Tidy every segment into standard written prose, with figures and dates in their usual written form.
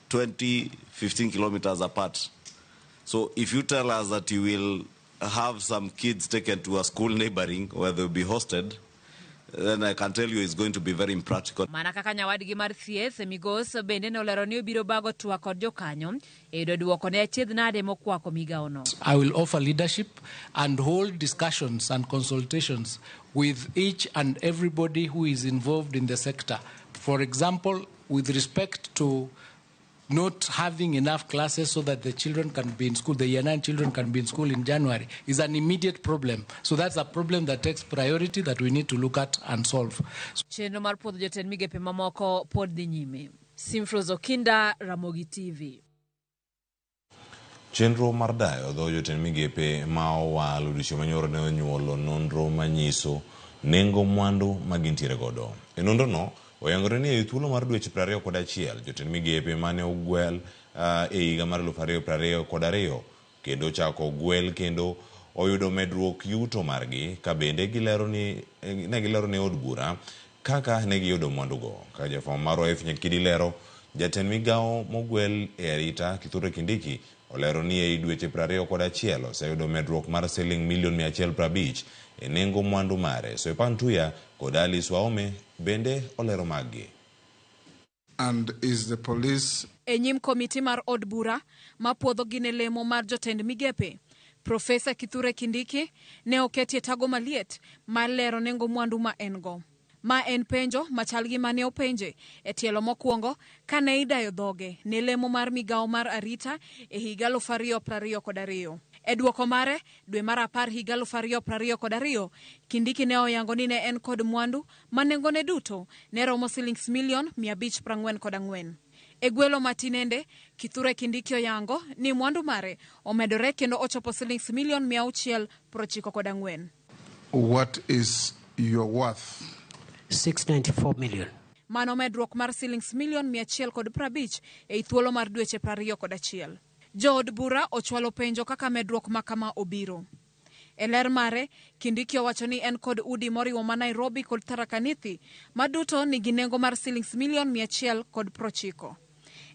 20, 15 kilometers apart. So if you tell us that you will have some kids taken to a school neighboring where they'll be hosted, then I can tell you it's going to be very impractical. Mana kaka nyawadgi mar thieth Migos bende ne olero ni obiro bago twak kod jokanyo e yudo duoko ne achiedh nade mokwako migaono. I will offer leadership and hold discussions and consultations with each and everybody who is involved in the sector. For example, with respect to not having enough classes so that the children can be in school, the year 9 children can be in school in January, is an immediate problem. So that's a problem that takes priority that we need to look at and solve. Chenro mar puodho jotend migepe mamoko pod dhi nyime. Simfrozo Kinda, Ramogi TV. Chenro mar dayo dho jotend migepe ma owal odiochieng' manyoro ne onyuolo nonro manyiso nengo mwandu ma gintiere godo. E nonrono oyangore ni e thuolo mar dweche 21 jotend migepe mane ogwel e higa mar 2022 kendo chako gwel kendo oyudo medruok yuto margi ka bende gilero ni od bura kaka ne giyudo mwandugo. Ka jafwambo mar OF Nyakidi lero, jatend migao mogwel e arita Kithure Kindiki olero ni e dweche 21 oseyudo medruok mar siling milion 150 e nengo mwandu mare. So Pantuya kod Alice Waome bende olero magi. And is the police e nyim komiti mar od bura ma puodho gine lemo mar jotend migepe, Profesa Kithure Kindiki ne oketie tago maliet mar lero nengo mwandu ma engo. Ma en penjo machalgi mane openje e tielo mokwongo kane idayo dhoge ne lemo mar migao mar arita e higa 2022. E duoko mare, dwe mar 10 higa 2022, Kindiki ne oyango ni ne en kod mwandu manengone duto ne romo silings milion 544. E gwelo matinende, Kithure Kindiki oyango ni mwandu mare omedore kendo ochopo silings milion 694. What is your worth? 694 million. Mano medruok mar silings milion 150 e thuolo mar dweche 21. Jood bura ochwalo penjo kaka medruok makama obiro. E ler mare, Kindiki owacho ni en kod udi moriwo ma Nairobi kod Tharaka Nithi maduto nigi nengo mar silings milion 190.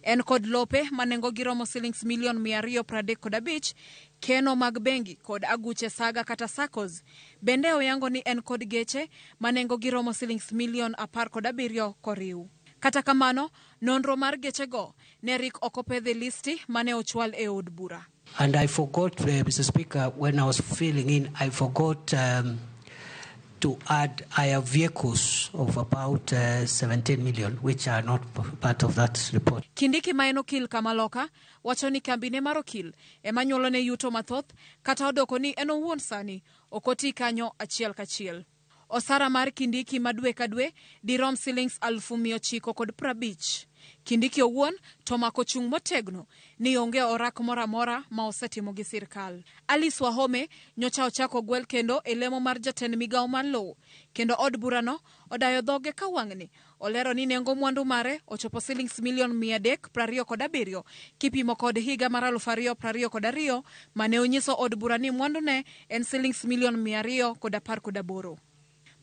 En kod lope manengo giromo silings milion 235, keno mag bengi kod aguche saga kata SACCOs. Bende oyango ni en kod geche manengo giromo silings milion 17 koriw. Kata kamano, nonro mar gechego ne rik okopedhe listi mane ochwal e od bura. And I forgot, Mr. Speaker, when I was filling in, I forgot to add higher vehicles of about 17 million, which are not part of that report. Kindiki ma en okil Kamaloka wacho ni kambine mar okil ema nyuolo ne yuto mathoth kata odoko ni en owuon sani okoti kanyo achiel kachiel. Osara mar Kindiki madwe kadwe dirom silings 950. Kindiki owuon to mako chung motegno ni onge orak moramora ma osetimo gi sirkal. Alice Wahome nyocha ochako gwel kendo e lemo mar jatend migao man lowo, kendo od burano odayo dhoge ka wang'ni olero ni nengo mwandu mare ochopo silings milion 327 kipimo kod higa mar 2022 mane onyiso od bura ni mwandu ne en silings milion 218.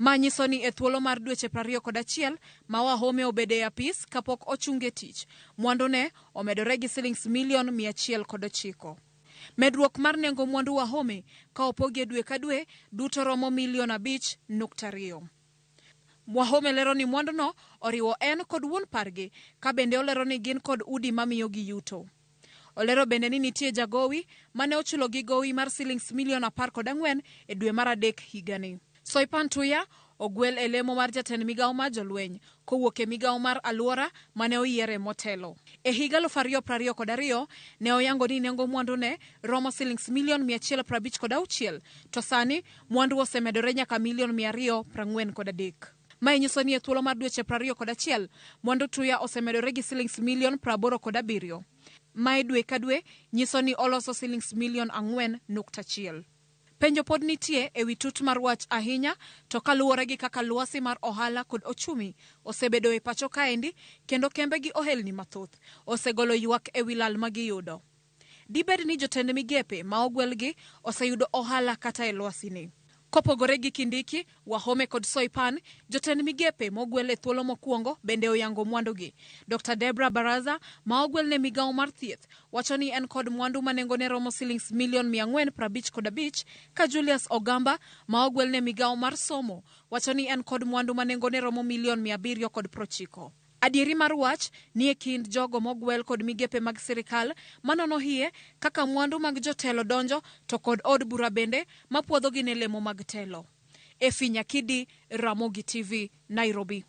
Manyiso ni e thuolo mar dweche 21 ma Wahome obede e apis kapok ochunge tich, mwandu ne omedore gi silings milion 109. Medruok mar nengo mwandu Wahome ka opogie dwe ka dwe duto romo milion 5.2. Wahome lero ni mwandu no oriwo en kod wuon pargi, ka bende olero ni gin kod udi mamiyo gi yuto. Olero bende ni nitie jagowi mane ochulo gi gowi mar silings milion 14 e dwe mar 3 higani. Soipantuya ogwel e lemo mar jatend migao mar jolweny kowuok e migao mar aluora mane oyiere motelo. E higa 2022 ne oyango ni nengo mwandu ne romo silings milion 156, to sani mwandu osemedore nyaka milion 243. Ma nyiso ni e thuolo mar dweche 21 mwandu Tuya osemedore gi silings milion 87. Ma dwe ka dwe nyiso ni oloso silings milion 4.1. Penjo pod nitie e wi tut mar wach ahinya to kaluwore gi kaka lwasi mar ohala kod ochumi osebedo e pacho kaendi, kendo kembe gi ohelni mathoth osegolo ywak e wi lal magiyudo. Dibed ni jotend migepe ma ogwelgi oseyudo ohala kata e lwasi ni. Kopogore gi Kindiki, Wahome kod Soipan, Jotend Migepe Mogwel e thuolo mokwongo bende oyango mwandugi. Dr. Debra Baraza, ma ogwel ne migao mar thieth, wacho ni en kod mwandu manengone romo shillings $455,000, ka Julius Ogamba, ma ogwel ne migao mar somo, wacho ni en kod mwandu manengone romo $790,000. Adieri mar wach ni e kind jogo mogwel kod migepe mag sirikal manono hie kaka mwandu mag jotelo donjo to kod od bura bende mapuodho gi ne lemo mag telo. Nyakidi, Ramogi TV, Nairobi.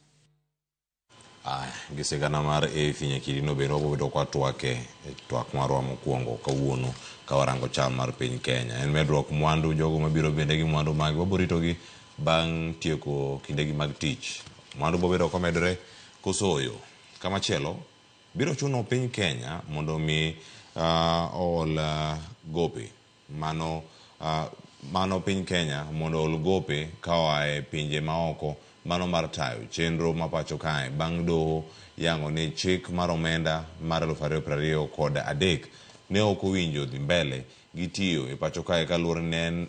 Gisigana mar Nyakidi no bendo obedo kwa twak marwa mokwongo kawuono ka warango chal mar piny Kenya. En medruok mwandu jogo mabiro bende gi mwandu mag waboritogi bang' tieko kindegi mag tich. Mwandu bobedo komedore kosoyo. Kamachielo, biro chuno piny Kenya mondo mi ol gope. Mano piny Kenya mondo ol gope kawae pinje maoko mano mar tayo chenro mapacho kae bang' doho yango ni chik mar omenda mar 2023 ne ok owinjo dhi mbele gi tiyo e pacho kae kaluwore ne en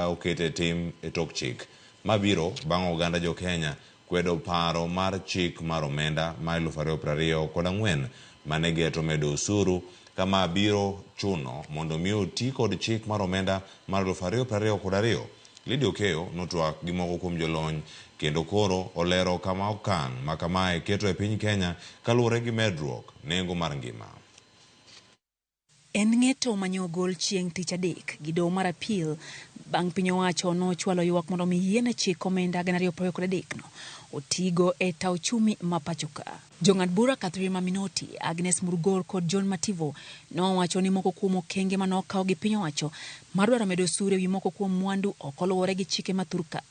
okete tim e tok chik mabiro bang' oganda jo Kenya kwedo paro mar chik mar omenda mar 2024 mane geto medo osuru kama biro chuno mondo mi oti kod chik mar omenda mar 2022. Lydia Okeo notwak gi moko kuom jolony kendo koro olero kama okang' ma kamae keto e piny Kenya kaluwore gi medruok nengo mar ngima. En ng'eto manyogol chieng' tich adek gi doho mar appeal bang' piny owacho nochwalo ywak mondo mi yiene chik omenda 2023 no otigo e taw chumi ma pachoka. Jong'ad bura Catherine Maminoti, Agnes Murugor kod John Mativo nowacho ni moko kuom okenge manokaw gi piny owacho mar dwaro medo osuru ewi moko kuom mwandu ok oluwore gi chike mathurka.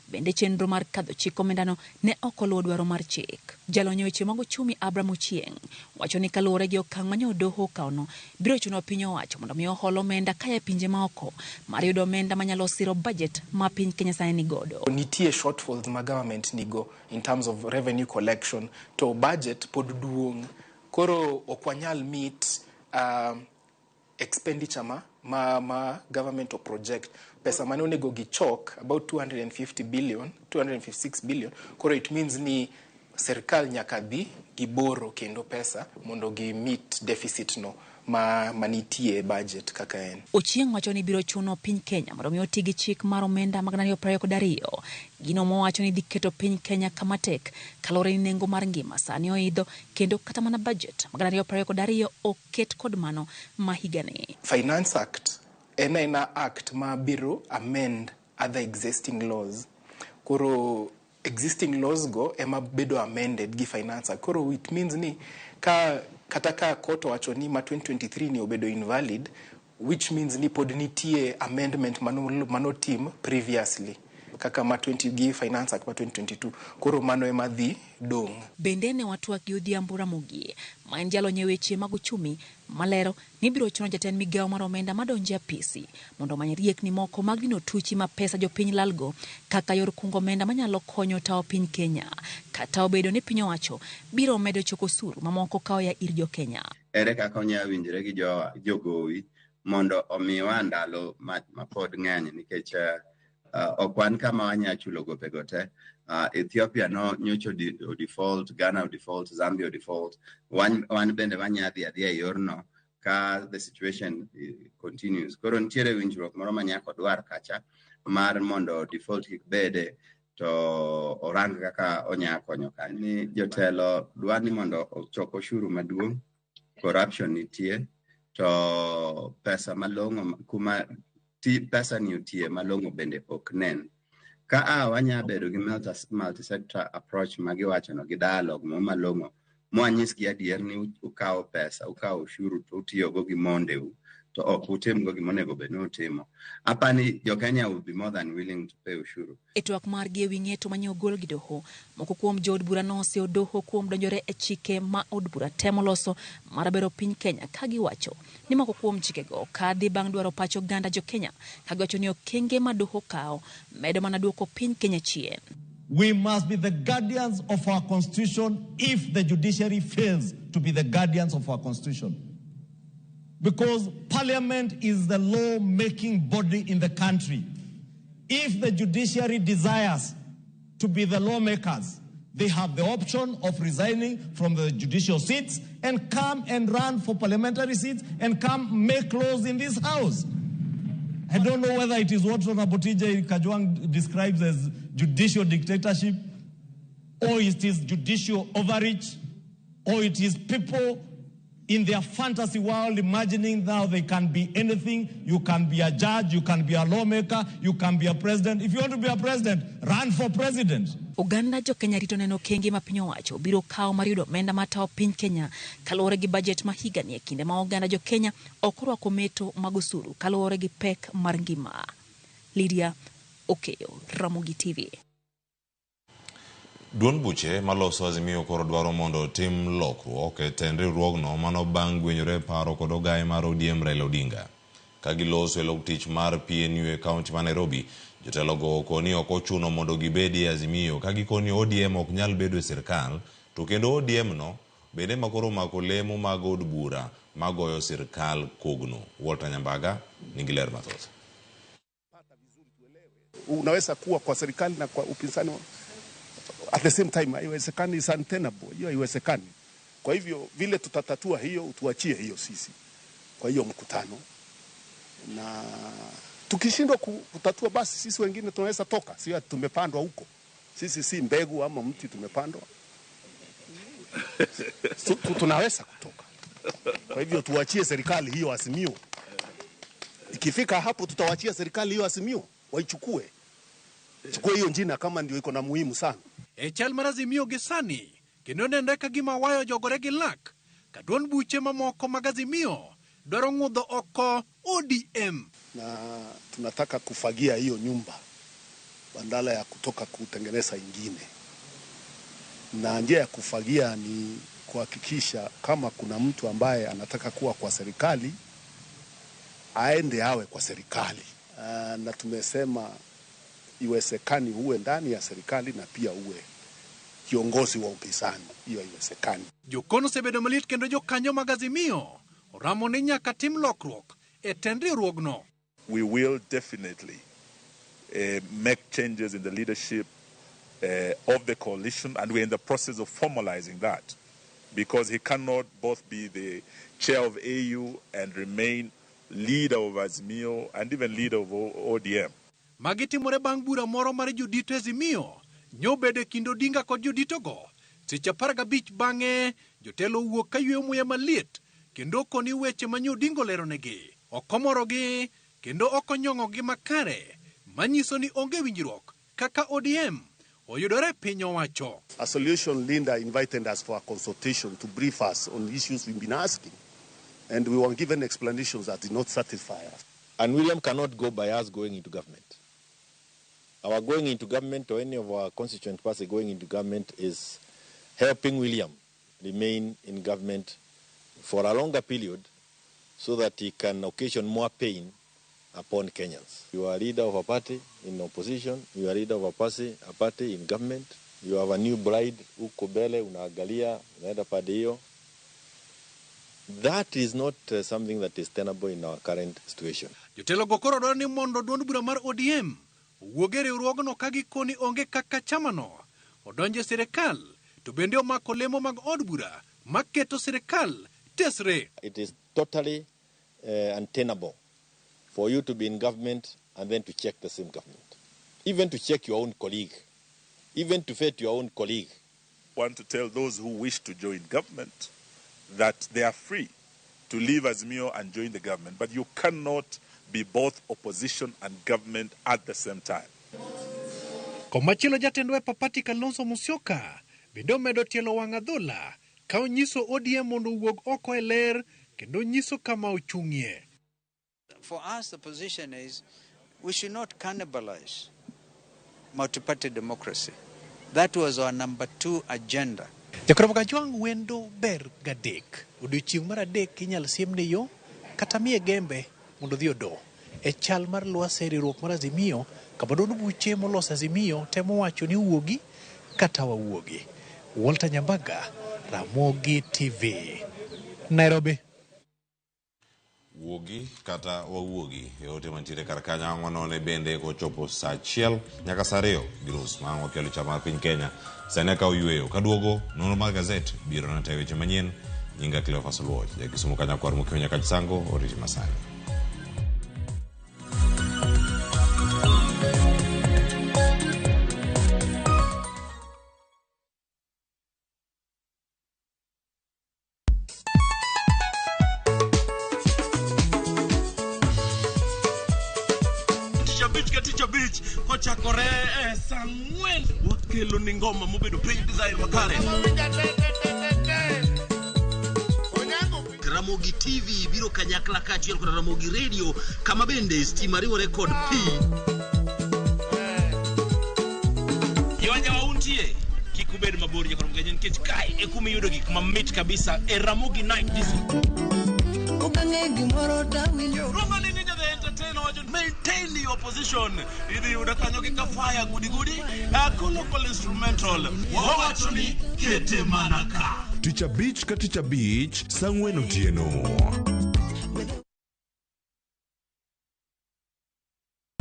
Bende chenro mar kadho chik omendano ne ok oluwo dwaro mar chik. Jalony weche mag ochumi Abraham Ochieng wacho ni kaluwore gi okang' manyo doho kawno biro chuno piny owacho mondo mi ohol omenda kaya pinje maoko mar yudo omenda manyalo siro budget ma piny Kenya sani ni godo. Nitie shortfalls ma government nigo in terms of revenue collection to budget pod duong. Koro okwanyal meet expenditure ma government o project. Pesa mane onego gichok about 256 billion. Koro it means ni serikal nyaka dhi giboro kendo pesa mondo gi meet deficit no manitie budget kaka en. Ochieng wacho ni biro chuno piny Kenya mondo mi oti gi chik mar omenda mag 2022. Gino mowacho ni dhi keto piny Kenya kama tek kalore ni nengo mar ngima sani oidho kendo kata mana budget mag 2022 oket kod mano ma higani. Finance Act en act ma biro amend other existing laws. Koro existing laws go ema bedo amended gi Finance Act. Koro it means ni kata ka koto wacho ni ma 2023 ni obedo invalid, which means ni pod nitie amendment mano team previously kaka ma 20 gi Finance Act ma 2022. Koro mano ema dhi dong. Bende ne watwak gi Odhiambo Ramogi ma en jalony weche mag uchumi malero ni biro chuno jatend migao mar omenda madonje apisi mondo many riekni moko mag dino tuchi ma pesa jopiny lalgo kaka yor kungo omenda manyalo konyo tawo piny Kenya kata obedo ni piny owacho biro medo choko osuru mamoko kawo ya ir jo Kenya. Ere kaka onya winjre gi jogowi mondo omiwa ndalo ma pod ng'eny nikech okwan kama wanya chulo gope gote. Ethiopia no nyocho default, Ghana default, Zambia default. Wan bende wanya adhi yorno ka the situation continues. Koro ntiere winjruok moro manya kodwar kacha mar mondo default bede to orang kaka onya konyo ka ni jotelo dwani mondo ochok oshuru maduong', corruption nitie, to pesa malongo kuma pesa ni utie malongo bende ok nen. Ka wanya bedo gi multi-sector approach magiwacho no gi dialogue mo malongo mwanyis gi adier ni ukawo pesa, ukawo ushuru to utiyogo gi mondeu to ok utimgo gimonego bed ni utimo. Apani jo Kenya will be more than willing to pay ushuru. Etwak mar gi ewi ng'eto manye ogol gi doho moko kuom jood bura nose doho kuom donjore e chike ma od bura temo loso mar bero piny Kenya ka giwacho ni moko kuom chikego kadhi bang' dwaro pacho ganda jo Kenya ka giwacho ni okenge ma doho kawo medo mana duoko piny Kenya chien. We must be the guardians of our constitution if the judiciary fails to be the guardians of our constitution. Because parliament is the law-making body in the country. if the judiciary desires to be the lawmakers, they have the option of resigning from the judicial seats and come and run for parliamentary seats and come make laws in this house. I don't know whether it is what Honorable TJ Kajwang describes as judicial dictatorship, or it is judicial overreach, or it is people in their fantasy world imagining now they can be anything. You can be a judge, you can be a lawmaker, you can be a president. If you want to be a president, run for president. Uganda jo Kenya rito neno kengi ma piny owacho biro kawo mar yudo omenda matao piny Kenya kaluwore gi budget ma higa ni e kinde ma Uganda jo Kenya ok orwako meto mag osuru kaluwore gi pek mar ngima. Lydia Okeyo, Ramogi TV. Duond buche maloso Azimio koro dwaro mondo tim lokruok e tend riwruogno mano bang' gwenyore paro kod ogaye mar ODM Raila Odinga. Ka giloso e log tich mar PNU e kaunti ma Nairobi, jotelogo koni ok ochuno mondo gibedi e Azimio ka gikoni ODM ok nyal bedo e sirkal, to kendo ODM no bende makoro mako lemo mag od bura magoyo sirkal kogno. Walter Nyambaga nigi ler mathoth. Unaweza kuwa kwa serikali na kwa upinzani at the same time. Haiwezekani, is untenable. Hiyo haiwezekani. Kwa hivyo vile tutatatua hiyo, tuachie hiyo sisi kwa hiyo mkutano, na tukishindwa kutatua basi sisi wengine tunaweza toka. Sio tumepandwa huko, sisi si mbegu ama mti tumepandwa. Tunaweza kutoka. Kwa hivyo tuachie serikali hiyo Azimio. Ikifika hapo tutawachia serikali hiyo Azimio waichukue. Chukua hiyo njina kama ndio iko na muhimu sana. Chal mar Azimio gisani kendo nende ka gima wayo jogore gi lak ka duond buche mamoko mag Azimio dwaro ng'udho oko ODM. Na tunataka kufagia hiyo nyumba badala ya kutoka kutengeneza ingine. Na njia ya kufagia ni kuhakikisha kama kuna mtu ambaye anataka kuwa kwa serikali aende awe kwa serikali. Na tumesema iwezekani uwe ndani ya serikali na pia uwe kiongozi wa upinzani. Hiyo iwezekani. Jokono sebedo malit kendo jokanyo mag Azimio oramo ni nyaka tim lokruok e tend riwruogno. We will definitely make changes in the leadership of the coalition, and we're in the process of formalizing that, because he cannot both be the chair of AU and remain leader of Azimio and even leader of ODM. Magitimore bang' bura moro mar jodito Azimio nyobedo kindo Odinga kod jodito go. Seche 15 bang'e jotelo wuok ka yweyo muya maliet kendo koni weche manyo Odinga leronegi. Okomorogi kendo okonyong'ogi makare manyiso ni onge winjruok kaka ODM oyudore piny owacho. A solution Linda invited us for a consultation to brief us on issues we've been asking, and we were given explanations that did not satisfy us. And William cannot go by us going into government. Our going into government, or any of our constituent party going into government, is helping William remain in government for a longer period so that he can occasion more pain upon Kenyans. You are leader of a party in opposition, you are leader of a party in government, you have a new bride, uko mbele, unaangalia, unaenda pande hiyo. That is not something that is tenable in our current situation. Jotelo go koro dwaro ni mondo duond bura mar ODM wuoge riwruogno ka gikoni onge kaka chamano odonje sirikal to bende omako lemo mag od bura maketo sirikal tesre. It is totally untenable for you to be in government and then to check the same government, even to check your own colleague, even to vet your own colleague. I want to tell those who wish to join government that they are free to leave Azimio and join the government, but you cannot be both opposition and government at the same time. Komachilo jatend wepa party Kalonzo Musyoka bende omedo tielo wang' adhola ka onyiso ODM mondo wuog oko e ler kendo nyiso kama ochung'ie. For us, the position is we should not cannibalize multi-party democracy. That was our number 2 agenda. Jakobo Kajwang' wendo ber gadek. Odiochieng' mar adek inyal siemne yo kata miye gembe mondo dhi odo. E chal mar lwasi riwruok mar Azimio kama duond buche molos Azimio temo wacho ni wuogi kata wawuogi. Walter Nyambaga, Ramogi TV, Nairobi. wuogi kata wawuogi e ote mantiere kar kanyo ang'onone bende kochopo saa 1 nyaka saa 2 gi nus ma wakelo chama piny Kenya sani ka oyueyo kaduogo nono mar gazet biro na tayo weche manyien nyinga Cleophas Luoch jakisumu kanya kwar mukio nyaka chisango oriti masani. Kochakore sangwen wakelo ni ngoma mobedo pay design makare. Ramogi TV biro kanyakla kachiel kod Ramogi Radio kama bende stima riwo record P. Yawanya wauntie kikubed mabor jakoro mgenye nikech kai ekumi yudo gik mamit kabisa e Ramogi Night this week. Maintain your position. Idi udakanyo kika fire gudi local instrumental wawachoni kete manaka Teacher Beach ka Teacher Beach sangwen otieno.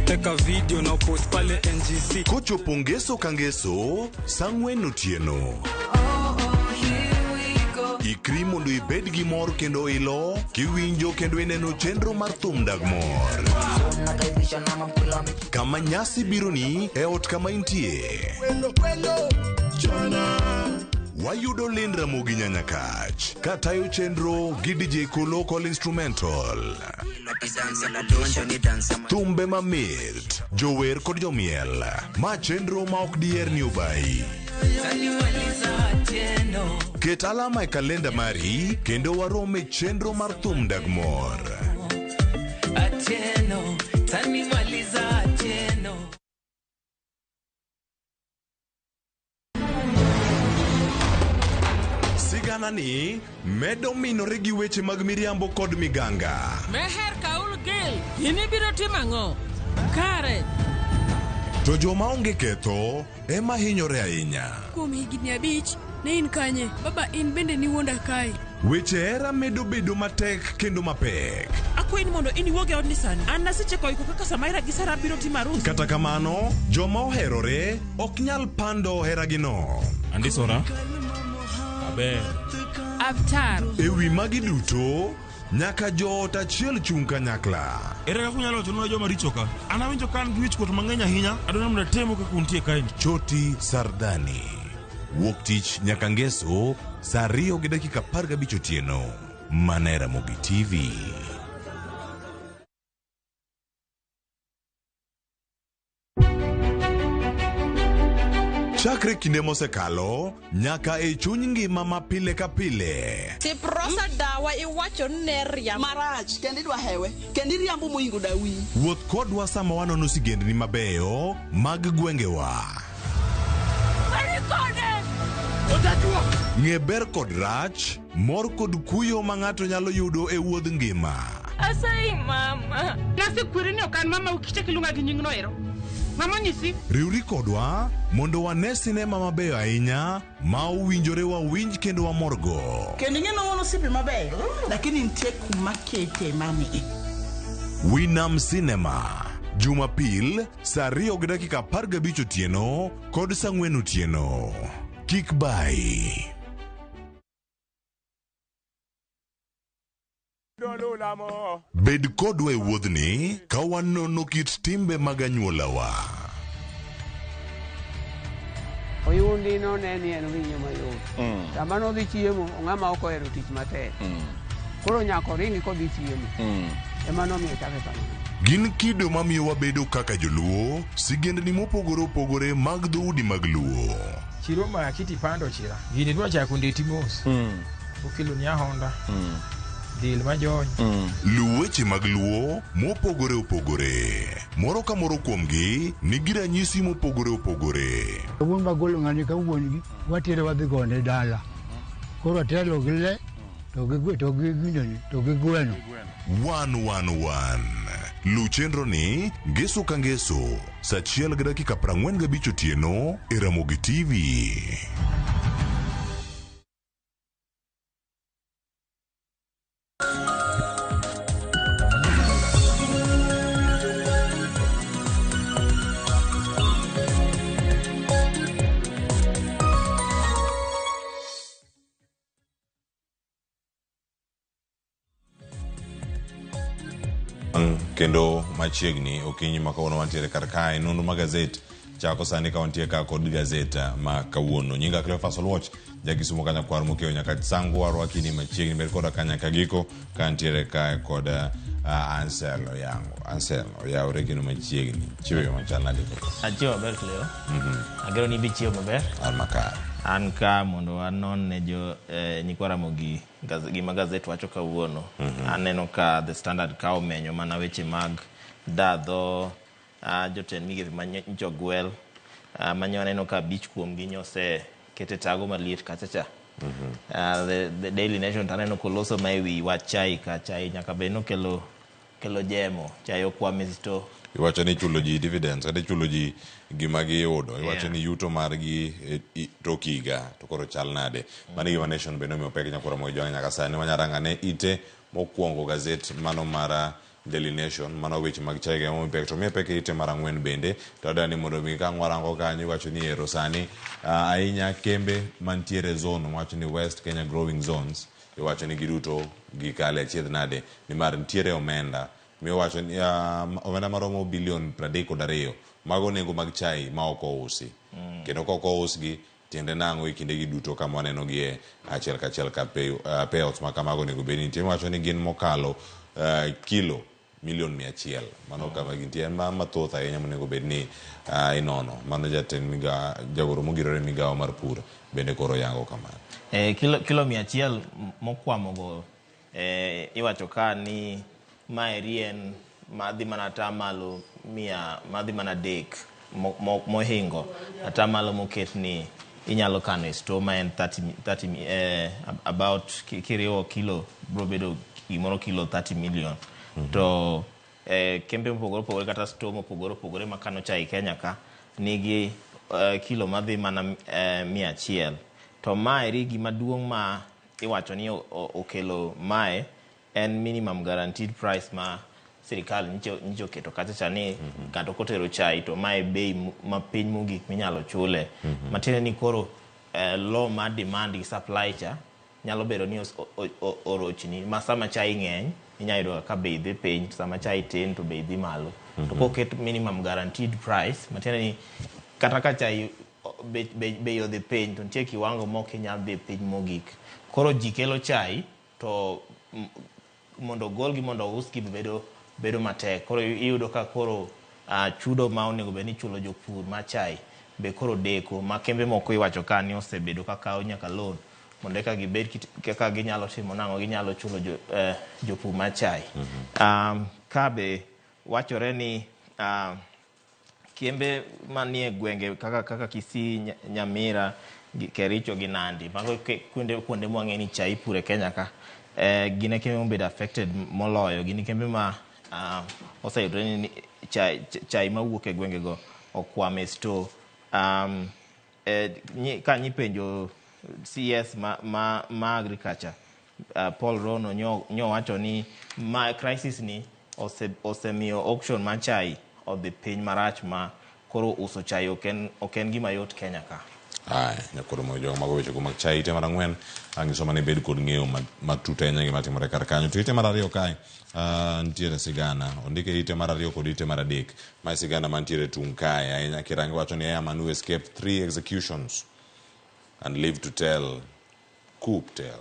Teka video na post pale NGC kochopo ngeso kangeso sangwen otieno. Ikri mondo ibed gi mor kendo ilo kiwinjo kendo ineno chenro mar thum dag mor kama nyasi bironi e ot kama intie wayudo lind Ramogi Nyanyakach katayo chenro gi DJ local instrumental thumbe mamit jower kod jomiel ma chenro ma ok dier ni obai. Ket alama e kalenda mari kendo warome chenro mar thum dag mor. Sigana ni medo minore gi weche mag miriambo kod miganga. Meher kaul gil, yini biro timango. Kare. To joma onge ketho ema hinyore ahinya. Kuom higni 5 ne in kanye, baba in bende ni wuonda kae. Weche era medo bedo matek kendo mapek. Akwin mondo ini woge od nisani. An nasiche koiko kaka Samaira gi Sara biro timarus. Kata kamano, joma oherore ok nyal pando heragino. Andisora. Aber. Avatar. Ewi magi duto nyaka joot achiel chung kanyakla. Ere kaka unyalo chono joma richo ka? An awinjo kan gi wich kuot mang'eny ahinya. Adwaro mondo temo kaka untie kae. Choti Sardani. Wuok tich nyaka ngeso saa 2:15 otieno. Mana Ramogi TV. Chakre kinde mosekalo nyaka e chuny ngima ma pile ka pile. Tiprosa dawa iwacho neria marach kendi dwa hewe kendi riambo moingo dawi. Wuoth kodwa sama wanono sigendni mabeyo mag gwengewa. Ng'e ber kod rach, mor kod kuyo ma ng'ato nyalo yudo e wuodh ngima. Asai mama. Nasikwiri ni okan mama ukiche kilunga gi nyingno ero. Mama nyisi. Riuri kodwa mondo wane sinema mabeyo ahinya ma owinjore wawinj kendo wamorgo. Kendi ng'eno wono sipi mabeyo lakini nitie kuma kete mami. Winam Cinema Jumapil saa 2:15 otieno kod saa 4 otieno. Kik bai. Bed kodwa e wuodhni ka wanono kit timbe mag anyuolawa. Oyundi no ne ni en winyo mayot. Sama no dhi chiemo, ng'ama ok ohero tich matek. Koro nyako ringi kodhi chiemo. Ema nomiyo chake kamano. Gin kido mamiyo wabedo kaka joluo, sigendni mopogore opogore mag dhoudi mag luo. Chiro ma kiti pando chira. Gini dwa chako ndeti mos. Okelo nya Honda. Dil majony. Luweche mag luo mopogore opogore. Moro ka moro kuomgi nigi ranyisi mopogore opogore. Wuon magolo ng'ani ka wuongi watere wadhi gone dala. Koro telo gile to gi gweno. 111 Luchenro ni ngeso ka ngeso saa 1:45 otieno e Ramogi TV. Kendo machiegni okinyi ma kawuono wantiere kar kae nonro ma gazet chako sani ka wantie ka kod gazeta ma kawuono. Nyinga Cleophas Oluoch jagisumo kanya kwar mokeo nyaka sangu warwa kini machiegni ber koda kanya kagiko ka ntiere kae kod Ansel Oyango. Ansel oyawre gino machiegni. Chiwo yo machal nade ko? Achiwo maber Cleo. Agero ni bichiwo maber. Almakar. An ka mondo anon ne jo nyikwa Ramogi gima gazet wacho kawuono. Aneno ka The Standard ka omenyo mana weche mag dadho Jotend Migepe Mogwel manyo aneno ka bich kuom gi nyose kete tago maliet kachacha. The Daily Nation taneno koloso ma ewi wach chai ka chai nyaka beno kelo jemo chai okwame sto. Iwacho ni chulo ji dividends kata chulo ji gima giyudo. Iwacho ni yuto margi tokiga to koro chal nade. Mani gima Nation beno miyo pek nyakura mo jonga nyaka sani wanyaranga ne ite mokwongo gazet mano mara Daily Nation mano weche mag chai ga mo pek to me pek ite mara ngwen bende to dani mondo mi ka ngwarango kanyo iwacho ni ero sani ainya kembe mantiere zone wacho ni West Kenya Growing Zones iwacho ni giduto gikale chiedh nade ni mar ntiere omenda mi wacho ni omenda maromo bilion 32 mago nengo mag chai ma oko usi kendo koko usgi tiende nango ikinde giduto kama waneno gi achiel ka payouts ma kamago nego beni tim wacho ni gin mokalo kilo milion 100 mano kama gintie mathoth ahinya monego bedni inono mano jatend jagoro mogirore migawo mar pur bende koro yango kamano kilo 100 mokwamogo iwacho ka ni maerien madhi mana tamalo 100 madhi mana dek mohingo atamalo moket ni inyalo kano e store ma en 30 about kiriwo kilo bro bedo gimoro kilo 30 million to kembe mopogore kata store mopogore makano chai Kenya ka nigi kilo madhi mana 100 to maeri gima duong' ma iwacho ni okelo mae en minimum guaranteed price ma sirikal nyicho keto kacha ni kato kotero chai to mae bei ma piny mogik minyalo chule matiende ni koro law ma demand supply cha nyalo bedo ni orochni ma sama chai ng'eny inyayudo ka bei dhi piny sama chai tin to bei dhi malo to koket minimum guaranteed price matiende ni kata ka chai bei odhi piny to nitie kiwango moko inyalo dhi piny mogik koro ji kelo chai to mondo golgi mondo usgi bedo matek koro iyudo ka koro chudo ma onego beni chulo jopur ma chai be koro deko ma kembe moko iwacho ka ni osebedo ka kawo nyaka loan mondo ka gibed kaka ginyalo timo nango ginyalo chulo jopur ma chai ka be wachore ni kembe manie gwenge kaka Kisii Nyamira Kericho gi Nandi mago kuonde mwang'eni chai pure Kenya ka gine kembe mobedo affected moloyo gine kembe ma oseyudore ni chai mawuok e gwenge go okwame store ka nyipenjo CS ma agriculture Paul Rono nyo wacho ni ma crisis ni osemiyo auction ma chai odhi piny marach ma koro uso chai oken gima yot Kenya ka nyakoro mo jogo mago weche go mag chai ite mar ang'wen angisoma ne bed kod ng'eyo matut ahinya gima timore kar kanyo to ite mar ariyo kae ntiere sigana ondike ite mar ariyo kod ite mar adek ma sigana mantiere tung kae ahinya kirangi wacho ni Airman who escaped 3 executions and live to tell coup tell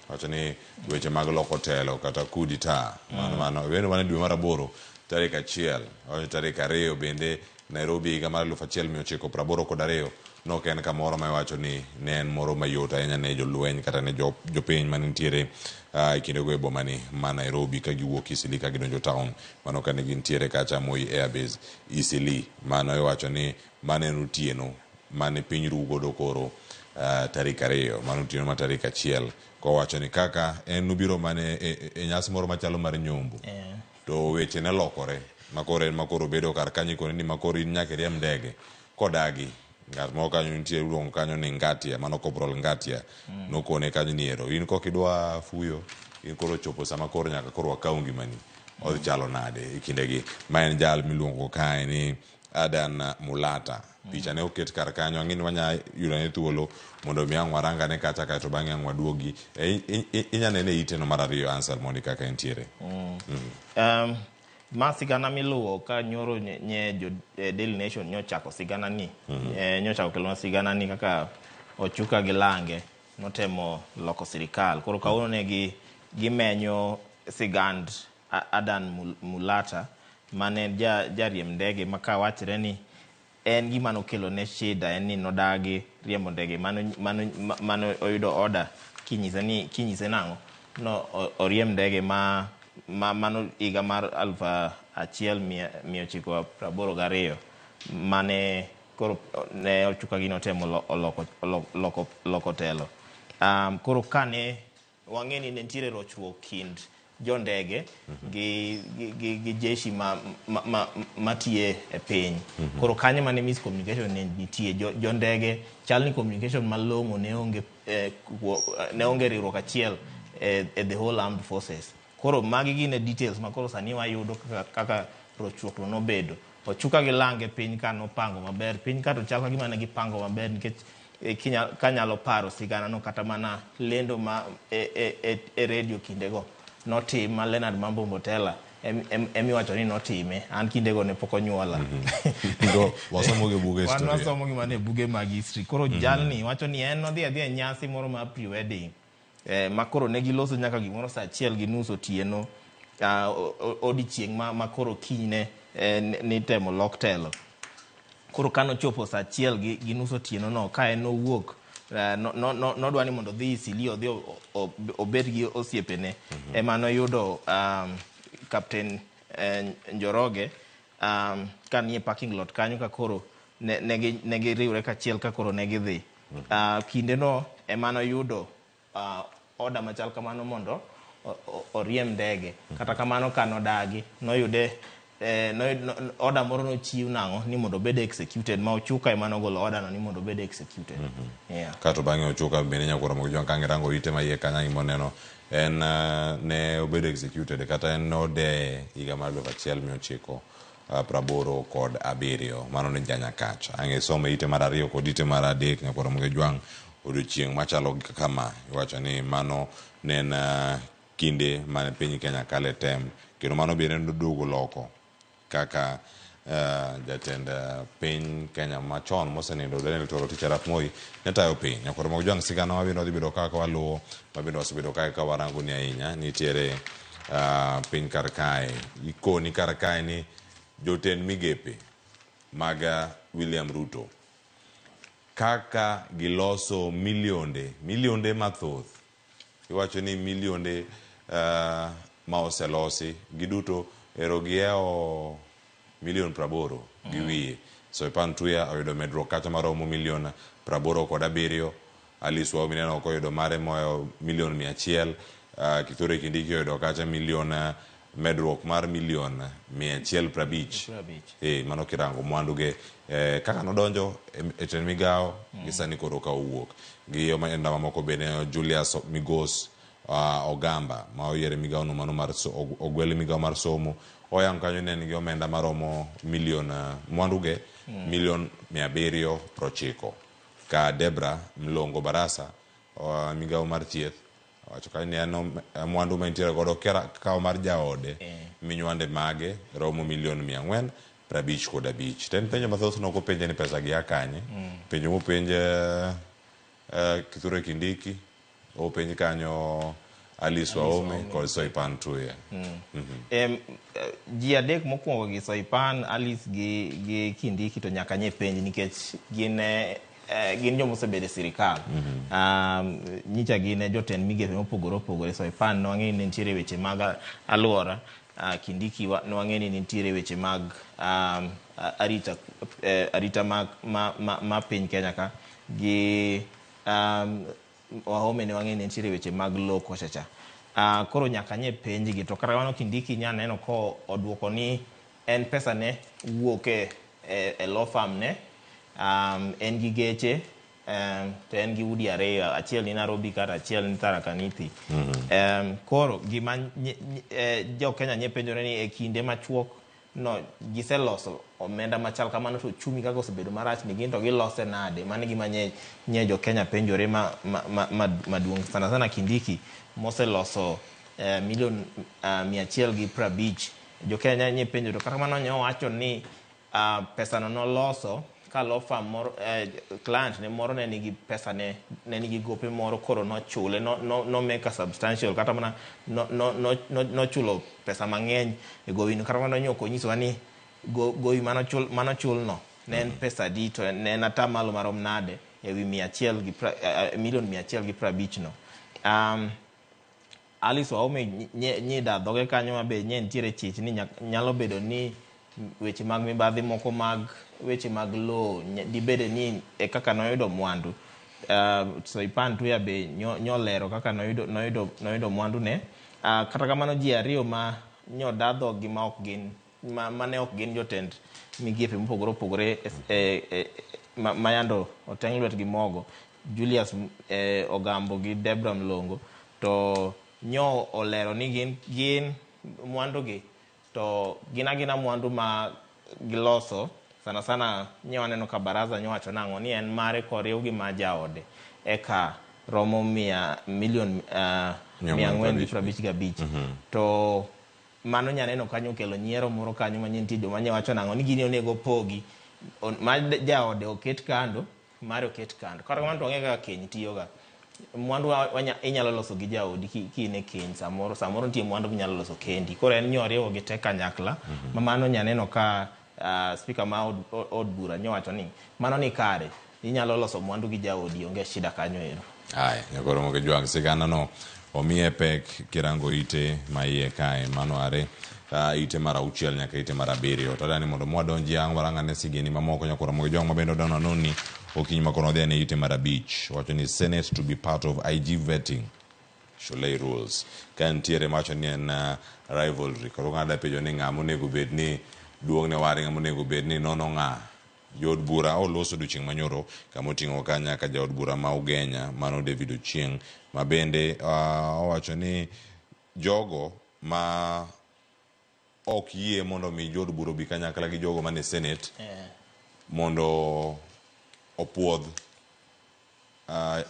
wacho ni weche mag loko telo kata coup d'etat mano wendo mane dwe mar 8 tarik 1 tarik 2 bende Nairobi higa mar 1982 no ken kamoro ma iwacho ni ne en moro mayot ahinya ne jolweny kata ne jopiny manitiere kinde go e boma ni ma Nairobi ka giwuok Eastleigh ka gidonjo town mano kane gintiere kacha Moi Airbase Eastleigh mano iwacho ni mane otieno mane piny rugo do koro tarik 2 mano otieno ma tarik 1 ko wacho ni kaka en nubiro mane e nyasi moro machalo mar nyombo to weche ne lokore makoro bedo kar kanyo kone ni makoro nyaka riemb ndege kodagi ngat moko kanyo nitie luongo kanyo ni Ngatia mano Corporal Ngatia nokone kanyo ni ero in kokidwa fuyo in koro chopo sama koro nyaka koro akaw ngimani odhi chalo nade ikindegi ma en jal miluongo kae ni Adan Mulata picha ne oket kar kanyo ang'ini wanya yudo ne thuolo mondo mi ang'waranga ne kacha kae to bang'e ang'waduogi inya nene ite no mar ariyo answer mondi kaka entiere ma sigana miluwo ka nyoro nye Daily Nation nyochako sigana ni nyochako kelona sigana ni kaka Ochuka gi Lange notemo loko sirikal koro kawuono ne gimenyo sigand Adan Mulata mane jariem ndege maka wachre ni en gima nokelo ne shida en ni nodagi riembo ndege mano oyudo order kinyise nango no oriem ndege mano iga mar 1982 mane koro ne Ochuka gi notemo loko telo koro kane wang'eni ne nitiere rochruok kind jondege gi jeshi matiye e piny koro kanyo mane miscommunication ne nitie jondege chalni communication malong'o ne onge riwruok achiel the whole armed forces koro magi gine details ma koro sani wayudo kaka rochruok no bedo Ochuka gi Lange piny ka nopango maber piny ka to chal ka gima ne gipango maber nikech kanyalo paro sigana no kata mana lendo ma e radio kindego notim ma Leonard Mambo Mbotela emiwacho ni notime an kindego ne pok onyuola wasomo gi buge history wasomo gi mane buge mag history koro jalni wacho ni en nodhi e nyasi moro mar pre-wedding ma koro ne giloso nyaka gimoro saa 1:30 otieno odichieng' ma koro kinyne ni temo lok telo koro kano chopo saa 1:30 otieno no ka en owuok nodwa ni mondo dhi Isili odhi obed gi osiepene ema noyudo Captain Njoroge ka nie parking lot kanyo ka koro ne giriwre kachiel ka koro ne gidhi kinde no ema noyudo order machal kamano mondo oriem ndege kata kamano kanodagi noyude order moro nochiw nango ni mondo bed executed ma Ochuka ema nogolo order no ni mondo bed executed kato bang'e Ochuka bende nyakoro mo jon kangirango ite ma iye kanyangi moneno en ne obedo executed kata en node higa mar 1987 mano ne janya kacha ange somo ite mar 2 kod ite mar 3 nyakoro mo jwang odiochieng' machalo kama iwacho ni mano ne en kinde mane piny Kenya kale tem kendo mano bende noduogo loko kaka jatend piny Kenya machon mosenindo Daniel Toroitich arap Moi netayo piny nyakoro mag jwang' sigana wabiro dhi bedo kaka waluwo mabendo wasebedo ka warango ni ahinya nitiere piny kar kae ikoni kar kae ni jotend migepe mag William Ruto kaka giloso milionde mathoth iwacho ni milionde ma oselosi giduto ero gieo milion 80 gi wiye Soipan Tuya oyudo medruok kata maromo milion 87 Alice Wao mineno koyudo mare moyo milion 100 Kithure Kindiki oyudo kata milion medruok mar milion 150 mano kirango mwanduge kaka nodonjo e tend migao gisani koro ka owuok gi omenda mamoko bende Julius Migos Ogamba ma oyiere migao no mano mar ogwel migao mar somo oyang kanyo ne nigi omenda maromo milion mwanduge milion 790 ka Debra Mlongo Barasa migao mar thieth wacho ka ni ano mwandu ma intiere godo ka mar jaode minywande mage romo milion 455 ten penjo mathoth noko penje ni pesa gi akanye penjo mo penje Kithure Kindiki o penj kanyo Alice Waome kod Soipan Tuya ji adek mokwongo gi Soipan Alice gi Kindiki to nyaka nye penj nikech gin jomo sebede sirikal nyicha gine jotend migepe mopogore Soipan nwang'eni ne nitiere weche mag alwora Kindiki nwang'eni ne nitiere weche mag arita ma piny Kenya ka gi Waome ne wang'eni nitiere weche mag loko chacha koro nyaka nye penj gi to kata wano Kindiki nya neno ko odwoko ni en pesa ne wuoke e law firm ne en gi geche to en gi udi 2 achiel ni Nairobi kata achiel ni Tharaka Nithi koro gima jo Kenya nye penjore ni e kinde machuok no giseloso omenda machal kamano to chumi kaka osebedo marach ni gin to gilose nade mane gima nye jo Kenya penjore maduong' sana Kindiki moseloso milion 150 jo Kenya ni penjo to kata mano nyo wacho ni pesa no noloso ka law firm moro client ne moro ne nigi pesa ne nigi gope moro koro no chule no make a substantial kata mana no chulo pesa mang'eny e gowi no kata mana nyoko nyiso ni gowi mano chul no ne en pesa di to ne en atamalo marom nade e wi milion 150 no Alice Waume nyi da dhoge kanyo mabe nye ntiere chich ni nyalo bedo ni weche mag mibadhi moko mag weche mag law di bede ni e kaka noyudo mwandu so ipan tu ya be nyolero kaka noyudo mwandu ne kata kamano ji ariyo ma nyodadho gi ma ok gin mane ok gin jotend migepe mopogore mayando oteng' lwet gi mogo Julius Ogambo gi Debra Mlongo to nyo olero ni gin mwandu gi to gina mwandu ma giloso sana nyo aneno ka baraza nyo wacho nango ni en mare koriw gi ma jaode eka romo milion 455 to mano nyaneno kanyo kelo nyiero moro kanyo manyien tie joma nyo wacho nango ni gini onego pogi ma jaode oket kando mare oket kando kata kamano to onge kaka keny tiyoga mwandu inyalo loso gi jaodi kine keny samoro nitie mwandu inyalo loso kendi koro en nyoriwo gi te kanyakla ma mano nyaneno ka speaker ma od bura nyowacho ni mano ni kare inyalo loso mwandu gi jaodi onge shida kanyo ero nyakoro moke jwang sigana no omiye pek kirango ite ma iye kae mano are ite mara uchiel nyaka ite mara biriyo to dani mondo mwadonji ang warangane sigeni mamoko nyakoro moke jwang mabendo dano noni okinyi makono dhia ne ite mara bich wacho ni Senate to be part of IG vetting Sholei rules kan tiere macho ni en rivalry koro ngada pejo ni ngamo nego bed ni duong ne wari ngamo nego bed ni nono nga jod bura oloso duching manyoro kamotingo kanya ka jod bura ma Ugenya mano David Ochieng mabende owacho ni jogo ma ok yie mondo mi jod bura bi kanya kala gi jogo mane Senate mondo opuodh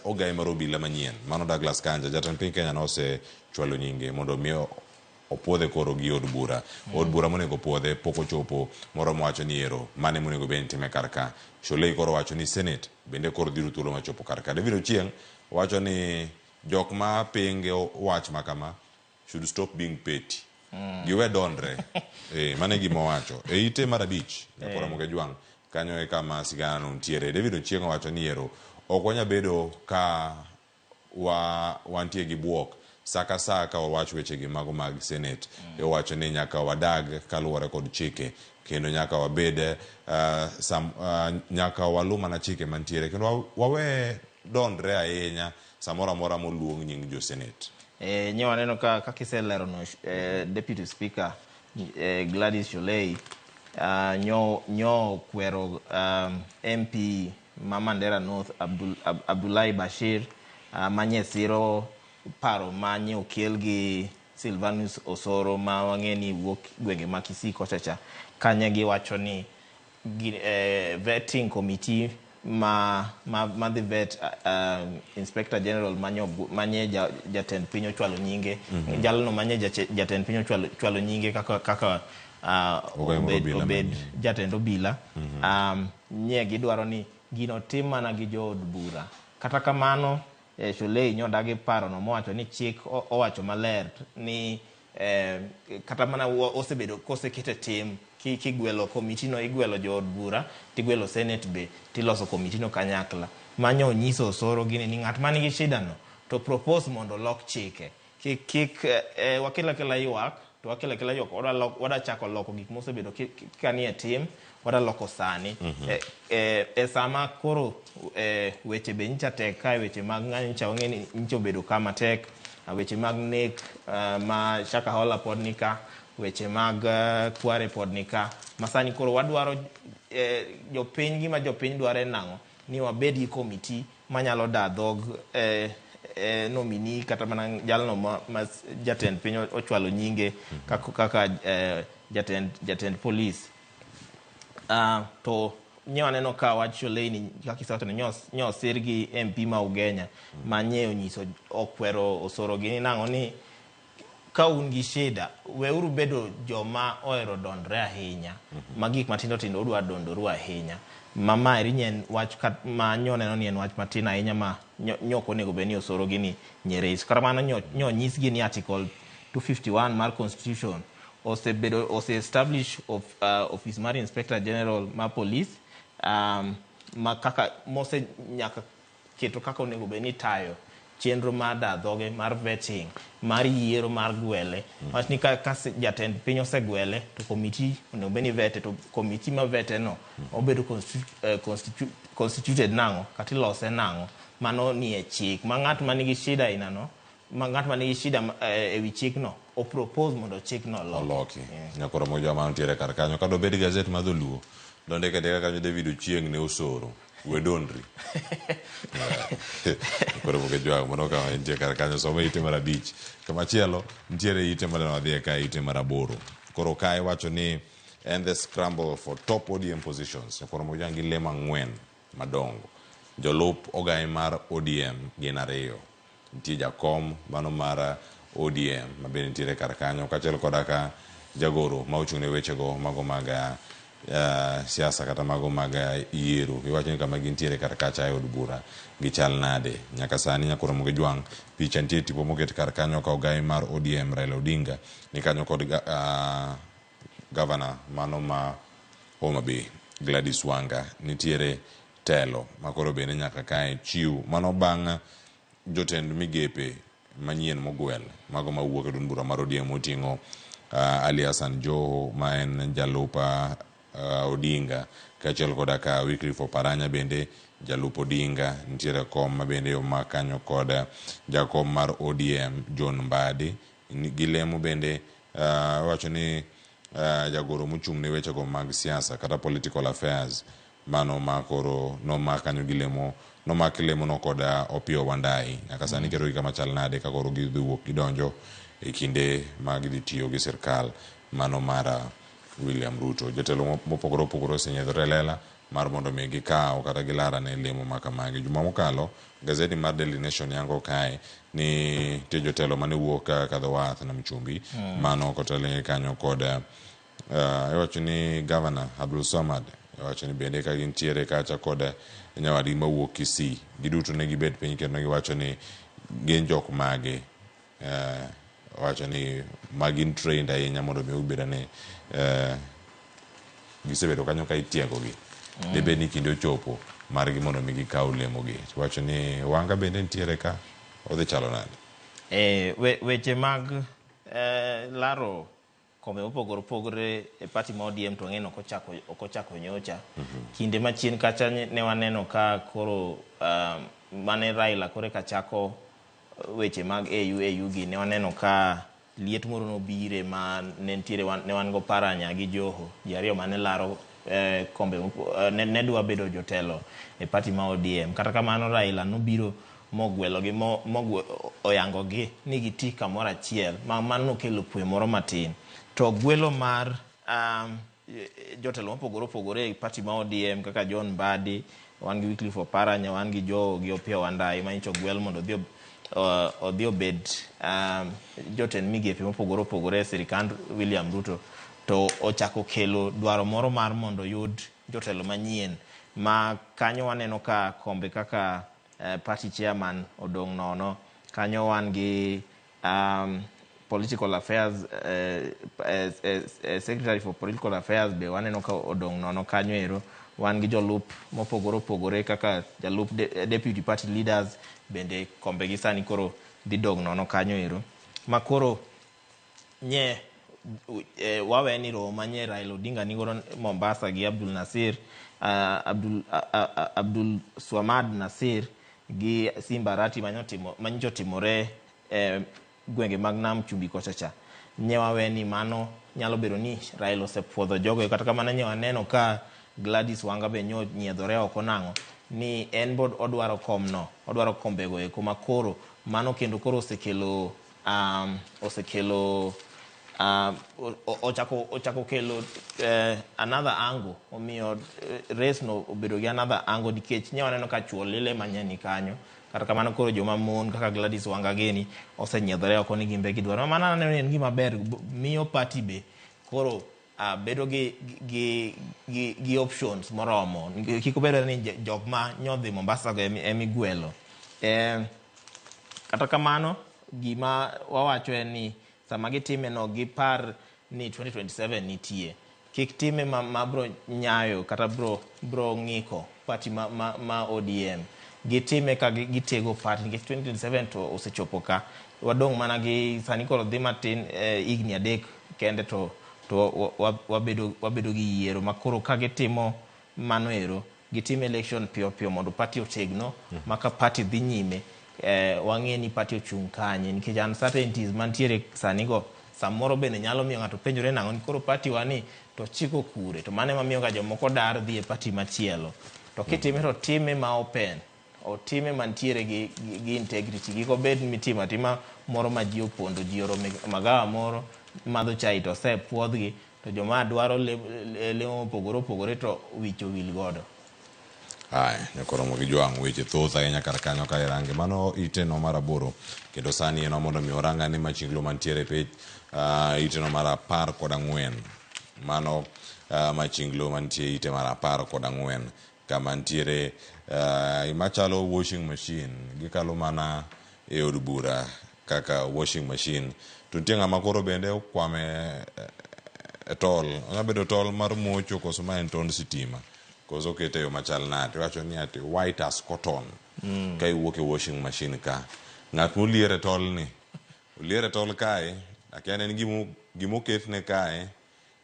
ogai mar obila manyien mano Douglas Kanja jatend piny Kenya nose chwalo nyinge mondo mi opuodhe koro gi od bura monego puodhe pok ochopo moro mowacho ni ero mane monego bed time karka Sholei koro wacho ni Senate bende koro dhiro thuolo machopo karka David Ochieng wacho ni jok ma pinge wach makama should stop being petty giwe donre mane gima wacho e ite mar abich nyakoro moke jwang kanyo e kama sigana no ntiere David Ochieng wacho ni ero ok wanya bedo ka wantie gi buok saka ka wawach weche gi mago mag Senate wacho ni nyaka wadag kaluwore kod chike kendo nyaka wabed nyaka waluma na chike mantiere kendo wawe donre ahinya samora mora moluong nying jo Senate nyewa neno ka kiselero no Deputy Speaker Gladys Sholei nyo kwero MP Mandera North Abdullahi Bashir manye siro paro manye okel gi Silvanus Osoro ma wang'eni wuok gwenge ma Kisii kochacha kanye gi wacho ni vetting committee ma the vet Inspector General manye jatend piny ochwalo nyinge jalno manye jatend piny ochwalo nyinge kaka obed jatend obila nye gidwaro ni gino tim mana gi jood bura kata kamano Sholei nyodagi paro no mowacho ni chik owacho maler ni kata mana osebedo kosekete tim kigwelo komiti no igwelo jood bura tigwelo Senate be tiloso komiti no kanyakla manyo nyiso Osoro gini ni ng'at manigi shida no to propose mondo lok chike kik wakila ywak to wakila ywak wada chako loko gik mosebedo kanie tim wada loko sani sama koro weche be ncha tek kai weche mag ng'anyo ncha wang'eni ncha obedo kama tek weche mag nek ma Shaka Hola pod nika weche mag kware pod nika masani koro wadwaro jopiny gima jopiny dware nango ni wabed gi komiti manyalo dadhog nominee kata mana jalno ma jatend piny ochwalo nyinge kaka jatend police to nyewa neno ka wach Sholei ni kakisato ni nyo sirgi MP ma Ugenya ma nye onyiso okwero Osoro gini nango ni ka un gi shida weuru bedo joma ohero dondre ahinya ma gik matindo tindo udwa dondoru ahinya mama rinyen wach ma nyone no en wach matin ahinya ma nyoko nego beni osoro gini nyeres karamano nyo nyisgi ni article 251 mar constitution ose establish of office mar inspector general ma police ma kaka mose nyaka keto kaka onego beni tayo chenro mar dhoge mar vetting mar yiero mar gwele wach ni ka jatend piny osegwele to komiti onego beni vete to komiti ma vete no obedo constituted nango kata ilose nango mano ni e chik ma ng'at manigi shida inano ma ng'at manigi shida ewi chik no o propose mondo chik no loki nyakoro mo joma ntiere kar kanyo kado bed gazet ma dholuo donde kede kanyo David Ochieng ne osoro wedondri koro moke jwa mono ka ntie kar kanyo somo ite mar 5 kama chielo ntiere ite mar wadhi ka ite mar 8 koro kai wacho ni and the scramble for top ODM positions koro mo jangi lema ngwen madongo jolup ogai mar ODM gin 2 ntie jakom mano mar ODM mabende ntiere kar kanyo kachiel kodaka jagoro ma ochung' ne wechego mago maga siasa kata mago maga yiero iwacho ni kama gintiere kar kacha e od bura gichal nade nyaka sani nyakoro moge jwang picha ntie tipo moket kar kanyo ka ogai mar ODM Raila Odinga ni kanyo kod governor mano ma Homa Bay Gladys Wanga nitiere telo makoro bende nyaka kae chiu mano bang' jotend migepe manyien Mogwel mago mawuok e bura mar ODM oting'o Ali Hassan Joho ma en jalupa Odinga kachiel koda ka Wycliffe Oparanya bende jalup Odinga nitiere kom ma bende makanyo koda jakom mar ODM John Mbadi gilemo bende wacho ni jagoro mochung' ne wechego mag siasa kata political affairs mano makoro no makanyo gilemo no makilemo no koda Opio Wandai nyaka sani kero gi kama chal nade ka koro gidhuok gidonjo e kinde mag dhi tiyo gi sirkal mano mara William Ruto jotelo mopogore opogore osenyedhore lela mar mondo mi gikaw kata gilara ne lemo makamagi juma mokalo gazeti mar Daily Nation yango kae ni tie jotelo mane wuok ka dho wath na mchumbi mano kotele kanyo koda iwacho ni governor Abdul Samad iwacho ni bende ka gintiere kacha koda nyawadi mawuok Kisii giduto ne gibed piny kendo giwacho ni gin jok mage wacho ni magin trained ahinya mondo mi ubeda ne gisebedo kanyo ka itiego gi debe ni kinde ochopo mar gi mondo mi gikaw lemo gi wacho ni Wanga bende ntiere ka odhi chalo nade weche mag laro kome opogore e party ma ODM to ng'eno okochako nyocha kinde machien kacha ne waneno ka koro mane Raila kore ka chako weche mag AU gi ne waneno ka liet moro nobire ma ne ntiere ne wan go Paranya gi Joho ji ariyo mane laro kombe ne dwa bedo jotelo e party ma ODM kata kamano Raila nobiro mogwelo gi oyango gi ni giti kamoro achiel ma mano kelo kwe moro matin to gwelo mar jotelo mopogore opogore e party ma ODM kaka John Mbadi wan gi Wycliffe Oparanya wan gi Joho gi Opio Wandai ma incho gwel mondo odhi obed jotend migepe mopogore opogore sirikand William Ruto to ochako kelo dwaro moro mar mondo yud jotelo manyien ma kanyo waneno ka kombe kaka party chairman odong' nono kanyo wan gi political affairs secretary for political affairs be waneno ka odong' nono kanyo ero wan gi jolup mopogore opogore kaka jalup deputy party leaders bende kombe gi sani koro dhi dong' nono kanyo ero ma koro nye wawe ni romo manye Raila Odinga nigo Mombasa gi Abdul Swamad Nasir gi Simba Arati manyo timore gwenge mag nam chumbi kochacha nye wawe ni mano nyalo bedo ni Raila osepuodho jogo kata kamano nye waneno ka Gladys Wanga be nyiedhore oko nang'o ni en bod odwaro komno odwaro kombego eko makoro mano kendo koro osekelo ochako kelo another angle omiyo race no obedo gi another angle nikech nyawaneno ka chuo lile manyani kanyo kata kamano koro joma mon kaka Gladys Wangageni osenyiedhore oko ni gimbe gidwaro mana ne en gima ber miyo party be koro bedo gi options moromo kik obed ni jok ma nyodhi Mombasa go emigwelo kata kamano gima wawacho en ni sama gitime no gipar ni 2027 nitie kik time ma bro nyayo kata bro ngiko party ma ODM gitime ka gitego party nikech 2027 to osechopo ka wadong mana gi sani koro dhi matin igni adek kende to wabedo gi yiero makoro ka gitimo mano ero gitime election piyo mondo party otegno maka party dhi nyime wang'e ni party ochung' kanye nikech uncertainties mantiere sani go samoro bende nyalo miyo ng'ato penjore nang'o ni koro party wani to chiko kure to mane mamiyo ga jomoko dar dhi e party machielo to kitime to time ma open o time mantiere gi integrity giko bed mitimo atima moro ma ji opondo ji oro magawa moro madho chai to puodhgi to joma dwaro lemo opogore to wicho wil godo. Nyakoromo gi joang' weche thoth ahinya kar kanyo ka irange mano iteno mar 8 kendo sani en mondo mi oranga ni machinglo mantiere piny iteno mar 14 mano machinglo mantie ite mar 14 kama ntiere machalo washing machine gikalo mana e od bura kaka washing machine to nitie ng'ama koro bende okwame tol onyabedo tol mar mocho koso ma en tond sitima koso kete yo machal nade wacho ni ati white as cotton ka iwuok e washing machine ka ng'at moliere tol ni oliere tol kae akiane ni gimoketne kae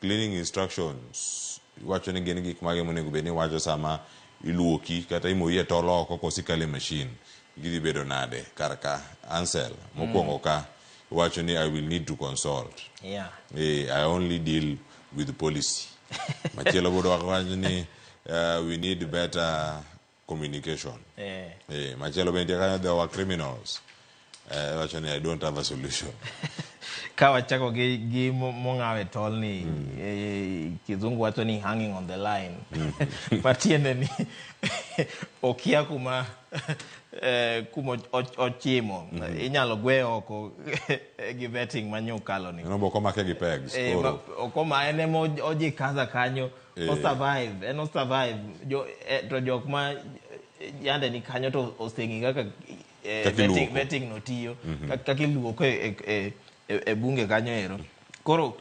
cleaning instructions wacho ni gin gik mage monego bed ni wacho sama iluoki kata imoyie tol oko kosikale machine gidhi bedo nade kar ka Ansel mokwongo ka wacho ni I will need to consult I only deal with the policy machielo bodo wacho ni we need better communication machielo bende kanyo there were criminals wacho ni I don't have a solution ka wachako gi mong'awe tol ni kizungu wacho ni hanging on the line matiende ni okia kuma ochimo inyalo gwe oko gi betting manyukalo ni no boko make gi pegs okoma ene mo oji kaza kanyo o survive to jok ma yande ni kanyo to osengi kaka betting notiyo kaka iluoko e bunge kanyo ero koro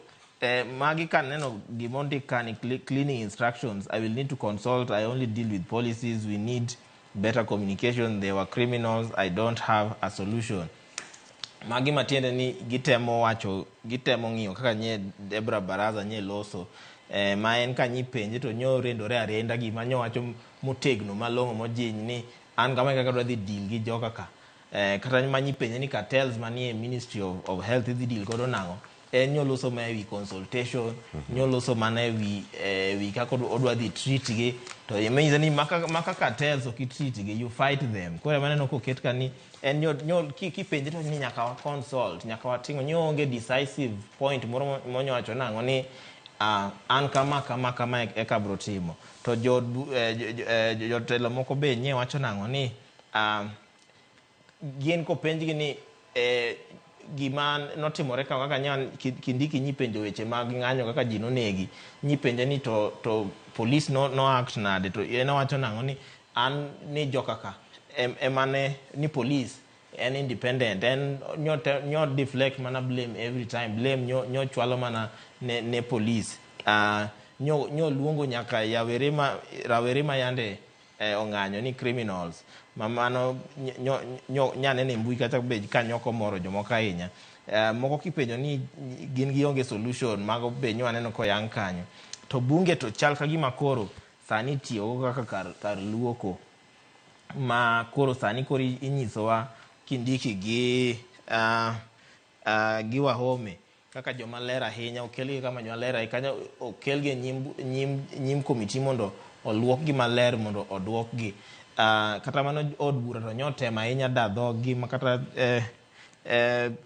magi kan neno gimondik kani cleaning instructions I will need to consult I only deal with policies we need better communication there were criminals I don't have a solution magi matiende ni gitemo ng'iyo kaka nye Debra Baraza nye loso ma en ka nyi penje to nyo rendore arenda gima nyo wacho motegno malong'o mojiny ni an kama kaka dwadhi deal gi joka ka kata manyi penje ni cartels manie Ministry of Health idhi deal godo nang'o nyoloso ma ewi consultation nyoloso mana ewi kaka odwadhi treat gi to imenyisa ni maka cartels ok treat gi you fight them kore maneno koket ka ni en kipenje to ni nyaka wa consult nyaka wating'o nyonge decisive point moro monyowacho nang'o ni an kama eka bro timo to jotelo moko be nye wacho nang'o ni gin kopenjgi ni gima notimore kaka nyan kindiki nyipenjo weche mag ng'anyo kaka ji nonegi nyipenje ni to police no act nade to ena wacho nang'o ni an ni jokaka emane ni police en independent en nyo deflect mana blame every time blame nyo chwalo mana ne police nyo luongo nyaka rawere ma yande ong'anyo ni criminals mamano nyanene mbui kata be kanyoko moro jomoko ahinya moko kipenjo ni gin gionge solution mago be nyaneno koyang kanyo to bunge to chal ka gima koro sani tiyo kaka kar luoko ma koro sani koro inyisowa kindiki gi Wahome kaka joma ler ahinya okelgi kama joma ler ahinya kanyo okelgi nyim komiti mondo oluokgi maler mondo oduokgi kata mano od bura to nyotema ahinya dhoggi makata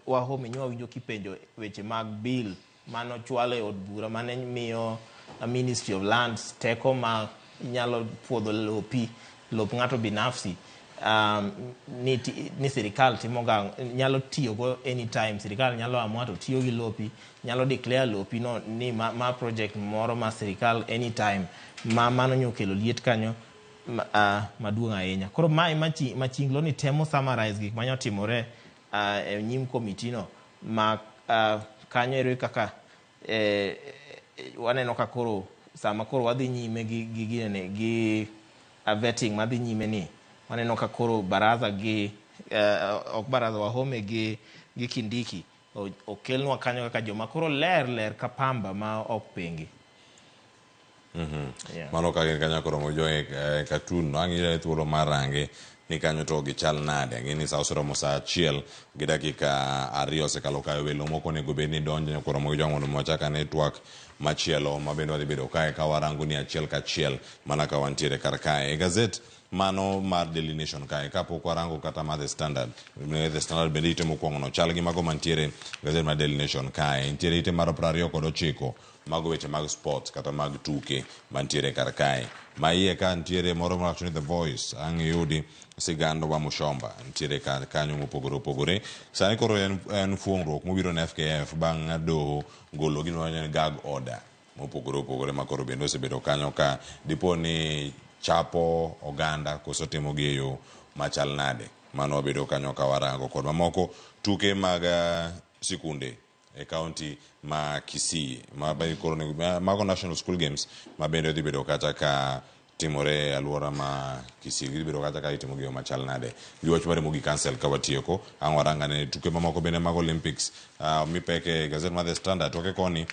Wahome nyo winjo kipenjo weche mag bill mano chwalo e od bura mane miyo Ministry of Lands teko ma inyalo puodho lop ng'ato binafsi ni sirikal timoga nyalo tiyo go anytime. Sirikal nyalo amua to tiyo gi lopi, nyalo declare lopi no ni ma project moro ma sirikal anytime mano nyokelo liet kanyo maduong' ahinya. Koro mae machinglo ni temo summarize gik manyo timore e nyim committee no ma kanyo ero kaka waneno ka koro sama koro wadhi nyime gi vetting madhi nyime ni waneno ka koro baraza gi ok baraza wahome gi Kindiki okelnwa kanyo kaka joma koro ler ka pamba ma ok pengi. Mano ka gin kanyo koro mojo katun no ang'ire thuolo marange ni kanyo to gichal nade ngini sa osoromo sa 1 gi dakika 2 osekalo kayo welo moko nego bed ni donjo koro mojo mondo mwachaka network machielo mabende wadhi bedo kae ka warango ni achiel ka achiel mana ka wantiere kar kae gazet mano mar Daily Nation kae kapok warango kata ma The Standard bende ite mokwongo no chal gi mago mantiere gazet mar Daily Nation kae ntiere ite mar 29 mago weche mag sports kata mag tuke mantiere kar kae ma iye ka ntiere moro mawacho ni The Voice ang' yudi sigando wa Mushomba ntiere kanyo mopogore sani koro en fuong'ruok mobiro na FKF bang' doho golo gino ni gag order mopogore ma koro bende osebedo kanyo ka dipo ni chapo oganda koso timo gi yo machal nade mano wabedo kanyo ka warango kod mamoko tuke mag sikunde e county ma Kisii mago National School Games ma bende dhi bedo kata ka timore alwora ma Kisii dhi bedo kata ka itimo gi yo machal nade giwach mare mogi cancel ka watieko ang' waranga ne tuke mamoko bende mag Olympics mipeke gazet ma The Standard toke koni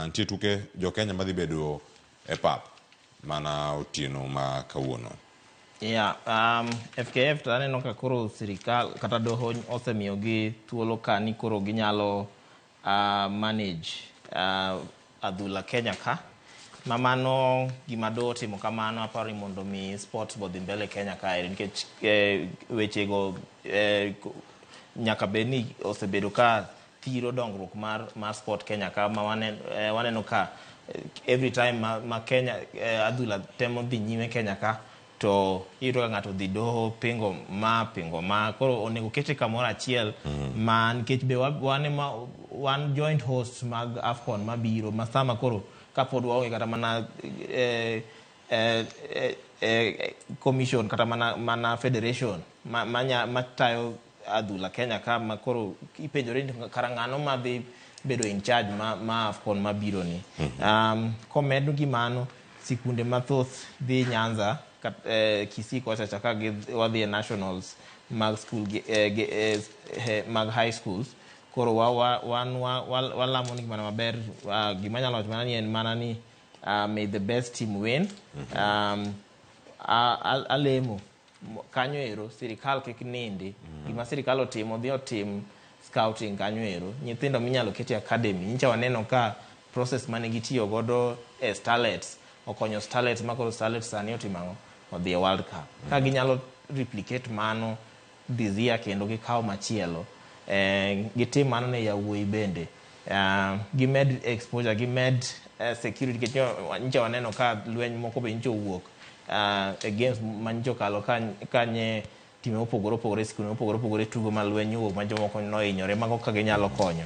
ntie tuke jo Kenya madhi bedo e pap mana otieno ma kawuono. FKF taneno ka koro sirikal kata doho osemiyo gi thuolo ka ni koro ginyalo manage adhula Kenya ka mamano gima do timo kamano aparo mondo mi sports bodhi mbele Kenya ka nikech wechego nyaka beni osebedo ka thiro dongruok mar sport Kenya ka ma waneno ka every time ma Kenya adhula temo dhi nyime Kenya ka to iro ng'ato dhi doho pingo ma koro onego kete kamoro achiel ma nikech be wan joint host mag AFCON mabiro masama koro kapod waonge kata mana commission kata mana federation matayo adhula Kenya ka ma koro ipenjore kara ng'ano madhi bedo in charge ma AFCON mabiro ni. Komedo gimano sikunde mathoth dhi Nyanza Kisii kocha chaka wadhi nationals mag school mag high schools koro walamo ni gimana maber gimanyalo wacho mana ni en mana ni may the best team win. Alemo kanyo ero sirikal kik nindi gima sirikal otimo dhi otim scouting kanyo ero nyithindo minyalo keti academy nyicha waneno ka process mane gitiyo godo starlets okonyo starlets makoro starlets sani otimango odhi World Cup ka ginyalo replicate mano this year kendo gikaw machielo gitim mano ne yawuoyi bende gimed exposure gimed security kenyo nyicha waneno ka lweny moko be nyicha wuok games manyicha kalo kanye time opogore sikunde opogore tugo malweny wuok ma jomoko nohinyore mago ka ginyalo konyo.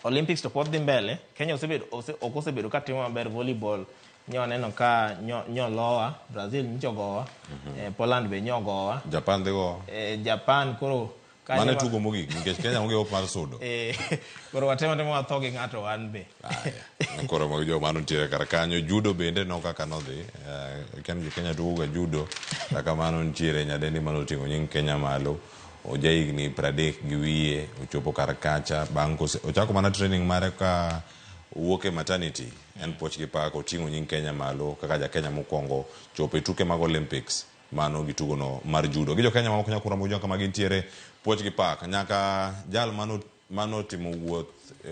Olympics to pod dhi mbele Kenya osebedo ka timo maber volleyball nyo neno ka nyolowa Brazil nyogowa Poland be nyogowa Japan dego Japan koro mane tugo mogik nikech Kenya onge op mar sudo koro watemo watho gi ng'ato wan be koro mo jo mano tiere kar kanyo judo bende no kaka no dhi Kenya tugo ga judo kaka mano ntiere nyadendi mano tingo nying Kenya malo ojaigni 30 gi wiye ochopo kar kacha bang' ochako mana training mare ka wuoke maternity en poch gi pak otingo nying Kenya malo kaka ja Kenya mokwongo chopo e tuke mag Olympics mano gitugo no mar judo gi jo Kenya ma Kenya kura mojo kama gintiere poch gi pak nyaka jal mano timo wuoth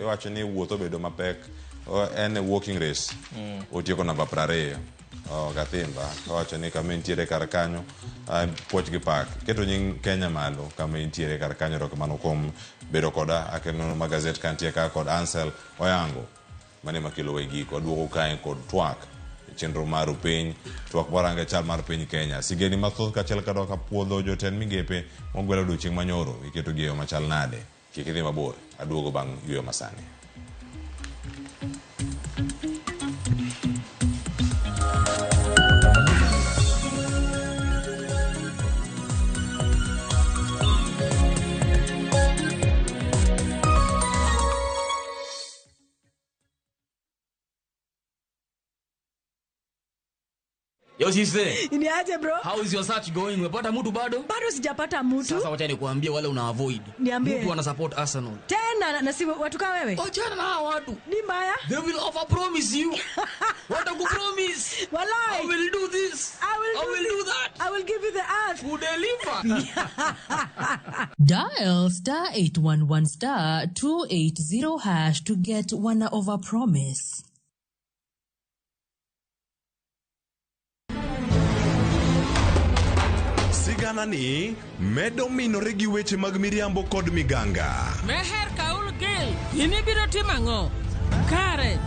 wacho ni wuoth obedo mapek en walking race otieko namba 20 gathimba wacho ni kama intiere kar kanyo poch gi pak keto nying Kenya malo kama intiere kar kanyo ro kamano kom bedo koda akeno magazet kantie ka kod Ansel Oyango mane makelo wegi kod duogo kae kod twak chenro mar piny twak maranga chal mar piny Kenya. Sigeni mathoth kaachiel kadoka puodho jotend migepe Mogwel odiochieng' manyoro iketo gi yo machal nade. Kik idhi mabor, aduogo bang' yueyo masani. Yo sise. Ni aje bro? How is your search going? Umepata mtu bado? Bado sijapata mtu. Sasa wacha nikuambie wale una avoid. Niambie. Mtu ana support Arsenal. Tena na si watu kama wewe. Achana na hao watu. Ni mbaya. They will over promise you. What I promise? Wallahi. I will do this. I will do that. I will give you the earth. Who deliver? Dial *811*280# to get one over promise. Sigana ni medo minore gi weche mag miriambo kod miganga. Meher kaul gil, ini biro timango. Kare.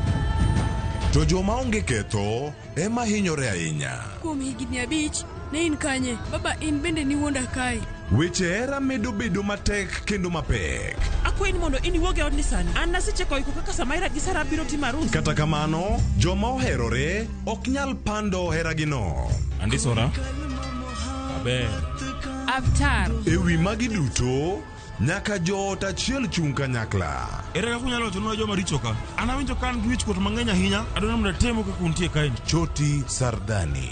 To joma onge ketho ema hinyore ahinya. Kuom higni 5 ne in kanye? Baba in bende ni wonda kai. Weche era medo bedo matek kendo mapek. Akwe ni mondo ini woge odni sani. An nasiche koiko kaka Samaira gi Sara biro timarus. Kata kamano, joma oherore ok nyal pando heragino. Andisora. Aber. Avatar. Ewi magi duto, nyaka joot achiel chung kanyakla. Ere kaka unyalo wacho nwa joma richo ka? An awinjo ka an gi wich kuot mang'eny ahinya, adwaro mondo atemo kaka untie kae. Choti Sardani.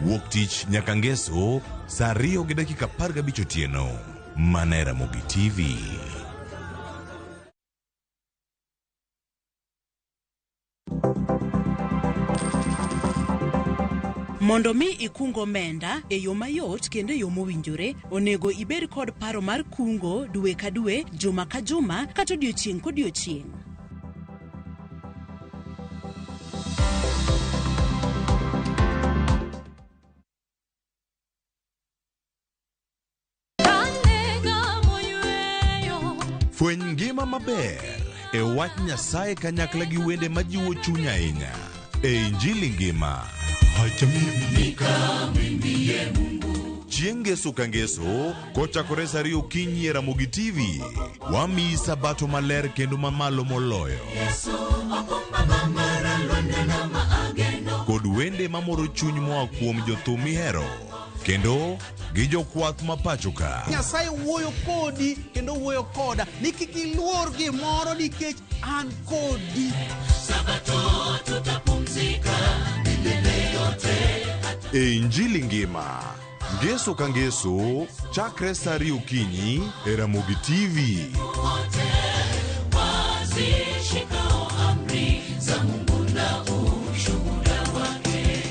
Wuok tich nyaka ngeso, saa 2:15 otieno. Mana Ramogi TV. Mondo mi ikungo omenda e yo mayot kendo e yo mowinjore, onego ibed kod paro mar kungo dwe ka dwe, juma ka juma, kata odiochieng' kodiochieng'. Fweny ngima maber e wach Nyasaye kanyakla gi wende majiwo chuny ahinya. E Injili ngima. Chieng' ngeso ka ngeso, kochakore saa 2 okinyi e Ramogi TV, wamiyi sabato maler kendo mamalo moloyo. Kod wende mamoro chuny moa kuom jothum mihero, kendo gi jokwath mapacho ka. Nyasaye wuoyo kodi kendo wuoyo koda ni kik iluor gimoro nikech an kodi. Sabato tutapumzika milele yote. E Injili ngima, ngeso ka ngeso, chakre saa 2 okinyi e Ramogi TV. Wazishikao amri za Mungu na ushuhuda wake.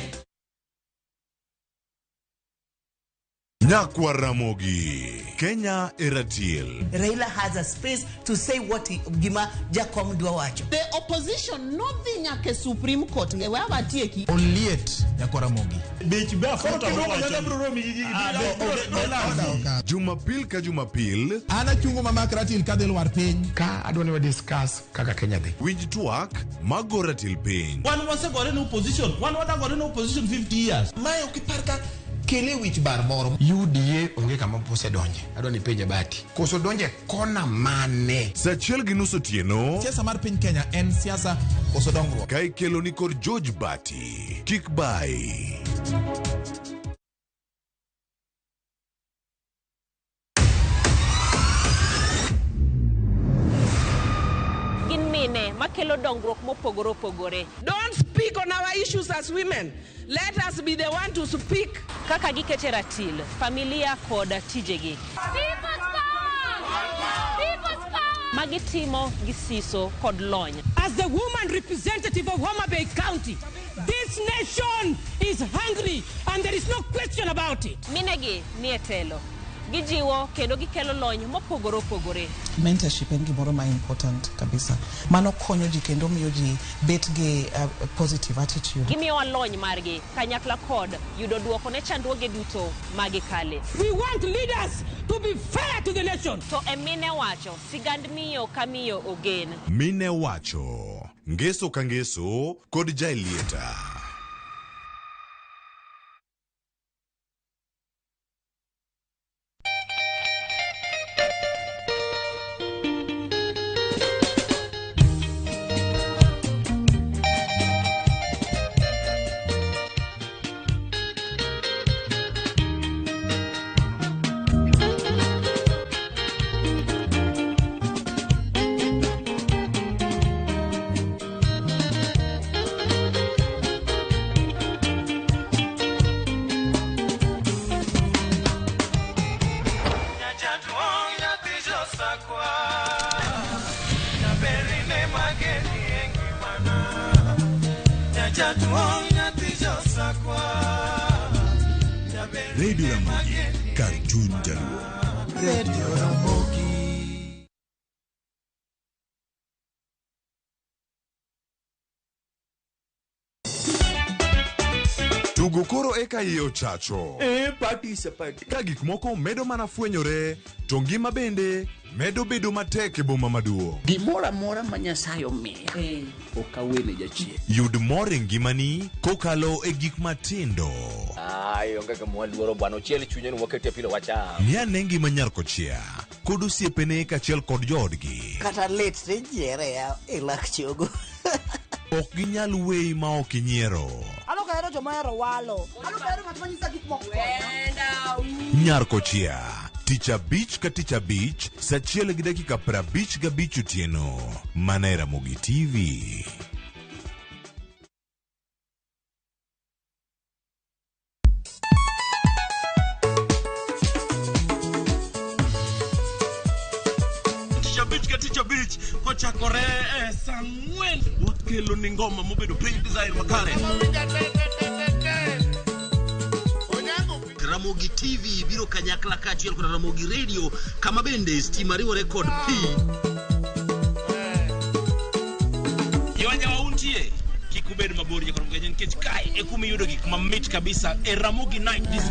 Nyakwa Ramogi, Kenya Eratil. Raila has a space to say what Gima Jakom Dwawacho. The opposition nothing nyake Supreme Court ngewe abatieki. Onliet Nyakwa Ramogi. Jumapil ka Jumapil. Ana chungo mama Ratil kadel war piny. Ka adwani wa discuss kaka Kenya dhi. Winj twak mago Ratil piny. One was gore no opposition. One other gore no opposition 50 years. Mayo kiparka kele wich bar moro. UDA onge kama pose donje. Adwani penje bati. Koso donje kona mane. Saa 1:30 otieno. Siasa mar piny Kenya en siasa koso dongruok. Kai kelo ni kod George Bati. Kik bai. Makelo dongruok mopogore opogore. Don't speak on our issues as women. Let us be the one to speak. Kaka gikete ratil, familia koda tijegi. Magitimo gisiso kod lony. As the woman representative of Homa Bay County, this nation is hungry and there is no question about it. Minegi nietelo. Gijiwo kendo gikelo lony mopogore opogore. Mentorship en gimoro ma important kabisa. Mano konyo ji kendo miyo ji bet gi positive attitude. Gimiyo lony margi kanyakla kod yudo duoko ne chandruoge duto magikale. We want leaders to be fair to the nation. To emine wacho sigand miyo kamiyo ogen. Mine wacho ngeso ka ngeso kod jailieta. Radio Ramogi, Cartoon Jaluo. Radio Ramogi. Tugo koro eka iyo chacho. Participate. Ka gik moko medo mana fwenyore, to ngima bende medo bedo matek e boma maduong'. Gimora mora ma Nyasaye omiya. Okawene jachie. Yud mor e ngimani kokalo e gik matindo. Onge ka mwaluoro bwana ochiel chunye no wakete pile wacha. Niane ngima nyar kochia, kod osiepene kachiel kod joodgi. Kata let se jiere ya lak chogo. Ok ginyal weyi ma ok inyiero. Alo kaero joma hero walo. Alo kaero ng'at manyisa gik moko. Nyar kochia, tich abich ka tich abich, saa 1:55 otieno. Mana e Ramogi TV. Teacher Beach kochakore sangwen wakelo ni ngoma mobedo pay design makare. Ramogi TV biro kanyakla kachiel kod Ramogi Radio kama bende stima riwo record P. Yawanya wauntie kikubed mabori kwa mgenye nkech kai ekumi yudo gik mamit kabisa Ramogi Night this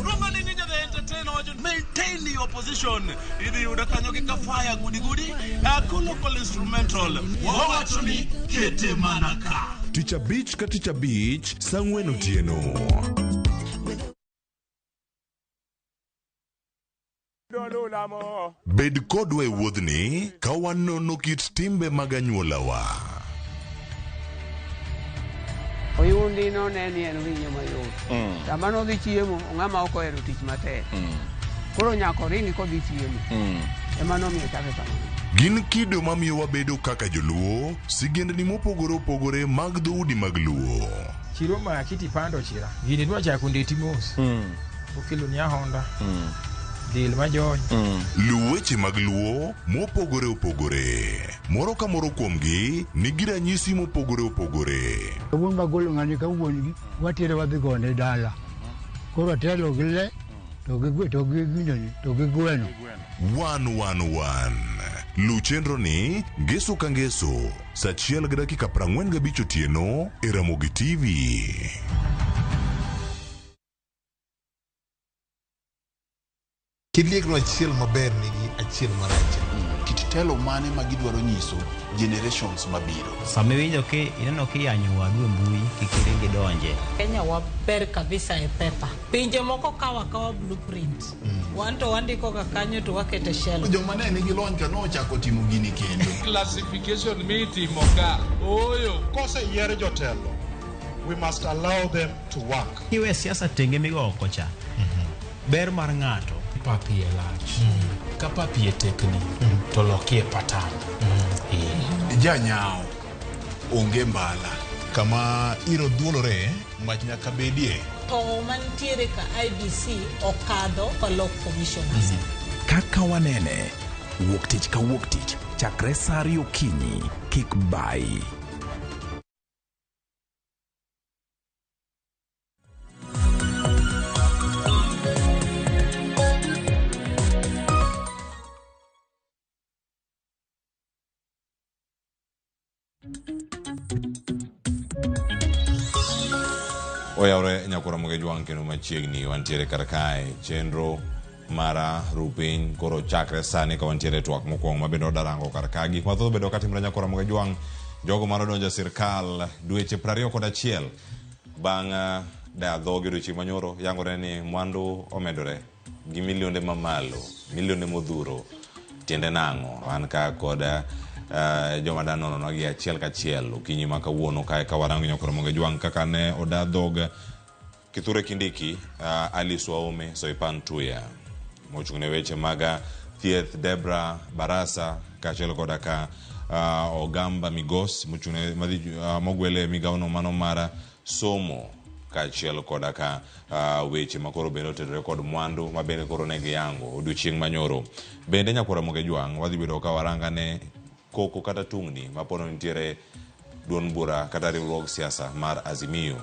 Romani ninja the entertainer wajon maintain your position. Idi udakanyo kika fire gudi local instrumental wawachoni kete manaka. Teacher Beach ka Teacher Beach sangwen otieno. Bed kodwa e wuodhni ka wanono kit timbe mag anyuolawa. Oyundi no neni en winyo mayot. Sama no dhi chiemo, ng'ama ok ohero tich matek. Koro nyako ringi kodhi chiemo. Ema nomiyo chake kamano. Gin kido mamiyo wabedo kaka joluo, sigendni mopogore opogore mag dhoudi mag luo. Chiro ma kiti pando chira. Gini dwa chako ndeti mos. Okelo nya honda. Dil majony. Luweche mag luo mopogore opogore. Moro ka moro kuomgi nigi ranyisi mopogore opogore. Wuon magolo ng'ani ka wuongi watere wadhi gone dala. Koro telo gi le to gi gweno. 111 Luchenro ni ngeso ka ngeso saa 1:45 otieno e Ramogi TV. Kidliek no achiel maber nigi achiel marach. Kit telo mane ma gidwaro nyiso generations mabiro. Sama winjo ke ineno kiyanyo wadu mbui kikirenge donje. Kenya waber kabisa e paper. Pinje moko kawa blueprint. Wanto wandiko ka kanyo to wakete shell. Joma ne nigi lony ka no chako timo gini kendo. Classification meeting moka. Oyo kose yiere jotelo. We must allow them to work. Iwe siasa tenge migo okocha. Ber mar ng'ato papi e lach. Ka papi e tekni to lokie patan. Janyao onge mbala. Kama iro dhuolore mach nyaka bedie. To mantiere ka IBC okadho ka local commissioners. Kaka wanene wuok tich ka wuok tich chakre saa 2 okinyi kik bai. Oyawre nyakora moge jwang kendo machiegni wantiere karkae chenro mara rupiny koro chakre sani ka wantiere twak mokwongo mabedo darango karka gik mathoth bedo katimre nyakora moge jwang jogo mano donjo sirkal dweche 21 bang' dhoge dweche manyoro yangore ni mwandu omedore gi milionde mamalo milionde modhuro tiende nang'o an ka kod joma danono nagi achiel kachiel okinyi ma kawuono kae ka warango nyakora moge jwang kaka ne odadhog Kithure Kindiki Alice Waome Soipan Tuya mochung'ne weche mag thieth Debra Barasa kachiel koda ka Ogamba Migos mochung'ne Mogwel migawno mano mara somo kachiel koda ka weche makoro bende otedore kod mwandu mabende koro ne giyango odiochieng' manyoro bende nyakora moge jwang wadhi bedo ka warangane koko kata tungni mapono nitiere duon bura kata riwruog siasa mar Azimio.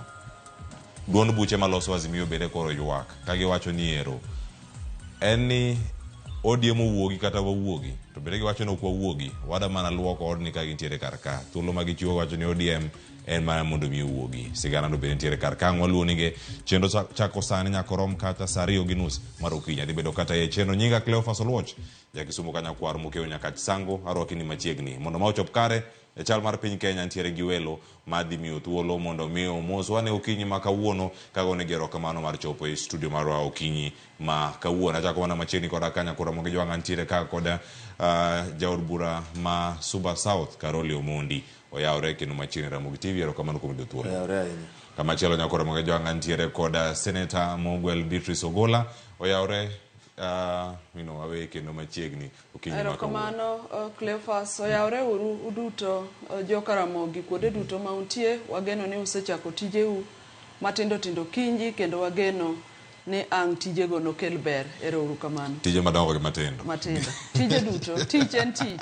Duon buche maloso Azimio bende koro ywak ka giwacho ni ero en ni ODM owuogi kata wawuogi to bende giwacho ni ok wawuogi wada mana luoko odni ka gintiere kar ka thuolo ma gichiwo wacho ni ODM en mana mondo mi owuogi sigana no bende nitiere kar ka waluonige chenro chako sani nyaka rom kata saa 2:30 mar okinyi adhi bedo kata e chenro nyinga Cleophas Oluoch jakisumo kanyakwar mokeo nyaka sango arwakini machiegni mondo ma ochop kare e chal mar piny Kenya nitiere gi welo madhi miyo thuolo mondo miyo moswa ne okinyi ma kawuono kagone gero kamano mar chopo e studio mar okinyi ma kawuono. Achako wana machiegni koda kanya kura mogi jwanga nitiere ka koda jaod bura ma Suba South Karoli Omondi oyawre kendo machiegni Ramogi TV ero kamano kuom thuolo. Kama chielo nyakora mogi jwanga nitiere koda Senator Mogwel Beatrice Ogola oyawre awe kendo machiegni okinyi ma kamano Cleophas oyawre uduto joka Ramogi kuonde duto ma untie wageno ni usechako tijeu matindo tindo kinji kendo wageno ni ang' tijego nokel ber. Ero kamano tije madongo gi matindo tije duto tich en tich.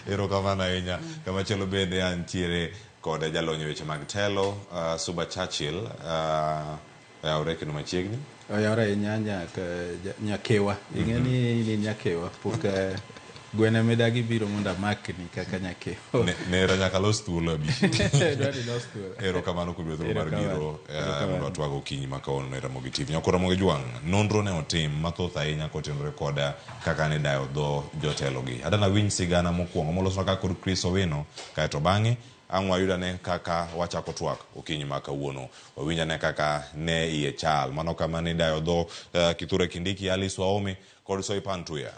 Ero kamano ahinya. Kama chielo bende antiere koda jalony weche mag telo Suba Churchill oyawre kendo machiegni. Oyawre nyakewa ing'eni ni nyakewa pok gwene medagi biro mondo makni kaka nyakewa nera nyaka los thuolo abi ero kamano kuom thuolo mar biro mondo atwago okinyi ma kawuono ne Ramogi TV. Nyakora Ramogi jwang' nonro ne otim mathoth ahinya kotenore koda kaka ne dayo dho jotelogi. Adana winj sigana mokwongo moloswa ka kod Chris Owino kaeto bang'e ang' wayudane kaka wachako twak okinyi ma kawuono wawinjane kaka ne iye chal mano kama ne dayo dho Kithure Kindiki, Alice Wahome kod Soipan Tuya.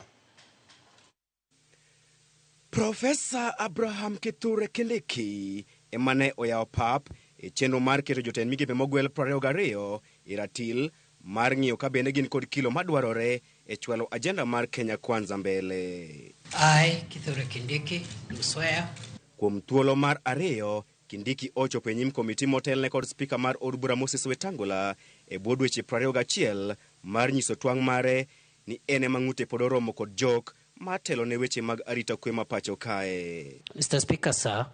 Profesa Abraham Kithure Kindiki emane oyawo pap e chenro mar keto jotend migepe Mogwel 22 e ratil mar ng'iyo ka bende gin kod kilo madwarore e chwalo agenda mar Kenya Kwanza mbele. I, Kithure Kindiki, do swear. Kuom thuolo mar ariyo, Kindiki ochopo e nyim komiti motelne kod spika mar od bura Moses Wetangula e bwo dweche 21 mar nyiso twang' mare ni ene mang'ute pod oromo kod jok matelo ne weche mag arita kwe ma pacho kae. Mr. Speaker, sir,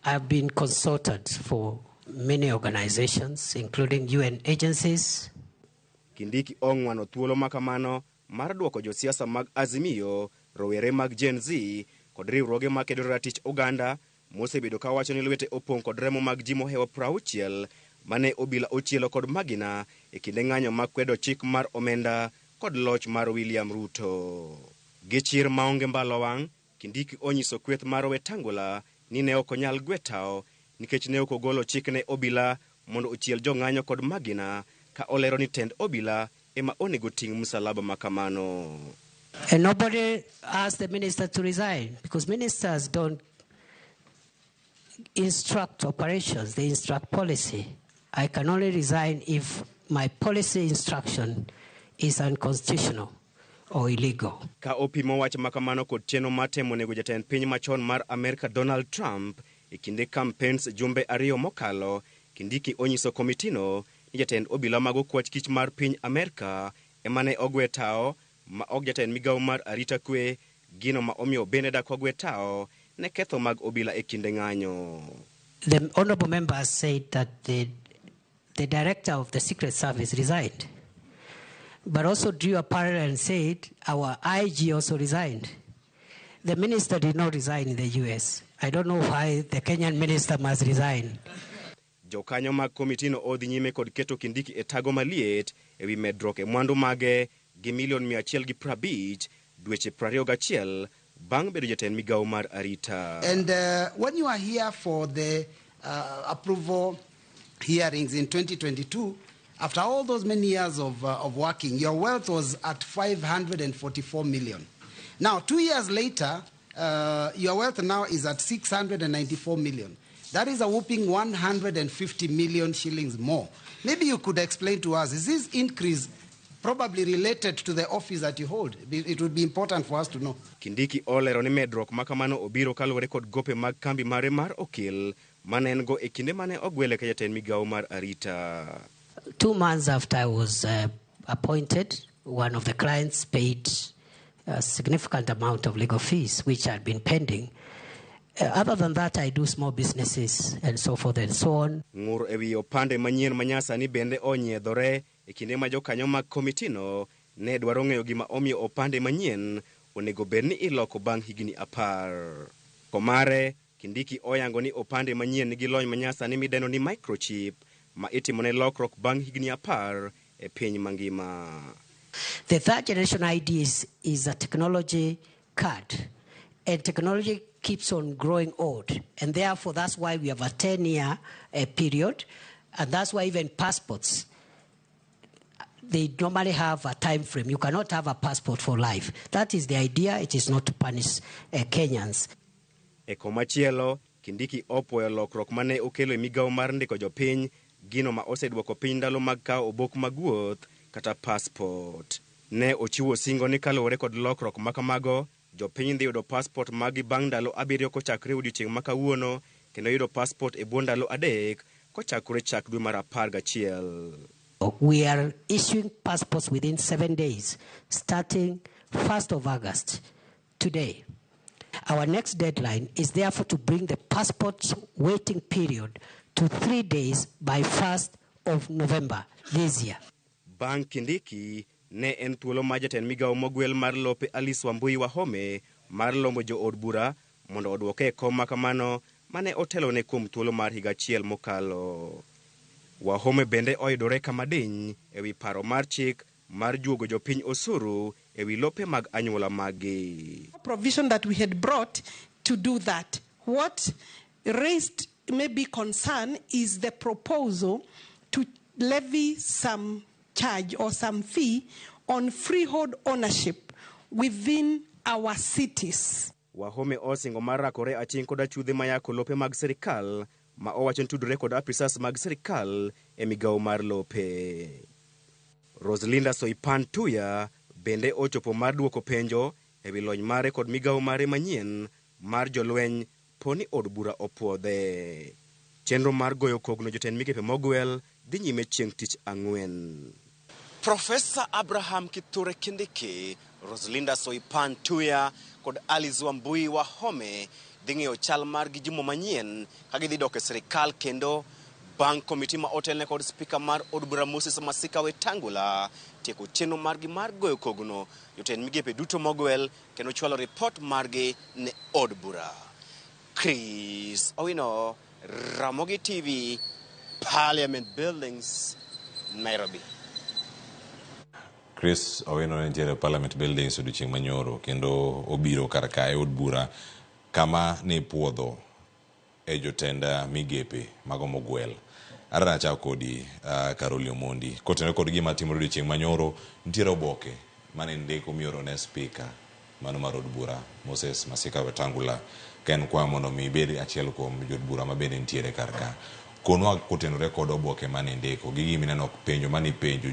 I've been consulted for many organizations, including UN agencies. Kindiki ong'wano thuolo makamano mar duoko josiasa mag Azimio, rowere mag Gen Z, kod riwruoge ma kedo ratich oganda mosebedo ka wacho ni lwete opong' kod remo mag ji mohewo 60 mane obila ochielo kod magina e kinde ng'anyo mag kwedo chik mar omenda kod loch mar William Ruto. Gichir maonge mbalo wang', Kindiki onyiso kweth mar Wetangula ni ne ok onyal gwetao nikech ne ok ogolo chik ne obila mondo ochiel jong'anyo kod magina ka olero ni tend obila ema onego ting' msalaba makamano. And nobody asked the minister to resign because ministers don't instruct operations, they instruct policy. I can only resign if my policy instruction is unconstitutional or illegal. Ka opimo wach makamano kod cheno matemo nego jatend piny machon mar Amerika Donald Trump e kinde campaigns jumbe ariyo mokalo, Kindiki onyiso komitino ni jatend obila mago kwach kich mar piny Amerika emane ogwetao ma ok jatend migawo mar arita kwe gino ma omiyo bende dak ogwetao ne ketho mag obila e kinde ng'anyo. The honorable member said that the director of the Secret Service resigned, but also drew a parallel and said our IG also resigned. The minister did not resign in the US. I don't know why the Kenyan minister must resign. Jokanyo mag komitino odhi nyime kod keto Kindiki e tago maliet ewi medruok e mwandu mage gi milion 150 dweche 21 bang' bedo jatend migawo mar arita. And when you are here for the approval hearings in 2022, after all those many years of working, your wealth was at 544 million. Now, 2 years later, your wealth now is at 694 million. That is a whopping 150 million shillings more. Maybe you could explain to us, is this increase probably related to the office that you hold? It would be important for us to know. Kindiki olero ni medruok makamano obiro kaluwore kod gope mag kambi mare mar okil manengo e kinde mane ogwele ka jatend migawo mar arita. 2 months after I was appointed, one of the clients paid a significant amount of legal fees which had been pending. Other than that, I do small businesses and so forth and so on. Ngur ewi opande manyien manyasa ni bende onyiedhore e kinde ma jokanyo mag komitino ne dwaro ng'eyo gima omiyo opande manyien onego bed ni iloko bang' higni 10. Komare, Kindiki oyango ni opande manyien nigi lony manyasa ni mideno ni microchip ma itimone lokruok bang' higni 10 e piny mangima. The third generation ID is a technology card, and technology keeps on growing old, and therefore that's why we have a 10-year period, and that's why even passports, they normally have a time frame. You cannot have a passport for life. That is the idea. It is not to punish Kenyans. E komachielo, Kindiki opwoyo lokruok mane okelo e migawo mar ndiko jopiny, gino ma oseduoko piny ndalo mag kawo obok mag wuoth kata passport. Ne ochiwo singo ni kaluwore kod lokruok makamago, jopiny dhi yudo passport magi bang' ndalo 7 kochakre odiechieng' ma kawuono, kendo yudo passport e bwo ndalo 3 kochakre chak dwe mar 11. We are issuing passports within 7 days, starting 1st of August, today. Our next deadline is therefore to bring the passport waiting period to 3 days by 1st of November this year. Bang' Kindiki, ne en thuolo ma jatend migawo Mogwel mar lope Alice Wambui Wahome mar lombo jo od bura mondo odwoke e kom makamano mane otelo ne kuom thuolo mar higa achiel mokalo. Wahome bende oyudore kama diny ewi paro mar chik mar juogo jopiny osuru ewi lope mag anyuola magi. Provision that we had brought to do that. What raised maybe concern is the proposal to levy some charge or some fee on freehold ownership within our cities. Wahome osingo mar rakore aching koda chudhe mayako lope mag serikal ma owacho tudore kod apisas mag serikal e migawo mar lope. Rosalinda Soipan Tuya bende ochopo mar duoko penjo ewi lony mare kod migawo mare manyien mar jolweny poni od bura opuodhe. Chenro mar goyo kogno jotend migepe Mogwel dhi nyime chieng' tich ang'wen. Professor Abraham Kithure Kindiki, Rosalinda Soipan Tuya kod Alice Wambui Wahome dhi ng'eyo chal mar gi juma manyien ka gidhi dok e sirikal kendo bang' komiti ma otelne kod spika mar od bura Moses Masika Wetangula tieko chenro margi mar goyo kogno jotend migepe duto Mogwel kendo chwalo report margi ne od bura. Chris Owino, Ramogi TV, Parliament Buildings, Nairobi. Chris Owino nitiere Parliament Buildings odiochieng' manyoro kendo obiro kar kae od bura kama ne puodho e jotend migepe mago Mogwel. Arana chao kodi Karoli Omondi. Kotenore kod gima timore odiochieng' manyoro, nitiere oboke mane ndiko mioro ne spika mano mar od bura Moses Masika Wetangula ken kwa mondo mi bed achiel kuom jod bura ma bende nitiere kar ka. Konwa kotenore kod oboke mane ndiko gi gima neno penjo mane penjo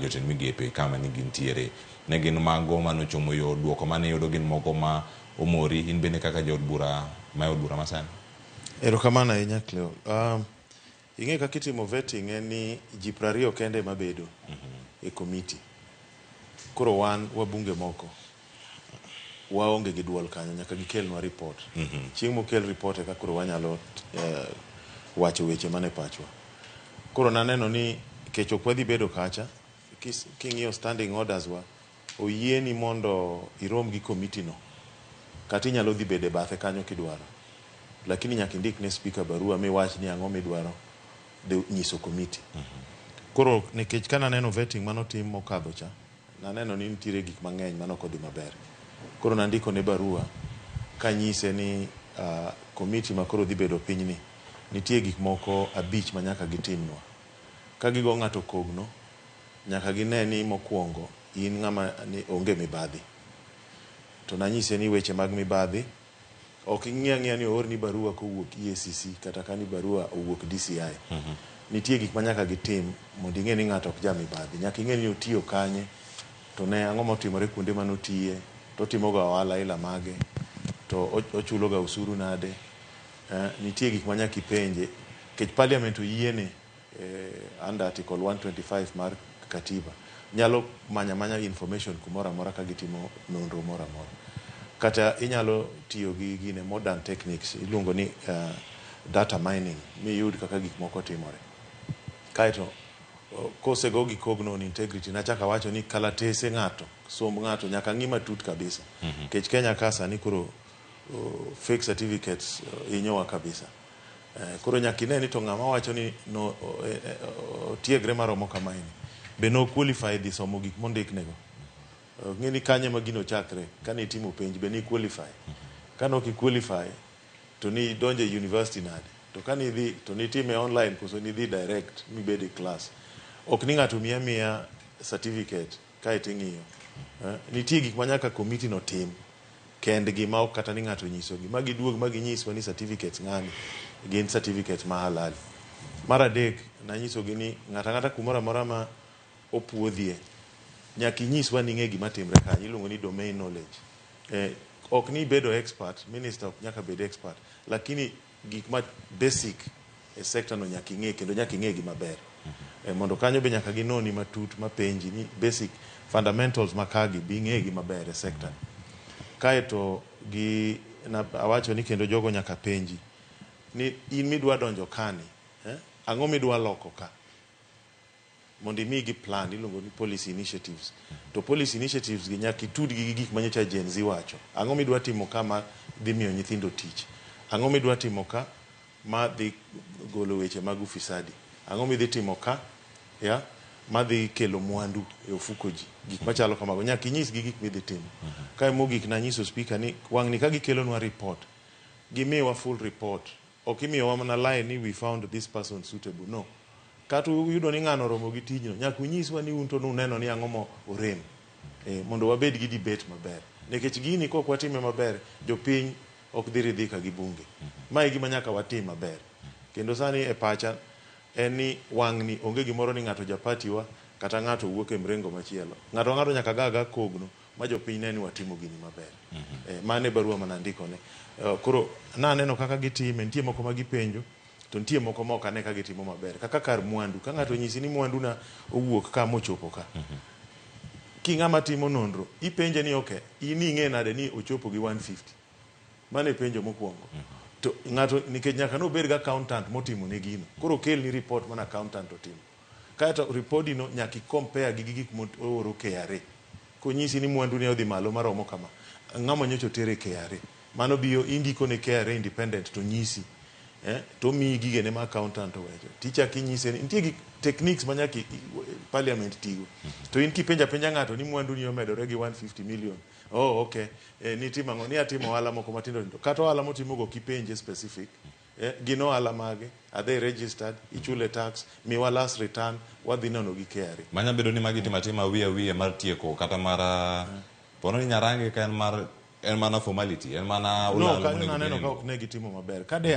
jotend migepe kama ni gintiere. Ne gin mago manochomo yo duoko mane yudo gin moko ma omori in bende kaka jod bura ma od bura masani. Erokamano ahinya Cleo. Ing'e kaka itimo vetting en ni ji 20 kende mabedo e komiti. Koro wan wabunge moko waonge gi duol kanyo nyaka gikelnwa report. Chieng' mokel report eka koro wanyalo wacho weche mane pachwa. Koro naneno ni kech ok wadhi bedo kacha king'iyo standing orders wa oyieni mondo irom gi komiti no kata inyalo dhi bede bathe kanyo kidwaro, lakini nyaka indik ne speaker barua miwach ni ang'o midwaro nyiso komiti. Koro nikech kana neno vetting manotim mokadho cha naneno ni nitiere gik mang'eny manokodhi maber, koro nandiko ne barua kanyise ni komiti makoro dhi bedo piny ni nitie gik moko 5 ma nyaka gitimnwa. Ka gigo ng'ato kogno nyaka gine ni mokwongo in ng'ama ni onge mibadhi, to nanyise ni weche mag mibadhi ok ing'e ni oor ni barua kowuok EACC kata ka ni barua owuok DCI. Nitie gik ma nyaka gitim mondo ing'e ni ng'ato ok ja mibadhi. Nyaka ing'e ni otiyo kanye, to ne ang'o motimore kuonde manotiye, to timoga ohala ila mage, to ochuloga usuru nade. Nitie gik ma nyaka ipenje kech parliament oyiene under article 125 mar katiba nyalo manya information kumora mora ka gitimo nonro mora mora. Kata inyalo tiyo gi gine modern techniques iluongo ni data mining miyud kaka gik moko timore. Kaito kose go gi cognon integrity nachaka wacho ni kalatese ng'ato somb ng'ato nyaka ng'i matut kabisa. Kech Kenya ka sani koro fake certificates inyowa kabisa. Koro nyaka ine ni to ng'ama wacho ni no tiegre maromo kama ini be no qualify dhi somo gik mondiknego. Ng'eni kanye ma gino chakre kane itimo penj be ni qualify. Kano ki qualify to ni donje university nade. To kani dhi to ni time online koso ni dhi direct mi bede class. Ok ni ng'ato miya certificate ka iting'iyo. Nitie gik manyaka committee no tim kendgi ma ok kata ni ng'ato nyisogi. Magi duog magi nyiswa ni certificates ng'ani gin certificates ma halal. Mar adek na nyisogi ni ng'ata kumora mora ma opuodhie nyaka inyiswa ni ng'e gima timre kanyo iluongo ni domain knowledge. Ok ni bedo expert, minister ok nyaka bed expert, lakini gik ma basic e sector no nyaka ing'e kendo nyaka ing'e gima ber. Mondo kanyo be nyaka ginoni matut mapenji ni basic fundamentals makagi bi ng'e gima ber e sector. Kaeto gi awacho ni kendo jogo nyaka penji ni in midwa donjo kani, ang'o midwa loko ka mondo imigi plan iluongo ni policy initiatives. To policy initiatives gi nyaka itud gi gik manyocha Gen Z wacho. Ang'o midwa timo ka ma dhi miyo nyithindo tich? Ang'o midwa timo ka ma dhi golo weche mag ufisadi? Ang'o midhi timo ka ma dhi kelo mwandu e ofuko ji? Gik machalo kamago nyaka inyis gi gik midhi timo. Kae mogik na nyiso speaker ni wang'ni ka gikelonwa report, gimiwa full report. Ok imiyowa mana line ni we found this person suitable. No. Kata uyudo ni ng'ano romo gi tijno, nyaka unyiswa ni un to nuneno ni ang'o mo orem. Mondo wabed gi debate maber. Nikech gini kok watime maber, jopiny ok dhi ridhi ka gi bunge. Mae gima nyaka watim maber. Kendo sani e pacha en ni wang'ni onge gimoro ni ng'ato japatiwa kata ng'ato wuok e mrengo machielo. Ng'ato nyaka gaga kogno ma jopiny ne ni watimo gini maber. Mane barua manandikone. Koro naneno kaka gitime, nitie moko ma gipenjo, to nitie moko ma ok ane ka gitimo maber. Kaka kar mwandu, ka ng'ato nyisi ni mwandu na owuok ka mochopo ka. Ki ng'ama timo nonro, ipenje ni okay, in ing'e nade ni ochopo gi 150. Mane penjo mokwongo. To ng'ato nikech nyaka no bed ga accountant motimo ne gino. Koro kel ni report mana accountant otimo. Kaeto report no nyaka compare gi gik mooro KRA. Konyisi ni mwandu ne odhi malo maromo kama. Ng'ama nyocho tere KRA. Mano biyo indiko ne KRA independent to nyisi. To mi gige ne ma accountant owecho. Ticha kinyise ni nitie techniques manyaka parliament tigo. To in kipenja ng'ato ni mwandu ni omedore gi 150 million. Oh okay. Ni timo ng'o ni atimo ohala moko matindo tindo. Kata ohala motimo go kipenje specific. Gino ohala mage, are they registered, ichule tax, miwa last return, wadhi nono gi KRA. Manya bedo ni magi timatima wiye mar tieko kata mar pono ni nyarange ka en mana formality, en mana ulalo. No, kanyo naneno ka ok ne gitimo maber. Kade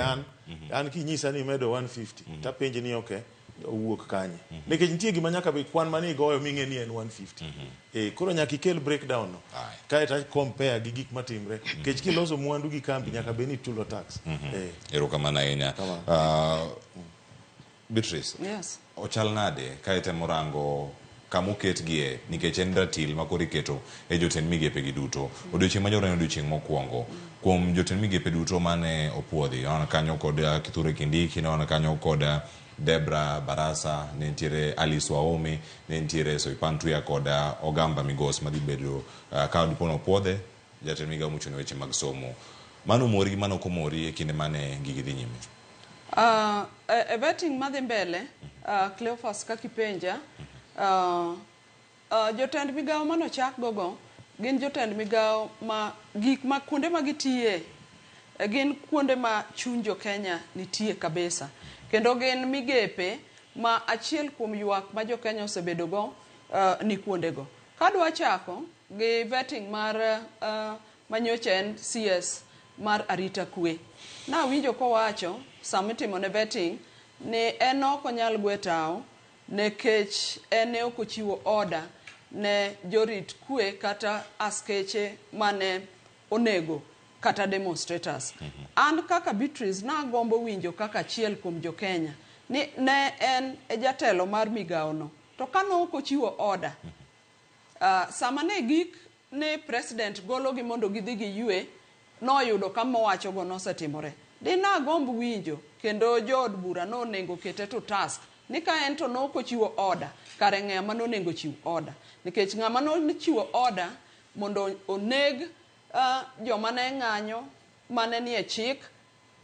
an kinyisa ni medo 150, tapenje ni okay, owuok kanye. Nikech nitie gima nyaka be kwan mani goyo ming'e ni en 150. Koro nyaka ikel breakdown no. Kaeta compare gi gik matimre. Kech kiloso mwandu gi kambi nyaka be ni chulo tax. Erokamano ahinya. Beatrice. Yes. Ochal nade kaete morango kamoket gie nikech en ratil ma koro iketo e jotend migepe gi duto. Odiochieng' ma joreno odiochieng' mokwongo. Kuom jotend migepe duto mane opuodhi. Wana kanyo kod Kithure Kindiki, wana kanyo kod Debra Barasa, ne ntiere Alice Waome, ne ntiere Soipan Tuya kod Ogamba Migos madhi bedo ka dipono opuodhe jatend migawo mochung' weche mag somo. Mano mori gi mano komori e kinde mane gigi dhi nyime. E vetting madhi mbele, Cleophas kakipenja, jotend migawo mano chak gogo, gin jotend migawo ma gik ma kuonde ma gitiye, gin kuonde ma chunjo Kenya nitie kabisa. Kendo gin migepe ma achiel kuom ywak ma jo Kenya osebedo go ni kuonde go. Kadwa chako gi vetting mar manyocha en CS mar arita kwe. Na winjo kowacho samitimo ne vetting ni en ok onyal gwetao nekech ene ok ochiwo order ne jorit kwe kata askeche mane onego kata demonstrators. An kaka Beatrice na gombo winjo kaka achiel kuom jo Kenya ni ne en jatelo mar migawo no. To kano ok ochiwo order Sama ne gik ne president gologi mondo gidhi giyue, noyudo kama owachogo nosetimore. Dina gomb winjo kendo jood bura nonego kete to task ni ka en to nokochiwo order kare ng'ama nonego chiw order, nikech ng'ama nochiwo order mondo oneg joma ne ng'anyo mane nie chik,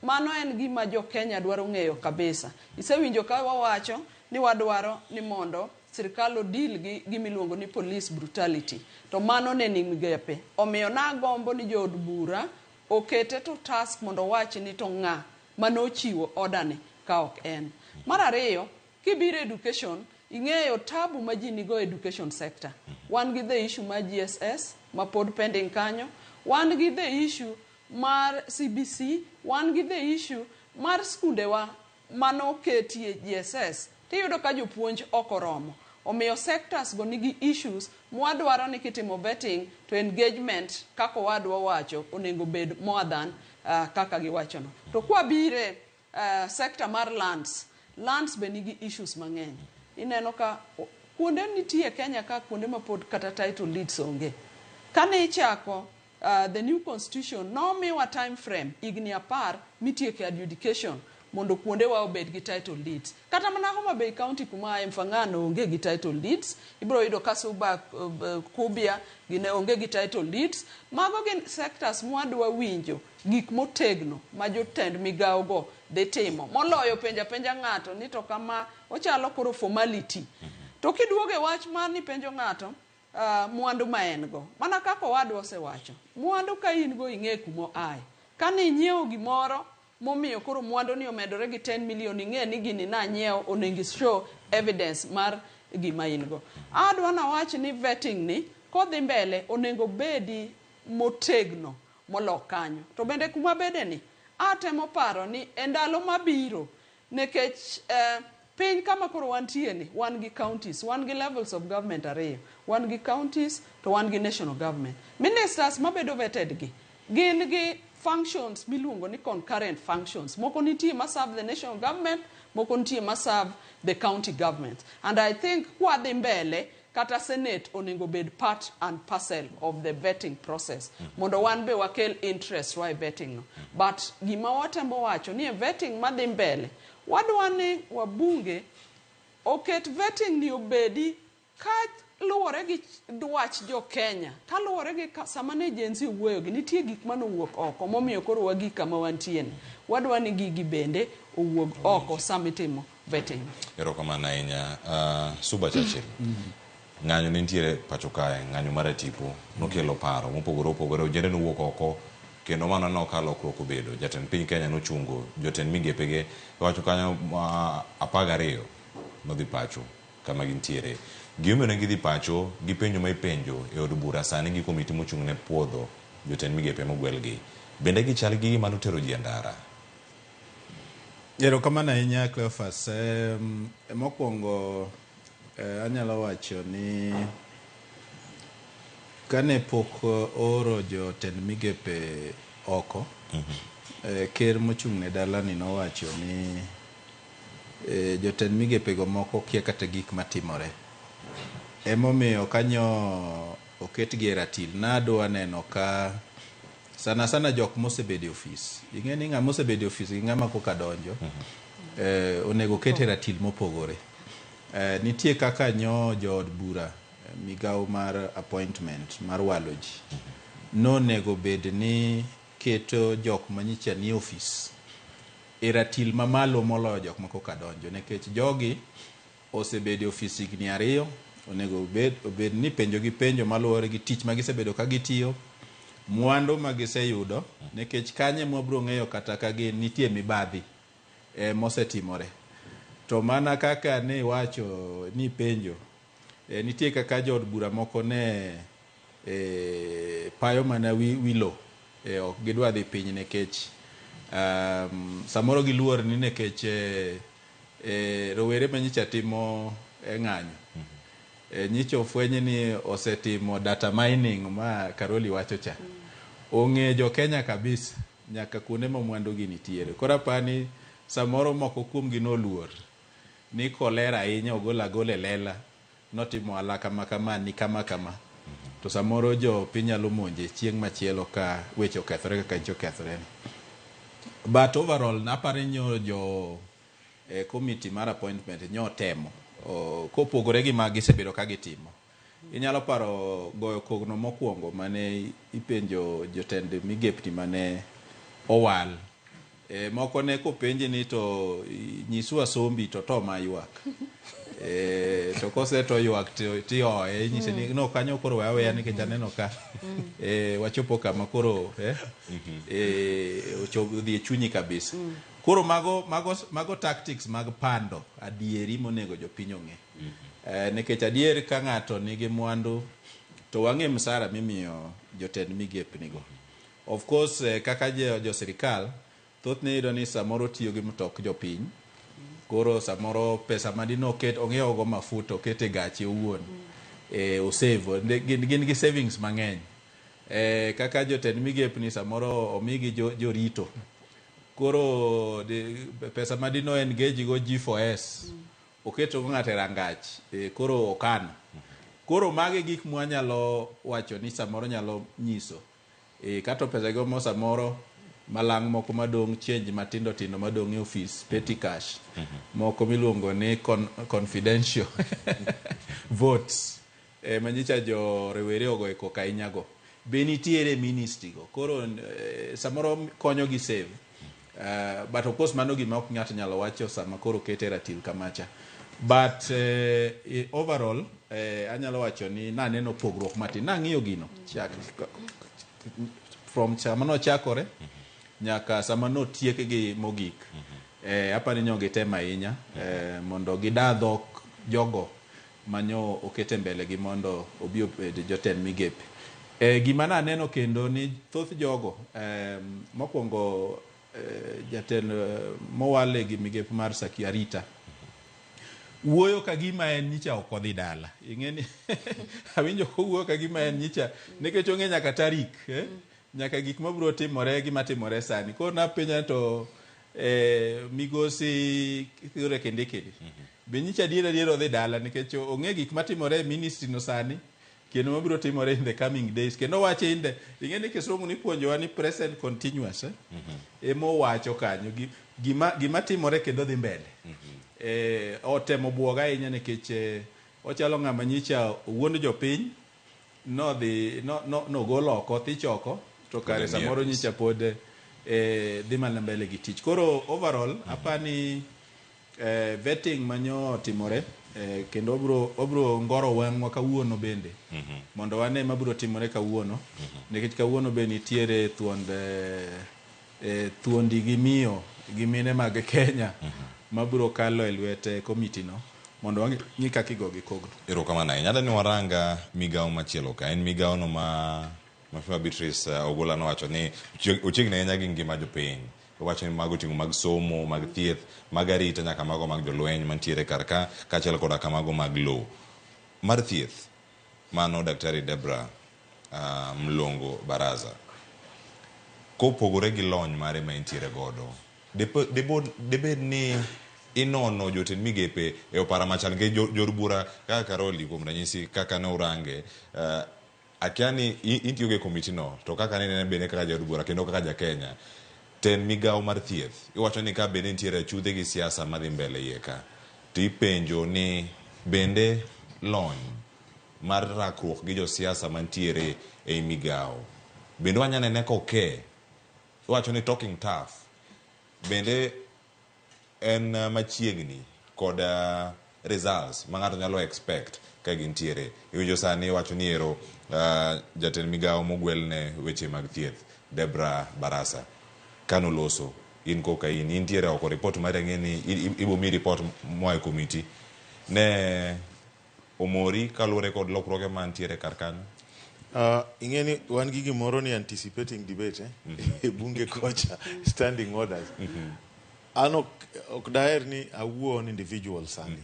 mano en gima jo Kenya dwaro ng'eyo kabisa. Isewinjo ka wawacho ni wadwaro ni mondo sirkal odil gi gimiluongo ni police brutality, to mano ne ni migepe. Omiyo nagombo ni jood bura okete to task mondo wach ni to ng'a manochiwo order ni ka ok en. Mar ariyo, kibiro education, ing'eyo tabu ma ji nigo education sector. Wan gi the issue mar GSS ma pod pending kanyo, wan gi the issue mar CBC, wan gi the issue mar skundewa mano ketie GSS, tiyudo ka jopuonj ok oromo. Omiyo sectors go nigi issues mwadwaro ni kitimo vetting to engagement kako wadwa wacho onego bed more than kaka giwachono. To kwa bire sector mar lands be nigi issues mang'eny. Ineno ka kuonde nitie Kenya ka kuonde ma pod kata title deeds onge. Kane ichako the new constitution nomiwa time frame igni 10 mitieke adjudication mondo kuonde wa obed gi title deeds. Kata mana Homa Bay County kuma Mfangano onge gi title deeds, ibro yudo ka Suba Kubia gine onge gi title deeds. Mago gin sectors mwadwa winjo gik motegno ma jotend migawo go dhi timo. Moloyo penja ng'ato ni to kama ochalo koro formality. To kiduoge wach mar ni penjo ng'ato mwandu ma en go. Mana kako wadwa osewacho. Mwandu ka in go ing'e kumo ai. Kani nyiewo gimoro momiyo koro mwandu ni omedore gi 10 million, ing'e ni gini na nyiewo onego show evidence mar gima in go. Adwa na wach ni vetting ni kodhi mbele onego bedi motegno molok kanyo. To bende kuma bede ni atemo paro ni endalo mabiro nekech piny kama koro wantie ni wan gi counties, wan gi levels of government ariyo, wan gi counties to wan gi national government. Ministers mabedo vetted gi gin gi functions miluongo ni concurrent functions. Moko nitie ma serve the national government, moko nitie ma serve the county government. And I think kwa dhi mbele kata Senate onego bed part and parcel of the vetting process. Mondo wan be wakel interest wa vetting no. But gima watembo wacho ni vetting madhi mbele, wadwa ni wabunge oket vetting ni obedi ka luwore gi dwach jo Kenya, ka luwore gi sama ne jenzi wuoyo gi nitie gik mano wuok oko momiyo koro wagi kama wantie ni. Wadwa ni gigi bende owuog oko samitimo vetting. Erokamano ahinya. Suba Churchill. Ng'anyo nitiere pacho kae, ng'anyo mar tipo nokelo paro mopogore opogore, ojende nowuok oko kendo mano nokalo lokruok obedo. Jatend piny Kenya nochungo, jotend migepege wacho kanyo 12 nodhi pacho kama gintiere. Giyume ne gidhi pacho gipenjo ma ipenjo e od bura sani gi komiti mochung' ne puodho jotend migepe Mogwel gi. Bende gichal gi gima notero ji andara. Erokamano ahinya Cleophas. Mokwongo anyalo wacho ni kane pok oro jotend migepe oko, ker mochung' ne dalani nowacho ni jotend migepe go moko kia kata gik matimore. Emomiyo kanyo oketgi e ratil. Nadwa neno ka sana jok mosebede ofis. Ing'e ni ng'ama osebede ofis gi ng'ama koka donjo onego kete ratil mopogore. Nitie kaka nyo jood bura migawo mar appointment mar waloji nonego bed ni keto jok manyicha ni ofis e ratil mamalo moloyo jok ma koka donjo, nekech jogi osebede ofis higni 2, onego obed ni penjo gi penjo maluwore gi tich magisebedo ka gitiyo, mwandu magiseyudo, nekech kanye mwabro ng'eyo kata ka nitie mibadhi mosetimore. To mana kaka ne wacho ni penjo, nitie kaka jood bura moko ne payo mana wilo, ok gidwa dhi piny nekech samoro giluor ni nekech rowere manyicha timo ng'anyo. Nyicho fwenye ni osetimo data mining ma Karoli wacho cha. Ong'e jo Kenya kabisa nyaka kuonde ma mwandu gi nitiere. Kora pani samoro moko kuom gi noluor ni kolera ahinya ogola lela notimo ala kama ni kama to samoro jo piny nyalo monje chieng' machielo ka weche okethore kaka nicho okethore. But overall napare nyo jo committee mar appointment nyo temo kopogore gi magi sebedo ka gitimo. Inyalo paro goyo kogno mokwongo mane ipenjo jotend migepe mane owal. Moko ne kopenje ni to nyiswa sombi to ma ywak. To kose to ywak tioe nyise ni no kanyo koro wawe nikech aneno ka wachopo kama koro ochopo dhi chunyi kabisa. Koro mago tactics mag pando adieri monego jopiny ong'e. Nikech adier ka ng'ato nigi mwandu to wang'e msara mimiyo jotend migepe nigo. Of course kaka jo sirikal thothne iyudo ni samoro tiyo gi mtok jopiny. Koro samoro pesa madino ong'iewo go mafuta okete gache owuon. Osave gin gi savings mang'eny. Kaka jotend migepe ni samoro omigi jorito. Koro pesa madino engage go G4S. Oketo go ng'ate rangach. Koro okano. Koro mage gik mwanyalo wacho ni samoro nyalo nyiso. Kato pesa go mo samoro malang' moko madong' change matindo tindo madong' e office petty cash. Moko miluongo ni confidential votes. Manyicha jo rewere ogo eko kainya go. Be nitiere ministry go. Koro samoro konyo gi save. But of course mano gima ok ng'ato nyalo wacho sama koro kete ratil kamacha. But overall anyalo wacho ni naneno pogruok matin. Nang'iyo gino from sama no chakore nyaka sama no tiek gi mogik. Apani nyo gitema ahinya mondo gidadho jogo manyo okete mbele gi mondo obi obed jotend migepe. Gima naneno kendo ni thoth jogo mokwongo jatend mowale gi migepe mar Sakiarita wuoyo ka gima en nyicha ok odhi dala. Ing'eni awinjo kowuoyo ka gima en nyicha nikech ong'e nyaka tarik nyaka gik mabiro timore gima timore sani. Koro napenja to migosi Kithure Kindiki be nyicha diere odhi dala nikech ong'e gik matimore e ministry no sani kendo mabiro timore in the coming days. Kendo wache inde ing'eni kisomo ni puonjowa ni present continuous emo wacho kanyo gima timore kendo dhi mbele. Otemo buoga ahinya nikech ochalo ng'ama nyicha wuon jopiny no golo oko thichoko to kare samoro nyicha pod dhi mana mbele gi tich. Koro overall apani vetting manyo timore kendo obro ngoro wang'wa kawuono bende mondo wane mabiro timore kawuono nikech kawuono be nitiere thuondi gi miyo gi mine mag Kenya mabiro kalo e lwete committee no mondo wang'i kaka igogi kogno. Erokamano ahinya. Nyada ni waranga migawo machielo ka en migawo no ma Mheshimiwa Beatrice Ogolla nowacho ni ochiegni ahinya gi ngima jopiny. Owacho ni mago ting'o mag somo, mag thieth, mag arita nyaka mago mag jolweny mantiere kar ka kaachiel koda kamago mag lowo. Mar thieth mano Daktari Debra Mlongo Baraza. Kopogore gi lony mare ma intiere godo, debed ni inono jotend migepe e opara machal ke jor bura kaka Karoli kuom ranyisi kaka ne urange akiani intiyo ge komiti no to kaka ne bene kaka jor bura kendo kaka ja Kenya ten migawo mar thieth iwacho ni ka bende nitiere chudhe gi siasa madhi mbele iye ka to ipenjo ni bende lony mar rakruok gi jo siasa mantiere e migawo bende wanyane ne koke iwacho ni talking tough bende en machiegni kod results ma ng'ato nyalo expect ka gintiere. Iwinjo sani wacho ni ero jatend migawo Mogwel ne weche mag thieth Debra Barasa kano loso in koka in intiere oko report mare ng'eni ibo mi report moa e committee ne omori kalure kod lokruoge mantiere kar kanyo. Ing'eni wan gi gimoro ni anticipating debate e bunge kocha standing orders. An ok daher ni awuo on individual sani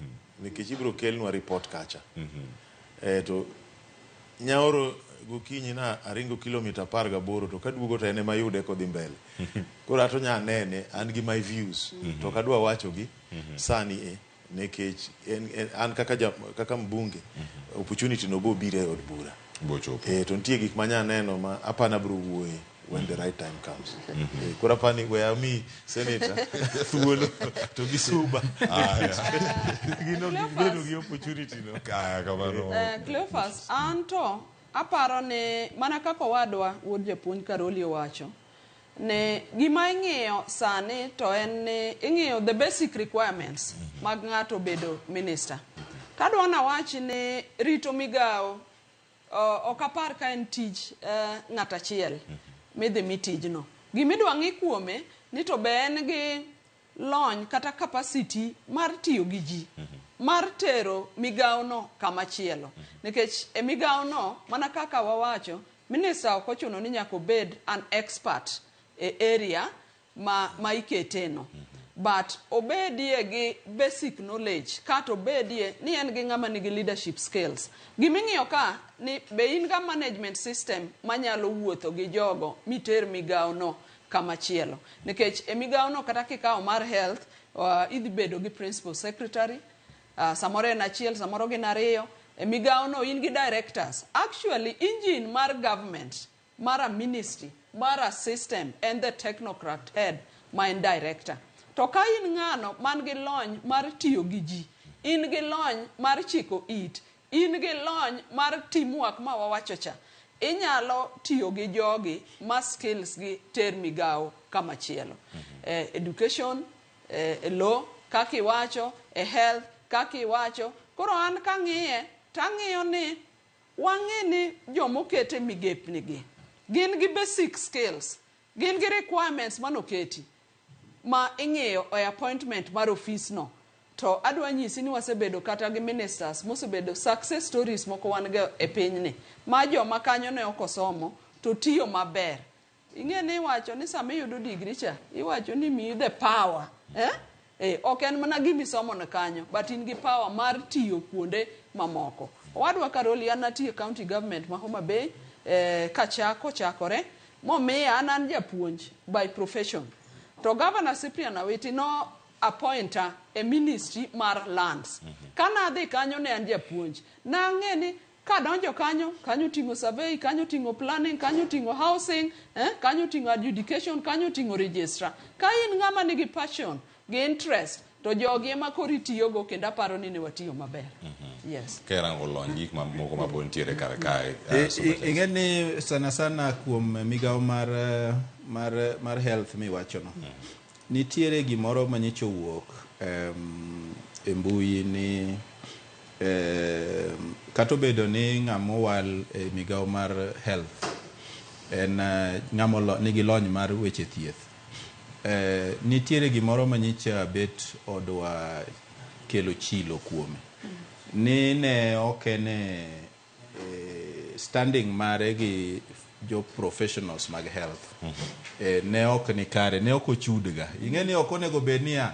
nikech ibiro kelnwa report kacha. To nyaoro gokinyi na aringo kilomita 18 to kaduogo to ene mayude kodhi mbele. Koro ato nya nene an gi my views to kadwa wacho gi sani nikech an kaka mbunge opportunity no bo bire od bura. to nitie gik manya neno ma apana bro wuoye when the right time comes. Kura pani where me senator thuolo to gisuba. Gino gi opportunity no. Cleophas, anto aparo ne mana kako wadwa wuod japuonj Karoli owacho ne gima ing'iyo sani to en ni ing'iyo the basic requirements mag ng'ato bedo minister. Kadwa na wachi ni rito migao ok apar ka en tij ng'at achiel midhi mi tijno. Gimidwa ng'i kuome ni to be en gi lony kata capacity mar tiyo gi ji mar tero migao no kama chielo. Nikech e migao no mana kaka wawacho minister ok ochuno ni nyaka obed an expert e area ma iketeno. But obedie gi basic knowledge kata obedie ni en gi ng'ama nigi leadership skills. Giming'iyo ka ni be in ga management system manyalo wuotho gi jogo miter migao no kama chielo. Nikech e migao no kata kikawo mar health idhi bedo gi principal secretary, samoro en achiel, samoro gin ariyo. E migao no in gi directors. Actually engine mar government, mara ministry, mara system and the technocrat head ma en director. To ka in ng'ano man gi lony mar tiyo gi ji, in gi lony mar chiko it, in gi lony mar teamwork ma wawacho cha, inyalo tiyo gi jogi ma skills gi ter migao kama chielo. Education, law, kaka iwacho, health, kaka iwacho. Koro an kang'iye, tang'iyo ni wang'e ni jomokete migepnigi gin gi basic skills, gin gi requirements manoketi ma ing'eyo e appointment mar office no. To adwa nyisi ni wasebedo kata gi ministers mosebedo success stories moko wan ga e piny ni ma joma kanyo ne okosomo to tiyo maber. Ing'e ni iwacho ni sama iyudo degree cha iwacho ni miyi the power ok en mana gimi somo na kanyo but in gi power mar tiyo kuonde mamoko. Wadwa Karoli an atiyo county government ma Homa Bay chakore momiya an japuonj by profession. To Governor Cyprian Awiti no appointa a ministry mar lands. Kana adhi kanyo ne an japuonj. Na ng'e ni kadonjo kanyo tingo survey, kanyo tingo planning, kanyo tingo housing, kanyo tingo adjudication, kanyo tingo registrar. Ka in ng'ama nigi passion gi interest to jogi ema kori tiyogo kendo aparo ni ne watiyo maber. Yes. Kerango lony gik moko mapod ntiere kar kae. Ing'e ni sana kuom migao mar health miwachono. Nitiere gimoro manyicho wuok e mbui ni kato bedo ni ng'amo wal e migao mar health en ng'amo nigi lony mar weche thieth. Nitiere gimoro manyicha bet odwa kelo chilo kuome. Ni ne okene standing mare gi jo professionals mag health. Ne ok ni kare, ne ok ochudga. Ing'e ni ok onego bednia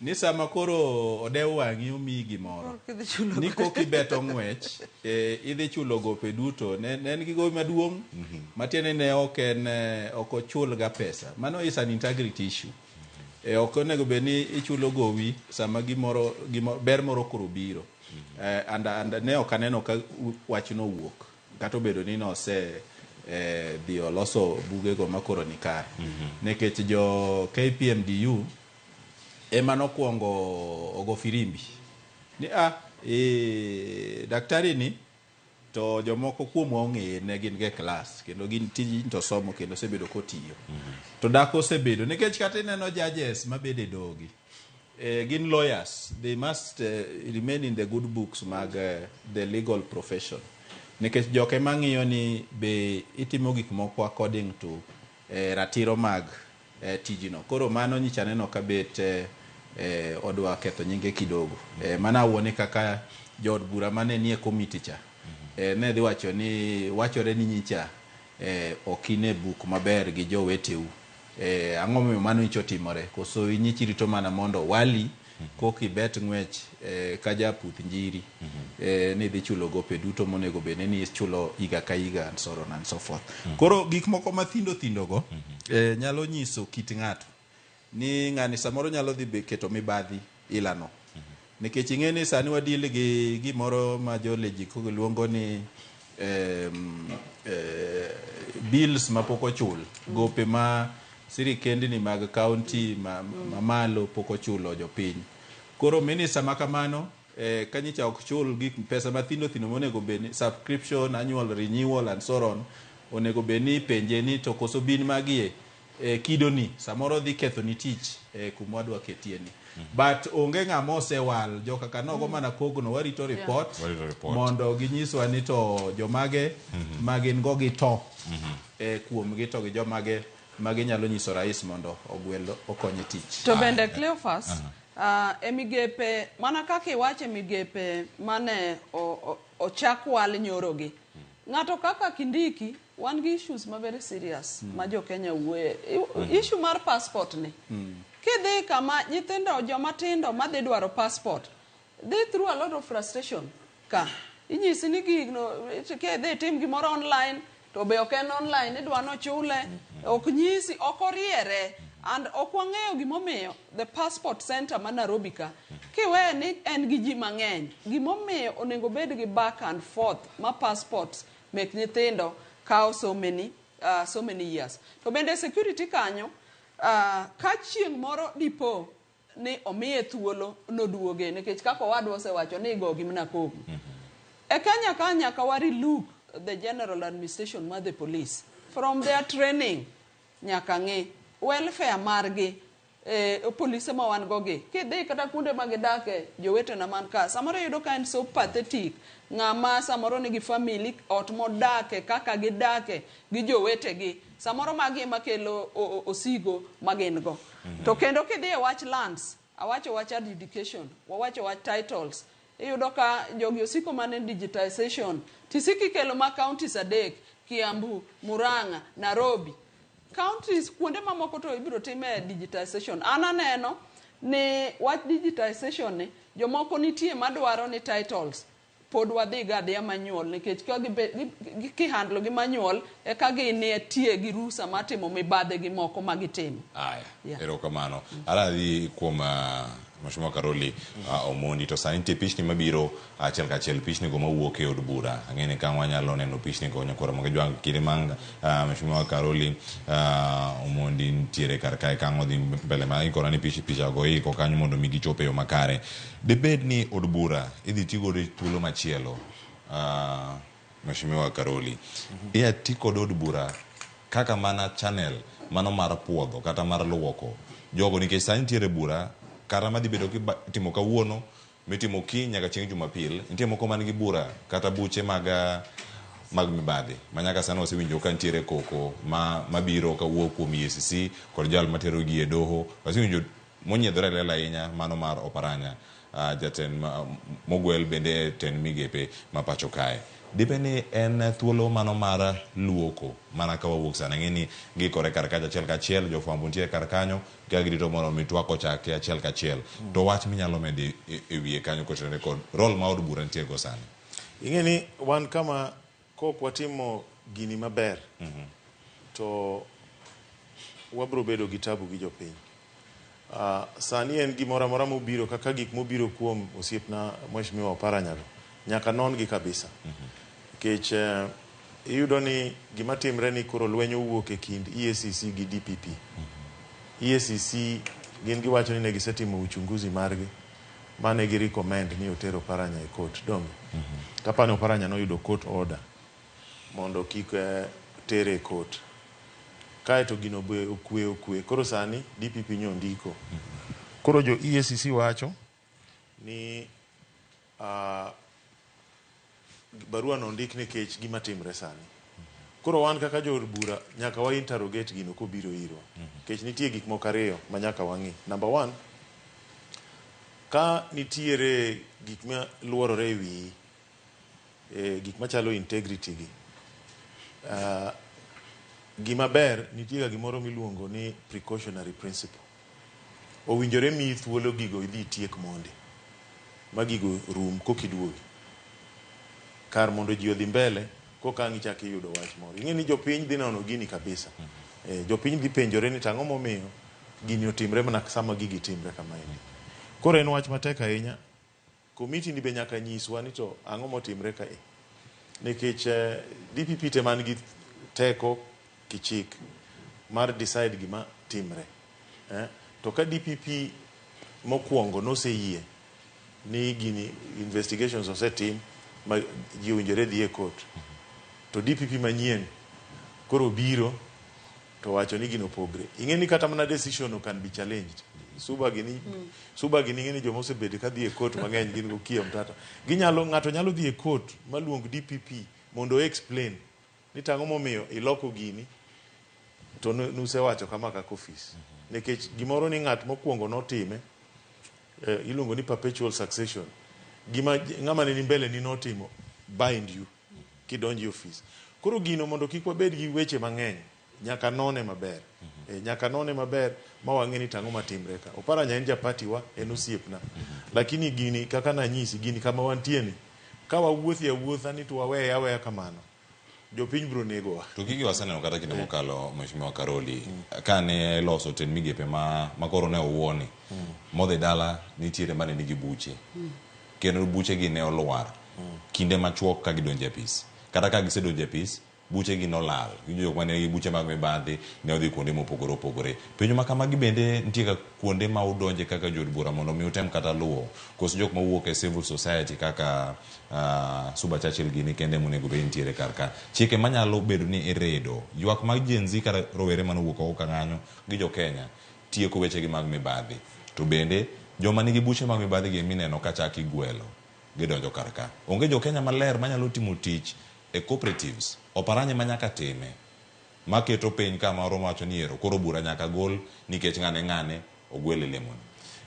ni sama koro odew wang'i omiyi gimoro ni koki beto ng'wech idhi chulo gope duto ne en gi gope maduong' matiende ne ok ochulga pesa. Mano is an integrity issue. Ok onego bed ni ichulo gowi sama gimoro ber moro koro biro. And ne ok aneno ka wachno wuok kata obedo ni nose dhi oloso bugego makoro ni kare. Nikech jo KPMDU ema nokwongo ogo firimbi ni daktari ni to jomoko kuom ong'e ne gin ge class kendo gin tij to somo kendo sebedo kotiyo to dako sebedo nikech kata neno judges mabede dogi gin lawyers, they must remain in the good books mag the legal profession. Nikech joke mang'iyo ni be itimo gik moko according to ratiro mag tijino. Koro mano nyicha neno ka bet odwa ketho nyinge kidogo. Mana wuone kaka jod bura mane nie komiti cha. Ne dhi wacho ni wachore ni nyicha okine buk maber gi joweteu. Ang'o momiyo mano icho timore. Koso inyichi rito mana mondo wali koki bet ng'wech ka japuth njiri ni dhi chulo gope duto monego bene ni chulo higa ka higa and so on and so forth. Koro gik moko mathindo go nyalo nyiso kit ng'ato ni ng'ani samoro nyalo dhi keto mibadhi ilano. Nikech ing'e ni sani wadil gi gimoro ma joleji luongo ni bills ma pok ochul, gope ma sirikendni mag county mamalo pok ochulo jopiny. Koro minister ma kamano kanyicha ok chul gik pesa mathindo thindo monego beni subscription, annual renewal and so on, onego beni penje ni to koso bin magie kidoni samoro dhi ketho ni tich kuma wadwa ketieni. But onge ng'ama osewal joka kanogo mana kogno warito report mondo ginyiswa ni to jomage magin go gi to kuom gi to gi jomage maginyalo nyiso rais mondo ogwel okonye tich. To bende Cleophas migepe mana kaka iwache migepe mane ochak wal nyorogi. Ng'ato kaka Kindiki wan gi issues ma very serious ma jo Kenya wuoye. Issue mar passport ni. Kidhi kama nyithindo joma tindo madhi dwaro passport, they through a lot of frustration ka. Inyisi ni gigno kidhi tim gimoro online to be ok en online idwa no chule, ok nyisi ok oriere. And okwang'eyo gimomiyo the passport center ma Nairobi ka kiwe ni en gi ji mang'eny gimomiyo onego bed gi back and forth ma passports mek nyithindo kao so many years. To bende security kanyo ka chieng' moro dipo ni omiye thuolo noduoge nikech kako wadwa osewacho ni igogi mna kogu. Kenya ka nyaka wari look the general administration ma the police from their training nyaka ng'e welfare margi police ma wan gogi kidhi kata kunde magidake jowetena man ka samoro yudo ka en so pathetic ng'ama samoro nigi family ot modake kaka gidake gi jowetegi samoro magi makelo osigo magin go. To kendo kidhi e wach lands awacho wach adjudication wawacho wach titles iyudo ka jogi osiko mane digitization tisiki kelo ma counties adek Kiambu, Murang'a, Nairobi counties kuonde mamoko to ibiro time digitization. Ananeno ni wach digitization ni jomoko nitie madwaro ni titles pod wadhi gadhi manual nikech ka gihandlo gi manual ka ginie tie gi rusa matimo mibadhe gi moko magitimo. Aya, erokamano. Aradhi kuom Mheshimiwa Karoli Omondi to sani nitie pichni mabiro achiel kachiel pichni go mawuok e od bura. Ang'eni ka wanyalo neno pichni go nyakora magajwang kinde mang Mheshimiwa Karoli Omondi ntiere kar kae ka ngodhi mbele ma ikora ni picha go iko kanyo mondo mi gichope yo makare. Debed ni od bura idhi tigo de thuolo machielo Mheshimiwa Karoli. Ia tiko od bura kaka mana channel mano mar puodho kata mar luoko jogo nikech sani ntiere bura kata madhi bedo timo kawuono mitimo kiny nyaka chieng' Jumapil nitie moko man gi bura kata buche mag mibadhi manyaka sano osewinjo ka ntiere koko mabiro kawuok kuom EACC kod jal matero gi e doho osewinjo monyiedhore lela ahinya mano mar Oparanya Jotend Mogwel bende ten Migepe ma pacho kae. Dibeni en thuolo mano mar luoko mana ka wawuok sana ng'eni gikore kar kacha achiel kachiel jofwambo nitie kar kanyo ka girito mondo mitwako chake achiel kachiel to wach minyalo medi e wiye kanyo kotenore kod role ma od bura nitie go sani. Ing'eni wan kama kok watimo gini maber to wabro bedo gi tabu gi jopiny. Sani en gimoro amora mobiro kaka gik mobiro kuom osiepna Mheshimiwa Oparanya nyaka non gi kabisa. Kech iyudo ni gima timre ni koro lweny owuok e kind EACC gi DPP. EACC gin giwacho ni ne gisetimo uchunguzi margi mane gi recommend ni otero Oparanya e court donge. Kapani Oparanya noyudo court order mondo kik tere e court. Kae to gino be okwe koro sani DPP nyondiko. Koro jo EACC wacho ni barua no ndik nikech gima timre sani. Koro wan kaka jo bura nyaka wa interrogate gino kobiro iro. Kech nitie gik moko ariyo ma nyaka wang'i. Number 1, ka nitiere gik ma luorore ewi gik machalo integrity gi. Gima ber nitie gimoro miluongo ni precautionary principle. Owinjore mi thuolo gigo idhi tiek monde. Ma gigo rum kokiduogi. Kar mondo ji odhi mbele koka ngichak iyudo wach moro. Ing'eni jopiny dhi nono gini kabisa. Jopiny dhi penjore ni tang'o momiyo gini otimre mana sama gigi timre kama endi. Koro en wach matek ahinya. Komiti ni be nyaka nyiswa ni to ang'o motimre kae. nikech DPP te man gi teko kichik mar decide gima timre. To ka DPP mokwongo noseyie ni gini investigations osetim ma ji owinjore dhi e court, to DPP manyien koro biro to wacho ni gino pogre. Ing'e ni kata mana decision no can be challenged. Suba gini ing'e ni joma osebed ka dhi e court mang'eny gin go kia mtata. Ng'ato nyalo dhi e court maluong DPP mondo explain ni tang'o momiyo iloko gini to nusewacho kama kaka office. Nikech gimoro ni ng'at mokwongo notime, iluongo ni perpetual succession. Ng'ama ni mbele ni notimo bind you kidonji office. Koro gino mondo kik wabed gi weche mang'eny, nyaka none maber. Nyaka none maber ma wang'e ni tang'o matimre ka. Oparanya en japati wa, en osiepna. Lakini gini kaka nanyisi, gini kama wantieni, ka wawuothi awuotha ni to waweya kamano, jopiny bro negowa. To gigi waseneno kata kinde mokalo Mheshimiwa Karoli, kane loso ten migepe ma koro ne owuoni, modhi dala nitiere mane nigi buche. Kendo buche gi ne olwar. Kinde machuok ka gidonje apis. Kata ka gisedonje apis, buche gi nolal. Jok mane gi buche mag mibadhi ne odhi kuonde mopogore opogore. Penjo ma kamagi bende nitie ka kuonde ma udonje kaka jod bura mondo mi utem kata luwo. Koso jok mawuok e civil society kaka Suba Churchill gini kende monego bed nitiere karka. Chike manyalo bedo ni iredo. Ywak mag Gen Z kata rowere manowuok oko kanyo gi jo Kenya tieko weche gi mag mibadhi. To bende joma nigi buche mag mibadhi gi mineno ka chaki gwelo gidonjo karka. Onge jo Kenya maler manyalo timo tich e cooperatives. Oparanye manyaka time maketo piny kama oro macho ni ero koro bura nyaka gol nikech ng'ane ogwel e lemon.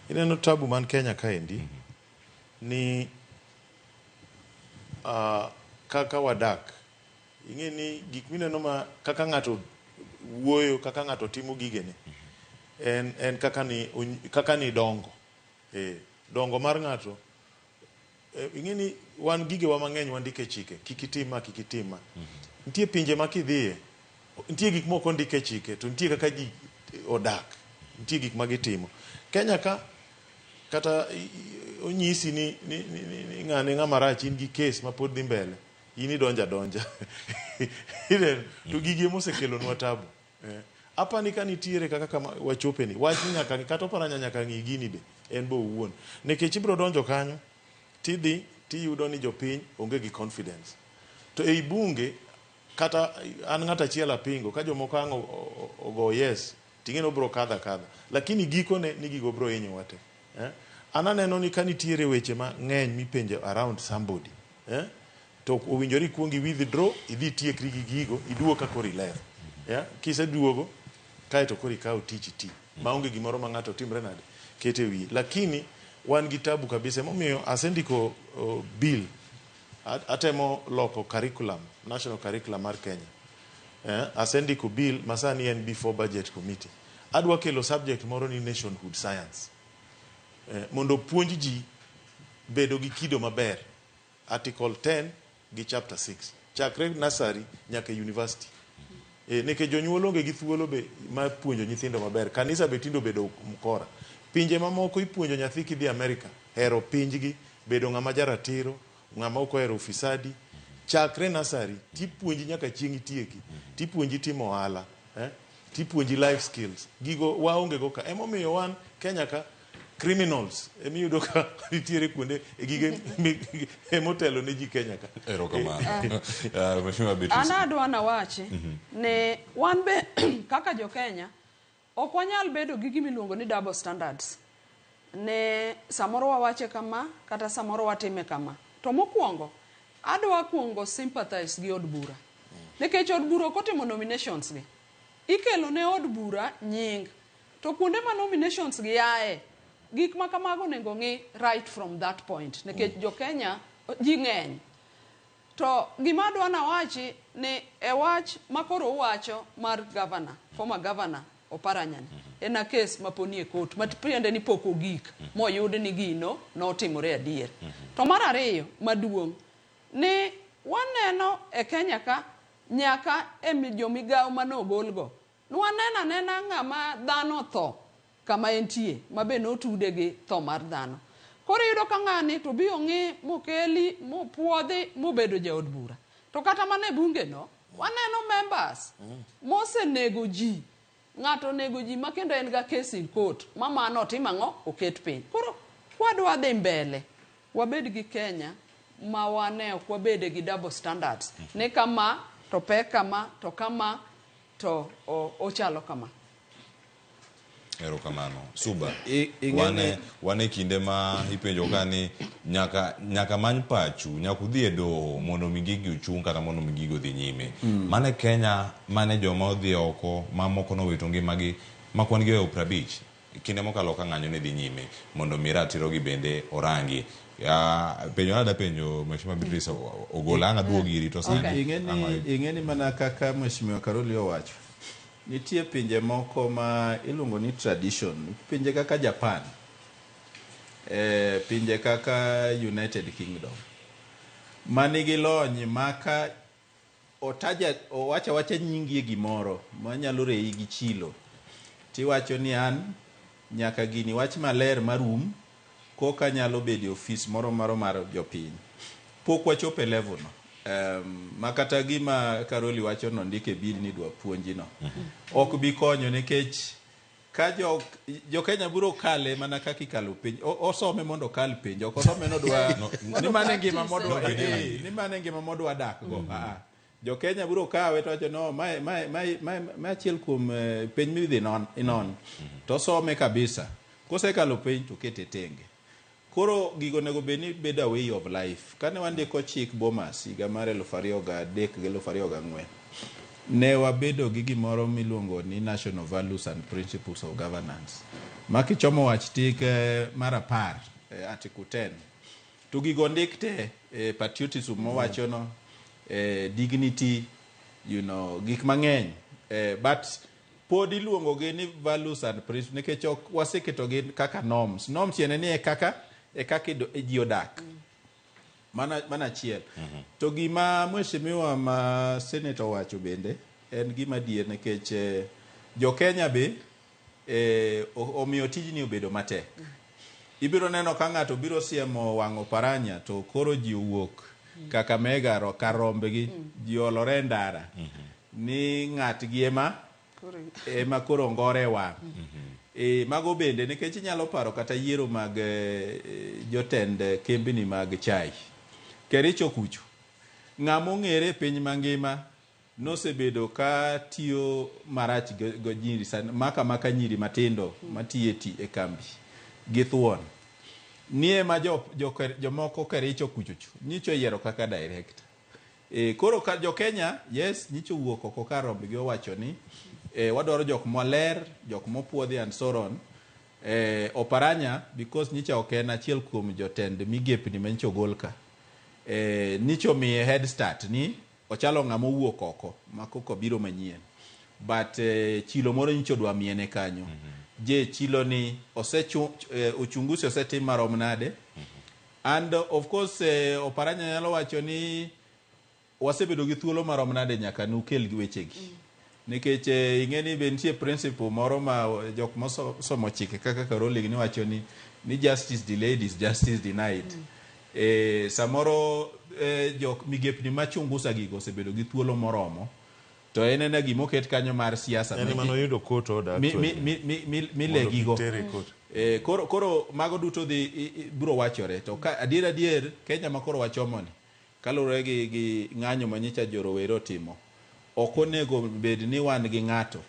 Ineno tabu man Kenya kaendi ni kaka wadak. Ing'e ni gik mineno ma kaka ng'ato wuoyo, kaka ng'ato timo gigene, en kaka ni dongo. Dongo mar ng'ato. Ing'e ni wan gige wa mang'eny wandike chike, kikitima. Nitie pinje makidhiye, nitie gik moko ndike chike, to nitie kaka ji odak, nitie gik magitimo. Kenya ka kata onyisi ni ng'ama rach in gi case ma pod dhi mbele, in idonja. To gigi mosekelonwa tabu. Apani ka nitiere kaka wachopeni, wach nyaka kata oparanya nyaka ng'i gini be en bo owuon. Nikech ibro donjo kanyo tidhi tiyudo ni jopiny onge gi confidence. To ei bunge kata an ng'ata achiel apingo ka jomoko ang' ogo yes ting'e no bro kadha. Lakini gikone ni gigo bro hinyo wate. An aneno ni ka nitiere weche mang'eny mipenjo around somebody, to owinjore ikuongi withdraw, idhi tiekri gi gigo, iduogo ka koro iler. Kiseduogo kaeto koro ikaw tich ti maonge gimoro ma ng'ato timre nade kete wi. Lakini wan gi tabu kabisa. Momiyo asendiko bill, atemo loko curriculum, national curriculum mar Kenya. Asendiko bill masani en before budget committee. Adwa kelo subject moro ni nationhood science, mondo puonj ji bedo gi kido maber. Article 10 gi chapter 6 chakre nursery nyaka university. Neke jonyuol onge gi thuolo be ma puonjo nyithindo maber. Kanisa be tindo bedo mkora. Pinje mamoko ipuonjo nyathi kidhi Amerika hero pinjgi, bedo ng'ama jaratiro, ng'ama ok ohero ufisadi. Chakre nursery tipuonji nyaka chieng' itieki, tipuonji timo ohala, tipuonji life skills. Gigo waonge go ka. Emomiyo wan Kenya ka criminals emiyudo ka nitiere kuonde gige motelo ne ji Kenya ka. Anadwa na wachi ne wan be kaka jo Kenya ok wanyal bedo gi gimiluongo ni double standards. Ne samoro wawache kama kata samoro watime kama. To mokwongo adwa kuongo sympathize gi od bura. Nikech od bura kotimo nominations gi, ikelo ne od bura nying. To kuonde ma nominations gi yae, gik ma kamago nego ng'i right from that point. Nikech jo Kenya ji ng'eny. To gima adwa na wachi ni e wach makoro wacho mar governor, former governor Oparanya, en a case maponi e court matiende ni poko gik moyud ni gino notimore adier. To mar ariyo maduong' ni waneno e Kenya ka nyaka jomigawo manogolgo. Nwanena ng'ama dhano tho kama entie mabe notude gi tho mar dhano. Koro yudo ka ng'ani to bi ong'i mokeli mopuodhi mobedo jaod bura. To kata mane bunge no, waneno members. Mose nego ji. Ng'ato nego ji makendo en ga case in court. Mama no timang'o oket piny. Koro wadwa dhi mbele. Wabed gi Kenya ma wane ok wabede gi double standards. Ne kama to pek kama to kama to ochalo kama. Ero kamano. Suba. Wane kinde ma ipenjo kani nyaka many pachu, nyaka udhi e doho mondo migigi uchung kata mondo migigi odhi nyime. Mane Kenya, mane joma odhi oko, mamoko nowito ngimagi, makwan gi 50. Kinde mokalo ka ng'anyo ne dhi nyime mondo miratirogi bende orangi. Penjo nada penjo Mheshimiwa Beatrice ogola anga duogiri to sani. Ing'eni mana kaka Mheshimiwa Karoli owacho. Nitie pinje moko ma iluongo ni tradition, pinje kaka Japan, pinje kaka United Kingdom, manigi lony maka owacha nyingi gimoro manyalo rei gi chilo, tiwacho ni an nyaka gini wach maler marum koka nyalo bedo office moro mar jopiny. Pok wachope level no. Makata gima Karoli wacho no ndike bill ni dwa puonji no. Ok bi konyo nikech ka jo Kenya buro kale mana kaka ikalo piny. Osome mondo kal piny. Ok osome no dwa ni mane ngima modwa ni mane ngima modwa dak go. Jo Kenya buro kawe to wacho no ma achiel kuom piny midhi non. To some kabisa. Kosekalo piny to kete tenge. Koro gigo nego beni beda way of life. Kane wandiko chik Bomas higa mar 2003 gi 2004 ne wabedo gi gimoro miluongo ni National Values and Principles of Governance. Makichomo wach tik mar 10 article 10. To gigo ndikte patriotism mowacho no, dignity, gik mang'eny. But pod iluongo gi ni values and principles nikech waseketo gi kaka norms. Norms yene ni kaka ji odak. Mana chiel. To gima Mheshimiwa ma Senator wacho bende en gima dier nikech jo Kenya be omiyo tijni obedo matek. Ibiro neno ka ng'ato biro siemo wang'o paranya to koro ji owuok kaka megaro karombe gi ji olore ndara ni ng'at gi ema koro ngore wang'. Mago bende nikech inyalo paro kata yiero mag jotend kembni mag chai. Kericho kucho. Ng'amo ng'ere piny mangima nosebedo ka tiyo marach go nyiri maka nyiri matindo matiye e kambi githuon. Nie ma jomoko Kericho kuchocho. Nyicho yiero kaka director. Koro ka jo Kenya, yes, nyicho wuok oko ka romb gi owacho ni wadwaro jok moler, jok mopuodhi and so on. Oparanya, because nyicha ok en achiel kuom jotend Migepe ni mencho golka. Nicho miye head start ni ochalo ng'amo wuok oko makoko biro manyien. But chilo moro nyicho dwa miene kanyo. Je chilo ni uchunguzi osetim marom nade. And of course Oparanya nyalo wacho ni wasebedo gi thuolo marom nade nyaka nukel gi wechegi. Nikech ing'eni bentie principle moro ma jok mosomo chike kaka Karoli ni wacho ni justice delayed is justice denied. Samoro jok Migepe ni machungusa gigo osebedo gi thuolo moromo to en gima oket kanyo mar siasa yani mano yudo court order mile gigo. Koro mago duto biro wachore to adier Kenya makoro wachomoni kalure gi ng'anyo manyicha jorowero timo. Okonego bed ni wan gi ng'ato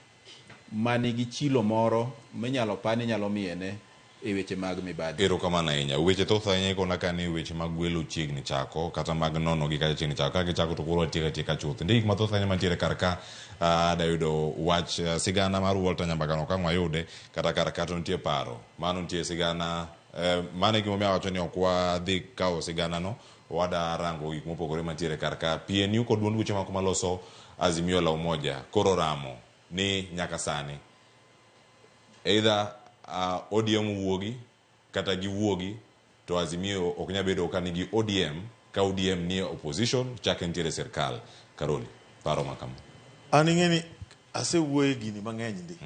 manigi chilo moro minyalo pani nyalo miene e weche mag mibadhi. Ero kamano ahinya. Weche thoth ahinya ikona ka ni weche mag gwelo chiegni chako kata mag nono gi kata chiegni chako. Ka gichako to koro tieka chuth. Ndik mathoth ahinya mantiere karka dayudo wach sigana mar Walter Nyambagano ka mwayude kata karka to nitie paro. Mano nitie sigana mane gimomiyo awacho ni ok wadhi kawo sigana no. Wada rango gik mopogore mantiere karka. PNU kod duond buche mako maloso Azimio la Umoja koro ramo ni nyaka sani either ODM wuogi kata giwuogi to Azimio ok nya bedo ka nigi ODM ka ODM ni opposition chake ntiere serikal. Karoli paro makama an ing'eni asewuoye gini mang'eny ndi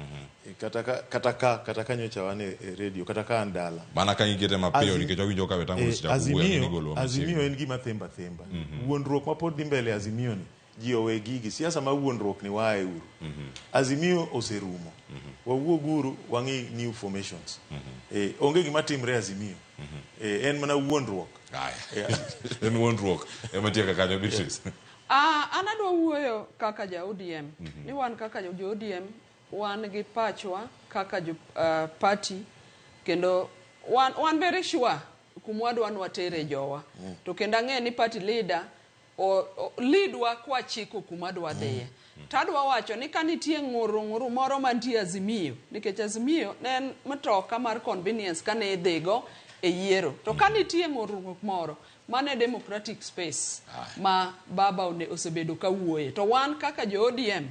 kata kanyocha wan e radio kata ka andala mana ka ingete mapiyo nikech wawinjo ka wetango Azimio en gima themba wuondruok mapod dhi mbele Azimio ni ji owe gigi siasa ma wuondruok ni wae uru Azimio oserumo wawuog uru wang'i new formations onge gima timre Azimio en mana wuondruok en wuondruok ema tieka kanyo Beatrice. An adwa wuoyo kaka ja ODM. Ni wan kaka jo ODM wan gi pachwa kaka jo party kendo wan very sure kumwadwa watere jowa. To kendo ang'e ni party leader leadwa kwa chiko kumadwa dhiye. Tadwa wacho ni kanitie ng'uru moro mantie Azimio nikech Azimio ne en matoka mar convenience kane idhigo e yiero. To kanitie ng'uru moro mane democratic space ma baba osebedo kawuoye to wan kaka jo ODM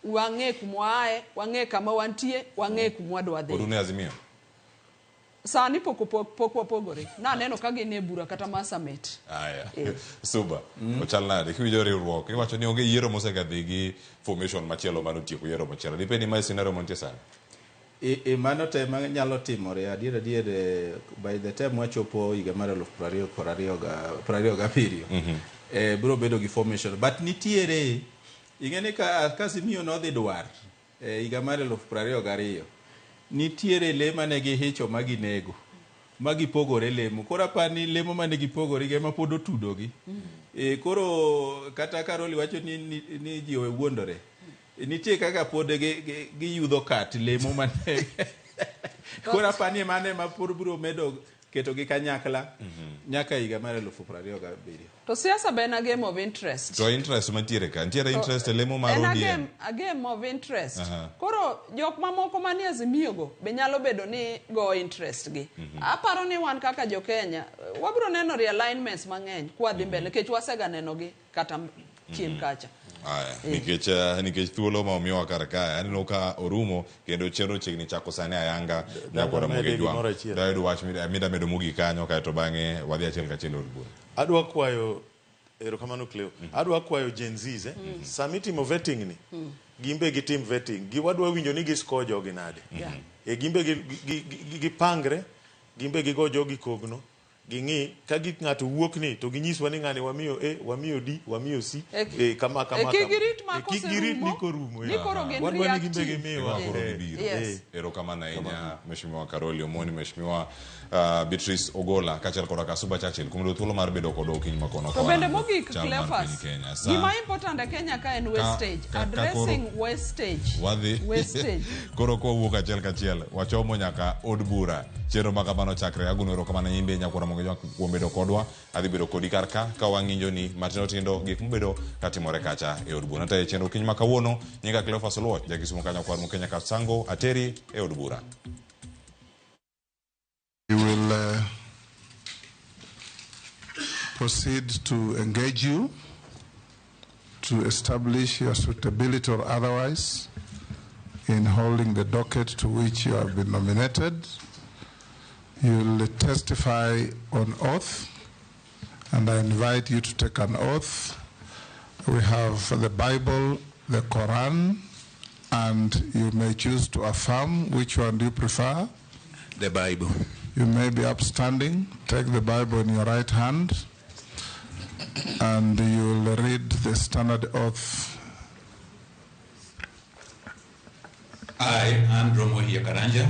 wang'e kumwae wang'e kama wantie wang'e kumwadwa dhi Odune Azimio sani pok wapogore naneno ka gin e bura kata ma summit suba ochal nade kiwinjo riwruok iwacho ni onge yiero mosegadhi gi formation machielo manotieko yiero machielo dipeni ma scenario montie sani mano te nyalo timore adier by the time wachopo higa mar 2027 biro bedo gi formation but nitiere ing'eni ka Azimio nodhi dwar higa mar 2022 nitiere le mane gihicho maginego magipogore lemo koro apani lemo mane gipogore gi ema pod otudogi koro kata Karoli wacho ni ji owuondore nitie kaka pod giyudho kat lemo mane koro apani mane ma pod biro medo keto gi kanyakla nyaka higa mar 2027 to siasa be na game of interest to interest mantiere ka ntiere interest e lemo mar ODM a game of interest koro jok mamoko manie Azimio go be nyalo bedo ni go interest gi aparo ni wan kaka jo Kenya wabiro neno realignments mang'eny kwa dhi mbele kech wasega neno gi kata chien kacha nikech thuolo ma omiyowa kar kae aneno ka orumo kendo chenro chiegni chako sani ayanga nyakora Ramogi jwang' dayudo wach midamedo mogik kanyo kaeto bang'e wadhi achiel kachiel od bura. Adwa kwayo erokamano Cleo adwa kwayo Gen Zs sami timo vetting ni gimbe gi team vetting wadwa winjo ni giscore jogi nade gimbe gipangre gimbe gigo jogi kogno gingi ka ng'ato wuok ni to ginyiswa ni ng'ani wamiyo wamiyo D wamiyo C kama kigirit ni korumo ni koro gen wadwa ni gimbe gimiwa erokamano ahinya Mheshimiwa Karoli Omoni Mheshimiwa Beatrice Ogola kachel koda Kasuba Churchill kumido thuolo mar bedo kod okinyi makono to bende mogik Cleophas gima important e Kenya ka en wastage addressing wastage koro ko wuok achiel kachiel wachomo nyaka od bura chenro ma kamano chakre aguno erokamano nyimbe nyakora Ramogi jwang' kuom bedo kodwa adhi bedo kodi kar ka wang'injo ni matindo tindo gik mobedo katimore kacha e od bura natae chenro kiny ma kawuono nyinga Cleophas Oluoch jakisumo kanyo kwar Mkenya Kasango ateri e od bura. We will proceed to engage you to establish your suitability or otherwise in holding the docket to which you have been nominated. You will testify on oath, and I invite you to take an oath. We have the Bible, the Quran, and you may choose to affirm. Which one do you prefer? The Bible. You may be upstanding. Take the Bible in your right hand, and you will read the standard oath. I, Andrew Mohia Karanja,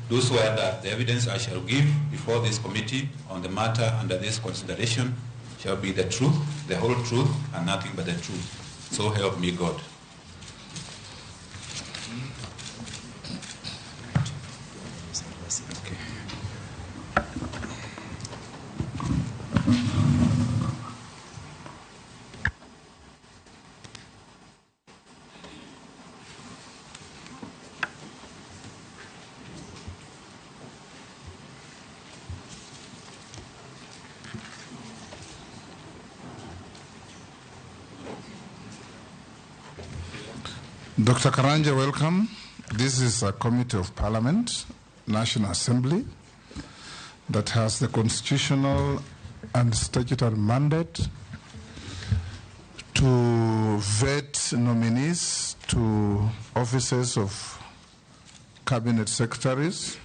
do swear that the evidence I shall give before this committee on the matter under this consideration shall be the truth, the whole truth, and nothing but the truth. So help me God. Dr. Karanja, welcome. This is a committee of Parliament, National Assembly, that has the constitutional and statutory mandate to vet nominees to offices of cabinet secretaries.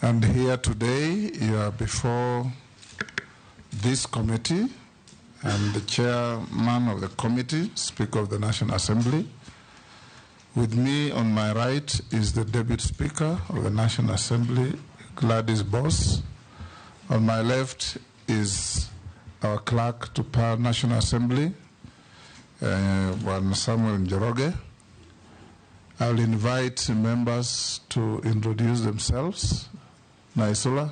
And here today, you are before this committee and the chairman of the committee, Speaker of the National Assembly. With me on my right is the Deputy Speaker of the National Assembly, Gladys Boss. On my left is our clerk to National Assembly, Juan Samuel Njoroge. I'll invite members to introduce themselves. Naisula.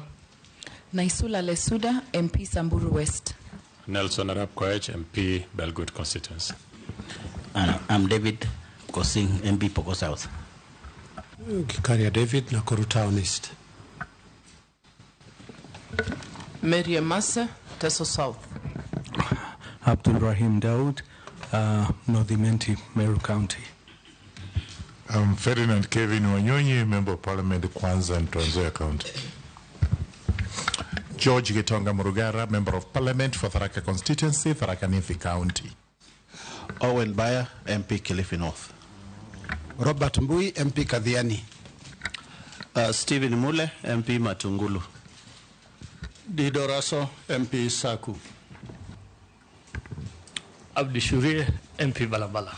Naisula Lesuda, MP Samburu West. Nelson Arap Koech, MP Belgood Constituency. I'm David Kosing, MP Poko South. Kikaria David, Nakuru Town East. Mary Massa, Teso South. Abdul Rahim Daud, Northimenti, Meru County. I'm Ferdinand Kevin Wanyonyi, Member of Parliament, Kwanza and Trans Nzoia County. George Gitonga Murugara, Member of Parliament for Tharaka Constituency, Tharaka Nithi County. Owen Bayer, MP Kilifi North. Robert Mbui, MP Kadhiani. Stephen Mule, MP Matungulu. Dido Raso, MP Saku. Abdi Shurie, MP Balabala.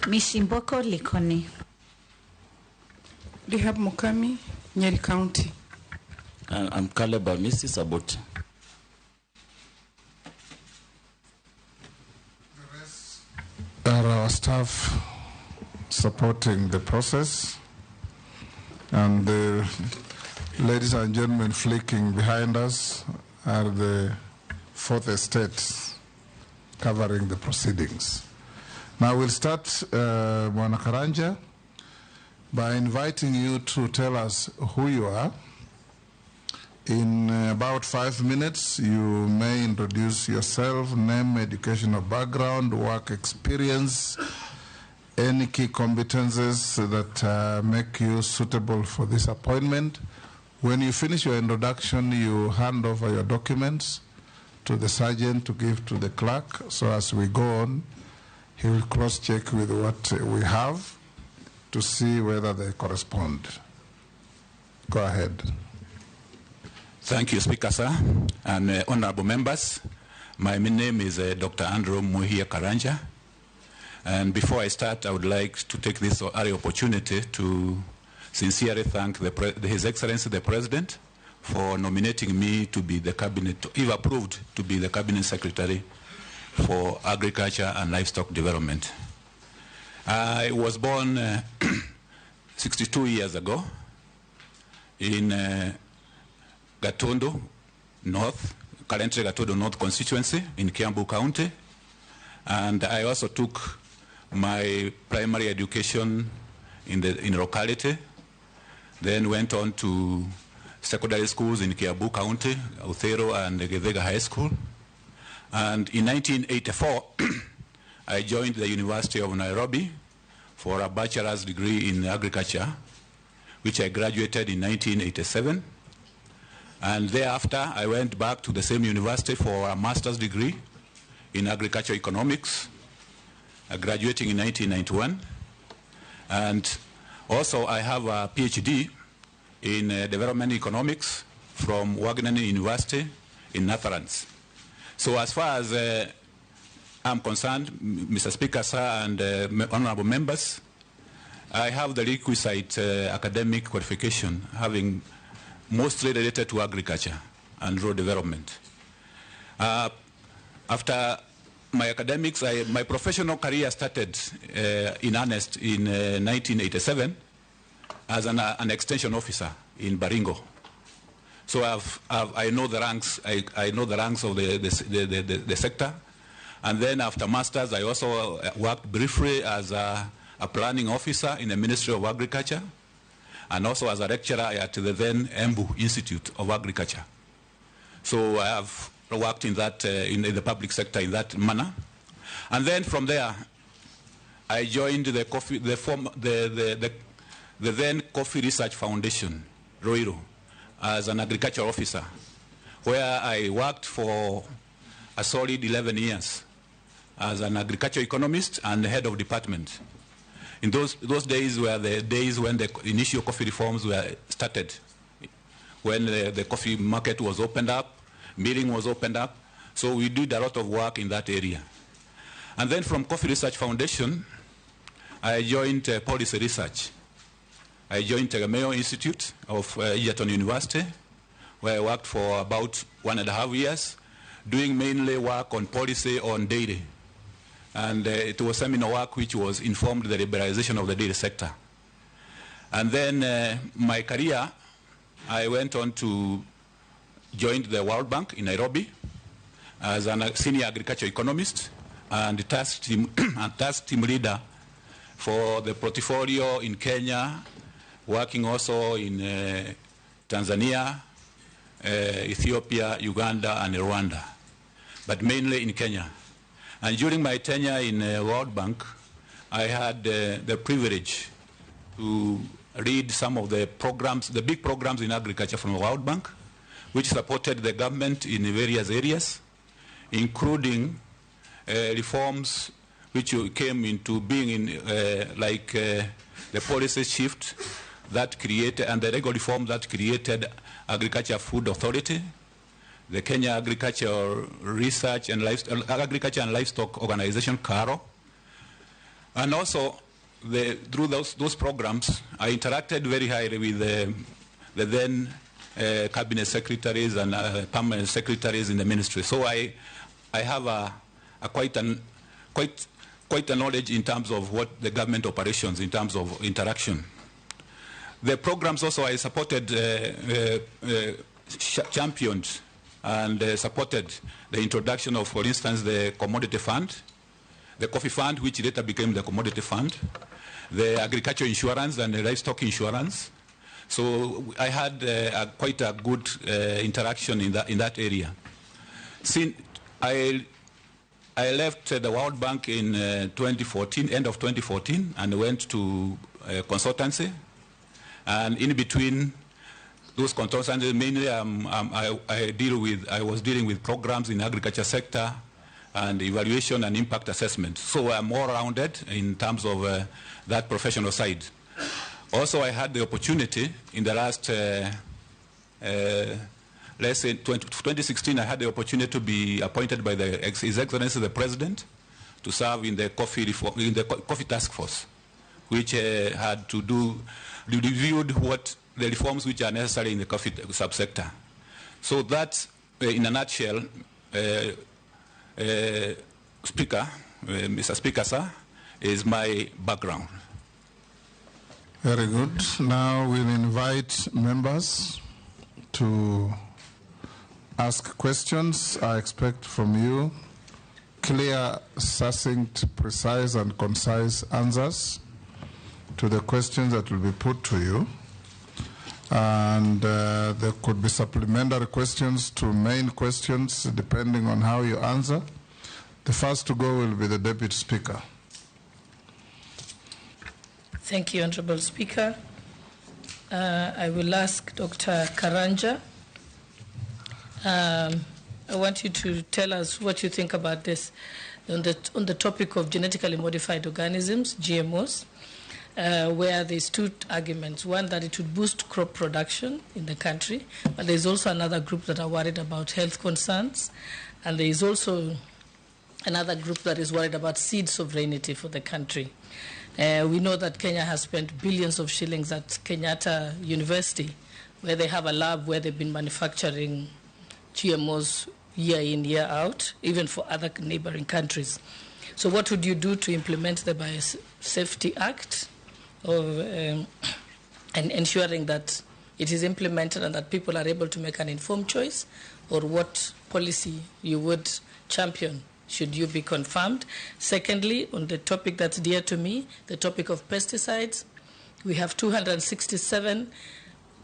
Mishimboko Likoni. Rehab Mukami, Nyeri County. I'm Caleb Amisi Saboti. Are our staff supporting the process, and the ladies and gentlemen flicking behind us are the fourth estates covering the proceedings. Now we'll start, Mwana Karanja, by inviting you to tell us who you are. In about 5 minutes, you may introduce yourself, name, educational background, work experience, any key competences that make you suitable for this appointment. When you finish your introduction, you hand over your documents to the sergeant to give to the clerk. So as we go on, he will cross-check with what we have to see whether they correspond. Go ahead. Thank you, Speaker, sir, and honorable members. My name is Dr. Andrew Muhia Karanja. And before I start, I would like to take this opportunity to sincerely thank His Excellency the President for nominating me to be the cabinet, if approved, to be the Cabinet Secretary for Agriculture and Livestock Development. I was born 62 years ago in Gatondo North, currently Gatondo North constituency in Kiambu County. And I also took my primary education in locality, then went on to secondary schools in Kiambu County, Uthero and Githega High School. And in 1984, I joined the University of Nairobi for a bachelor's degree in agriculture, which I graduated in 1987. And thereafter, I went back to the same university for a master's degree in agriculture economics, graduating in 1991. And also, I have a PhD in development economics from Wageningen University in Netherlands. So as far as I'm concerned, Mr. Speaker, sir, and honorable members, I have the requisite academic qualification, having mostly related to agriculture and rural development. After my academics, my professional career started in earnest in 1987 as an extension officer in Baringo. So I know the ranks. I know the ranks of the sector. And then after masters, I also worked briefly as a planning officer in the Ministry of Agriculture, and also as a lecturer at the then Embu Institute of Agriculture. So I have worked in that in the public sector in that manner. And then from there, I joined the then Coffee Research Foundation, Roiro, as an agricultural officer, where I worked for a solid 11 years as an agricultural economist and head of department. In those days were the days when the initial coffee reforms were started, when the coffee market was opened up, milling was opened up. So we did a lot of work in that area. And then from Coffee Research Foundation, I joined policy research. I joined the Mayo Institute of Egerton University, where I worked for about 1.5 years, doing mainly work on policy on dairy. And it was seminar work which was informed the liberalization of the dairy sector. And then my career, I went on to join the World Bank in Nairobi as a senior agriculture economist and task team leader for the portfolio in Kenya, working also in Tanzania, Ethiopia, Uganda, and Rwanda, but mainly in Kenya. And during my tenure in World Bank, I had the privilege to read some of the programs, the big programs in agriculture from the World Bank, which supported the government in various areas, including reforms which came into being in the policy shift that created, and the legal reform that created Agriculture Food Authority, the Kenya Agriculture Research and Agriculture and Livestock Organization, CARO. And also, through those programs, I interacted very highly with the then cabinet secretaries and permanent secretaries in the ministry. So I have quite a knowledge in terms of what the government operations, in terms of interaction. The programs also I supported, championed and supported the introduction of, for instance, the commodity fund, the coffee fund, which later became the commodity fund, the agriculture insurance and the livestock insurance. So I had quite a good interaction in that area. Since I left the World Bank in 2014, end of 2014, and went to consultancy. And in between those consultancies, mainly I was dealing with programs in agriculture sector and evaluation and impact assessment. So I'm more rounded in terms of that professional side. Also, I had the opportunity in the last, let's say 2016, I had the opportunity to be appointed by His Excellency the President to serve in the coffee task force, which had to do, reviewed what the reforms which are necessary in the coffee subsector. So that, in a nutshell, Speaker, Mr. Speaker, sir, is my background. Very good. Now we'll invite members to ask questions. I expect from you clear, succinct, precise, and concise answers to the questions that will be put to you. And there could be supplementary questions to main questions depending on how you answer. The first to go will be the Deputy Speaker. Thank you, Honorable Speaker. I will ask Dr. Karanja. I want you to tell us what you think about this on the topic of genetically modified organisms, GMOs, where there's two arguments. One, that it would boost crop production in the country, but there's also another group that are worried about health concerns, and there is also another group that is worried about seed sovereignty for the country. We know that Kenya has spent billions of shillings at Kenyatta University, where they have a lab where they've been manufacturing GMOs year in, year out, even for other neighboring countries. So what would you do to implement the Biosafety Act and ensuring that it is implemented and that people are able to make an informed choice, or what policy you would champion should you be confirmed? Secondly, on the topic that's dear to me, the topic of pesticides, we have 267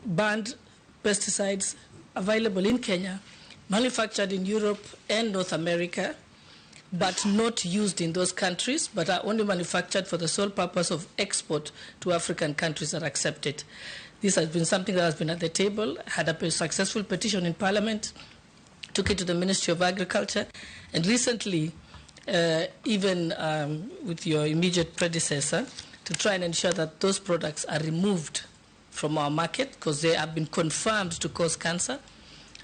banned pesticides available in Kenya, manufactured in Europe and North America, but not used in those countries, but are only manufactured for the sole purpose of export to African countries that accept it. This has been something that has been at the table, had a successful petition in Parliament, took it to the Ministry of Agriculture, and recently even with your immediate predecessor, to try and ensure that those products are removed from our market because they have been confirmed to cause cancer.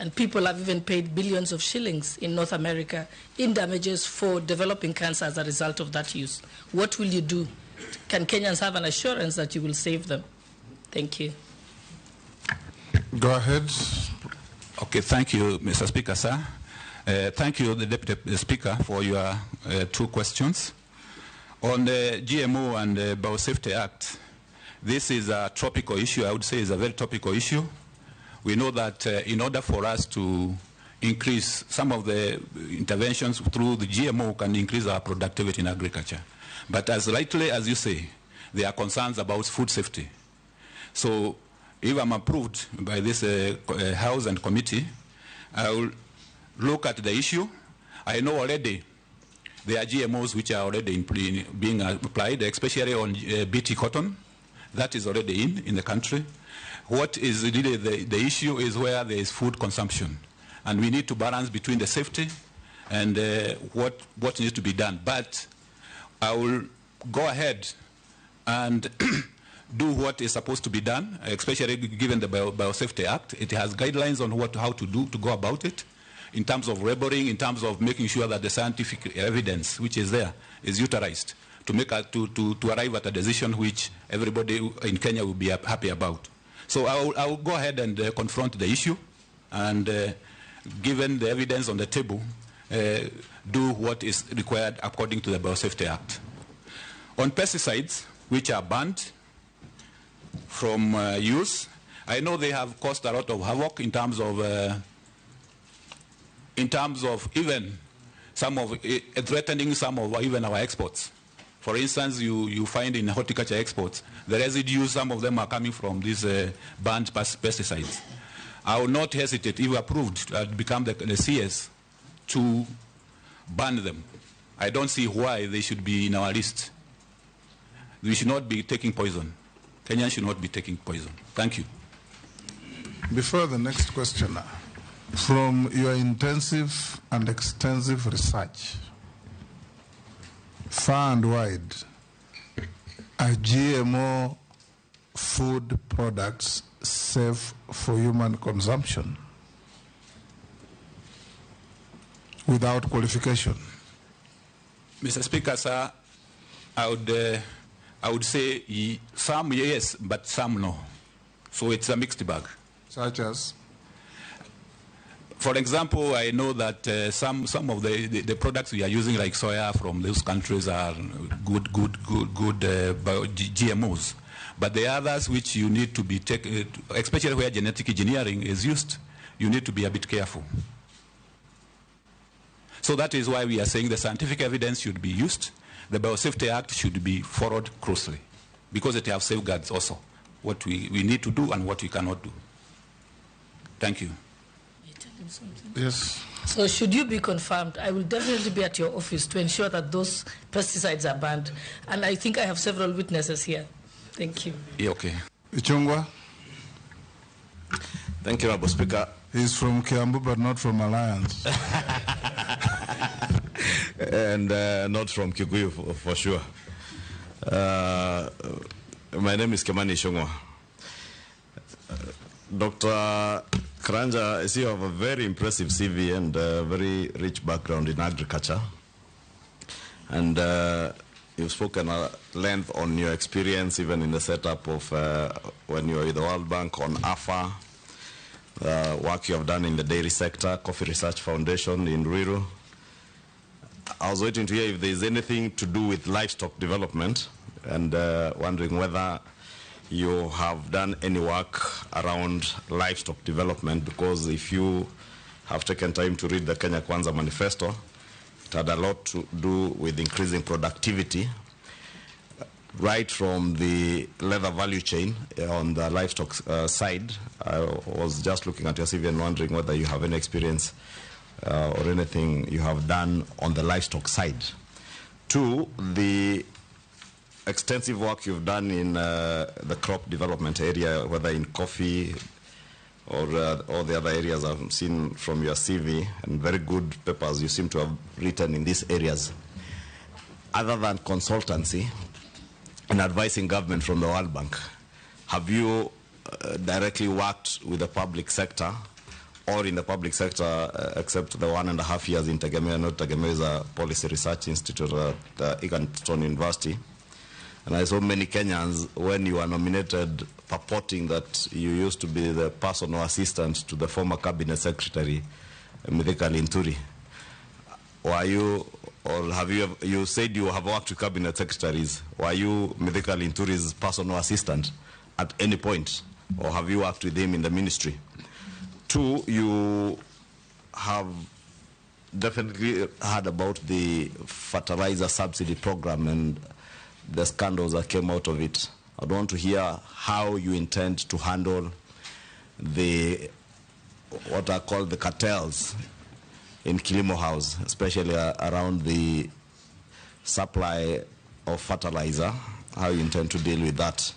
And people have even paid billions of shillings in North America in damages for developing cancer as a result of that use. What will you do? Can Kenyans have an assurance that you will save them? Thank you. Go ahead. Okay, thank you, Mr. Speaker, sir. Thank you, the Deputy Speaker, for your two questions. On the GMO and the Biosafety Act, this is a topical issue. I would say it's a very topical issue. We know that in order for us to increase some of the interventions through the GMO can increase our productivity in agriculture. But as rightly as you say, there are concerns about food safety. So if I'm approved by this House and committee, I will look at the issue. I know already there are GMOs which are already being applied, especially on BT cotton. That is already in the country. What is really the issue is where there is food consumption. And we need to balance between the safety and what needs to be done. But I will go ahead and do what is supposed to be done, especially given the Biosafety Act. It has guidelines on how to go about it, in terms of laboring, in terms of making sure that the scientific evidence which is there is utilized to arrive at a decision which everybody in Kenya will be happy about. So I will go ahead and confront the issue and, given the evidence on the table, do what is required according to the Biosafety Act. On pesticides, which are banned from use, I know they have caused a lot of havoc in terms of even threatening some of even our exports. For instance, you find in horticulture exports, the residues, some of them are coming from these banned pesticides. I will not hesitate, if approved, to become the CS to ban them. I don't see why they should be in our list. We should not be taking poison. Kenyans should not be taking poison. Thank you. Before the next questioner, from your intensive and extensive research, far and wide, are GMO food products safe for human consumption without qualification? Mr. Speaker, sir, I would say some yes, but some no. So it's a mixed bag. Such as? For example, I know that some of the products we are using, like soya from those countries, are good GMOs. But the others which you need to be taken, especially where genetic engineering is used, you need to be a bit careful. So that is why we are saying the scientific evidence should be used. The Biosafety Act should be followed closely, because it has safeguards also, what we need to do and what we cannot do. Thank you. Yes. So should you be confirmed, I will definitely be at your office to ensure that those pesticides are banned. And I think I have several witnesses here. Thank you. Yeah, okay. Ichungwa? Thank you, Mr. Speaker. He's from Kiambu, but not from Alliance. And not from Kikuyu, for sure. My name is Kemani Shongwa. Dr. Karanja, I see you have a very impressive CV and a very rich background in agriculture. And you've spoken at length on your experience, even in the setup of when you were with the World Bank on AFA, work you have done in the dairy sector, Coffee Research Foundation in Ruiru. I was waiting to hear if there's anything to do with livestock development, and wondering whether you have done any work around livestock development, because if you have taken time to read the Kenya Kwanza Manifesto, it had a lot to do with increasing productivity, right from the leather value chain on the livestock side. I was just looking at your CV and wondering whether you have any experience or anything you have done on the livestock side. Two, the extensive work you've done in the crop development area, whether in coffee or all the other areas I've seen from your CV, and very good papers you seem to have written in these areas. other than consultancy and advising government from the World Bank, have you directly worked with the public sector or in the public sector, except the 1.5 years in Tegemeo? Not Tegemeo is a policy research institute at Egerton University. And I saw many Kenyans, when you were nominated, purporting that you used to be the personal assistant to the former cabinet secretary, Mithika Linturi. Were you, or have you, you said you have worked with cabinet secretaries. Were you Mithika Linturi's personal assistant at any point? Or have you worked with him in the ministry? 2, you have definitely heard about the fertilizer subsidy program and the scandals that came out of it. I want to hear how you intend to handle the, what are called the cartels in Kilimo House, especially around the supply of fertilizer, how you intend to deal with that.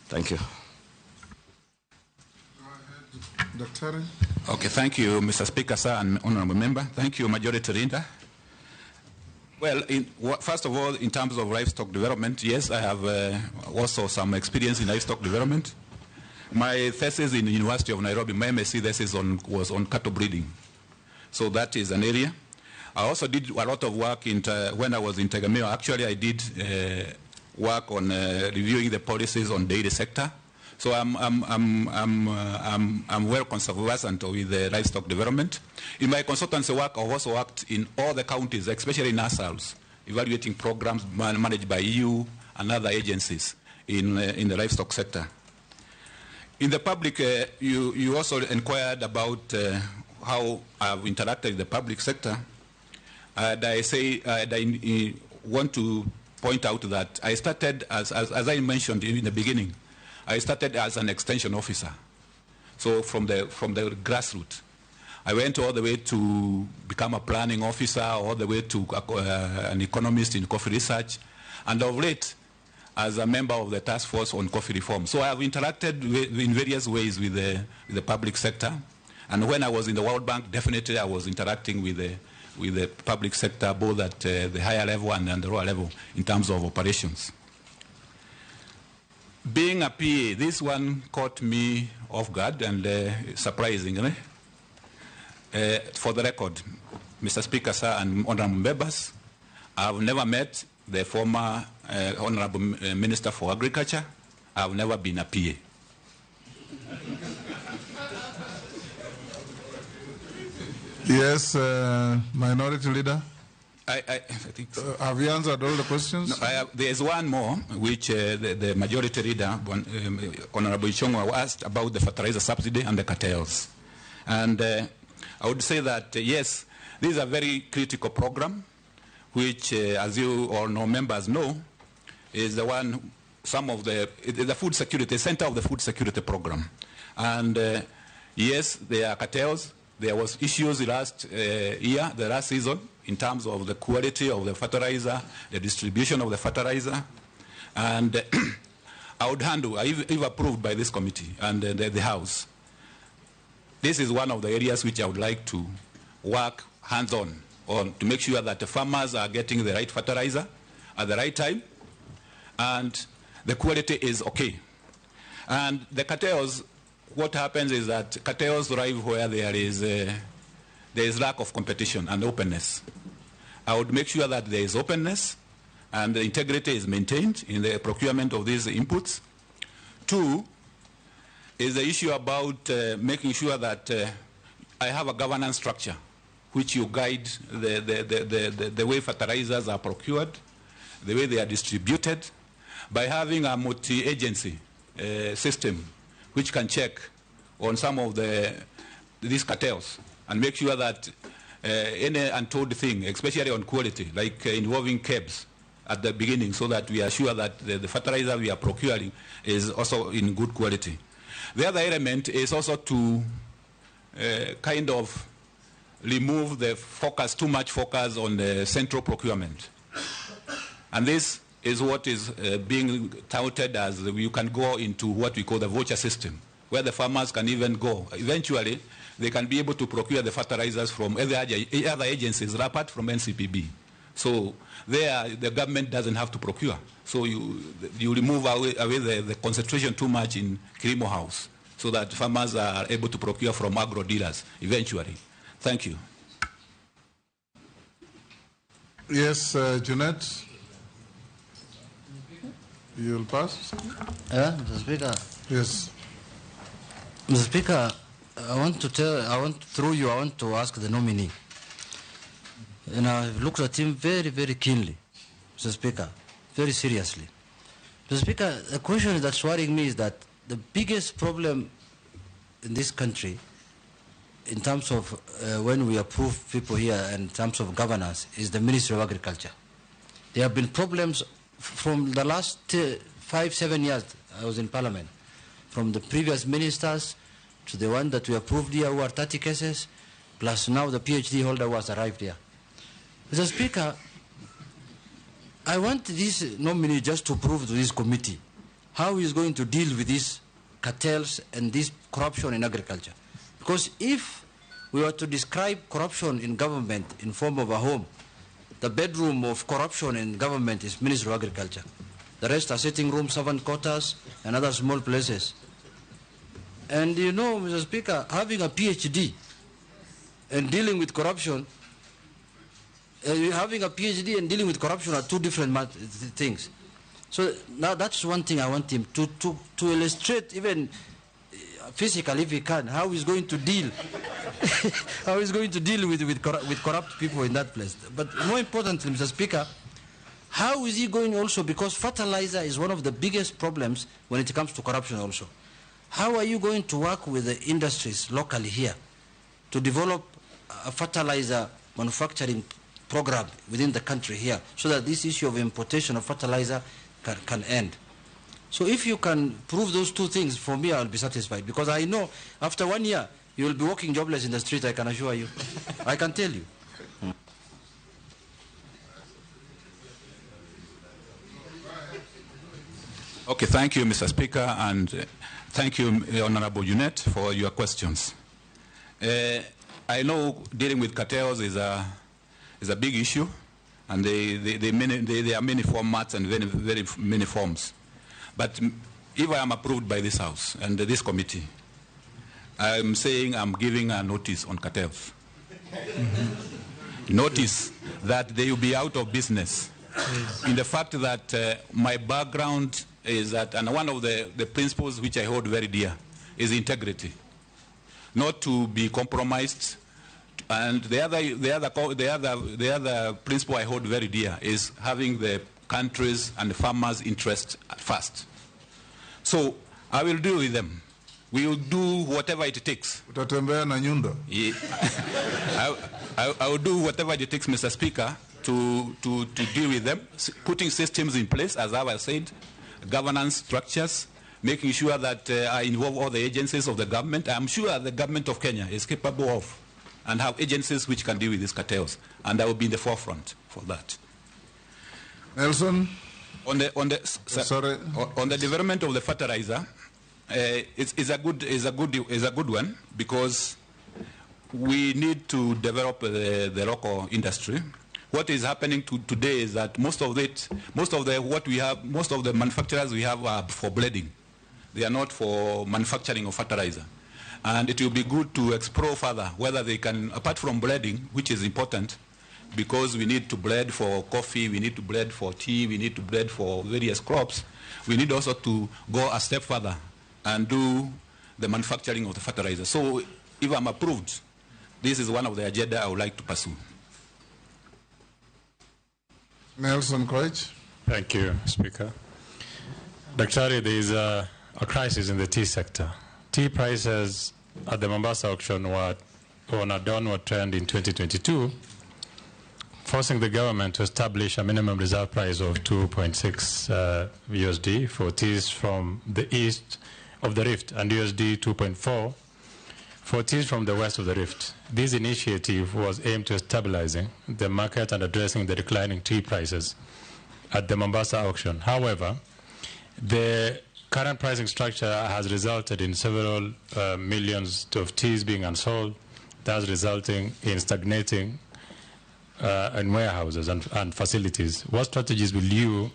Thank you. Dr. Okay, thank you, Mr. Speaker, sir, and honorable member. Thank you, Majority Leader. Well, first of all, in terms of livestock development, yes, I have also some experience in livestock development. My thesis in the University of Nairobi, my MSc thesis was on cattle breeding. So that is an area. I also did a lot of work when I was in Tegemeo. Actually, I did work on reviewing the policies on dairy sector. So I'm well conversant with the livestock development. In my consultancy work, I've also worked in all the counties, especially in NASALs, evaluating programs managed by EU and other agencies in the livestock sector. In the public, you also inquired about how I've interacted with the public sector. And I want to point out that I started, as I mentioned in the beginning, I started as an extension officer, so from the grassroots. I went all the way to become a planning officer, all the way to an economist in coffee research, and of late, as a member of the task force on coffee reform. So I have interacted in various ways with the public sector, and when I was in the World Bank, definitely I was interacting with the public sector, both at the higher level and the lower level, in terms of operations. Being a PA, this one caught me off guard and surprisingly. For the record, Mr. Speaker, sir, and honorable members, I've never met the former honorable Minister for Agriculture. I've never been a PA. Yes, Minority Leader. I think so. Have you answered all the questions? No, there is one more, which the Majority Leader, Honorable Ichong'wa, asked about the fertilizer subsidy and the cartels. And I would say that, yes, this is a very critical program, which, as you all know, members know, is the one, the food security, center of the food security program. And yes, there are cartels. There was issues the last season, in terms of the quality of the fertilizer, the distribution of the fertilizer. And I would handle, if approved by this committee and the House, this is one of the areas which I would like to work hands-on to make sure that the farmers are getting the right fertilizer at the right time and the quality is okay. And the cartels, what happens is that cartels thrive where there is lack of competition and openness. I would make sure that there is openness and the integrity is maintained in the procurement of these inputs. 2 is the issue about making sure that I have a governance structure which you guide the way fertilizers are procured, the way they are distributed, by having a multi-agency system which can check on some of these cartels and make sure that any untold thing, especially on quality, like involving KEBS at the beginning, so that we are sure that the fertilizer we are procuring is also in good quality. The other element is also to kind of remove the focus, too much focus on the central procurement. And this is what is being touted as you can go into what we call the voucher system, where the farmers can even go. Eventually, they can be able to procure the fertilizers from other agencies apart from NCPB, So there, the government doesn't have to procure. So you remove away the concentration too much in Kilimo House so that farmers are able to procure from agro dealers eventually. Thank you. Yes, Jeanette. You'll pass? Mr. Speaker. Yes. Mr. Speaker, I want to ask the nominee. And I've looked at him very, very keenly, Mr. Speaker, very seriously. Mr. Speaker, the question that's worrying me is that the biggest problem in this country, in terms of when we approve people here in terms of governance, is the Ministry of Agriculture. There have been problems from the last 5-7 years I was in Parliament, from the previous ministers to the one that we approved here who are 30 cases, plus now the PhD holder who has arrived here. Mr. Speaker, I want this nominee just to prove to this committee how he is going to deal with these cartels and this corruption in agriculture. Because if we were to describe corruption in government in form of a home, the bedroom of corruption in government is Ministry of Agriculture. The rest are sitting rooms, servant quarters, and other small places. And you know, Mr. Speaker, having a PhD and dealing with corruption, having a PhD and dealing with corruption are two different things. So now that's one thing I want him to illustrate, even physically if he can, how he's going to deal how he's going to deal with corrupt people in that place. But more importantly, Mr. Speaker, how is he going also, because fertilizer is one of the biggest problems when it comes to corruption also. How are you going to work with the industries locally here to develop a fertilizer manufacturing program within the country here so that this issue of importation of fertilizer can end? So if you can prove those two things, for me, I'll be satisfied. Because I know after 1 year, you will be walking jobless in the street, I can assure you. I can tell you. Okay, thank you, Mr. Speaker, and thank you, Honorable Jeanette, for your questions. I know dealing with cartels is a big issue, and there are many formats and very many forms. But if I am approved by this House and this committee, I'm saying I'm giving a notice on cartels. Notice that they will be out of business. In the fact that my background is that, and one of the principles which I hold very dear is integrity, not to be compromised. And the other principle I hold very dear is having the countries and the farmers' interest at first. So I will deal with them. We will do whatever it takes. Utatembea na nyundo. I will do whatever it takes, Mr. Speaker, to deal with them, putting systems in place, as I said, governance structures, making sure that I involve all the agencies of the government. I'm sure the government of Kenya is capable of and have agencies which can deal with these cartels, and I will be in the forefront for that. Nelson? On the development of the fertilizer, it's a good one, because we need to develop the local industry. What is happening today is that most of the manufacturers we have are for bleeding. They are not for manufacturing of fertilizer. And it will be good to explore further whether they can, apart from bleeding, which is important, because we need to blend for coffee, we need to blend for tea, we need to blend for various crops. We need also to go a step further and do the manufacturing of the fertilizer. So if I'm approved, this is one of the agenda I would like to pursue. Nelson Koich. Thank you, Speaker. Daktari, there is a crisis in the tea sector. Tea prices at the Mombasa auction were on a downward trend in 2022, forcing the government to establish a minimum reserve price of 2.6 USD for teas from the east of the Rift and USD 2.4 for teas from the west of the Rift. This initiative was aimed at stabilizing the market and addressing the declining tea prices at the Mombasa auction. However, the current pricing structure has resulted in several millions of teas being unsold, thus resulting in stagnating and warehouses and facilities. What strategies will you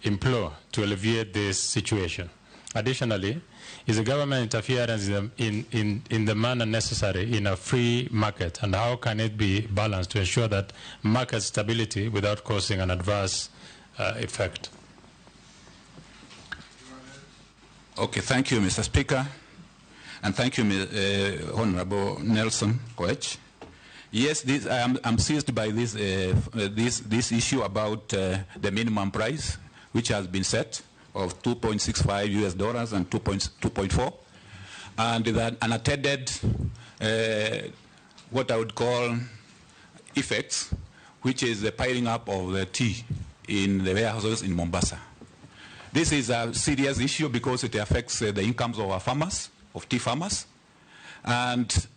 employ to alleviate this situation? Additionally, is the government interference in the manner necessary in a free market, and how can it be balanced to ensure that market stability without causing an adverse effect? Okay, thank you, Mr. Speaker, and thank you, Honorable Nelson Koech. Yes, I'm seized by this issue about the minimum price, which has been set of $2.65 and 2.4, and that unattended what I would call effects, which is the piling up of the tea in the warehouses in Mombasa. This is a serious issue because it affects the incomes of our farmers, of tea farmers, and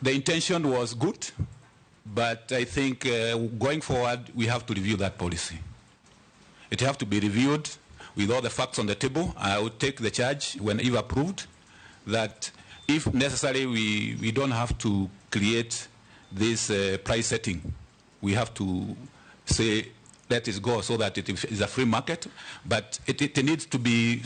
the intention was good, but I think going forward we have to review that policy. It has to be reviewed with all the facts on the table. I would take the charge when if approved that if necessary we don't have to create this price setting. We have to say let it go so that it is a free market, but it needs to be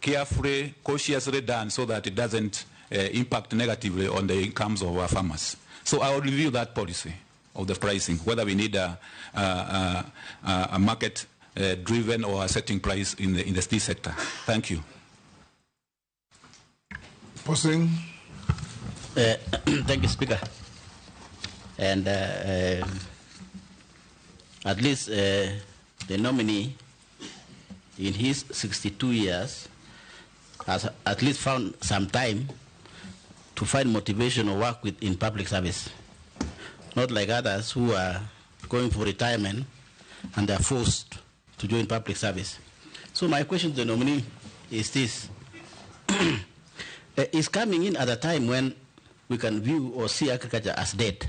carefully, cautiously done so that it doesn't impact negatively on the incomes of our farmers. So I will review that policy of the pricing, whether we need a market driven or a setting price in the tea sector. Thank you. Posing. Thank you, Speaker. And at least the nominee in his 62 years has at least found some time to find motivation or work in public service. Not like others who are going for retirement and they're forced to join public service. So my question to the nominee is this. Is coming in at a time when we can view or see agriculture as dead,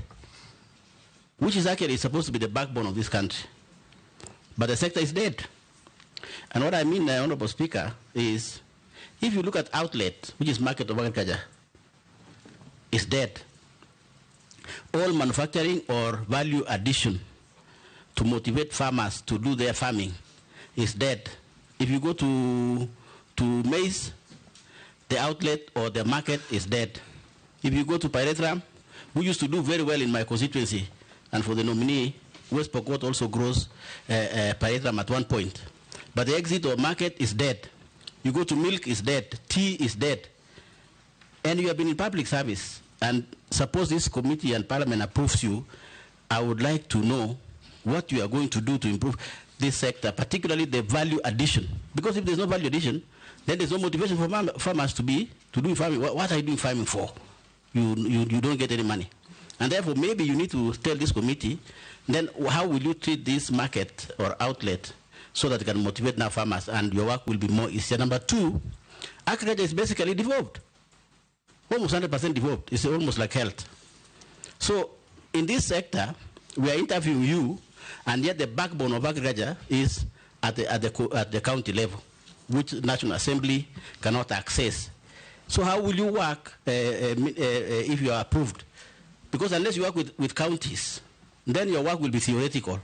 which is actually supposed to be the backbone of this country. But the sector is dead. And what I mean, Honorable Speaker, is if you look at outlet, which is market of agriculture, is dead. All manufacturing or value addition to motivate farmers to do their farming is dead. If you go to maize, the outlet or the market is dead. If you go to pyrethrum, we used to do very well in my constituency, and for the nominee, West Pokot also grows pyrethrum at one point. But the exit or market is dead. You go to milk, is dead. Tea is dead. And you have been in public service, and suppose this committee and parliament approves you, I would like to know what you are going to do to improve this sector, particularly the value addition. Because if there's no value addition, then there's no motivation for farmers to do farming. What are you doing farming for? You don't get any money. And therefore, maybe you need to tell this committee, then how will you treat this market or outlet so that it can motivate now farmers and your work will be more easier. Number two, agriculture is basically devolved. Almost 100% devolved. It's almost like health. So in this sector, we are interviewing you, and yet the backbone of agriculture is at the county level, which National Assembly cannot access. So how will you work if you are approved? Because unless you work with counties, then your work will be theoretical,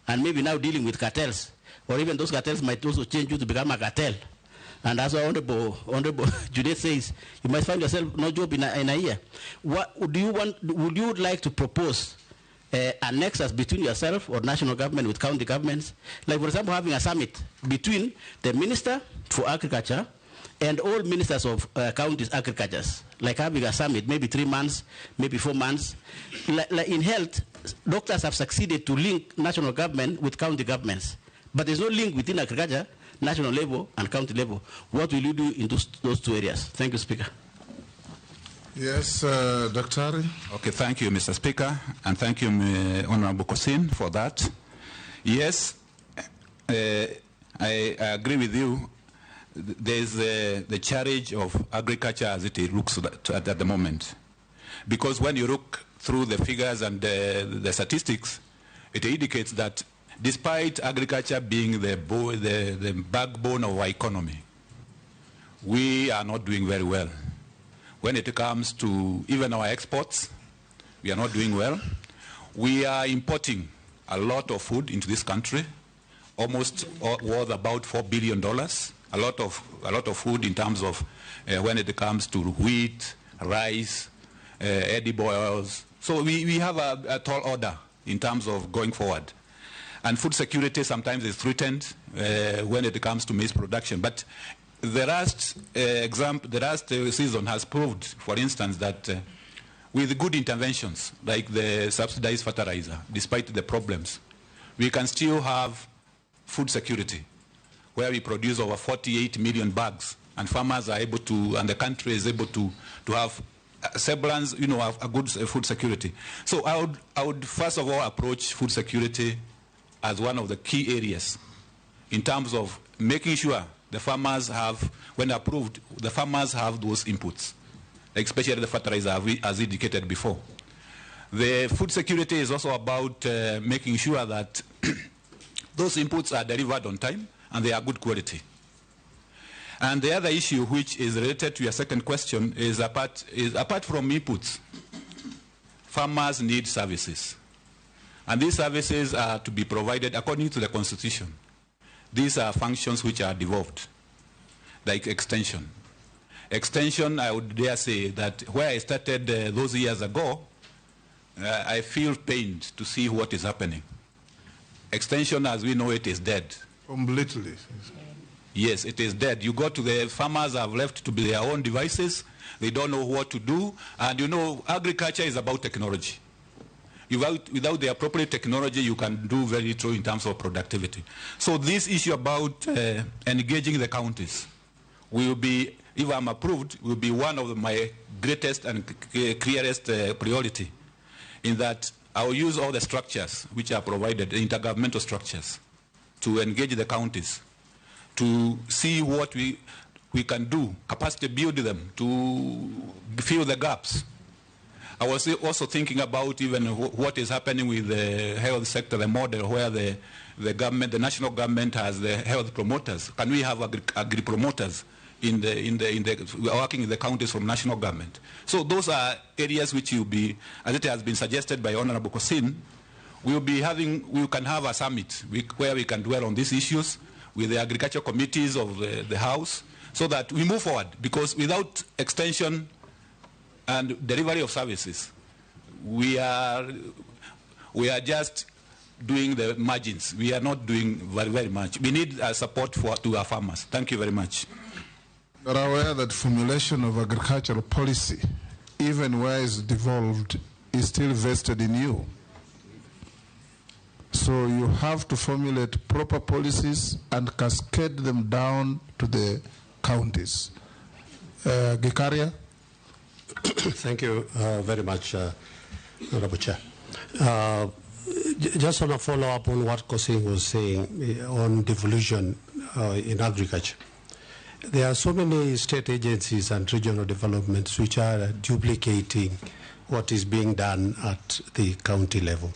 and maybe now dealing with cartels, or even those cartels might also change you to become a cartel. And as Honorable Judith says, you might find yourself no job in a year. What do you want? Would you like to propose a nexus between yourself or national government with county governments? Like, for example, having a summit between the Minister for Agriculture and all ministers of counties' agricultures. Like having a summit, maybe 3 months, maybe 4 months. Like in health, doctors have succeeded to link national government with county governments. But there's no link within agriculture, national level and county level. What will you do in those two areas? Thank you, Speaker. Yes, Dr. Okay, thank you, Mr. Speaker, and thank you, Honorable Kosin, for that. Yes, I agree with you. There's the charge of agriculture as it looks at the moment. Because when you look through the figures and the statistics, it indicates that despite agriculture being the backbone of our economy, we are not doing very well. When it comes to even our exports, we are not doing well. We are importing a lot of food into this country, almost worth about $4 billion. A lot of food in terms of when it comes to wheat, rice, edible oils. So we have a tall order in terms of going forward. And food security sometimes is threatened when it comes to maize production. But the last season has proved, for instance, that with good interventions like the subsidized fertilizer, despite the problems, we can still have food security, where we produce over 48 million bags, and farmers are able to, and the country is able to have semblance, a good food security. So I would first of all approach food security as one of the key areas in terms of making sure the farmers have, when approved, the farmers have those inputs, especially the fertilizer, as indicated before. The food security is also about making sure that those inputs are delivered on time and they are good quality. And the other issue, which is related to your second question, is apart from inputs, farmers need services. And these services are to be provided according to the Constitution. These are functions which are devolved, like extension. Extension, I would dare say that where I started those years ago, I feel pained to see what is happening. Extension, as we know it, is dead. Completely. Yes, it is dead. You go to the farmers have left to be their own devices. They don't know what to do. And agriculture is about technology. Without the appropriate technology, you can do very little in terms of productivity. So this issue about engaging the counties will be, if I'm approved, will be one of my greatest and clearest priority, in that I will use all the structures which are provided, the intergovernmental structures, to engage the counties, to see what we can do, capacity build them, to fill the gaps. I was also thinking about even what is happening with the health sector, the model where the government, the national government has the health promoters. Can we have agri promoters working in the counties from national government? So those are areas which will be, as it has been suggested by Honorable Kosin, we can have a summit where we can dwell on these issues with the agriculture committees of the House, so that we move forward. Because without extension and delivery of services, we are just doing the margins. We are not doing very, very much. We need support to our farmers. Thank you very much. You are aware that formulation of agricultural policy, even where it's devolved, is still vested in you. So you have to formulate proper policies and cascade them down to the counties. Gikaria? Thank you very much, Honorable Chair. Just want to follow up on what Kosin was saying on devolution in agriculture. There are so many state agencies and regional developments which are duplicating what is being done at the county level.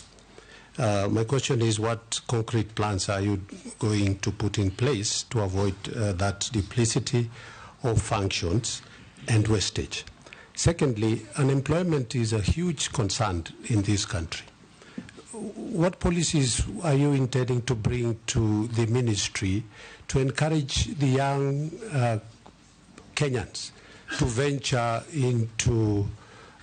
My question is, what concrete plans are you going to put in place to avoid that duplicity of functions and wastage? Secondly, unemployment is a huge concern in this country. What policies are you intending to bring to the ministry to encourage the young Kenyans to venture into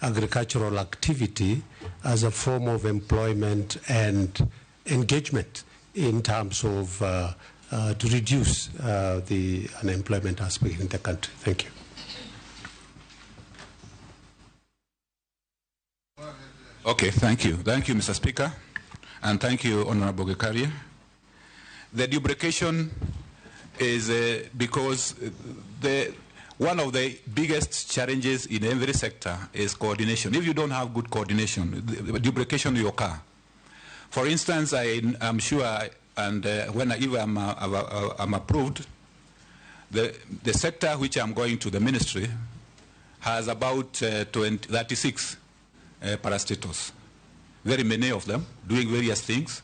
agricultural activity as a form of employment and engagement in terms of to reduce the unemployment aspect in the country? Thank you. Okay, thank you. Thank you, Mr. Speaker, and thank you, Honorable Gikaria. The duplication is because one of the biggest challenges in every sector is coordination. If you don't have good coordination, the duplication will occur. For instance, I'm sure, and if I'm approved, the sector which I'm going to, the ministry, has about 36 parastatals. Very many of them doing various things.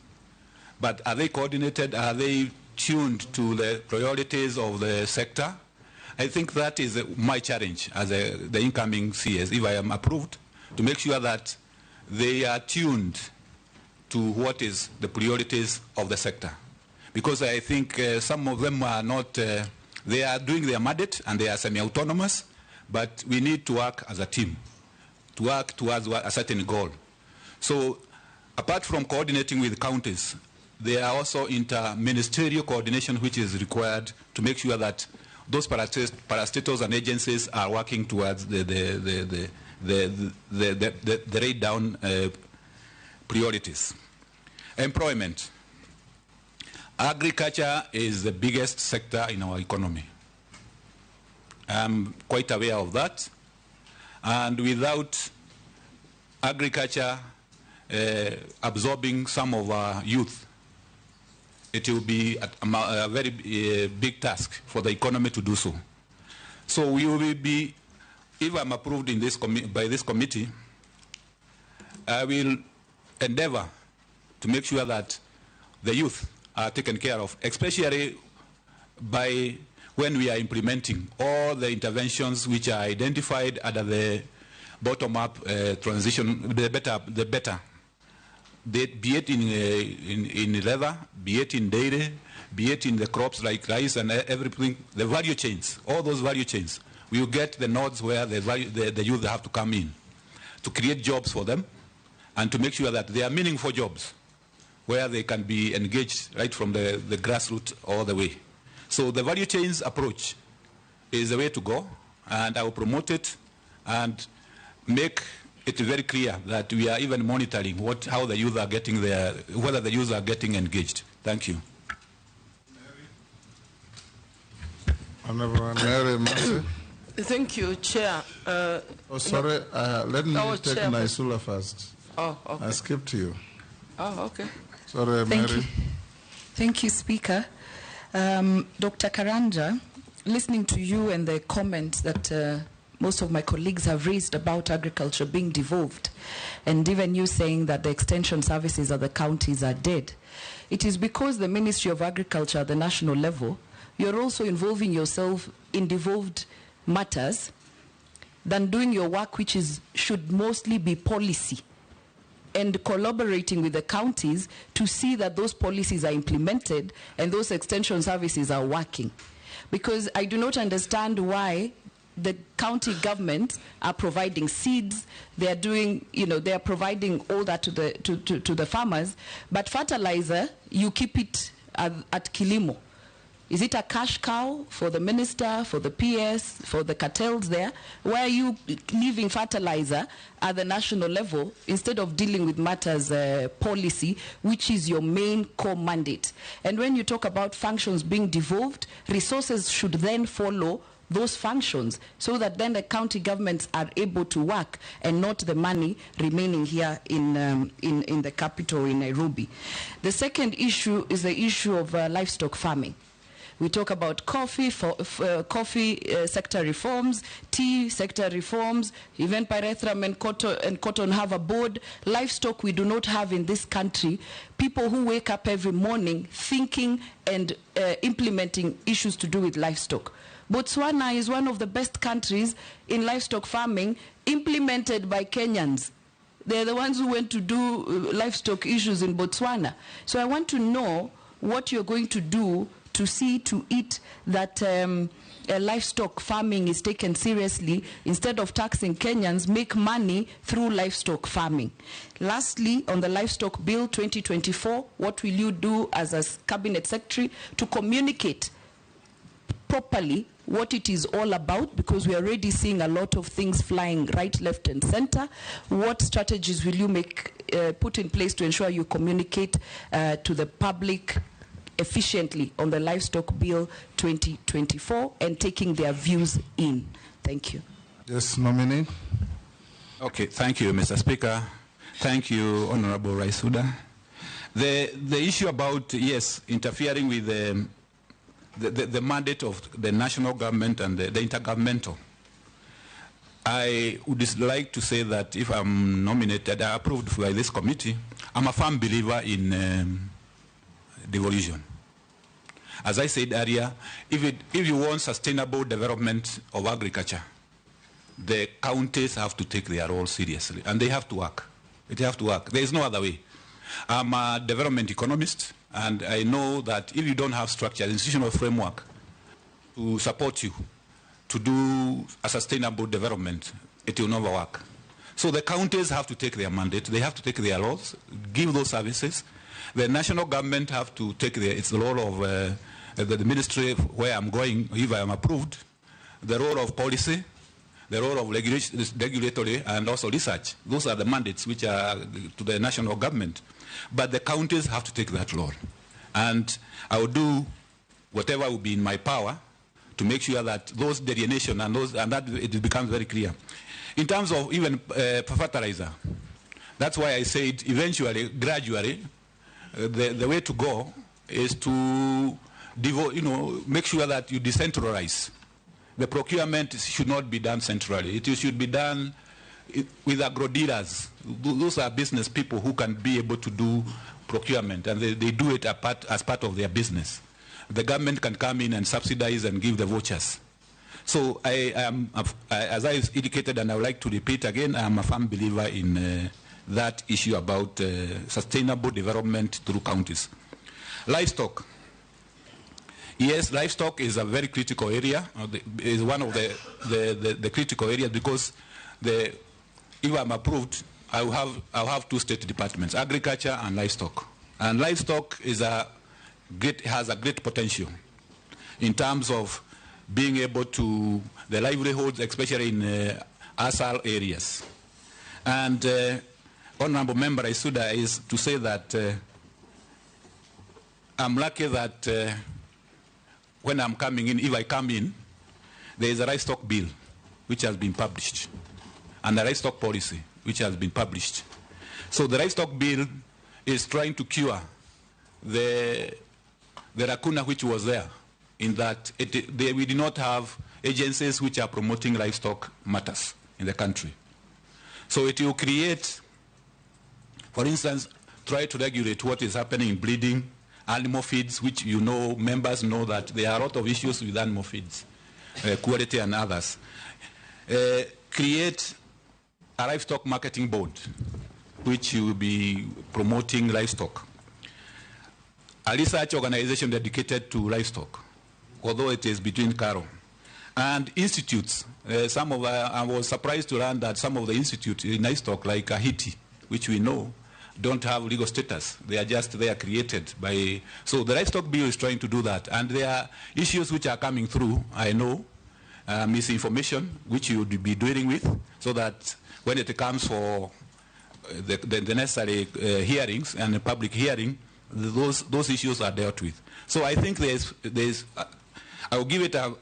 But are they coordinated? Are they tuned to the priorities of the sector? I think that is my challenge as the incoming CS, if I am approved, to make sure that they are tuned to what is the priorities of the sector. Because I think some of them are not, they are doing their mandate and they are semi-autonomous, but we need to work as a team, to work towards a certain goal. So apart from coordinating with counties, there are also inter-ministerial coordination which is required to make sure that those parastatals and agencies are working towards the laid down priorities. Employment. Agriculture is the biggest sector in our economy. I'm quite aware of that. And without agriculture absorbing some of our youth, it will be a very big task for the economy to do so. So we will be, if I'm approved in this by this committee, I will endeavor to make sure that the youth are taken care of, especially by when we are implementing all the interventions which are identified under the bottom-up transition, the better. Be it in leather, be it in dairy, be it in the crops like rice and everything, the value chains, all those value chains, we will get the nodes where the youth have to come in to create jobs for them and to make sure that they are meaningful jobs where they can be engaged right from the grassroots all the way. So the value chains approach is the way to go, and I will promote it and make it very clear that we are even monitoring how the youth are getting whether the youth are getting engaged. Thank you. Honorable Mary Massey. Thank you, Chair. Sorry, let me take Chair. Naisula first. Oh, okay. I skipped you. Oh, okay. Sorry, Thank Mary. you. Thank you, Speaker. Dr. Karanja, listening to you and the comments that most of my colleagues have raised about agriculture being devolved, and even you saying that the extension services of the counties are dead, it is because the Ministry of Agriculture at the national level, you're also involving yourself in devolved matters than doing your work, which should mostly be policy, and collaborating with the counties to see that those policies are implemented and those extension services are working. Because I do not understand why the county governments are providing seeds, they are doing, they are providing all that to the farmers, but fertilizer, you keep it at Kilimo. Is it a cash cow for the minister, for the PS, for the cartels there? Why are you leaving fertilizer at the national level instead of dealing with matters policy, which is your main core mandate? And when you talk about functions being devolved, resources should then follow those functions so that then the county governments are able to work and not the money remaining here in the capital in Nairobi. The second issue is the issue of livestock farming. We talk about coffee sector reforms, tea sector reforms, even pyrethrum and cotton have a board. Livestock we do not have in this country. People who wake up every morning thinking and implementing issues to do with livestock. Botswana is one of the best countries in livestock farming, implemented by Kenyans. They're the ones who went to do livestock issues in Botswana. So I want to know what you're going to do to see to it that livestock farming is taken seriously. Instead of taxing Kenyans, make money through livestock farming. Lastly, on the livestock bill 2024, what will you do as a cabinet secretary to communicate properly what it is all about, because we are already seeing a lot of things flying right, left, and center? What strategies will you put in place to ensure you communicate to the public efficiently on the livestock bill 2024 and taking their views in? Thank you. Yes, Nominee. Okay, thank you, Mr. Speaker. Thank you, Honorable Raisuda. The issue about, yes, interfering with the mandate of the national government and the intergovernmental, I would like to say that if I'm nominated, approved by this committee, I'm a firm believer in devolution. As I said earlier, if you want sustainable development of agriculture, the counties have to take their role seriously, and they have to work. They have to work. There is no other way. I'm a development economist, and I know that if you don't have structure, institutional framework to support you to do a sustainable development, it will never work. So the counties have to take their mandate. They have to take their laws, give those services. The national government have to take its role of the ministry where I'm going, if I am approved, the role of policy, the role of regulatory, and also research. Those are the mandates which are to the national government. But the counties have to take that role. And I will do whatever will be in my power to make sure that those delineation and that it becomes very clear. In terms of even fertilizer, that's why I said eventually, gradually, the way to go is to make sure that you decentralize. The procurement should not be done centrally. It should be done with agro dealers. Those are business people who can be able to do procurement, and they do it as part of their business. The government can come in and subsidize and give the vouchers. So I am, as I indicated, and I would like to repeat again, I am a firm believer in that issue about sustainable development through counties. Livestock. Yes, livestock is a very critical area. Is one of the critical areas because if I'm approved, I'll have two state departments: agriculture and livestock. And livestock has a great potential in terms of being able to the livelihoods, especially in ASAL areas. And Honorable Member Isuda is to say that I'm lucky that when I'm coming in, if I come in, there is a livestock bill which has been published and a livestock policy which has been published. So the livestock bill is trying to cure the lacuna which was there, in that we do not have agencies which are promoting livestock matters in the country. So it will create, for instance, try to regulate what is happening in breeding, animal feeds, which members know that there are a lot of issues with animal feeds, quality and others. Create a livestock marketing board, which will be promoting livestock. A research organization dedicated to livestock, although it is between cattle. And institutes. I was surprised to learn that some of the institutes in livestock, like Haiti, which we know, don't have legal status. They are created by... So the livestock bill is trying to do that. And there are issues which are coming through, I know, misinformation, which you would be dealing with, so that when it comes for the necessary hearings and public hearing, those issues are dealt with. So I think I will give it a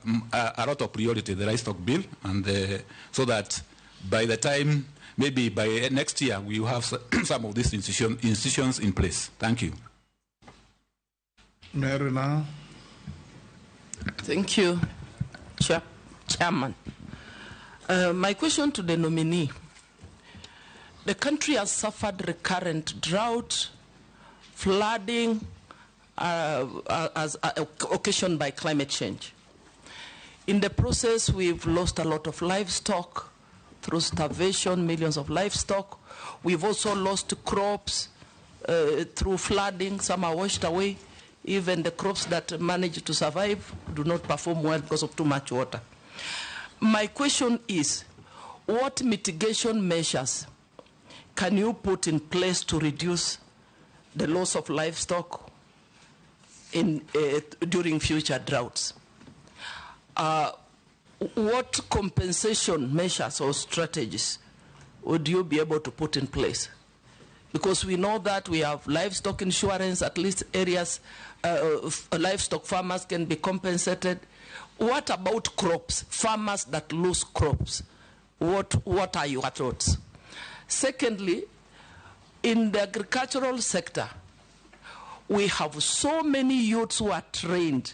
lot of priority, the livestock bill, and so that by the time, maybe by next year, we will have some of these institutions in place. Thank you. Marina. Thank you, Chairman. My question to the nominee. The country has suffered recurrent drought, flooding, as occasioned by climate change. In the process, we've lost a lot of livestock through starvation, millions of livestock. We've also lost crops through flooding. Some are washed away. Even the crops that manage to survive do not perform well because of too much water. My question is, what mitigation measures can you put in place to reduce the loss of livestock during future droughts? What compensation measures or strategies would you be able to put in place? Because we know that we have livestock insurance, at least areas, livestock farmers can be compensated. What about crops, farmers that lose crops? What are your thoughts? Secondly, in the agricultural sector, we have so many youths who are trained,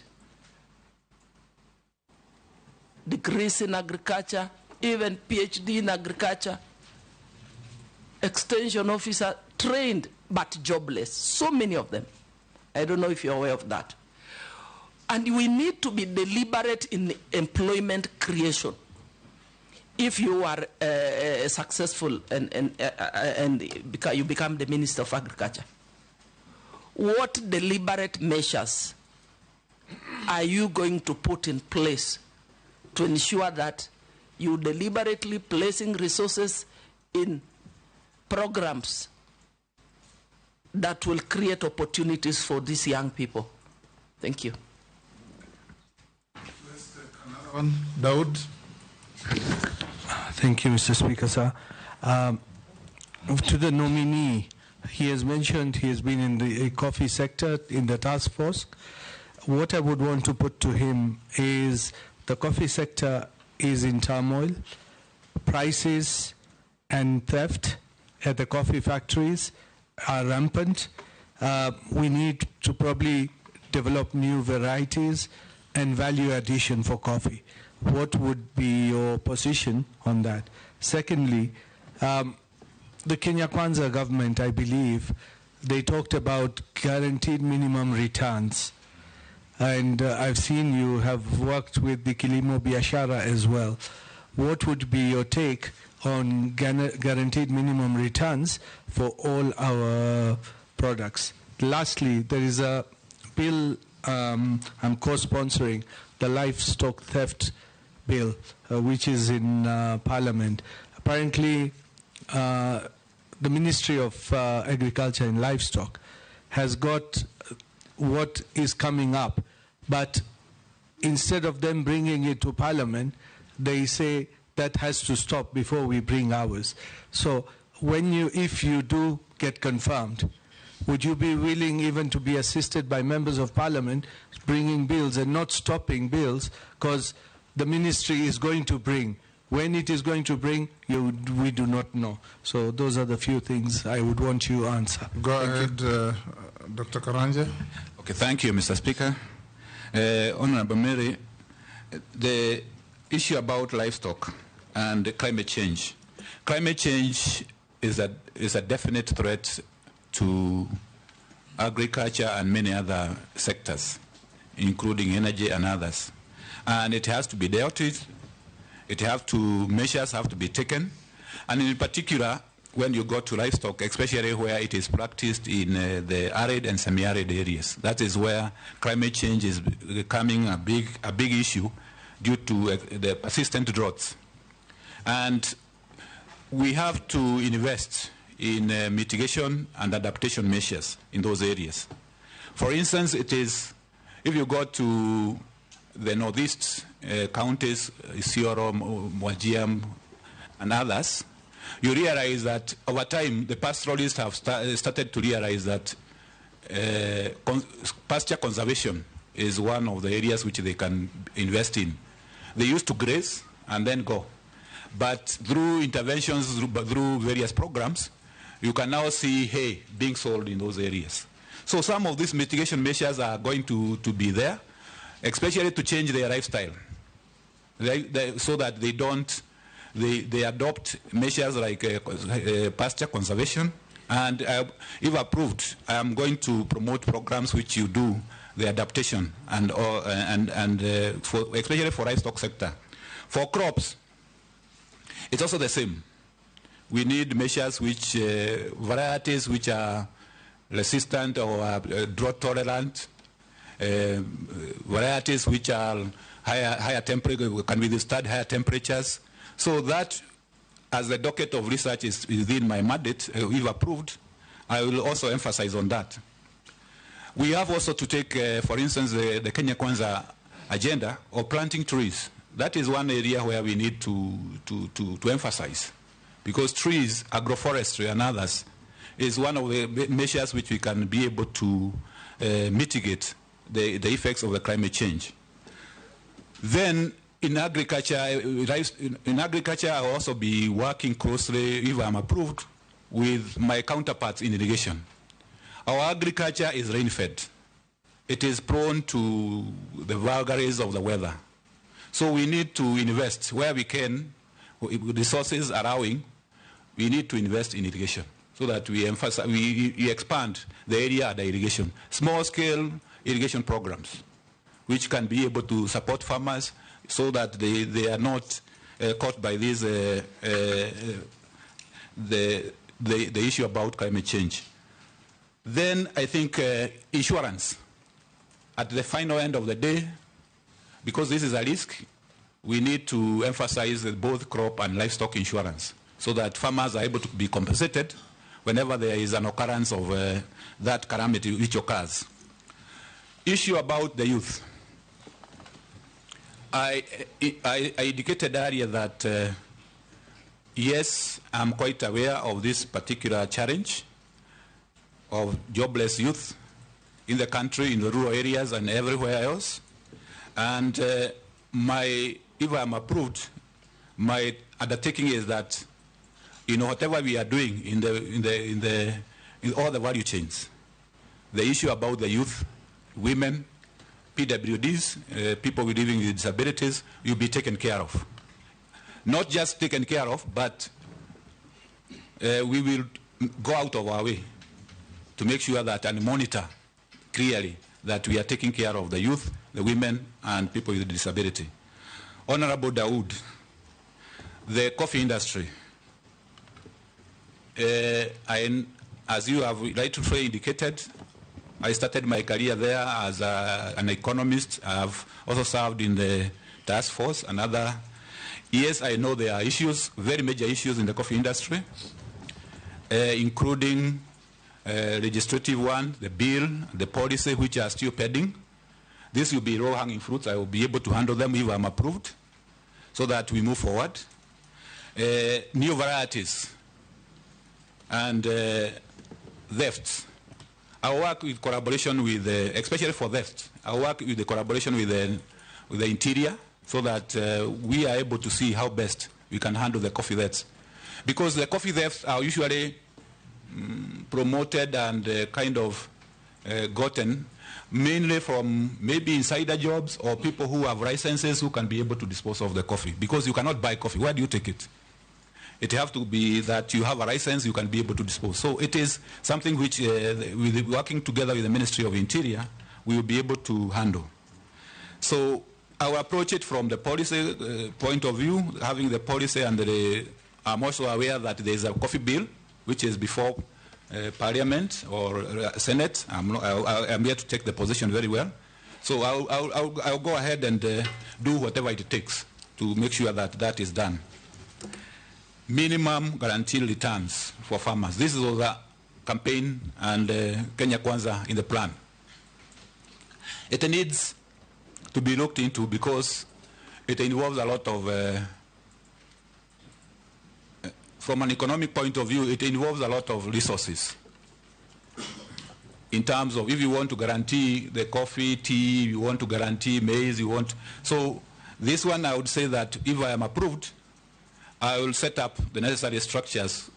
degrees in agriculture, even PhD in agriculture, extension officer, trained but jobless, so many of them. I don't know if you're aware of that. And we need to be deliberate in employment creation. If you are successful and you become the Minister of Agriculture. what deliberate measures are you going to put in place to ensure that you deliberately placing resources in programs that will create opportunities for these young people? Thank you. Daud. Thank you, Mr. Speaker, sir. To the nominee, he has mentioned he has been in the coffee sector in the task force. What I would want to put to him is the coffee sector is in turmoil. Prices and theft at the coffee factories are rampant. We need to probably develop new varieties and value addition for coffee. What would be your position on that? Secondly, the Kenya Kwanza government, I believe, they talked about guaranteed minimum returns. And I've seen you have worked with the Kilimo Biashara as well. What would be your take on guaranteed minimum returns for all our products? Lastly, there is a bill I'm co-sponsoring, the livestock theft bill, which is in Parliament. Apparently, the Ministry of Agriculture and Livestock has got what is coming up, but instead of them bringing it to Parliament, they say that has to stop before we bring ours. So if you do get confirmed, would you be willing even to be assisted by members of Parliament bringing bills and not stopping bills because the ministry is going to bring? When it is going to bring, we do not know. So those are the few things I would want you to answer. Go ahead, Dr. Karanja. Okay, thank you, Mr. Speaker. Honorable Mary, the issue about livestock and climate change. Climate change is a definite threat to agriculture and many other sectors, including energy and others. And it has to be dealt with. Measures have to be taken. And in particular, when you go to livestock, especially where it is practiced in the arid and semi-arid areas, that is where climate change is becoming a big issue due to the persistent droughts. And we have to invest in mitigation and adaptation measures in those areas. For instance, if you go to the northeast counties, Isiolo, Wajir, and others, you realize that over time the pastoralists have started to realize that pasture conservation is one of the areas which they can invest in. They used to graze and then go. But through interventions, through various programs, you can now see hay being sold in those areas. So some of these mitigation measures are going to be there, especially to change their lifestyle, so that they adopt measures like pasture conservation. And if approved, I am going to promote programs which you do the adaptation especially for livestock sector. For crops, it's also the same. We need measures which varieties which are resistant or drought tolerant, varieties which are higher temperature, can withstand higher temperatures. So that, as the docket of research is within my mandate, if approved, I will also emphasize on that. We have also to take, for instance, the Kenya Kwanza agenda of planting trees. That is one area where we need to emphasize, because trees, agroforestry and others, is one of the measures which we can be able to mitigate the effects of the climate change. Then in agriculture, I will also be working closely, if I'm approved, with my counterparts in irrigation. Our agriculture is rain-fed. It is prone to the vagaries of the weather. So we need to invest where we can, with resources allowing. We need to invest in irrigation so that we expand the area under irrigation. Small-scale irrigation programs, which can be able to support farmers so that they are not caught by this the issue about climate change. Then I think insurance. At the final end of the day, because this is a risk, we need to emphasize both crop and livestock insurance so that farmers are able to be compensated whenever there is an occurrence of that calamity which occurs. Issue about the youth. I indicated earlier that yes, I'm quite aware of this particular challenge of jobless youth in the country, in the rural areas and everywhere else. And if I'm approved, my undertaking is that, whatever we are doing in all the value chains, the issue about the youth, women, PWDs, people living with disabilities, will be taken care of. Not just taken care of, but we will go out of our way to make sure that and monitor clearly that we are taking care of the youth, the women, and people with disability. Honorable Dawood, the coffee industry, as you have rightly indicated, I started my career there as an economist. I have also served in the task force and other. Yes, I know there are issues, very major issues in the coffee industry, including legislative one, the bill, the policy, which are still pending. This will be low-hanging fruits. I will be able to handle them if I'm approved, so that we move forward. New varieties and thefts. I work with collaboration with, especially for theft, I work with the collaboration with the interior so that we are able to see how best we can handle the coffee thefts. Because the coffee thefts are usually promoted and kind of gotten mainly from maybe insider jobs or people who have licenses who can be able to dispose of the coffee. Because you cannot buy coffee. Where do you take it? It has to be that you have a license, you can be able to dispose. So it is something which, with working together with the Ministry of Interior, we will be able to handle. So I will approach it from the policy point of view, having the policy, and I'm also aware that there is a coffee bill, which is before Parliament or Senate. I'm here to take the position very well. So I'll go ahead and do whatever it takes to make sure that that is done. Minimum guaranteed returns for farmers. This is the campaign and Kenya Kwanza in the plan. It needs to be looked into because it involves a lot of, from an economic point of view, it involves a lot of resources. In terms of if you want to guarantee the coffee, tea, you want to guarantee maize, you want. So this one I would say that if I am approved, I will set up the necessary structures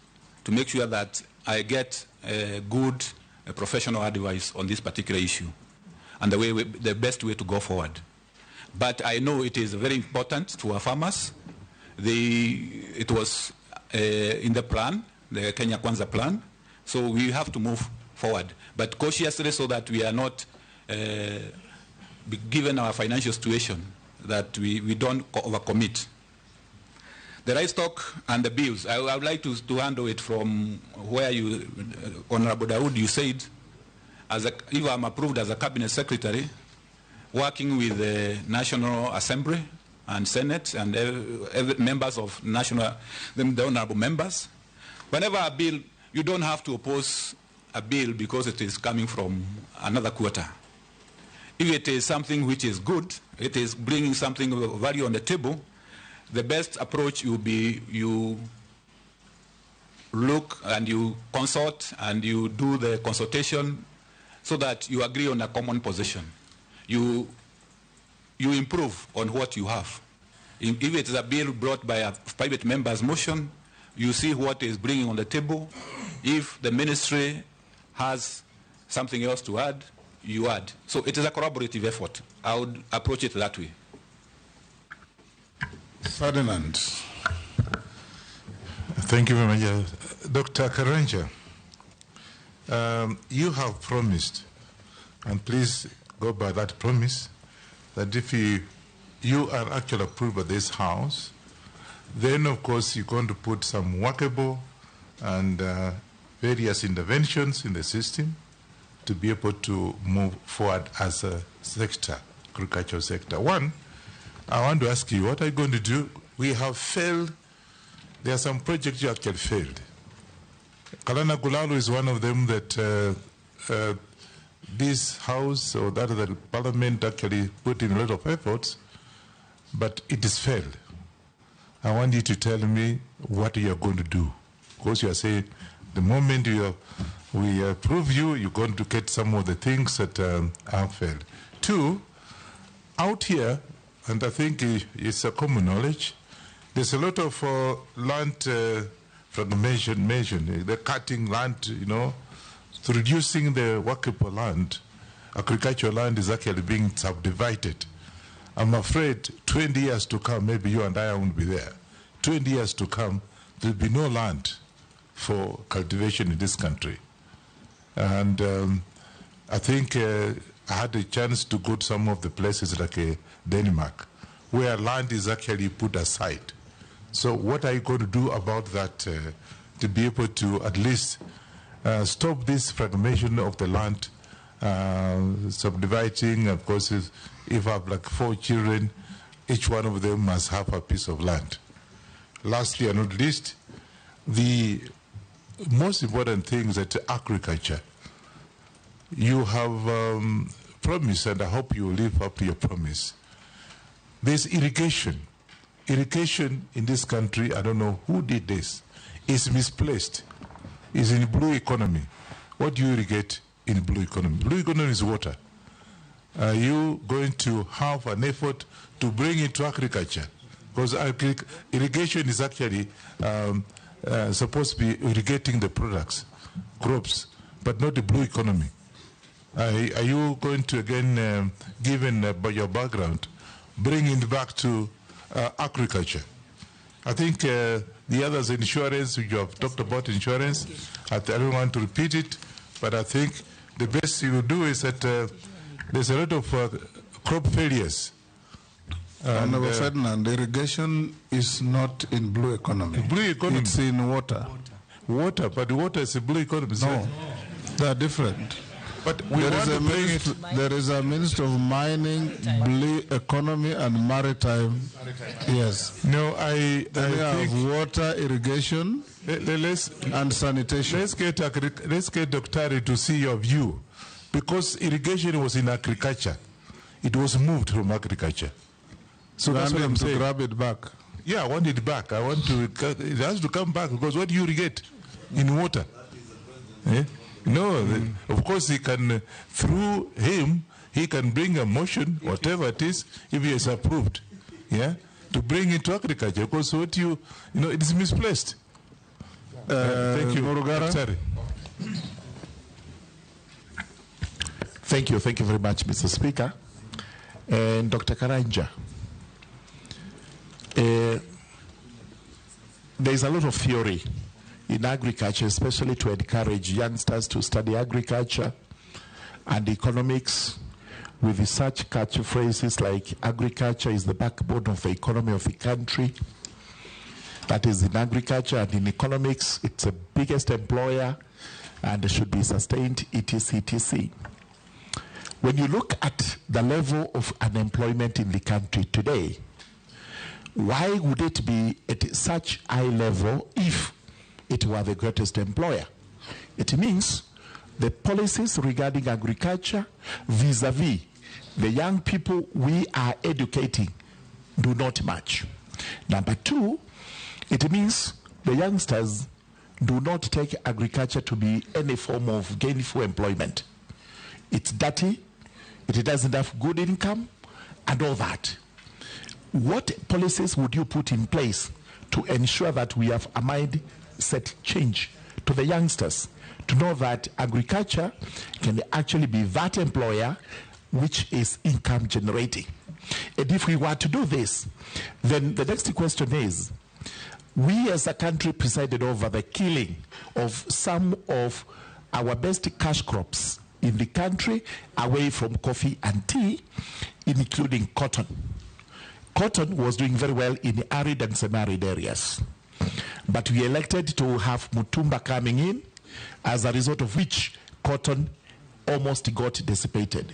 to make sure that I get good professional advice on this particular issue and the best way to go forward. But I know it is very important to our farmers. It was in the plan, the Kenya Kwanza plan, so we have to move forward, but cautiously so that we are not, given our financial situation, that we don't overcommit. The livestock and the bills, I would like to handle it from where you, Honorable Dawood, you said, if I'm approved as a cabinet secretary, working with the National Assembly and Senate and members of the honorable members, whenever a bill, you don't have to oppose a bill because it is coming from another quarter. If it is something which is good, it is bringing something of value on the table, the best approach will be you look and you consult and you do the consultation so that you agree on a common position. You improve on what you have. If it is a bill brought by a private member's motion, you see what is bringing on the table. If the ministry has something else to add, you add. So it is a collaborative effort. I would approach it that way. Ferdinand. Thank you very much. Dr. Karanja, you have promised, and please go by that promise, that if you are actually approved by this House, then of course you're going to put some workable and various interventions in the system to be able to move forward as a sector, agricultural sector. One, I want to ask you, what are you going to do? We have failed. There are some projects you actually failed. Kalana Gulalu is one of them that this house or that of the parliament actually put in a lot of efforts, but it has failed. I want you to tell me what you are going to do. Because you are saying the moment we approve you, you're going to get some of the things that have failed. Two, out here, and I think it's a common knowledge, there's a lot of land fragmentation, the cutting land, reducing the workable land. Agricultural land is actually being subdivided. I'm afraid 20 years to come, maybe you and I won't be there. 20 years to come, there'll be no land for cultivation in this country. And I think I had a chance to go to some of the places like Denmark, where land is actually put aside. So what are you going to do about that to be able to at least stop this fragmentation of the land, subdividing? Of course, if I have like 4 children, each one of them must have a piece of land. Lastly and not least, the most important thing is that agriculture. You have promised, and I hope you will live up to your promise. There's irrigation. Irrigation in this country, I don't know who did this, is misplaced. It's in blue economy. What do you irrigate in blue economy? Blue economy is water. Are you going to have an effort to bring it to agriculture? Because irrigation is actually supposed to be irrigating the products, crops, but not the blue economy. Are you going to, again, given by your background, bring it back to agriculture? I think the others, insurance, you have talked about insurance. I don't want to repeat it, but I think the best you will do is that there's a lot of crop failures. Honorable Ferdinand, irrigation is not in blue economy. Blue economy. It's in water. Water, but water is a blue economy. No, they are different. But there is a Minister of Mining, Blue Economy and Maritime. Yes. No, I have water, irrigation, and sanitation. Let's get Dr. to see your view, because irrigation was in agriculture. It was moved from agriculture. So that's what I'm saying. Grab it back. Yeah, I want it back. It has to come back, because what do you irrigate in water? No, of course he can, through him, he can bring a motion, whatever it is, if he is approved, to bring it to agriculture, because what it is misplaced. Thank you. Sorry. Thank you very much, Mr. Speaker. And Dr. Karanja, there is a lot of theory in agriculture, especially to encourage youngsters to study agriculture and economics, with such catchphrases like agriculture is the backbone of the economy of the country. That is, in agriculture and in economics, it's the biggest employer and should be sustained, etc., etc. When you look at the level of unemployment in the country today, why would it be at such high level if it were the greatest employer? It means the policies regarding agriculture vis-a-vis the young people we are educating do not match. Number two, it means the youngsters do not take agriculture to be any form of gainful employment. It's dirty, it doesn't have good income, and all that. What policies would you put in place to ensure that we have a mindset change to the youngsters to know that agriculture can actually be that employer which is income generating? And if we were to do this, then the next question is, we as a country presided over the killing of some of our best cash crops in the country away from coffee and tea, including cotton. Cotton was doing very well in arid and semi-arid areas. But we elected to have Mutumba coming in, as a result of which cotton almost got dissipated.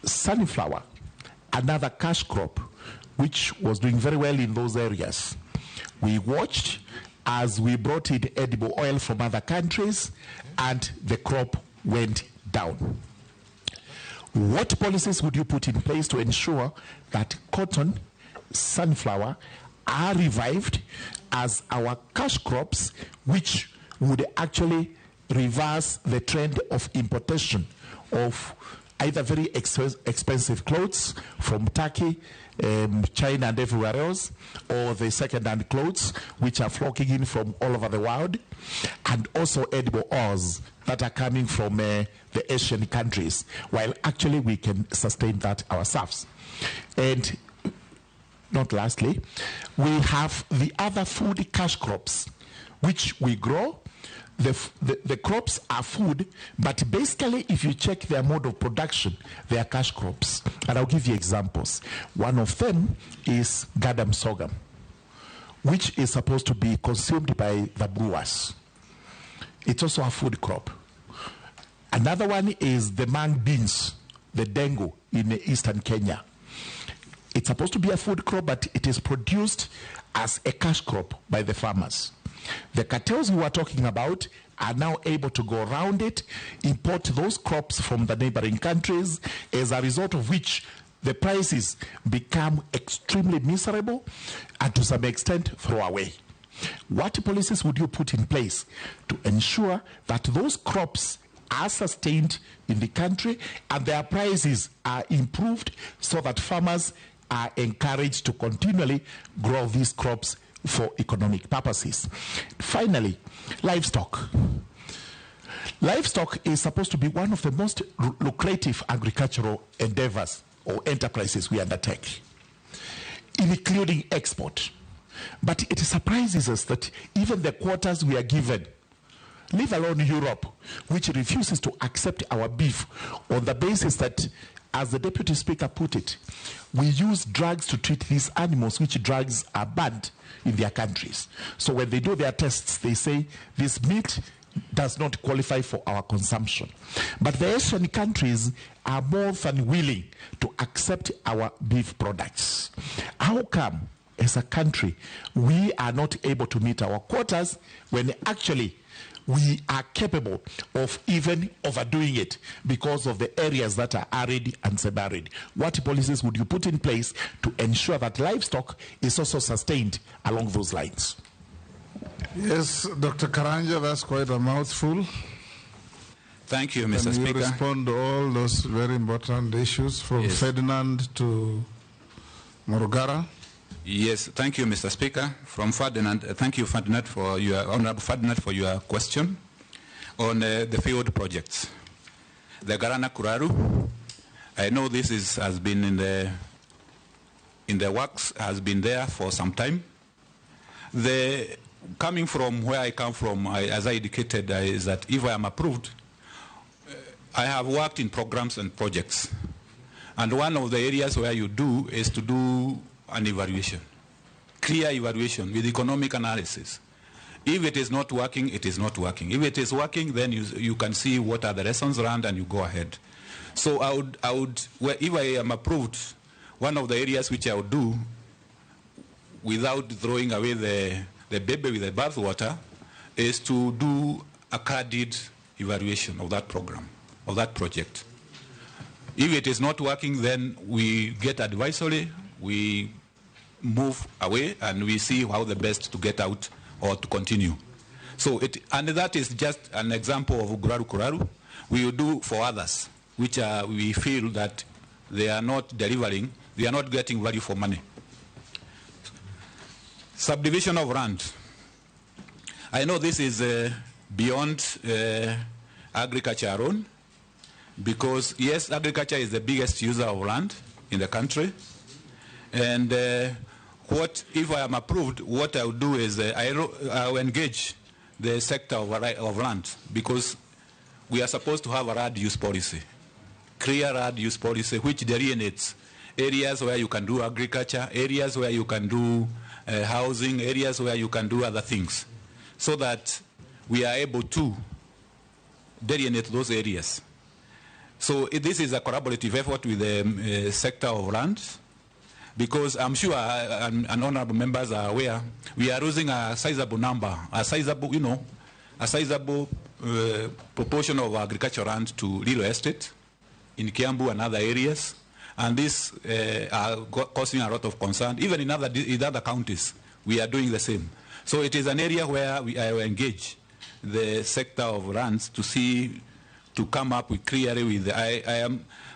Sunflower, another cash crop, which was doing very well in those areas. We watched as we brought in edible oil from other countries and the crop went down. What policies would you put in place to ensure that cotton, sunflower are revived as our cash crops, which would actually reverse the trend of importation of either very expensive clothes from Turkey, China and everywhere else, or the second-hand clothes which are flocking in from all over the world, and also edible oils that are coming from the Asian countries, while actually we can sustain that ourselves. And not lastly, we have the other food cash crops, which we grow. The crops are food, but basically if you check their mode of production, they are cash crops. And I'll give you examples. One of them is gadam sorghum, which is supposed to be consumed by the brewers. It's also a food crop. Another one is the mang beans, the dengu in eastern Kenya. It's supposed to be a food crop, but it is produced as a cash crop by the farmers. The cartels we were talking about are now able to go around it, import those crops from the neighboring countries, as a result of which the prices become extremely miserable and to some extent throw away. What policies would you put in place to ensure that those crops are sustained in the country and their prices are improved so that farmers are encouraged to continually grow these crops for economic purposes? Finally, livestock. Livestock is supposed to be one of the most lucrative agricultural endeavors or enterprises we undertake, including export. But it surprises us that even the quotas we are given, leave alone Europe, which refuses to accept our beef on the basis that, as the Deputy Speaker put it, we use drugs to treat these animals, which drugs are banned in their countries. So when they do their tests, they say this meat does not qualify for our consumption. But the Asian countries are more than willing to accept our beef products. How come, as a country, we are not able to meet our quotas when actually we are capable of even overdoing it because of the areas that are arid and sub-arid? What policies would you put in place to ensure that livestock is also sustained along those lines? Yes, Dr. Karanja, that's quite a mouthful. Thank you, Mr. Speaker. Can you respond to all those very important issues from Ferdinand to Morugara? Yes, thank you, Mr. Speaker. From Ferdinand, thank you, Ferdinand, for your Honorable Ferdinand, for your question on the field projects. The Garana Kuraru, I know this has been in the works, has been there for some time. Coming from where I come from, as I indicated, is that if I am approved, I have worked in programs and projects. And one of the areas where you do is to do an evaluation, clear evaluation with economic analysis. If it is not working, it is not working. If it is working, then you can see what are the lessons learned and you go ahead. So I would, if I am approved, one of the areas which I would do without throwing away the baby with the bathwater is to do a candid evaluation of that program, of that project. If it is not working, then we get advisory, we move away, and we see how the best to get out or to continue. So and that is just an example of Kuraru Kuraru. We will do for others, which we feel that they are not delivering, they are not getting value for money. Subdivision of land. I know this is beyond agriculture alone, because yes, agriculture is the biggest user of land in the country. And what, if I am approved, what I will do is I will engage the sector of land, because we are supposed to have a land use policy, clear land use policy, which delineates areas where you can do agriculture, areas where you can do housing, areas where you can do other things, so that we are able to delineate those areas So this is a collaborative effort with the sector of land, because I'm sure, and honorable members are aware, we are losing a sizable number, a sizable, a sizable proportion of agricultural land to real estate in Kiambu and other areas, and this are causing a lot of concern. Even in other counties, we are doing the same. So it is an area where we engage the sector of lands to come up with clearly with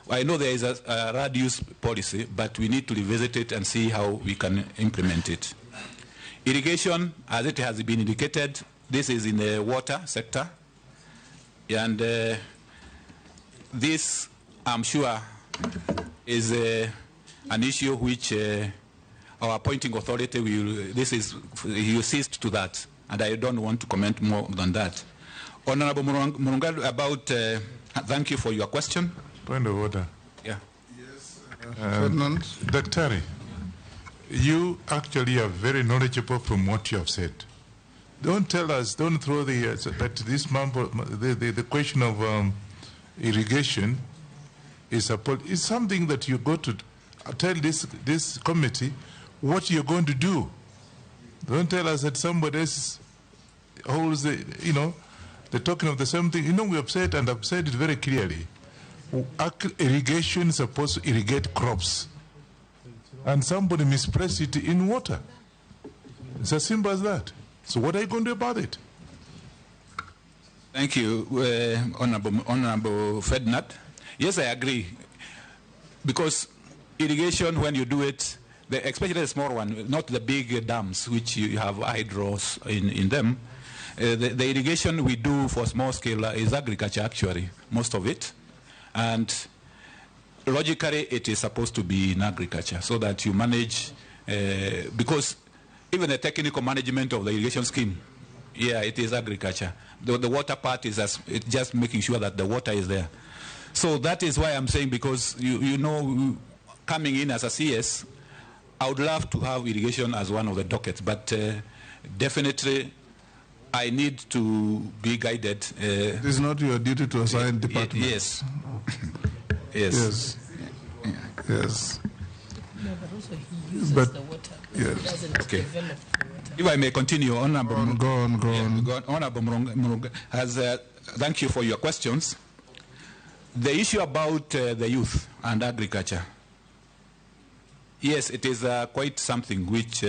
I know there is a land use policy, but we need to revisit it and see how we can implement it. Irrigation, as it has been indicated, this is in the water sector, and this, I'm sure, is an issue which our appointing authority will assist to that, and I don't want to comment more than that. Honorable Murungal, about, thank you for your question. Point of order. Yeah. Yes. Daktari, you actually are very knowledgeable from what you have said. Don't tell us, don't throw that this the question of irrigation is something that you go to tell this committee what you're going to do. Don't tell us that somebody else holds the, they're talking of the same thing. We have said, and I've said it very clearly, irrigation is supposed to irrigate crops. And somebody misplaced it in water. It's as simple as that. So what are you going to do about it? Thank you, Honorable Ferdinand. Yes, I agree. Because irrigation, when you do it, especially the small one, not the big dams, which you have hydros in them, the irrigation we do for small scale is agriculture, actually, most of it. And logically, it is supposed to be in agriculture, so that you manage, because even the technical management of the irrigation scheme, yeah, it is agriculture. The water part is it's just making sure that the water is there. So that is why I'm saying, because coming in as a CS, I would love to have irrigation as one of the dockets, but definitely I need to be guided. It is not your duty to assign department. Yes. Yes. Yes. No, but also he uses the water. Yes. He doesn't develop the water. If I may continue, Honorable Go on. Honorable Murunga has, thank you for your questions. The issue about the youth and agriculture. Yes, it is quite something which,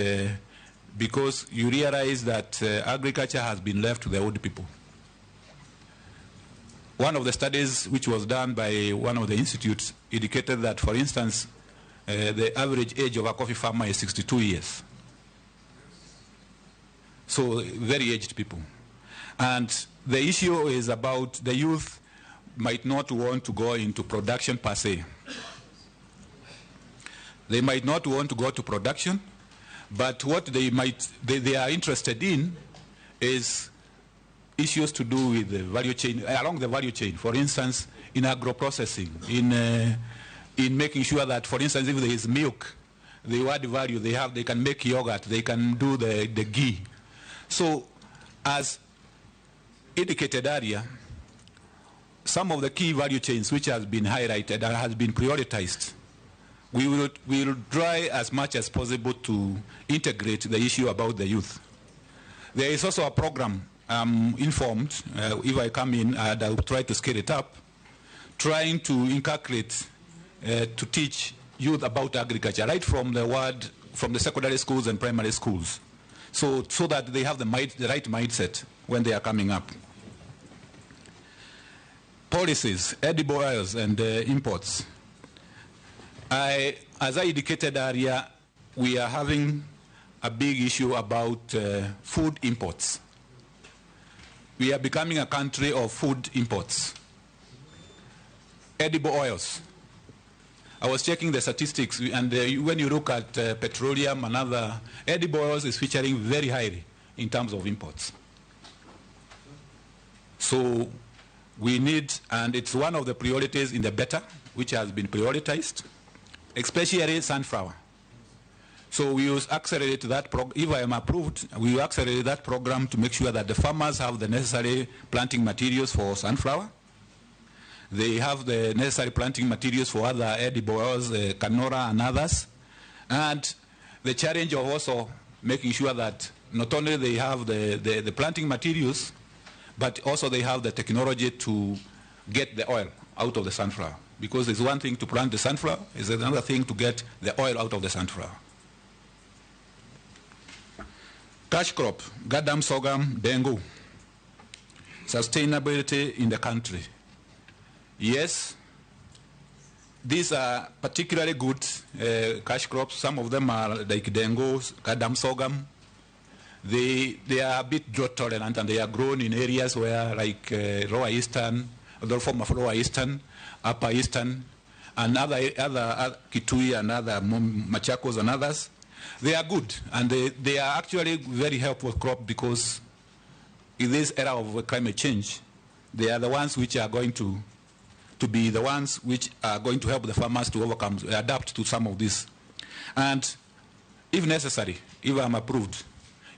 because you realize that agriculture has been left to the old people. One of the studies which was done by one of the institutes indicated that, for instance, the average age of a coffee farmer is 62 years. So very aged people. And the issue is about the youth might not want to go into production per se. They might not want to go to production, but what they are interested in is issues to do with the value chain, along the value chain. For instance, in agro-processing, in making sure that, for instance, if there is milk, the add value they can make yogurt, they can do the ghee. So, as indicated earlier, some of the key value chains which has been highlighted and has been prioritized, we will try as much as possible to integrate the issue about the youth. There is also a program, informed, if I come in, and I'll try to scale it up, trying to inculcate, to teach youth about agriculture, right from the secondary schools and primary schools, so that they have the right mindset when they are coming up. Policies, edible oils and imports. As I indicated earlier, we are having a big issue about food imports. We are becoming a country of food imports. Edible oils. I was checking the statistics, and when you look at petroleum and other, edible oils is featuring very highly in terms of imports. So we need, and it's one of the priorities in the BETA, which has been prioritized, especially sunflower. So we will accelerate that if I am approved, we will accelerate that program to make sure that the farmers have the necessary planting materials for sunflower. They have the necessary planting materials for other edible oils, canola and others. And the challenge of also making sure that not only they have the planting materials, but also they have the technology to get the oil out of the sunflower. Because it's one thing to plant the sunflower, it's another thing to get the oil out of the sunflower. Cash crop, gadam, sorghum, dengu. Sustainability in the country. Yes, these are particularly good cash crops. Some of them are like dengu, gadam, sorghum. They are a bit drought tolerant, and they are grown in areas where, like Lower Eastern, the form of Lower Eastern, Upper Eastern, and other Kitui and other Machakos and others. They are good, and they are actually very helpful crop, because in this era of climate change, they are the ones which are going to be the ones which are going to help the farmers to adapt to some of this. And if necessary, if I'm approved,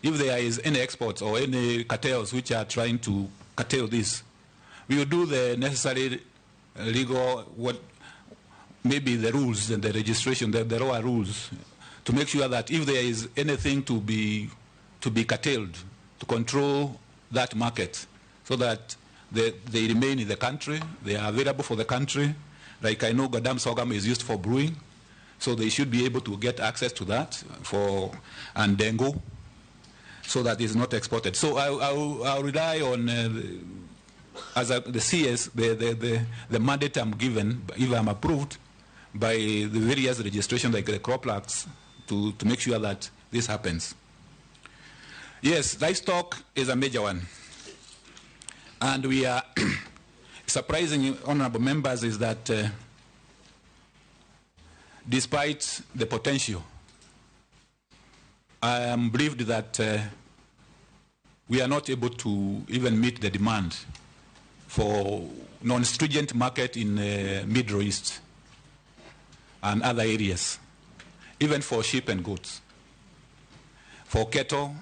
if there is any exports or any cartels which are trying to curtail this, we will do the necessary legal, maybe the rules and the registration, the lower rules, to make sure that if there is anything to be curtailed, to control that market, so that they remain in the country, they are available for the country. Like I know gadam sorghum is used for brewing, so they should be able to get access to that and dengu, so that it's not exported. So I'll rely on, as the CS, the mandate I'm given, if I'm approved, by the various registrations like the crop acts, to make sure that this happens. Yes, livestock is a major one. And we are surprising, honorable members, is that despite the potential, I am believed that we are not able to even meet the demand for non-stringent market in Middle East and other areas, even for sheep and goats. For cattle,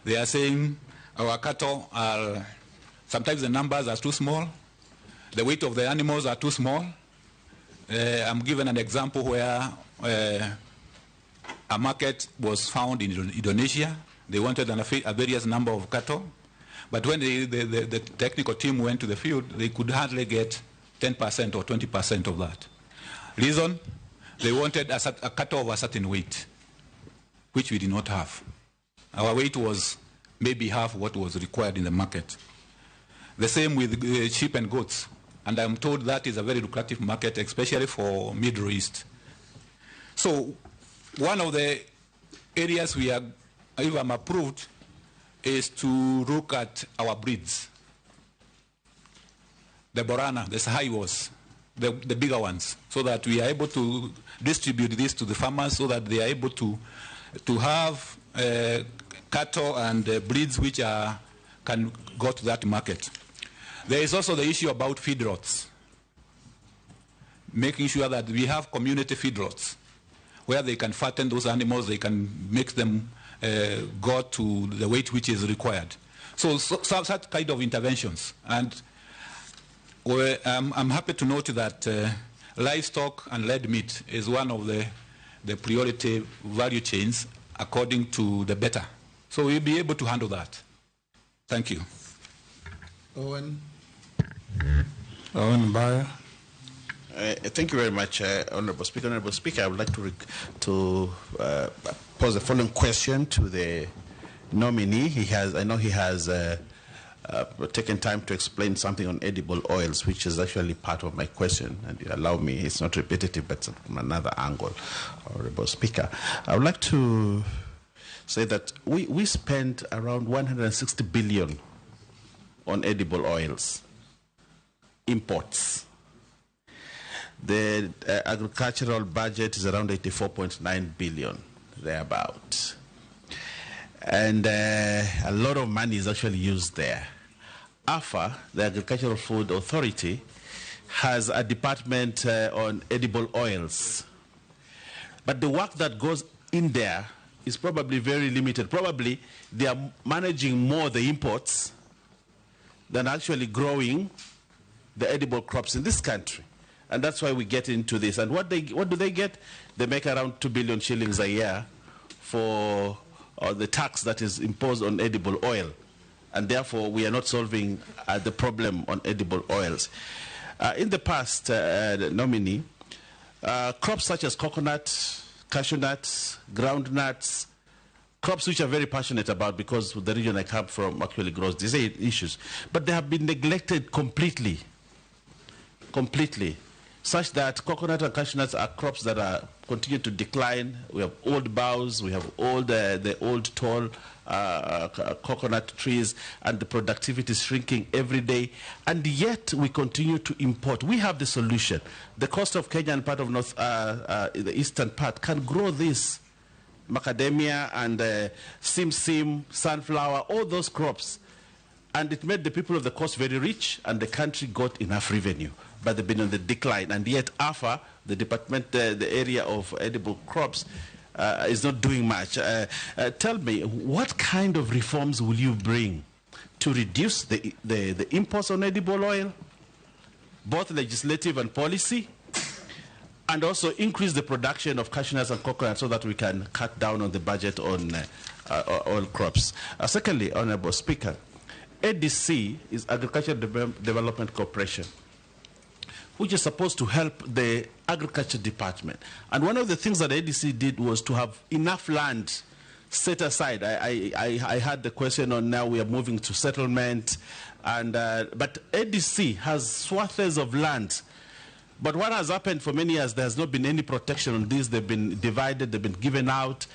they are saying our cattle are, sometimes the numbers are too small, the weight of the animals are too small. I'm given an example where a market was found in Indonesia. They wanted a various number of cattle, but when the technical team went to the field, they could hardly get 10% or 20% of that. Reason? They wanted a cattle of a certain weight, which we did not have. Our weight was maybe half what was required in the market. The same with sheep and goats. And I'm told that is a very lucrative market, especially for Middle East. So one of the areas we are, if I'm approved, is to look at our breeds. The Borana, the Sahaiwas, the bigger ones, so that we are able to distribute this to the farmers, so that they are able to have cattle and breeds which can go to that market. There is also the issue about feedlots, making sure that we have community feedlots where they can fatten those animals, they can make them go to the weight which is required. So such kind of interventions. And I'm happy to note that livestock and lead meat is one of the priority value chains according to the beta. So we'll be able to handle that. Thank you. Owen Bayer. Thank you very much, Honorable Speaker. Honorable Speaker, I would like to pose the following question to the nominee. I know he has taken time to explain something on edible oils, which is actually part of my question, and you allow me, it's not repetitive, but from another angle, Honorable Speaker. I would like to say that we spent around 160 billion on edible oils imports. The agricultural budget is around 84.9 billion, thereabout. And a lot of money is actually used there. AFA, the Agricultural Food Authority, has a department on edible oils. But the work that goes in there is probably very limited. Probably they are managing more the imports than actually growing the edible crops in this country. And that's why we get into this. And what do they get? They make around 2 billion shillings a year for the tax that is imposed on edible oil. And therefore, we are not solving the problem on edible oils. In the past, Nominee, crops such as coconut, cashew nuts, groundnuts, crops which are very passionate about because the region I come from actually grows these issues, but they have been neglected completely, such that coconut and cashew nuts are crops that are continue to decline. We have old boughs, we have the old tall coconut trees, and the productivity is shrinking every day, and yet we continue to import. We have the solution. The coast of Kenya and part of the eastern part can grow this macadamia and sim, sunflower, all those crops, and it made the people of the coast very rich, and the country got enough revenue. But they've been on the decline, and yet AFA, the department, the area of edible crops, is not doing much. Tell me, what kind of reforms will you bring to reduce the imports on edible oil, both legislative and policy, and also increase the production of cashew nuts and coconut so that we can cut down on the budget on oil crops? Secondly, Honorable Speaker, ADC is Agricultural Development Corporation, which is supposed to help the agriculture department. And one of the things that ADC did was to have enough land set aside. I had the question on now we are moving to settlement, and but ADC has swathes of land. But what has happened for many years, there has not been any protection on these. They've been divided, they've been given out.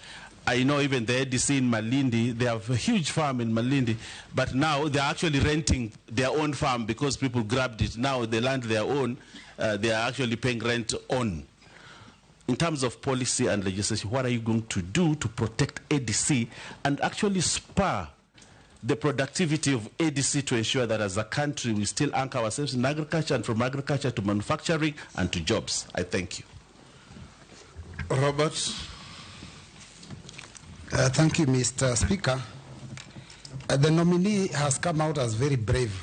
I know even the ADC in Malindi, they have a huge farm in Malindi, but now they're actually renting their own farm because people grabbed it. Now the land they own, they are actually paying rent on. In terms of policy and legislation, what are you going to do to protect ADC and actually spur the productivity of ADC to ensure that as a country we still anchor ourselves in agriculture, and from agriculture to manufacturing and to jobs? I thank you. Robert. Thank you, Mr. Speaker. The nominee has come out as very brave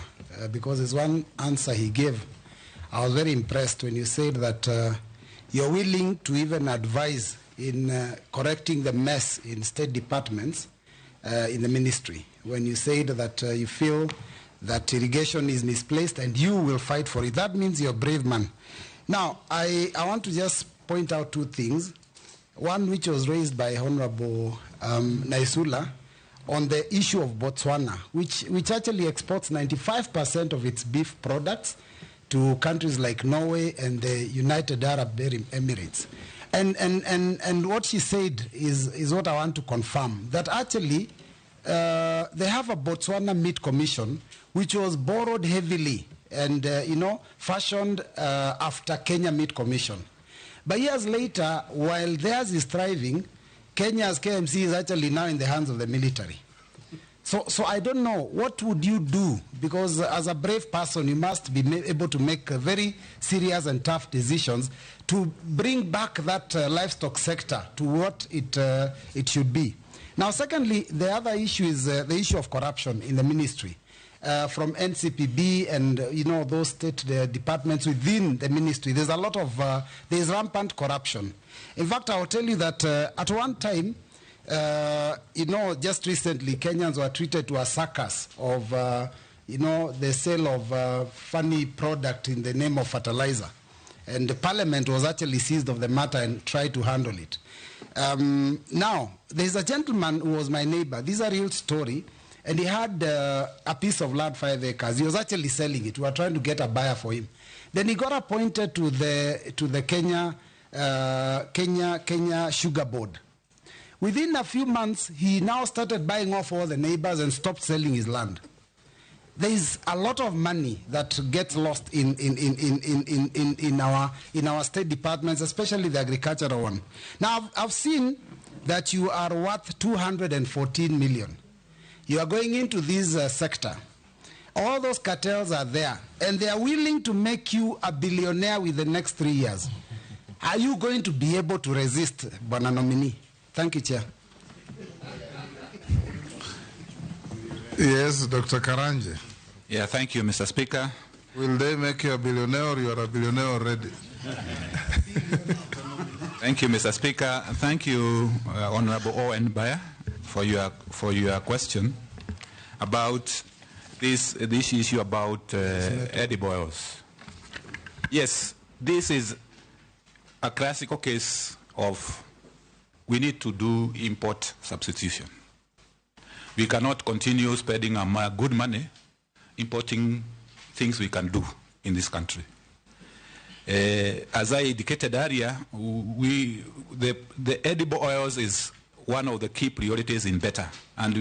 because there's one answer he gave. I was very impressed when you said that you're willing to even advise in correcting the mess in state departments in the ministry. When you said that you feel that irrigation is misplaced and you will fight for it, that means you're a brave man. Now, I want to just point out two things. One which was raised by Honorable Naisula on the issue of Botswana, which actually exports 95% of its beef products to countries like Norway and the United Arab Emirates. And what she said is what I want to confirm, that actually they have a Botswana Meat Commission which was borrowed heavily and fashioned after Kenya Meat Commission. But years later, while theirs is thriving, Kenya's KMC is actually now in the hands of the military. So I don't know, what would you do? Because as a brave person, you must be able to make very serious and tough decisions to bring back that livestock sector to what it should be. Now, secondly, the other issue is the issue of corruption in the ministry. From NCPB and those state departments within the ministry, there's a lot of there's rampant corruption. In fact, I will tell you that at one time, just recently, Kenyans were treated to a circus of the sale of funny product in the name of fertilizer, and the parliament was actually seized of the matter and tried to handle it. Now, there's a gentleman who was my neighbor. This is a real story. And he had a piece of land, 5 acres. He was actually selling it. We were trying to get a buyer for him. Then he got appointed to the Kenya Sugar Board. Within a few months, he now started buying off all the neighbors and stopped selling his land. There is a lot of money that gets lost in our state departments, especially the agricultural one. Now, I've seen that you are worth 214 million. You are going into this sector. All those cartels are there, and they are willing to make you a billionaire within the next 3 years. Are you going to be able to resist, Bwana Nominee? Thank you, Chair. Yes, Dr. Karanje. Yeah, thank you, Mr. Speaker. Will they make you a billionaire or you are a billionaire already? Thank you, Mr. Speaker. Thank you, Honorable Owen Bayer, for your question about this issue about edible oils. Yes, this is a classical case of we need to do import substitution. We cannot continue spending our good money importing things we can do in this country. As I indicated earlier, the edible oils is one of the key priorities in better, and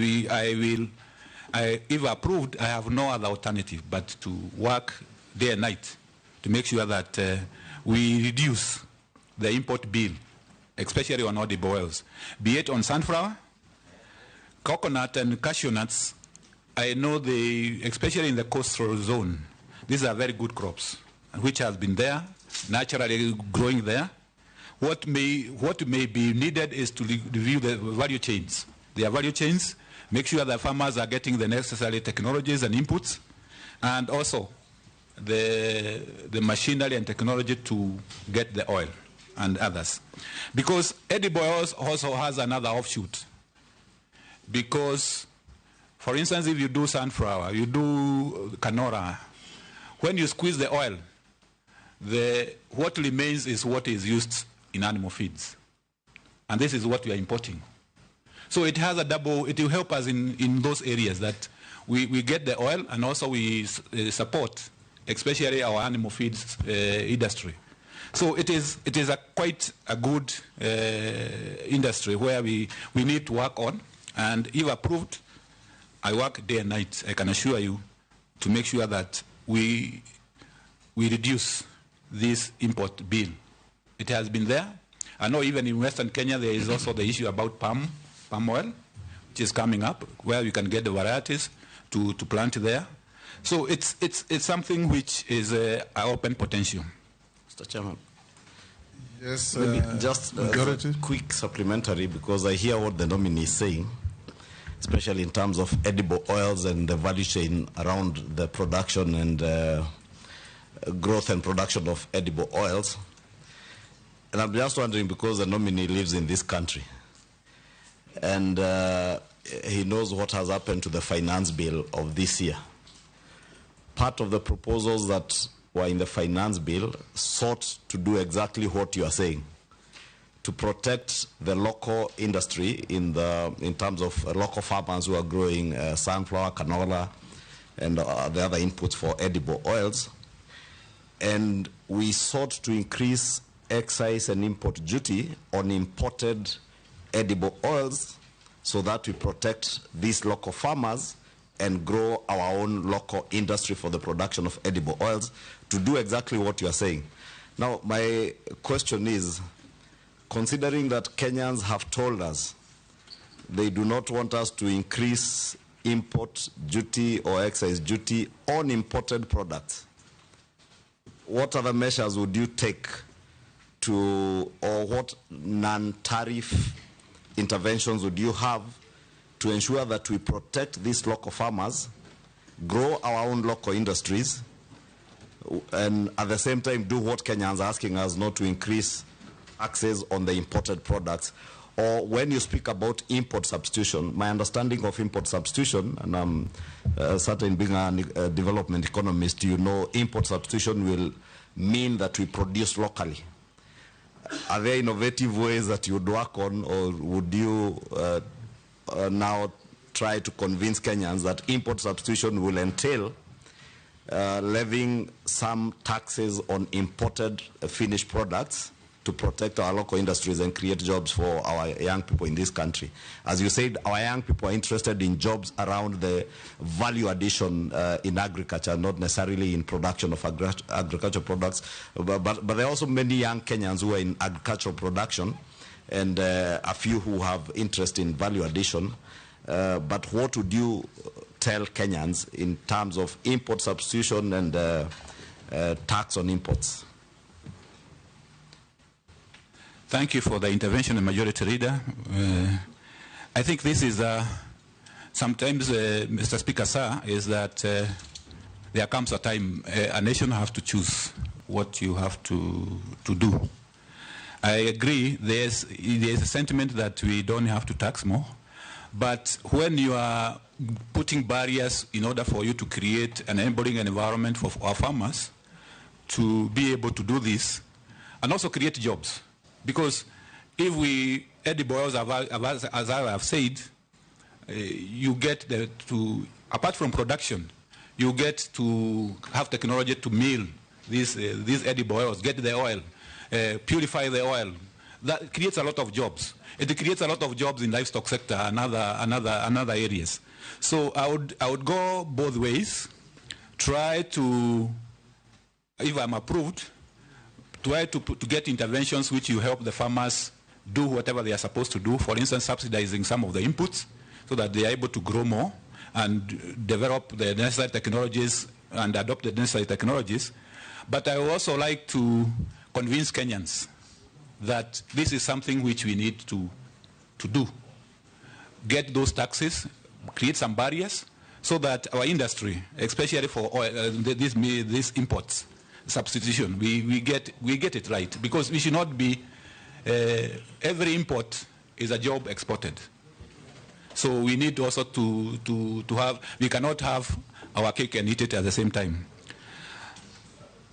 if approved, I have no other alternative but to work day and night to make sure that we reduce the import bill, especially on edible oils, be it on sunflower, coconut, and cashew nuts. I know especially in the coastal zone, these are very good crops, which has been there, naturally growing there. What may be needed is to review the value chains. Their value chains, make sure that farmers are getting the necessary technologies and inputs, and also the machinery and technology to get the oil and others. Because edible oils also has another offshoot. Because, for instance, if you do sunflower, you do canola, when you squeeze the oil, what remains is what is used in animal feeds. And this is what we are importing. So it has it will help us in those areas that we get the oil, and also we support, especially our animal feeds industry. So it is quite a good industry where we need to work on. And if approved, I work day and night, I can assure you, to make sure that we reduce this import bill. It has been there. I know even in Western Kenya there is also the issue about palm oil, which is coming up, where we can get the varieties to plant there. So it's something which is an open potential. Mr. Chairman. Yes, maybe just a quick supplementary, because I hear what the nominee is saying, especially in terms of edible oils and the value chain around the production and growth and production of edible oils. And I'm just wondering, because the nominee lives in this country, and he knows what has happened to the finance bill of this year. Part of the proposals that were in the finance bill sought to do exactly what you are saying, to protect the local industry in terms of local farmers who are growing sunflower, canola, and the other inputs for edible oils. And we sought to increase excise and import duty on imported edible oils so that we protect these local farmers and grow our own local industry for the production of edible oils, to do exactly what you are saying. Now, my question is, considering that Kenyans have told us they do not want us to increase import duty or excise duty on imported products, what other measures would you take or what non-tariff interventions would you have to ensure that we protect these local farmers, grow our own local industries, and at the same time do what Kenyans are asking us, not to increase access on the imported products? Or when you speak about import substitution, my understanding of import substitution, and I'm certain being a development economist, you know import substitution will mean that we produce locally. Are there innovative ways that you would work on, or would you now try to convince Kenyans that import substitution will entail levying some taxes on imported finished products to protect our local industries and create jobs for our young people in this country? As you said, our young people are interested in jobs around the value addition in agriculture, not necessarily in production of agricultural products. But there are also many young Kenyans who are in agricultural production, and a few who have interest in value addition. But what would you tell Kenyans in terms of import substitution and tax on imports? Thank you for the intervention, the Majority Leader. I think this is sometimes, Mr. Speaker, sir, is that there comes a time a nation has to choose what you have to do. I agree, there's a sentiment that we don't have to tax more, but when you are putting barriers in order for you to create an enabling environment for our farmers to be able to do this, and also create jobs, because if we edible oils, as I have said, you get apart from production, you get to have technology to mill these edible oils, get the oil, purify the oil. That creates a lot of jobs. It creates a lot of jobs in livestock sector and other areas. So I would go both ways. Try to, if I'm approved, try to get interventions which will help the farmers do whatever they are supposed to do. For instance, subsidizing some of the inputs so that they are able to grow more and develop the necessary technologies and adopt the necessary technologies. But I would also like to convince Kenyans that this is something which we need to do. Get those taxes, create some barriers so that our industry, especially for oil, these imports, substitution, we get it right, because we should not be every import is a job exported. So we need also to have, we cannot have our cake and eat it at the same time.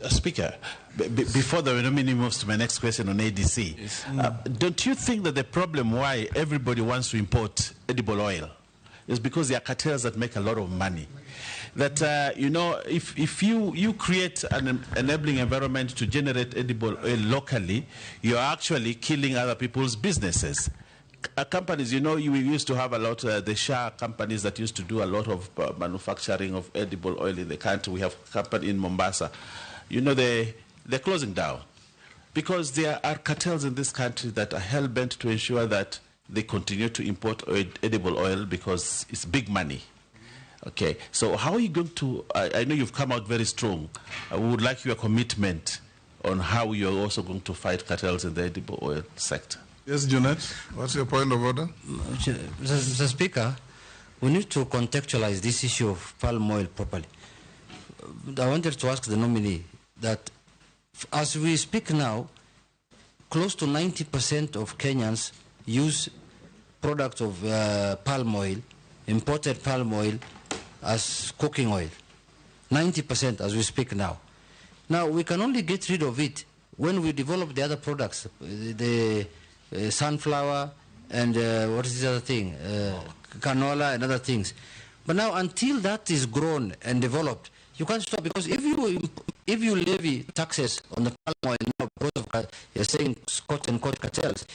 Speaker, before the nominee moves to my next question on ADC, yes. Don't you think that the problem why everybody wants to import edible oil is because there are cartels that make a lot of money? That, you know, if you create an enabling environment to generate edible oil locally, you're actually killing other people's businesses. Companies, you know, we used to have a lot, the Shah companies that used to do a lot of manufacturing of edible oil in the country. We have a company in Mombasa. You know, they're closing down because there are cartels in this country that are hell-bent to ensure that they continue to import edible oil because it's big money. Okay, so how are you going to, I know you've come out very strong. I would like your commitment on how you're also going to fight cartels in the edible oil sector. Yes, Junet, what's your point of order? Mr. Speaker, we need to contextualize this issue of palm oil properly. I wanted to ask the nominee that as we speak now, close to 90% of Kenyans use products of palm oil, imported palm oil, as cooking oil. 90% as we speak now. Now, we can only get rid of it when we develop the other products, the sunflower and what is the other thing? Canola and other things. But now, until that is grown and developed, you can't stop, because if you levy taxes on the palm oil now because of, you're saying, quote-unquote cartels,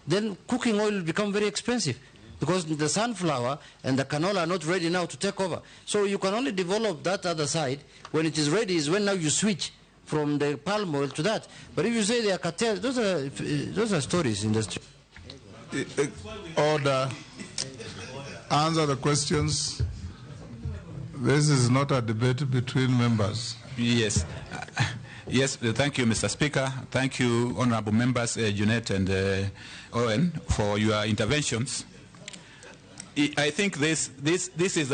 then cooking oil will become very expensive, because the sunflower and the canola are not ready now to take over. So you can only develop that other side. When it is ready is when now you switch from the palm oil to that. But if you say they are cartels, those are stories in the street. Order. Answer the questions. This is not a debate between members. Yes. Yes, thank you, Mr. Speaker. Thank you, honorable members, Junet and Owen, for your interventions. I think there is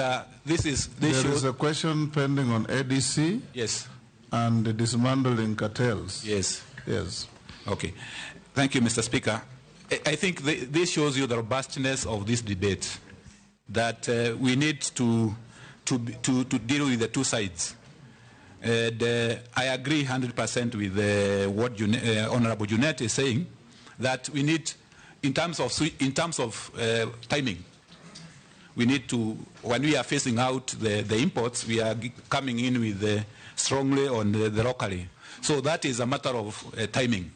a question pending on ADC. Yes. And the dismantling cartels. Yes. Yes. Okay. Thank you, Mr. Speaker. I think this shows you the robustness of this debate, that we need to deal with the two sides. I agree 100% with what Honorable Junet is saying, that we need, in terms of timing, we need to, when we are phasing out the imports, we are coming in with strongly on the locally. So that is a matter of timing.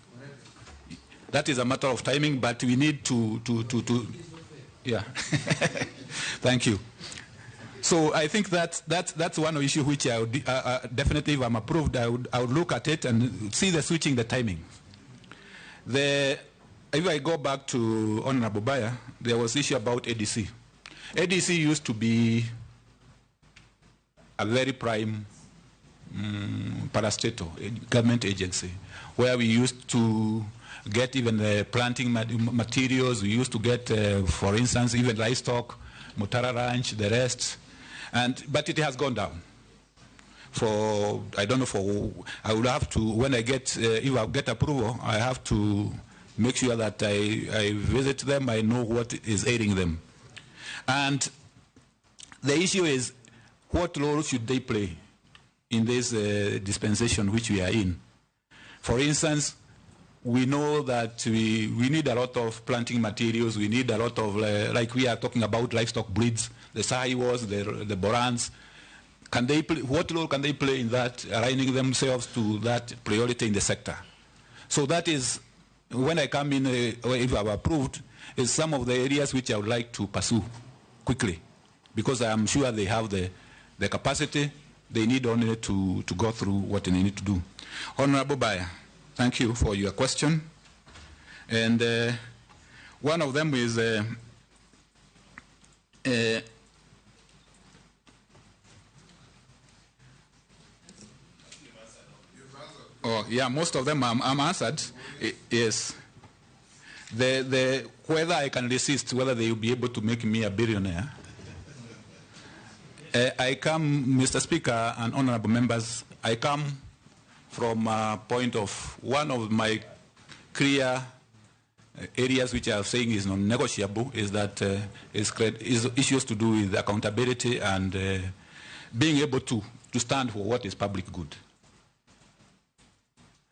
That is a matter of timing, but we need to yeah. Thank you. So I think that's one issue which I would definitely, if I'm approved, I would look at it and see the switching the timing. If I go back to Honorable Baya, there was issue about ADC. ADC used to be a very prime parastatal government agency, where we used to get even the planting materials. We used to get, for instance, even livestock, Mutara Ranch, the rest. But it has gone down. for, I don't know, for, I will have to, when I get, if I get approval, I have to make sure that I visit them, I know what is ailing them. And the issue is, what role should they play in this dispensation which we are in? For instance, we know that we need a lot of planting materials, we need a lot of, like we are talking about livestock breeds, the Sahiwas, the Borans. Can they play, what role can they play in that, aligning themselves to that priority in the sector? So that is, when I come in, if I'm approved, is some of the areas which I would like to pursue quickly, because I am sure they have the capacity, they need only to go through what they need to do. Honorable Bayer, thank you for your question. And one of them is, oh, yeah, most of them I'm answered. Yes. Whether I can resist, whether they will be able to make me a billionaire. I come, Mr. Speaker and honorable members, I come from a point of one of my clear areas which I am saying is non-negotiable is that is issues to do with accountability and being able to stand for what is public good.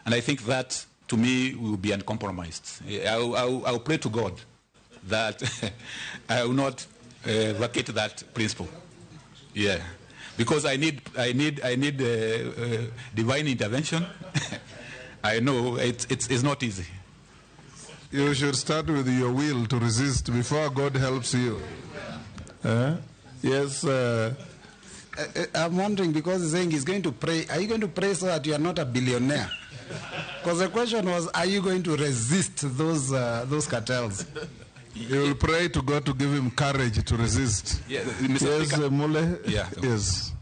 And I think that, to me, will be uncompromised. I'll pray to God that I will not vacate that principle. Yeah, because I need divine intervention. I know it's not easy. You should start with your will to resist before God helps you. Yes. I'm wondering, because he's saying he's going to pray. Are you going to pray so that you are not a billionaire? Because the question was, are you going to resist those cartels? You will pray to God to give him courage to resist. Yeah, yes, Mule. Yeah. Yes.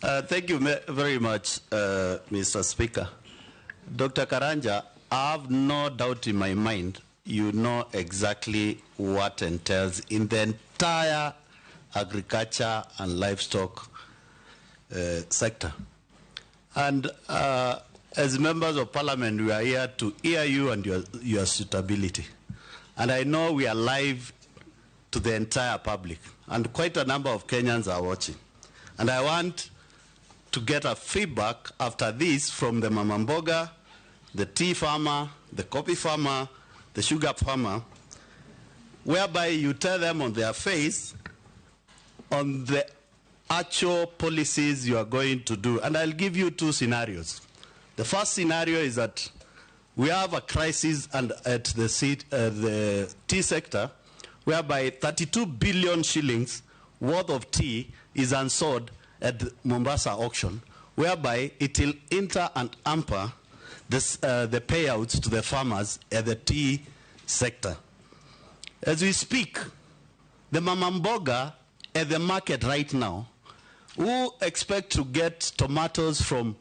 Thank you very much, Mr. Speaker. Dr. Karanja, I have no doubt in my mind you know exactly what entails in the entire agriculture and livestock sector. And as members of parliament, we are here to hear you and your suitability. And I know we are live to the entire public, and quite a number of Kenyans are watching. And I want to get a feedback after this from the Mamamboga, the tea farmer, the coffee farmer, the sugar farmer, whereby you tell them on their face on the actual policies you are going to do. And I'll give you two scenarios. The first scenario is that we have a crisis at the tea sector, whereby 32 billion shillings worth of tea is unsold at the Mombasa auction, whereby it will enter and hamper the payouts to the farmers at the tea sector. As we speak, the Mamamboga at the market right now, who expect to get tomatoes from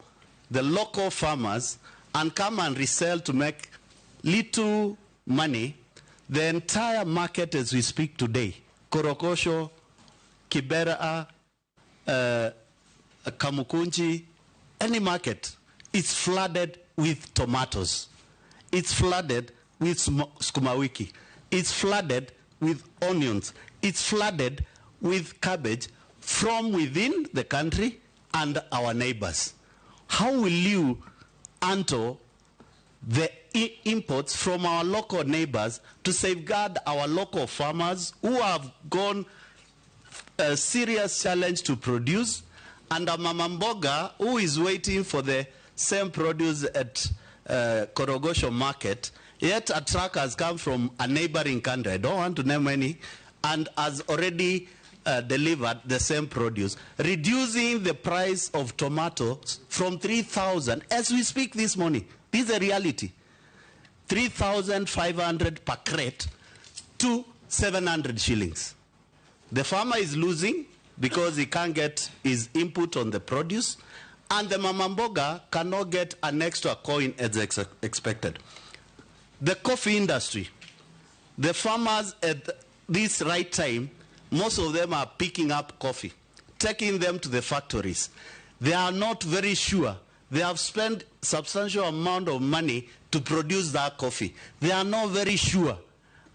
the local farmers and come and resell to make little money, the entire market as we speak today, Korokosho, Kibera, Kamukunji, any market, is flooded with tomatoes. It's flooded with skumawiki. It's flooded with onions. It's flooded with cabbage from within the country and our neighbors. How will you handle the imports from our local neighbors to safeguard our local farmers who have gone a serious challenge to produce, and a Mamamboga who is waiting for the same produce at Korogosho market, yet a truck has come from a neighboring country, I don't want to name any, and has already delivered the same produce, reducing the price of tomatoes from 3,000 as we speak this morning. This is a reality. 3,500 per crate to 700 shillings. The farmer is losing because he can't get his input on the produce, and the Mamamboga cannot get an extra coin as expected. The coffee industry, the farmers at this right time, most of them are picking up coffee, taking them to the factories. They are not very sure. They have spent substantial amount of money to produce that coffee. They are not very sure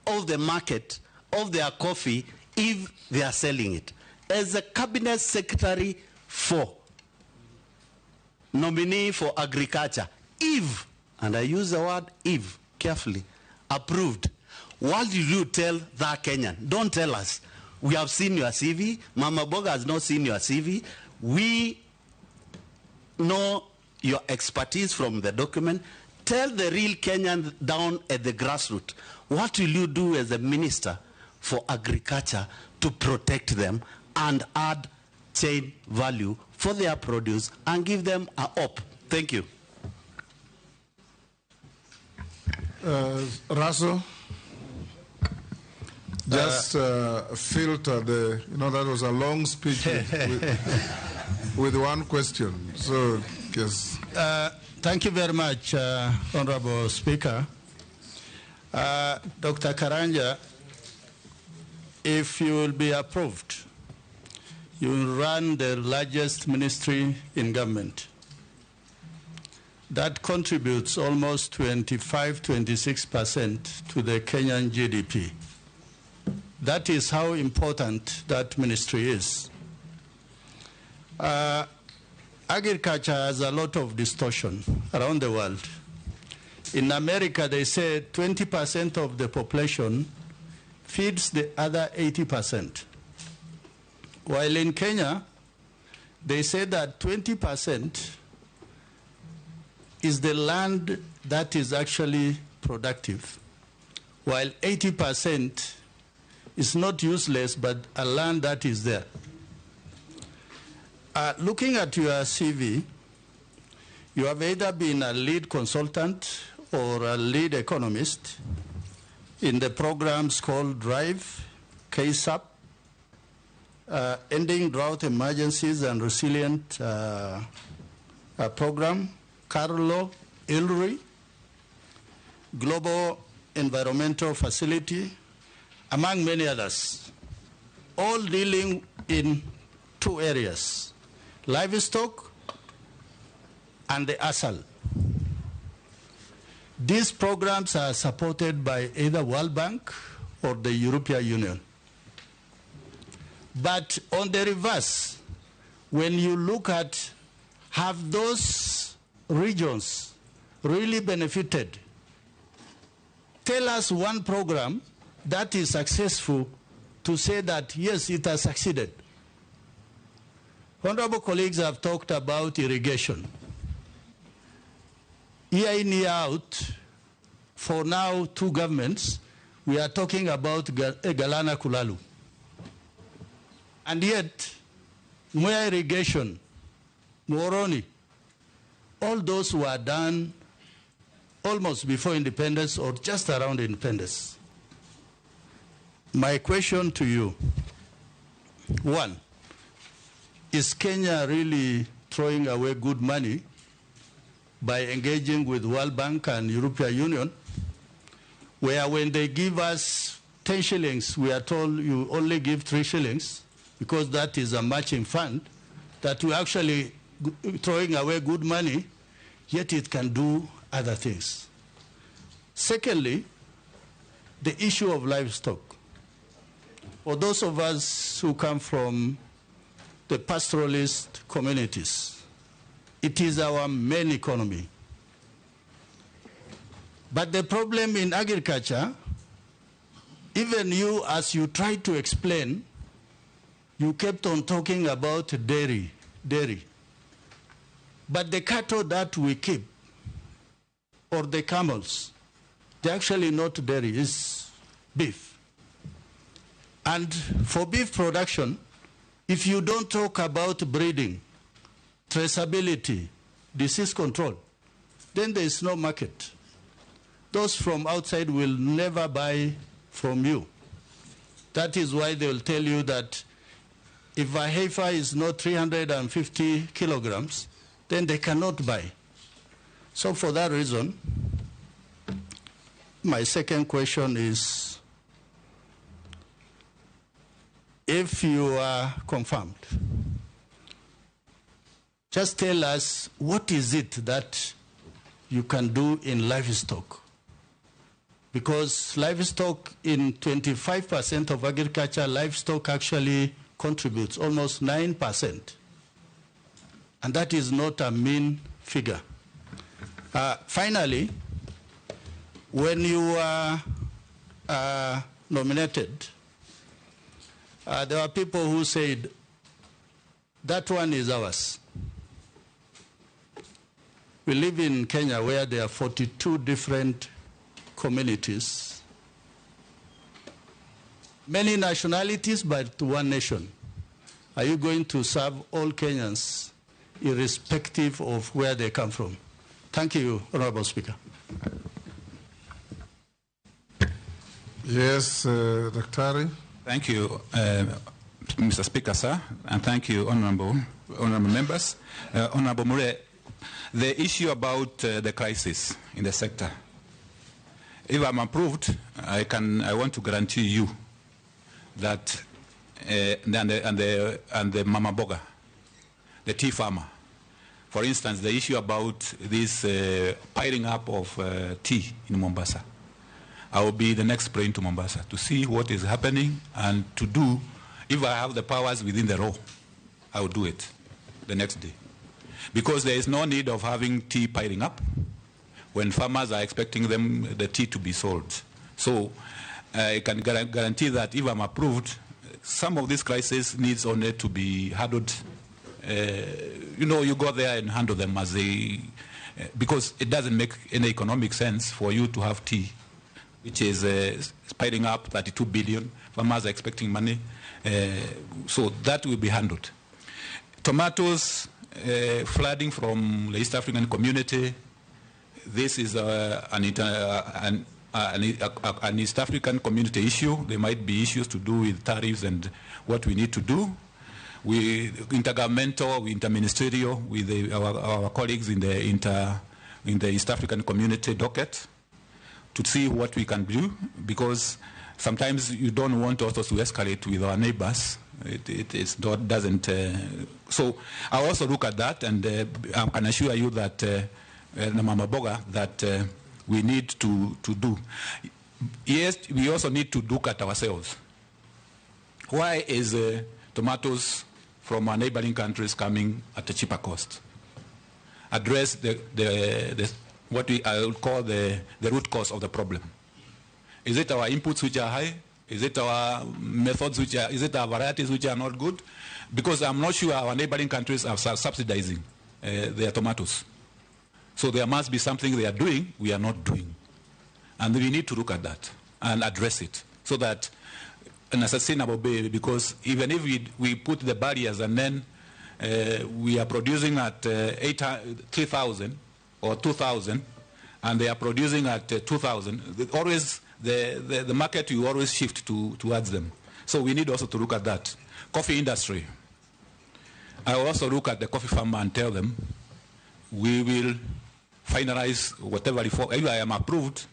of the market of their coffee if they are selling it. As a cabinet secretary for nominee for agriculture, if, and I use the word if carefully, approved, what did you tell that Kenyan? Don't tell us. We have seen your CV. Mama Boga has not seen your CV. We know your expertise from the document. Tell the real Kenyan down at the grassroots, what will you do as a minister for agriculture to protect them and add chain value for their produce and give them a hope? Thank you. Russell, just filter the, that was a long speech with one question. So, yes. Thank you very much, Honorable Speaker. Dr. Karanja, if you will be approved, you will run the largest ministry in government. That contributes almost 25–26% to the Kenyan GDP. That is how important that ministry is. Agriculture has a lot of distortion around the world. In America, they say 20% of the population feeds the other 80%. While in Kenya, they say that 20% is the land that is actually productive, while 80% is not useless, but a land that is there. Looking at your CV, you have either been a lead consultant or a lead economist in the programs called DRIVE, KSAP, Ending Drought Emergencies and Resilient Program, Carlo, ILRI, Global Environmental Facility, among many others, all dealing in two areas: livestock and the ASAL. These programs are supported by either World Bank or the European Union. But on the reverse, when you look at, have those regions really benefited? Tell us one program that is successful to say that, yes, it has succeeded. Honorable colleagues have talked about irrigation. Year in, year out, for now, two governments, we are talking about Galana Kulalu. And yet, Mwea irrigation, Moroni, all those were done almost before independence or just around independence. My question to you, one, is Kenya really throwing away good money by engaging with World Bank and European Union, where when they give us 10 shillings, we are told you only give 3 shillings, because that is a matching fund, that we're actually throwing away good money, yet it can do other things. Secondly, the issue of livestock. For those of us who come from the pastoralist communities, it is our main economy. But the problem in agriculture, even you, as you tried to explain, you kept on talking about dairy. But the cattle that we keep, or the camels, they're actually not dairy, it's beef. And for beef production, if you don't talk about breeding, traceability, disease control, then there is no market. Those from outside will never buy from you. That is why they will tell you that if a heifer is not 350 kilograms, then they cannot buy. So for that reason, my second question is, if you are confirmed, just tell us what is it that you can do in livestock? Because livestock, in 25% of agriculture, livestock actually contributes almost 9%. And that is not a mean figure. Finally, when you were nominated, there were people who said, that one is ours. We live in Kenya where there are 42 different communities, many nationalities, but one nation. Are you going to serve all Kenyans irrespective of where they come from? Thank you, Honorable Speaker. Yes, Dr. Thank you, Mr. Speaker, sir, and thank you, honorable members. Honorable Mure, the issue about the crisis in the sector. If I'm approved, I want to guarantee you that the Mama Boga, the tea farmer, for instance, the issue about this piling up of tea in Mombasa, I will be the next plane to Mombasa to see what is happening and to do, if I have the powers within the law, I will do it the next day. Because there is no need of having tea piling up when farmers are expecting the tea to be sold. So I can guarantee that if I'm approved, some of these crises needs only to be handled. You go there and handle them as because it doesn't make any economic sense for you to have tea, which is piling up 32 billion. Farmers are expecting money. So that will be handled. Tomatoes, flooding from the East African community. This is an East African community issue. There might be issues to do with tariffs and what we need to do. We intergovernmental, interministerial with our colleagues in the East African community docket to see what we can do, because sometimes you don't want also to escalate with our neighbors. Doesn't. So I also look at that, and I can assure you that Mama Boga, that we need to do. Yes, we also need to look at ourselves. Why is tomatoes from our neighboring countries coming at a cheaper cost? Address what I would call the root cause of the problem. Is it our inputs which are high? Is it our methods is it our varieties which are not good? Because I'm not sure our neighboring countries are subsidizing their tomatoes. So there must be something they are doing we are not doing. And we need to look at that and address it so that in a sustainable way, because even if we put the barriers and then we are producing at 3,000 or 2,000 and they are producing at 2,000, always the market will always shift towards them. So we need also to look at that. Coffee industry. I will also look at the coffee farmer and tell them we will finalize whatever reform. If I am approved,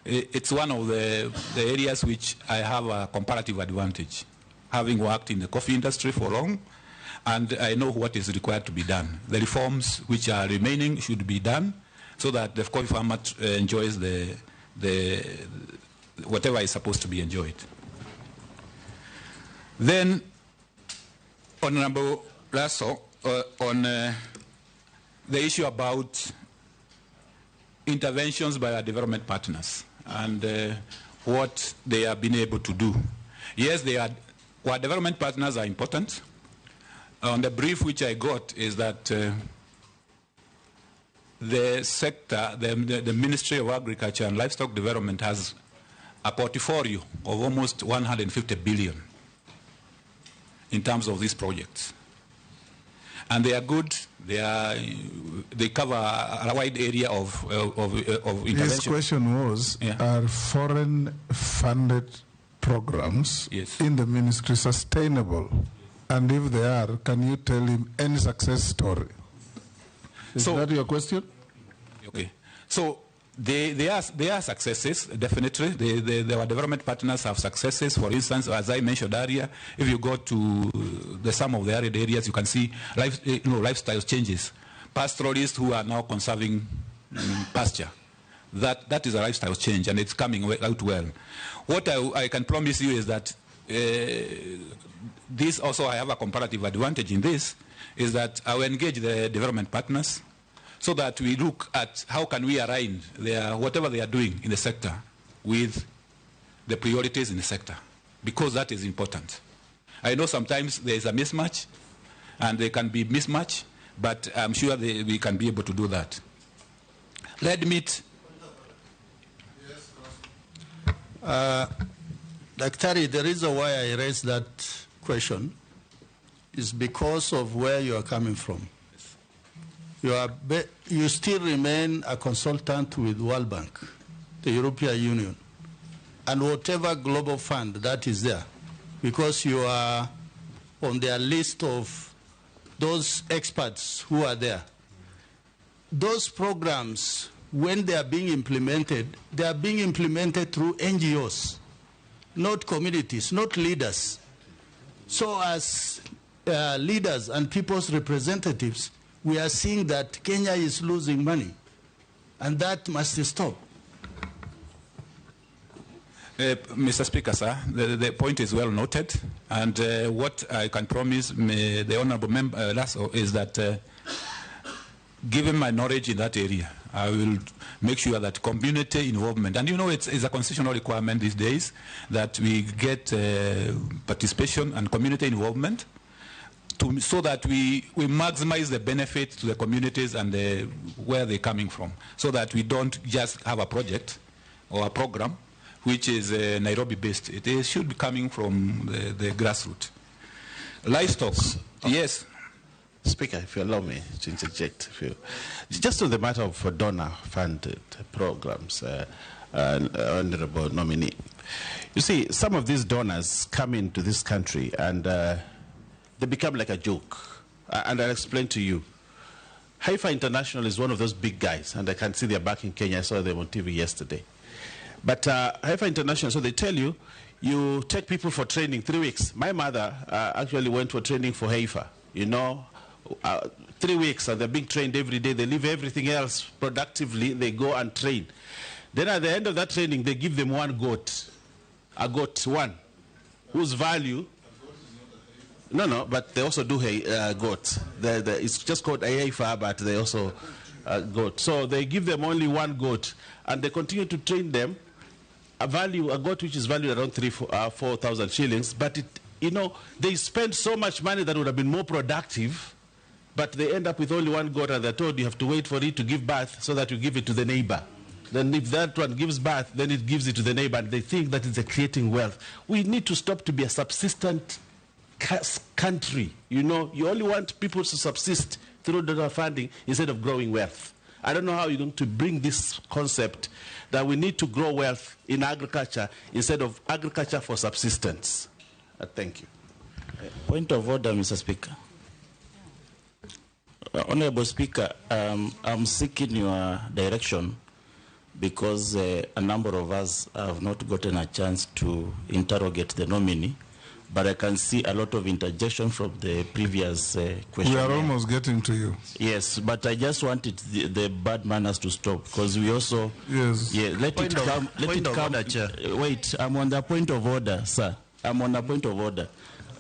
it's one of the areas which I have a comparative advantage, having worked in the coffee industry for long, and I know what is required to be done. The reforms which are remaining should be done so that the coffee farmer enjoys the whatever is supposed to be enjoyed. Then, Honorable Lasso, on the issue about interventions by our development partners and what they have been able to do. Yes, our development partners are important. On the brief which I got is that the sector, the Ministry of Agriculture and Livestock Development has a portfolio of almost 150 billion in terms of these projects. And they are good. They cover a wide area of intervention. His question was, are foreign-funded programs in the ministry sustainable? And if they are, can you tell him any success story? Is that your question? Okay. So There are successes, definitely. Our development partners have successes. For instance, as I mentioned earlier, if you go to some of the arid areas, you can see lifestyle changes. Pastoralists who are now conserving pasture. That is a lifestyle change, and it's coming out well. What I can promise you is that this also, I have a comparative advantage in this, is that I will engage the development partners so that we look at how can we align whatever they are doing in the sector with the priorities in the sector, because that is important. I know sometimes there is a mismatch, and there can be mismatch, but I'm sure we can be able to do that. Red meat. Daktari, the reason why I raised that question is because of where you are coming from. You still remain a consultant with World Bank, the European Union, and whatever global fund that is there, because you are on their list of those experts who are there. Those programs, when they are being implemented, they are being implemented through NGOs, not communities, not leaders. So as leaders and people's representatives, we are seeing that Kenya is losing money, and that must stop. Mr. Speaker, sir, the point is well noted, and what I can promise the honourable member is that given my knowledge in that area, I will make sure that community involvement, and you know it's a constitutional requirement these days that we get participation and community involvement so that we maximize the benefit to the communities and where they're coming from, so that we don't just have a project or a program which is Nairobi-based. It should be coming from the grassroots. Livestock, yes. Speaker, if you allow me to interject, just on the matter of donor-funded programs, Honorable Nominee, you see, some of these donors come into this country and they become like a joke. And I'll explain to you. Haifa International is one of those big guys, and I can see they're back in Kenya. I saw them on TV yesterday. But Haifa International, so they tell you, you take people for training 3 weeks. My mother actually went for training for Haifa, 3 weeks, and they're being trained every day. They leave everything else productively. They go and train. Then at the end of that training, they give them one goat, a goat, one, whose value... No, but they also do goat. It's just called Haifa, but they also goat. So they give them only one goat, and they continue to train them. A goat which is valued around 4,000 shillings, but they spend so much money that would have been more productive, but they end up with only one goat, and they're told you have to wait for it to give birth so that you give it to the neighbor. Then if that one gives birth, then it gives it to the neighbor, and they think that it's creating wealth. We need to stop to be a subsistent country. You only want people to subsist through donor funding instead of growing wealth. I don't know how you're going to bring this concept that we need to grow wealth in agriculture instead of agriculture for subsistence. Thank you. Point of order, Mr. Speaker. Honorable Speaker, I'm seeking your direction because a number of us have not gotten a chance to interrogate the nominee, but I can see a lot of interjection from the previous question. We are almost getting to you. Yes, but I just wanted the bad manners to stop because we also... Yes. Yeah, let it come. Wait, I'm on the point of order, sir. I'm on the point of order.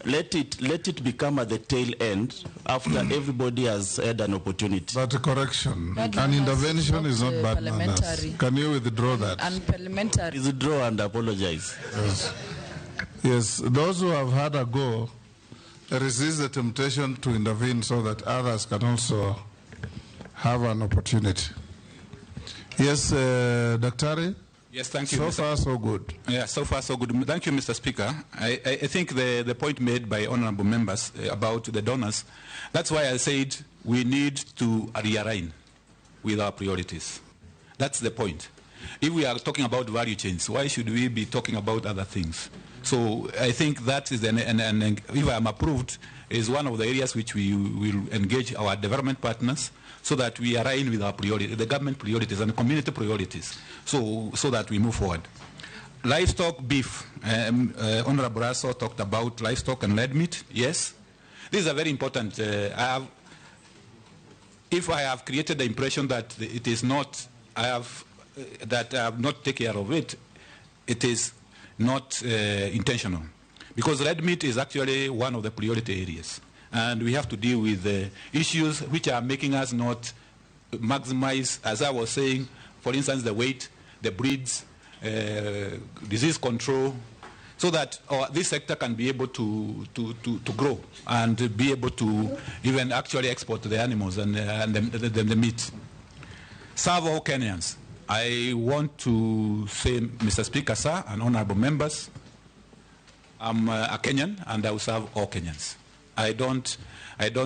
Let it become at the tail end after everybody has had an opportunity. But a correction. An intervention is not bad manners. Can you withdraw that? And parliamentary. Withdraw and apologize. Yes. Yes, those who have had a go resist the temptation to intervene so that others can also have an opportunity. Yes, Daktari? Yes, thank you. So far, so good. Yeah, so far, so good. Thank you, Mr. Speaker. I think the point made by honorable members about the donors, that's why I said we need to realign with our priorities. That's the point. If we are talking about value chains, why should we be talking about other things? So I think that is, and if I am approved, is one of the areas which we will engage our development partners so that we align with our priorities, the government priorities and community priorities, so that we move forward. Livestock, beef. Honorable Asso talked about livestock and red meat. Yes, these are very important. If I have created the impression that it is not, that I have not taken care of it, it is not intentional. Because red meat is actually one of the priority areas. And we have to deal with the issues which are making us not maximize, as I was saying, for instance, the weight, the breeds, disease control, so that this sector can be able to grow and be able to even actually export the animals and the meat. Serve all Kenyans. I want to say, Mr. Speaker, sir, and honorable members, I'm a Kenyan and I will serve all Kenyans. I don't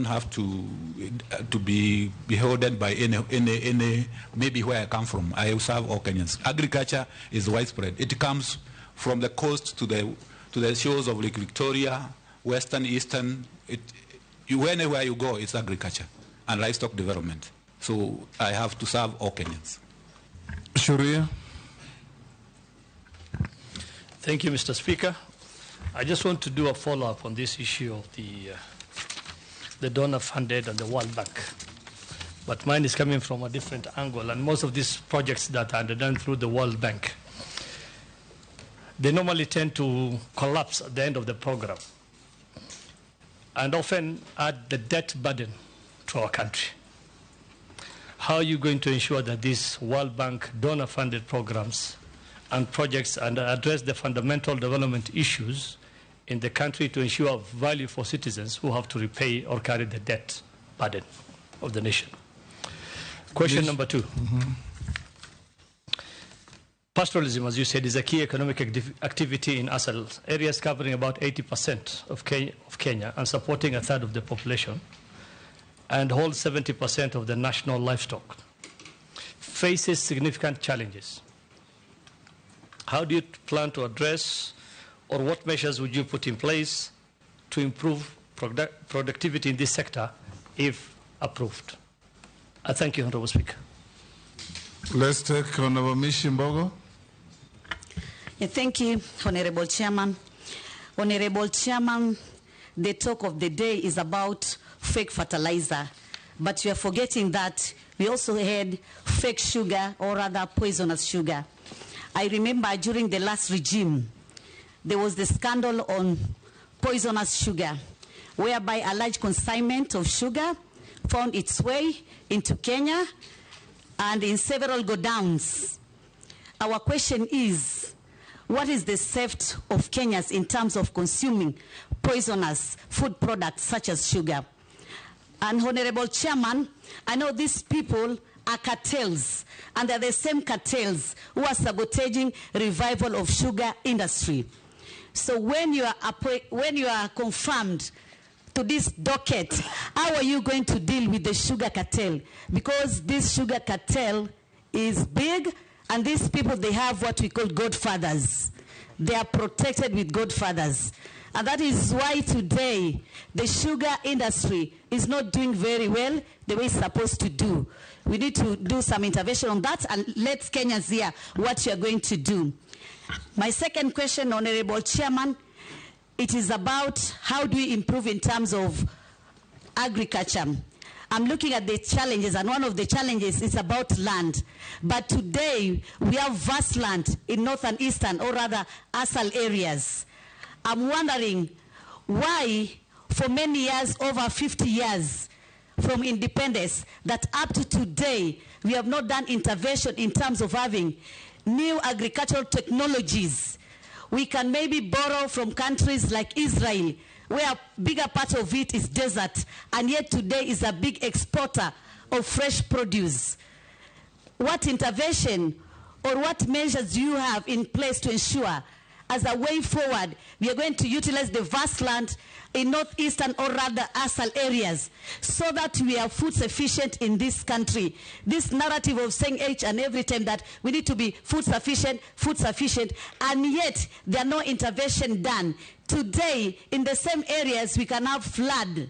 have to be beholden by any maybe where I come from. I will serve all Kenyans. Agriculture is widespread. It comes from the coast to the shores of Lake Victoria, western, eastern. Wherever you go, it's agriculture and livestock development. So I have to serve all Kenyans. Sharia. Thank you, Mr. Speaker. I just want to do a follow-up on this issue of the donor-funded and the World Bank. But mine is coming from a different angle, and most of these projects that are done through the World Bank, they normally tend to collapse at the end of the program and often add the debt burden to our country. How are you going to ensure that these World Bank donor-funded programs and projects and address the fundamental development issues in the country to ensure value for citizens who have to repay or carry the debt burden of the nation? Question number two. Pastoralism, as you said, is a key economic activity in ASAL areas covering about 80% of Kenya and supporting a third of the population, and holds 70% of the national livestock. Faces significant challenges. How do you plan to address, or what measures would you put in place to improve productivity in this sector if approved? I thank you, Honorable Speaker. Let's take Honorable Mishimbogo. Thank you, Honorable Chairman. Honorable Chairman, the talk of the day is about fake fertilizer, but we are forgetting that we also had fake sugar, or rather poisonous sugar. I remember during the last regime, there was the scandal on poisonous sugar, whereby a large consignment of sugar found its way into Kenya and in several godowns. Our question is, what is the safety of Kenyans in terms of consuming poisonous food products such as sugar? And Honorable Chairman, I know these people are cartels, and they're the same cartels who are sabotaging revival of sugar industry. So when you are confirmed to this docket, how are you going to deal with the sugar cartel? Because this sugar cartel is big, and these people, they have what we call godfathers. They are protected with godfathers. And that is why today the sugar industry is not doing very well the way it's supposed to do. We need to do some intervention on that, and let Kenyans hear what you are going to do. My second question, Honorable Chairman, it is about how do we improve in terms of agriculture. I'm looking at the challenges, and one of the challenges is about land. But today, we have vast land in northern, eastern, or rather, ASAL areas. I'm wondering why, for many years, over 50 years from independence, that up to today, we have not done intervention in terms of having new agricultural technologies. We can maybe borrow from countries like Israel, where a bigger part of it is desert, and yet today is a big exporter of fresh produce. What intervention or what measures do you have in place to ensure as a way forward, we are going to utilize the vast land in northeastern or rather ASAL areas so that we are food sufficient in this country. This narrative of saying each and every time that we need to be food sufficient, and yet there are no intervention done. Today, in the same areas, we can have flood.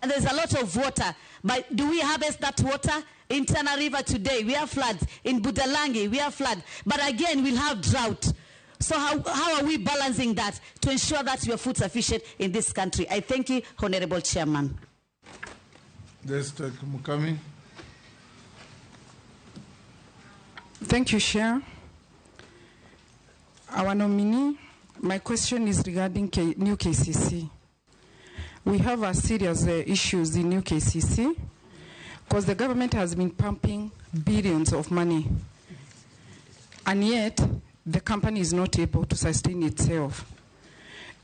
And there's a lot of water. But do we harvest that water? In Tana River today, we have floods. In Budalangi, we have flood. But again, we'll have drought. So how are we balancing that to ensure that we are food sufficient in this country? I thank you, Honorable Chairman. Mukami. Thank you, Chair. Our nominee, my question is regarding new KCC. We have a serious issues in new KCC because the government has been pumping billions of money, and yet the company is not able to sustain itself.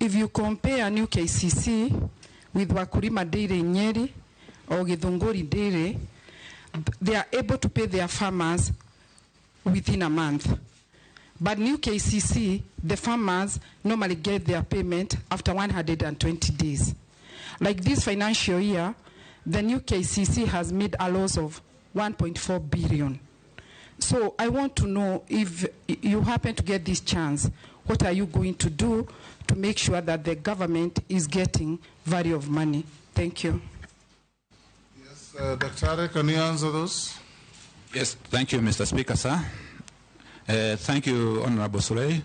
If you compare new KCC with Wakulima Dairy in Nyeri or Githunguri Dairy, they are able to pay their farmers within a month. But new KCC, the farmers normally get their payment after 120 days. Like this financial year, the new KCC has made a loss of 1.4 billion. So I want to know, if you happen to get this chance, what are you going to do to make sure that the government is getting value of money? Thank you. Yes, Dr. can you answer those? Yes, thank you, Mr. Speaker, sir. Thank you, Honorable Soleil.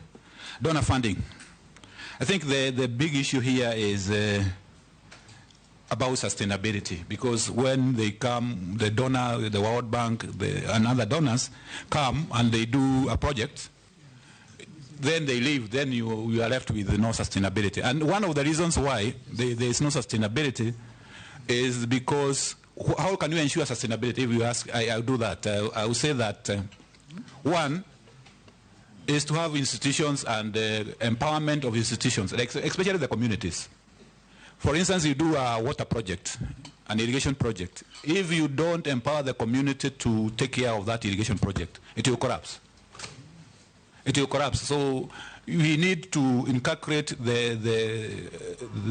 Donor funding. I think the big issue here is about sustainability, because when they come, the donor, the World Bank, and other donors come and they do a project, then they leave, then you are left with no sustainability. And one of the reasons why there is no sustainability is because how can you ensure sustainability? If you ask, I'll do that. I will say that one is to have institutions and empowerment of institutions, like, especially the communities. For instance, you do a water project, an irrigation project. If you don't empower the community to take care of that irrigation project, it will collapse. It will collapse. So we need to inculcate the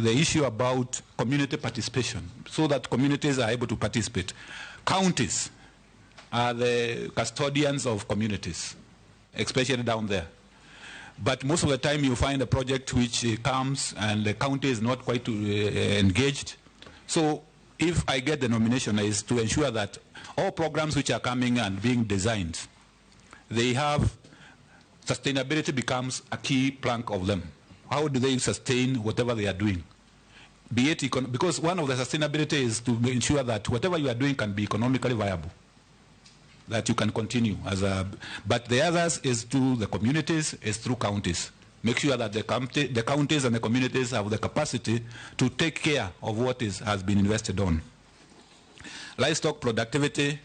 issue about community participation so that communities are able to participate. Counties are the custodians of communities, especially down there. But most of the time you find a project which comes and the county is not quite engaged. So if I get the nomination, is to ensure that all programs which are coming and being designed, they have sustainability becomes a key plank of them. How do they sustain whatever they are doing? Be it because one of the sustainability is to ensure that whatever you are doing can be economically viable, that you can continue as a, but the others is to the communities, is through counties. Make sure that the counties and the communities have the capacity to take care of what has been invested on. Livestock productivity,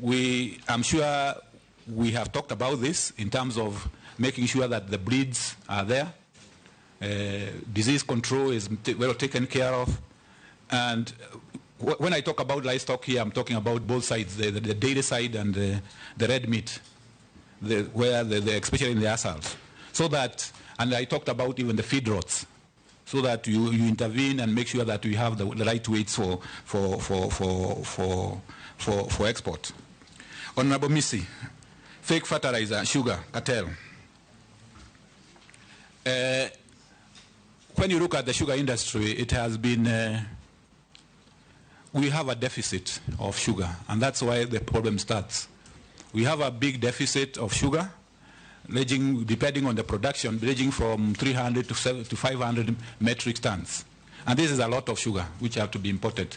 I'm sure we have talked about this in terms of making sure that the breeds are there. Disease control is well taken care of. And when I talk about livestock here, I'm talking about both sides, the dairy side and the red meat, especially in the ASALs. So that, and I talked about even the feed rots, so that you intervene and make sure that we have the right weights for export. Honorable Missy, fake fertilizer, sugar, cartel. When you look at the sugar industry, it has been, we have a deficit of sugar, and that's why the problem starts. We have a big deficit of sugar, ranging, depending on the production, ranging from 300 to 500 metric tons. And this is a lot of sugar, which have to be imported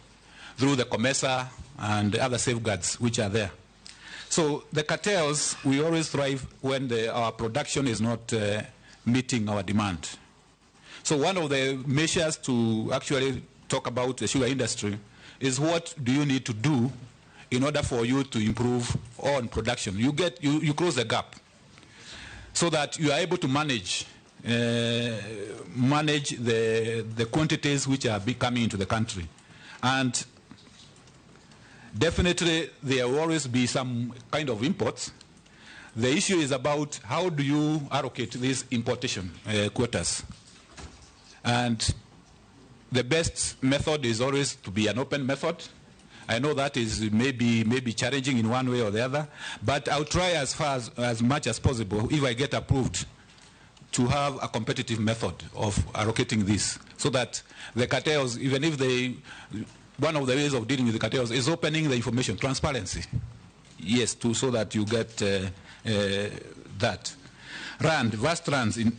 through the COMESA and the other safeguards which are there. So the cartels, we always thrive when our production is not meeting our demand. So one of the measures to actually talk about the sugar industry is what do you need to do in order for you to improve on production. You close the gap so that you are able to manage the quantities which are coming into the country. And definitely there will always be some kind of imports. The issue is about how do you allocate these importation quotas. And the best method is always to be an open method. I know that is maybe challenging in one way or the other, but I'll try as much as possible, if I get approved, to have a competitive method of allocating this, so that the cartels, even if one of the ways of dealing with the cartels is opening the information, transparency. Yes, so that you get that. Vast runs in,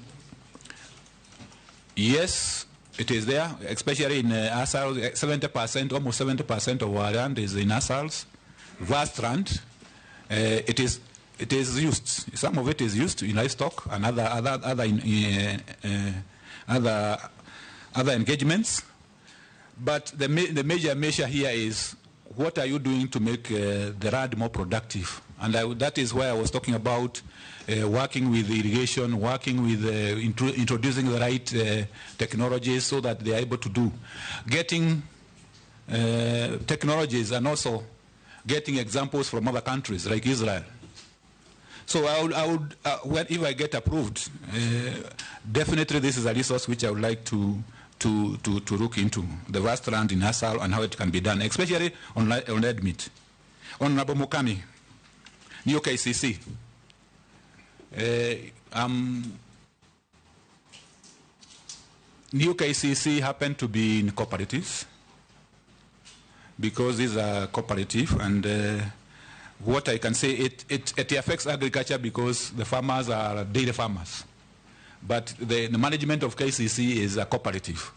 yes, it is there, especially in ASALs. 70%, almost 70% of our land is in ASALs. Vast land. It is used. Some of it is used in livestock and other engagements. But the major measure here is, what are you doing to make the land more productive? And that is why I was talking about working with irrigation, working with introducing the right technologies so that they are able to do. Getting technologies and also getting examples from other countries like Israel. So I would if I get approved, definitely this is a resource which I would like to look into, the vast land in ASAL and how it can be done, especially on red meat. Honorable Mukami, New KCC. New KCC happened to be in cooperatives because these are cooperative, and what I can say, it affects agriculture because the farmers are dairy farmers. But the management of KCC is a cooperative.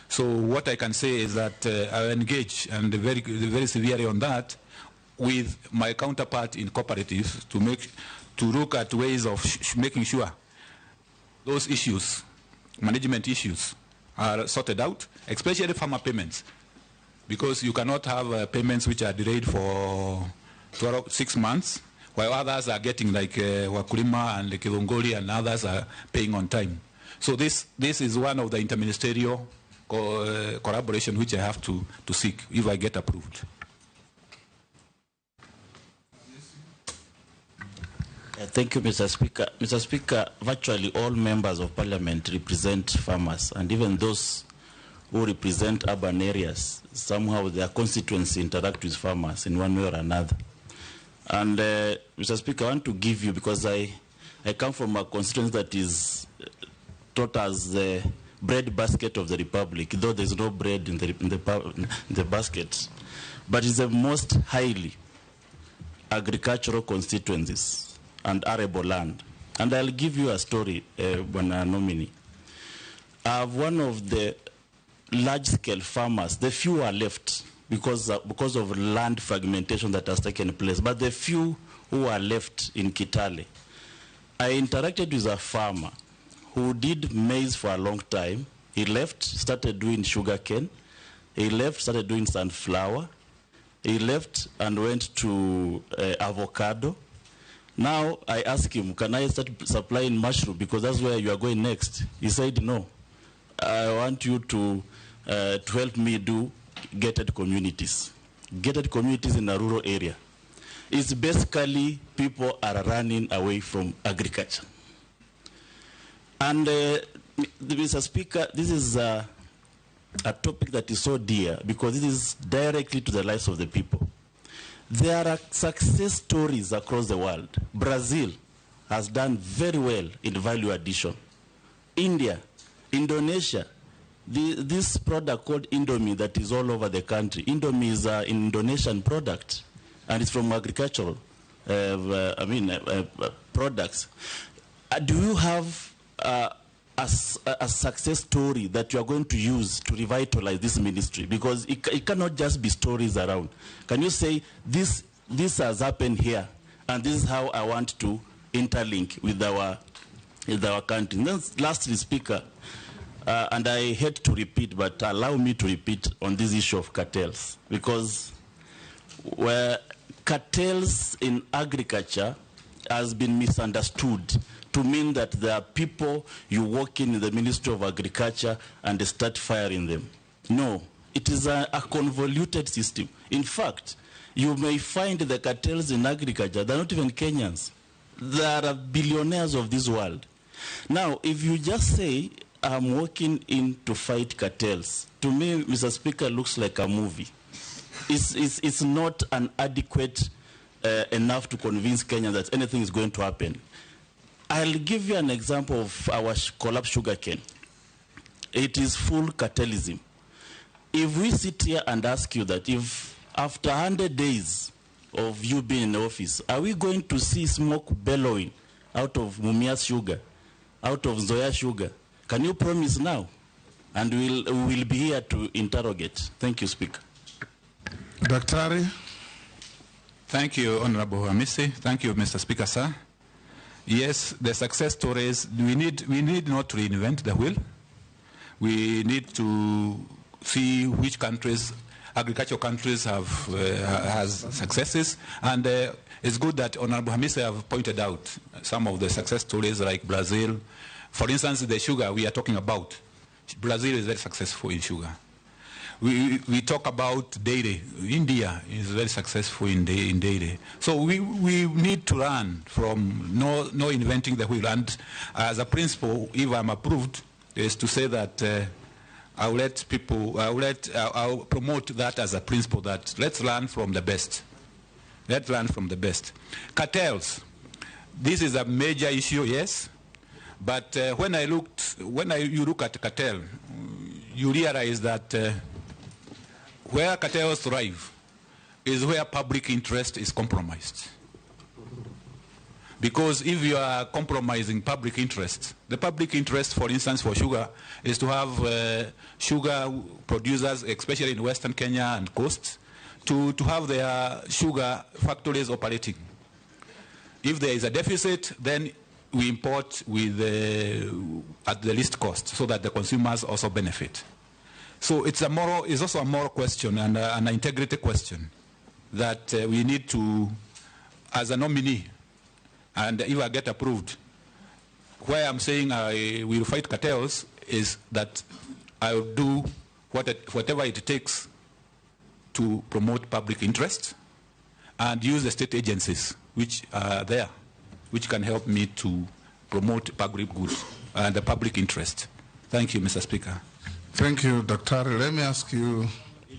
So what I can say is that I engage, and very severely on that, with my counterpart in cooperatives to look at ways of making sure those issues, management issues, are sorted out, especially farmer payments, because you cannot have payments which are delayed for 6 months, while others are getting, like Wakulima and Kilongoli and others are paying on time. So this is one of the interministerial collaboration which I have to seek if I get approved. Thank you, Mr. Speaker. Mr. Speaker, virtually all members of parliament represent farmers, and even those who represent urban areas, somehow their constituency interact with farmers in one way or another. And Mr. Speaker, I want to give you, because I come from a constituency that is taught as the bread basket of the Republic, though there's no bread in the basket, but it's the most highly agricultural constituencies and arable land. And I'll give you a story, when a nominee. One of the large-scale farmers, the few are left because of land fragmentation that has taken place, but the few who are left in Kitale, I interacted with a farmer who did maize for a long time. He left, started doing sugarcane. He left, started doing sunflower. He left and went to avocado. Now I asked him, can I start supplying mushroom, because that's where you are going next? He said, no. I want you to help me do gated communities. Gated communities in a rural area. It's basically people are running away from agriculture. And Mr. Speaker, this is a topic that is so dear because it is directly to the lives of the people. There are success stories across the world. Brazil has done very well in value addition. India, Indonesia, this product called Indomie that is all over the country. Indomie is an Indonesian product, and it's from agricultural products. Do you have a success story that you are going to use to revitalize this ministry? Because it cannot just be stories around. Can you say, this has happened here, and this is how I want to interlink with our country? And then lastly, Speaker, and I hate to repeat, but allow me to repeat on this issue of cartels, because where cartels in agriculture has been misunderstood to mean that there are people you walk in the Ministry of Agriculture and they start firing them. No, it is a convoluted system. In fact, you may find the cartels in agriculture, they're not even Kenyans. There are billionaires of this world. Now, if you just say, I'm working in to fight cartels, to me, Mr. Speaker, looks like a movie. It's not an adequate enough to convince Kenya that anything is going to happen. I'll give you an example of our collapsed sugarcane. It is full cartelism. If we sit here and ask you that if after 100 days of you being in the office, are we going to see smoke bellowing out of Mumia's sugar, out of Zoya's sugar? Can you promise now? And we'll be here to interrogate. Thank you, Speaker. Daktari. Thank you, Honorable Hamisi. Thank you, Mr. Speaker, sir. Yes, the success stories, we need not to reinvent the wheel. We need to see which countries, agricultural countries has successes. And it's good that Honorable Hamisi have pointed out some of the success stories like Brazil. For instance, the sugar we are talking about, Brazil is very successful in sugar. We talk about dairy. India is very successful in dairy. So we need to learn from no inventing the wheel. And as a principle, if I'm approved, is to say that I'll promote that as a principle, that let's learn from the best. Let's learn from the best. Cartels. This is a major issue, yes. But when you look at cartel, you realize that where cartels thrive is where public interest is compromised. Because if you are compromising public interest, the public interest, for instance, for sugar, is to have sugar producers, especially in Western Kenya and coast, to have their sugar factories operating. If there is a deficit, then we import with at the least cost so that the consumers also benefit. So it's also a moral question and an integrity question that we need to, as a nominee, and if I get approved, where I'm saying I will fight cartels is that I will do whatever it takes to promote public interest and use the state agencies which are there, which can help me to promote public goods and the public interest. Thank you, Mr. Speaker. Thank you, Dr. Let me ask you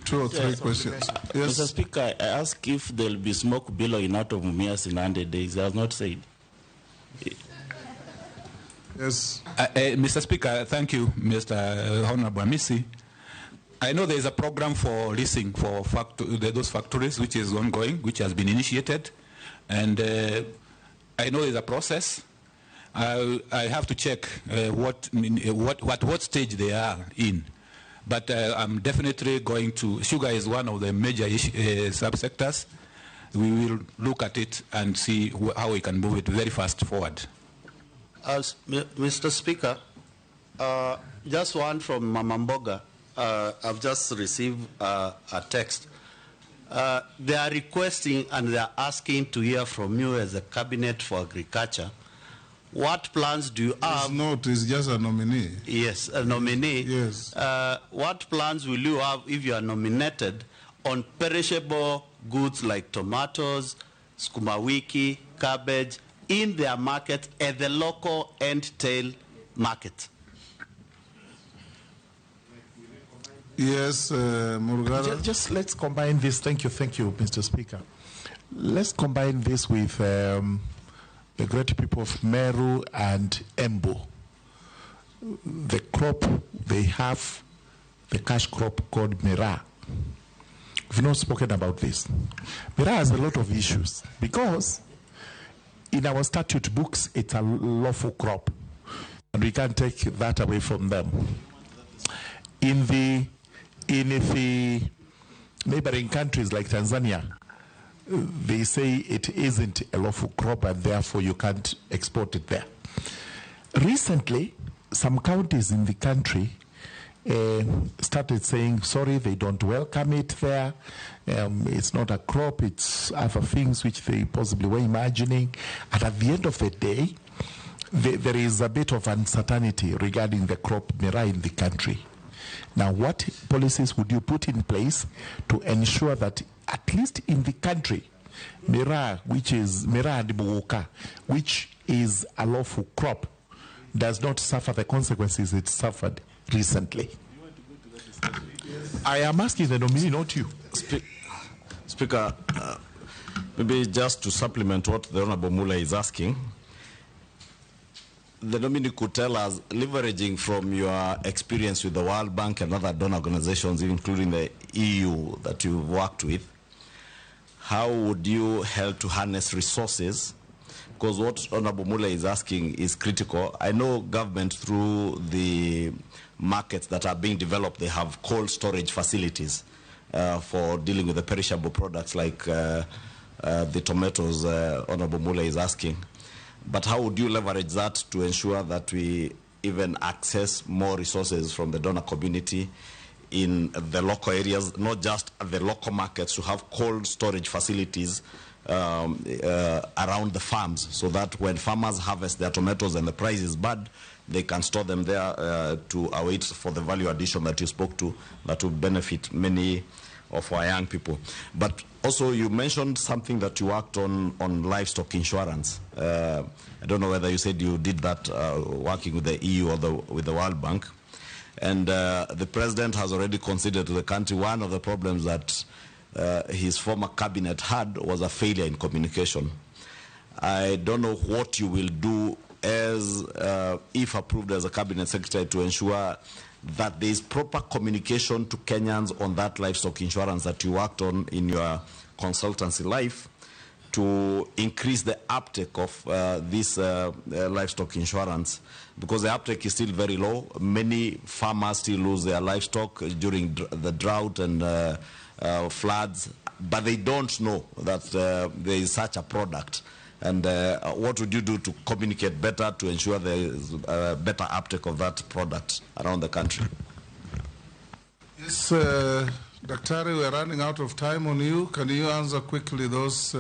2 or 3 questions. Yes. Mr. Speaker, I ask if there will be smoke billowing out of Mumias in 100 days. I have not said. Yes. Mr. Speaker, thank you, Mr. Honorable Hamisi. I know there is a program for leasing for those factories which is ongoing, which has been initiated. And I know there's a process. I have to check what stage they are in. But I'm definitely going to, sugar is one of the major subsectors. We will look at it and see how we can move it very fast forward. Mr. Speaker, just one from Mama Mboga. I've just received a text. They are requesting and they are asking to hear from you as a cabinet for agriculture. What plans do you have? It's just a nominee. Yes, a nominee. Yes. What plans will you have if you are nominated on perishable goods like tomatoes, sukuma wiki, cabbage, in their market at the local end tail market? Yes, Murugara. Just let's combine this. Thank you, Mr. Speaker. Let's combine this with the great people of Meru and Embu. The crop they have, the cash crop called Mira. We've not spoken about this. Mira has a lot of issues because in our statute books, it's a lawful crop, and we can't take that away from them. In the neighboring countries like Tanzania, they say it isn't a lawful crop and therefore you can't export it there. Recently, some counties in the country started saying, sorry, they don't welcome it there. It's not a crop, it's other things which they possibly were imagining. And at the end of the day, there is a bit of uncertainty regarding the crop Mira in the country. Now, what policies would you put in place to ensure that at least in the country, Miraa, which is Miraa and Mogoka, which is a lawful crop, does not suffer the consequences it suffered recently. I am asking the nominee, not you. Speaker, maybe just to supplement what the Honorable Mula is asking, the nominee could tell us, leveraging from your experience with the World Bank and other donor organizations, including the EU that you've worked with, how would you help to harness resources? Because what Honorable Mula is asking is critical. I know government, through the markets that are being developed, they have cold storage facilities for dealing with the perishable products like the tomatoes Honorable Mula is asking. But how would you leverage that to ensure that we even access more resources from the donor community in the local areas, not just the local markets, to have cold storage facilities around the farms, so that when farmers harvest their tomatoes and the price is bad, they can store them there to await for the value addition that you spoke to, that will benefit many of our young people. But also you mentioned something that you worked on livestock insurance. I don't know whether you said you did that working with the EU or with the World Bank. And the President has already considered to the country one of the problems that his former cabinet had was a failure in communication. I don't know what you will do as, if approved as a cabinet secretary, to ensure that there is proper communication to Kenyans on that livestock insurance that you worked on in your consultancy life, to increase the uptake of this livestock insurance, because the uptake is still very low. Many farmers still lose their livestock during the drought and floods, but they don't know that there is such a product. And what would you do to communicate better to ensure there is better uptake of that product around the country? Yes, Daktari, we're running out of time on you. Can you answer quickly those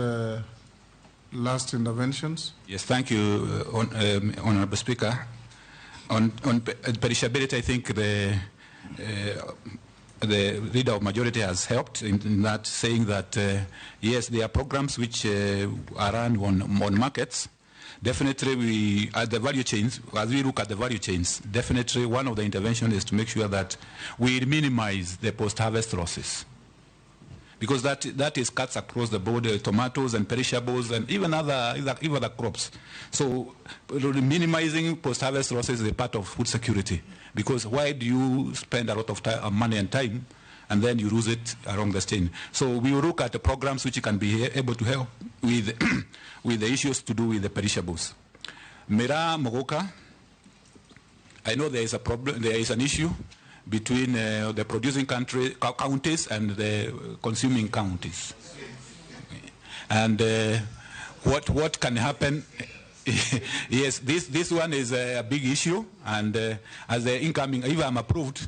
last interventions? Yes, thank you, Honorable Speaker. On perishability, I think the leader of majority has helped in that, saying that yes, there are programs which are run on markets. Definitely, we at the value chains, as we look at the value chains, definitely one of the interventions is to make sure that we minimize the post-harvest losses, because that is cuts across the board, tomatoes and perishables and even other crops. So minimizing post-harvest losses is a part of food security, because why do you spend a lot of time, money and time, and then you lose it along the chain? So we will look at the programs which can be able to help with with the issues to do with the perishables. Miraa, Mogoka, I know there is a problem, there is an issue between the producing counties and the consuming counties. And what can happen? Yes, this one is a big issue, and as the incoming, if I'm approved,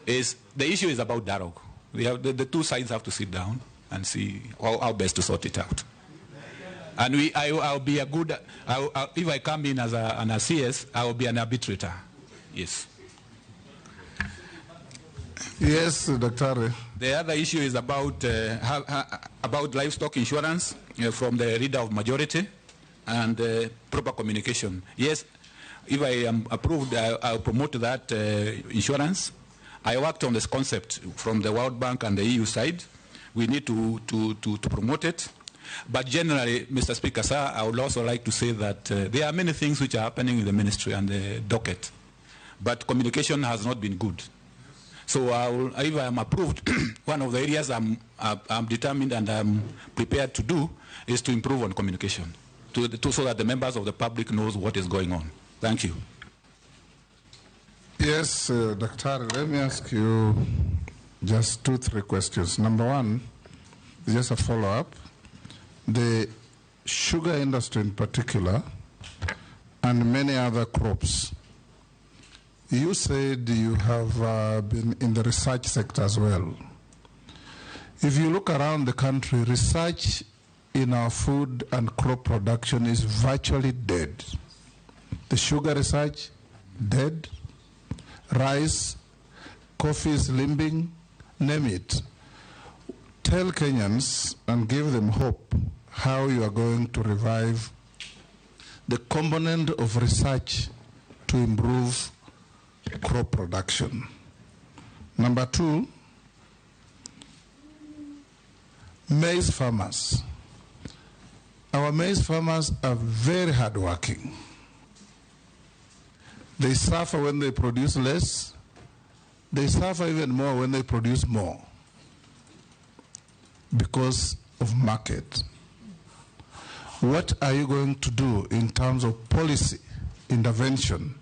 is the issue is about dialogue. We have the two sides have to sit down and see how best to sort it out. And I'll be a good, if I come in as an CS, I will be an arbitrator. Yes. Yes, Dr. The other issue is about livestock insurance from the leader of majority and proper communication. Yes, if I am approved, I'll promote that insurance. I worked on this concept from the World Bank and the EU side. We need to promote it. But generally, Mr. Speaker, sir, I would also like to say that there are many things which are happening in the ministry and the docket, but communication has not been good. So if I am approved, one of the areas I'm determined and I'm prepared to do is to improve on communication, so that the members of the public knows what is going on. Thank you. Yes, Dr. Let me ask you just 2-3 questions. Number one, just a follow-up. The sugar industry in particular and many other crops, you said you have been in the research sector as well. If you look around the country, research in our food and crop production is virtually dead. The sugar research, dead. Rice, coffee is limping, name it. Tell Kenyans and give them hope how you are going to revive the component of research to improve crop production. Number two, maize farmers. Our maize farmers are very hardworking. They suffer when they produce less. They suffer even more when they produce more because of market. What are you going to do in terms of policy intervention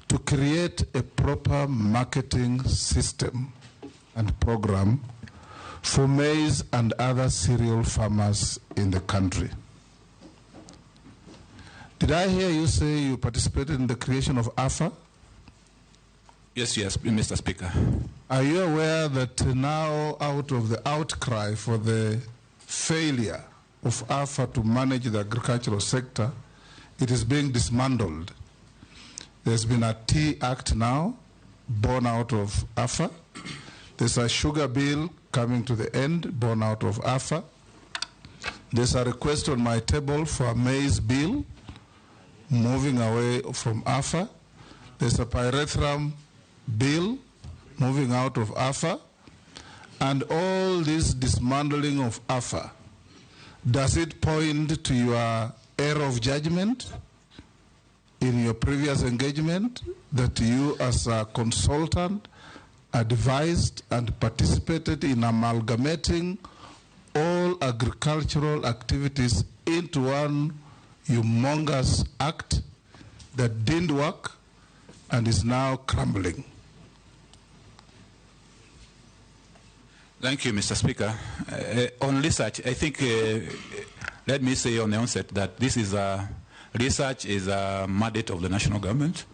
to create a proper marketing system and program for maize and other cereal farmers in the country? Did I hear you say you participated in the creation of AFA? Yes, Mr. Speaker. Are you aware that now, out of the outcry for the failure of AFA to manage the agricultural sector, it is being dismantled? There's been a Tea Act now, born out of AFA. There's a sugar bill coming to the end, born out of AFA. There's a request on my table for a maize bill, moving away from AFA. There's a pyrethrum bill, moving out of AFA. And all this dismantling of AFA, does it point to your error of judgment in your previous engagement, that you as a consultant advised and participated in amalgamating all agricultural activities into one humongous act that didn't work and is now crumbling? Thank you, Mr. Speaker. On research, I think, let me say on the onset that this is research is a mandate of the national government,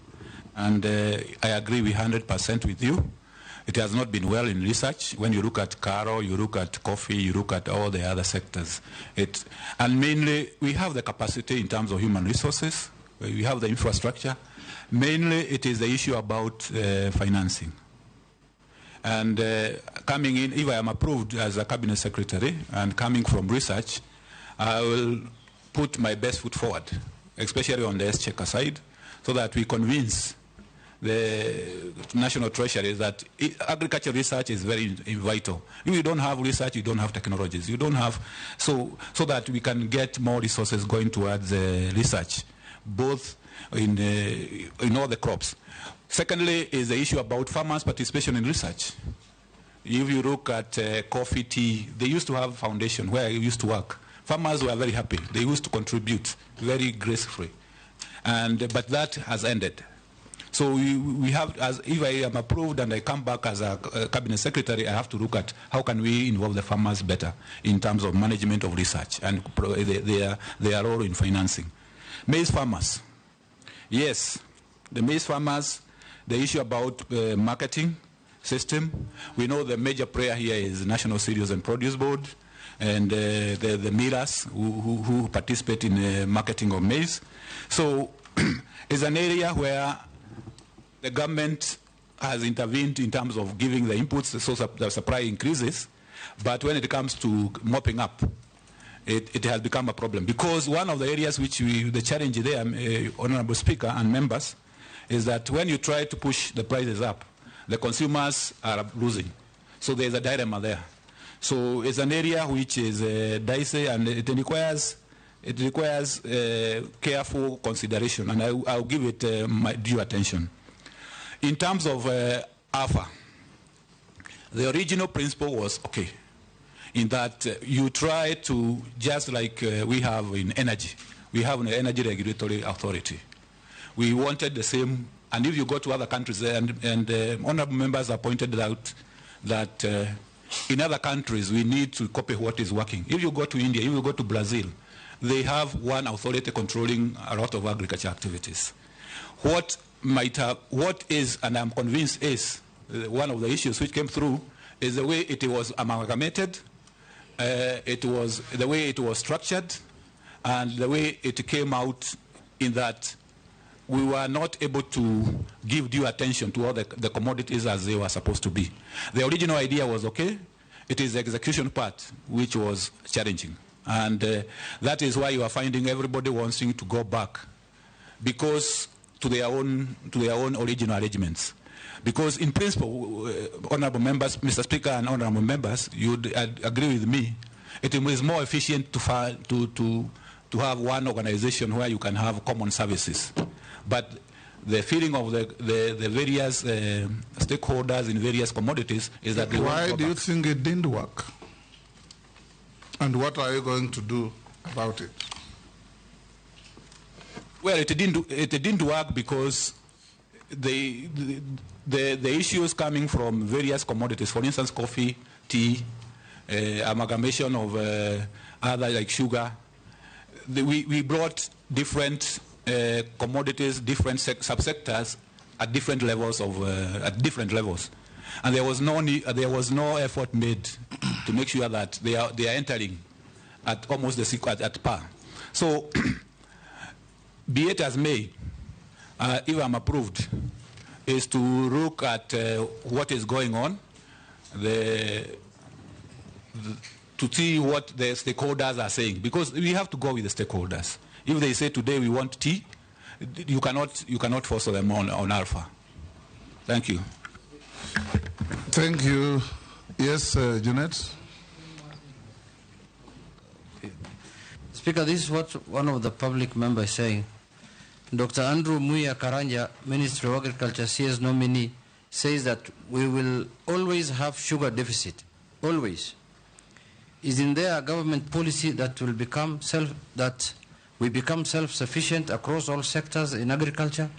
and I agree 100% with you. It has not been well in research. When you look at cattle, you look at coffee, you look at all the other sectors. And mainly, we have the capacity in terms of human resources. We have the infrastructure. Mainly, it is the issue about financing. And coming in, if I am approved as a cabinet secretary and coming from research, I will put my best foot forward, especially on the exchequer side, so that we convince the national treasury that agriculture research is very vital. If you don't have research, you don't have technologies. You don't have, so that we can get more resources going towards research, both in all the crops. Secondly is the issue about farmers' participation in research. If you look at coffee, tea, they used to have a foundation where I used to work. Farmers were very happy. They used to contribute very gracefully. But that has ended. So we have, if I am approved and I come back as a cabinet secretary, I have to look at how can we involve the farmers better in terms of management of research and their role in financing. Maize farmers. Yes, the maize farmers, the issue about marketing system. We know the major player here is National Cereals and Produce Board and the millers who participate in marketing of maize. So it's an area where the government has intervened in terms of giving the inputs so the supply increases, but when it comes to mopping up, it has become a problem. Because one of the areas which the challenge there, Honorable Speaker and members, is that when you try to push the prices up, the consumers are losing. So there's a dilemma there. So it's an area which is dicey, and it requires careful consideration, and I'll give it my due attention. In terms of AFA, the original principle was okay, in that you try to, just like we have in energy, we have an energy regulatory authority. We wanted the same, and if you go to other countries, and honorable members have pointed out that in other countries we need to copy what is working. If you go to India, if you go to Brazil, they have one authority controlling a lot of agriculture activities. What is, and I'm convinced is, one of the issues which came through is the way it was amalgamated, it was the way it was structured, and the way it came out, in that we were not able to give due attention to all the commodities as they were supposed to be. The original idea was okay. It is the execution part which was challenging. And that is why you are finding everybody wanting to go back because to their own original arrangements. Because in principle, honorable members, Mr. Speaker and honorable members, you'd agree with me, it is more efficient to have one organization where you can have common services. But the feeling of the various stakeholders in various commodities is that why do you think it didn't work? And what are you going to do about it? Well, it didn't work because the issues coming from various commodities, for instance, coffee, tea, amalgamation of other like sugar. We brought different commodities, different subsectors at different levels and there was no effort made to make sure that they are entering at almost at par. So, be it as may, if I'm approved, is to look at what is going on, to see what the stakeholders are saying, because we have to go with the stakeholders. If they say today we want tea, you cannot force them on alpha. Thank you. Thank you. Yes, Janet. Speaker, this is what one of the public members is saying. Dr. Andrew Muya Karanja, Ministry of Agriculture, CS nominee, says that we will always have sugar deficit. Always. Is in there a government policy that will become we become self-sufficient across all sectors in agriculture?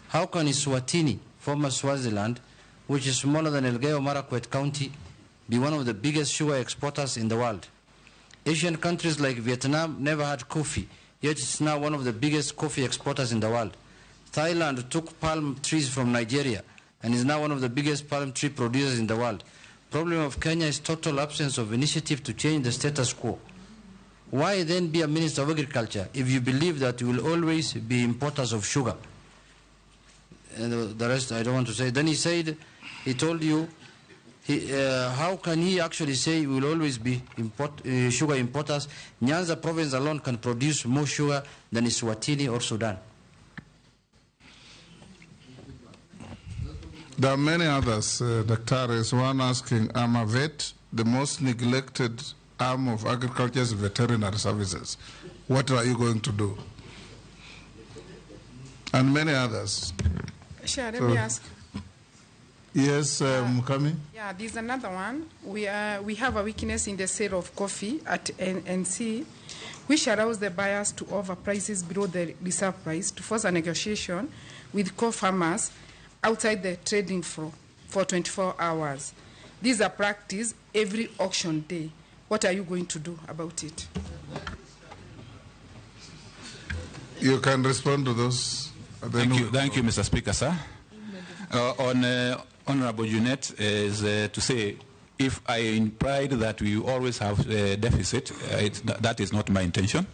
How can Eswatini, former Swaziland, which is smaller than Elgeyo Marakwet County, be one of the biggest sugar exporters in the world? Asian countries like Vietnam never had coffee, yet it's now one of the biggest coffee exporters in the world. Thailand took palm trees from Nigeria and is now one of the biggest palm tree producers in the world. Problem of Kenya is total absence of initiative to change the status quo. Why then be a Minister of Agriculture if you believe that you will always be importers of sugar? And the rest I don't want to say. Then he said, he told you, how can he actually say we will always be sugar importers? Nyanza province alone can produce more sugar than Eswatini or Sudan. There are many others, Dr. Is one asking, I'm a vet, the most neglected arm of agriculture is veterinary services. What are you going to do? And many others. Sure, let me ask. Yes, Mukami? Yeah, there's another one. We have a weakness in the sale of coffee at NC, which allows the buyers to offer prices below the reserve price to force a negotiation with co-farmers outside the trading floor for 24 hours. This is a practice every auction day. What are you going to do about it? You can respond to those. Thank you, Mr. Speaker, sir. On Honorable Junet is to say, if I implied that we always have a deficit, that is not my intention.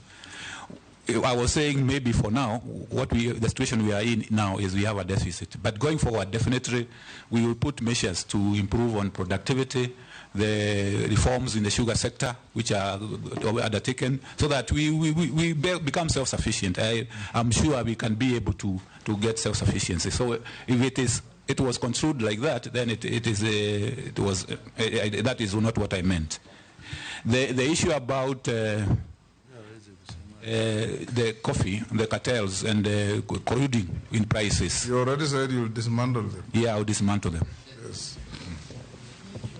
I was saying maybe for now, the situation we are in now is we have a deficit. But going forward, definitely, we will put measures to improve on productivity, the reforms in the sugar sector, which are undertaken, so that we become self-sufficient. I'm sure we can be able to get self-sufficiency. So if it was construed like that, then that is not what I meant. The issue about the coffee, the cartels, and the colluding in prices. You already said you'll dismantle them. Yeah, I'll dismantle them. Yes.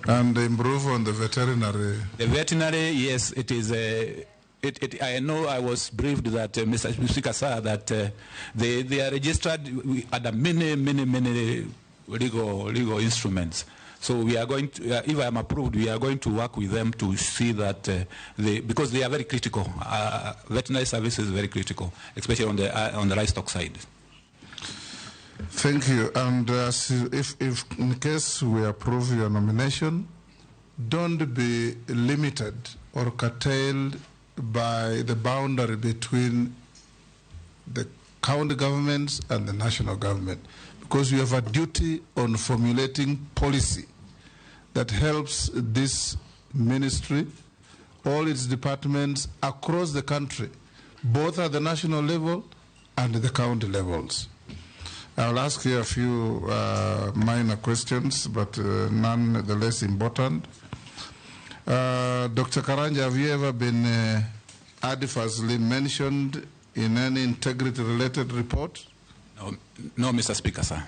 And improve on the veterinary. The veterinary, yes, it is. I know I was briefed that Mr. Speaker, sir, that they are registered at many legal instruments. So we are going to, if I am approved, we are going to work with them to see that because they are very critical. Veterinary service is very critical, especially on the livestock side. Thank you. And if in case we approve your nomination, don't be limited or curtailed by the boundary between the county governments and the national government, because you have a duty on formulating policy that helps this ministry all its departments across the country, both at the national level and the county levels. I'll ask you a few minor questions, but none the less important. Dr. Karanja, have you ever been adversely mentioned in any integrity-related report? No, Mr. Speaker, sir.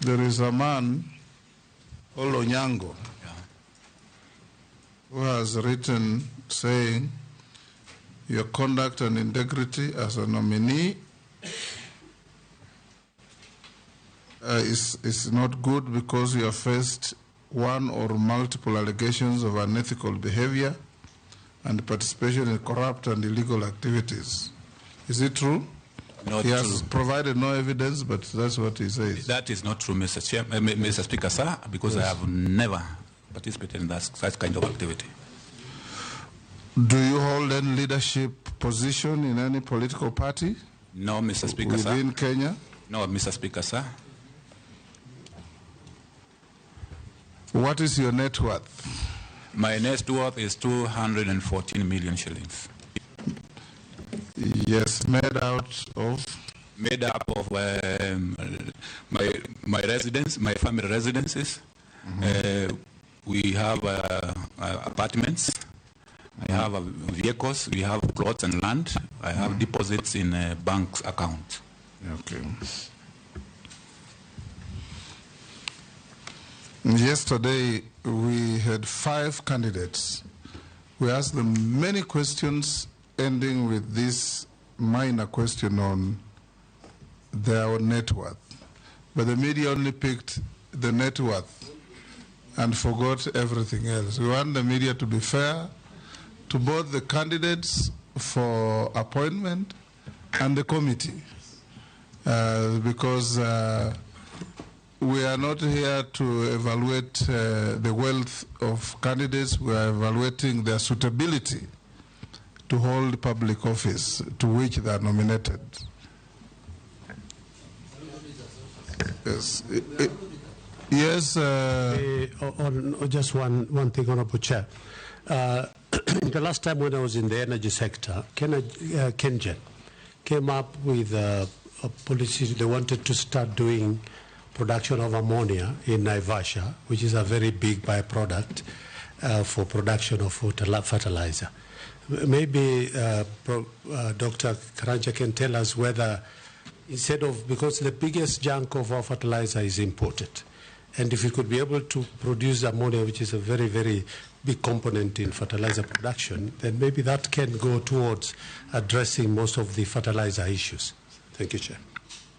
There is a man, Olonyango, who has written saying your conduct and integrity as a nominee is not good because you have faced one or multiple allegations of unethical behavior and participation in corrupt and illegal activities. Is it true? Not he true. has provided no evidence, but that's what he says. That is not true, Mr. Speaker, sir, because Yes. I have never participated in such kind of activity. Do you hold any leadership position in any political party? No, Mr. Speaker, sir. Within Kenya? No, Mr. Speaker, sir. What is your net worth? My net worth is 214 million shillings. Yes, made out of? Made up of my residence, my family residences. We have apartments. I have vehicles. We have plots and land. I have deposits in a bank's account. Okay. Yesterday, we had 5 candidates. We asked them many questions, ending with this minor question on their net worth. But the media only picked the net worth and forgot everything else. We want the media to be fair to both the candidates for appointment and the committee, because we are not here to evaluate the wealth of candidates. We are evaluating their suitability to hold public office to which they are nominated. Yes. Yes. Just one thing, Honorable Chair. The last time when I was in the energy sector, KenGen came up with a policy. They wanted to start doing production of ammonia in Naivasha, which is a very big byproduct for production of fertilizer. Maybe Dr. Karanja can tell us whether, instead of, because the biggest chunk of our fertilizer is imported, and if we could be able to produce ammonia, which is a very, very big component in fertilizer production, then maybe that can go towards addressing most of the fertilizer issues. Thank you, Chair.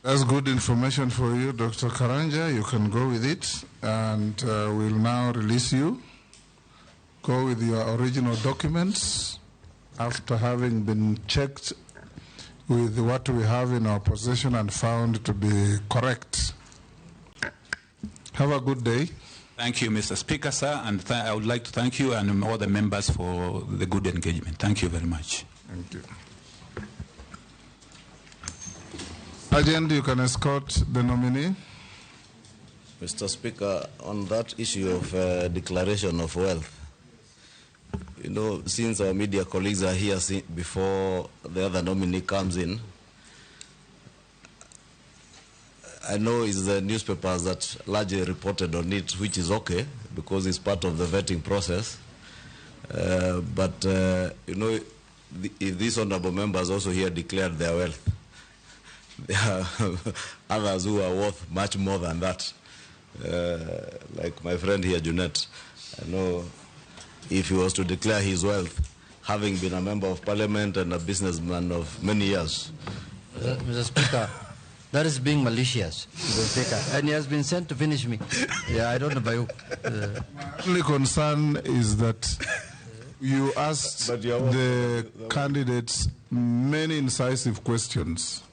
That's good information for you, Dr. Karanja. You can go with it, and we'll now release you. Go with your original documents after having been checked with what we have in our possession and found to be correct. Have a good day. Thank you, Mr. Speaker, sir, and I would like to thank you and all the members for the good engagement. Thank you very much. Thank you. Agent, you can escort the nominee. Mr. Speaker, on that issue of declaration of wealth, you know, since our media colleagues are here before the other nominee comes in, I know it's the newspapers that largely reported on it, which is okay, because it's part of the vetting process. But, you know, if these honorable members also here declared their wealth, there are others who are worth much more than that. Like my friend here, Jotend. I know if he was to declare his wealth, having been a member of parliament and a businessman of many years. Mr. Speaker, that is being malicious, Mr. Speaker, and he has been sent to finish me. Yeah, I don't know about you. My only concern is that you asked the candidates many incisive questions,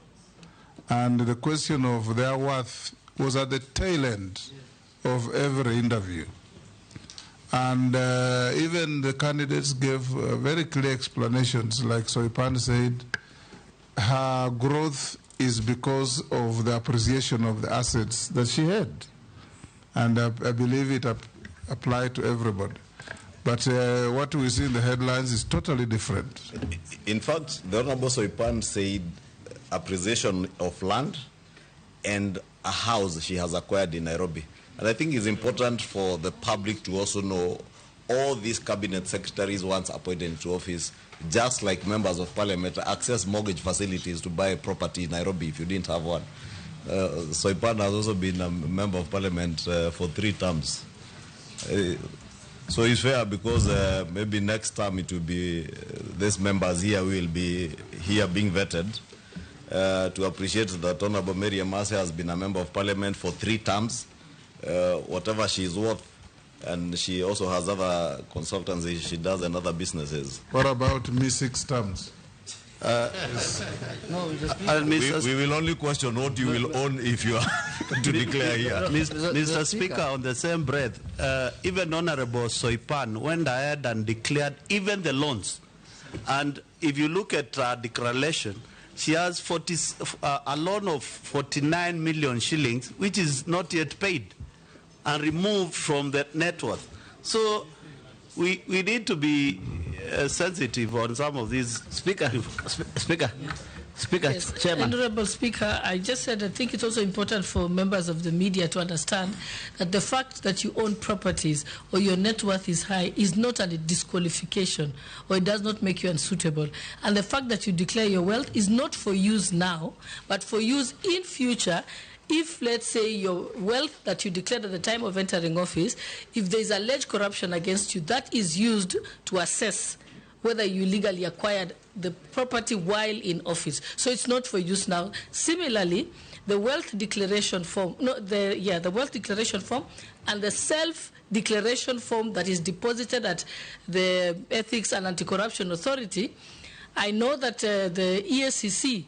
and the question of their worth was at the tail end of every interview. And even the candidates gave very clear explanations, like Soipan said, her growth is because of the appreciation of the assets that she had. And I believe it applied to everybody. But what we see in the headlines is totally different. In fact, the Honorable Soipan said appreciation of land and a house she has acquired in Nairobi. And I think it's important for the public to also know all these cabinet secretaries once appointed into office, just like members of parliament, access mortgage facilities to buy a property in Nairobi if you didn't have one. Soipan has also been a member of parliament for 3 terms. So it's fair because maybe next time it will be, these members here will be here being vetted. To appreciate that Honorable Mary Amase has been a member of parliament for 3 terms, whatever she is worth, and she also has other consultancies she does and other businesses. What about me 6 terms? We will only question what you will own if you are to declare here. Mr. Speaker, on the same breath, even Honorable Soipan went ahead and declared even the loans. And if you look at declaration, she has a loan of 49 million shillings, which is not yet paid and removed from the net worth. So we need to be sensitive on some of these. Speaker, Yes, Chairman. Honorable Speaker, I just said I think it's also important for members of the media to understand that the fact that you own properties or your net worth is high is not a disqualification, or it does not make you unsuitable. And the fact that you declare your wealth is not for use now, but for use in future. If, let's say, your wealth that you declared at the time of entering office, if there is alleged corruption against you, that is used to assess whether you legally acquired the property while in office. So it's not for use now. Similarly, the wealth declaration form, the wealth declaration form and the self-declaration form that is deposited at the Ethics and Anti-Corruption Authority, I know that the EACC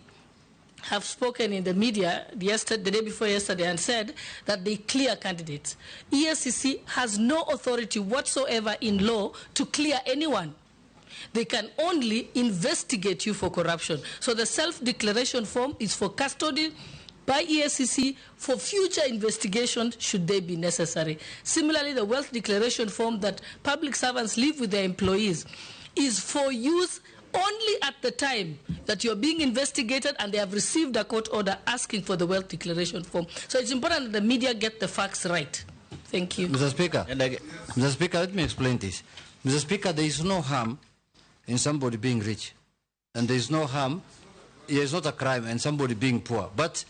have spoken in the media the day before yesterday and said that they clear candidates. EACC has no authority whatsoever in law to clear anyone. They can only investigate you for corruption. So the self-declaration form is for custody by EACC for future investigation should they be necessary. Similarly, the wealth declaration form that public servants leave with their employees is for use only at the time that you're being investigated and they have received a court order asking for the wealth declaration form. So it's important that the media get the facts right. Thank you. Mr. Speaker, Mr. Speaker, let me explain this. Mr. Speaker, there is no harm in somebody being rich. And there is no harm, it is not a crime, in somebody being poor. But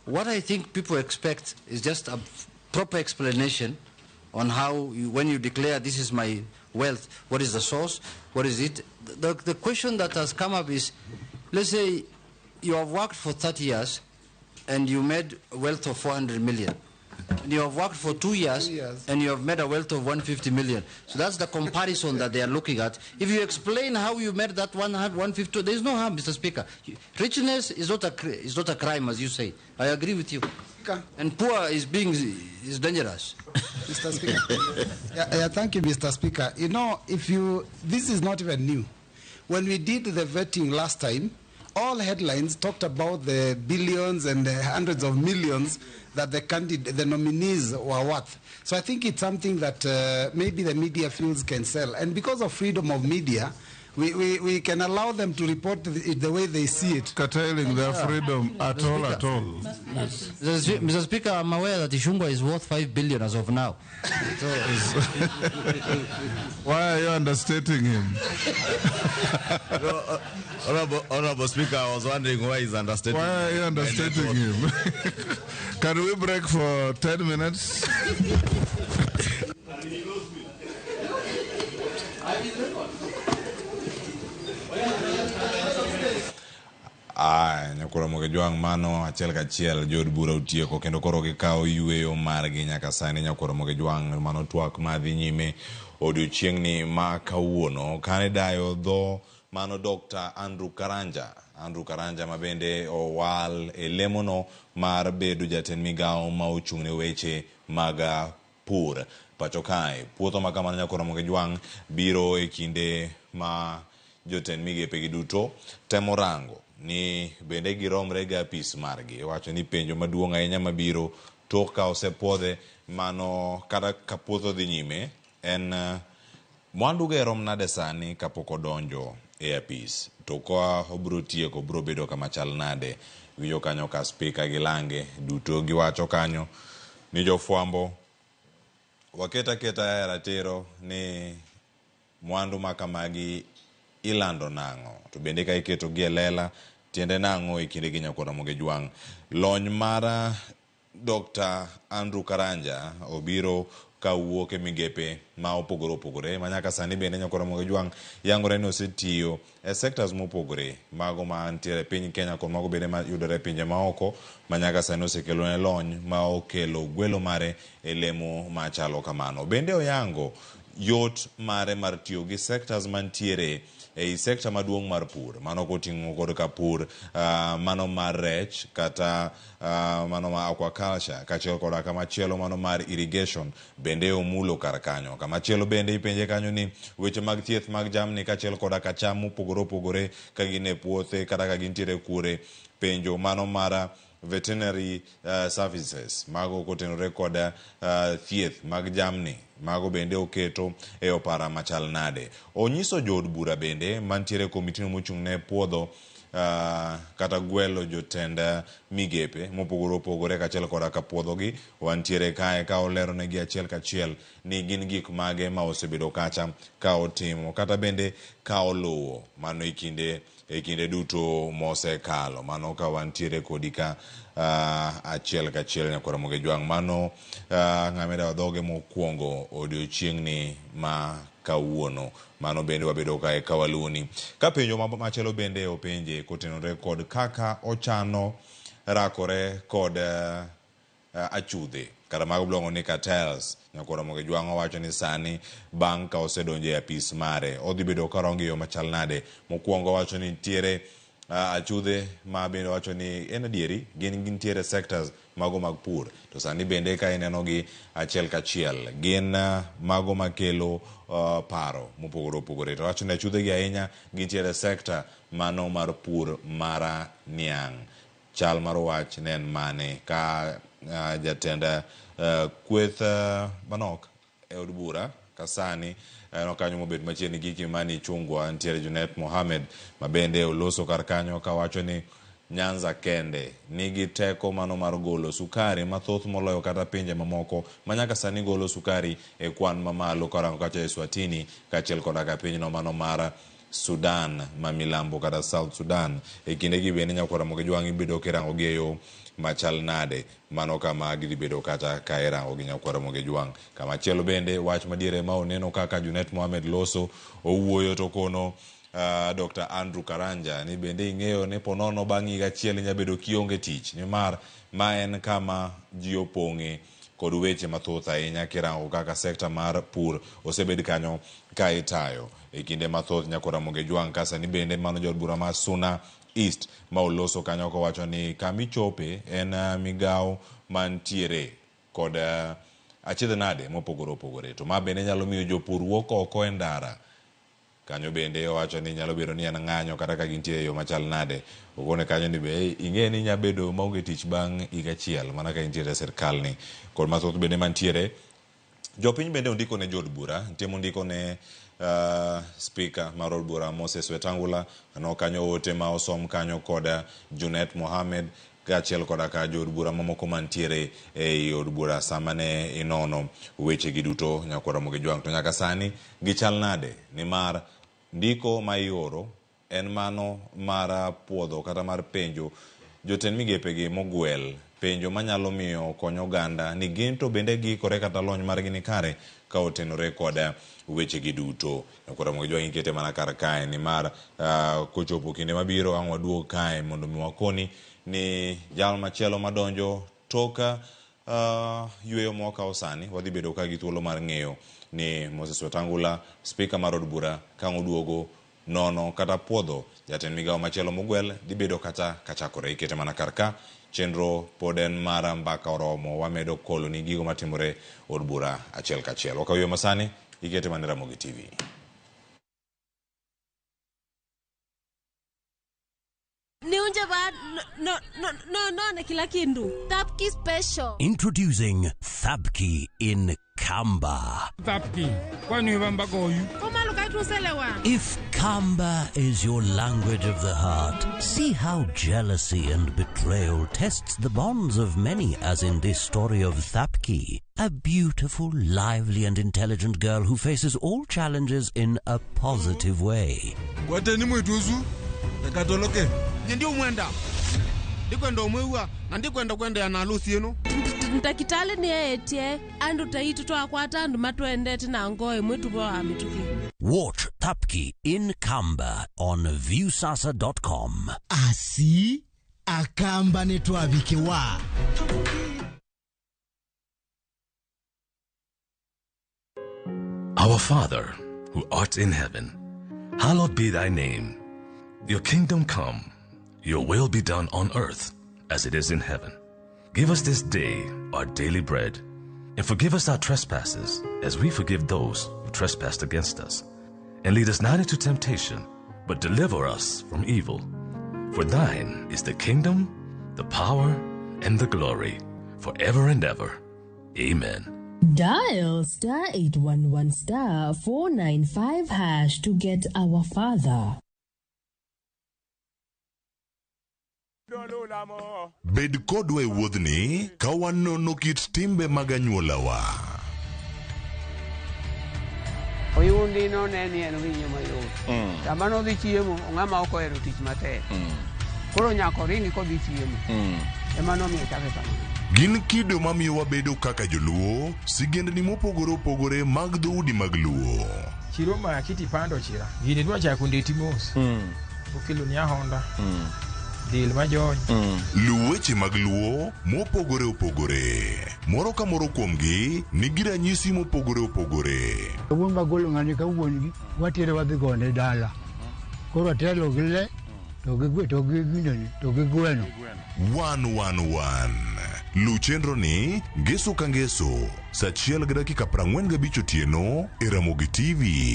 what I think people expect is just a proper explanation on how, when you declare this is my wealth, what is the source, what is it? The question that has come up is, let's say you have worked for 30 years and you made a wealth of 400 million. And you have worked for 2 years and you have made a wealth of 150 million. So that's the comparison that they are looking at. If you explain how you made that 150, there is no harm, Mr. Speaker. Richness is not a crime, as you say. I agree with you. And poor is dangerous. Mr. Speaker. Thank you, Mr. Speaker. You know, this is not even new. When we did the vetting last time, all headlines talked about the billions and the hundreds of millions that the nominees were worth. So I think it's something that maybe the media feels can sell. And because of freedom of media, we can allow them to report it the way they see it. Curtailing their freedom at all. Mr. Speaker, I'm aware that Ishungwa is worth 5 billion as of now. So why are you understating him? Honorable Speaker, I was wondering why he's understating. Why are you understating him? Can we break for 10 minutes? Nyakura Mogejwang mano achiel kachiel jod bura utieko kendo koro gikawo yueyo margi nyaka sani. Nyakura Mogejwang mano twak madhi nyime odiochiengni ma kawuono kane dayo dho mano Dr. Andrew Karanja mabende owal e lemono mar bedo jatend migawo ma ochung'ne weche mag pur pacho kae. Puodho ma kamano Nyakura Mogejwang biro e kinde ma jotend migepe gi duto temo rango ni bende giromre ga apis margi. Wacho ni penjo maduong' ahinya mabiro tok ka osepuodhe mano kata ka puodho dhi nyime en Mwandu ge rom nade sani kapok odonjo e apis. To ka obro tieko bro bedo kama chal nade. Wiyo kanyo ka speaker gi lange duto giwacho kanyo ni jofwambo waketa keta ratiro ni mwandu makamagi ilando nango. To bende ka iketo gi lela tiende nango e kinde gi Nyakwa Ramogi Jwang. Lony mara Dr. Andrew Karanja obiro kawuok e migepe ma opogore manyaka sani bende Nyakwa Ramogi Jwang yangore ni osetiyo e sectors mopogore mago ma antiere piny Kenya kod mago bende ma yudore pinje maoko manyaka sani osekelo ne lony ma okelo gwelo mare e lemo machalo kamano. Bende oyango yot mare mar tiyo gi sectors mantiere e sector maduong' mar pur, mano koting'o kod ka pur, mano mar rech kata mano mar aquaculture, kachiel kod kamachielo mano mar irrigation bende omulo kar kanyo. Kamachielo bende ipenje kanyo ni weche mag thieth mag jamni kachiel kod ka cham mopogore ka gin e puothe kata ka gintiere kure, penjo mano mar veterinary services mago kotenore kod thieth mag jamni mago bende oketo e opara machal nade. Onyiso jood bura bende mantiere komitino mochung' ne puodho kata gwelo jotend migepe mopogore kachiel kod ka puodho gi wantiere kae ka olero ne gi achiel kachiel ni gin gik mage ma osebedo kacha ka otimo kata bende ka oluwo mano e kinde duto mosekalo. Mano ka wantiere kodi ka achiel kachiel Nyakwa Ramogi Jwang. Mano ng'ameda dhoge mokwongo odiochieng'ni ma kawuono. Mano bende wabedo kae kawaluni. Ka penjo machielo bende openje kotenore kod kaka ochano rakore kod achudhe kata mago blongo ni cartels. Nyakwa Ramogi Jwang owacho ni sani bang' ka osedonjo e apis mare odhi bedo karongo yo machal nade. Mokwongo wacho ni tiere achudhe ma bende wacho ni en adieri gintiere sectors mago mag pur to sani bende ka ineno gi achiel kachiel gin mago makelo paro mopogore to wacho ni achudhe gi ahinya gintiere sector mano mar pur mara niang'. Chal mar wach ne en mane ka jatend kweth manok e od bura kasani no kanyo mobet machiegni gi Kimani Chungwa ntiere Junet Mohamed mabende oloso kar kanyo ka wacho ni Nyanza kende nigi teko mano mar golo sukari mathoth moloyo kata pinje mamoko manyaka sani golo sukari e kwan mamalo karango kacha Eswatini kachiel kod ka pinyno mano mar Sudan ma milambo kata South Sudan. E kinde gi bende Nyakwa Ramogi Jwang ibedo kirango gi yo machal nade mano kama gidhi bedo kata ka irango gi Nyakwa Ramogi Jwang. Kamachielo bende wach madiere ma oneno kaka Junet Mohamed loso owuoyo to kono Dr. Andrew Karanja ni bende ing'eyo ni ponono bang' higa achiel nyabedo kionge tich nimar ma en kama ji opong'e kod weche mathoth ahinya kirango kaka sekta mar pur osebed kanyo ka itayo e kinde mathoth. Nyakwa Ramogi Jwang kasa ni bende mano jod bura ma Suna East ma oloso kanyo ko wacho ni kamichope en migao mantiere kod achiedh nade mopogore to ma bende nyalo miyo jopur wuok oko e ndara kanyo bende owacho ni nyalo bedo ni en ng'anyo kata ka gintie yo machal nade ogone kanyo ni be ing'e ni nyabedo maonge tich bang' higa achiel mana ka intiere sirkal ni kod mathoth bende mantiere. Jopiny bende ondiko ne jod bura timo ndiko ne speaker mar od bura Moses Wetangula no kanyo ote ma osom kanyo kod Junet Mohamed kachiel kod ka jod bura mamoko mantiere e od bura samane inono weche gi duto Nyakwa Ramogi Jwang. To nyaka sani gichal nade nimar ndiko ma ioro en mano mar puodho kata mar penjo jotend migepe gi Mogwel penjo manyalo miyo konyo oganda ni gin to bende gikore kata lony margi ni kare ka otenore kod weche gi duto. Nyakwa Ramogi Jwang ikete mana kar kae nimar kochopo kinde mabiro ang' waduog kae mondo mi wakoni ni jal machielo madonjo toka yweyo mwaka sani wadhi bedo ka gi thuolo mar ng'eyo ni Moses Wetangula speaker mar od bura ka oduogo nono kata puodho jatend migao machielo Mogwel dhi bedo kata kachakore. Ikete mana kar ka chenro pod en mara mbaka oromo wamedo kolo ni gigo matimore od bura achiel kachiel. Wakawiyo masani ikete mana Ramogi TV. Introducing Thabki in Kamba. If Kamba is your language of the heart, see how jealousy and betrayal tests the bonds of many, as in this story of Thapki, a beautiful, lively and intelligent girl who faces all challenges in a positive way. Ntakitale ni etie andu taitu to akwata andu matwendete na ngoe mwetu bwa amituki. Watch Thapki in Kamba on viewsasa.com. Asi akamba netwabikewa. Our Father, who art in heaven, hallowed be thy name. Your kingdom come, your will be done on earth as it is in heaven. Give us this day our daily bread, and forgive us our trespasses as we forgive those who trespass against us. And lead us not into temptation, but deliver us from evil. For thine is the kingdom, the power, and the glory, forever and ever. Amen. Dial *811*495# to get Our Father. Bed kodwa e wuodhni ka wanono kit timbe mag anyuolawa. Oyundi no neni en winyo mayot. Sama no dhi chiemo, ng'ama ok ohero tich matek. Koro nyako ringi kodhi chiemo. Ema nomiyo chake kamano. Gin kido mamiyo wabedo kaka joluo, sigendni mopogore opogore mag dhoudi mag luo. Chiro ma kiti pando chira. Gini dwa chako ndeti mos. Okelo ni ahonda. Dil majony. Luweche mag luo mopogore opogore. Moro ka moro kuomgi nigi ranyisi mopogore opogore. Wuon magolo ng'ani ka wuongi watere wadhi gone dala. Koro telo gile to gi gweno. 111 Luchenro ni ngeso ka ngeso saa 1:45 otieno e Ramogi TV.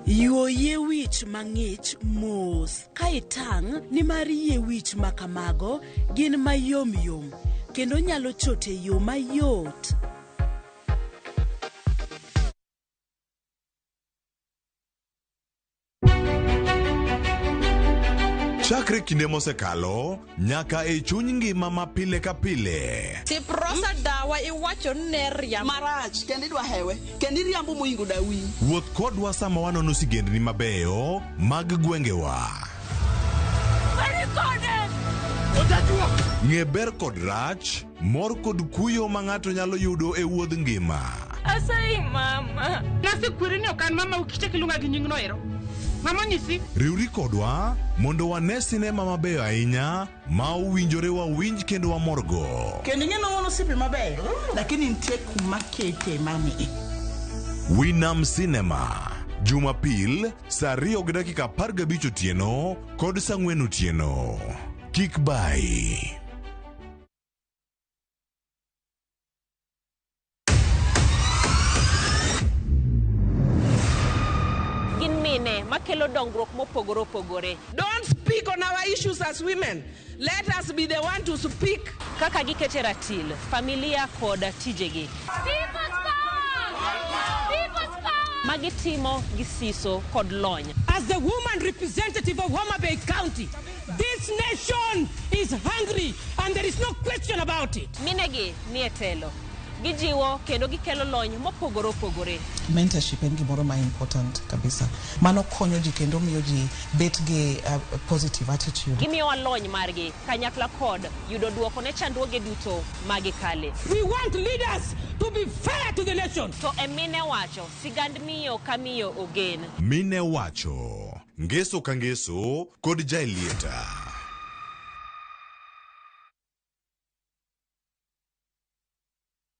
Yuoye wich mang'ich mos ka itang' ni mar yie wich makamago gin mayom yom kendo nyalo chote yo mayot. Chakre kinde mosekalo nyaka e chuny ngima ma pile ka pile. Tiprosa dawa iwacho neria marach kendi dwa hewe kendi riambo moingo dawi. Wuoth kodwa sama wanono sigendni mabeyo mag gwengewa. Ng'e ber kod rach, mor kod kuyo ma ng'ato nyalo yudo e wuodh ngima. Asai mama. Nasi kwirini okan mama ukiche kilunga gi nying noero. Mama nyisi. Riuri kodwa mondo wane sinema mabeyo ahinya ma owinjore wawinj kendo wamorgo. Kendi ng'eno wono sipi mabeyo lakini nitie kuma kete mami. Winam Cinema Jumapil saa 2:15 otieno kod saa 4 otieno. Kik bai. Makelo dongruok mopogore opogore. Don't speak on our issues as women. Let us be the one to speak. Kaka gikete ratil, familia koda tijegi. People's power! People's power! Magitimo gisiso kod lony. As the woman representative of Homa Bay County, this nation is hungry and there is no question about it. Minegi nietelo. Gijiwo kendo gikelo lony mopogore opogore. Mentorship en gimoro ma important kabisa. Mano konyo ji kendo miyo ji bet gi positive attitude. Gimiyo lony margi kanyakla kod yudo duoko ne chandruoge duto magikale. We want leaders to be fair to the nation. To emine wacho sigand miyo kamiyo ogen. Mine wacho ngeso ka ngeso kod jailieta.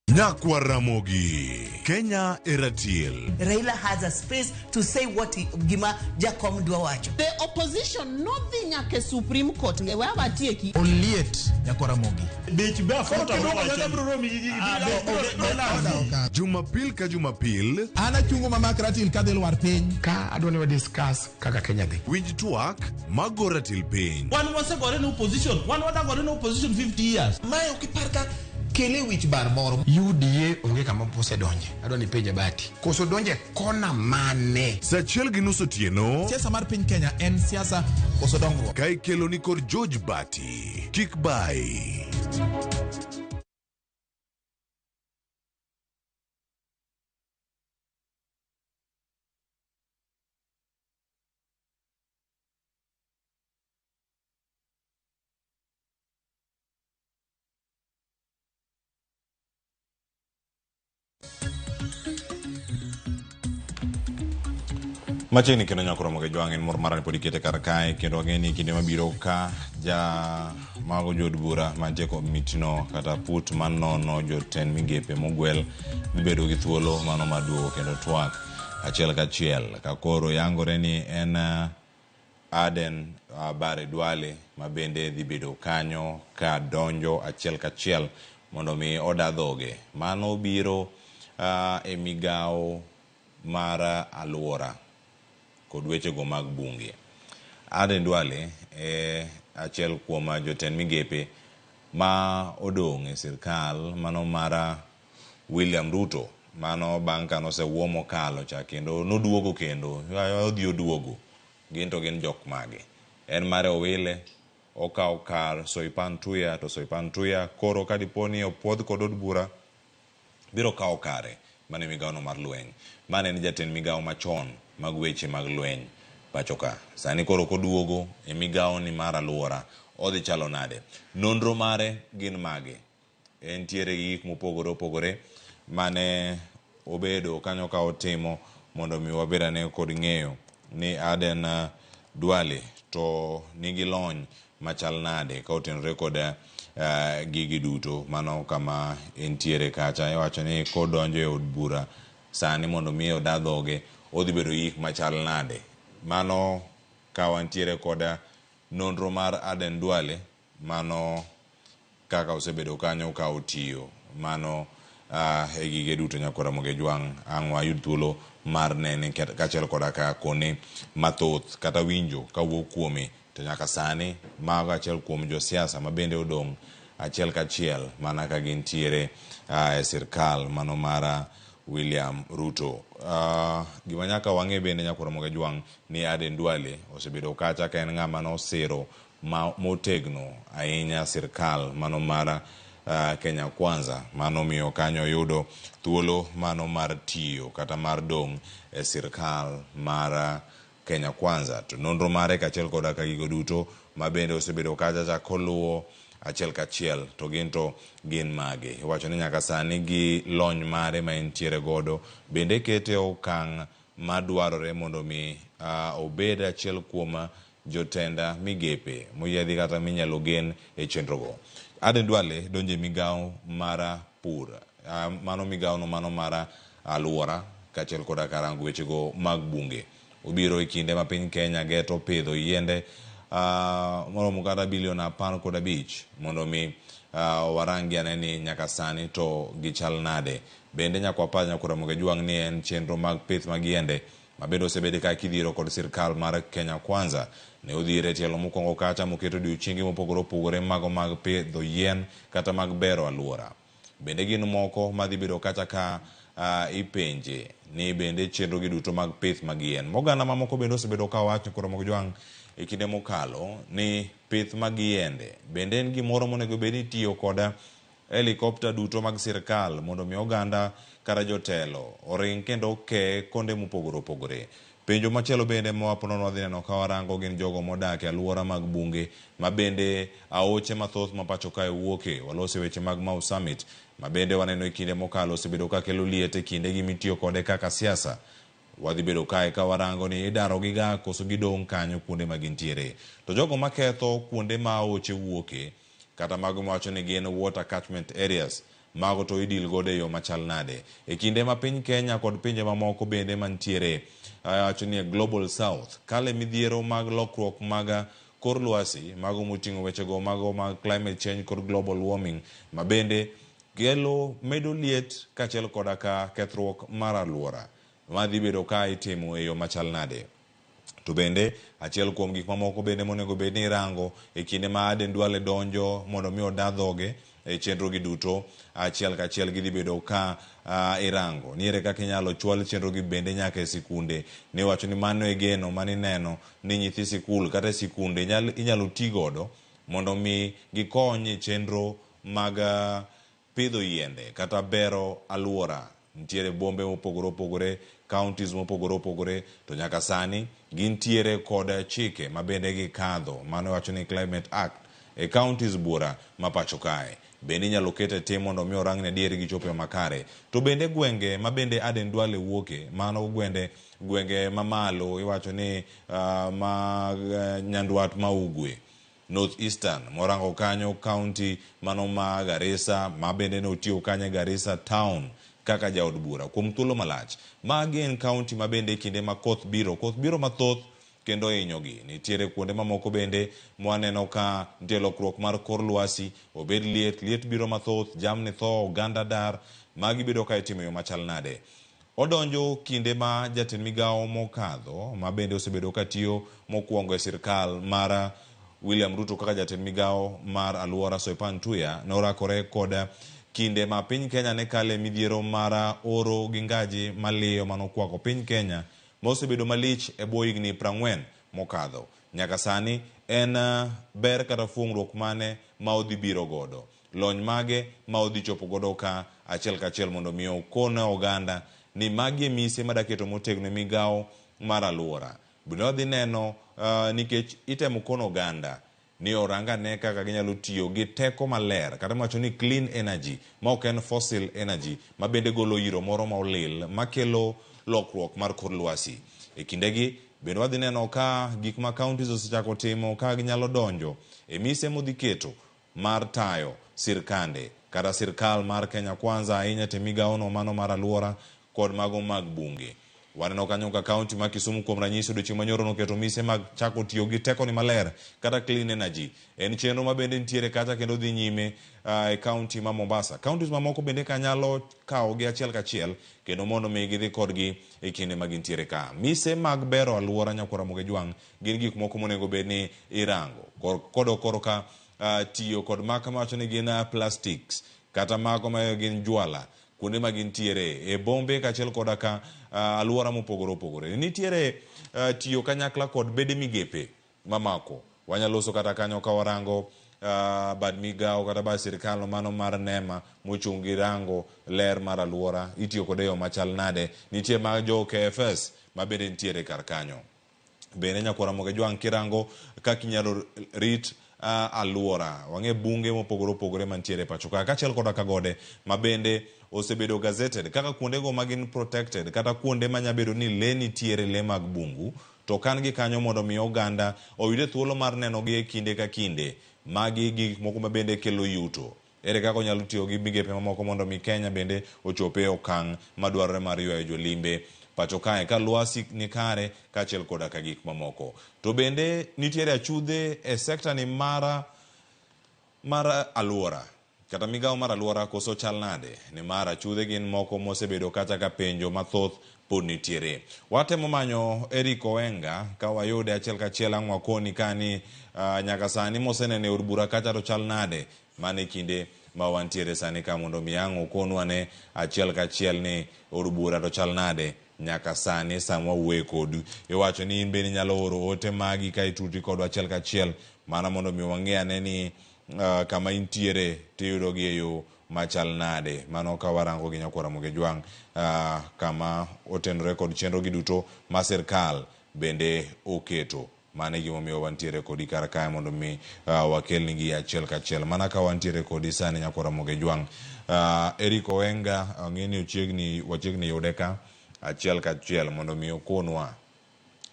Nyakwa Ramogi. Kenya Eratiel. Raila has a space to say what Gima Jacom Dwawacho. The opposition, nothing like Supreme Court. Oliet Ramogi. Jumapil ka Jumapil. Ana chungo mama kratil kadel war piny. Ka adwani discuss kaka Kenya dhi. Winj twak magoratil piny. One was a got in opposition. One was got in opposition 50 years. Mae ukiparka kele wich bar moro. UDA onge kama pose donje. Adwani penje bati. Koso donje kona mane. Sachiel gi nus otieno. Siasa mar piny Kenya en siasa koso dongruok. Ka ikelo ni kod George Bati. Kik bai. Machini kendo nyakoro moge jwang'en mor marani podi kete kar kae kendo wang'eni kinde mabiro ka ja mago jod bura mantie komitino kata put manono jotend migepe Mogwel mibedo gi thuolo mano maduogo kendo twak achiel kachiel ka koro yangore ni en Aden Bare Duale mabende dhi bedo kanyo ka donjo achiel kachiel mondo mi oda dhoge mano biro e migao mar aluora kod wechego mag bunge. Aden Duale achiel kuom jotend migepe ma odong' e sirkal mano mara William Ruto mano bang' ka nosewuo mokalo cha kendo noduogo kendo odhi oduogo ginto gin jok mage en mare owile okaw kar Soipan Tuya to Soipan Tuya koro kadiponi opuodh kod od bura biro kawo kare mane migaono mar lweny mane en jatend migao machon mag weche mag lweny pachoka sani koro koduogo e migao ni mar aluora odhi chalo nade nonro mare gin mage entiere gi gik mopogore opogore mane obedo kanyo ka otimo mondo mi wabedane kod ng'eyo ni Aden Duale to nigi lony machal nade ka otenore kod gigi duto mano kama entiere kacha iwacho ni kodonjo e od bura sani mondo mi oda dhoge odhi bedo gik machal nade mano ka wantiere kod nonro mar Aden Duale mano kaka osebedo kanyo ka otiyo mano e gige duto nyakora moge jwang' ang' wayud thuolo mar nene kachiel koda ka kone mathoth kata winjo kawuok kuome to nyaka sani mago achiel kuom josiasa mabende odong' achiel kachiel mana ka gintiere e sirkal mano mara William Ruto. Gima nyaka wang'e bende nyakora moge jwang' ni Aden Duale osebedo kacha ka en ng'ama nosiro motegno ahinya sirkal mano mara Kenya Kwanza mano miyo kanyo yudo thuolo mano mar tiyo kata mar dong' e sirkal mar Kenya Kwanza to nonro mare kachiel koda ka gigo duto mabende osebedo kacha koluwo achiel kachiel to ginto gin mage iwacho ni nyaka sani gi lony mare ma entiere godo bende kete okang' madwarore mondo mi obed achiel kuom jotenda migepe moyiedhi kata minyalo gen e chenrogo. Aden Duale donje migao mara pur mano migao no mano mara aluora kachiel koda karango wechego mag bunge obiro e kinde ma piny Kenya geto pidho yiende moromo kata bilion 15 mondo mi warangi aneni nyaka sani to gichal nade bende nyakwa pa nyakora moge jwang' ni en chenro mag pith mag yiende mabedo osebede ka kidhiro kod sirkal mar Kenya Kwanza ne odhire tielo mokwongo kacha moketo odiochienge mopogore opogore mago mag pidho yien kata mag bero aluora bende gin moko madhi bedo kacha ka ipenje ni bende chenro gi duto mag pith mag yien moganda mamoko bende osebedo ka wacho koro moge jwang' e kinde mokalo ni pith mag yiende bende en gimoro monego bed ni tiyo koda helikopta duto mag sirkal mondo mi oganda kara jotelo oring kendo ke konde mopogore opogore penjo machielo bende mwaponono wadhi neno ka warango gin jogo modak e aluora mag bunge mabende aoche mathoth mapacho kae wuoke walose weche mag Mau Summit mabende waneno e kinde mokalo osebedo ka kelo liete kinde gi mitiyo kode kaka siasa wadhi bedo kae ka warango ni idaro giga koso gidong' kanyo kuonde magintiere to jogo maketho kuonde ma aoche wuoke kata mago mawacho ni gin water catchment areas mago to idil godo e yo machal nade e kinde ma piny Kenya kod pinje mamoko bende mantiere wacho ni Global South kale midhiero mag lokruok mag kor lwasi mago moting'o wechego mago mag climate change kod global warming ma bende kelo medo liet kaachiel koda ka kethruok mar alwora madhi bedo ka itimo e yo machal nade. To bende achiel kuom gik mamoko bende monego bed ni rango e kinde ma Aden Duale donjo mondo mi oda dhoge e chenro gi duto achiel kachiel gidhi bedo ka irango niere kaka inyalo chwal chenro gi bende nyaka e sikunde ne wacho ni mano e geno manineno ni nyithi sikul kata sikunde inyalo ti godo mondo mi gikony chenro mag pidho yiende kata bero alwora. Ntiere bombe mopogore opogore, counties mopogore opogore, to nyaka sani gintiere kod chike ma bende gikadho mano wacho ni Climate Act e counties bura ma pacho kae bende inyalo kete tim mondo mi orang ne diere gichope makare. To bende gwenge ma bende Aden Duale wuoke mano gwenge mamalo iwacho ni ma nyandwat ma ugwe North Eastern morango kanyo county mano ma Garissa ma bende no tiyo kanye Garissa town kaka jaod bura kuom thuolo malach magi en county ma bende kinde ma koth biro mathoth kendo inyogi nitiere kuonde mamoko bende mwaneno ka nitie lokruok mar kor lwasi obed liet biro mathoth jamni tho oganda dar magi bedo ka itimo yo machal nade. Odonjo kinde ma jatend migawo mokadho ma bende osebedo ka tiyo mokwongo e sirkal mar William Ruto kaka jatend migawo mar alwora Soipan Tuya norakore kod kinde ma piny Kenya ne kale midhiero mar oro gi ngaji maliyo manokwako piny Kenya mosebedo malich e bwo higni 40 mokadho. Nyaka sani en ber kata fuong'ruok mane ma odhi biro godo, lony mage ma odhi chopo godo ka achiel kachiel mondo mi okone oganda ni magi mise madaketo motegno migawo mar alwora. Bende odhi neno nikech itemo kono oganda ni oranga ne kaka ginyalo tiyo gi teko maler kata macho ni clean energy ma ok en fossil energy ma bende golo iro moro ma olil makelo lokruok mar kor lwasi. E kindegi bende wadhi neno ka gik ma counties osechako timo ka ginyalo donjo e mise modhi keto mar tayo sirkande kata sirkal mar Kenya Kwanza ahinya te migawono mano mar alwora kod mago mag bunge. Waneno kanyo ka county ma Kisumu kuom ranyisi odiochieng' manyoro noketo mise mag chako tiyo gi teko ni maler kata clean energy. En chenro ma bende nitiere kata kendo dhi nyime e county ma Mombasa. Counties mamoko bende kanyalo kawo gi achiel kachiel kendo mondo mi gidhi kodgi e kinde ma gintiere ka. Mise mag bero alwora nyakwara Moge Jwang' gin gik moko monego bed ni irango. Koro ka tiyo kod maka mawacho ni gin plastics kata mako ma gin jwala kuonde ma gintiere e bombe kaachiel koda ka alwora mopogore opogore. Nitiere tiyo kanyakla kod bede migepe mamako wanyaloso kata kanyo ka warango bad migawo kata bad sirkal mano mar NEMA mochung' gi rango ler mar alwora itiyo kode yo machal nade. Nitie mag jo KFS ma bende nitiere kar kanyo. Bende nyakwara Moge Jwang' kirango kaka inyalo rit alwora wang'e bunge mopogore opogore mantiere pacho kaachiel koda ka gode ma bende osebedo gazetted kaka kuondego magin protected kata kuonde manyabedo ni le nitiere le mag bungu to kan gi kanyo mondo mi oganda oyude thuolo mar neno gi e kinde ka kinde magi gik moko ma bende kelo yuto. Ere kaka onyalo tiyo gi migepe mamoko mondo mi Kenya bende ochope okang' madwarore mar ywayo jolimbe pacho kae ka lwasi ni kare kaachiel koda ka gik mamoko. To bende nitiere achudhe e sekta ni mar alwora kata migawo mar alwora koso chal nade ni mar achudhe gin moko mosebedo kata ka penjo mathoth pod nitiere. Watemo manyo Eric Owenga ka wayude achiel kachiel ang' wakoni kani nyaka sani mosenene od bura kata to chal nade mane kinde ma wantiere sani ka mondo mi ang' okonwa ne achiel kachiel ni od bura to chal nade nyaka sani sama wuoye kodu. Iwacho ni in bende nyalo oro ote magi ka ituti kodwa achiel kachiel mana mondo mi wang'e ane ni kama intiere tiyudo gi e yo machal nade. Mano ka warango gi nyakwara Moge Jwang' kama otenore kod chenro gi duto ma sirkal bende oketo. Mane gimomiyo wantiere kodi kar kae mondo mi wakelni gi achiel kachiel mana ka wantiere kodi sani nyakwara Moge Jwang'. Eric Owenga ang'eni wachiegni yude ka achiel kachiel mondo mi okonwa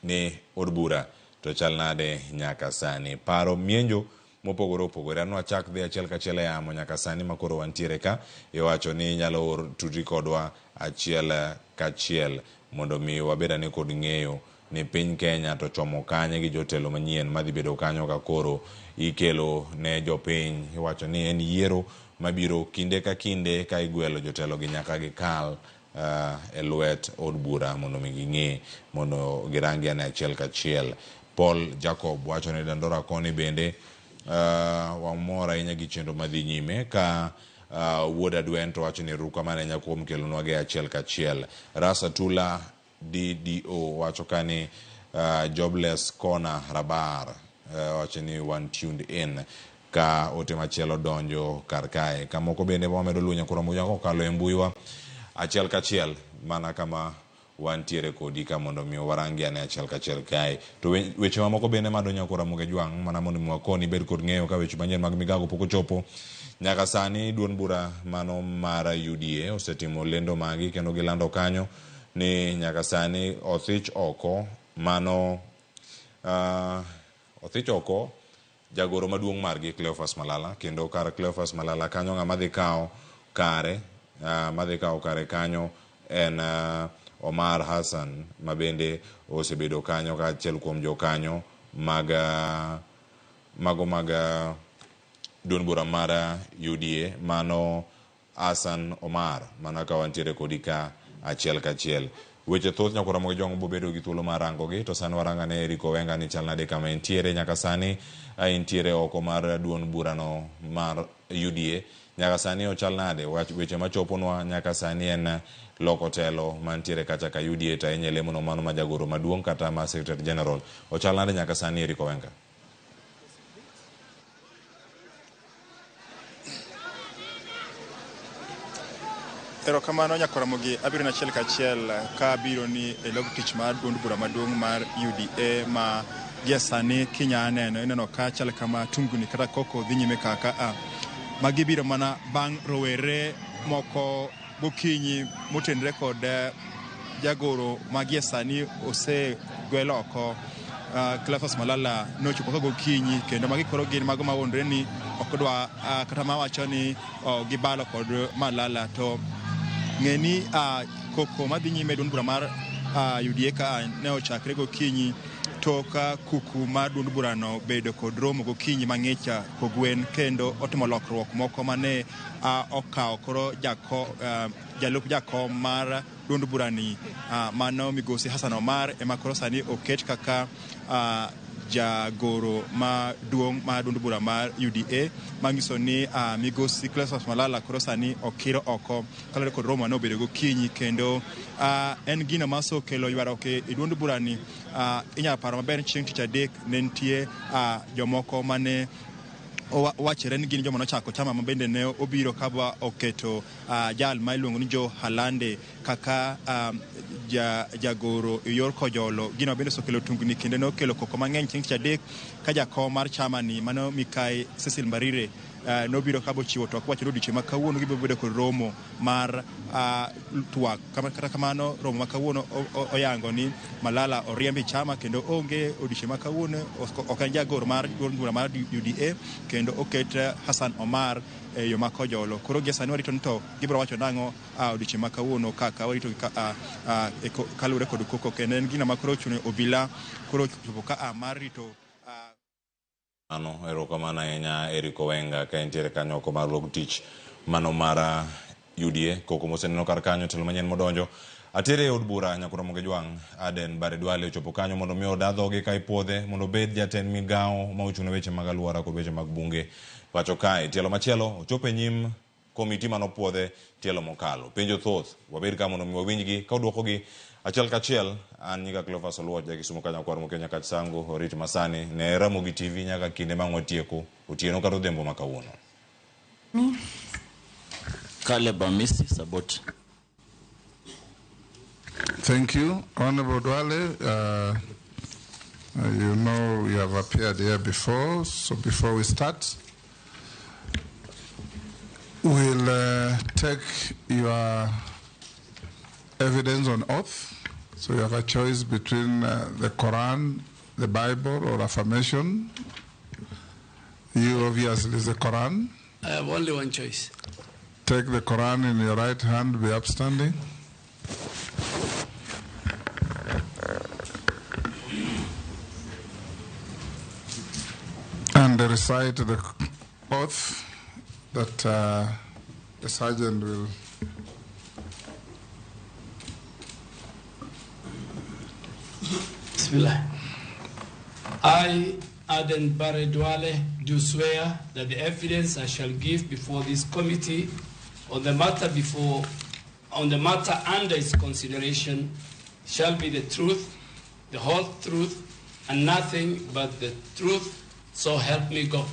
ni od bura to chal nade nyaka sani. Paro mienjo mopogore opogore. Anwa chak dhi achiel kachiel yamo nyaka sani makoro wantiere ka, iwacho ni nyalo or tudri kodwa achiel kachiel mondo mi wabeda ni kod ng'eyo ni piny Kenya to chomo kanye gi jotelo manyien madhi bedo kanyo ka koro ikelo ne jopiny. Iwacho ni en yiero mabiro kinde ka kinde ka igwelo jotelo gi nyaka gikal e lwet od bura mondo mi ging'e mondo girangi ane achiel kachiel. Paul Jacob wacho ni Dandora koni bende wamor ahinya gi chenro madhi nyime ka wuod Adwen to wacho ni erokamano ahinya kuom kelonwa gi achiel kachiel. Rasa Tula DDO wacho kani jobless corner Rabar wacho ni one tuned in ka ote machielo donjo kar kae. Kamoko bende wamedo lunya kura muja kokalo e mbuiwa achiel kachiel mana kama wantiere kodi ka mondo mi warangi ane achiel kachiel kae. To weche mamoko bende madonyo kura muge jwang' mana mondo mi wakoni bed kod ng'eyo ka weche manyien mag migago pok ochopo. Nyaka sani duond bura mano mar UDA osetimo lendo magi kendo gilando kanyo ni nyaka sani othich oko mano othich oko jagoro maduong' margi Cleophas Malala, kendo kar Cleophas Malala kanyo ng'ama dhi kawo kare kanyo en Omar Hassan mabende osebedo kanyo ka achiel kuom jokanyo mag duond bura mar UDA mano Hassan Omar mana ka wantiere kodi ka achiel kachiel. Weche thoth nyakora moge jong bobedo gi thuolo mar rango gi to sani waranga ne Eriko Wenga ni chal nade kama entiere nyaka sani entiere oko mar duond bura no mar UDA. Nyaka sani ochal nade weche machoponwa nyaka sani en loko telo mantiere kacha ka UDA ta enyele mono mano majagoro maduong' kata ma Secretary General. Ochal nade nyaka sani Eriko Wenga? Erokamano nyakora mogi abiro na chiel kachiel ka biro ni e log tich mar duond bura maduong' mar UDA ma giasani kinya ineno ka chal kama tunguni kata koko dhi nyime kaka magi biro mana bang' rowere moko gokinyi motenre kod jagoro ma giasani ose gwelo oko Cleophas Malala nochopo ka gokinyi kendo magi koro gin mago mawondre ni okdwa kata mawacho ni gibalo kod Malala to ng'eni koko madhi nyime duond bura mar UDA ka ne ochakre gokinyi toka kuku mar duond burano bedo kod romo gokinyi mang'icha kogwen kendo otimo lokruok moko mane okawo koro jalup jakom mar duond burani mano migosi Hassan Omar ema koro sani oket kaka jagoro maduong' ma duond bura mar UDA manyiso ni migosi Cleophas Malala koro sani okiro oko kalore kod romo no bedo gokinyi kendo en gino maso kelo ywaruok e duond burani. Inyalo paro maber chieng' tich adek ne nitie jomoko mane wachore ni gin joma nochako chama mabende ne obiro kaba oketo jal ma iluongo ni Joe Halande kaka jagoro yor kojolo. Gino bende sokelo tungni kendo ne okelo koko mang'eny chieng' tich adek ka jakom mar chama ni mano Mikai Cecil Mbarire nobiro kabo chiwo to wacho ni odiochieng' ma kawuono gibiro bedo kod romo mar twak kata kamano romo ma kawuono oyango ni Malala oriembi chama kendo onge odiochieng' ma kawuono ok en jagoro mar duond bura mar UDA kendo oket Hassan Omar e yo makojolo. Koro giasani warito nito gibiro wacho nang'o odiochieng' ma kawuono kaka warito kalure kod koko kendo en gino makoro ochuno obila koro chopo ka mar rito erokamano ahinya Eriko Wenga ka entiere kanyo oko mar log tich mano mar UDA. Koko moseneno kar kanyo telo manyien modonjo atere od bura nyakura moge jwang' Aden Bare Dwale ochopo kanyo mondo mi oda dhoge ka ipuodhe mondo bed jatend migawo ma ochung' weche mag alwora kod weche mag bunge pacho kae. Tielo machielo ochopo e nyim komiti mano puodhe tielo mokalo. Penjo thoth wabed ka mondo mi wawinjgi ka odwokogi achiel kachiel. An nyika Cleophas Oluoch jakisumo kanya kwar mokenya kach sango orit masani ne Ramogi TV nyaka kinde mang' watieko otieno kata odhiambo ma kawuono. Caleb Amisi Sabot. Thank you, Honorable Dwale. You know you have appeared here before, so before we start, we'll take your evidence on oath. So you have a choice between the Quran, the Bible, or affirmation. You obviously is the Quran. I have only one choice. Take the Quran in your right hand, be upstanding. And recite the oath that the sergeant will. Bismillah. I, Aden Barre Duale, do swear that the evidence I shall give before this committee on the matter under its consideration shall be the truth, the whole truth, and nothing but the truth, so help me God.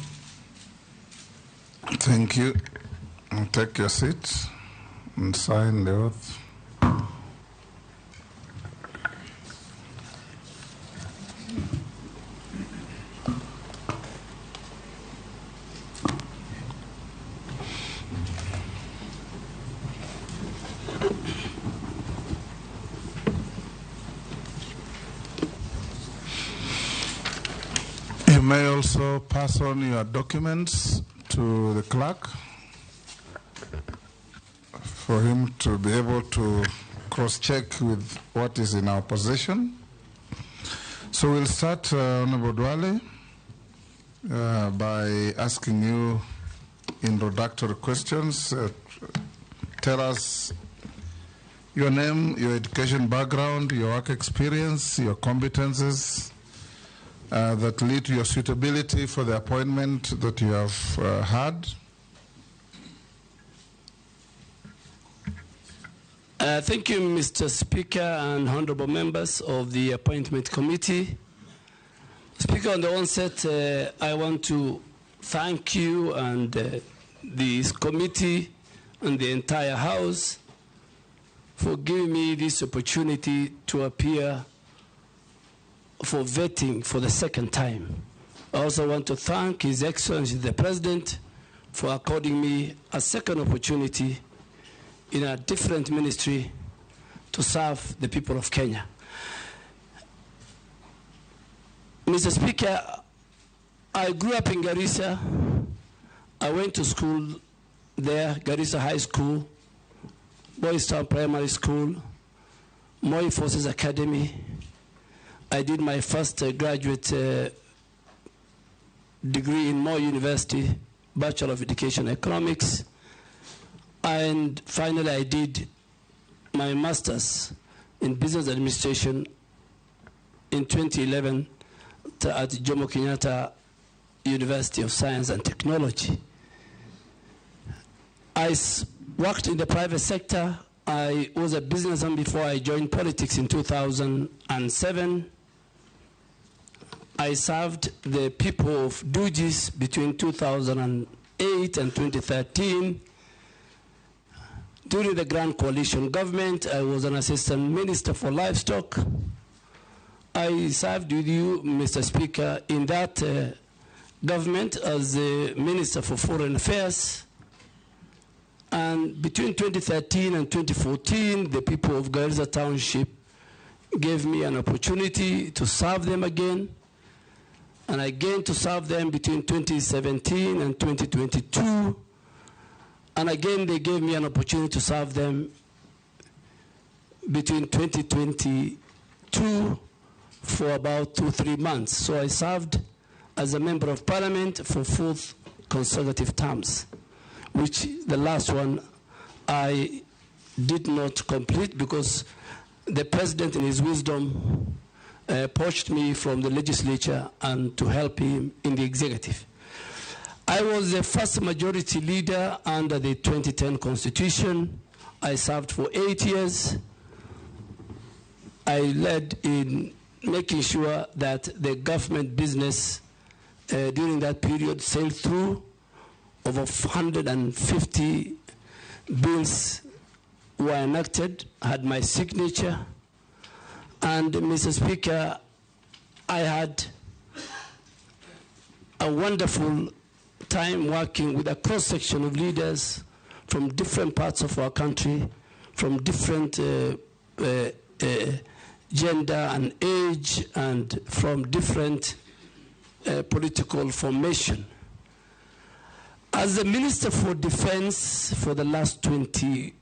Thank you. And take your seat and sign the oath. You may also pass on your documents to the clerk for him to be able to cross-check with what is in our possession. So we'll start, Honorable Duale, by asking you introductory questions. Tell us your name, your education background, your work experience, your competences, that lead to your suitability for the appointment that you have had. Thank you, Mr. Speaker and honorable members of the Appointment Committee. Speaker, on the onset, I want to thank you and this committee and the entire House for giving me this opportunity to appear for vetting for the second time. I also want to thank His Excellency the President for according me a second opportunity in a different ministry to serve the people of Kenya. Mr. Speaker, I grew up in Garissa. I went to school there, Garissa High School, Boys Town Primary School, Moi Forces Academy. I did my first graduate degree in Moi University, Bachelor of Education Economics. And finally, I did my master's in business administration in 2011 at Jomo Kenyatta University of Science and Technology. I worked in the private sector. I was a businessman before I joined politics in 2007. I served the people of Dugis between 2008 and 2013. During the Grand Coalition government, I was an assistant minister for livestock. I served with you, Mr. Speaker, in that government as the Minister for Foreign Affairs. And between 2013 and 2014, the people of Garissa Township gave me an opportunity to serve them again. And again to serve them between 2017 and 2022. And again, they gave me an opportunity to serve them between 2022 for about 2-3 months. So I served as a member of parliament for 4 consecutive terms, which the last one I did not complete because the president in his wisdom poached me from the legislature and to help him in the executive. I was the first majority leader under the 2010 Constitution. I served for 8 years. I led in making sure that the government business during that period sailed through. Over 150 bills were enacted, had my signature. And Mr. Speaker, I had a wonderful time working with a cross-section of leaders from different parts of our country, from different gender and age, and from different political formation. As the Minister for Defense for the last 2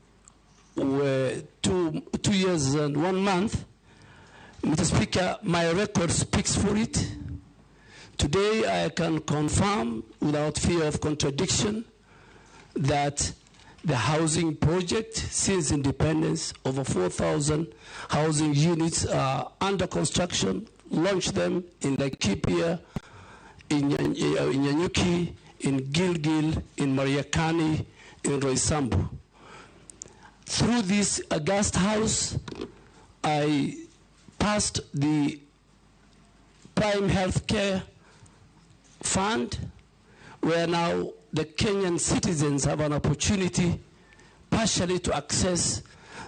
years and 1 month, Mr. Speaker, my record speaks for it. Today I can confirm without fear of contradiction that the housing project, since independence, over 4,000 housing units are under construction, launched them in Laikipia, in Nyanyuki, in Gilgil, in Mariakani, in Roysambu. Through this august house, I passed the Prime Healthcare Fund, where now the Kenyan citizens have an opportunity partially to access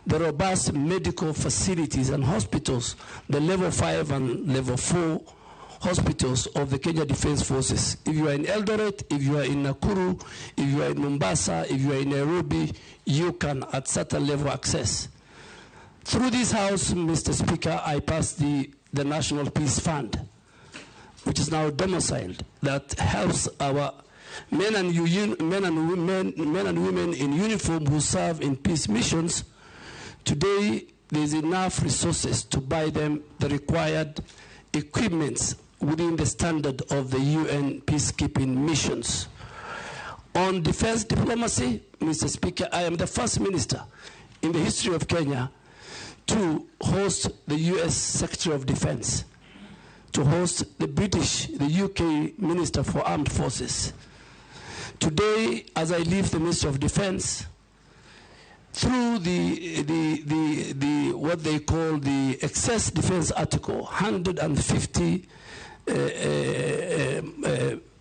the robust medical facilities and hospitals, the level 5 and level 4 hospitals of the Kenya Defense Forces. If you are in Eldoret, if you are in Nakuru, if you are in Mombasa, if you are in Nairobi, you can at certain level access. Through this house, Mr. Speaker, I passed the National Peace Fund, which is now domiciled, that helps our men and women in uniform who serve in peace missions. Today, there is enough resources to buy them the required equipments within the standard of the UN peacekeeping missions. On defense diplomacy, Mr. Speaker, I am the first minister in the history of Kenya to host the US Secretary of Defense, to host the British, the UK Minister for Armed Forces. Today, as I leave the Ministry of Defense, through the what they call the excess defense article, 150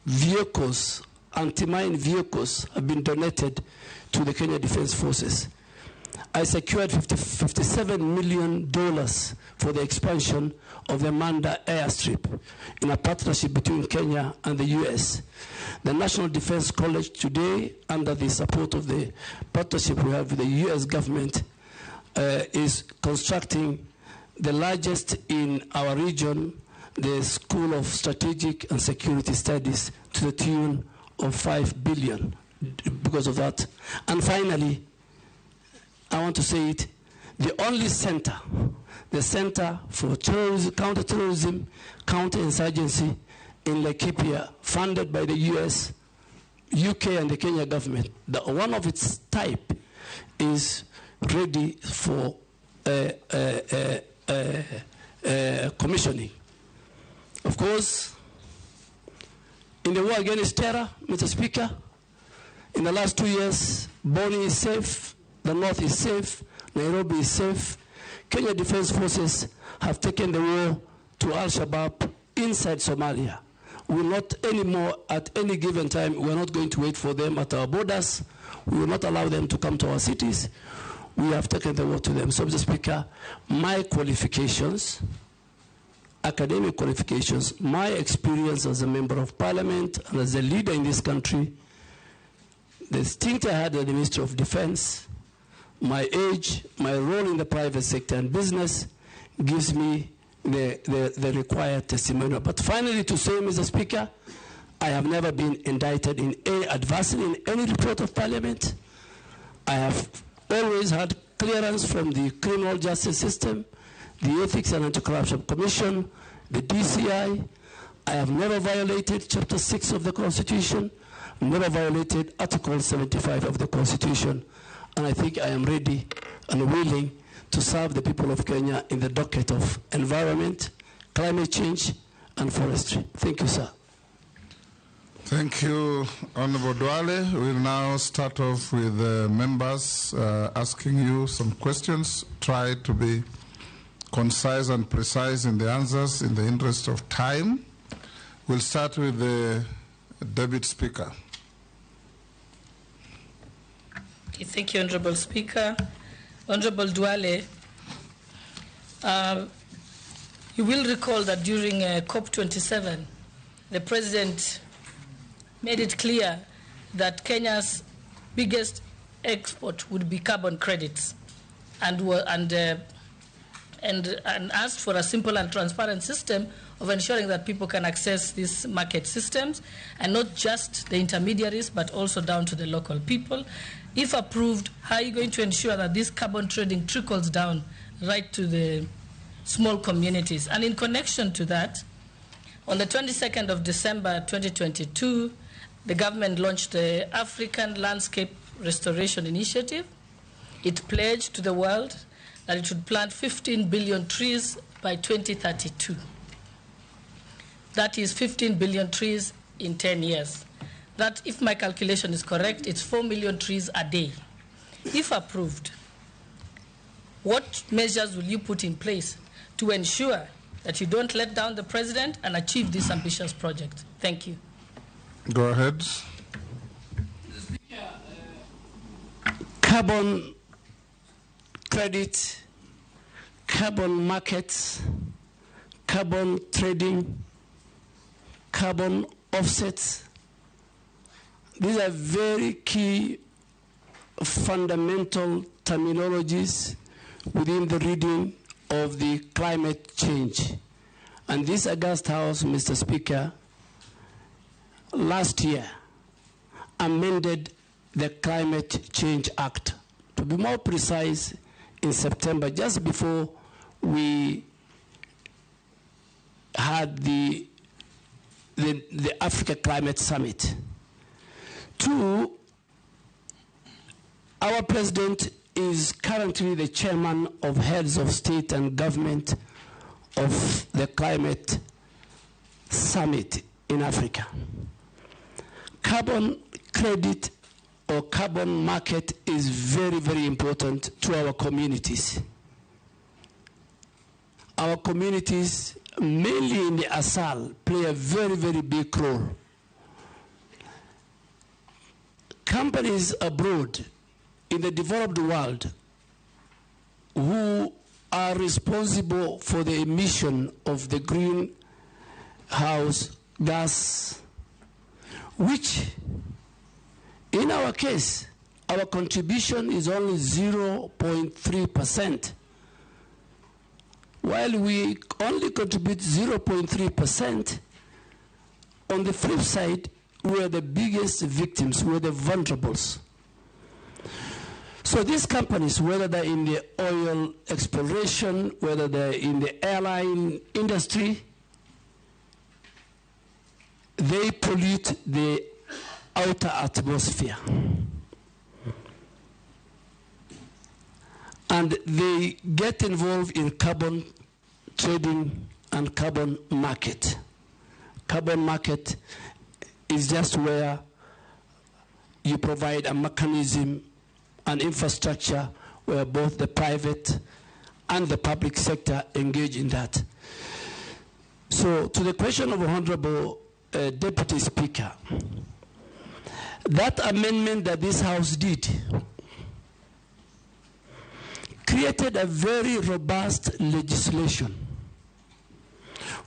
vehicles, anti-mine vehicles have been donated to the Kenya Defense Forces. I secured $57 million for the expansion of the Manda airstrip in a partnership between Kenya and the US. The National Defense College today, under the support of the partnership we have with the US government, is constructing the largest in our region, the School of Strategic and Security Studies, to the tune of $5 billion because of that. And finally, I want to say it, the only center, the Center for Terrorism, Counterterrorism, Counterinsurgency in Laikipia, funded by the US, UK, and the Kenya government. One of its type is ready for commissioning. Of course, in the war against terror, Mr. Speaker, in the last 2 years, Boni is safe, the North is safe, Nairobi is safe. Kenya Defense Forces have taken the war to Al-Shabaab inside Somalia. We will not anymore, at any given time, we are not going to wait for them at our borders. We will not allow them to come to our cities. We have taken the war to them. So, Mr. Speaker, my qualifications, academic qualifications, my experience as a member of parliament and as a leader in this country, the stint I had at the Ministry of Defense, my age, my role in the private sector and business gives me the required testimonial. But finally, to say, Mr. Speaker, I have never been indicted in any adversely in any report of parliament. I have always had clearance from the criminal justice system, the Ethics and Anti-Corruption Commission, the DCI. I have never violated Chapter 6 of the Constitution, never violated Article 75 of the Constitution. And I think I am ready and willing to serve the people of Kenya in the docket of environment, climate change, and forestry. Thank you, sir. Thank you, Honorable Duale. We'll now start off with members asking you some questions. Try to be concise and precise in the answers in the interest of time. We'll start with the Deputy Speaker. Okay, thank you, Honorable Speaker. Honorable Duale, you will recall that during COP27, the President made it clear that Kenya's biggest export would be carbon credits, and asked for a simple and transparent system of ensuring that people can access these market systems, and not just the intermediaries, but also down to the local people. If approved, how are you going to ensure that this carbon trading trickles down right to the small communities? And in connection to that, on the 22nd of December 2022, the government launched the African Landscape Restoration Initiative. It pledged to the world that it should plant 15 billion trees by 2032. That is 15 billion trees in 10 years. That, if my calculation is correct, it's 4 million trees a day. If approved, what measures will you put in place to ensure that you don't let down the president and achieve this ambitious project? Thank you. Go ahead. Carbon credit, carbon markets, carbon trading, carbon offsets. These are very key fundamental terminologies within the reading of the climate change. And this August House, Mr. Speaker, last year amended the Climate Change Act. To be more precise, in September, just before we had the Africa Climate Summit. Two, our president is currently the chairman of heads of state and government of the Climate Summit in Africa. Carbon credit or carbon market is very, very important to our communities. Our communities, mainly in the ASAL, play a very, very big role. Companies abroad in the developed world who are responsible for the emission of the greenhouse gas, which in our case, our contribution is only 0.3%. While we only contribute 0.3%, on the flip side, we are the biggest victims, we are the vulnerables. So these companies, whether they're in the oil exploration, whether they're in the airline industry, they pollute the outer atmosphere. And they get involved in carbon trading and carbon market. Carbon market is just where you provide a mechanism, an infrastructure where both the private and the public sector engage in that. So to the question of Honorable Deputy Speaker, that amendment that this House did created a very robust legislation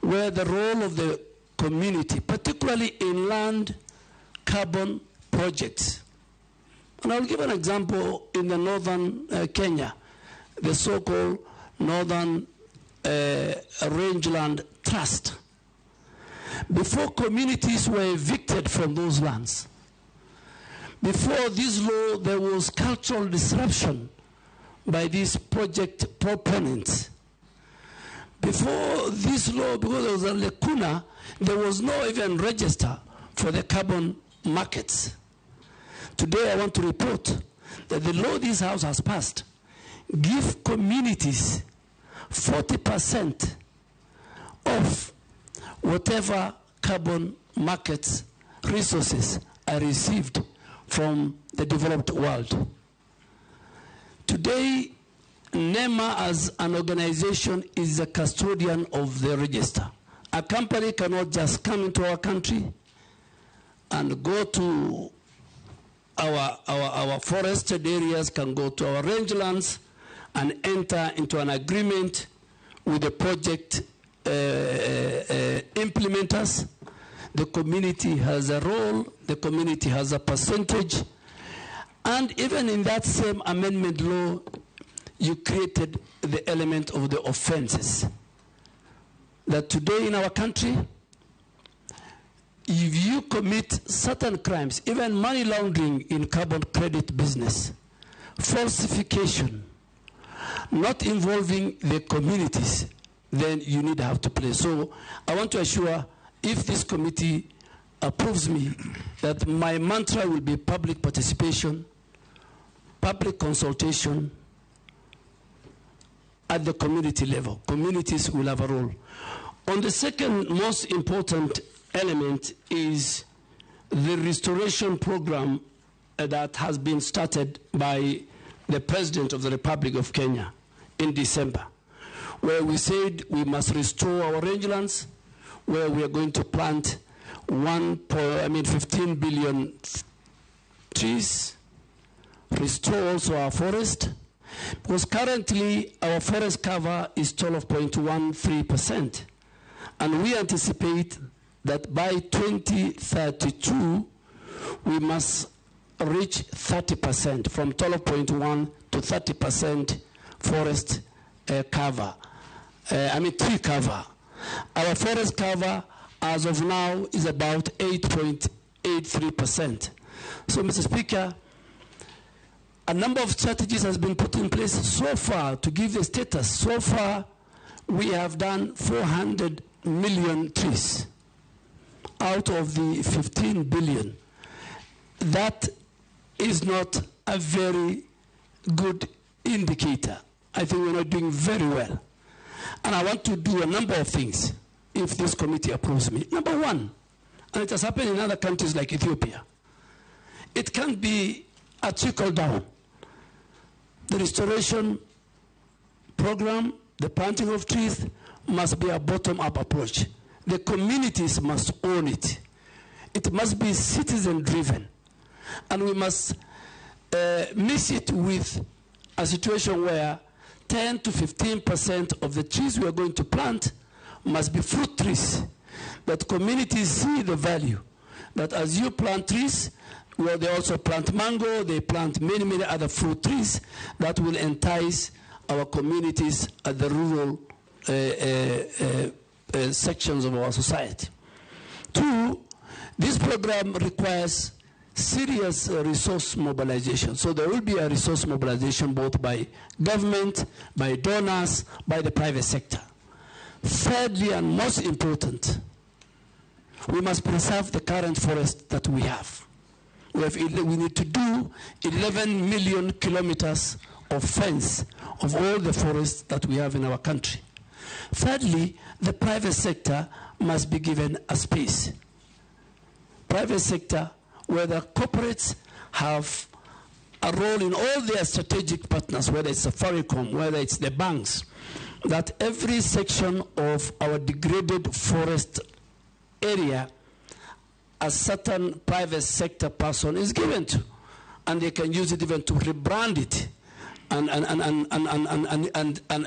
where the role of the community, particularly inland carbon projects. And I'll give an example in the northern Kenya, the so-called Northern Rangeland Trust. Before communities were evicted from those lands, before this law, there was cultural disruption by these project proponents. Before this law, because there was a lacuna, there was no even register for the carbon markets. Today I want to report that the law this House has passed give communities 40% of whatever carbon markets resources are received from the developed world. Today, NEMA as an organization is a custodian of the register. A company cannot just come into our country and go to our forested areas, can go to our rangelands and enter into an agreement with the project implementers. The community has a role, the community has a percentage, and even in that same amendment law, you created the element of the offenses. that today in our country, if you commit certain crimes, even money laundering in carbon credit business, falsification, not involving the communities, then you need to have to play. So I want to assure, if this committee approves me, that my mantra will be public participation, public consultation at the community level. Communities will have a role. On the second most important element is the restoration program that has been started by the President of the Republic of Kenya in December, where we said we must restore our rangelands, where we are going to plant 15 billion trees, restore also our forest, because currently our forest cover is 12.13%, and we anticipate that by 2032 we must reach 30%, from 12.1 to 30% forest cover. Tree cover. Our forest cover as of now is about 8.83%. So, Mr. Speaker, a number of strategies has been put in place so far to give the status. So far, we have done 400 million trees out of the 15 billion. That is not a very good indicator. I think we're not doing very well. And I want to do a number of things if this committee approves me. Number one, and it has happened in other countries like Ethiopia, it can be a trickle down. The restoration program, the planting of trees, must be a bottom-up approach. The communities must own it. It must be citizen-driven. And we must mix it with a situation where 10 to 15% of the trees we are going to plant must be fruit trees, that communities see the value, that as you plant trees, well, they also plant mango, they plant many, many other fruit trees that will entice our communities at the rural sections of our society. Two, this program requires serious resource mobilization. So there will be a resource mobilization both by government, by donors, by the private sector. Thirdly, and most important, we must preserve the current forest that we have. We need to do 11 million kilometers of fence of all the forests that we have in our country. Thirdly, the private sector must be given a space. Private sector, where the corporates have a role in all their strategic partners, whether it's Safaricom, whether it's the banks, that every section of our degraded forest area, a certain private sector person is given to, and they can use it even to rebrand it and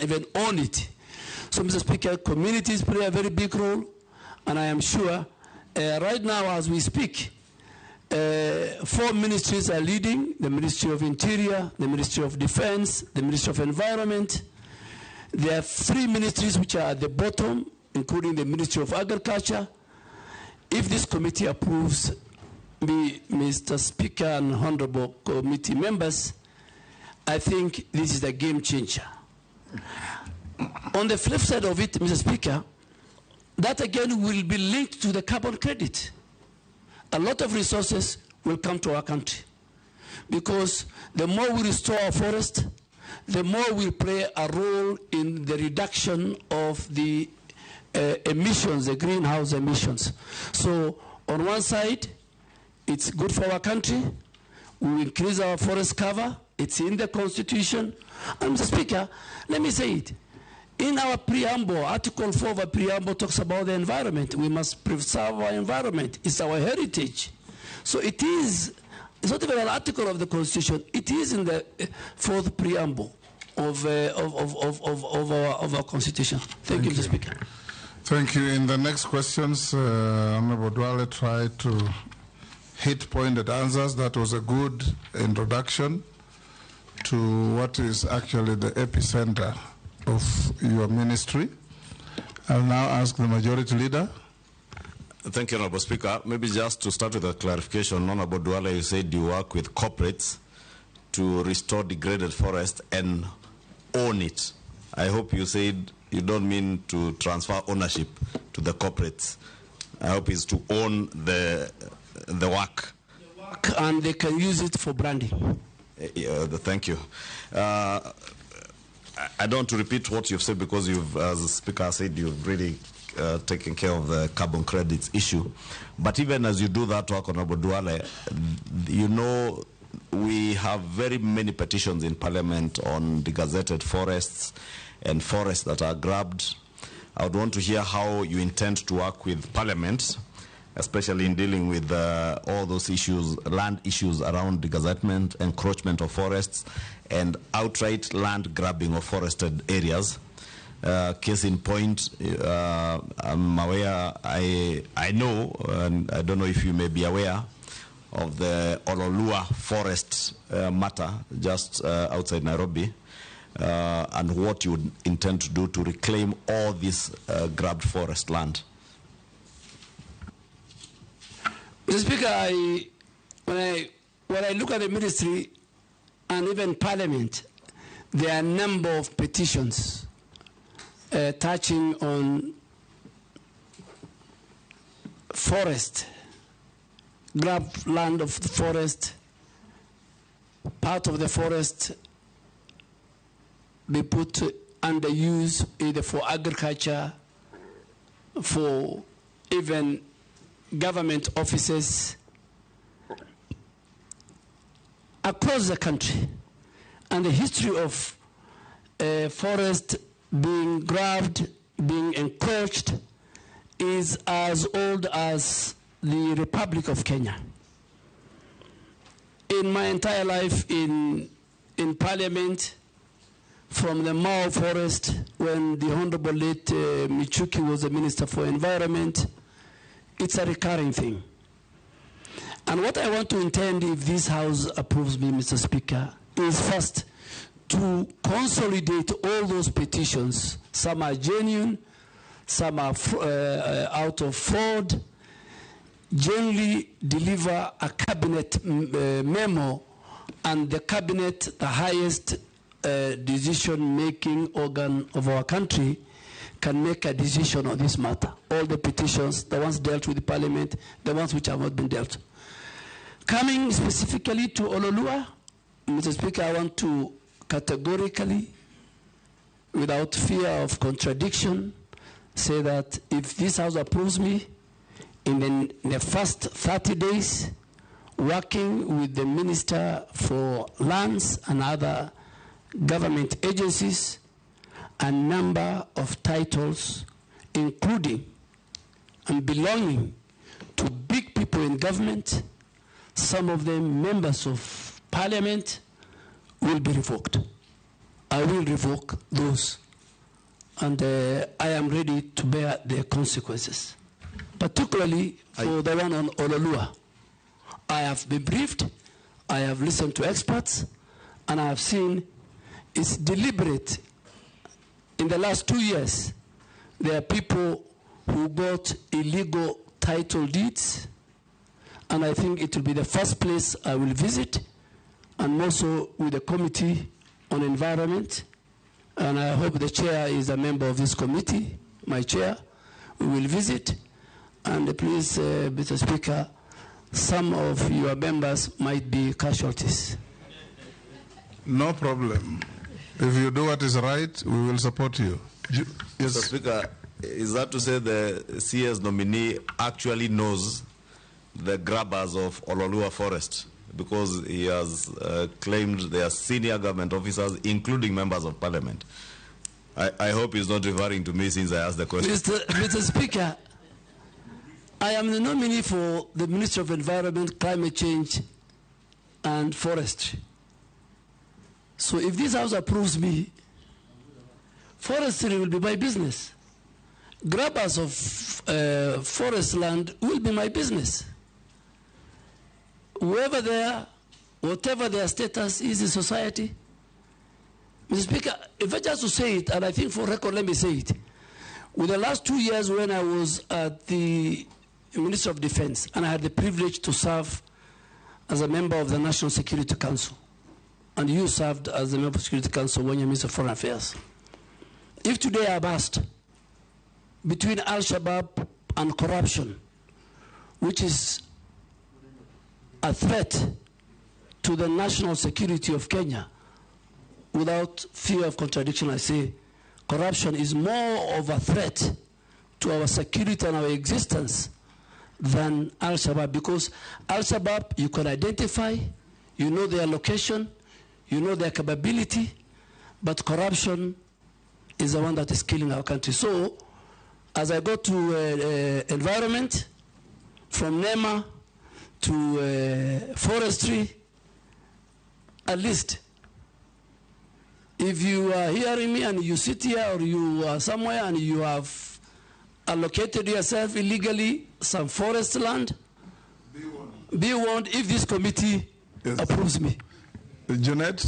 even own it. So, Mr. Speaker, communities play a very big role, and I am sure right now as we speak, 4 ministries are leading: the Ministry of Interior, the Ministry of Defense, the Ministry of Environment. There are 3 ministries which are at the bottom, including the Ministry of Agriculture. If this committee approves me, Mr. Speaker and honorable committee members, I think this is a game changer. On the flip side of it, Mr. Speaker, that again will be linked to the carbon credit. A lot of resources will come to our country, because the more we restore our forest, the more we play a role in the reduction of the emissions, the greenhouse emissions. So on one side, it's good for our country. We increase our forest cover. It's in the Constitution. And Mr. Speaker, let me say it. In our preamble, Article 4 of our preamble talks about the environment. We must preserve our environment. It's our heritage. So it is, it's not even an article of the Constitution. It is in the 4th preamble of our Constitution. Thank you, Mr. Speaker. Thank you. In the next questions, Honorable Dwale tried to hit pointed answers. That was a good introduction to what is actually the epicenter of your ministry. I'll now ask the Majority Leader. Thank you, Honorable Speaker. Maybe just to start with a clarification, Honorable Duale, you said you work with corporates to restore degraded forest and own it. I hope you said you don't mean to transfer ownership to the corporates. I hope it's to own the work. And they can use it for branding. Thank you. I don't want to repeat what you've said because you've, as the Speaker said, you've really taken care of the carbon credits issue. But even as you do that work, Honorable Duale, you know we have very many petitions in Parliament on degazetted forests and forests that are grabbed. I would want to hear how you intend to work with Parliament, especially in dealing with all those issues, land issues around degazetment, encroachment of forests, and outright land grabbing of forested areas. Case in point, I'm aware, I know, and I don't know if you may be aware of the Ololua forest matter just outside Nairobi, and what you would intend to do to reclaim all this grabbed forest land. Mr. Speaker, when I look at the ministry and even Parliament, there are a number of petitions touching on forest, grab land of the forest, part of the forest be put under use either for agriculture, for even government offices across the country. And the history of forest being grabbed, being encroached, is as old as the Republic of Kenya. In my entire life in Parliament, from the Mao forest, when the Honorable late Michuki was the Minister for Environment, it's a recurring thing. And what I want to intend, if this House approves me, Mr. Speaker, is first to consolidate all those petitions. Some are genuine, some are out of fraud. Generally deliver a cabinet memo, and the cabinet, the highest decision-making organ of our country, can make a decision on this matter. All the petitions, the ones dealt with the Parliament, the ones which have not been dealt. Coming specifically to Ololua, Mr. Speaker, I want to categorically, without fear of contradiction, say that if this House approves me, in the first 30 days, working with the Minister for Lands and other government agencies, a number of titles, including and belonging to big people in government, some of them members of Parliament, will be revoked. I will revoke those, and I am ready to bear the consequences. Particularly for the one on Ololua. I have been briefed, I have listened to experts, and I have seen it's deliberate. In the last 2 years, there are people who got illegal title deeds, and I think it will be the first place I will visit, and also with the Committee on Environment, and I hope the chair is a member of this committee, my chair. We will visit, and please, Mr. Speaker, some of your members might be casualties. No problem. If you do what is right, we will support you. Yes. Mr. Speaker, is that to say the CS nominee actually knows the grabbers of Ololua Forest? Because he has claimed they are senior government officers, including members of Parliament. I hope he's not referring to me since I asked the question. Mr. Speaker, I am the nominee for the Minister of Environment, Climate Change, and Forestry. So if this House approves me, forestry will be my business. Grabbers of forest land will be my business. Whoever they are, whatever their status is in society. Mr. Speaker, if I just to say it, and I think for record, let me say it. With the last 2 years when I was at the Ministry of Defense, and I had the privilege to serve as a member of the National Security Council, and you served as a member of the Security Council when you're Minister of Foreign Affairs. If today I'm asked, between Al-Shabaab and corruption, which is a threat to the national security of Kenya, without fear of contradiction, I say corruption is more of a threat to our security and our existence than Al-Shabaab, because Al-Shabaab you can identify, you know their location, you know their capability, but corruption is the one that is killing our country. So, as I go to environment, from NEMA to forestry, at least, if you are hearing me and you sit here or you are somewhere and you have allocated yourself illegally some forest land, be warned if this committee approves me. Janet?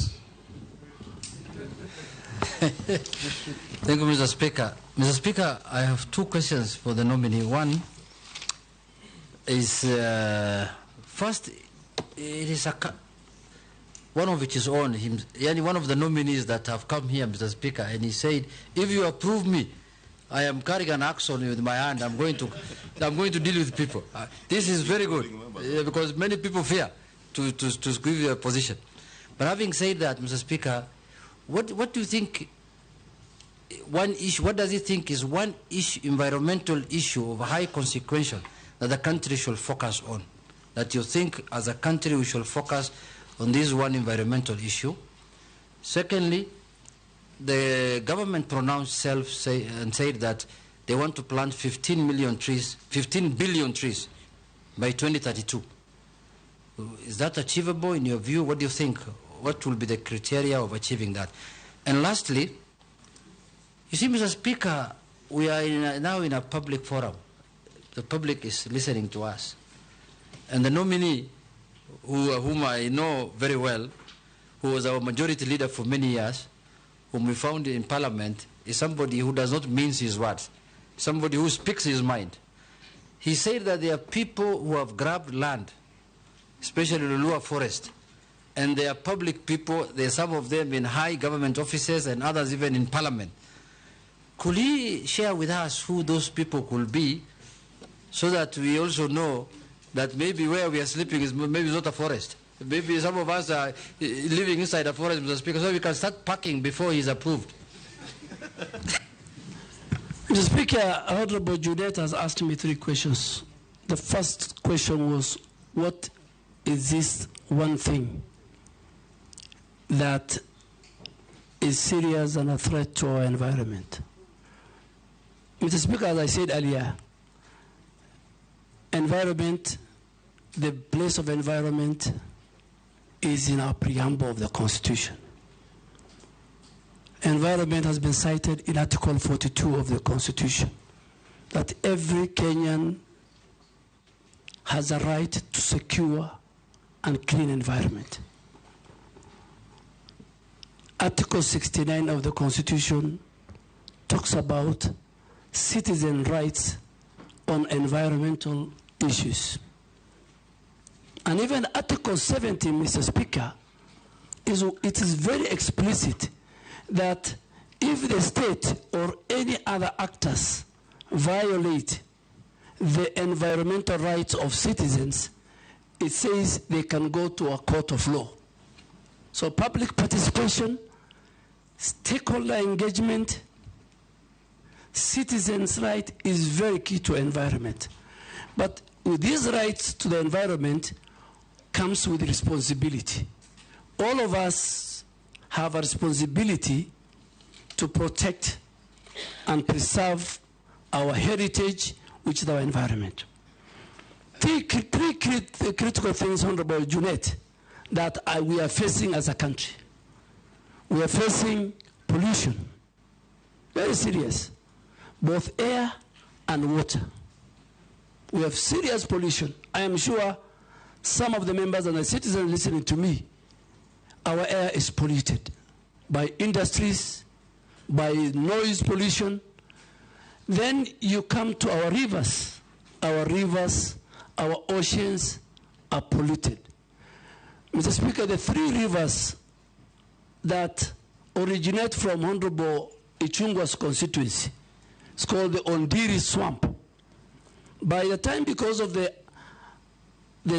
Thank you, Mr. Speaker. Mr. Speaker, I have two questions for the nominee. One is, first, it is one of which is on him, one of the nominees that have come here, Mr. Speaker, and he said, if you approve me, I am carrying an axe on with my hand. I'm going to deal with people. This is very good because many people fear to give you a position. But having said that, Mr. Speaker, what do you think? One issue. What does he think is one issue, environmental issue of high consequence that the country should focus on? That you think, as a country, we should focus on this one environmental issue. Secondly, the government pronounced and said that they want to plant 15 billion trees by 2032. Is that achievable in your view? What do you think? What will be the criteria of achieving that? And lastly, you see, Mr. Speaker, we are now in a public forum. The public is listening to us. And the nominee, whom I know very well, who was our majority leader for many years, whom we found in Parliament, is somebody who does not mince his words, somebody who speaks his mind. He said that there are people who have grabbed land, especially the Lua forest, and they are public people. There are some of them in high government offices and others even in Parliament. Could he share with us who those people could be, so that we also know that maybe where we are sleeping is maybe not a forest? Maybe some of us are living inside a forest, Mr. Speaker, so we can start packing before he's approved. Mr. Speaker, Honorable Judet has asked me 3 questions. The first question was, what is this one thing that is serious and a threat to our environment? Mr. Speaker, as I said earlier, environment, the place of environment is in our preamble of the Constitution. Environment has been cited in Article 42 of the Constitution, that every Kenyan has a right to secure and clean environment. Article 69 of the Constitution talks about citizen rights on environmental issues. And even Article 70, Mr. Speaker, it is very explicit that if the state or any other actors violate the environmental rights of citizens, it says they can go to a court of law. So public participation, stakeholder engagement, citizens' right is very key to environment. But with these rights to the environment comes with responsibility. All of us have a responsibility to protect and preserve our heritage, which is our environment. Three critical things, Honorable Junet, that we are facing as a country. We are facing pollution, very serious, both air and water. We have serious pollution. I am sure some of the members and the citizens listening to me, our air is polluted by industries, by noise pollution, Then you come to our rivers. Our rivers, our oceans are polluted. Mr. Speaker, the 3 rivers that originate from Honorable Ichungwa's constituency, it's called the Ondiri Swamp. By the time, because of the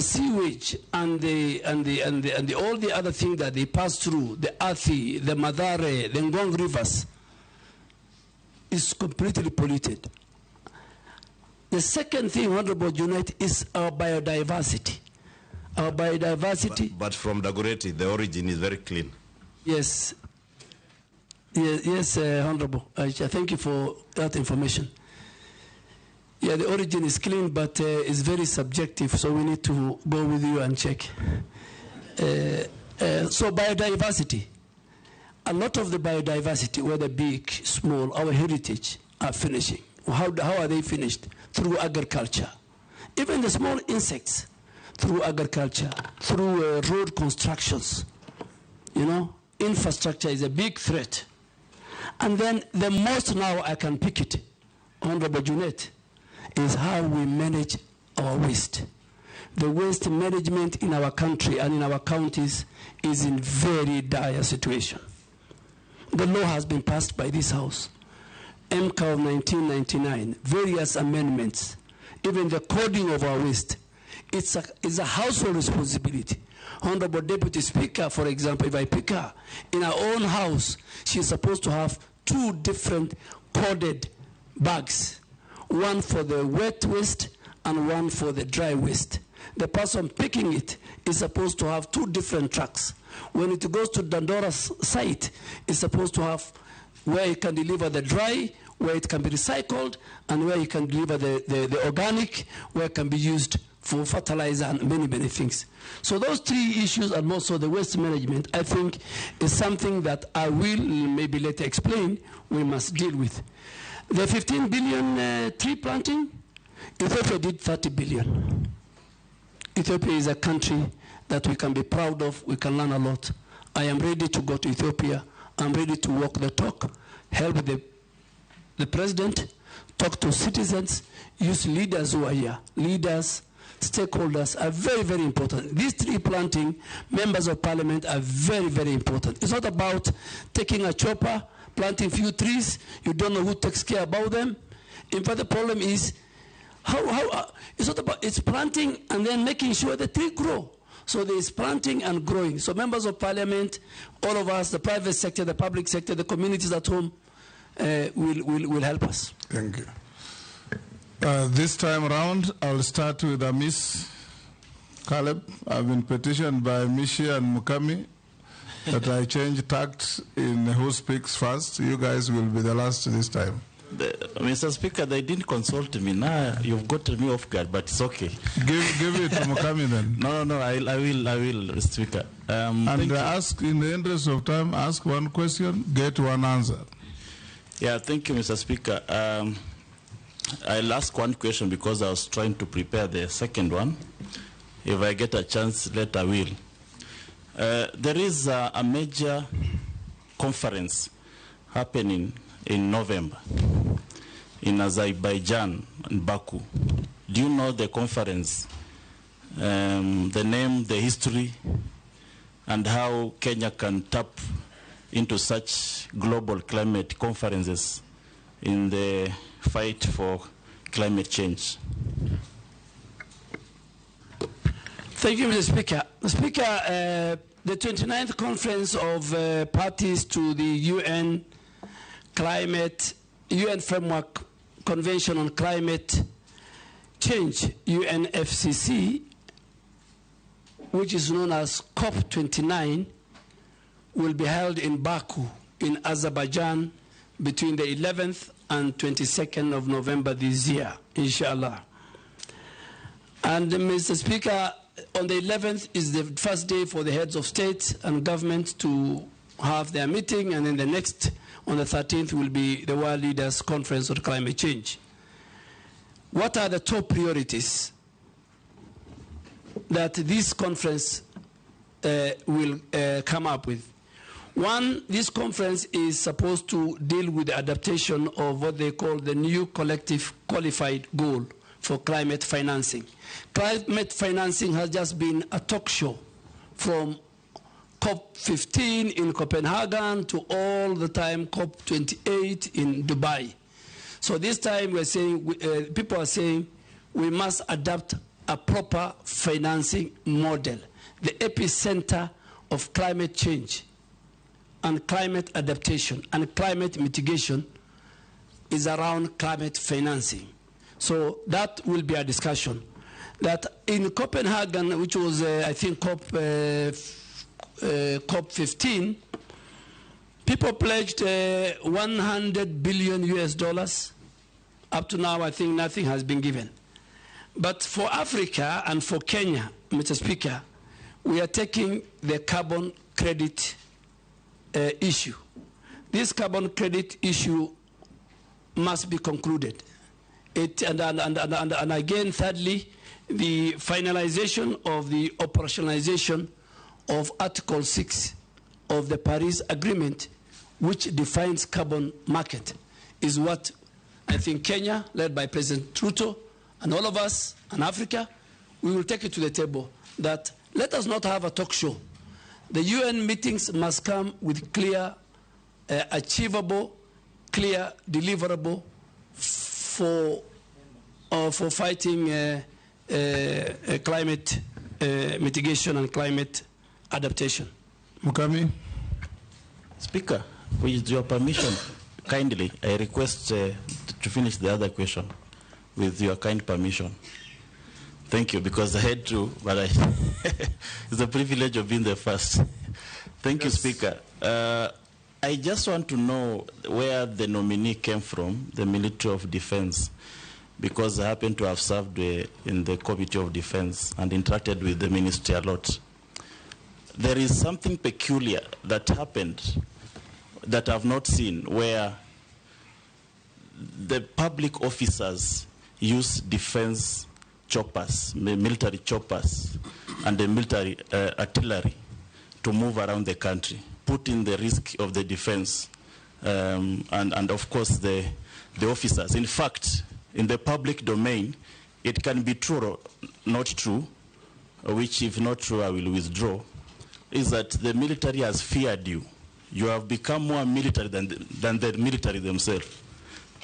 sewage and all the other things that they pass through, the Athi, the Madare, the Ngong rivers, is completely polluted. The second thing, Honorable Junet, is our biodiversity. Our biodiversity. But from Dagoretti, the origin is very clean. Yes. Yes, Honorable. Thank you for that information. Yeah, the origin is clean, but it's very subjective, so we need to go with you and check. So biodiversity. A lot of the biodiversity, whether big, small, our heritage, are finishing. How are they finished? Through agriculture. Even the small insects, through agriculture, through road constructions. You know, infrastructure is a big threat. And then the most now I can pick it, Honorable Junet, is how we manage our waste. The waste management in our country and in our counties is in very dire situation. The law has been passed by this House. MCA of 1999, various amendments, even the coding of our waste. It's a household responsibility. Honorable Deputy Speaker, for example, if I pick her, in her own house, she's supposed to have 2 different coded bags, one for the wet waste and one for the dry waste. The person picking it is supposed to have 2 different trucks. When it goes to Dandora's site, it's supposed to have where it can deliver the dry, where it can be recycled, and where you can deliver the organic, where it can be used for fertilizer and many, many things. So those 3 issues, and also the waste management, I think is something that I will maybe later explain we must deal with. The 15 billion tree planting, Ethiopia did 30 billion. Ethiopia is a country that we can be proud of, we can learn a lot. I am ready to go to Ethiopia. I'm ready to walk the talk, help the president, talk to citizens, use leaders who are here. Leaders, stakeholders are very, very important. These tree planting, members of parliament are very, very important. It's not about taking a chopper, planting few trees, you don't know who takes care about them. In fact, the problem is, it's not about, it's planting and then making sure the tree grow. So there is planting and growing. So members of parliament, all of us, the private sector, the public sector, the communities at home, will help us. Thank you. This time around, I'll start with Miss Caleb. I've been petitioned by Mishi and Mukami that I change tact in who speaks first. You guys will be the last this time. Mr. Speaker, they didn't consult me. Now you've got me off guard, but it's okay. Give it to Mukami then. No, I will, Speaker. And ask, in the interest of time, ask one question, get one answer. Yeah, thank you, Mr. Speaker. I'll ask one question because I was trying to prepare the second one. If I get a chance, later I will. There is a major conference happening in November in Azerbaijan and Baku. Do you know the conference, the name, the history, and how Kenya can tap into such global climate conferences in the fight for climate change? Thank you, Mr. Speaker. Speaker, the 29th conference of parties to the UN Framework Convention on Climate Change, UNFCCC, which is known as COP29, will be held in Baku in Azerbaijan between the 11th and 22nd of November this year, inshallah. And Mr. Speaker, on the 11th is the first day for the heads of state and government to have their meeting, and then the next, on the 13th, will be the World Leaders Conference on Climate Change. What are the top priorities that this conference will come up with? One, this conference is supposed to deal with the adaptation of what they call the new collective qualified goal for climate financing. Climate financing has just been a talk show from COP15 in Copenhagen to all the time COP28 in Dubai. So this time we're saying, people are saying we must adapt a proper financing model. The epicenter of climate change and climate adaptation and climate mitigation is around climate financing. So that will be a discussion. That in Copenhagen, which was, I think, COP15, people pledged $100 billion US. Up to now, I think nothing has been given. But for Africa and for Kenya, Mr. Speaker, we are taking the carbon credit issue. This carbon credit issue must be concluded. And again, thirdly, the finalization of the operationalization of Article 6 of the Paris Agreement, which defines carbon market, is what I think Kenya, led by President Ruto, and all of us, and Africa, we will take it to the table that let us not have a talk show. The UN meetings must come with clear, achievable, clear, deliverable for fighting climate mitigation and climate adaptation. Mukami. Speaker, with your permission, kindly, I request to finish the other question with your kind permission. Thank you, because I had to, but it's a privilege of being the first. Thank you, Speaker. I just want to know where the nominee came from, the Military of Defense, because I happen to have served in the Committee of Defense and interacted with the ministry a lot. There is something peculiar that happened that I've not seen, where the public officers use defense choppers, military choppers, and the military artillery to move around the country, putting the risk of the defense and of course the officers. In fact, in the public domain, it can be true or not true, which if not true I will withdraw, is that the military has feared you. You have become more military than the military themselves.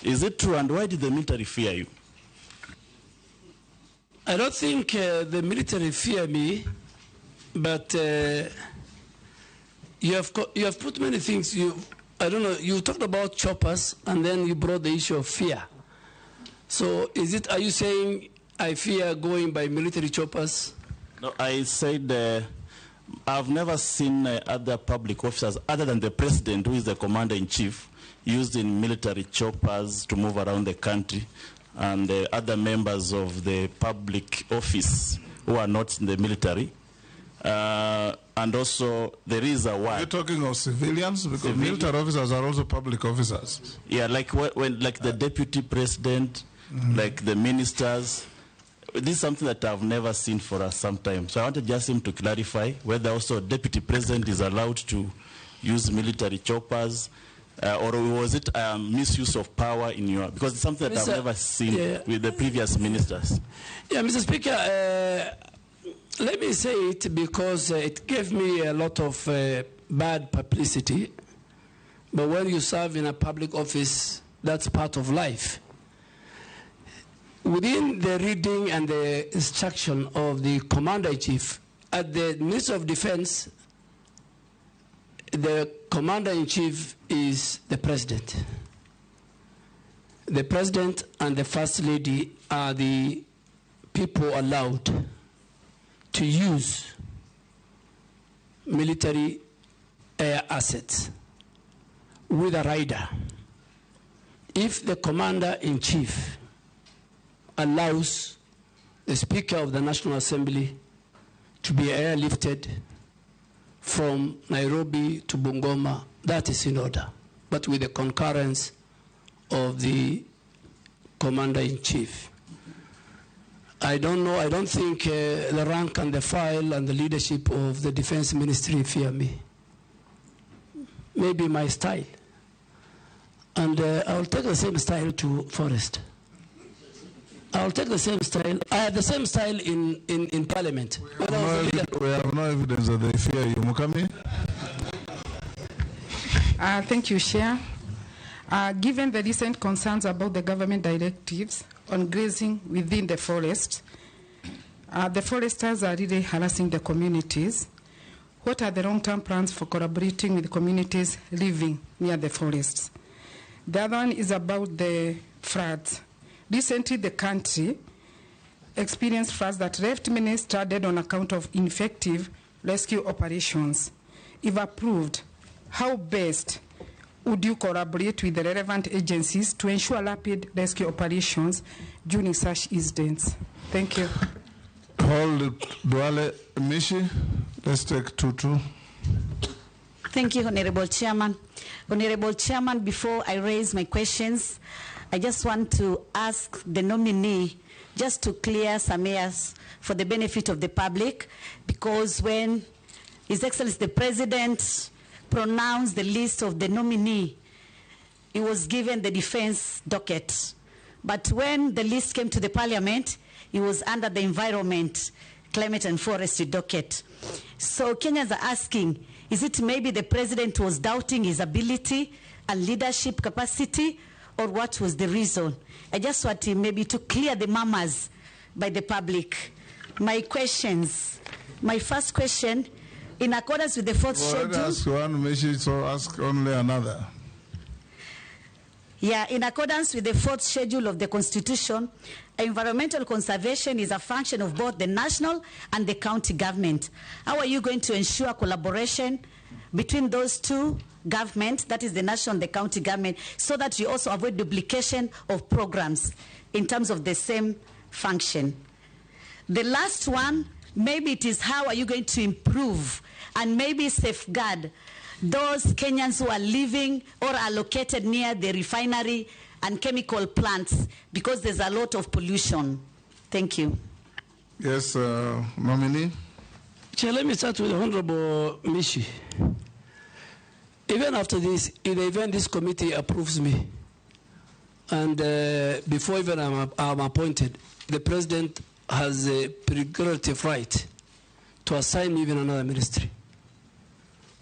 Is it true, and why did the military fear you? I don't think the military fear me, but you have put many things. I don't know. You talked about choppers, and then you brought the issue of fear. So, are you saying I fear going by military choppers? No, I said I've never seen other public officers other than the president, who is the commander-in-chief, used in military choppers to move around the country, and other members of the public office who are not in the military. And also, there is a word. You're talking of civilians? Because military officers are also public officers. Yeah, like like the deputy president, like the ministers. This is something that I've never seen for us sometime. So I wanted just him to clarify whether also deputy president is allowed to use military choppers, or was it misuse of power in your... Because it's something that I've never seen with the previous ministers. Yeah, Mr. Speaker, let me say it because it gave me a lot of bad publicity. But when you serve in a public office, that's part of life. Within the reading and the instruction of the Commander-in-Chief, at the Ministry of Defense, the Commander-in-Chief is the President. The President and the First Lady are the people allowed to use military air assets with a rider. If the Commander-in-Chief allows the Speaker of the National Assembly to be airlifted from Nairobi to Bungoma, that is in order, but with the concurrence of the Commander-in-Chief. I don't know, I don't think the rank and the file and the leadership of the Defense Ministry fear me. maybe my style. And I'll take the same style to forest. I'll take the same style. I had the same style in Parliament. We have no evidence that they fear you. Mukami? Thank you, Chair. Given the recent concerns about the government directives on grazing within the forest, the foresters are really harassing the communities. What are the long-term plans for collaborating with communities living near the forests? The other one is about the floods. Recently, the country experienced floods that left many stranded on account of ineffective rescue operations. If approved, how best would you collaborate with the relevant agencies to ensure rapid rescue operations during such incidents? Thank you. Hold Duale Mishi. Let's take 2-2. Thank you, Honorable Chairman. Honorable Chairman, before I raise my questions, I just want to ask the nominee just to clear some airs for the benefit of the public, because when His Excellency the President pronounced the list of the nominee, he was given the defense docket. But when the list came to the Parliament, it was under the environment, climate and forestry docket. So Kenyans are asking, is it maybe the President was doubting his ability and leadership capacity, or what was the reason? I just want maybe to clear the murmurs by the public. My questions. My first question, in accordance with the fourth schedule. Ask one, maybe so ask only another. Yeah, in accordance with the fourth schedule of the Constitution, environmental conservation is a function of both the national and the county government. How are you going to ensure collaboration between those two governments, that is the national and the county government, so that you also avoid duplication of programs in terms of the same function? The last one, maybe it is how are you going to improve and maybe safeguard those Kenyans who are living or are located near the refinery and chemical plants, because there's a lot of pollution. Thank you. Yes, Nominee. Chair, let me start with Honorable Mishi. Even after this, in the event this committee approves me, and before even I'm appointed, the President has a prerogative right to assign me even another ministry.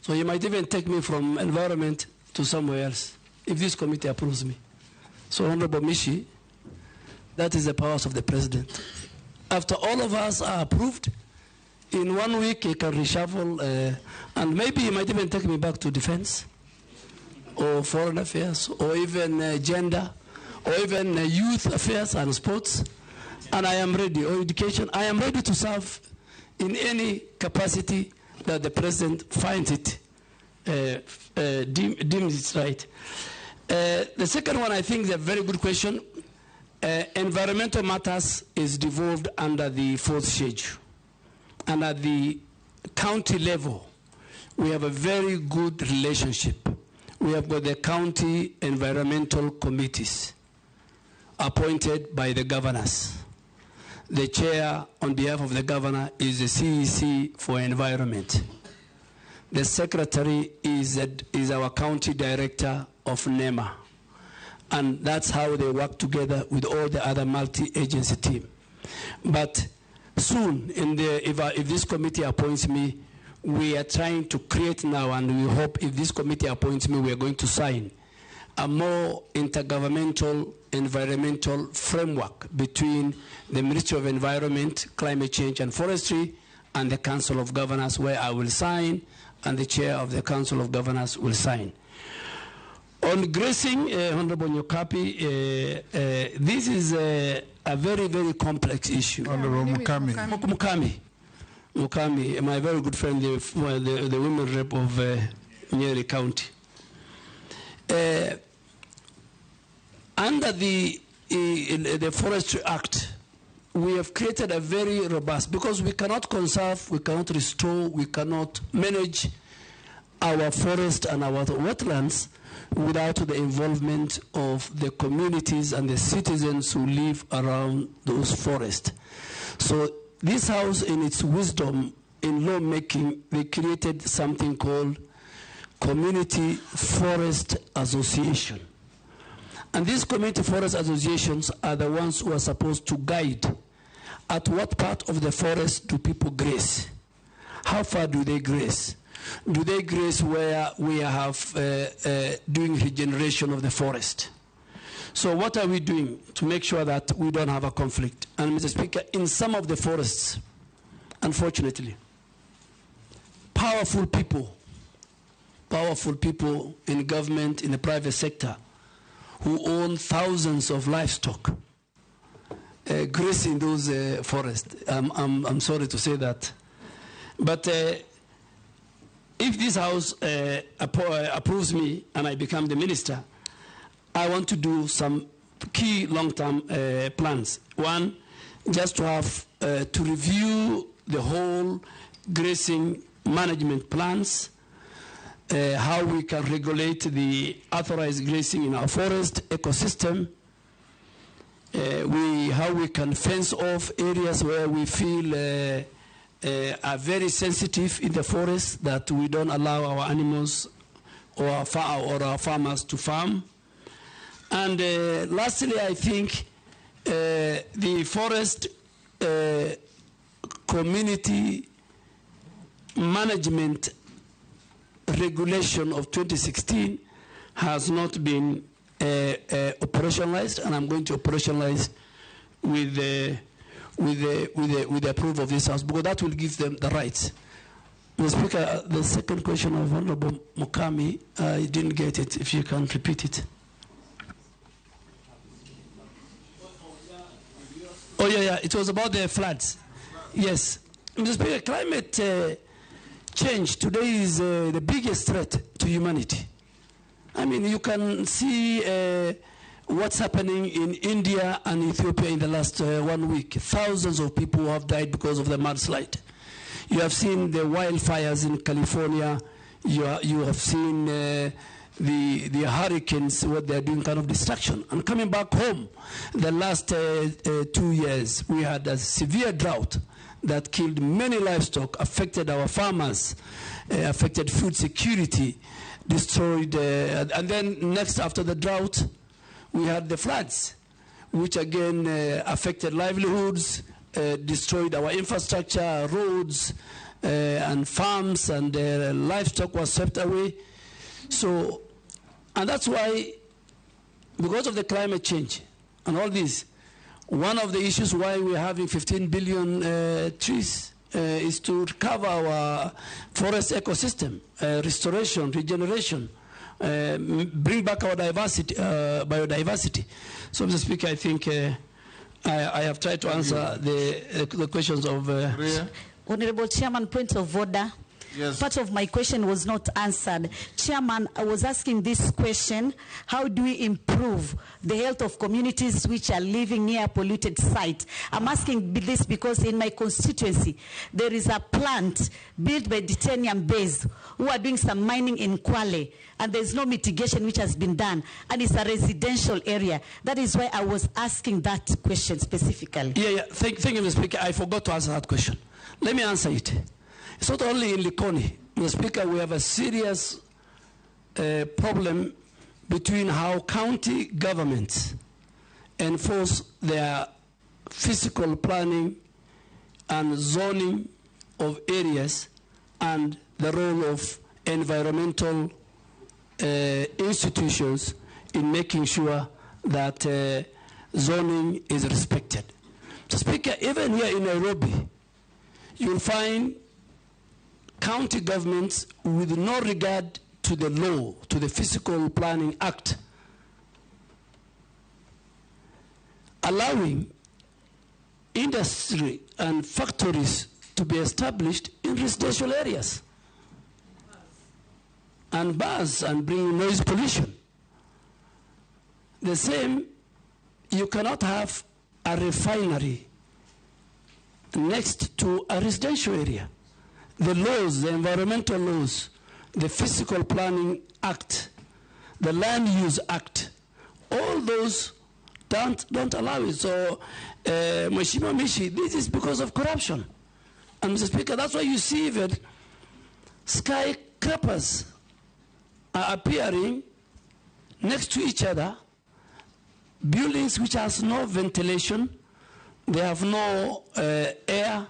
So he might even take me from environment to somewhere else if this committee approves me. So Honorable Mishi, that is the powers of the President. After all of us are approved, in 1 week he can reshuffle, and maybe he might even take me back to defense, or foreign affairs, or even gender, or even youth affairs and sports. And I am ready, or education. I am ready to serve in any capacity that the President finds it, deems it right. The second one, I think, is a very good question. Environmental matters is devolved under the fourth schedule. And at the county level, we have a very good relationship. We have got the county environmental committees appointed by the governors. The chair, on behalf of the governor, is the CEC for environment. The secretary is our county director of NEMA. And that's how they work together with all the other multi-agency team. But soon, if this committee appoints me, we are trying to create now, and we hope if this committee appoints me, we are going to sign a more intergovernmental environmental framework between the Ministry of Environment, Climate Change and Forestry and the Council of Governors, where I will sign and the chair of the Council of Governors will sign. On grazing, Honorable Nyokapi, this is a very, very complex issue. Honorable Mukami, my very good friend, the women rep of Nyeri County. Under the Forestry Act, we have created a very robust, because we cannot conserve, we cannot restore, we cannot manage our forest and our wetlands without the involvement of the communities and the citizens who live around those forests. So this House, in its wisdom in lawmaking, they created something called community forest association. And these community forest associations are the ones who are supposed to guide at what part of the forest do people graze? How far do they graze? Do they graze where we have doing regeneration of the forest? So what are we doing to make sure that we don't have a conflict? And Mr. Speaker, in some of the forests, unfortunately, powerful people in government, in the private sector, who own thousands of livestock, graze in those forests. I'm sorry to say that. But if this House approves me and I become the minister, I want to do some key long-term plans. One, just to have to review the whole grazing management plans, how we can regulate the authorized grazing in our forest ecosystem, how we can fence off areas where we feel are very sensitive in the forest, that we don't allow our animals or our farmers to farm. And lastly, I think the forest community management regulation of 2016 has not been operationalized, and I'm going to operationalize with the approval of this House, because that will give them the rights. Mr. Speaker, the second question of Honorable Mukami, I didn't get it. If you can repeat it. Oh, yeah, it was about the floods. Yes. Mr. Speaker, climate change today is the biggest threat to humanity. I mean, you can see what's happening in India and Ethiopia in the last 1 week. Thousands of people have died because of the mudslide. You have seen the wildfires in California. You have seen the hurricanes, what they're doing, kind of destruction. And coming back home, the last 2 years, we had a severe drought that killed many livestock, affected our farmers, affected food security, destroyed, and then next after the drought, we had the floods, which again affected livelihoods, destroyed our infrastructure, roads, and farms, and livestock was swept away. So, and that's why, because of the climate change and all this, one of the issues why we're having 15 billion trees is to recover our forest ecosystem, restoration, regeneration, bring back our biodiversity. So, Mr. Speaker, I think I have tried to answer the questions of... Honorable Chairman, point of order. Yes. Part of my question was not answered. Chairman, I was asking this question: how do we improve the health of communities which are living near a polluted site? I'm asking this because in my constituency, there is a plant built by Titanium Base who are doing some mining in Kwale, and there's no mitigation which has been done, and it's a residential area. That is why I was asking that question specifically. Yeah. Thank you, Mr. Speaker. I forgot to answer that question. Let me answer it. It's not only in Likoni. Mr. Speaker, we have a serious problem between how county governments enforce their physical planning and zoning of areas and the role of environmental institutions in making sure that zoning is respected. Mr. Speaker, even here in Nairobi, you'll find county governments with no regard to the law, to the Physical Planning Act, allowing industry and factories to be established in residential areas, and bars, and bring noise pollution. The same, you cannot have a refinery next to a residential area. The laws, the environmental laws, the Physical Planning Act, the Land Use Act, all those don't allow it. So, Mheshimiwa Mishi, this is because of corruption. And Mr. Speaker, that's why you see even skyscrapers are appearing next to each other, buildings which has no ventilation, they have no air,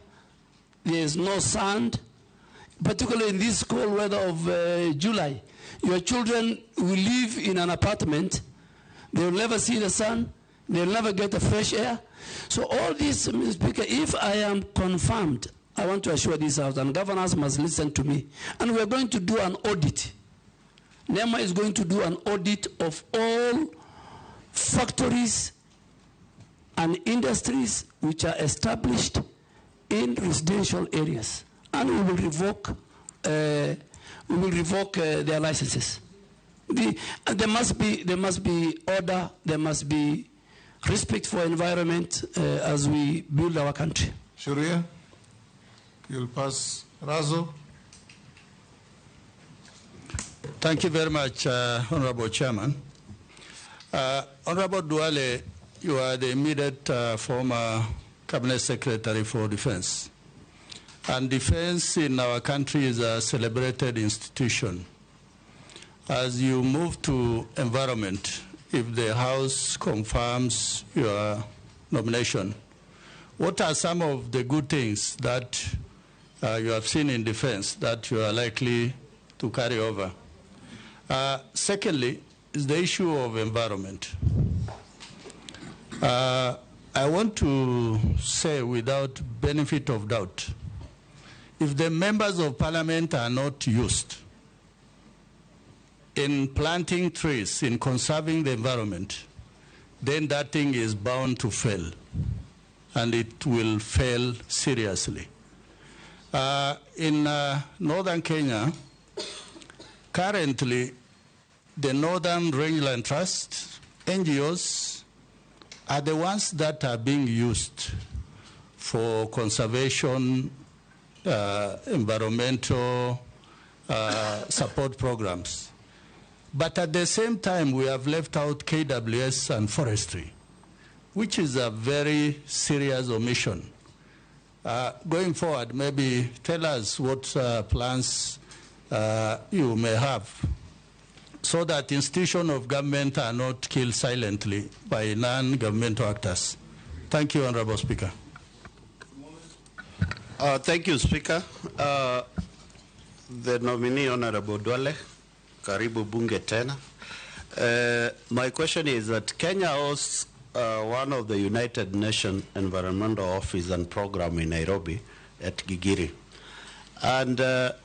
there's no sand, particularly in this cold weather of July. Your children will live in an apartment, they will never see the sun, they will never get the fresh air. So all this, Mr. Speaker, if I am confirmed, I want to assure this House, and governors must listen to me, and we're going to do an audit. NEMA is going to do an audit of all factories and industries which are established in residential areas, and we will revoke their licenses. There must be order. There must be respect for environment as we build our country. Shuria, you'll pass. Razo. Thank you very much, Honorable Chairman. Honorable Duale, you are the immediate former Cabinet Secretary for Defense. And defense in our country is a celebrated institution. As you move to environment, if the House confirms your nomination, what are some of the good things that you have seen in defense that you are likely to carry over? Secondly, is the issue of environment. I want to say without benefit of doubt, if the members of parliament are not used in planting trees, in conserving the environment, then that thing is bound to fail, and it will fail seriously. In northern Kenya, currently, the Northern Rangeland Trust, NGOs, are the ones that are being used for conservation, environmental support programs. But at the same time, we have left out KWS and forestry, which is a very serious omission. Going forward, maybe tell us what plans you may have, so that institutions of government are not killed silently by non-governmental actors. Thank you, Honorable Speaker. Thank you, Speaker. The nominee, Honorable Duale, karibu bunge tena. My question is that Kenya hosts one of the United Nations Environmental Office and Program in Nairobi at Gigiri. And the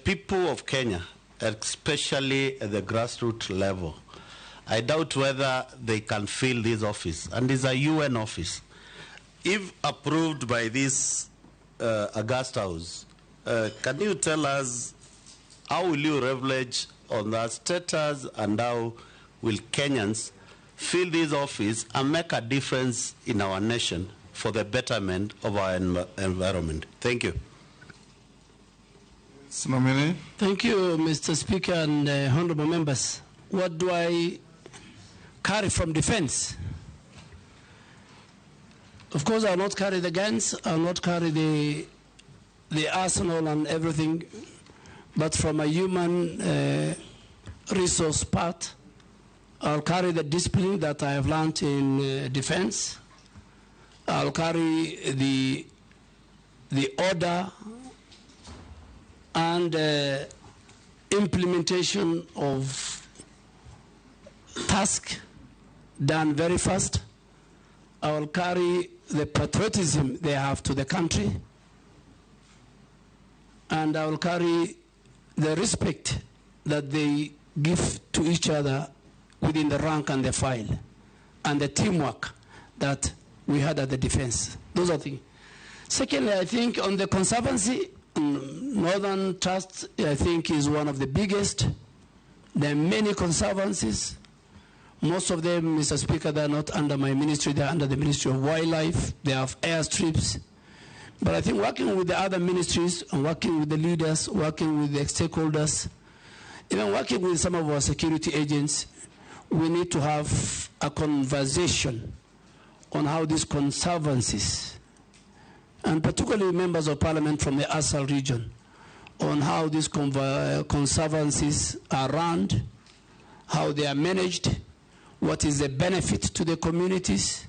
people of Kenya, especially at the grassroots level, I doubt whether they can fill this office, and it's a UN office. If approved by this August House, can you tell us how will you leverage on that status, and how will Kenyans fill this office and make a difference in our nation for the betterment of our environment? Thank you. Nominee. Thank you, Mr. Speaker and honorable members. What do I carry from defense? Of course, I will not carry the guns, I will not carry the arsenal and everything, but from a human resource part, I'll carry the discipline that I have learned in defense. I'll carry the order and implementation of task done very fast. I will carry the patriotism they have to the country, and I will carry the respect that they give to each other within the rank and the file, and the teamwork that we had at the defense. Those are things. Secondly, I think on the conservancy, Northern Trust, I think, is one of the biggest. There are many conservancies. Most of them, Mr. Speaker, they are not under my ministry. They are under the Ministry of Wildlife. They have airstrips. But I think working with the other ministries and working with the leaders, working with the stakeholders, even working with some of our security agents, we need to have a conversation on how these conservancies, and particularly members of parliament from the Asal region, on how these conservancies are run, how they are managed, what is the benefit to the communities,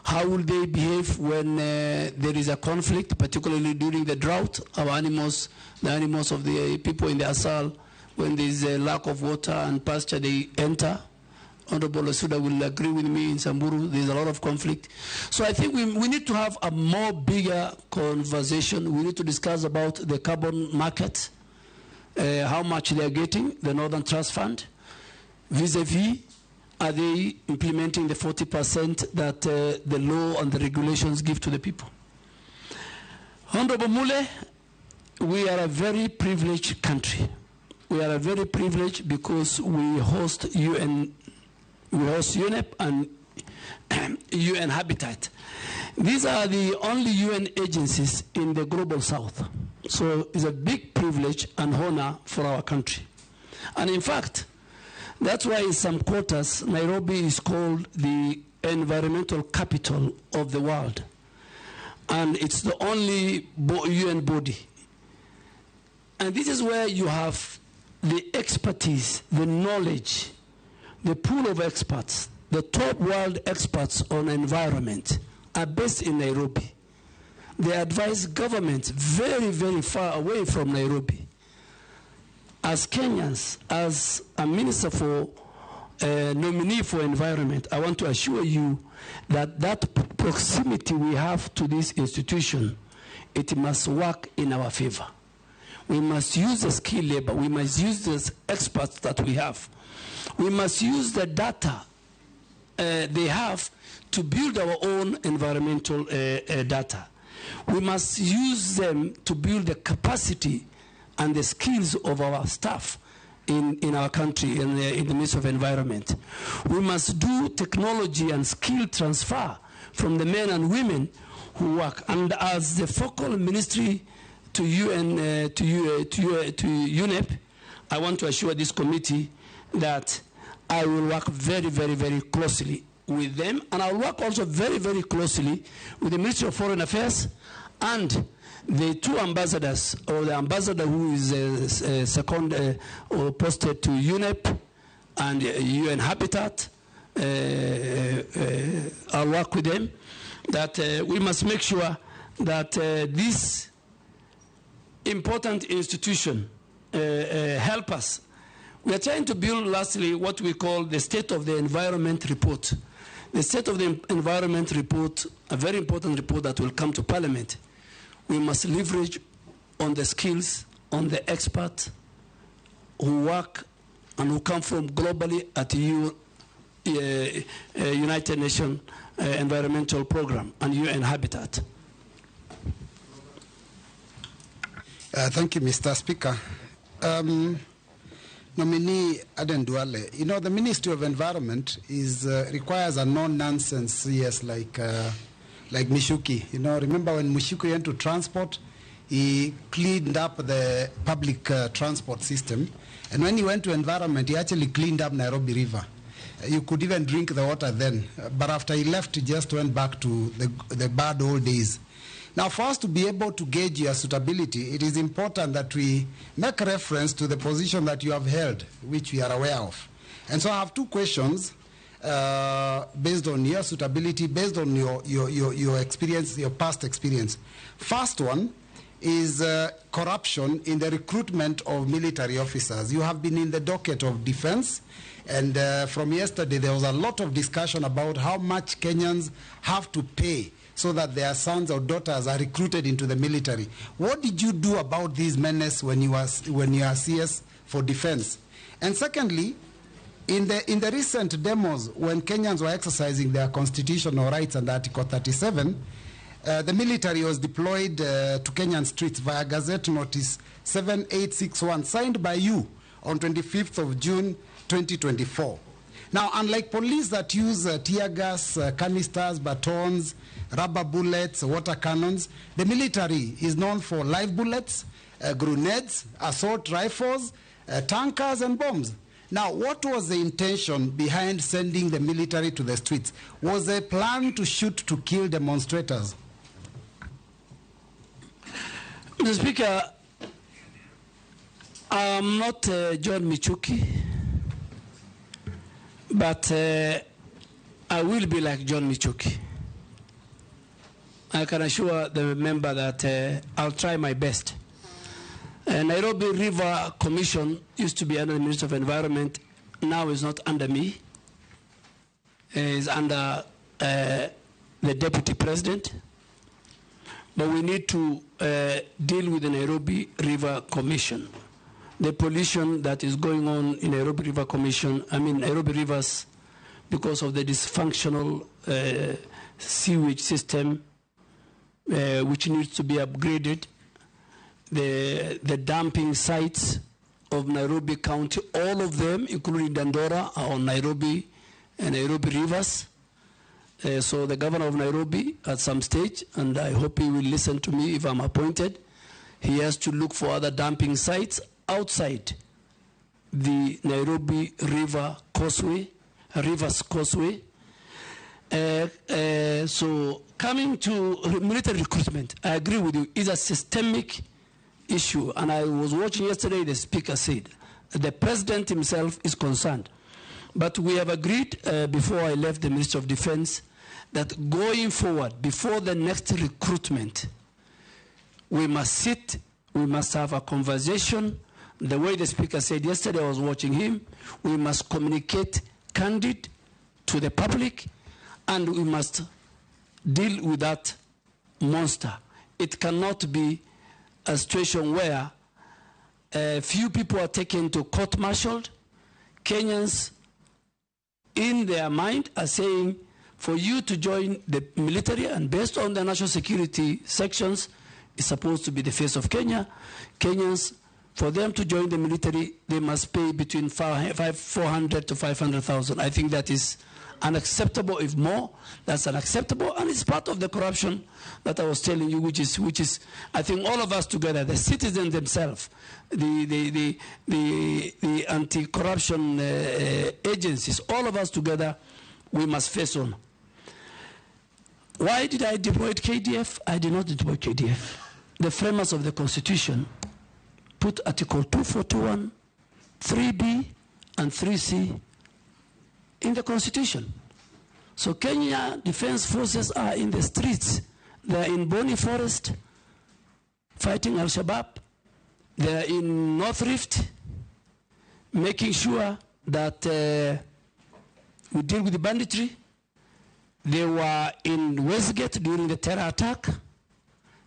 how will they behave when there is a conflict, particularly during the drought. Our animals, the animals of the people in the Asal, when there is a lack of water and pasture, they enter. Honorable Osuda will agree with me, in Samburu, there's a lot of conflict. So I think we need to have a more bigger conversation. We need to discuss about the carbon market, how much they are getting, the Northern Trust Fund, vis-a-vis, are they implementing the 40% that the law and the regulations give to the people? Honorable Mule, we are a very privileged country. We are a very privileged because we host UN. We host UNEP and UN Habitat. These are the only UN agencies in the global south. So it's a big privilege and honor for our country. And in fact, that's why in some quarters, Nairobi is called the environmental capital of the world. And it's the only UN body. And this is where you have the expertise, the knowledge, the pool of experts, the top world experts on environment are based in Nairobi. They advise governments very, very far away from Nairobi. As Kenyans, as a minister for nominee for environment, I want to assure you that that proximity we have to this institution, it must work in our favor. We must use the skilled labor. We must use the experts that we have. We must use the data they have to build our own environmental data. We must use them to build the capacity and the skills of our staff in our country in the midst of environment. We must do technology and skill transfer from the men and women who work. And as the focal ministry to UN, to UNEP, I want to assure this committee that I will work very, very, very closely with them, and I'll work also very, very closely with the Ministry of Foreign Affairs and the two ambassadors, or the ambassador who is second or posted to UNEP and UN Habitat. I'll work with them, that we must make sure that this important institution help us. We are trying to build, lastly, what we call the State of the Environment Report. The State of the Environment Report, a very important report that will come to Parliament. We must leverage on the skills, on the experts who work and who come from globally at the United Nations Environmental Program and UN Habitat. Thank you, Mr. Speaker. Nominee Aden Duale, you know, the Ministry of Environment is requires a non-nonsense CS like Mishuki. You know, remember when Mishuki went to transport, he cleaned up the public transport system. And when he went to environment, he actually cleaned up Nairobi River. You could even drink the water then. But after he left, he just went back to the bad old days. Now, for us to be able to gauge your suitability, it is important that we make reference to the position that you have held, which we are aware of. And so I have two questions based on your suitability, based on your experience, your past experience. First one is corruption in the recruitment of military officers. You have been in the docket of defense, and from yesterday there was a lot of discussion about how much Kenyans have to pay so that their sons or daughters are recruited into the military. What did you do about these menace when you are CS for defense? And secondly, in the recent demos, when Kenyans were exercising their constitutional rights under Article 37, the military was deployed to Kenyan streets via Gazette Notice 7861, signed by you on 25th of June 2024. Now, unlike police that use tear gas, canisters, batons, rubber bullets, water cannons, the military is known for live bullets, grenades, assault rifles, tankers, and bombs. Now, what was the intention behind sending the military to the streets? Was there a plan to shoot to kill demonstrators? Mr. Speaker, I'm not John Michuki, but I will be like John Michuki. I can assure the member that I'll try my best. Nairobi River Commission used to be under the Minister of Environment. Now is not under me. It's under the Deputy President. But we need to deal with the Nairobi River Commission. The pollution that is going on in Nairobi River Commission, Nairobi rivers, because of the dysfunctional sewage system, which needs to be upgraded. The dumping sites of Nairobi County, all of them, including Dandora, are on Nairobi and Nairobi rivers. So the governor of Nairobi at some stage, and I hope he will listen to me if I'm appointed, he has to look for other dumping sites outside the Nairobi River Causeway, Rivers Causeway. So coming to military recruitment, I agree with you, it's a systemic issue. And I was watching yesterday, the speaker said, the president himself is concerned. But we have agreed before I left the Ministry of Defense that going forward, before the next recruitment, we must sit, we must have a conversation. The way the speaker said yesterday, I was watching him, we must communicate candid to the public, and we must deal with that monster. It cannot be a situation where few people are taken to court-martialed. Kenyans, in their mind, are saying, for you to join the military, and based on the national security sections, is supposed to be the face of Kenya. Kenyans, for them to join the military, they must pay between 400 to 500,000. I think that is unacceptable. If more, that's unacceptable, and it's part of the corruption that I was telling you, which is I think all of us together, the citizens themselves, the anti-corruption agencies, all of us together, we must face on. Why did I deploy KDF? I did not deploy KDF. The framers of the Constitution put Article 241, 3B, and 3C in the Constitution. So Kenya Defense Forces are in the streets. They are in Boni Forest fighting Al-Shabaab. They are in North Rift making sure that we deal with the banditry. They were in Westgate during the terror attack.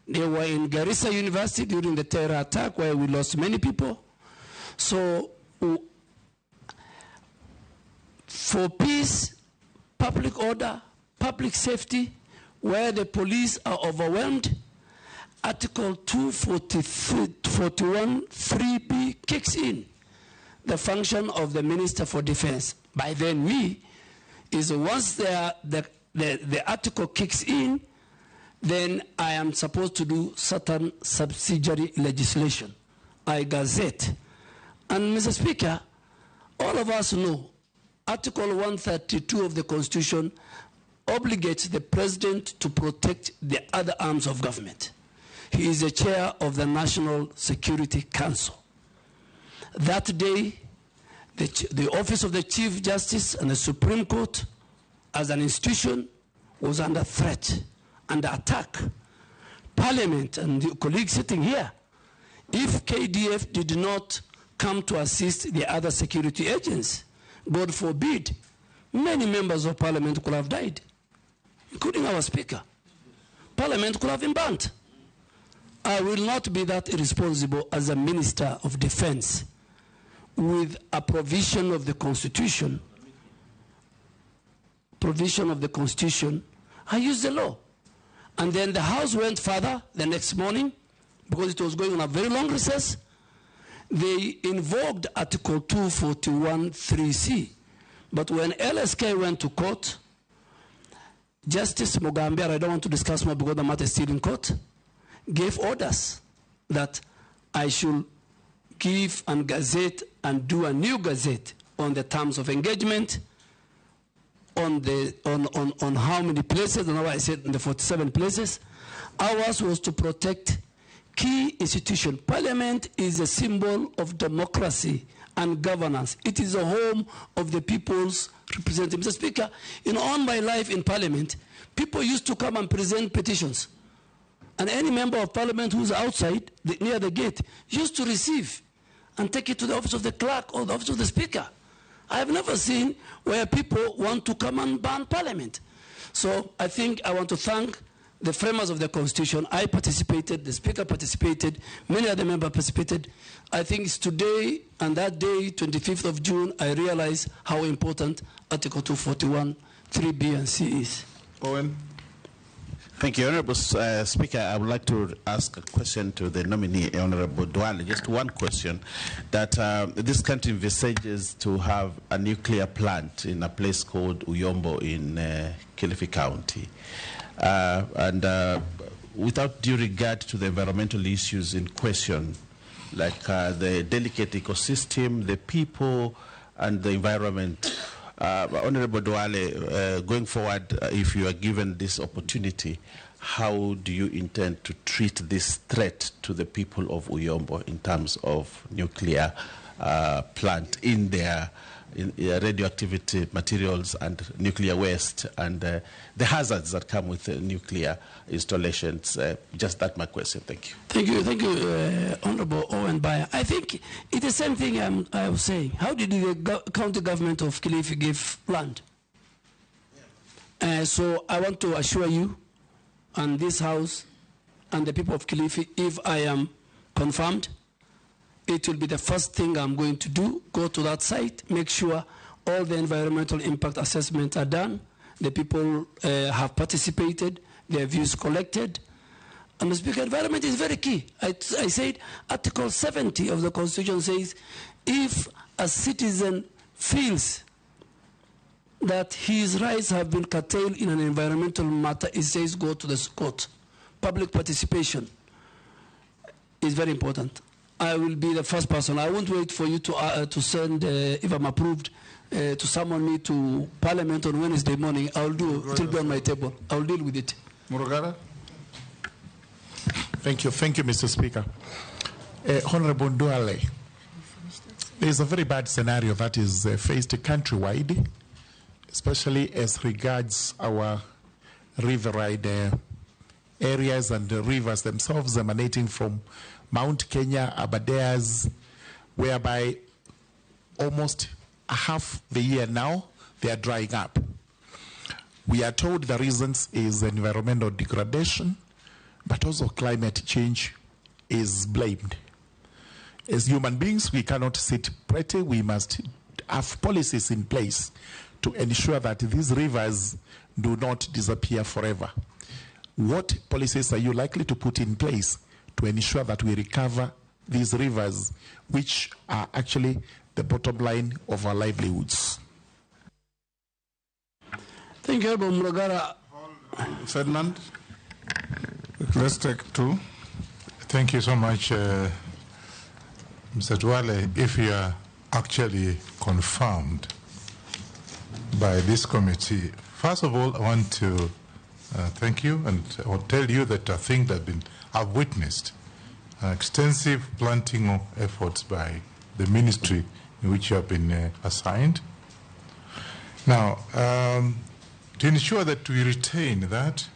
They were in Garissa University during the terror attack where we lost many people. So for peace, public order, public safety, where the police are overwhelmed, Article 241 3B kicks in the function of the Minister for Defense. By then, once the article kicks in, then I am supposed to do certain subsidiary legislation. I gazette. And Mr. Speaker, all of us know Article 132 of the Constitution obligates the President to protect the other arms of government. He is the chair of the National Security Council. That day, the Office of the Chief Justice and the Supreme Court, as an institution, was under threat, under attack. Parliament and the colleagues sitting here, if KDF did not come to assist the other security agents, God forbid, many members of Parliament could have died, including our Speaker. Parliament could have been burnt. I will not be that irresponsible as a Minister of Defense with a provision of the Constitution. I used the law. And then the House went further the next morning, because it was going on a very long recess. They invoked Article 241 3C. But when LSK went to court, Justice Mugambe, I don't want to discuss more because the matter is still in court, gave orders that I should give and gazette and do a new gazette on the terms of engagement, on how many places, and now I said in the 47 places. Ours was to protect key institution. Parliament is a symbol of democracy and governance. It is the home of the people's representatives. Mr. Speaker, all my life in Parliament, people used to come and present petitions. And any member of Parliament who's outside, near the gate, used to receive and take it to the office of the clerk or the office of the Speaker. I have never seen where people want to come and ban Parliament. So I think I want to thank the framers of the Constitution. I participated, the Speaker participated, many other members participated. I think it's today and that day, 25th of June, I realize how important Article 241, 3B and C is. Owen. Thank you, Honorable Speaker. I would like to ask a question to the nominee, Honorable Duale. Just one question, that this country envisages to have a nuclear plant in a place called Uyombo in Kilifi County. Without due regard to the environmental issues in question, like the delicate ecosystem, the people, and the environment, Honorable Duale, going forward, if you are given this opportunity, how do you intend to treat this threat to the people of Uyombo in terms of nuclear plant in their radioactivity materials and nuclear waste and the hazards that come with nuclear installations? Just that my question. Thank you. Thank you, Honorable Owen Bayer. I think it's the same thing I was saying. How did the county government of Kilifi give land? So I want to assure you and this House and the people of Kilifi, if I am confirmed, it will be the first thing I'm going to do, go to that site, make sure all the environmental impact assessments are done, the people have participated, their views collected. And Mr. Speaker, environment is very key. I said Article 70 of the Constitution says, if a citizen feels that his rights have been curtailed in an environmental matter, it says go to the court. Public participation is very important. I will be the first person. I won't wait for you to send, if I'm approved, to summon me to Parliament on Wednesday morning. I'll do it. It will be on my table. I'll deal with it. Murugara? Thank you, Mr. Speaker. Honorable Duale, there is a very bad scenario that is faced countrywide, especially as regards our riverine areas and the rivers themselves emanating from Mount Kenya, Aberdares, whereby almost half the year now they are drying up. We are told the reasons is environmental degradation, but also climate change is blamed. As human beings, we cannot sit pretty. We must have policies in place to ensure that these rivers do not disappear forever. What policies are you likely to put in place to ensure that we recover these rivers, which are actually the bottom line of our livelihoods? Thank you, Honorable Murugara. Ferdinand, let's take two. Thank you so much, Mr. Duale. If you are actually confirmed by this committee, first of all, I want to thank you, and I will tell you that I think that I've witnessed extensive planting of efforts by the ministry in which you have been assigned. Now, to ensure that we retain that,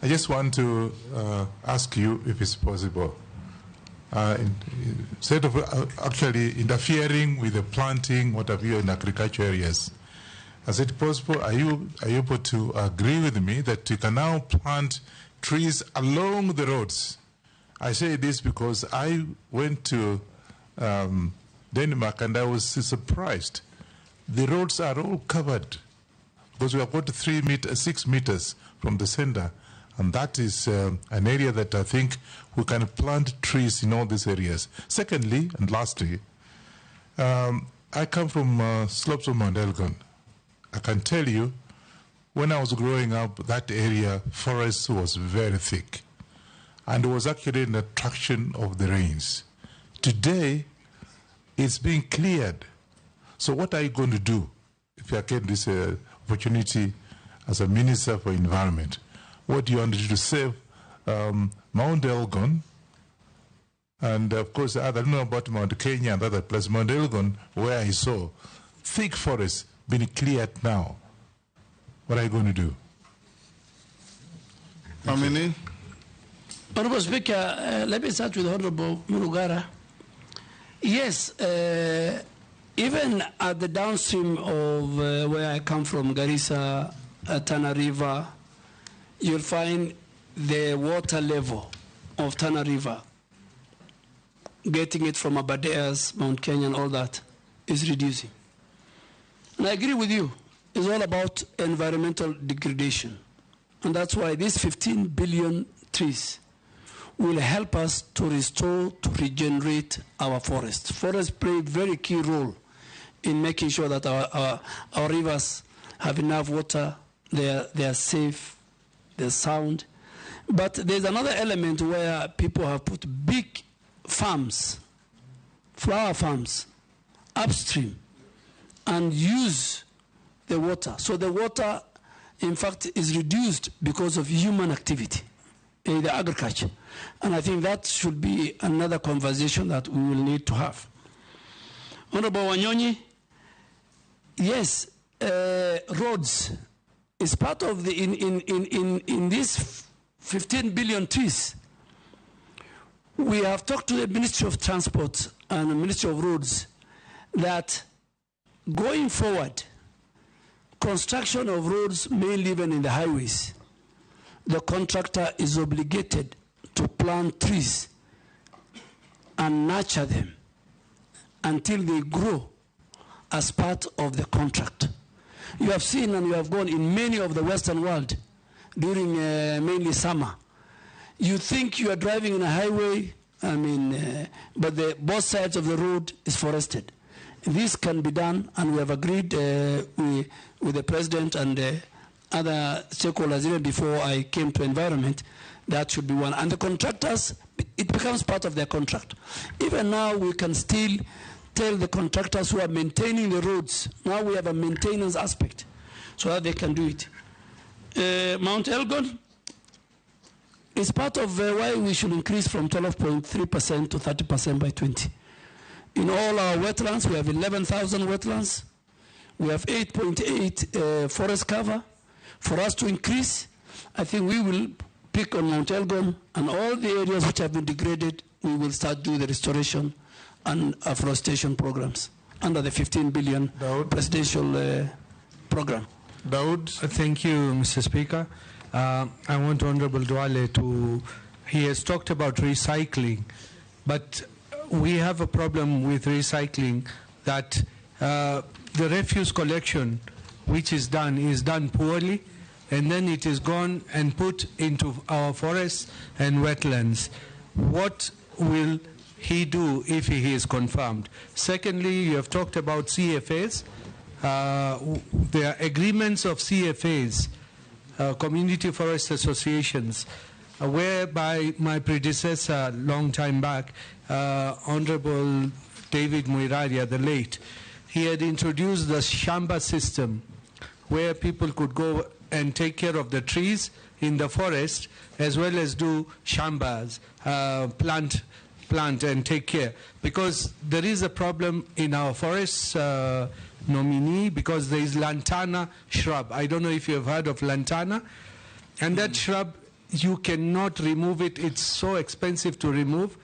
I just want to ask you if it's possible, instead of actually interfering with the planting, what have you, in agriculture areas, is it possible, are you able to agree with me that you can now plant trees along the roads? I say this because I went to Denmark and I was surprised. The roads are all covered because we have got 6 meters from the center, and that is an area that I think we can plant trees in all these areas. Secondly, and lastly, I come from slopes of Mount Elgon. I can tell you, when I was growing up, that area, forest was very thick, and it was actually an attraction of the rains. Today, it's being cleared. So what are you going to do if you get this opportunity as a Minister for Environment? What do you want to do to save Mount Elgon And of course, I don't know about Mount Kenya and other places, Mount Elgon, where I saw thick forests being cleared now. What are you going to do? Nominee. Honorable Speaker, let me start with Honorable Murugara. Yes, even at the downstream of where I come from, Garissa, Tana River, you'll find the water level of Tana River, getting it from Abadeas, Mount Kenya and all that, is reducing. And I agree with you. It's all about environmental degradation. And that's why these 15 billion trees will help us to restore, to regenerate our forests. Forests play a very key role in making sure that our rivers have enough water, they are safe, they're sound. But there's another element where people have put big farms, flower farms, upstream, and use the water. So the water, in fact, is reduced because of human activity in the agriculture. And I think that should be another conversation that we will need to have. Honorable Wanyonyi, yes, roads is part of the, in these 15 billion trees. We have talked to the Ministry of Transport and the Ministry of Roads that going forward, construction of roads, mainly even in the highways, the contractor is obligated to plant trees and nurture them until they grow as part of the contract. You have seen and you have gone in many of the Western world during mainly summer. You think you are driving in a highway, but both sides of the road is forested. This can be done, and we have agreed with the President and other stakeholders even before I came to environment. That should be one. And the contractors, it becomes part of their contract. Even now, we can still tell the contractors who are maintaining the roads, now we have a maintenance aspect, so that they can do it. Mount Elgon is part of why we should increase from 12.3% to 30% by 20. In all our wetlands, we have 11,000 wetlands. We have 8.8 forest cover. For us to increase, I think we will pick on Mount Elgon and all the areas which have been degraded, we will start doing the restoration and afforestation programs under the 15 billion presidential program. Daud. Thank you, Mr. Speaker. I want Honorable Duale he has talked about recycling, but we have a problem with recycling that the refuse collection which is done poorly, and then it is gone and put into our forests and wetlands. What will he do if he is confirmed? Secondly, you have talked about CFAs. There are agreements of CFAs, Community Forest Associations, whereby my predecessor, long time back, Honorable David Muiraria, the late, he had introduced the shamba system, where people could go and take care of the trees in the forest, as well as do shambas, plant and take care. Because there is a problem in our forests, Nominee, because there is lantana shrub. I don't know if you have heard of lantana. And that shrub, you cannot remove it. It's so expensive to remove.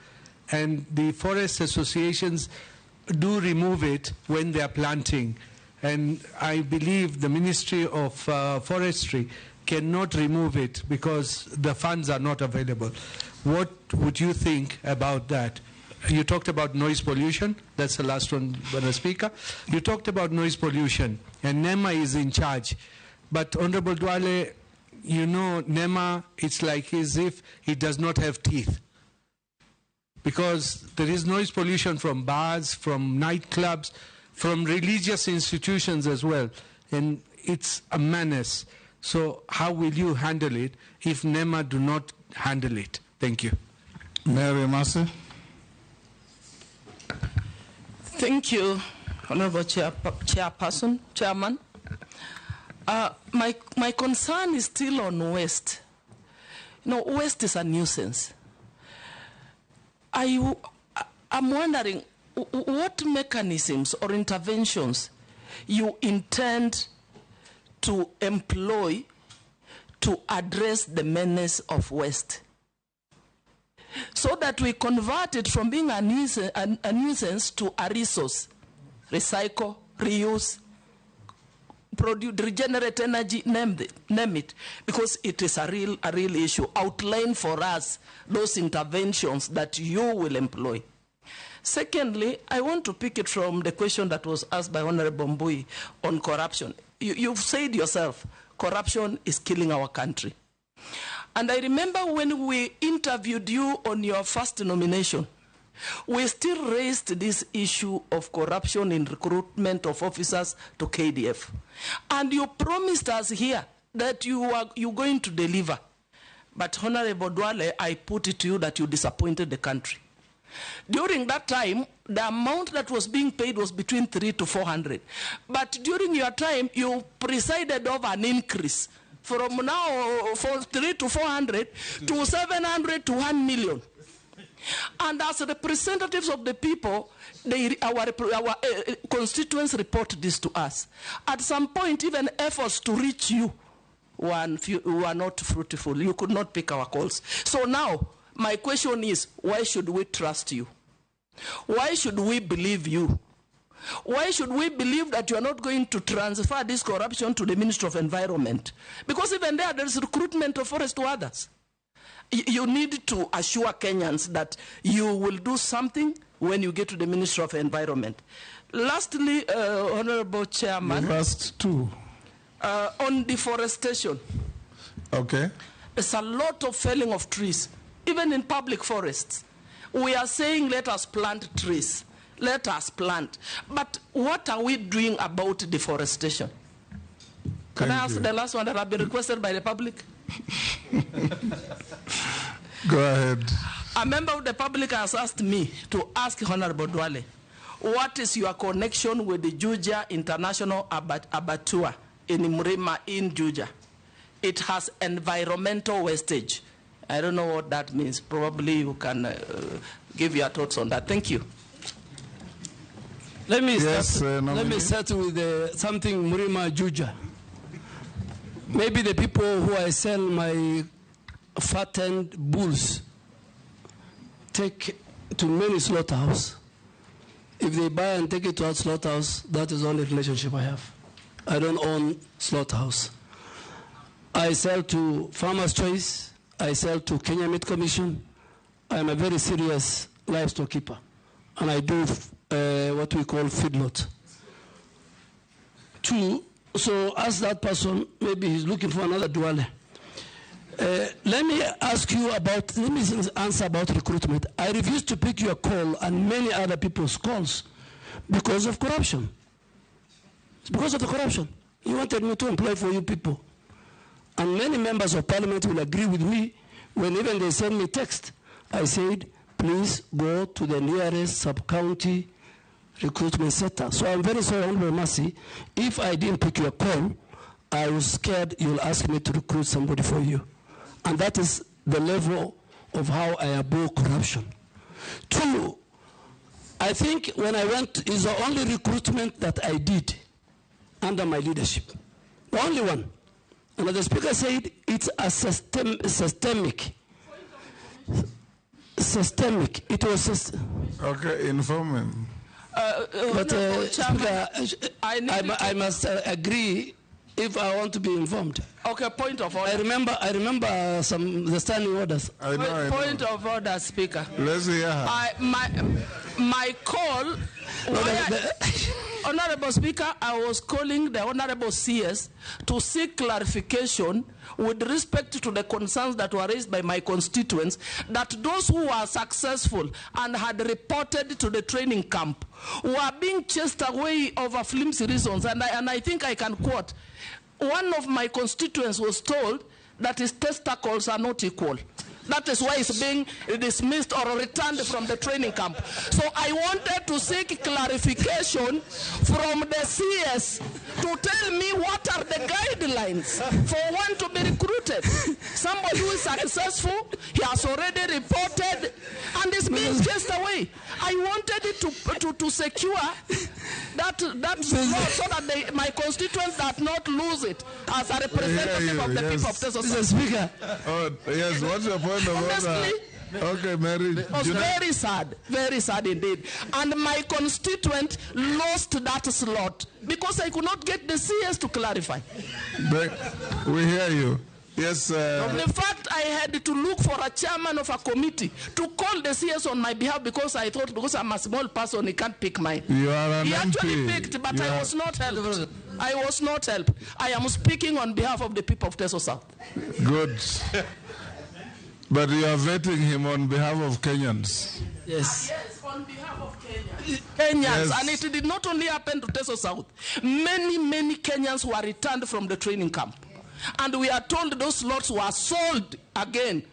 And the forest associations do remove it when they are planting. And I believe the Ministry of Forestry cannot remove it because the funds are not available. What would you think about that? You talked about noise pollution. That's the last one, Madam Speaker. You talked about noise pollution, and NEMA is in charge. But Honorable Duale, you know, NEMA, it's like as if it does not have teeth. Because there is noise pollution from bars, from nightclubs, from religious institutions as well. And it's a menace. So how will you handle it if NEMA do not handle it? Thank you. Mary Massey. Thank you, Honorable Chairman. My concern is still on waste. You know, waste is a nuisance. I'm wondering what mechanisms or interventions you intend to employ to address the menace of waste, so that we convert it from being a nuisance to a resource. Recycle, reuse, produce, regenerate energy, name it, because it is a real issue. Outline for us those interventions that you will employ. Secondly, I want to pick it from the question that was asked by Honorable Mbui on corruption. You've said yourself, corruption is killing our country. And I remember when we interviewed you on your first nomination, we still raised this issue of corruption in recruitment of officers to KDF. And you promised us here that you're going to deliver. But Honorable Duale, I put it to you that you disappointed the country. During that time, the amount that was being paid was between 300 to 400. But during your time, you presided over an increase from now from 300 to 400 to 700 to 1 million. And as representatives of the people, our constituents report this to us. At some point, even efforts to reach you were not fruitful. You could not pick our calls. So now, my question is, why should we trust you? Why should we believe you? Why should we believe that you are not going to transfer this corruption to the Ministry of Environment? Because even there's recruitment of forest to others. You need to assure Kenyans that you will do something when you get to the Ministry of Environment. Lastly, Honorable Chairman. The last two. On deforestation. Okay. There's a lot of felling of trees, even in public forests. We are saying, let us plant trees. Let us plant. But what are we doing about deforestation? Can I ask the last one that have been requested by the public? Go ahead. A member of the public has asked me to ask Honorable Duale, what is your connection with the Juja International Abattoir in Mrima in Juja? It has environmental wastage. I don't know what that means. Probably you can give your thoughts on that. Thank you. Let me start with something Mrima Juja. Maybe the people who I sell my fattened bulls take to many slaughterhouse. If they buy and take it to our slaughterhouse, that is the only relationship I have. I don't own slaughterhouse. I sell to Farmers Choice. I sell to Kenya Meat Commission. I'm a very serious livestock keeper. And I do what we call feedlot. So ask that person, maybe he's looking for another Duale. Let me answer about recruitment. I refuse to pick your call and many other people's calls because of corruption. It's because of the corruption. You wanted me to employ for you people. And many members of parliament will agree with me when even they send me text. I said, please go to the nearest sub-county recruitment center. So I'm very sorry, Honorable Mercy, if I didn't pick your call, I was scared you'll ask me to recruit somebody for you. And that is the level of how I abhor corruption. Two, I think when I went, is the only recruitment that I did under my leadership. The only one. And the speaker said it's a systemic. It was okay, informing. Speaker, I must agree if I want to be informed. Okay, point of order. I remember the standing orders. I know. Point of order, Speaker. Let's hear her. My call, Honorable Speaker, I was calling the Honorable CS to seek clarification with respect to the concerns that were raised by my constituents, that those who were successful and had reported to the training camp were being chased away over flimsy reasons. And I think I can quote, one of my constituents was told that his testicles are not equal. That is why it's being dismissed or returned from the training camp. So I wanted to seek clarification from the CS to tell me what are the guidelines for one to be recruited reported. Somebody who is successful, he has already reported, and is being chased away. I wanted it to secure that law so that my constituents do not lose it as a representative of the people of Teso. Mr. Speaker. Oh, yes, what's your point of order? Okay, Mary. It was very sad indeed. And my constituent lost that slot because I could not get the CS to clarify. We hear you. Yes. In fact, I had to look for a chairman of a committee to call the CS on my behalf because I thought because I'm a small person, he can't pick mine. You are an He MP. actually picked, but I was not helped. I was not helped. I am speaking on behalf of the people of Teso South. Good. But you are vetting him on behalf of Kenyans. Yes. Yes, on behalf of Kenyans. Yes. And it did not only happen to Teso South. Many Kenyans were returned from the training camp. And we are told those lots were sold again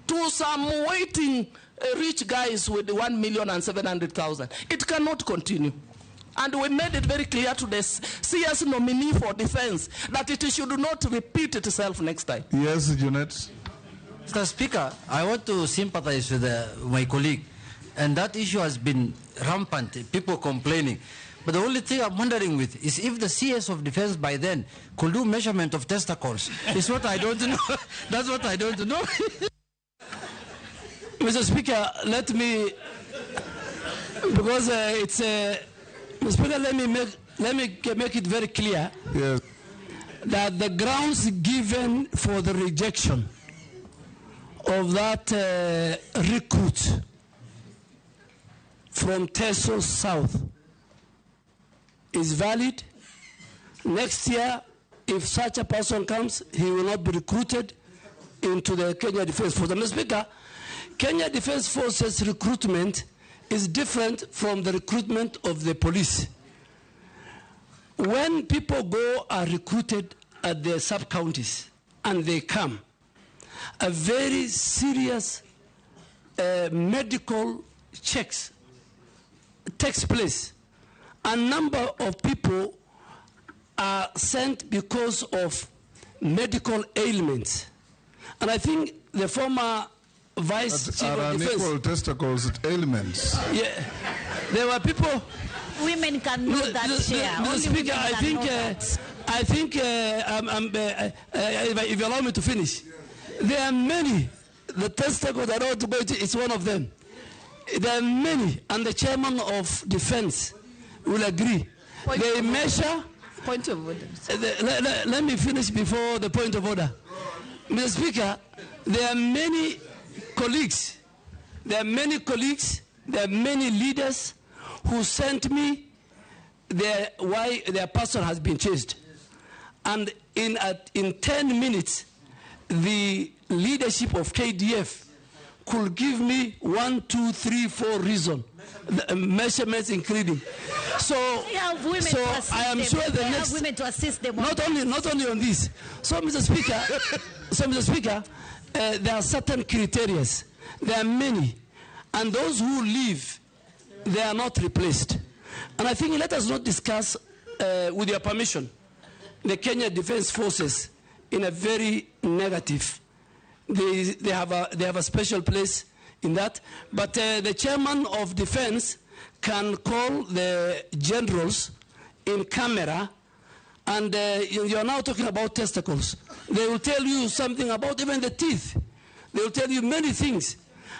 to some waiting rich guys with 1,700,000. It cannot continue. And we made it very clear to the CS nominee for defense that it should not repeat itself next time. Yes, Janet. Mr. Speaker, I want to sympathize with my colleague. And that issue has been rampant, people complaining. But the only thing I'm wondering with is if the CS of Defense by then could do measurement of testicles. It's what I don't know. That's what I don't know. Mr. Speaker, let me, because it's Mr. Speaker, let me make it very clear that the grounds given for the rejection of that recruit from Teso South is valid. Next year, if such a person comes, he will not be recruited into the Kenya Defense Force. Mr. Speaker, Kenya Defense Forces recruitment is different from the recruitment of the police. When people are recruited at the sub-counties and they come, a very serious medical checks takes place. A number of people are sent because of medical ailments. And I think the former Vice Chief of Defense... Unequal testicles ailments. Yeah. There were people... Women can know that, Chair. Mr. Speaker, I think if you allow me to finish, there are many. The testicles I don't want to go into is one of them. There are many, and the chairman of defense will agree. They measure... Point of order. Let me finish before the point of order. Mr. Speaker, there are many colleagues, there are many leaders who sent me why their person has been chased. And in 10 minutes, the leadership of KDF could give me 1, 2, 3, 4 reasons, measurements including. So I am sure the next women to assist them. Not only on this. So Mr. Speaker, there are certain criteria. There are many, and those who leave, they are not replaced. And I think let us not discuss, with your permission, the Kenya Defense Forces in a very negative. They have a special place in that. But the chairman of defense can call the generals in camera, and you are now talking about testicles. They will tell you something about even the teeth. They will tell you many things.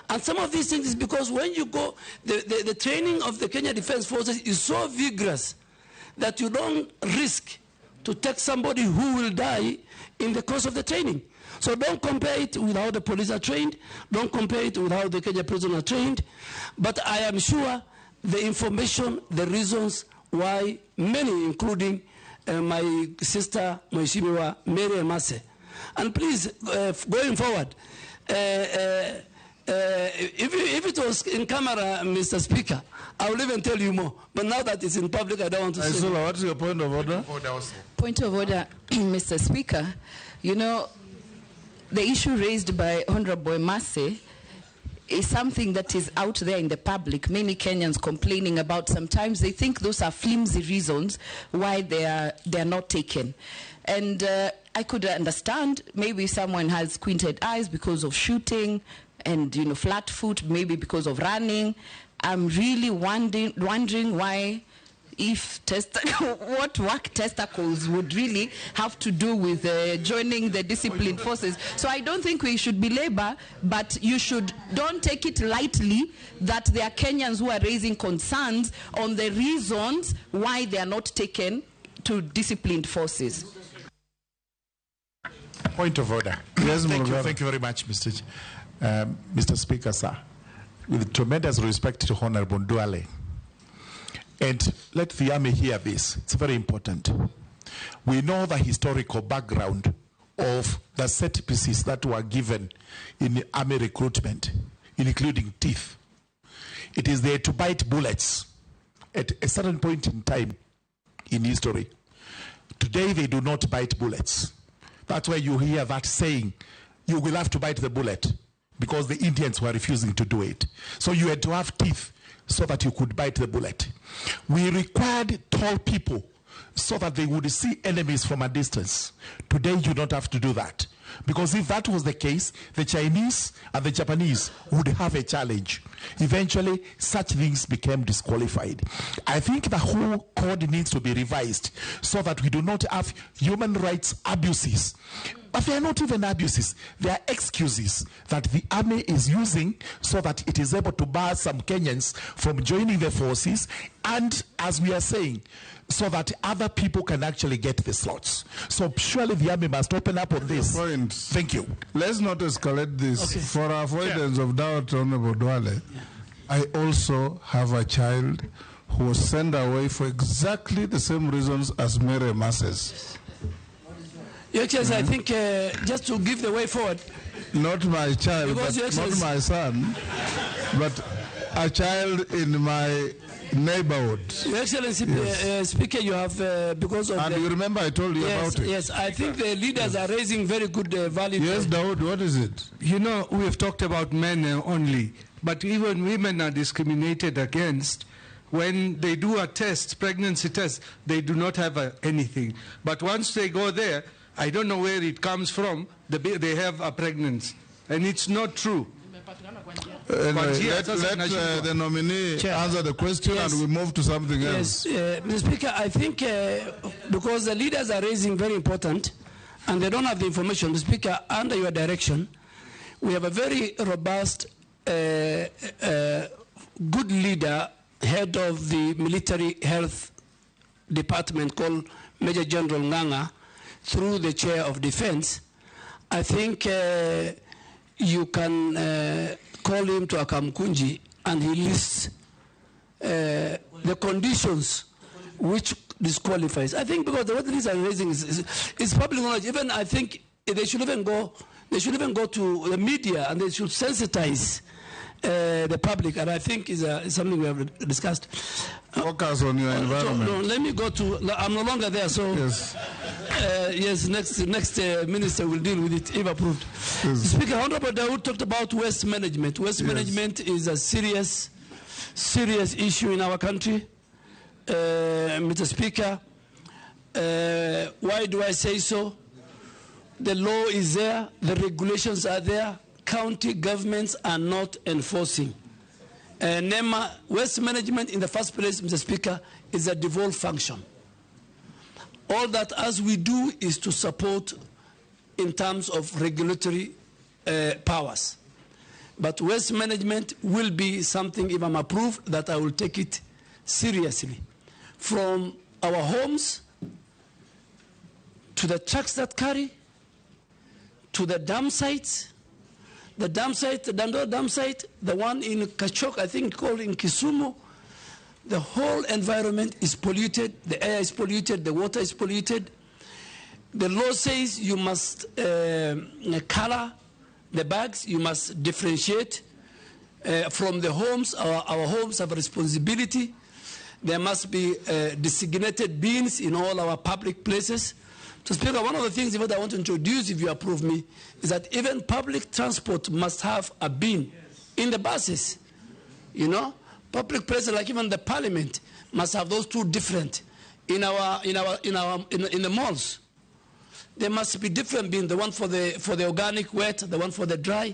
And some of these things is because when you go, the training of the Kenya Defense Forces is so vigorous that you don't risk to take somebody who will die in the course of the training. So don't compare it with how the police are trained. Don't compare it with how the Kenya prisoners are trained. But I am sure the information, the reasons why many, including my sister, Mheshimiwa Mary Emase. And please, going forward, if it was in camera, Mr. Speaker, I will even tell you more. But now that it's in public, I don't want to say. Isula, what's your point of order? Point of order, Mr. Speaker. You know, the issue raised by Honorable Emase is something that is out there in the public. Many Kenyans complaining about. Sometimes they think those are flimsy reasons why they are not taken. And I could understand maybe someone has squinted eyes because of shooting and, you know, flat foot, maybe because of running. I'm really wondering why, if what work testicles would really have to do with joining the disciplined forces. So I don't think we should belabor, but don't take it lightly that there are Kenyans who are raising concerns on the reasons why they are not taken to disciplined forces. Point of order. Yes, thank you very much, Mr. Speaker, sir. With tremendous respect to Honorable Duale. And let the Army hear this. It's very important. We know the historical background of the set pieces that were given in the Army recruitment, including teeth. It is there to bite bullets at a certain point in time in history. Today, they do not bite bullets. That's why you hear that saying, you will have to bite the bullet, because the Indians were refusing to do it. So you had to have teeth so that you could bite the bullet. We required tall people so that they would see enemies from a distance. Today you don't have to do that. Because if that was the case, the Chinese and the Japanese would have a challenge. Eventually, such things became disqualified. I think the whole code needs to be revised so that we do not have human rights abuses. But they are not even abuses. They are excuses that the army is using so that it is able to bar some Kenyans from joining the forces, and, as we are saying, so that other people can actually get the slots. So surely the army must open up on this. Thank you. Let's not escalate this. Okay. For avoidance of doubt, Honorable Duale, I also have a child who was sent away for exactly the same reasons as Mary Masses. Your Excellency, I think just to give the way forward. Not my child, but not my son, but a child in my neighborhood. Your Excellency, yes. Speaker, you have, because of and you remember I told you about it. Yes, I think the leaders are raising very good value. Yes, Dawood, what is it? You know, we have talked about men only, but even women are discriminated against. When they do a test, pregnancy test, they do not have anything. But once they go there, I don't know where it comes from, they have a pregnancy. And it's not true. Let the nominee answer the question, and we move to something else. Yes, Mr. Speaker, I think because the leaders are raising very important and they don't have the information, Mr. Speaker, under your direction, we have a very robust, good leader, head of the military health department called Major General Nganga, through the chair of defense. I think you can call him to Akamkunji and he lists the conditions which disqualifies. I think because what these are raising is public knowledge. Even I think they should even go to the media and they should sensitize the public, and I think is something we have discussed. Focus on your environment. No, let me go to. I'm no longer there, so yes. Yes. Next minister will deal with it if approved. Yes. Speaker, Honorable Dawood talked about waste management. Waste management is a serious issue in our country, Mr. Speaker. Why do I say so? The law is there, the regulations are there. County governments are not enforcing. NEMA, waste management in the first place, Mr. Speaker, is a devolved function. All that as we do is to support in terms of regulatory powers. But waste management will be something, if I'm approved, that I will take it seriously. From our homes, to the trucks that carry, to the dam sites, the Dandora dam site, the one in Kachok, I think called in Kisumu, the whole environment is polluted, the air is polluted, the water is polluted. The law says you must color the bags, you must differentiate from the homes. Our homes have a responsibility. There must be designated bins in all our public places. So, Speaker, one of the things that I want to introduce, if you approve me, is that even public transport must have a bin in the buses. You know, public places like even the parliament must have those two different. In the malls, there must be different being the one for the organic wet, the one for the dry.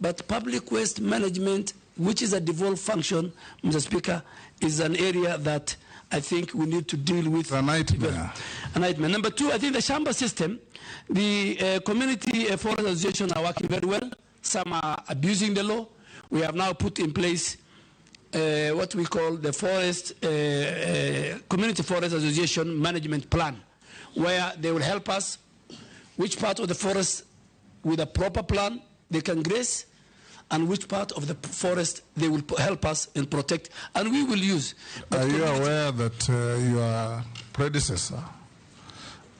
But public waste management, which is a devolved function, Mr. Speaker, is an area that I think we need to deal with. A nightmare. A nightmare. Number two, I think the Shamba system, the community forest associations are working very well. Some are abusing the law. We have now put in place what we call the community forest association management plan, where they will help us which part of the forest with a proper plan they can graze, and which part of the forest they will help us and protect, and we will use. But are you aware that your predecessor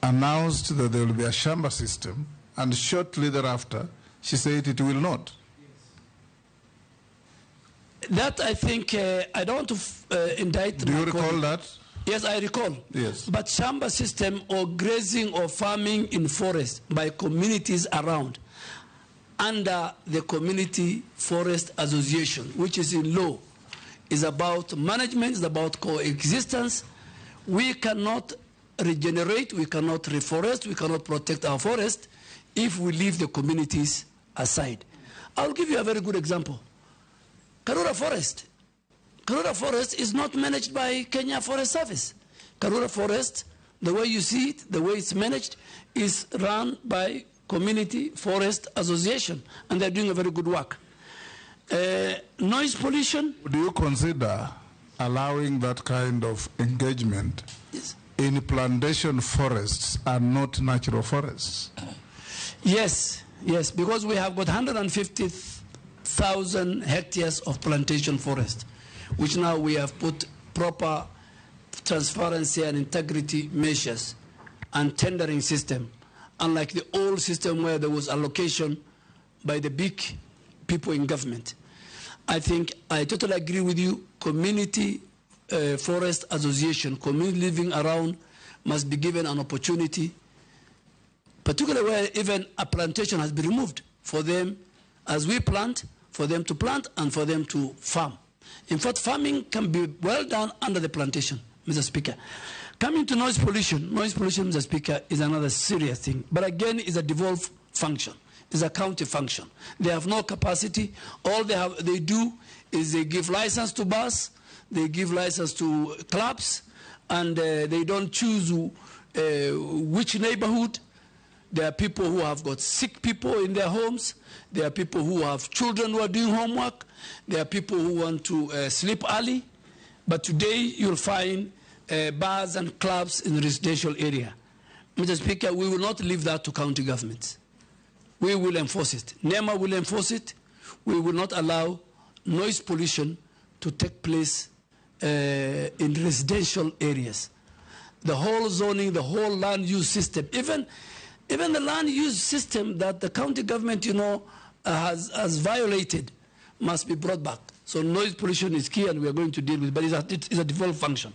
announced that there will be a Shamba system, and shortly thereafter she said it will not? That I think, I don't want to indict. Do you recall that? Yes, I recall. Yes. But Shamba system or grazing or farming in forest by communities around under the Community Forest Association, which is in law, is about management, is about coexistence. We cannot regenerate, we cannot reforest, we cannot protect our forest if we leave the communities aside. I'll give you a very good example. Karura Forest. Karura Forest is not managed by Kenya Forest Service. Karura Forest, the way you see it, the way it's managed, is run by Community Forest Association, and they're doing a very good work. Noise pollution. Do you consider allowing that kind of engagement in plantation forests and not natural forests? Yes, yes, because we have got 150,000 hectares of plantation forest, which now we have put proper transparency and integrity measures and tendering system, unlike the old system where there was allocation by the big people in government. I think I totally agree with you. Community Forest Association, community living around, must be given an opportunity, particularly where even a plantation has been removed, for them, as we plant, for them to plant and for them to farm. In fact, farming can be well done under the plantation, Mr. Speaker. Coming to noise pollution, Mr. Speaker, is another serious thing. But again, it's a devolved function. It's a county function. They have no capacity. All they do is they give license to bus, they give license to clubs, and they don't choose which neighborhood. There are people who have got sick people in their homes. There are people who have children who are doing homework. There are people who want to sleep early. But today you'll find bars and clubs in the residential area. Mr. Speaker, we will not leave that to county governments. We will enforce it. NEMA will enforce it. We will not allow noise pollution to take place in residential areas. The whole zoning, the whole land use system, even the land use system that the county government, has violated, must be brought back. So noise pollution is key, and we are going to deal with it, but it's a devolved function.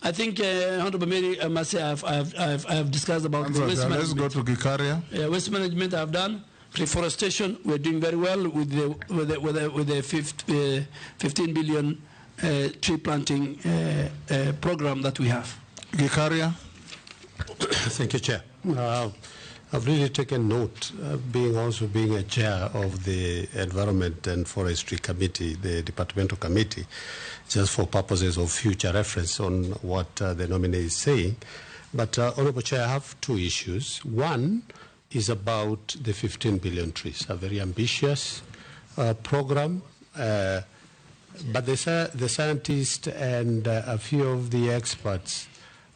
I think, Honorable Mary, I must say I have discussed about the waste management. Let's go to Gikaria. Waste management I've done. Reforestation, we're doing very well with the 15 billion tree planting program that we have. Gikaria. Thank you, Chair. I've really taken note, being a chair of the Environment and Forestry Committee, the departmental committee, just for purposes of future reference on what the nominee is saying. But, Honourable Chair, I have two issues. One is about the 15 billion trees, a very ambitious program. But the scientists and a few of the experts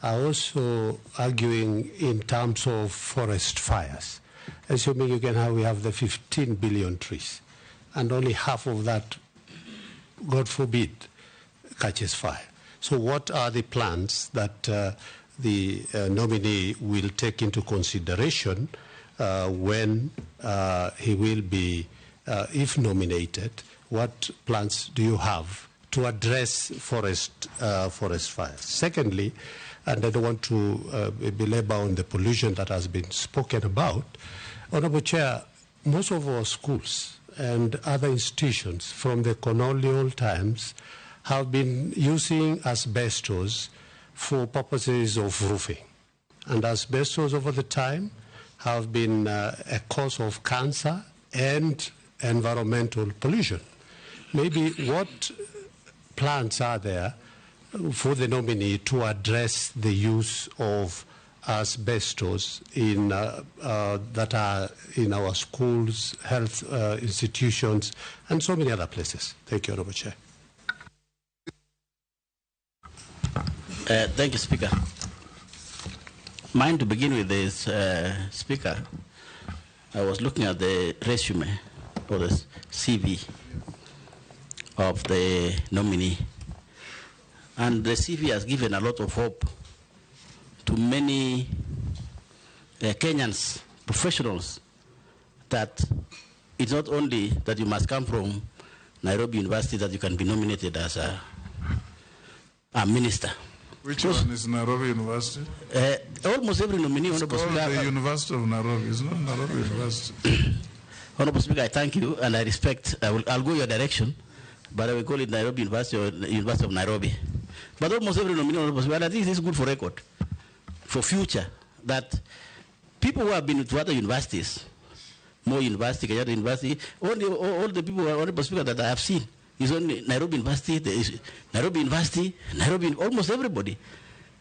are also arguing in terms of forest fires. Assuming we have the 15 billion trees, and only half of that, God forbid, catches fire. So what are the plans that the nominee will take into consideration when he will be, if nominated? What plans do you have to address forest fires? Secondly, and I don't want to belabor on the pollution that has been spoken about, Honourable Chair, most of our schools and other institutions from the colonial times have been using asbestos for purposes of roofing. And asbestos over the time have been a cause of cancer and environmental pollution. Maybe what plans are there for the nominee to address the use of asbestos that are in our schools, health institutions, and so many other places? Thank you, Honourable Chair. Thank you, Speaker. Mine to begin with is, Speaker, I was looking at the resume or the CV of the nominee, and the CV has given a lot of hope to many Kenyans, professionals, that it's not only that you must come from Nairobi University that you can be nominated as a minister. Which one is Nairobi University? Almost every nominee. It's called the University of Nairobi, isn't it? Nairobi University. Honorable Speaker, I thank you and I respect. I'll go your direction, but I will call it Nairobi University or University of Nairobi. But almost every nominee, Honorable Speaker, and I think this is good for record, for future, that people who have been to other universities, Moi University, Kenyatta University, all the people, Honorable Speaker, that I have seen, is only Nairobi University, Nairobi University, almost everybody.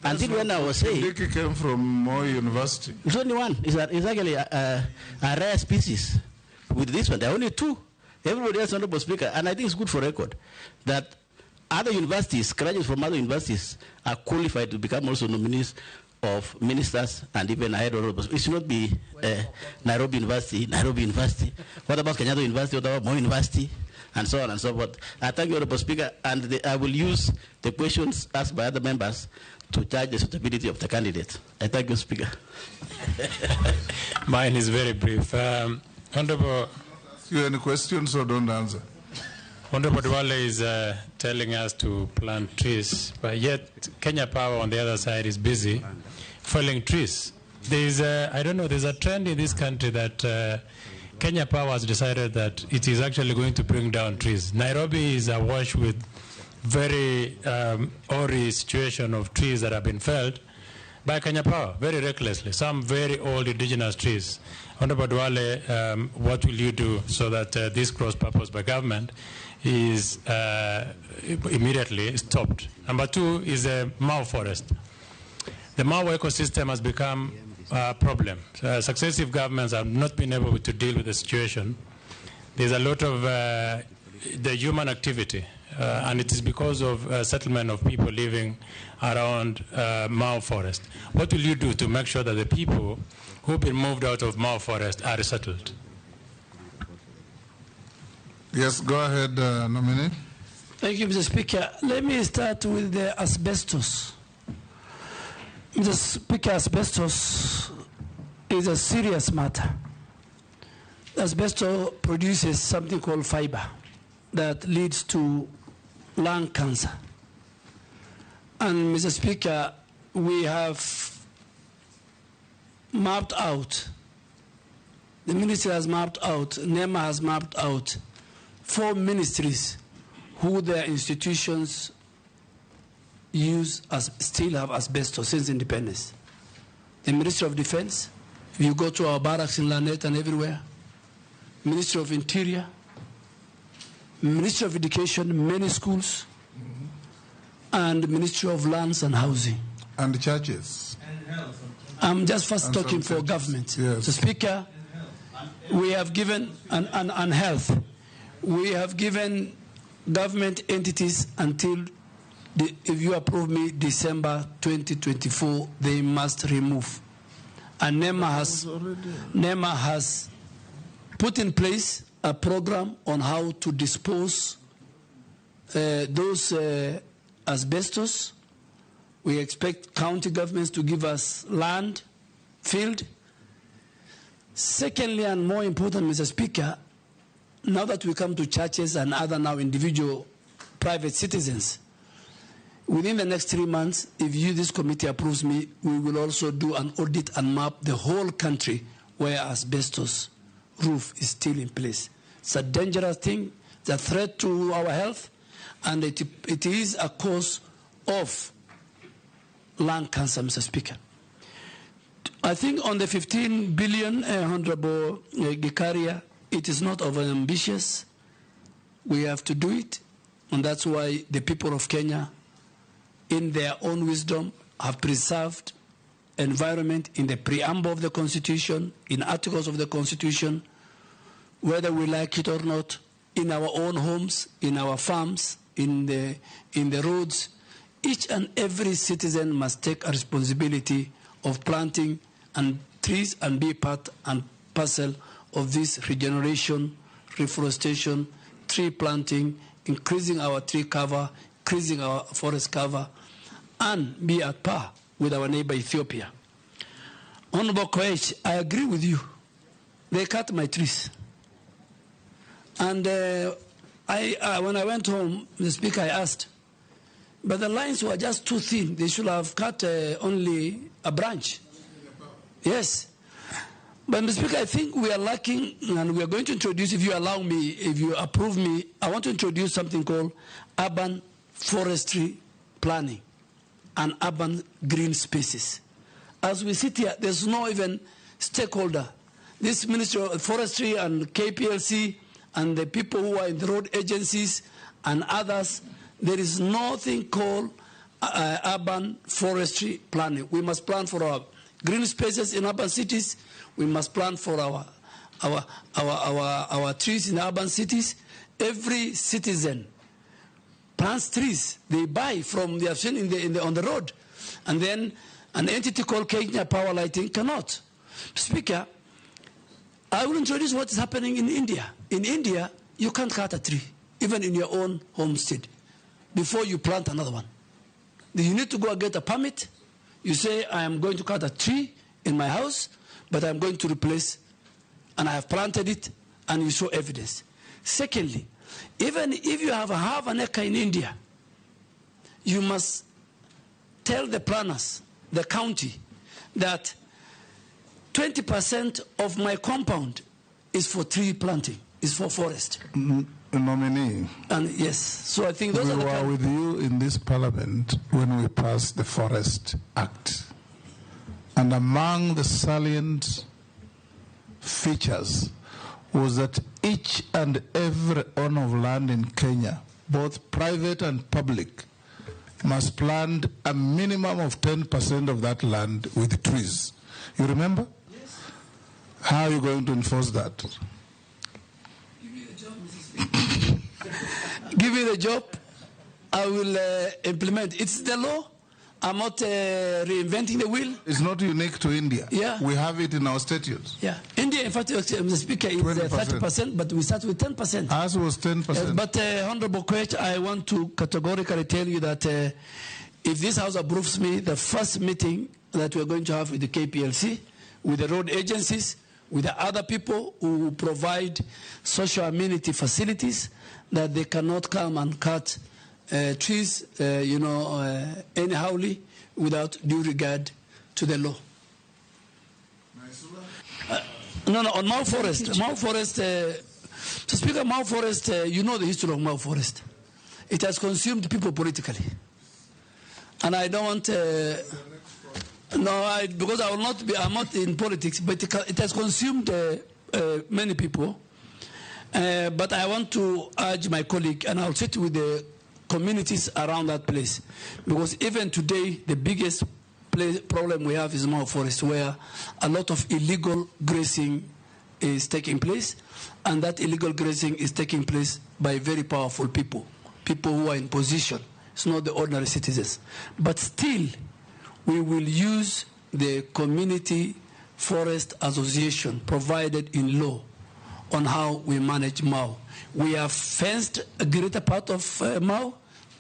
Until when I was saying... Ndiki came from Moi University. It's only one. It's actually a rare species. With this one, there are only two. Everybody else, Honorable Speaker, and I think it's good for record, that other universities, graduates from other universities, are qualified to become also nominees of ministers and even higher honorables. It should not be Nairobi University. What about Kenyatta University? What about Moi University? And so on and so forth. I thank you, Honorable Speaker, and I will use the questions asked by other members to judge the suitability of the candidate. I thank you, Speaker. Mine is very brief. Honorable... You have any questions or don't answer? Honorable Dwale is telling us to plant trees, but yet Kenya Power on the other side is busy felling trees. There's a trend in this country that Kenya Power has decided that it is actually going to bring down trees. Nairobi is awash with very hoary situation of trees that have been felled by Kenya Power, very recklessly, some very old indigenous trees. Honorable Dwale, what will you do so that this cross-purpose by government is immediately stopped? Number two is the Mau forest. The Mau ecosystem has become a problem. Successive governments have not been able to deal with the situation. There's a lot of the human activity, and it is because of settlement of people living around Mau forest. What will you do to make sure that the people who've been moved out of Mau forest are resettled? Yes, go ahead, nominee. Thank you, Mr. Speaker. Let me start with the asbestos. Mr. Speaker, asbestos is a serious matter. Asbestos produces something called fiber that leads to lung cancer. And Mr. Speaker, we have mapped out, the ministry has mapped out, NEMA has mapped out 4 ministries who their institutions still have asbestos since independence. The Ministry of Defense, if you go to our barracks in Lanet and everywhere, Ministry of Interior, Ministry of Education, many schools, and Ministry of Lands and Housing. And churches. I'm just first talking for government. Yes. So, Speaker, we have given, and health, we have given government entities until, if you approve me, December 2024, they must remove. And NEMA has put in place a program on how to dispose those asbestos. We expect county governments to give us land, field. Secondly, and more important, Mr. Speaker, now that we come to churches and other now individual private citizens, within the next 3 months, if this committee approves me, we will also do an audit and map the whole country where asbestos roof is still in place. It's a dangerous thing. It's a threat to our health, and it is a cause of lung cancer, Mr. Speaker. I think on the 15 billion, Honorable Gikaria, it is not over-ambitious. We have to do it, and that's why the people of Kenya, in their own wisdom, have preserved environment in the preamble of the Constitution, in articles of the Constitution, whether we like it or not, in our own homes, in our farms, in the roads. Each and every citizen must take a responsibility of planting and trees and be part and parcel of this regeneration, reforestation, tree planting, increasing our tree cover, increasing our forest cover, and be at par with our neighbor Ethiopia. Honorable Koech, I agree with you. They cut my trees. And when I went home, the Speaker, I asked, but the lines were just too thin. They should have cut only a branch. Yes. But, Mr. Speaker, I think we are lacking, and we are going to introduce, if you allow me, if you approve me, I want to introduce something called urban forestry planning and urban green spaces. As we sit here, there's no even stakeholder. This Ministry of Forestry and KPLC and the people who are in the road agencies and others, there is nothing called urban forestry planning. We must plan for our green spaces in urban cities. We must plan for our trees in urban cities. Every citizen plants trees. They buy from the on the road, and then an entity called Kenya Power Lighting cannot. Speaker, I will introduce what is happening in India. In India, you can't cut a tree, even in your own homestead, before you plant another one. You need to go and get a permit. You say, I am going to cut a tree in my house, but I'm going to replace, and I have planted it, and you show evidence. Secondly, even if you have half an acre in India, you must tell the planners, the county, that 20% of my compound is for tree planting, is for forest. Nominee. And yes, so I think those we are the were with you in this parliament when we passed the Forest Act. And among the salient features was that each and every owner of land in Kenya, both private and public, must plant a minimum of 10% of that land with trees. You remember? Yes. How are you going to enforce that? Give me the job, Mrs. Give me the job. I will implement. It's the law. I'm not reinventing the wheel. It's not unique to India. Yeah. We have it in our statutes. Yeah. India, in fact, Mr. Speaker, is 30%, but we start with 10%. Ours was 10%. But, Honorable Koech, I want to categorically tell you that if this House approves me, the first meeting that we're going to have with the KPLC, with the road agencies, with the other people who provide social amenity facilities, that they cannot come and cut trees, anyhowly, without due regard to the law. On Mau Forest. Mau Forest, to speak of Mau Forest, you know the history of Mau Forest. It has consumed people politically. And I don't want, because I will not be, I'm not in politics, but it has consumed many people. But I want to urge my colleague, and I'll sit with the communities around that place, because even today the biggest problem we have is Mau Forest, where a lot of illegal grazing is taking place, and that illegal grazing is taking place by very powerful people who are in position. It's not the ordinary citizens. But still, we will use the Community Forest Association provided in law on how we manage Mau. We have fenced a greater part of Mau,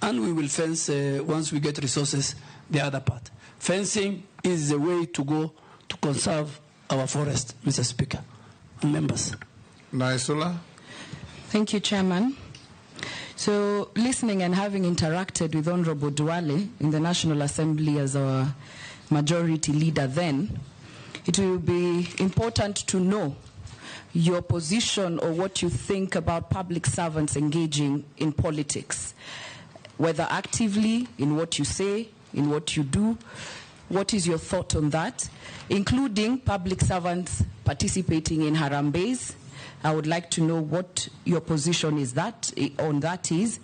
and we will fence, once we get resources, the other part. Fencing is the way to go to conserve our forest, Mr. Speaker and members. Naisula. Thank you, Chairman. So, listening and having interacted with Honorable Duale in the National Assembly as our majority leader then, it will be important to know your position or what you think about public servants engaging in politics, whether actively, in what you say, in what you do. What is your thought on that, including public servants participating in harambees? I would like to know what your position is on that is,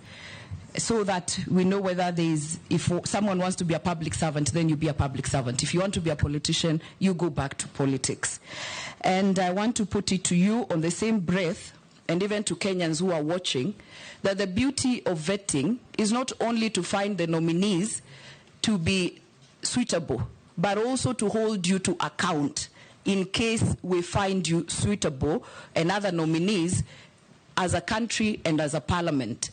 so that we know whether if someone wants to be a public servant, then you be a public servant. If you want to be a politician, you go back to politics. And I want to put it to you on the same breath, and even to Kenyans who are watching, that the beauty of vetting is not only to find the nominees to be suitable, but also to hold you to account in case we find you suitable and other nominees as a country and as a parliament.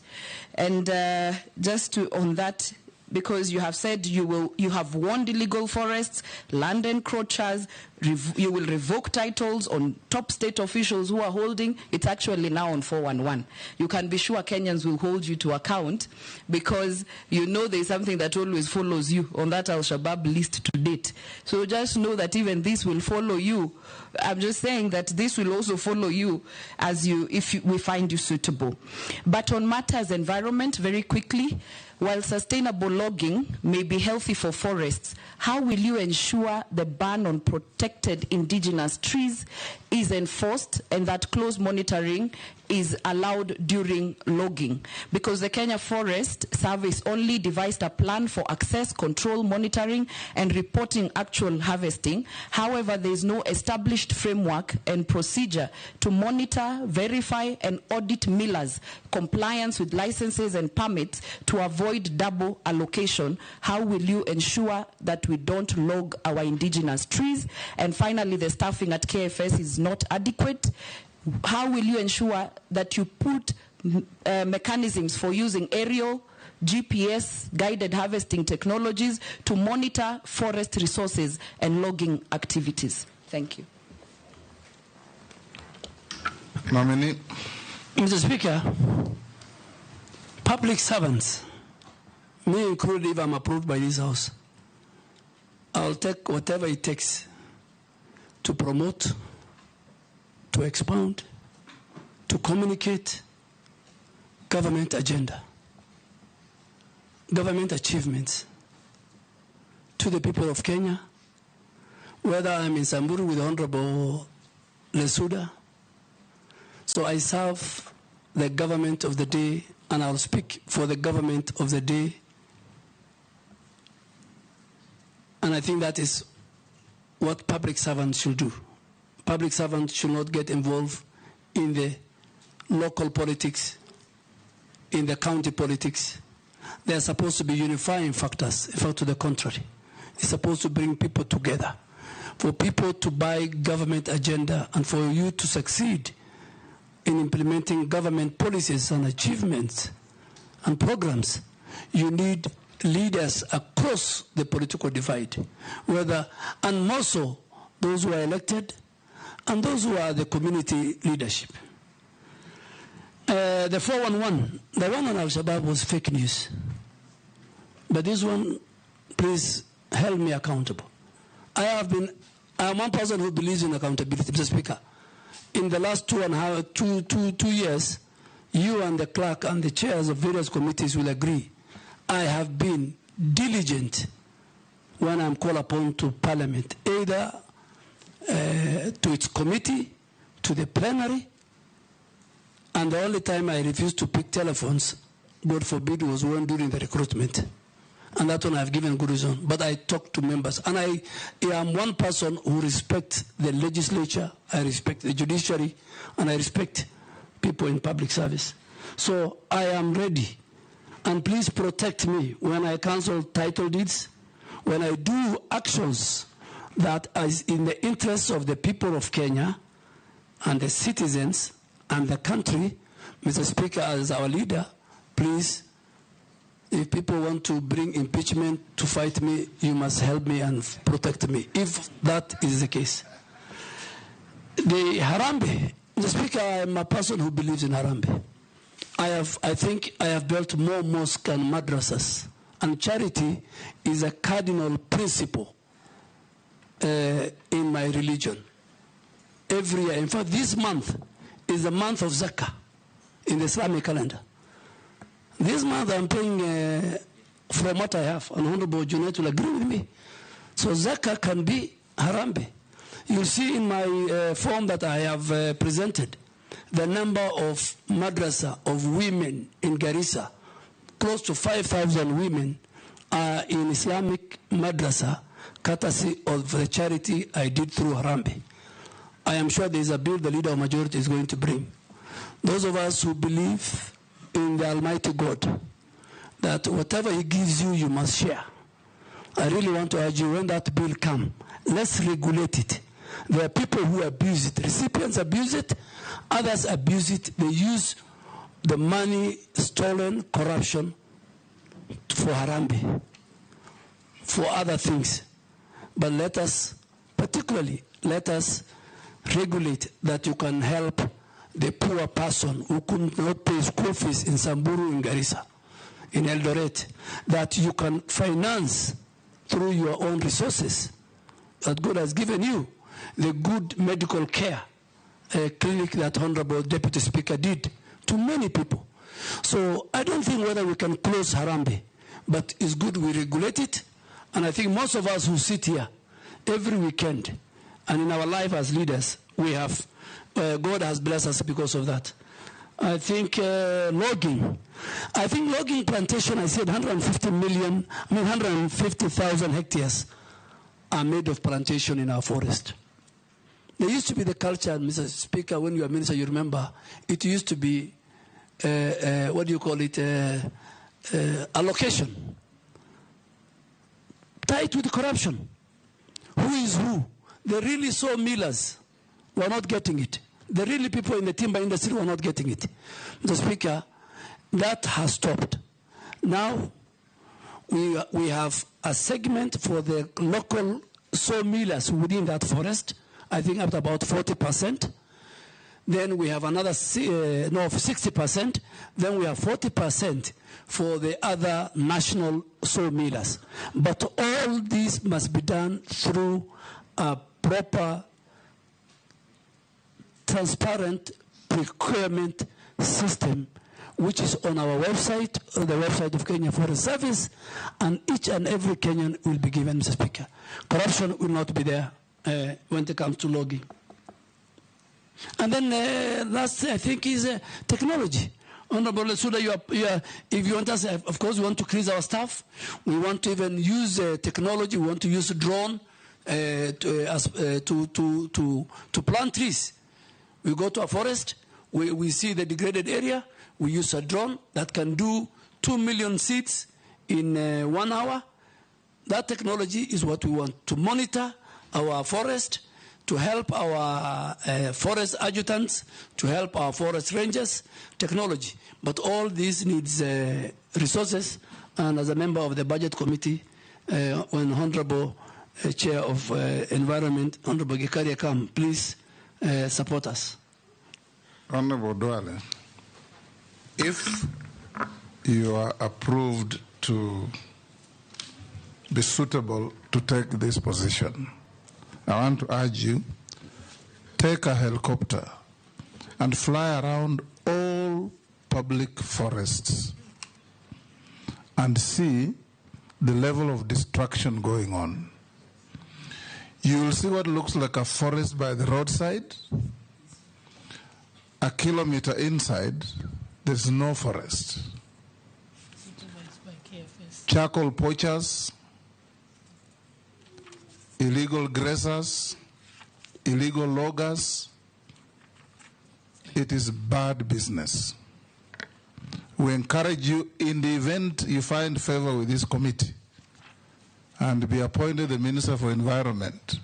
And on that, because you have said you have warned illegal forests, land encroachers, you will revoke titles on top state officials who are holding. It's actually now on 411. You can be sure Kenyans will hold you to account, because you know there's something that always follows you on that Al-Shabaab list to date. So just know that even this will follow you. I'm just saying that this will also follow you if we find you suitable. But on matters environment, very quickly, while sustainable logging may be healthy for forests, how will you ensure the ban on protected indigenous trees is enforced and that close monitoring is allowed during logging? Because the Kenya Forest Service only devised a plan for access, control, monitoring, and reporting actual harvesting. However, there is no established framework and procedure to monitor, verify, and audit millers' compliance with licenses and permits to avoid double allocation. How will you ensure that we don't log our indigenous trees? And finally, the staffing at KFS is not adequate. How will you ensure that you put mechanisms for using aerial, GPS, guided harvesting technologies to monitor forest resources and logging activities? Thank you. Nominee. Mr. Speaker, public servants, me included if I'm approved by this House, I'll take whatever it takes to promote, to expound, to communicate government agenda, government achievements to the people of Kenya, whether I'm in Samburu with Honorable Lesuda. So I serve the government of the day, and I'll speak for the government of the day. And I think that is what public servants should do. Public servants should not get involved in the local politics, in the county politics. They are supposed to be unifying factors. In fact, to the contrary, it's supposed to bring people together. For people to buy government agenda and for you to succeed in implementing government policies and achievements and programs, you need leaders across the political divide, and more so those who are elected and those who are the community leadership. The 411, the one on Al-Shabaab was fake news. But this one, please hold me accountable. I am one person who believes in accountability, Mr. Speaker. In the last 2 years, you and the clerk and the chairs of various committees will agree, I have been diligent when I'm called upon to Parliament, either to its committee, to the plenary, and the only time I refused to pick telephones, God forbid, was when during the recruitment. And that one I've given good reason. But I talk to members. And I am one person who respects the legislature, I respect the judiciary, and I respect people in public service. So I am ready. And please protect me when I cancel title deeds, when I do actions that is in the interests of the people of Kenya and the citizens and the country. Mr. Speaker, as our leader, please, if people want to bring impeachment to fight me, you must help me and protect me, if that is the case. The Harambee, Mr. Speaker, I am a person who believes in Harambee. I think I have built more mosques and madrasas, and charity is a cardinal principle in my religion. every year. In fact, this month is the month of Zakah in the Islamic calendar. This month I'm paying from what I have, and Honorable Junaid will agree with me. So Zakah can be Harambe. You'll see in my form that I have presented the number of madrasa of women in Garissa. Close to 5,000 women are in Islamic madrasa, courtesy of the charity I did through Harambe. I am sure there is a bill the leader of majority is going to bring. Those of us who believe in the Almighty God, that whatever He gives you, you must share. I really want to urge you, when that bill comes, let's regulate it. There are people who abuse it. Recipients abuse it. Others abuse it. They use the money stolen, corruption, for Harambe, for other things. But let us, particularly, let us regulate that you can help the poor person who could not pay school fees in Samburu, in Garissa, in Eldoret, that you can finance through your own resources that God has given you, the good medical care clinic that Honorable Deputy Speaker did to many people. So I don't think whether we can close Harambe, but it's good we regulate it. And I think most of us who sit here every weekend and in our life as leaders, we have, God has blessed us because of that. I think logging. I think logging plantation, I said 150,000 hectares are made of plantation in our forest. There used to be the culture, Mr. Speaker, when you were minister, you remember, it used to be, what do you call it, allocation. Tied with corruption. Who is who? The really sawmillers were not getting it. The really people in the timber industry were not getting it. Mr. Speaker, that has stopped. Now, we have a segment for the local sawmillers within that forest, I think up to about 40%. Then we have another 60%. Then we have 40% for the other national sawmillers. But all this must be done through a proper, transparent procurement system, which is on our website, or the website of Kenya Forest Service, and each and every Kenyan will be given, Mr. Speaker. Corruption will not be there when it comes to logging. And then last, I think, is technology. Honorable Suda, if you want us, of course, we want to increase our staff. We want to even use technology. We want to use a drone to plant trees. We go to a forest, we see the degraded area, we use a drone that can do 2 million seeds in 1 hour. That technology is what we want to monitor our forest, to help our forest adjutants, to help our forest rangers, technology. But all this needs resources, and as a member of the budget committee, when Honorable Chair of Environment, Honorable Gikaria come, please support us. Honorable Duale, if you are approved to be suitable to take this position, I want to urge you, take a helicopter and fly around all public forests and see the level of destruction going on. You will see what looks like a forest by the roadside. A kilometer inside, there's no forest. Charcoal poachers, illegal grazers, illegal loggers. It is bad business. We encourage you, in the event you find favor with this committee and be appointed the Minister for Environment.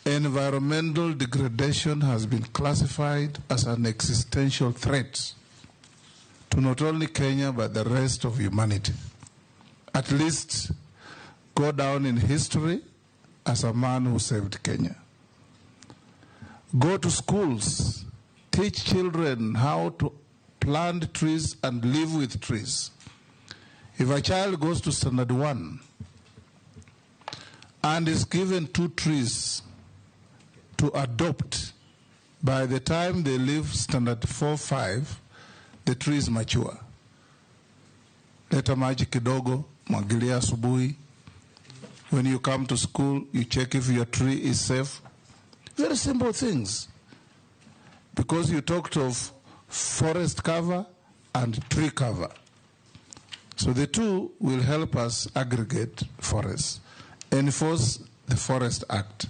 Environmental degradation has been classified as an existential threat to not only Kenya but the rest of humanity. At least go down in history as a man who saved Kenya. Go to schools, teach children how to plant trees and live with trees. If a child goes to standard 1 and is given 2 trees to adopt. By the time they leave standard 4-5, the tree is mature. Leta maji kidogo, mwagilia asubuhi. When you come to school, you check if your tree is safe. Very simple things. Because you talked of forest cover and tree cover. So the two will help us aggregate forests, enforce the Forest Act.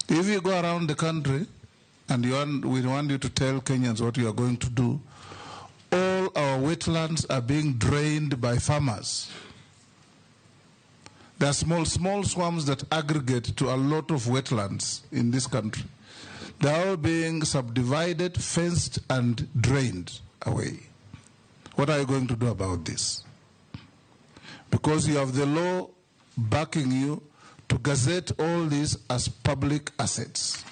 If you go around the country and we want you to tell Kenyans what you are going to do, all our wetlands are being drained by farmers. There are small swamps that aggregate to a lot of wetlands in this country. They are all being subdivided, fenced, and drained away. What are you going to do about this? Because you have the law backing you to gazette all these as public assets.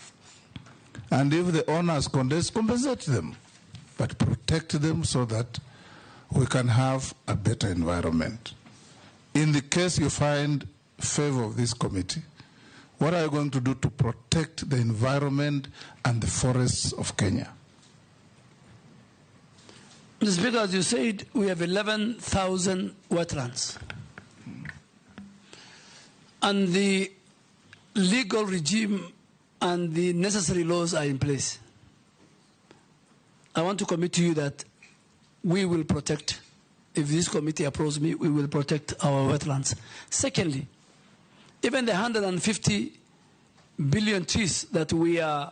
And if the owners compensate them, but protect them so that we can have a better environment. In the case you find favor of this committee, what are you going to do to protect the environment and the forests of Kenya? Mr. Speaker, as you said, we have 11,000 wetlands. And the legal regime and the necessary laws are in place. I want to commit to you that we will protect, if this committee approves me, we will protect our wetlands. Secondly, even the 150 billion trees that we are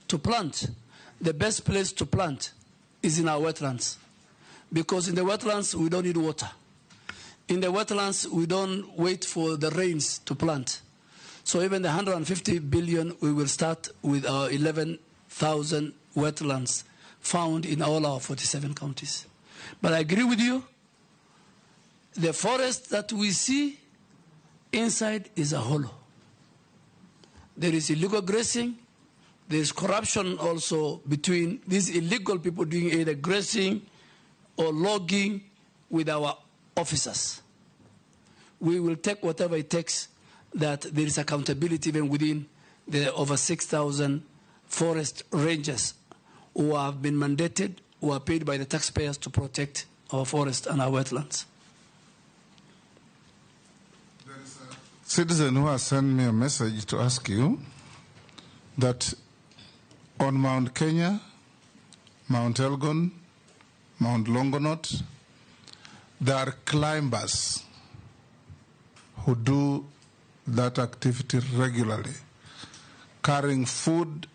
to plant, the best place to plant is in our wetlands. Because in the wetlands, we don't need water. In the wetlands, we don't wait for the rains to plant. So even the 150 billion, we will start with our 11,000 wetlands found in all our 47 counties. But I agree with you, the forest that we see inside is a hollow. There is illegal grazing. There is corruption also between these illegal people doing either grazing or logging with our officers. We will take whatever it takes that there is accountability even within the over 6,000 forest rangers who have been mandated, who are paid by the taxpayers to protect our forest and our wetlands. There is a citizen who has sent me a message to ask you that on Mount Kenya, Mount Elgon, Mount Longonot, there are climbers who do that activity regularly, carrying food,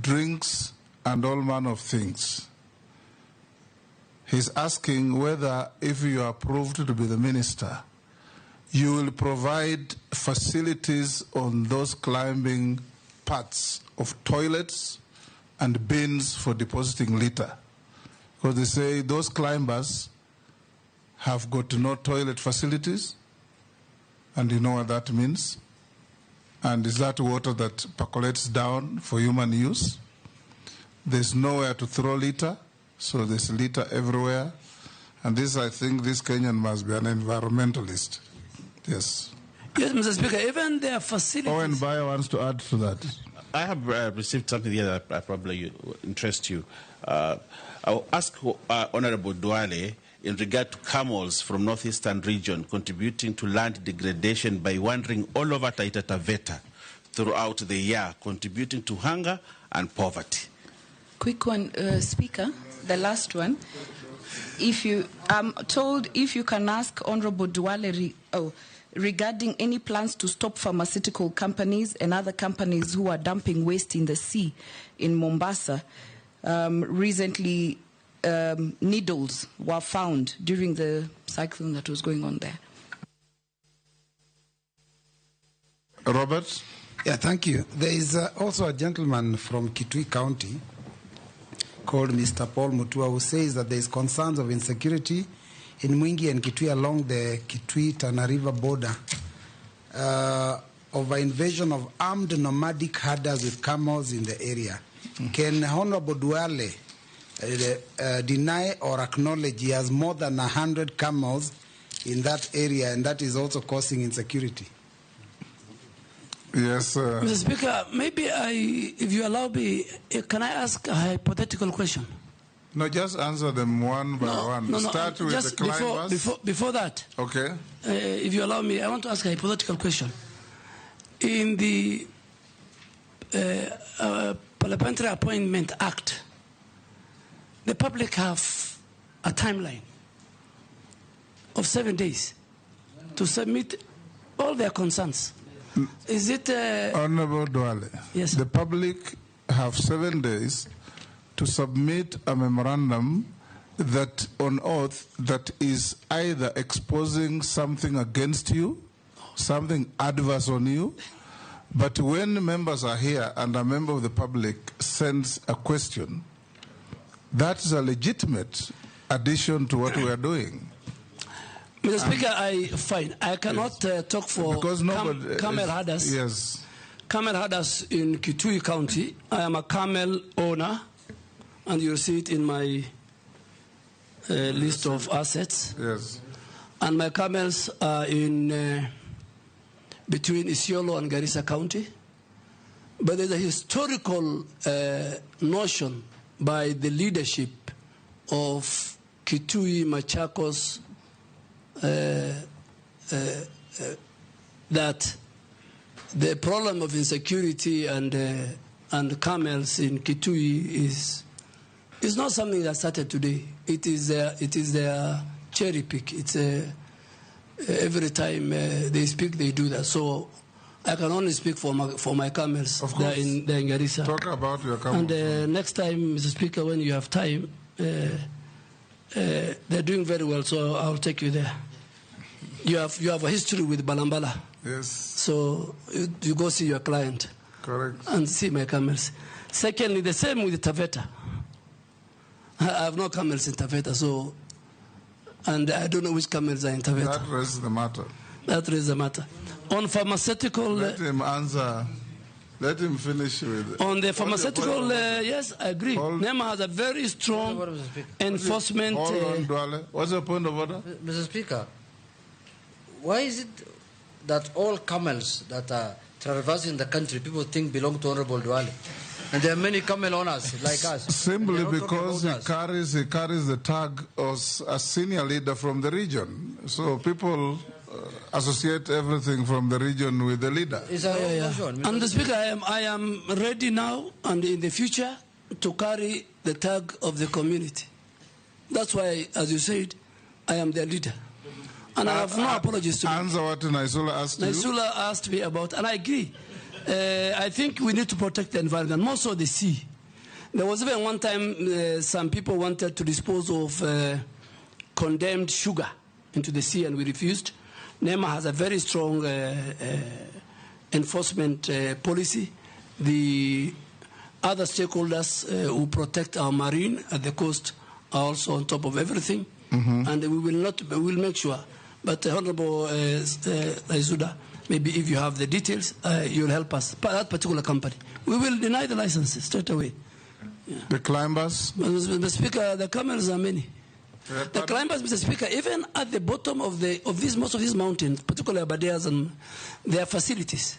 drinks, and all manner of things. He's asking whether, if you are approved to be the minister, you will provide facilities on those climbing paths of toilets and bins for depositing litter. Because they say those climbers have got no toilet facilities, and you know what that means. And is that water that percolates down for human use? There's nowhere to throw litter, so there's litter everywhere. And this, I think, this Kenyan must be an environmentalist. Yes. Yes, Mr. Speaker, even their facilities. Owen Bayer wants to add to that. I have received something here that probably interest you. I'll ask Honorable Duale in regard to camels from northeastern region contributing to land degradation by wandering all over Taita Taveta throughout the year, contributing to hunger and poverty. Quick one, Speaker, the last one. I'm told if you can ask Honorable Duale regarding any plans to stop pharmaceutical companies and other companies who are dumping waste in the sea in Mombasa. Recently, needles were found during the cyclone that was going on there. Robert? Yeah, thank you. There is also a gentleman from Kitui County called Mr. Paul Mutua who says that there is concerns of insecurity in Mwingi and Kitui along the Kitui-Tana River border of an invasion of armed nomadic herders with camels in the area. Can Honorable Duale deny or acknowledge he has more than 100 camels in that area and that is also causing insecurity? Yes, Mr. Speaker, maybe if you allow me, can I ask a hypothetical question? No, just answer them one by one. No, Start with just the climbers. before that. Okay. If you allow me, I want to ask a hypothetical question. In the Parliamentary Appointment Act, the public have a timeline of 7 days to submit all their concerns. Is it... Honorable Duale, yes, the public have 7 days to submit a memorandum that on oath that is either exposing something against you, something adverse on you, but when members are here and a member of the public sends a question, that is a legitimate addition to what we are doing. Mr. Speaker, I cannot talk for camel herders. Yes. Camel herders in Kitui County. I am a camel owner, and you'll see it in my list of assets. Yes. And my camels are in between Isiolo and Garissa County. But there's a historical notion by the leadership of Kitui, Machakos, that the problem of insecurity and camels in Kitui is not something that started today. It is their cherry pick. It's every time they speak, they do that. So I can only speak for my camels. Of course. They're in Garissa. Talk about your camels. And next time, Mr. Speaker, when you have time, they're doing very well, so I'll take you there. You have a history with Balambala. Yes. So you go see your client. Correct. And see my camels. Secondly, the same with Taveta. I have no camels in Taveta, so, and I don't know which camels are in Taveta. That raises the matter. That raises the matter. On pharmaceutical... Let him answer. Let him finish with... On the pharmaceutical, yes, I agree. NEMA has a very strong enforcement... Hold on, Duale. What's the point of order? Mr. Speaker, why is it that all camels that are traversing the country, people think belong to Honorable Duale? And there are many camel owners like us. Simply because he carries the tag as a senior leader from the region. So people associate everything from the region with the leader. And the Speaker, I am ready now and in the future to carry the tag of the community. That's why, as you said, I am their leader. And I have no apologies to answer what Naisula asked you. Naisula asked me about, and I agree. I think we need to protect the environment, more so the sea. There was even one time some people wanted to dispose of condemned sugar into the sea, and we refused. NEMA has a very strong enforcement policy. The other stakeholders who protect our marine at the coast are also on top of everything, and we will make sure. But Honorable Azuda, maybe if you have the details, you'll help us. That particular company, we will deny the licenses straight away. Yeah. The climbers? Mr. Speaker, the camels are many. The climbers, Mr. Speaker, even at the bottom of most of these mountains, particularly Abadeas, and there are facilities.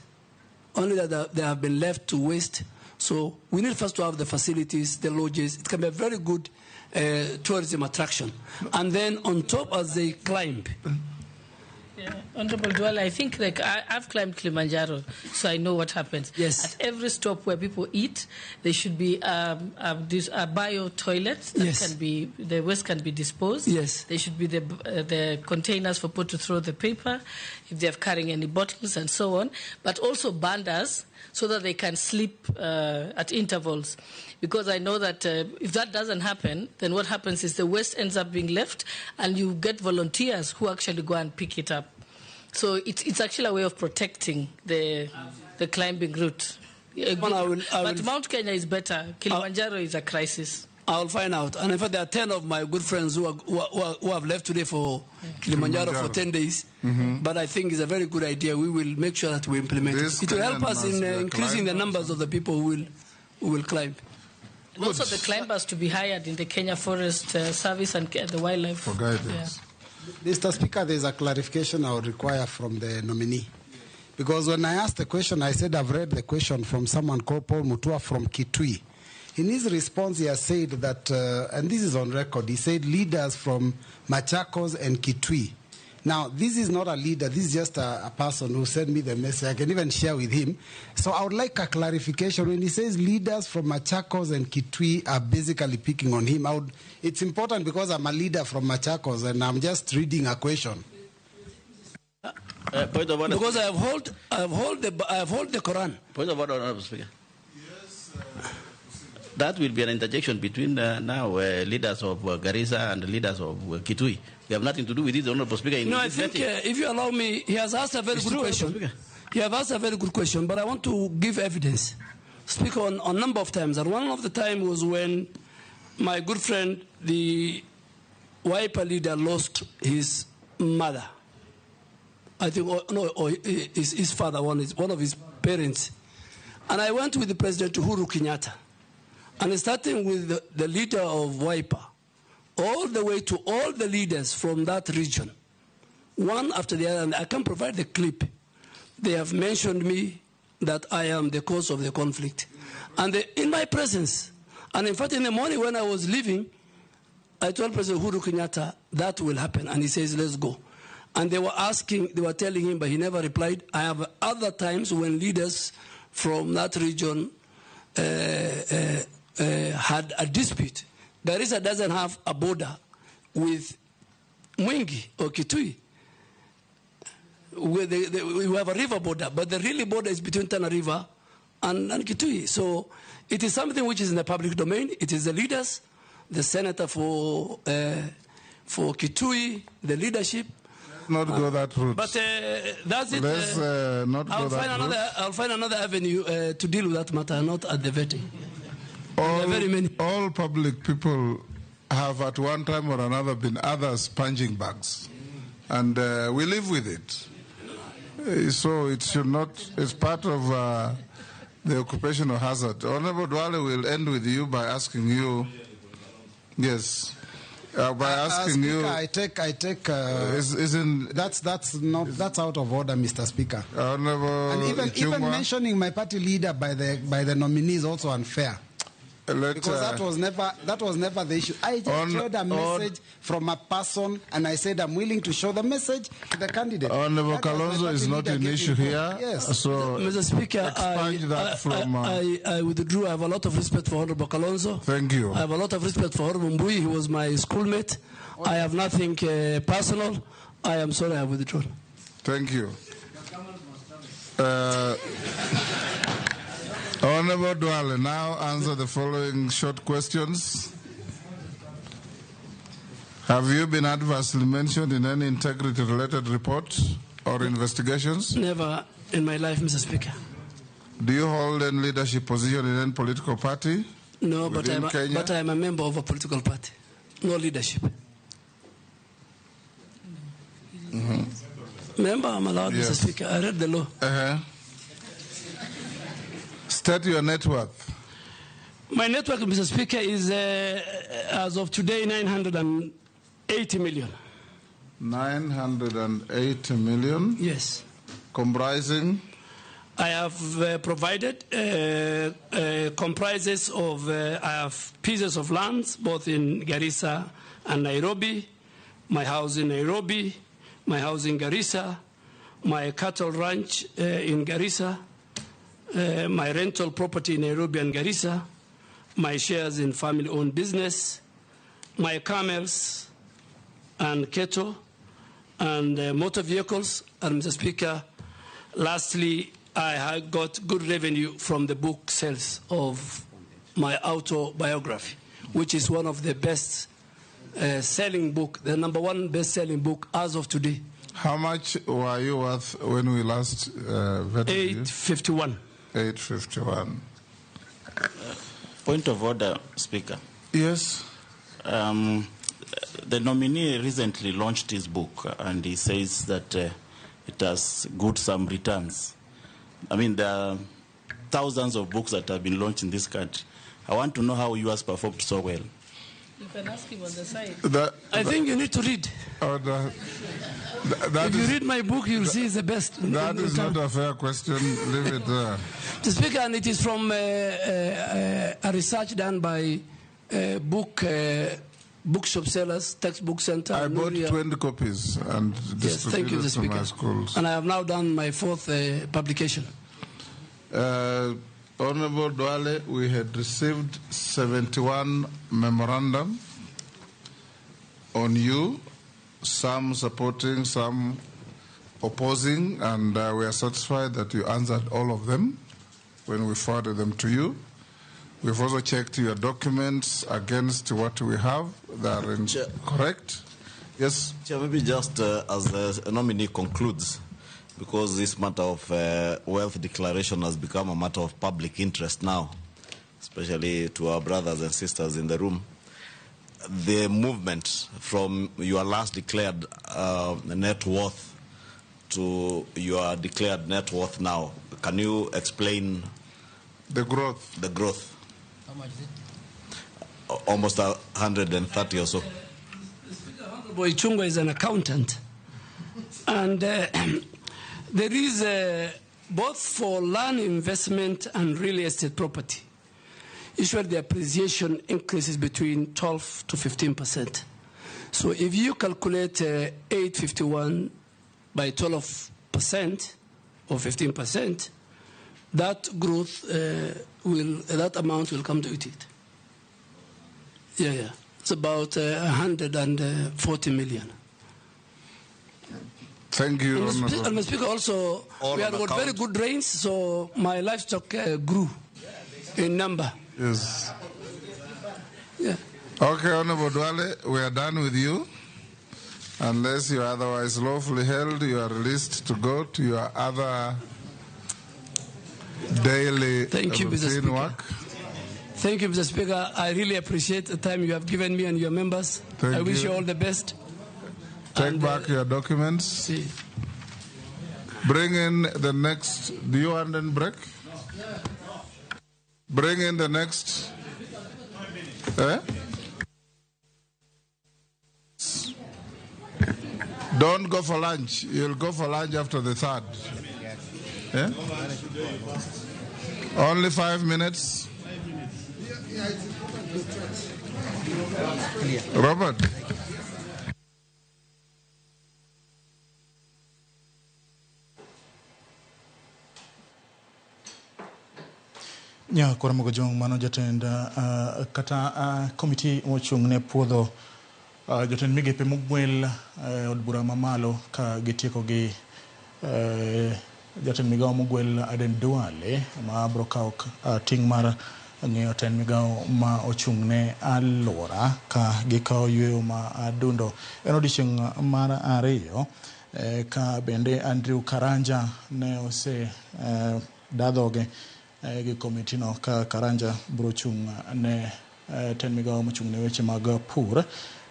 Only that they have been left to waste. So we need first to have the facilities, the lodges. It can be a very good tourism attraction. And then on top, as they climb. Yeah. Honorable Duale, I think I've climbed Kilimanjaro, so I know what happens. Yes. At every stop where people eat, there should be a bio toilet that can be, the waste can be disposed. Yes. There should be the containers for people to throw the paper, if they're carrying any bottles and so on, but also bandas so that they can sleep at intervals. Because I know that if that doesn't happen, then what happens is the waste ends up being left, and you get volunteers who actually go and pick it up. So it's actually a way of protecting the climbing route. But Mount Kenya is better. Kilimanjaro is a crisis. I'll find out. And in fact, there are 10 of my good friends who have left today for Kilimanjaro for 10 days. But I think it's a very good idea. We will make sure that we implement it. It will help us in increasing the numbers of the people who will climb. And also the climbers to be hired in the Kenya Forest Service and the wildlife. For guidance. Mr. Speaker, there's a clarification I would require from the nominee. Because when I asked the question, I said I've read the question from someone called Paul Mutua from Kitui. In his response, he has said that, and this is on record, he said leaders from Machakos and Kitui. Now, this is not a leader. This is just a person who sent me the message. I can even share with him. So I would like a clarification. When he says leaders from Machakos and Kitui are basically picking on him, it's important because I'm a leader from Machakos and I'm just reading a question. Point of order. Because I have hold the Quran. Point of order, Honorable Speaker. That will be an interjection between leaders of Garissa and the leaders of Kitui. They have nothing to do with it, Honorable Speaker. No, I think if you allow me, he has asked a very good question. He has asked a very good question, but I want to give evidence. Speak on a number of times. And one of the time was when my good friend, the Wiper leader, lost his mother. I think, his father, one of his parents. And I went with the President Uhuru Kenyatta. And starting with the leader of Wiper, all the way to all the leaders from that region, one after the other, and I can provide the clip. They have mentioned me that I am the cause of the conflict. And in my presence, and in fact in the morning when I was leaving, I told President Uhuru Kenyatta that will happen. And he says, let's go. And they were telling him, but he never replied. I have other times when leaders from that region had a dispute. Garissa doesn't have a border with Mwingi or Kitui. We have a river border, but the really border is between Tana River and Kitui. So it is something which is in the public domain. It is the leaders, the senator for Kitui, the leadership. Not go that route. But that's it. Let's not go that route. I'll find another avenue to deal with that matter, not at the vetting. All public people have at one time or another been others punching bags. And we live with it. So it should not, it's part of the occupational hazard. Honorable Dwale will end with you by asking you, yes, by asking Speaker, you. I take. That's out of order, Mr. Speaker. Honorable, and even mentioning my party leader by the nominee is also unfair. Because that was never the issue. I just showed a message from a person, and I said I'm willing to show the message to the candidate. Honorable Kalonzo is not an issue here. Yes. So, Mr. Speaker, I withdrew. I have a lot of respect for Honorable Kalonzo. Thank you. I have a lot of respect for Honorable Mbui. He was my schoolmate. I have nothing personal. I am sorry, I withdrew. Thank you. Honorable Dwale, now answer the following short questions. Have you been adversely mentioned in any integrity-related report or investigations? Never in my life, Mr. Speaker. Do you hold any leadership position in any political party? No, but I'm a member of a political party. No leadership. Member, I'm allowed, yes. Mr. Speaker. I read the law. State your net worth. My net worth, Mr. Speaker, is, as of today, 980 million. 980 million? Yes. Comprising? I have provided, comprises of, I have pieces of lands, both in Garissa and Nairobi, my house in Nairobi, my house in Garissa, my cattle ranch in Garissa, my rental property in Nairobi and Garissa, my shares in family-owned business, my camels and cattle, and motor vehicles. And Mr. Speaker, lastly, I have got good revenue from the book sales of my autobiography, which is one of the best selling book, the #1 best-selling book as of today. How much were you worth when we last vetted you? 851. 851. Point of order, Speaker. Yes. The nominee recently launched his book, and he says that it has good some returns. I mean, there are thousands of books that have been launched in this country. I want to know how yours performed so well. You can ask him on the side. I think you need to read. If you read my book, you'll see it's the best. That is not a fair question. Leave it there. The Speaker, and it is from a research done by bookshop sellers, textbook center. I bought 20 copies and distributed the to Speaker. my schools. And I have now done my 4th publication. Honorable Duale, we had received 71 memorandum on you, some supporting, some opposing, and we are satisfied that you answered all of them when we forwarded them to you. We've also checked your documents against what we have. They are correct. Yes? Chair, maybe just as the nominee concludes, because this matter of wealth declaration has become a matter of public interest now, especially to our brothers and sisters in the room. The movement from your last declared net worth to your declared net worth now, can you explain the growth? The growth. How much is it? Almost 130 or so. Boy Chunga is an accountant, and there is both for land investment and real estate property. Usually the appreciation increases between 12 to 15%. So if you calculate 851 by 12% or 15%, that growth that amount will come to it. Yeah. It's about 140 million. Thank you. And Mr. Speaker, also, we have got very good rains, so my livestock grew in number. Yes. Yeah. Okay, Honorable Duale, we are done with you. Unless you are otherwise lawfully held, you are released to go to your other daily routine work. Thank you, Mr. Speaker. I really appreciate the time you have given me and your members. I wish you all the best. Take back your documents. Bring in the next. Do you want a break? Bring in the next. Don't go for lunch. You'll go for lunch after the 3rd. Only 5 minutes. Robert. Nya kwa Ramogi jong mano jotend kata komiti mochung ne puodho jotend migepe Mogwel od bura mamalo ka gitieko gi jotend migao Mogwel Aden Duale ma bro kawo ting mar ng'eyo ten migao ma ochung ne alwora ka gikawo yweyo ma adundo en odiochieng' mar ariyo ka bende Andrew Karanja ne ose dadhoge gi komiti no ka Karanja bro chung ne ten migao mochung ne weche mag pur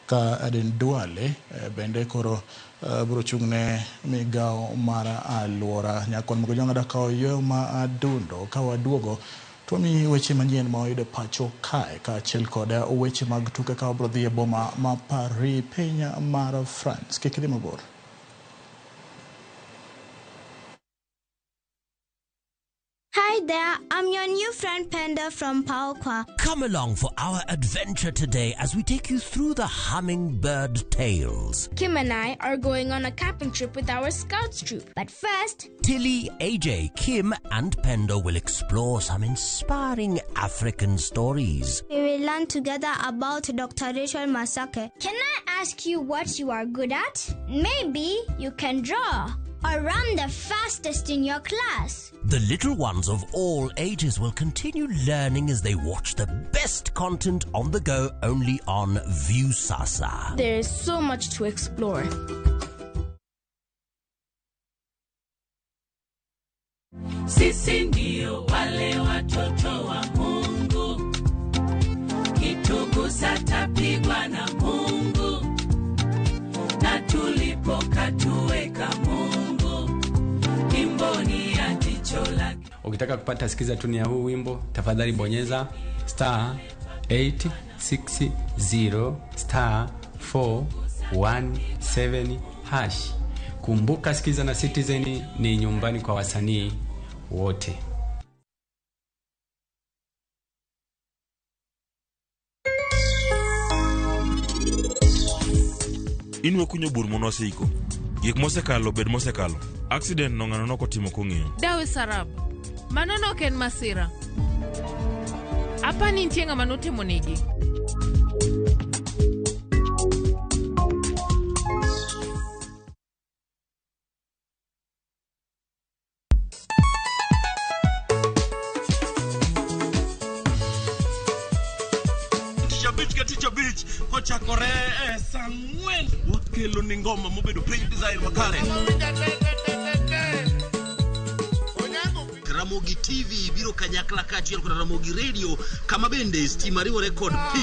ka Aden Duale bende koro bro chung ne migao mar alwora nyakon mogo jonga da kawo yweyo ma adundo ka waduogo Tomi weche manyien ma oyudo pacho kae ka achiel koda weche mag tuke ka obro dhi e boma ma Paris piny mar France. Kik idhi mabor. Hi there, I'm your new friend Panda from Paokwa. Come along for our adventure today as we take you through the hummingbird tales. Kim and I are going on a camping trip with our Scouts troop. But first, Tilly, AJ, Kim and Pendo will explore some inspiring African stories. We will learn together about Dr. Rachel Masake. Can I ask you what you are good at? Maybe you can draw or run the fastest in your class. The little ones of all ages will continue learning as they watch the best content on the go only on Viusasa. There is so much to explore. Sisi ndio wale watoto wa Mungu, kitugusa tapigwa na Mungu, na tulipokatuweka Mungu, imboni ya jicho lake. Ukitaka kupata sikiza tuni ya huu wimbo, tafadhali bonyeza *8 *417#. Kumbuka, Sikiza na Citizen ni nyumbani kwa wasanii wote. Inwe kunyo bur monosiko. Gik mosekalo bed mosekalo. Accident no ngano noko timo kong'iyo. Dawe Sarab. Mano no ken masira. Apa ni nitie ng'ama notimo negi. Teacher Beach kochakore sang'wen wakelo ni ngoma mobedo piny design makare. Ramogi TV biro kanyakla kachiel kod Ramogi Radio kama bende stima riwo record P.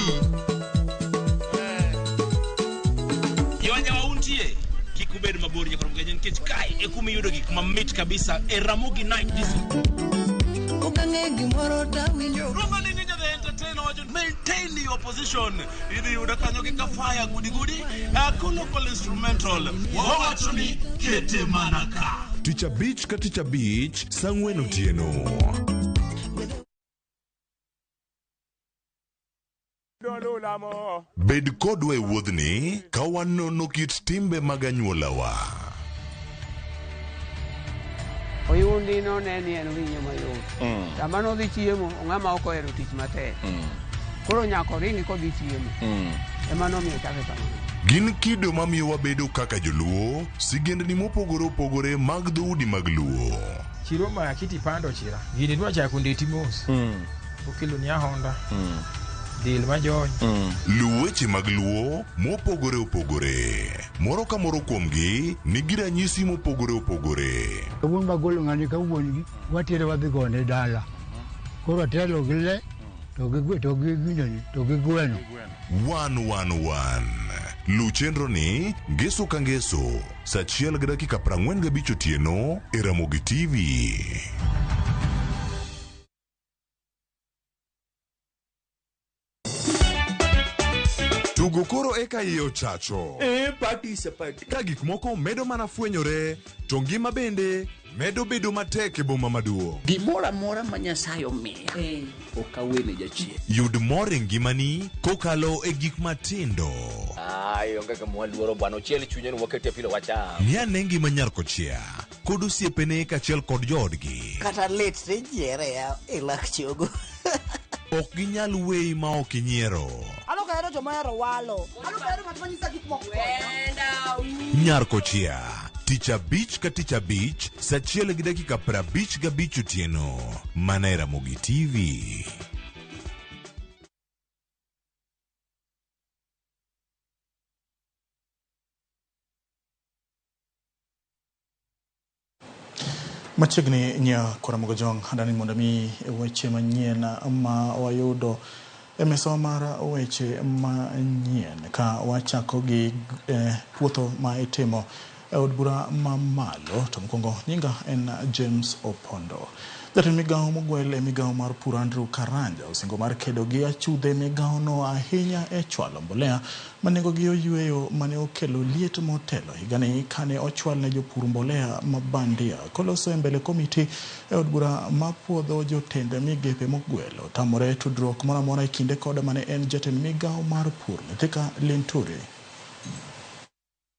Yonja wauntie kikubed mabor nyaka mgenyen kech kai ekumi yudo gik mamit kabisa Ramogi Night Disco. Maintain your position. Idi udakanyo kika fire gudi local instrumental wawachuni kete manaka. Teacher Beach ka Teacher Beach sang'wen otieno. Bed kodwa e wuodhni ka wanono kit timbe mag anyuolawa. Oyundi no neni en winyo mayot. Sama no dhi chiemo, ng'ama ok ohero tich matek. Koro nyako ringi kodhi chiemo. Ema nomiyo chake kamano. Gin kido mamiyo wabedo kaka joluo, sigendni mopogore opogore mag dhoudi mag luo. Chiro ma kiti pando chira. Gini dwa chako ndeti mos. Okelo ni ahonda. Dil majony. Luweche mag luo mopogore opogore. Moro ka moro kuomgi nigi ranyisi mopogore opogore. Wuon magolo ng'ani ka wuongi watere wadhi gone dala. Koro telo gile to gi gweno. 111 Luchenro ni ngeso ka ngeso saa 1:45 otieno e Ramogi TV. Tugo koro eka iyo chacho. Participate. Ka gik moko medo mana fwenyore, to ngima bende medo bedo matek e boma maduong'. Gimora mora ma Nyasaye omiya. Okawene jachien. Yud mor e ngimani kokalo e gik matindo. Onge ka mwaluoro bwana ochiel chunye wakete pile wacha. Ni ane ngima nyar kochia kod osiepene kachiel kod joodgi. Kata letre jiere ya lak chogo. Ok ginyal weyi ma ok inyiero. Alokahero jomahero walo. Alokahero ng'at manyisa gik moko. Nyar kochia Teacher Beach ka Teacher Beach saa 1:55 otieno mana e Ramogi TV. Machiegni nya Ramogi jong handani mondo mi weche manyien ma wayudo e mesa mar weche manyien ka wachako gi puotho ma itimo e od bura mamalo to mkongo nyinga en James Opondo. Jatend migawo Mogwel e migawo mar pur Andrew Karanja osingo mar kedo gi achudhe migawo no ahinya e chwalo mbolea manego gi oyweyo mane okelo liet motelo higani kane ochwal ne jopur mbolea mabandia koloso mbele komiti e od bura ma Puodho Jotend Migepe Mogwel tamore tudruok mora mora e kinde koda mane en jatend migawo mar pur Thika Linturi.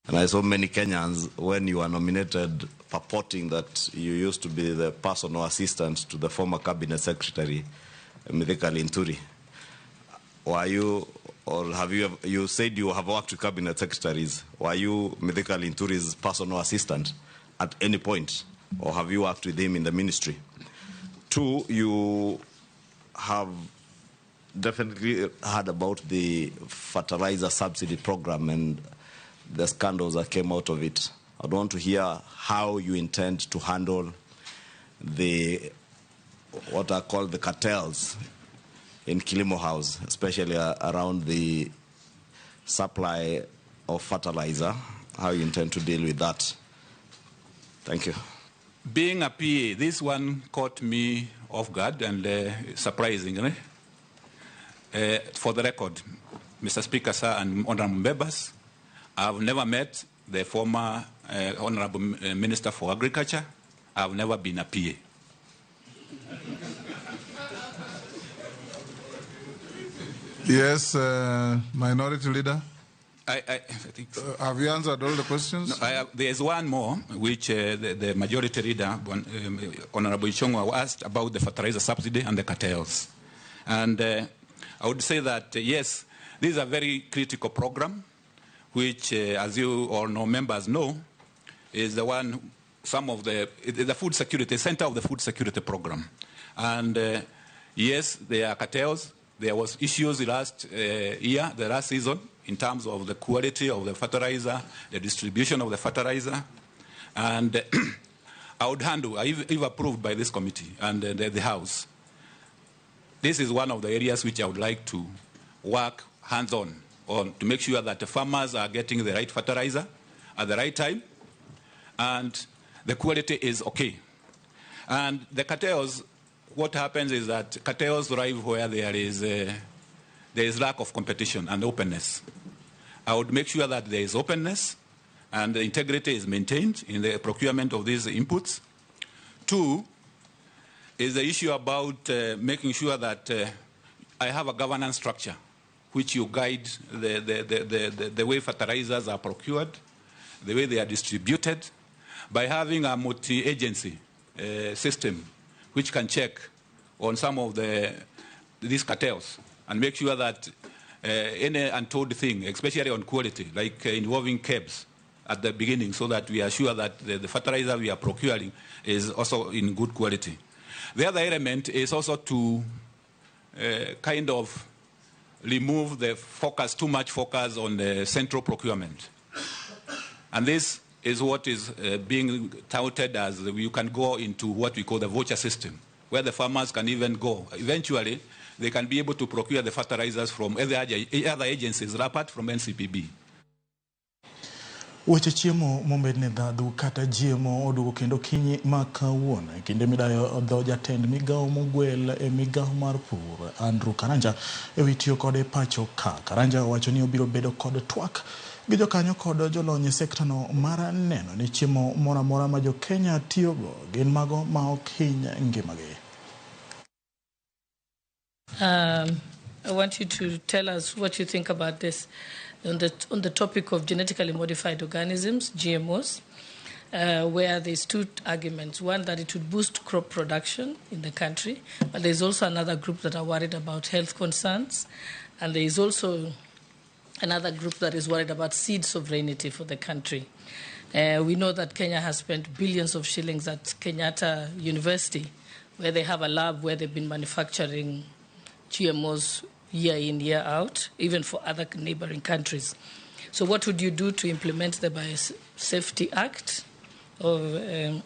And I saw many Kenyans, when you are nominated, purporting that you used to be the personal assistant to the former cabinet secretary, Mithika Linturi. Were you, or have you said you have worked with cabinet secretaries? Were you Mithika Linturi's personal assistant at any point? Or have you worked with him in the ministry? 2, you have definitely heard about the fertilizer subsidy program and the scandals that came out of it. I want to hear how you intend to handle what are called the cartels in Kilimo House, especially around the supply of fertilizer, how you intend to deal with that. Thank you. Being a PA, this one caught me off guard and surprisingly. For the record, Mr. Speaker, sir, and honorable members, I've never met the former honorable Minister for Agriculture. I've never been a PA. Yes, Minority Leader. I think so. Have you answered all the questions? No, there is one more, which the Majority Leader, Honorable Ichong'wa, asked about the fertilizer subsidy and the cartels. And I would say that, yes, this is a very critical program, which, as you all know, members know, is the one, the food security, center of the food security program. And yes, there are cartels. There was issues the last season, in terms of the quality of the fertilizer, the distribution of the fertilizer. And I would handle, if approved by this committee and the House, this is one of the areas which I would like to work hands-on on to make sure that the farmers are getting the right fertilizer at the right time and the quality is okay. And the cartels, what happens is that cartels thrive where there is lack of competition and openness. I would make sure that there is openness and the integrity is maintained in the procurement of these inputs. Two is the issue about making sure that I have a governance structure which you guide the way fertilizers are procured, the way they are distributed, by having a multi-agency system which can check on some of these cartels and make sure that any untold thing, especially on quality, like involving KEBS at the beginning, so that we are sure that the fertilizer we are procuring is also in good quality. The other element is also to kind of remove the focus, too much focus on the central procurement. And this is what is being touted as you can go into what we call the voucher system, where the farmers can even go. Eventually, they can be able to procure the fertilizers from other agencies apart from NCPB. Weche chiemo mombedne dhadhu kata GMO oduogo kendo kinyi makawuono kinde midayo dho jatend migao Mogwel migao mar pur Andrew Karanja ewi tiyo kode pacho ka. Karanja owacho ni obiro bedo kod twak gi jokanyo kod jolony e sekta no mar neno ni chiemo moro amora ma jo Kenya tiyogo gin mago ma ok hiny ngimagi. I want you to tell us what you think about this on the topic of genetically modified organisms, GMOs, where there's two arguments. One, that it would boost crop production in the country, but there's also another group that are worried about health concerns, and there is also another group that is worried about seed sovereignty for the country. We know that Kenya has spent billions of shillings at Kenyatta University, where they have a lab where they've been manufacturing GMOs year in, year out, even for other neighboring countries. So what would you do to implement the Biosafety Act and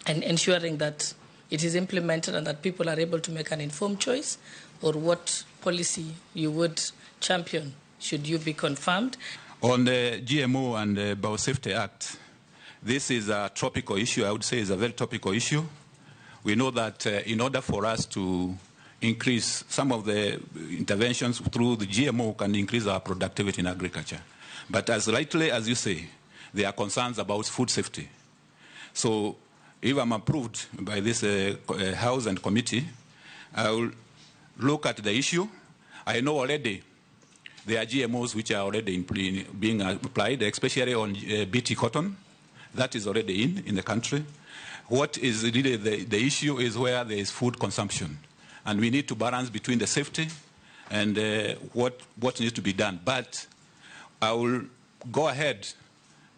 ensuring that it is implemented and that people are able to make an informed choice? Or what policy you would champion should you be confirmed? On the GMO and the Biosafety Act, this is a topical issue. I would say it's a very topical issue. We know that in order for us to increase some of the interventions through the GMO can increase our productivity in agriculture. But as rightly as you say, there are concerns about food safety. So if I'm approved by this House and committee, I will look at the issue. I know already there are GMOs which are already being applied, especially on BT cotton. That is already in the country. What is really the issue is where there is food consumption. And we need to balance between the safety and what needs to be done. But I will go ahead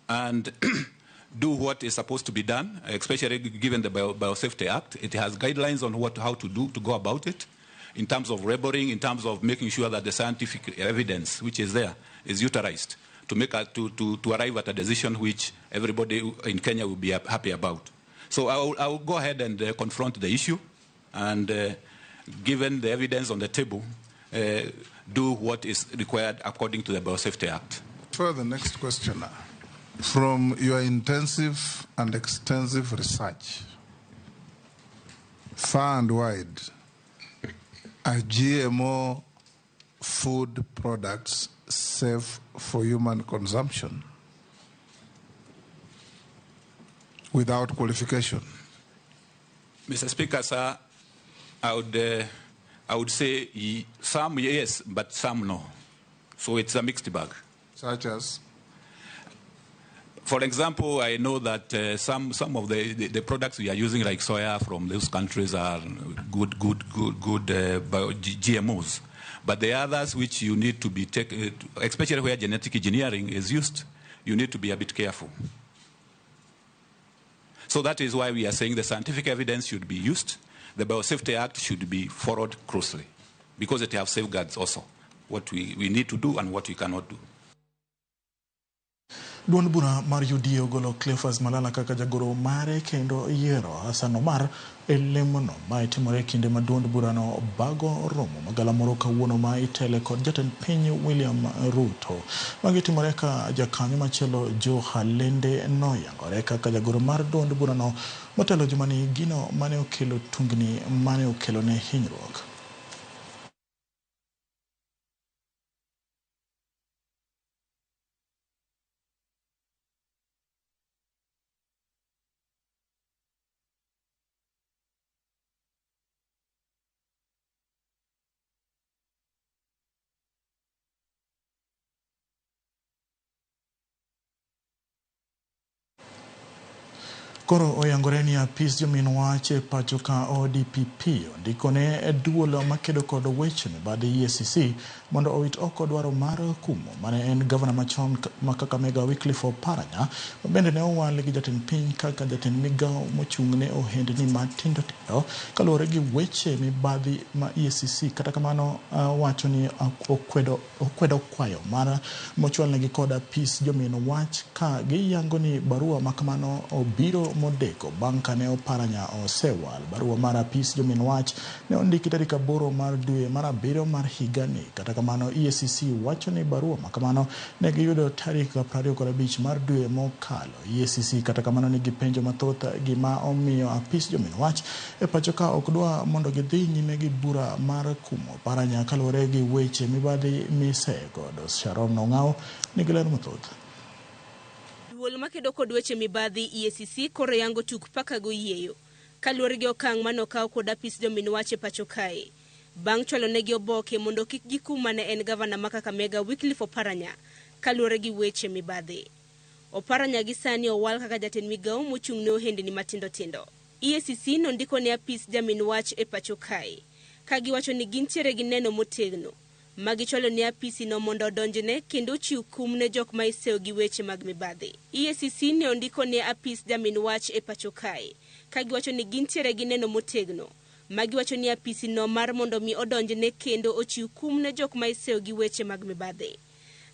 and do what is supposed to be done, especially given the Biosafety Act. It has guidelines on how to go about it, in terms of labeling, in terms of making sure that the scientific evidence which is there is utilized to arrive at a decision which everybody in Kenya will be happy about. So I will go ahead and confront the issue and given the evidence on the table, do what is required according to the Biosafety Act. For the next question, from your intensive and extensive research, far and wide, are GMO food products safe for human consumption without qualification? Mr. Speaker, sir, I would say some yes, but some no. So it's a mixed bag. Such as? For example, I know that some of the products we are using, like soya from those countries, are good GMOs. But the others which you need to be especially where genetic engineering is used, you need to be a bit careful. So that is why we are saying the scientific evidence should be used. The Biosafety Act should be followed closely because it has safeguards also, what we need to do and what we cannot do. Duond bura mar UDA ogolo Cleophas Malala kaka jagoro mare kendo yiero Hassan Omar e lemono ma itimore kinde ma duond burano bago romo magalamoro kawuono ma itele kod jatend piny William Ruto. Magi timore ka jakanyo machielo Joe Halende noyangore kaka jagoro mar duond burano motelo jumani gino mane okelo tungni mane okelo ne hinyruok. Koro oyangore ni apis jomin wach e pacho ka ODPP ondikone duol makedo kod weche mibadhi EACC mondo owit oko dwaro mar kumo mane en gavana machon ma Kakamega Wycliffe Oparanya bende ne owal gi jatend piny kaka jatend migao mochung'ne ohendni matindo tindo kaluwore gi weche mibadhi ma EACC. Kata kamano wacho ni okwedo kwayo mar mochwalnegi kod apis jomin wach ka giyango ni barua makamano obiro modeko bang' kane Oparanya osewal. Barua mar apis jomin wach ne ondiki tarik 8 mar dwe mar 7 mar higani. Kata kamano EACC wacho ni barua makamano ne giyudo tarik 25 mar dwe mokalo. EACC kata kamano nigi penjo mathoth gima omiyo apis jomin wach e pacho ka ok dwa mondo gidhi nyime gi bura mar kumo Oparanya kaluwore gi weche mibadhi misegodo. Sharon Ong'aw nigi ler mathoth. Duol makedo kod weche mibadhi EACC koro yango tuk paka go yieyo kaluwore gi okang' manokaw kod apis jomin wach e pacho kae bang' chwalo negi oboke mondo kik gikum mane en gavana ma Kakamega Wycliffe Oparanya kaluwore gi weche mibadhi. Oparanya gi sani owal kaka jatend migao mochung'ne ohendni matindo tindo. EACC nondiko ne apis jomin wach e pacho kae ka giwacho ni gintiere gi neno motegno magichwalo ni apisi no mondo odonjne kendo chiw kum ne jok ma iseyo gi weche mag mibadhi. EACC ne ondiko ne apis jomin wach e pacho kae ka giwacho ni gintiere gi neno motegno magiwacho ni apisi no mar mondo mi odonjne kendo ochiw kum ne jok ma iseyo gi weche mag mibadhi.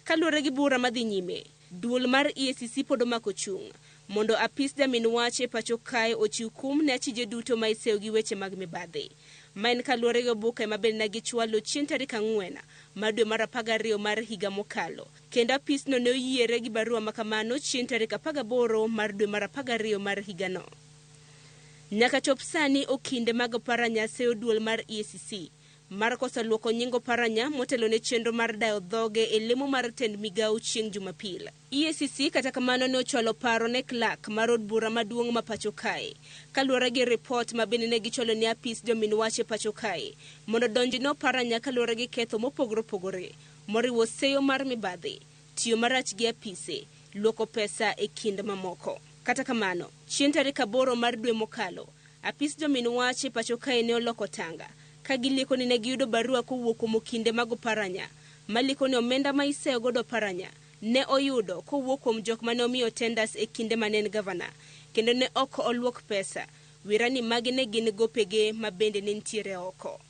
Kaluwore gi bura madhi nyime, duol mar EACC pod omako chung' mondo apis jomin wach e pacho kae ochiw kum ne achije duto ma iseyo gi weche mag mibadhi. Maen kaluwore gi oboke ma bende gichwalo chieng' tarik 4 mar dwe mar 12 mar higa mokalo. Kendo apis no ne oyiere gi barua makamano chieng' tarik 18 mar dwe mar 12 mar higa no. Nyaka chop sani okinde mag Oparanya seyo duol mar EACC mar kosa luoko nyingo Oparanya motelo ne chenro mar dayo dhoge e lemo mar tend migao chieng' Jumapil. EACC kata kamano ne ochwalo paro ne clerk mar od bura maduong' ma pacho kae kaluwore gi report ma bende ne gichwalo ne apis jomin wach e pacho kae mondo donji ne Oparanya kaluwore gi ketho mopogore opogore moriwo seyo mar mibadhi, tiyo marach gi apise, luoko pesa e kind mamoko. Kata kamano, chieng' tarik 8 mar dwe mokalo, apis jomin wach e pacho kae ne oloko tanga ka giliko ni ne giyudo barua kowuok kuom kinde mag Oparanya maliko ni omenda ma iseyo godo Oparanya ne oyudo kowuok kuom jok mane omiyo tenders e kinde mane en gavana kendo ne ok oluok pesa wirani magi ne gin gopege ma bende ne ntiere oko.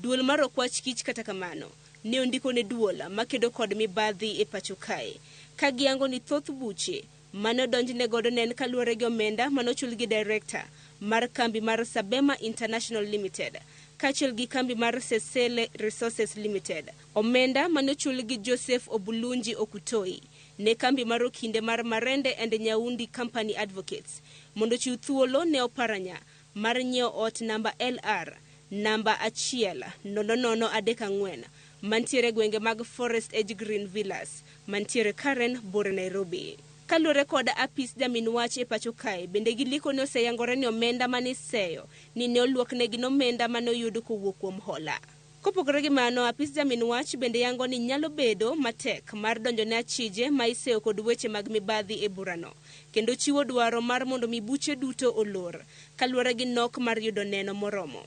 Duol mar okwach kich kata kamano ne ondiko ne duola makedo kod mibadhi e pacho kae ka giyango ni thoth buche mane odonjne godo ne en kaluwore gi omenda manochul gi director mar kambi mar Sabema International Limited kaachiel gi kambi mar Sesele Resources Limited, omenda manochul gi Joseph Obulunji Okutoi ne kambi mar okinde mar Marende and Nyaundi Company Advocates mondo chiw thuolo ne Oparanya mar nyiewo ot namba LR namba 1034 mantiere gwenge mag Forest Edge Green Villas, mantiere Karen, Bore, Nairobi. Kaluwore kod apis jamin wach e pacho kae, bende giliko ni oseyangore ni omenda maniseyo ni ne oluoknegi nomenda manoyud kowuok kuom hola. Kopogore gi mano, apis jamin wach bende yango ni nyalo bedo matek mar donjo ne achije ma iseyo kod weche mag mibadhi e burano, kendo chiwo dwaro mar mondo mibuche duto olor, kaluwore gi nok mar yudo neno moromo.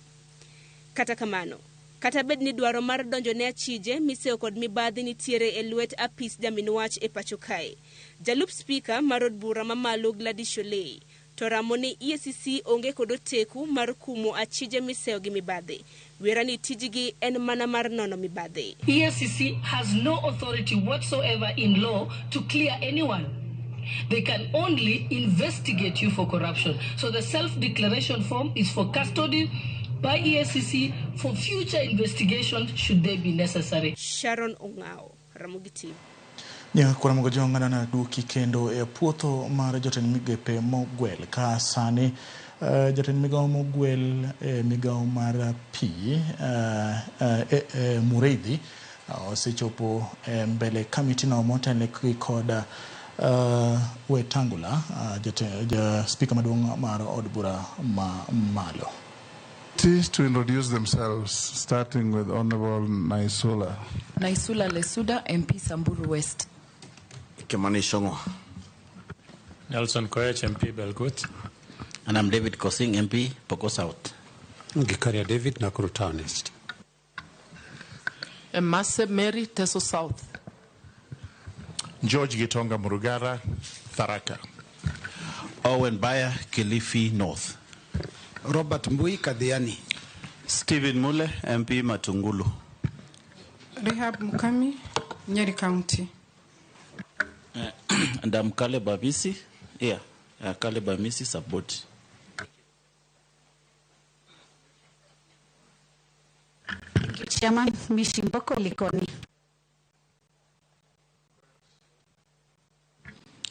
Kata kamano, kata bed ni dwaro mar donjo ne achije miseyo kod mibadhi nitiere e lwet apis jamin wach e pacho kae, jalup spika mar od bura mamalo Gladys Sholei to ramo ni EACC onge kod oteku mar kumo achije miseyo gi mibadhi. Wera ni tijigi en mana mar nono mibadhi. EACC has no authority whatsoever in law to clear anyone. They can only investigate you for corruption. So the self-declaration form is for custody by EACC for future investigation should they be necessary. Sharon Ongao, Ramogi TV. Nya kwa Ramogi jongana na duki kendo e puodho mar jotend migepe Mogwel ka sani jotend migao Mogwel migao mar pi Mureithi osechopo mbele kamiti na motele kod Wetangula speaker maduong' mar od bura malo. To introduce themselves, starting with Honorable Naisula. Naisula Lesuda, MP Samburu West. Kimani Shongo. Nelson Koech, MP Belgut. And I'm David Kosing, MP Poko South. Gikaria David, Nakuru Town East. Mase Mary, Teso South. George Gitonga Murugara, Tharaka. Owen Bayer, Kilifi North. Robert Mbui, Kadhiani. Stephen Mule, MP Matungulu. Rehab Mukami, Nyeri County. And I'm Caleb Amisi, Caleb Amisi, Saboti. Chairman, Mishimboko Likoni.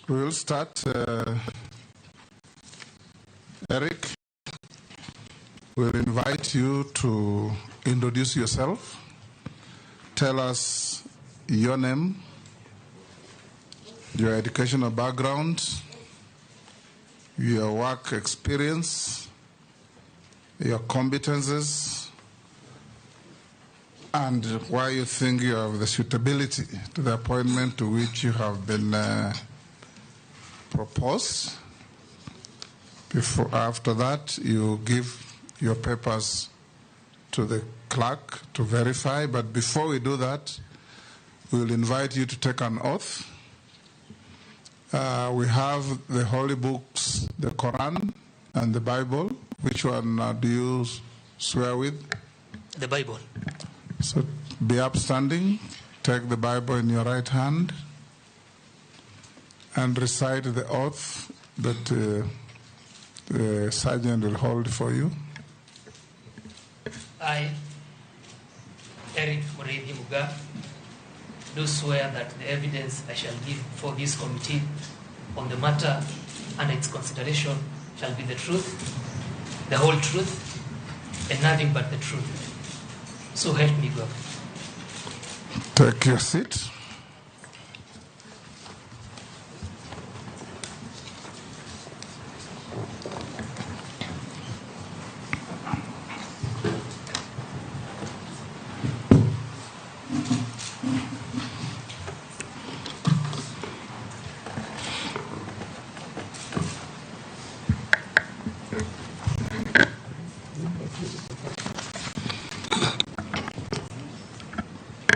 We will start. Eric, we'll invite you to introduce yourself. Tell us your name, your educational background, your work experience, your competences, and why you think you have the suitability to the appointment to which you have been proposed. After that, you give your papers to the clerk to verify. But before we do that, we will invite you to take an oath. We have the holy books, the Quran and the Bible. Which one do you swear with? The Bible. So be upstanding. Take the Bible in your right hand and recite the oath that the sergeant will hold for you. I, Eric Mureithi Muga, do swear that the evidence I shall give for this committee on the matter and its consideration shall be the truth, the whole truth, and nothing but the truth. So help me God. Take your seat.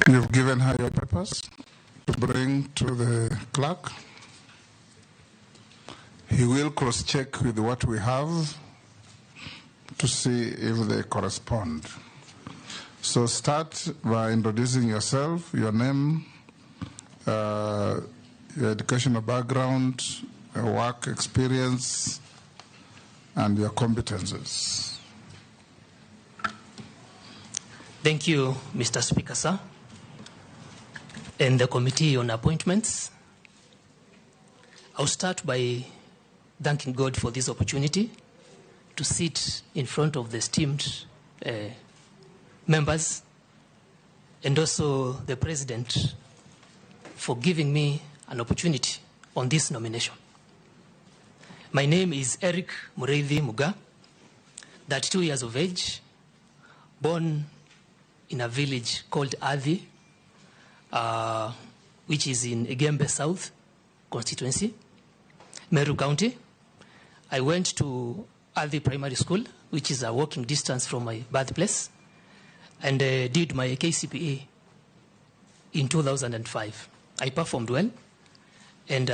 You've given her your papers to bring to the clerk. He will cross-check with what we have to see if they correspond. So start by introducing yourself, your name, your educational background, your work experience, and your competences. Thank you, Mr. Speaker, sir. And the Committee on Appointments. I'll start by thanking God for this opportunity to sit in front of the esteemed members and also the President for giving me an opportunity on this nomination. My name is Eric Mureithi Muga, 32 years of age, born in a village called Adhi, which is in Migepe South constituency, Meru County. I went to Adhi Primary School, which is a walking distance from my birthplace, and did my KCPE in 2005. I performed well and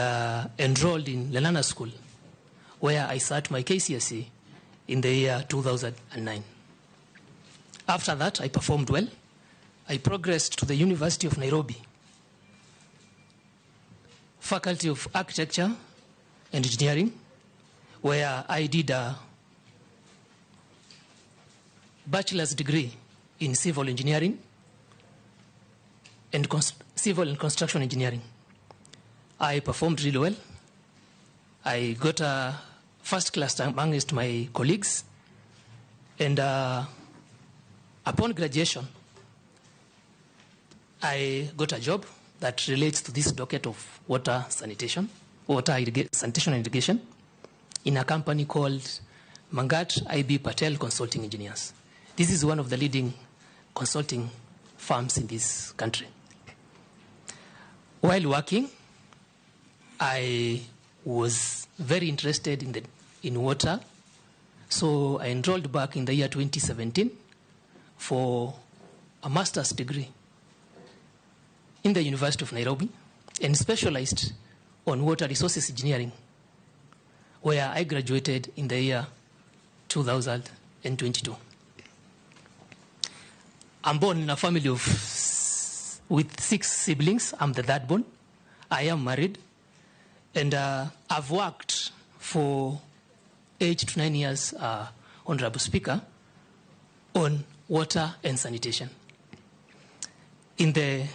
enrolled in Lenana School, where I sat my KCSE in the year 2009. After that, I performed well. I progressed to the University of Nairobi, Faculty of Architecture and Engineering, where I did a bachelor's degree in civil engineering and civil and construction engineering. I performed really well. I got a first class amongst my colleagues, and upon graduation, I got a job that relates to this docket of sanitation and irrigation in a company called Mangat IB Patel Consulting Engineers. This is one of the leading consulting firms in this country. While working, I was very interested in water, so I enrolled back in the year 2017 for a master's degree in the University of Nairobi and specialized on water resources engineering, where I graduated in the year 2022. I'm born in a family with 6 siblings. I'm the third born. I am married, and I've worked for 8 to 9 years, Honorable Speaker, on water and sanitation. In the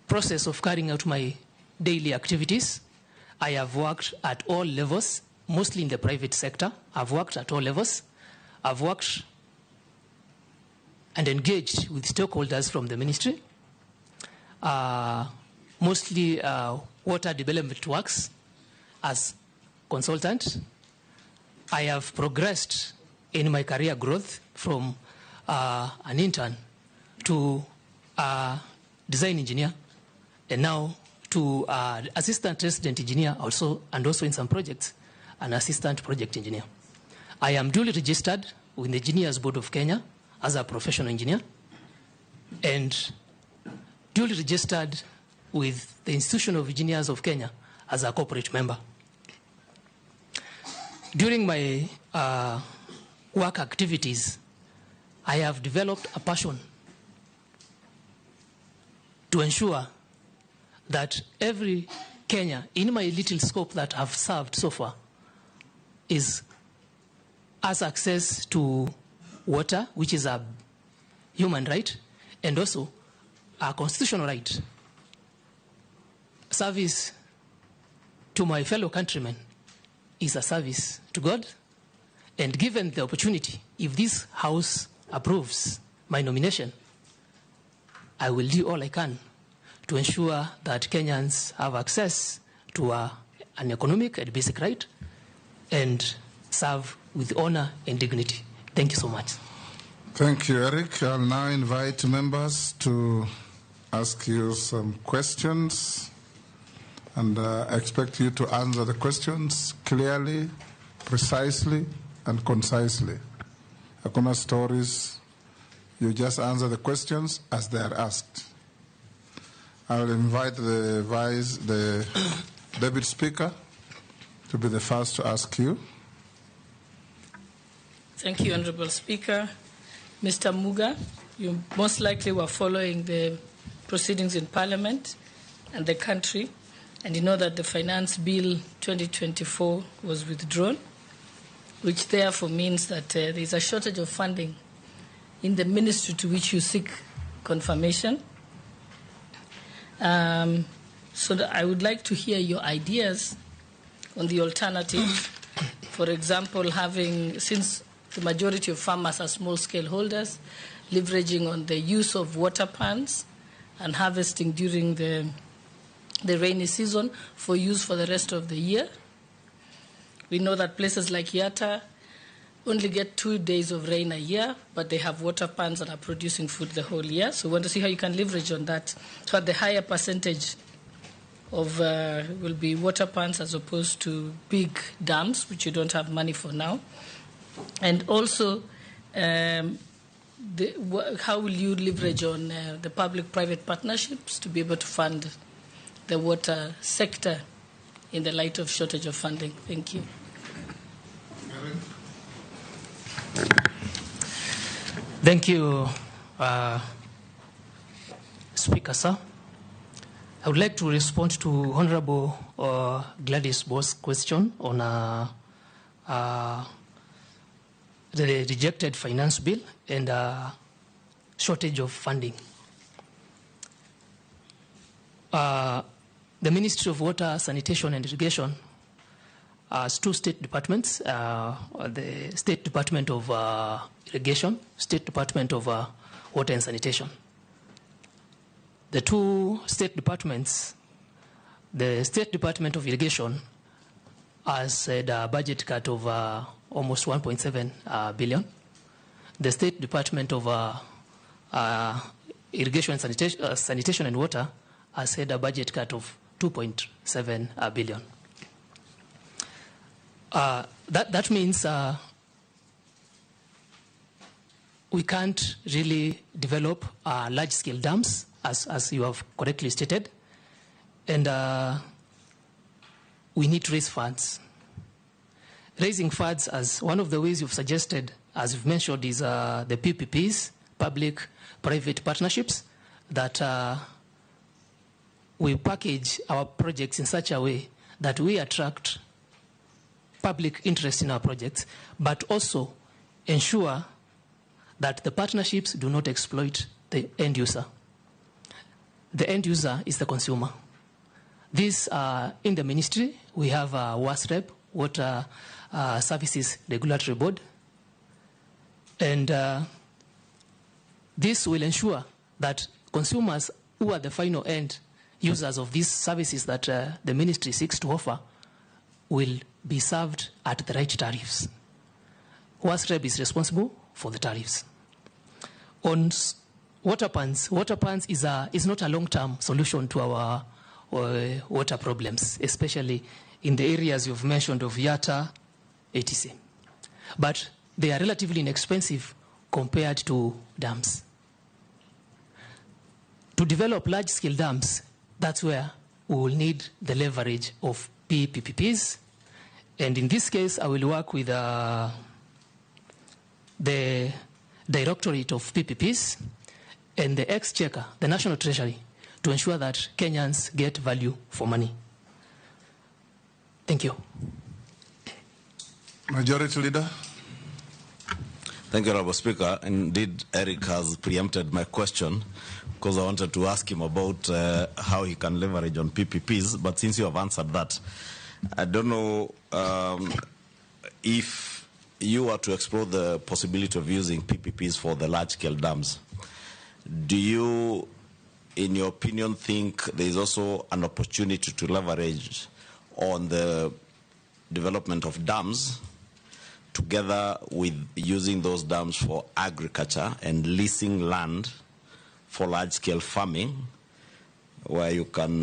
process of carrying out my daily activities, I have worked at all levels, mostly in the private sector. I've worked at all levels. I've worked and engaged with stakeholders from the ministry, mostly water development works as consultant. I have progressed in my career growth from an intern to a design engineer, and now to assistant resident engineer also, and also in some projects, an assistant project engineer. I am duly registered with the Engineers Board of Kenya as a professional engineer, and duly registered with the Institution of Engineers of Kenya as a corporate member. During my work activities, I have developed a passion to ensure that every Kenya, in my little scope that I've served so far, has access to water, which is a human right, and also a constitutional right. Service to my fellow countrymen is a service to God, and given the opportunity, if this House approves my nomination, I will do all I can to ensure that Kenyans have access to an economic and basic right and serve with honor and dignity. Thank you so much. Thank you, Eric. I'll now invite members to ask you some questions, and I expect you to answer the questions clearly, precisely, and concisely. Hakuna stories. You just answer the questions as they are asked. I will invite the Deputy Speaker to be the first to ask you. Thank you, Honorable Speaker. Mr. Muga, you most likely were following the proceedings in Parliament and the country, and you know that the Finance Bill 2024 was withdrawn, which therefore means that there is a shortage of funding in the ministry to which you seek confirmation. So that I would like to hear your ideas on the alternative. For example, since the majority of farmers are small-scale holders, leveraging on the use of water pans and harvesting during the rainy season for use for the rest of the year. We know that places like Yatta only get 2 days of rain a year, but they have water pans that are producing food the whole year. So we want to see how you can leverage on that. So the higher percentage of will be water pans as opposed to big dams, which you don't have money for now. And also, how will you leverage on the public-private partnerships to be able to fund the water sector in the light of shortage of funding? Thank you. Thank you, Speaker, sir. I would like to respond to Honorable Gladys Bo's question on the rejected finance bill and shortage of funding. The Ministry of Water, Sanitation and Irrigation has 2 state departments, the State Department of Irrigation, State Department of Water and Sanitation. The 2 state departments, the State Department of Irrigation has had a budget cut of almost 1.7 billion. The State Department of Irrigation and Sanitation and Water has had a budget cut of 2.7 billion. That means we can't really develop large-scale dams, as you have correctly stated, and we need to raise funds. Raising funds, as one of the ways you've suggested, as you've mentioned, is the PPPs, public-private partnerships, that we package our projects in such a way that we attract public interest in our projects, but also ensure that the partnerships do not exploit the end user. The end user is the consumer. This, in the ministry, we have WASREB, Water Services Regulatory Board, and this will ensure that consumers who are the final end users of these services that the ministry seeks to offer will be served at the right tariffs. WASREB is responsible for the tariffs. On water pans is not a long-term solution to our water problems, especially in the areas you've mentioned of Yatta, etc. But they are relatively inexpensive compared to dams. To develop large-scale dams, that's where we will need the leverage of PPPs. And in this case, I will work with the Directorate of PPPs and the Exchequer, the National Treasury, to ensure that Kenyans get value for money. Thank you. Majority Leader. Thank you, Honorable Speaker. Indeed, Eric has preempted my question because I wanted to ask him about how he can leverage on PPPs, but since you have answered that, I don't know if you are to explore the possibility of using PPPs for the large-scale dams. Do you, in your opinion, think there is also an opportunity to leverage on the development of dams together with using those dams for agriculture and leasing land for large-scale farming, where you can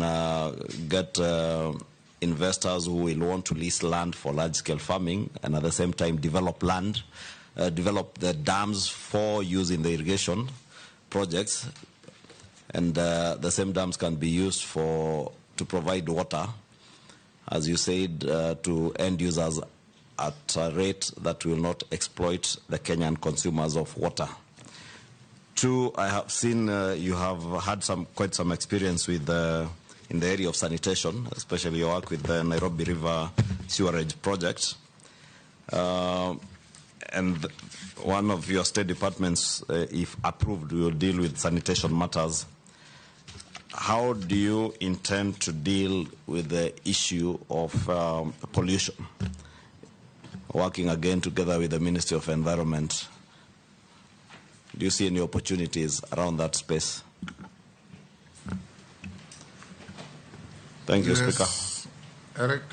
get investors who will want to lease land for large-scale farming and at the same time develop the dams for use in the irrigation projects, and the same dams can be used to provide water, as you said, to end users at a rate that will not exploit the Kenyan consumers of water. Two, I have seen you have had quite some experience with in the area of sanitation, especially your work with the Nairobi River Sewerage Project. And one of your state departments, if approved, will deal with sanitation matters. How do you intend to deal with the issue of pollution? working again together with the Ministry of Environment. Do you see any opportunities around that space? Thank you, Speaker. Eric.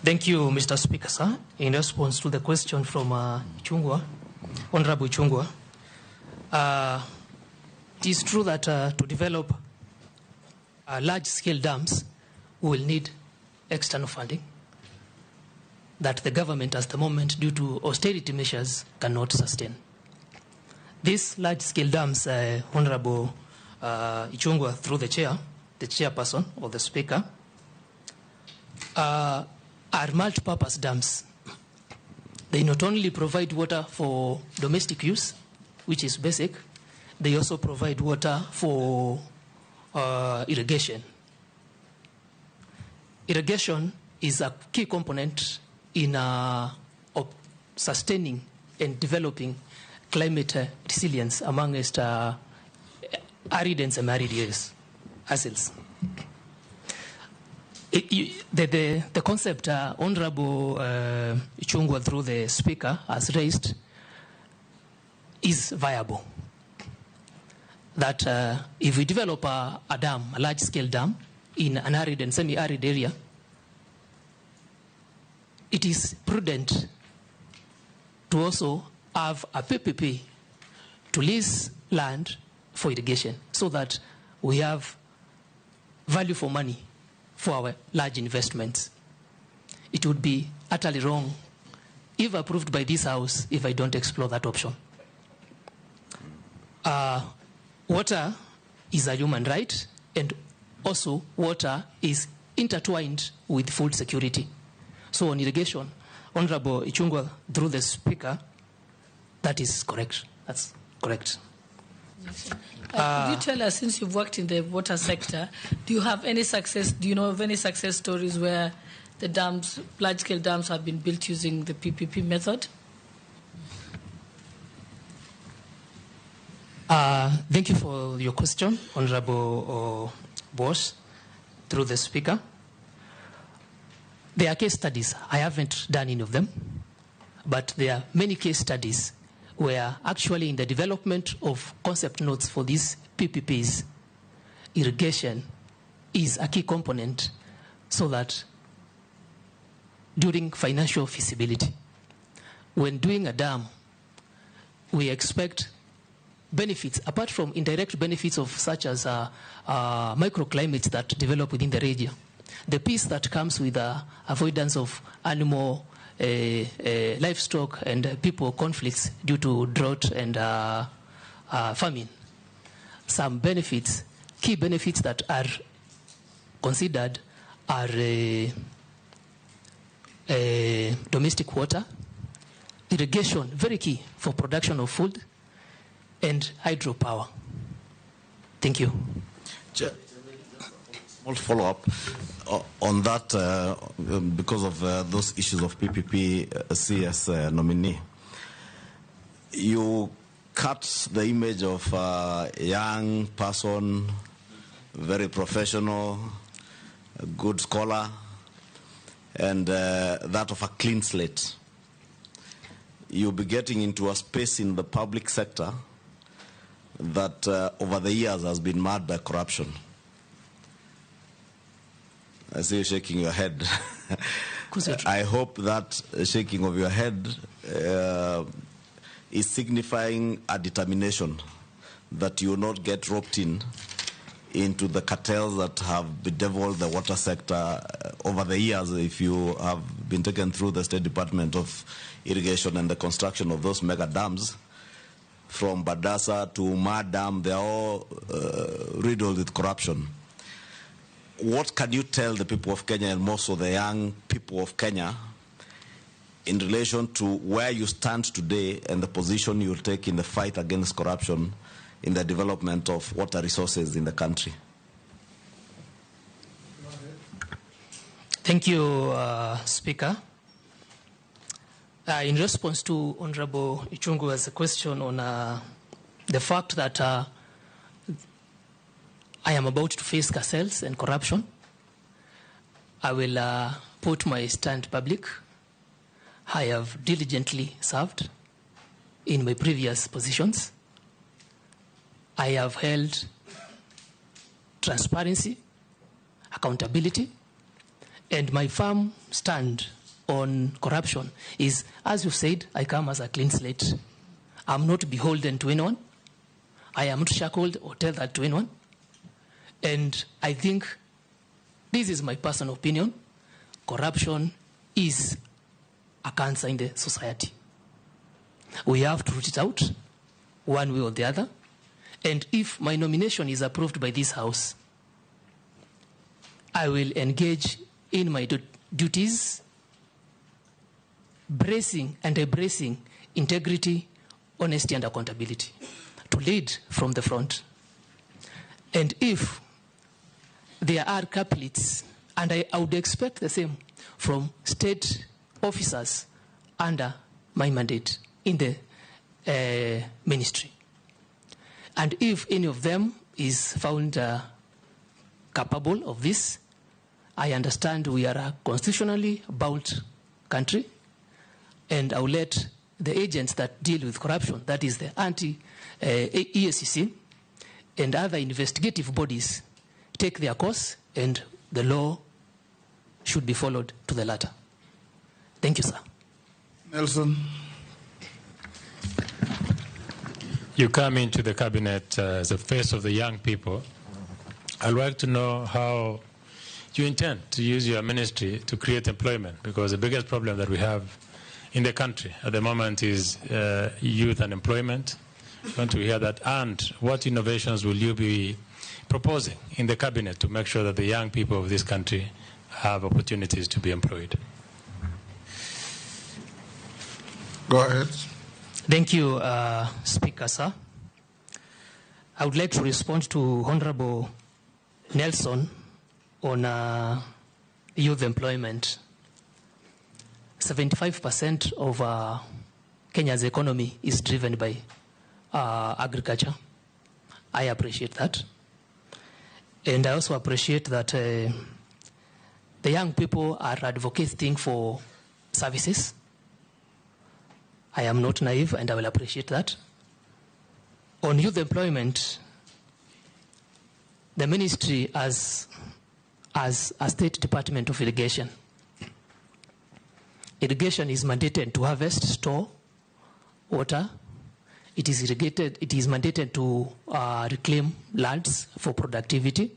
Thank you, Mr. Speaker, sir. In response to the question from Honorable Chungwa, it is true that to develop large-scale dams, we will need external funding that the government, at the moment, due to austerity measures, cannot sustain. These large-scale dams, Honorable Ichungwa, through the chairperson or the speaker, are multi-purpose dams. They not only provide water for domestic use, which is basic, they also provide water for irrigation. Irrigation is a key component in sustaining and developing climate resilience amongst arid and semi-arid areas. The concept Honorable Ichungwa through the speaker has raised is viable. That if we develop a dam, a large-scale dam, in an arid and semi-arid area, it is prudent to also have a PPP to lease land for irrigation so that we have value for money for our large investments. It would be utterly wrong, if approved by this House, if I don't explore that option. Water is a human right, and also water is intertwined with food security. So on irrigation, Honorable Ichungwa, through the speaker, that is correct. That's correct. Could you tell us, since you've worked in the water sector, do you know of any success stories where the dams, large-scale dams, have been built using the PPP method? Thank you for your question, Honorable Boss, through the speaker. There are case studies. I haven't done any of them, but there are many case studies where actually in the development of concept notes for these PPPs, irrigation is a key component so that during financial feasibility, when doing a dam, we expect benefits, apart from indirect benefits of such as microclimates that develop within the region. The piece that comes with avoidance of animal, livestock, and people conflicts due to drought and famine. Some benefits, key benefits that are considered are domestic water, irrigation, very key for production of food, and hydropower. Thank you. Small follow-up on that, because of those issues of PPP CS nominee. You cut the image of a young person, very professional, a good scholar, and that of a clean slate. You'll be getting into a space in the public sector that over the years has been marred by corruption. I see you shaking your head. I hope that shaking of your head is signifying a determination that you will not get roped into the cartels that have bedeviled the water sector over the years. If you have been taken through the State Department of Irrigation and the construction of those mega dams, from Badasa to Ma Dam, they are all riddled with corruption. What can you tell the people of Kenya, and more so the young people of Kenya, in relation to where you stand today and the position you will take in the fight against corruption in the development of water resources in the country? Thank you, Speaker. In response to Honorable Ichungwa's question on the fact that I am about to face cartels and corruption, I will put my stand public. I have diligently served in my previous positions. I have held transparency, accountability, and my firm stand on corruption is, as you said, I come as a clean slate. I'm not beholden to anyone. I am not shackled or tethered to anyone. And I think this is my personal opinion. Corruption is a cancer in the society. We have to root it out one way or the other. And if my nomination is approved by this House, I will engage in my duties, bracing and embracing integrity, honesty, and accountability to lead from the front. And if there are couplets, and I would expect the same from state officers under my mandate in the ministry. And if any of them is found capable of this, I understand we are a constitutionally bound country, and I will let the agents that deal with corruption, that is the anti-EACC and other investigative bodies, take their course, and the law should be followed to the letter. Thank you, sir. Nelson. You come into the cabinet as the face of the young people. I'd like to know how you intend to use your ministry to create employment, because the biggest problem that we have in the country at the moment is youth unemployment. I want to hear that. And what innovations will you be proposing in the cabinet to make sure that the young people of this country have opportunities to be employed? Go ahead. Thank you, Speaker, sir. I would like to respond to Honorable Nelson on youth employment. 75% of Kenya's economy is driven by agriculture. I appreciate that. And I also appreciate that the young people are advocating for services. I am not naive, and I will appreciate that. On youth employment, the ministry as a State Department of Irrigation. Irrigation is mandated to harvest, store water. It is mandated to reclaim lands for productivity.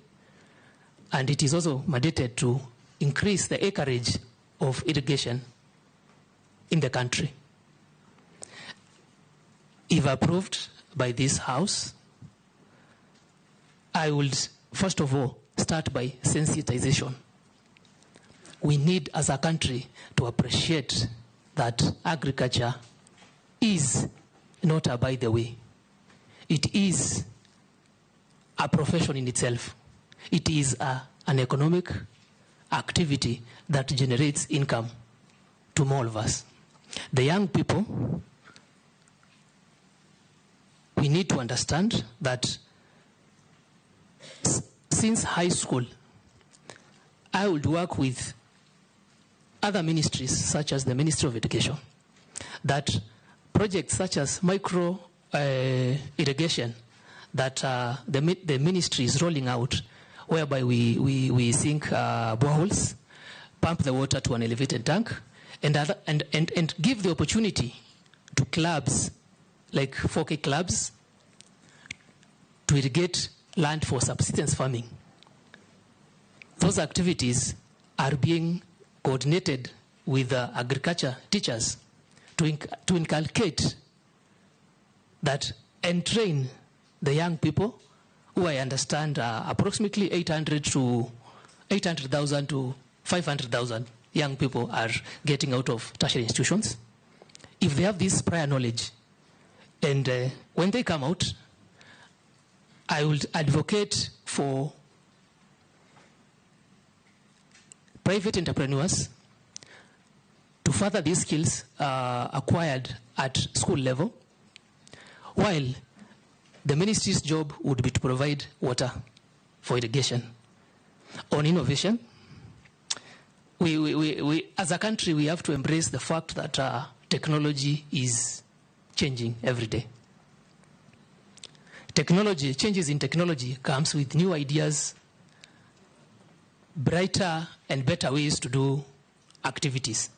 And it is also mandated to increase the acreage of irrigation in the country. If approved by this House, I would, first of all, start by sensitization. We need, as a country, to appreciate that agriculture is not a by the way. It is a profession in itself. It is an economic activity that generates income to all of us. The young people, we need to understand that since high school, I would work with other ministries, such as the Ministry of Education, that projects such as micro irrigation that the ministry is rolling out, whereby we sink boreholes, pump the water to an elevated tank, and give the opportunity to clubs like 4K clubs to irrigate land for subsistence farming. Those activities are being coordinated with agriculture teachers to inculcate that and train the young people, who I understand approximately 800,000 to 500,000 young people are getting out of tertiary institutions. If they have this prior knowledge, and when they come out, I would advocate for private entrepreneurs to further these skills acquired at school level, while the ministry's job would be to provide water for irrigation. On innovation, we as a country, we have to embrace the fact that technology is changing every day. Changes in technology comes with new ideas, brighter and better ways to do activities.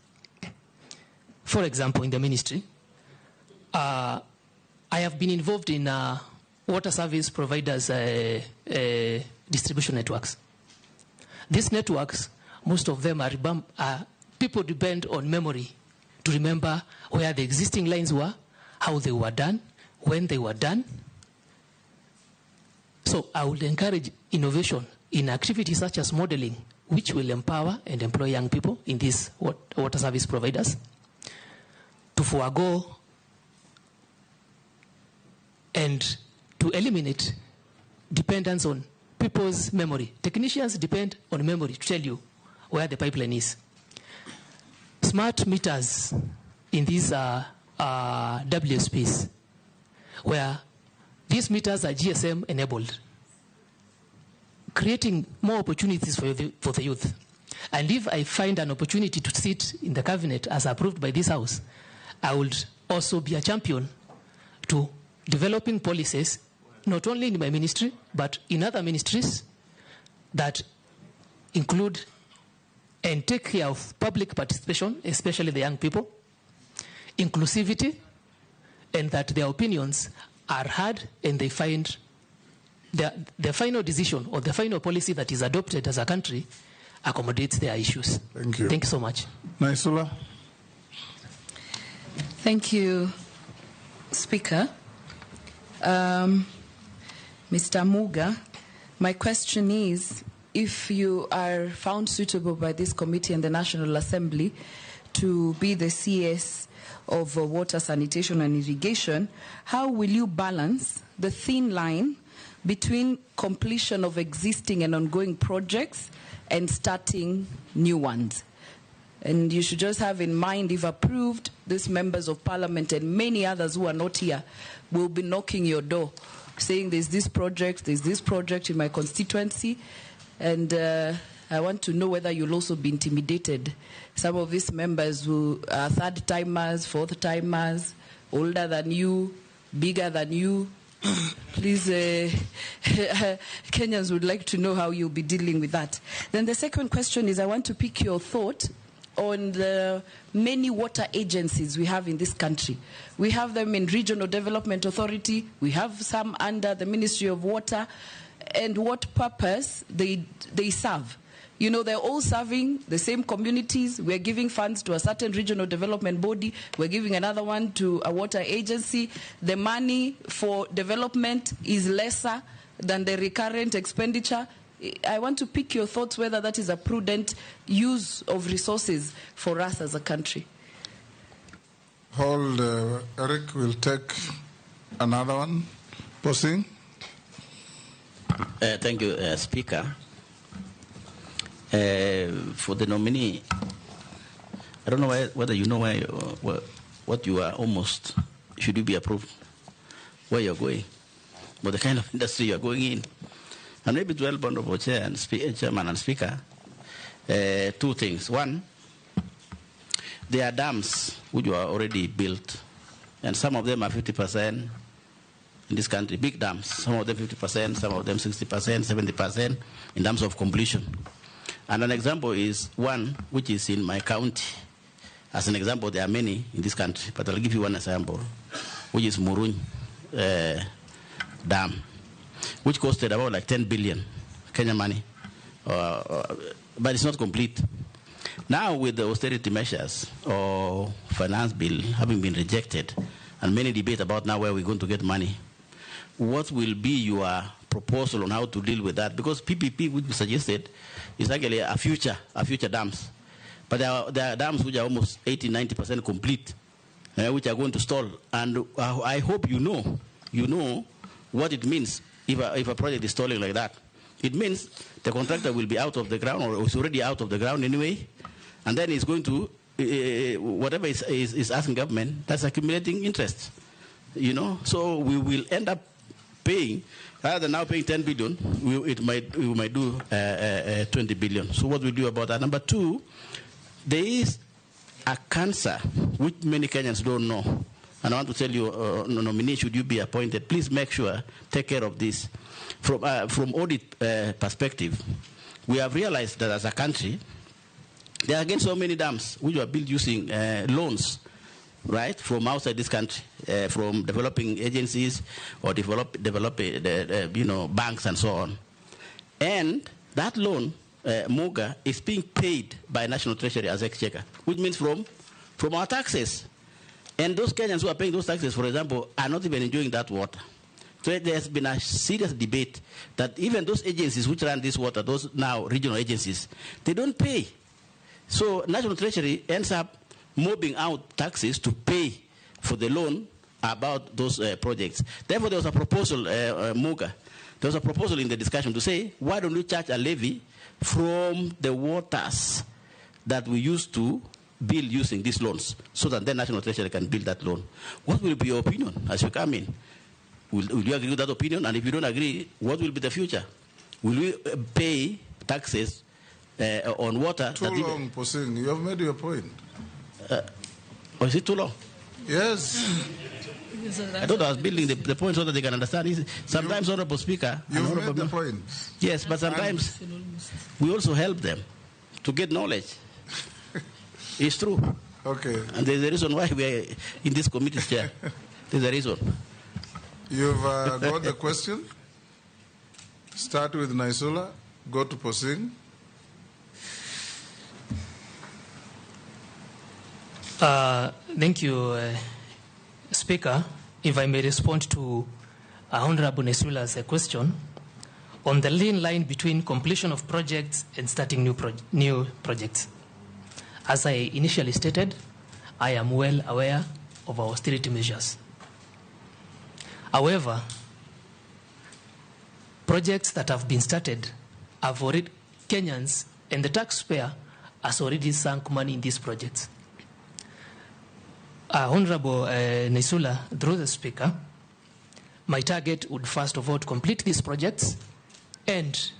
For example, in the ministry, I have been involved in water service providers distribution networks. These networks, most of them are people depend on memory to remember where the existing lines were, how they were done, when they were done. So I would encourage innovation in activities such as modeling, which will empower and employ young people in these water service providers to forego and to eliminate dependence on people's memory. Technicians depend on memory to tell you where the pipeline is. Smart meters in these WSPs, where these meters are GSM enabled, creating more opportunities for the youth. And if I find an opportunity to sit in the cabinet as approved by this house, I would also be a champion to developing policies, not only in my ministry, but in other ministries that include and take care of public participation, especially the young people, inclusivity, and that their opinions are heard and they find the final decision or the final policy that is adopted as a country accommodates their issues. Thank you. Thank you so much. Naisula. Thank you, Speaker. Mr. Muga, my question is, if you are found suitable by this committee and the National Assembly to be the CS of water, sanitation and irrigation, how will you balance the thin line between completion of existing and ongoing projects and starting new ones? And you should just have in mind, if approved, these members of parliament and many others who are not here will be knocking your door, saying there's this project in my constituency, and I want to know whether you'll also be intimidated. Some of these members who are third-timers, fourth-timers, older than you, bigger than you. Please, Kenyans would like to know how you'll be dealing with that. Then the second question is, I want to pick your thought on the many water agencies we have in this country. We have them in Regional Development Authority, we have some under the Ministry of Water, and what purpose they serve. You know, they're all serving the same communities. We're giving funds to a certain regional development body. We're giving another one to a water agency. The money for development is lesser than the recurrent expenditure. I want to pick your thoughts whether that is a prudent use of resources for us as a country. Hold, Eric will take another one. Posing. Thank you, Speaker. For the nominee, I don't know whether you know what you are almost, should you be approved, where you're going, what the kind of industry you're going in. And maybe to help Honorable Chair and Chairman and Speaker, two things. One, there are dams which are already built, and some of them are 50% in this country, big dams. Some of them 50%, some of them 60%, 70% in terms of completion. And an example is one which is in my county. As an example, there are many in this country, but I'll give you one example, which is Muruny Dam, which costed about like 10 billion Kenya money, but it's not complete. Now with the austerity measures or finance bill having been rejected, and many debate about now where we're going to get money, what will be your proposal on how to deal with that? Because PPP, which we suggested, is actually a future dams. But there are dams which are almost 80-90% complete, which are going to stall. And I hope you know what it means if a project is stalling like that. It means the contractor will be out of the ground, or is already out of the ground anyway, and then he's going to, whatever is asking government, that's accumulating interest. You know, so we will end up paying, rather than now paying 10 billion, we might do 20 billion. So what we do about that? Number two, there is a cancer which many Kenyans don't know. And I want to tell you, nominee, should you be appointed, please make sure, take care of this. From audit perspective, we have realized that as a country, there are again so many dams which were built using loans, right, from outside this country, from developing agencies or banks and so on. And that loan, MOGA, is being paid by National Treasury as exchequer, which means from our taxes. And those Kenyans who are paying those taxes, for example, are not even enjoying that water. So there's been a serious debate that even those agencies which run this water, those now regional agencies, they don't pay. So National Treasury ends up mobbing out taxes to pay for the loan about those projects. Therefore, there was a proposal, MOGA, there was a proposal in the discussion to say, why don't we charge a levy from the waters that we used to build using these loans, so that the National Treasury can build that loan. What will be your opinion as you come in? Will you agree with that opinion? And if you don't agree, what will be the future? Will we pay taxes on water? Too long, Posing. You have made your point. Is it too long? Yes. I thought I was building the point so that they can understand. Sometimes, Honorable Speaker... You've made the point. Yes, but sometimes we also help them to get knowledge. It's true. Okay. And there's a reason why we are in this committee chair. There's a reason. You've got the question. Start with Naisula. Go to Posing. Thank you, Speaker. If I may respond to Honorable Naisula's question on the lean line between completion of projects and starting new projects. As I initially stated, I am well aware of our austerity measures. However, projects that have been started have already, Kenyans and the taxpayer has already sunk money in these projects. Honorable Naisula, through the Speaker, my target would first of all complete these projects and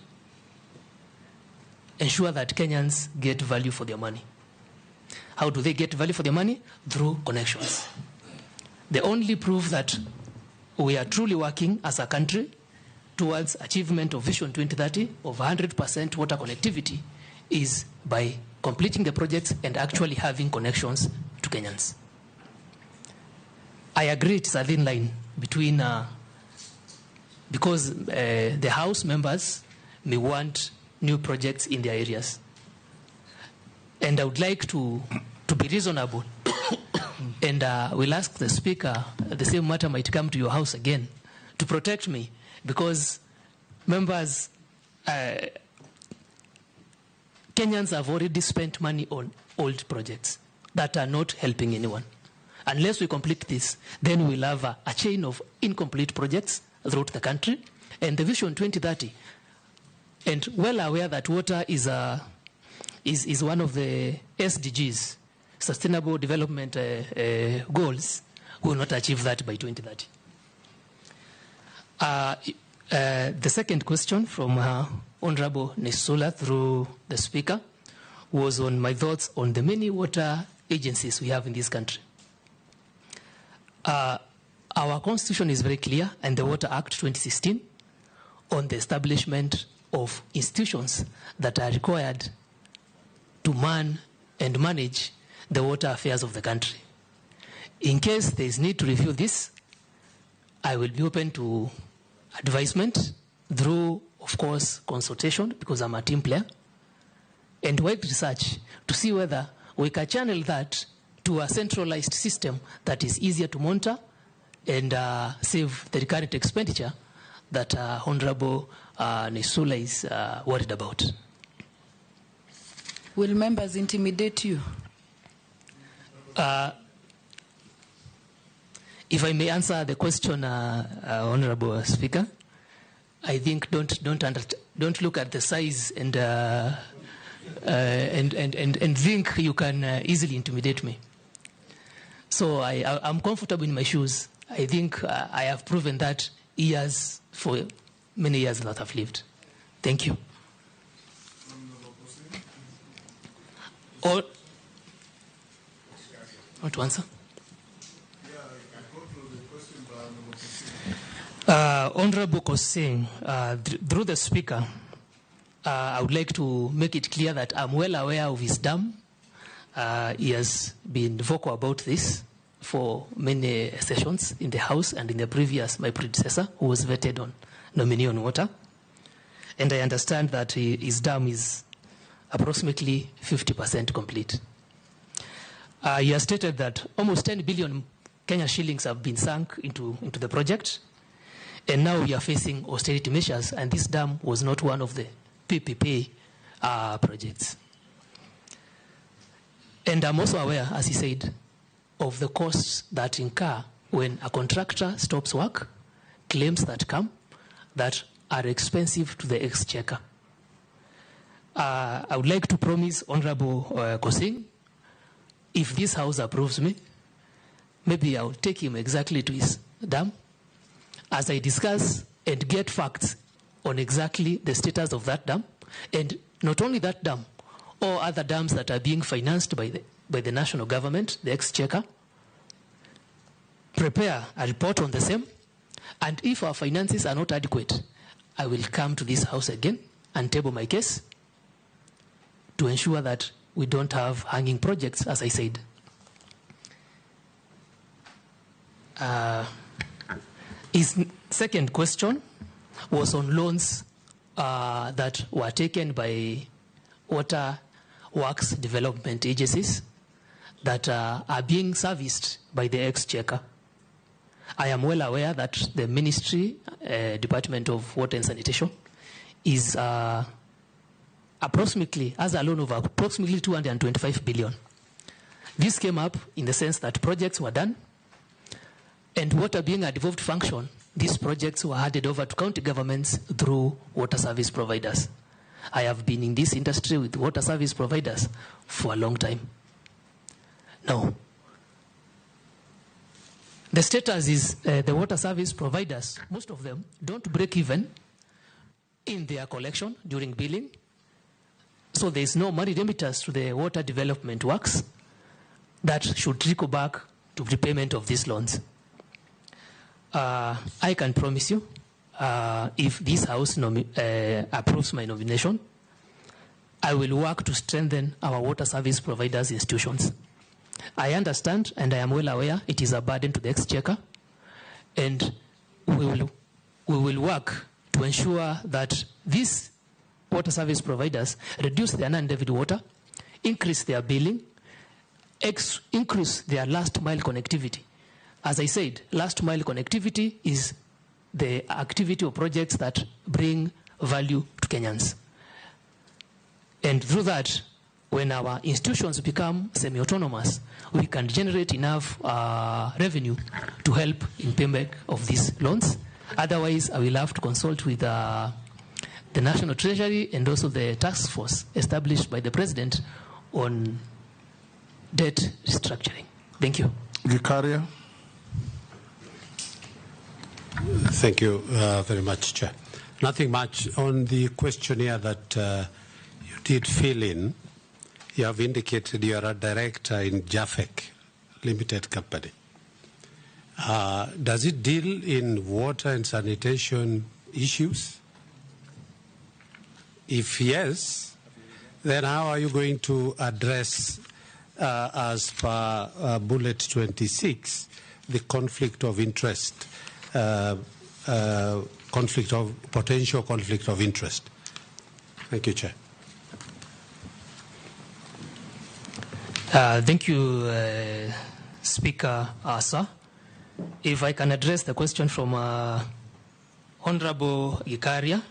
ensure that Kenyans get value for their money. How do they get value for their money? Through connections. The only proof that we are truly working as a country towards achievement of Vision 2030 of 100% water connectivity is by completing the projects and actually having connections to Kenyans. I agree it's a thin line between, because the House members may want new projects in their areas. And I would like to be reasonable. And we'll ask the Speaker, the same matter might come to your House again, to protect me, because members, Kenyans have already spent money on old projects that are not helping anyone. Unless we complete this, then we'll have a chain of incomplete projects throughout the country. And the Vision 2030, and well aware that water is one of the SDGs, Sustainable Development Goals, will not achieve that by 2030. The second question from Honorable Naisula through the Speaker was on my thoughts on the many water agencies we have in this country. Our Constitution is very clear, and the Water Act 2016, on the establishment of institutions that are required to man and manage the water affairs of the country. In case there is need to review this, I will be open to advisement through, of course, consultation, because I'm a team player, and wide research to see whether we can channel that to a centralized system that is easier to monitor and save the recurrent expenditure that Honorable Naisula is worried about. Will members intimidate you? If I may answer the question, Honorable Speaker, I think don't look at the size and think you can easily intimidate me. So I'm comfortable in my shoes. I think I have proven that years, for many years that I've lived. Thank you. Or, want to answer? Honorable Kosing, through the Speaker, I would like to make it clear that I'm well aware of his dam. He has been vocal about this for many sessions in the House and in the previous, my predecessor, who was vetted on nominee on water. And I understand that his dam is approximately 50% complete. He has stated that almost 10 billion Kenya shillings have been sunk into the project. And now we are facing austerity measures, and this dam was not one of the PPP projects. And I'm also aware, as he said, of the costs that incur when a contractor stops work, claims that come, that are expensive to the exchequer. I would like to promise Honorable Kosing, if this House approves me, maybe I'll take him exactly to his dam as I discuss and get facts on exactly the status of that dam, and not only that dam, or other dams that are being financed by the national government, the exchequer, prepare a report on the same, and if our finances are not adequate, I will come to this House again and table my case to ensure that we don't have hanging projects, as I said. His second question was on loans that were taken by water works development agencies that are being serviced by the exchequer. I am well aware that the Ministry, Department of Water and Sanitation, is approximately, has a loan of approximately 225 billion. This came up in the sense that projects were done, and water being a devolved function, these projects were handed over to county governments through water service providers. I have been in this industry with water service providers for a long time. Now, the status is the water service providers, most of them don't break even in their collection during billing. So there is no money remittance to the water development works that should trickle back to repayment of these loans. I can promise you, if this House approves my nomination, I will work to strengthen our water service providers' institutions. I understand and I am well aware it is a burden to the exchequer, and we will work to ensure that these water service providers reduce their non-debit water, increase their billing, increase their last mile connectivity. As I said, last mile connectivity is the activity or projects that bring value to Kenyans. And through that, when our institutions become semi-autonomous, we can generate enough revenue to help in payment of these loans. Otherwise, I will have to consult with the National Treasury and also the task force established by the President on debt restructuring. Thank you. Gikaria. Thank you very much, Chair. Nothing much on the questionnaire that you did fill in. You have indicated you are a director in JAFEC Limited Company. Does it deal in water and sanitation issues? If yes, then how are you going to address, as per bullet 26, the conflict of interest, potential conflict of interest? Thank you, Chair. Thank you, Speaker Sir. If I can address the question from Honorable Gikaria,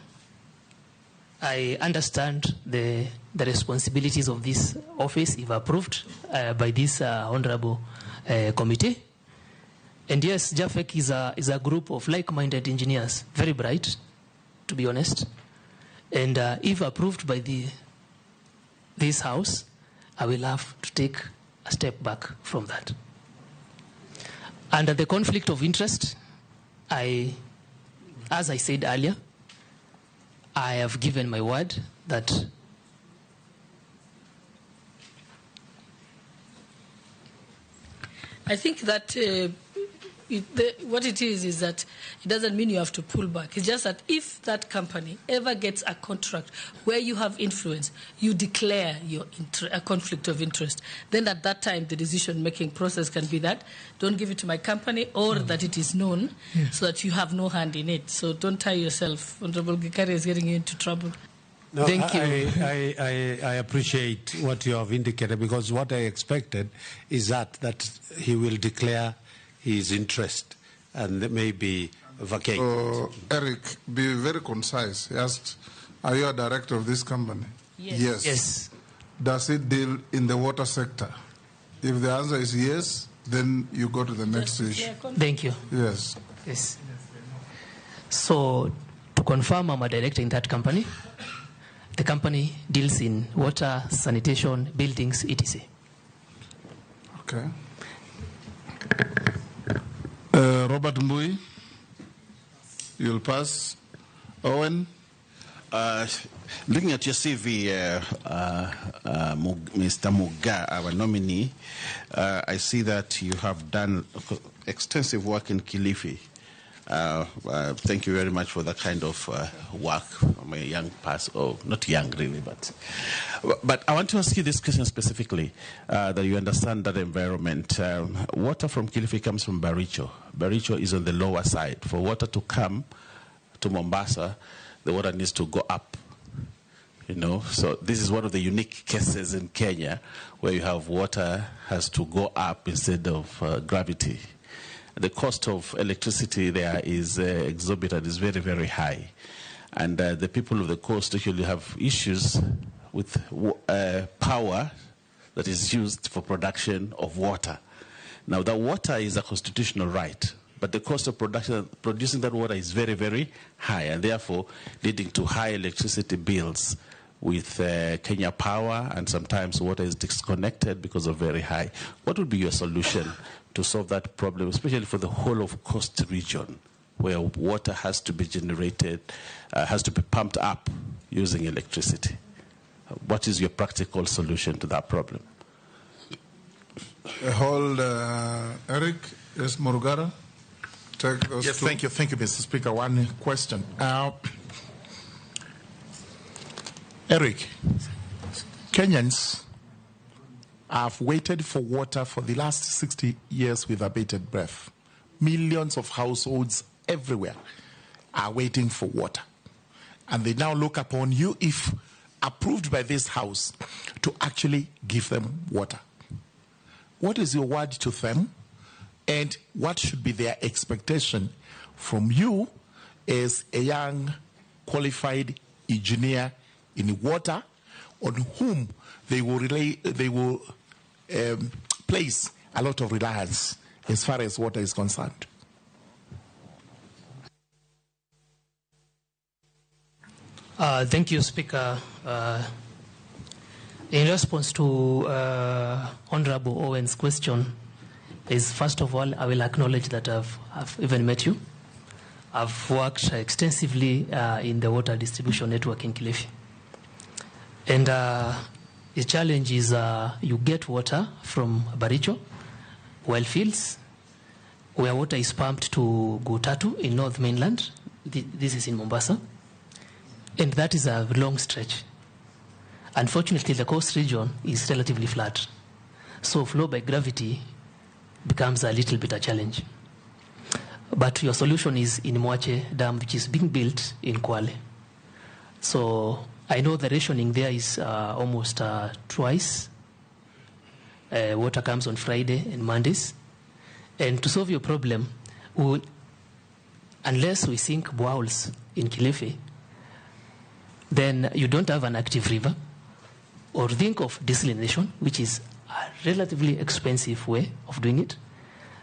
I understand the responsibilities of this office if approved by this honorable committee. And yes, JAFEC is a group of like-minded engineers, very bright, to be honest. And if approved by this House, I will have to take a step back from that. Under the conflict of interest, I As I said earlier, I have given my word that I think that what it is that it doesn't mean you have to pull back. It's just that if that company ever gets a contract where you have influence, you declare a conflict of interest. Then at that time, the decision-making process can be that, don't give it to my company, or that it is known, so that you have no hand in it. So don't tie yourself. Honorable Gikari is getting you into trouble. No, Thank you. I appreciate what you have indicated, because what I expected is that he will declare his interest and maybe vacate. Eric, be very concise. He asked, are you a director of this company? Yes. Yes. Does it deal in the water sector? If the answer is yes, then you go to the next issue. Thank you. Yes. Yes. So, to confirm, I'm a director in that company. The company deals in water, sanitation, buildings, etc. Okay. Robert Mbui, you'll pass. Owen? Looking at your CV, Mr. Muga, our nominee, I see that you have done extensive work in Kilifi. Thank you very much for that kind of work. I'm a young person, not young really, but I want to ask you this question specifically, that you understand that environment. Water from Kilifi comes from Baricho. Baricho is on the lower side. For water to come to Mombasa, the water needs to go up. So this is one of the unique cases in Kenya where you have water has to go up instead of gravity. The cost of electricity there is exorbitant, is very, very high. And the people of the coast actually have issues with power that is used for production of water. Now, the water is a constitutional right, but the cost of producing that water is very, very high, and therefore leading to high electricity bills with Kenya Power, and sometimes water is disconnected because of very high. What would be your solution to solve that problem, especially for the whole of coast region, where water has to be generated, has to be pumped up using electricity? What is your practical solution to that problem? Hold, Eric, yes, Morugara. Take those Yes, two. thank you, Mr. Speaker. One question. Eric, Kenyans have waited for water for the last 60 years with abated breath. Millions of households everywhere are waiting for water. And they now look upon you, if approved by this House, to actually give them water. What is your word to them? And what should be their expectation from you as a young, qualified engineer in water, on whom they will place a lot of reliance as far as water is concerned? Thank you, Speaker. In response to Honorable Owen's question, first of all, I will acknowledge that I've even met you. I've worked extensively in the water distribution network in Kilifi. And the challenge is you get water from Baricho, well fields, where water is pumped to Gutatu in North Mainland. This is in Mombasa. And that is a long stretch. Unfortunately, the coast region is relatively flat. So flow by gravity becomes a little bit a challenge. But your solution is in Mwache Dam, which is being built in Kwale. So I know the rationing there is almost twice. Water comes on Friday and Mondays. And to solve your problem, unless we sink boreholes in Kilifi, then you don't have an active river. Or think of desalination, which is a relatively expensive way of doing it.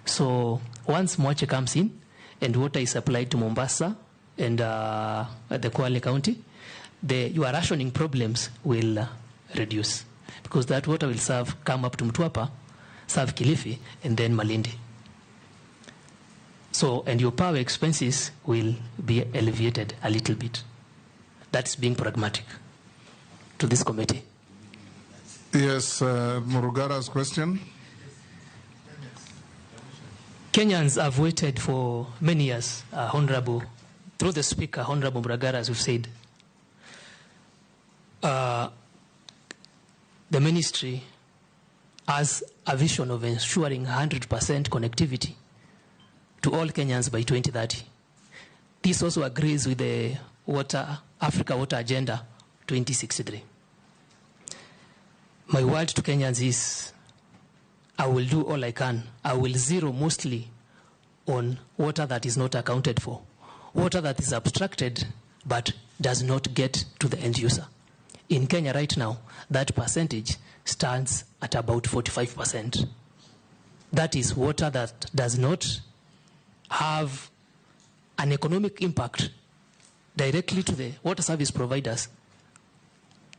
So once Mwache comes in and water is supplied to Mombasa and the Kwale County, your rationing problems will reduce, because that water will come up to Mtwapa, serve Kilifi, and then Malindi. So, and your power expenses will be alleviated a little bit. That's being pragmatic to this committee. Yes, Murugara's question. Kenyans have waited for many years, Honorable, through the Speaker, Honorable Murugara, as we've said. The ministry has a vision of ensuring 100% connectivity to all Kenyans by 2030. This also agrees with the Africa Water Agenda 2063. My word to Kenyans is, I will do all I can. I will zero mostly on water that is not accounted for, water that is abstracted but does not get to the end user. In Kenya right now, that percentage stands at about 45%. That is water that does not have an economic impact directly to the water service providers,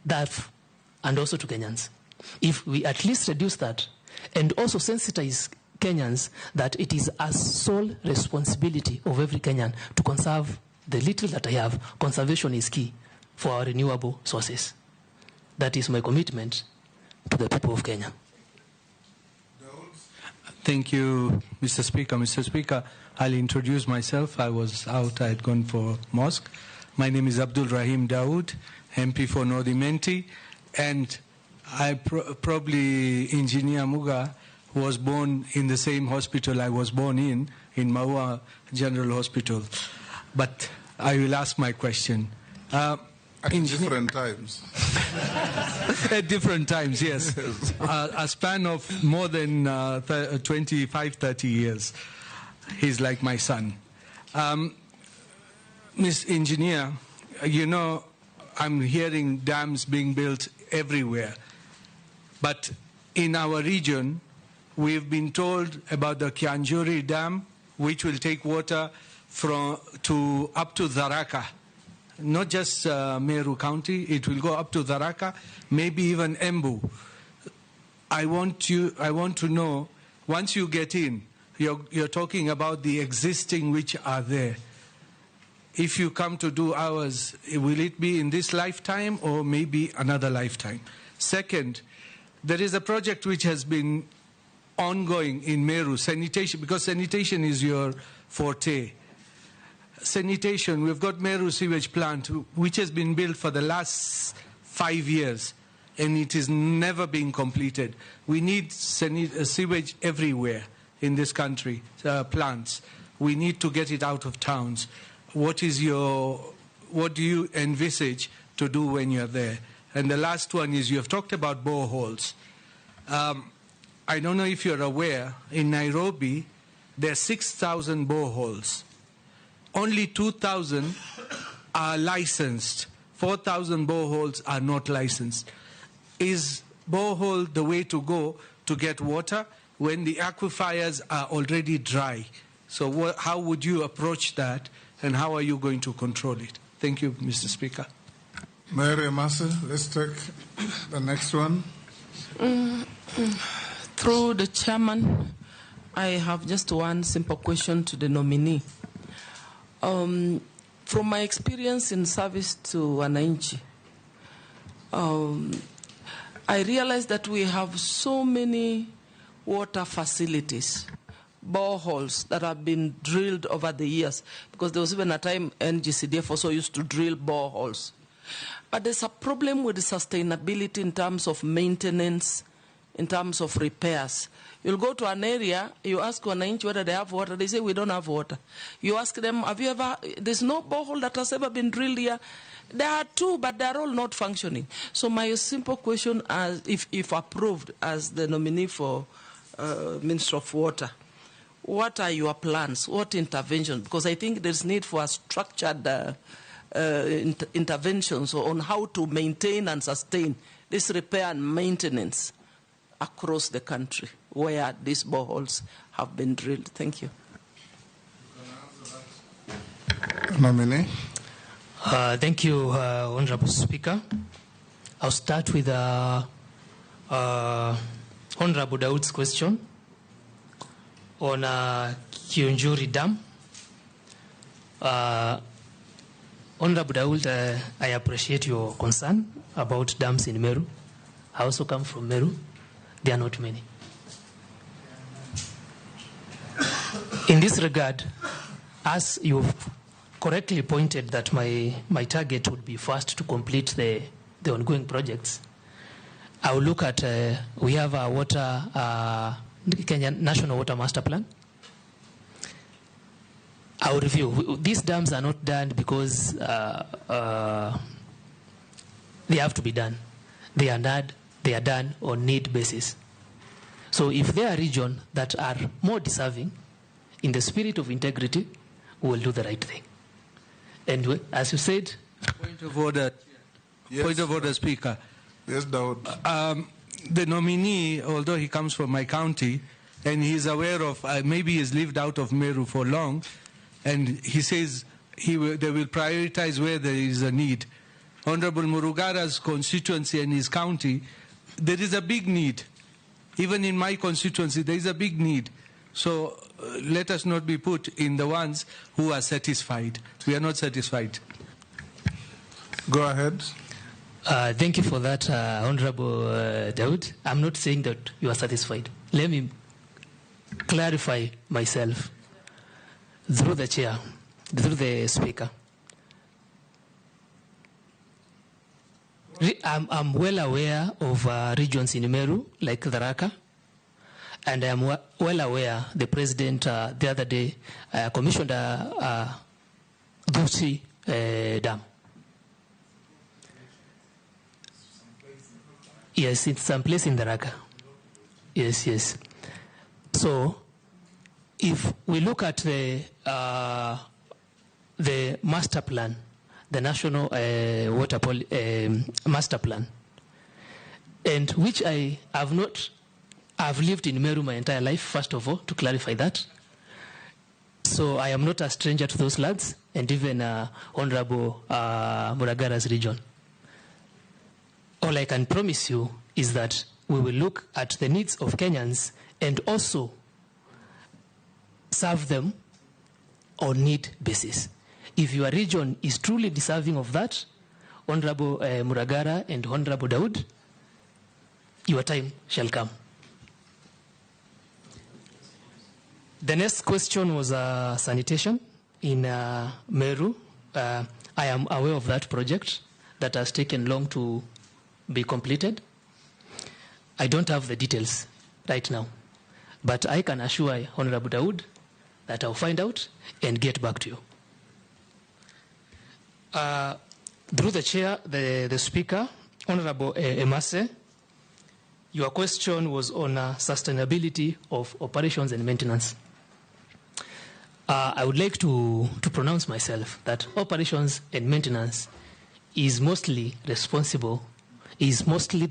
and also to Kenyans. If we at least reduce that, and also sensitize Kenyans that it is a sole responsibility of every Kenyan to conserve the little that I have. Conservation is key for our renewable sources. That is my commitment to the people of Kenya. Thank you, Mr. Speaker. Mr. Speaker, I'll introduce myself. I was out, I had gone for mosque. My name is Abdul Rahim Dawood, MP for North Menti, and I probably Engineer Muga was born in the same hospital I was born in Maua General Hospital. But I will ask my question. At different times. At different times, yes. A span of more than 25, 30 years. He's like my son. Ms. Engineer, you know, I'm hearing dams being built everywhere. But in our region, we've been told about the Kianjuri Dam, which will take water up to Tharaka. Not just Meru County, it will go up to Tharaka, maybe even Embu. I want to know, once you get in, you're talking about the existing which are there. If you come to do ours, will it be in this lifetime or maybe another lifetime? Second, there is a project which has been ongoing in Meru, sanitation, because sanitation is your forte. Sanitation, we've got Meru sewage plant, which has been built for the last 5 years, and it is never being completed. We need sewage everywhere in this country, plants. We need to get it out of towns. What do you envisage to do when you're there? And the last one is, you have talked about boreholes. I don't know if you're aware, in Nairobi, there are 6,000 boreholes. Only 2,000 are licensed. 4,000 boreholes are not licensed. Is borehole the way to go to get water when the aquifers are already dry? So how would you approach that, and how are you going to control it? Thank you, Mr. Speaker. Mary Amasa, let's take the next one. Through the chairman, I have just one simple question to the nominee. From my experience in service to Wananchi, I realized that we have so many water facilities, boreholes that have been drilled over the years, because there was even a time NGCDF also used to drill boreholes. But there's a problem with the sustainability in terms of maintenance, in terms of repairs. You'll go to an area, you ask Wananchi whether they have water, they say we don't have water. You ask them, have you ever, there's no borehole that has ever been drilled here. There are two, but they're all not functioning. So my simple question, if approved as the nominee for Minister of Water, what are your plans? What intervention? Because I think there's need for a structured interventions on how to maintain and sustain this repair and maintenance across the country where these boreholes have been drilled. Thank you. Nominee. Thank you, Honorable Speaker. I'll start with Honorable Dawood's question on Kionjuri Dam. Honorable Daud, I appreciate your concern about dams in Meru. I also come from Meru. There are not many. In this regard, as you've correctly pointed that my target would be first to complete the ongoing projects, I will look at, we have a Kenya National Water Master Plan. I will review. These dams are not done because they have to be done. They are done on need basis. So if there are regions that are more deserving, in the spirit of integrity, we will do the right thing. And as you said... Point of order. Yes. Point of order, Speaker. Yes, Daud. The nominee, although he comes from my county, and he's aware of, maybe he's lived out of Meru for long, and he says they will prioritize where there is a need. Honorable Murugara's constituency and his county, there is a big need. Even in my constituency, there is a big need. So let us not be put in the ones who are satisfied. We are not satisfied. Go ahead. Thank you for that, Honorable Daud. I'm not saying that you are satisfied. Let me clarify myself through the chair, through the speaker. I'm well aware of regions in Meru, like Tharaka, and I am well aware the President the other day commissioned a Dusi Dam. Yes, it's someplace in Tharaka. Yes, yes. So, if we look at the master plan, the national water master plan, and which I have not, I've lived in Meru my entire life, first of all, to clarify that. So I am not a stranger to those lands, and even Honorable Muragara's region. All I can promise you is that we will look at the needs of Kenyans and also serve them on need basis. If your region is truly deserving of that, Honorable Muragara and Honorable Daud, your time shall come. The next question was sanitation in Meru. I am aware of that project that has taken long to be completed. I don't have the details right now, but I can assure Honorable Daud that I'll find out and get back to you. Through the chair, the speaker, Honorable Emase, your question was on sustainability of operations and maintenance. I would like to pronounce myself that operations and maintenance is mostly the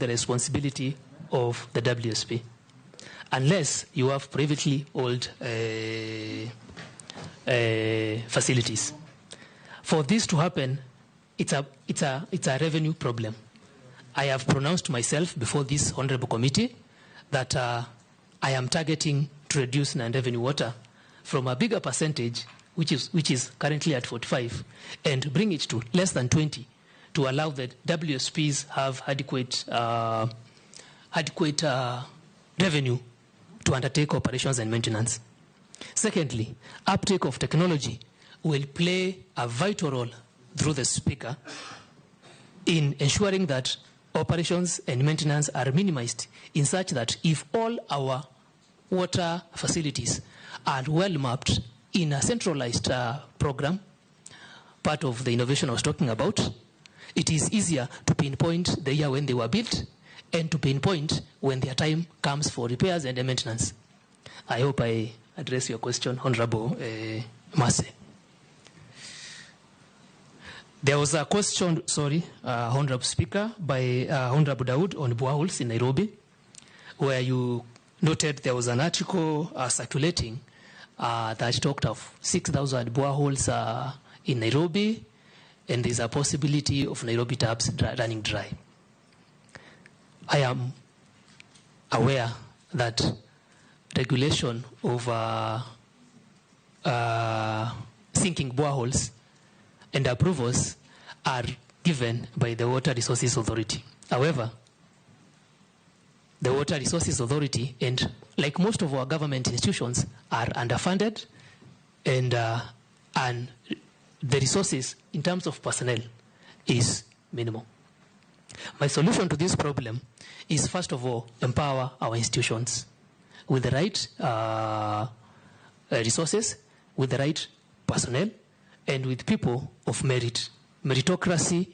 responsibility of the WSP, unless you have privately owned facilities. For this to happen, it's a revenue problem. I have pronounced myself before this honorable committee that I am targeting to reduce non-revenue water from a bigger percentage, which is currently at 45, and bring it to less than 20, to allow the WSPs have adequate revenue to undertake operations and maintenance. Secondly, uptake of technology will play a vital role through the speaker in ensuring that operations and maintenance are minimized in such that if all our water facilities are well mapped in a centralized program, part of the innovation I was talking about, it is easier to pinpoint the year when they were built and to pinpoint when their time comes for repairs and maintenance. I hope I address your question, Honorable Mase. There was a question, Honorable Speaker, by Honorable Daud on boreholes in Nairobi, where you noted there was an article circulating that talked of 6,000 boreholes in Nairobi, and there's a possibility of Nairobi taps running dry. I am aware that regulation of sinking boreholes and approvals are given by the Water Resources Authority. However, the Water Resources Authority, and like most of our government institutions, are underfunded, and the resources in terms of personnel is minimal. My solution to this problem is, first of all, empower our institutions with the right resources, with the right personnel, and with people of merit. Meritocracy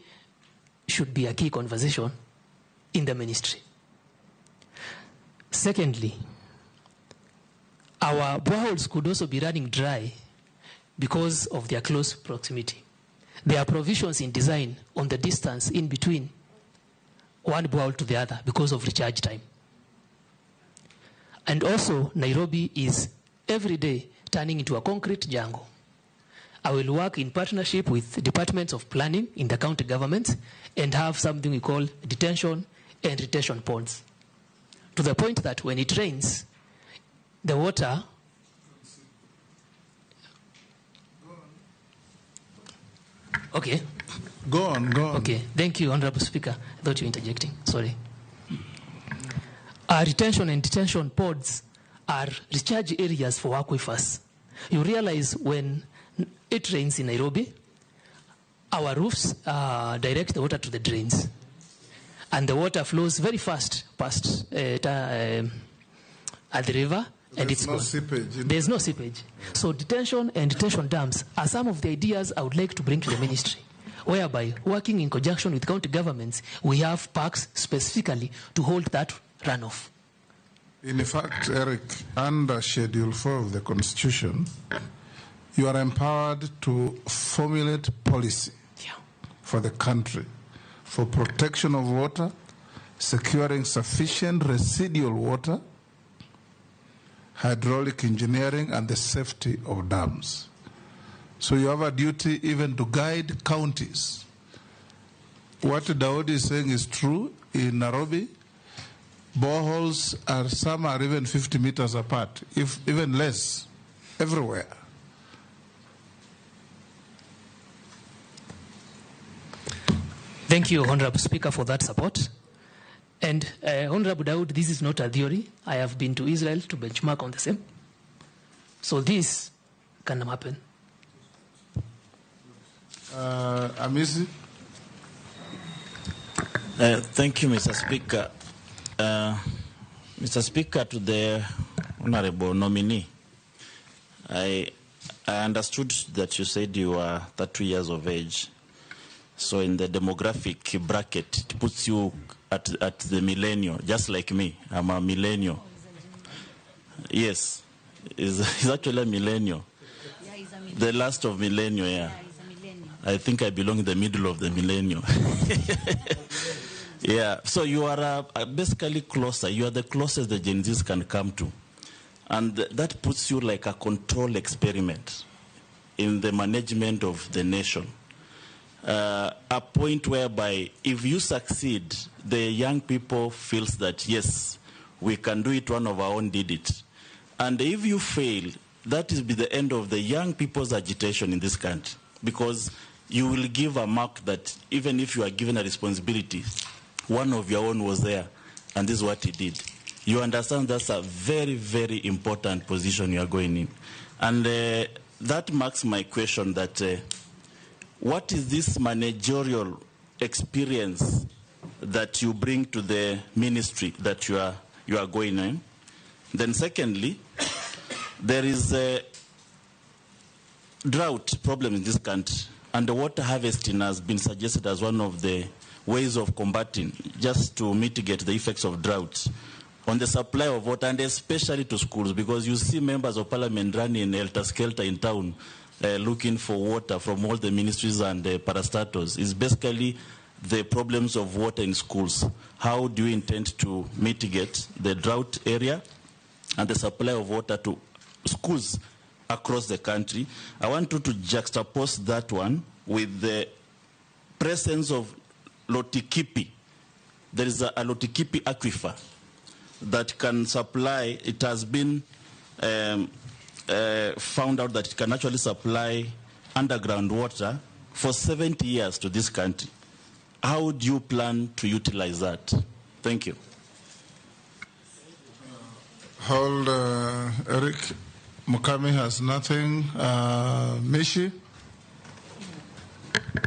should be a key conversation in the ministry. Secondly, our boreholes could also be running dry because of their close proximity. There are provisions in design on the distance in between one borehole to the other because of recharge time. And also, Nairobi is every day turning into a concrete jungle. I will work in partnership with departments of planning in the county governments and have something we call detention and retention ponds, to the point that when it rains, the water okay. Go on. Okay, thank you, Honorable Speaker. I thought you were interjecting. Sorry. Our retention and detention pods are recharge areas for aquifers. You realize when it rains in Nairobi, our roofs direct the water to the drains. And the water flows very fast past at the river. And it's gone. There's no seepage. So detention and detention dams are some of the ideas I would like to bring to the ministry, whereby, working in conjunction with county governments, we have parks specifically to hold that runoff. In fact, Eric, under Schedule 4 of the Constitution, you are empowered to formulate policy for the country for protection of water, securing sufficient residual water, hydraulic engineering, and the safety of dams. So you have a duty even to guide counties. What Dawood is saying is true. In Nairobi, boreholes some are even 50 meters apart, if even less, everywhere. Thank you, Honorable Speaker, for that support. And Honorable Dawood, this is not a theory. I have been to Israel to benchmark on the same. So this can happen. Amisi? Thank you, Mr. Speaker. Mr. Speaker, to the Honorable Nominee, I understood that you said you are 30 years of age. So in the demographic bracket, it puts you at the millennial, just like me. I'm a millennial. Yes, he's actually a millennial. Yeah, he's a millennial. The last of millennial, yeah. He's a millennial. I think I belong in the middle of the millennial. Yeah, so you are basically closer. You are the closest the Gen Zs can come to. And that puts you like a control experiment in the management of the nation. A point whereby if you succeed, the young people feels that, yes, we can do it, one of our own did it. And if you fail, that will be the end of the young people's agitation in this country, because you will give a mark that even if you are given a responsibility, one of your own was there, and this is what he did. You understand that's a very, very important position you are going in. And that marks my question that what is this managerial experience that you bring to the ministry that you are going in? Then secondly, there is a drought problem in this country, and the water harvesting has been suggested as one of the ways of combating, just to mitigate the effects of drought on the supply of water, and especially to schools, because you see members of parliament running helter-skelter in town looking for water from all the ministries and the parastatals. It's basically the problems of water in schools. How do you intend to mitigate the drought area and the supply of water to schools across the country? I want you to juxtapose that one with the presence of Lotikipi. There is a Lotikipi aquifer that can supply. It has been found out that it can actually supply underground water for 70 years to this country. How do you plan to utilize that? Thank you. Hold, Eric. Mukami has nothing. Mishi?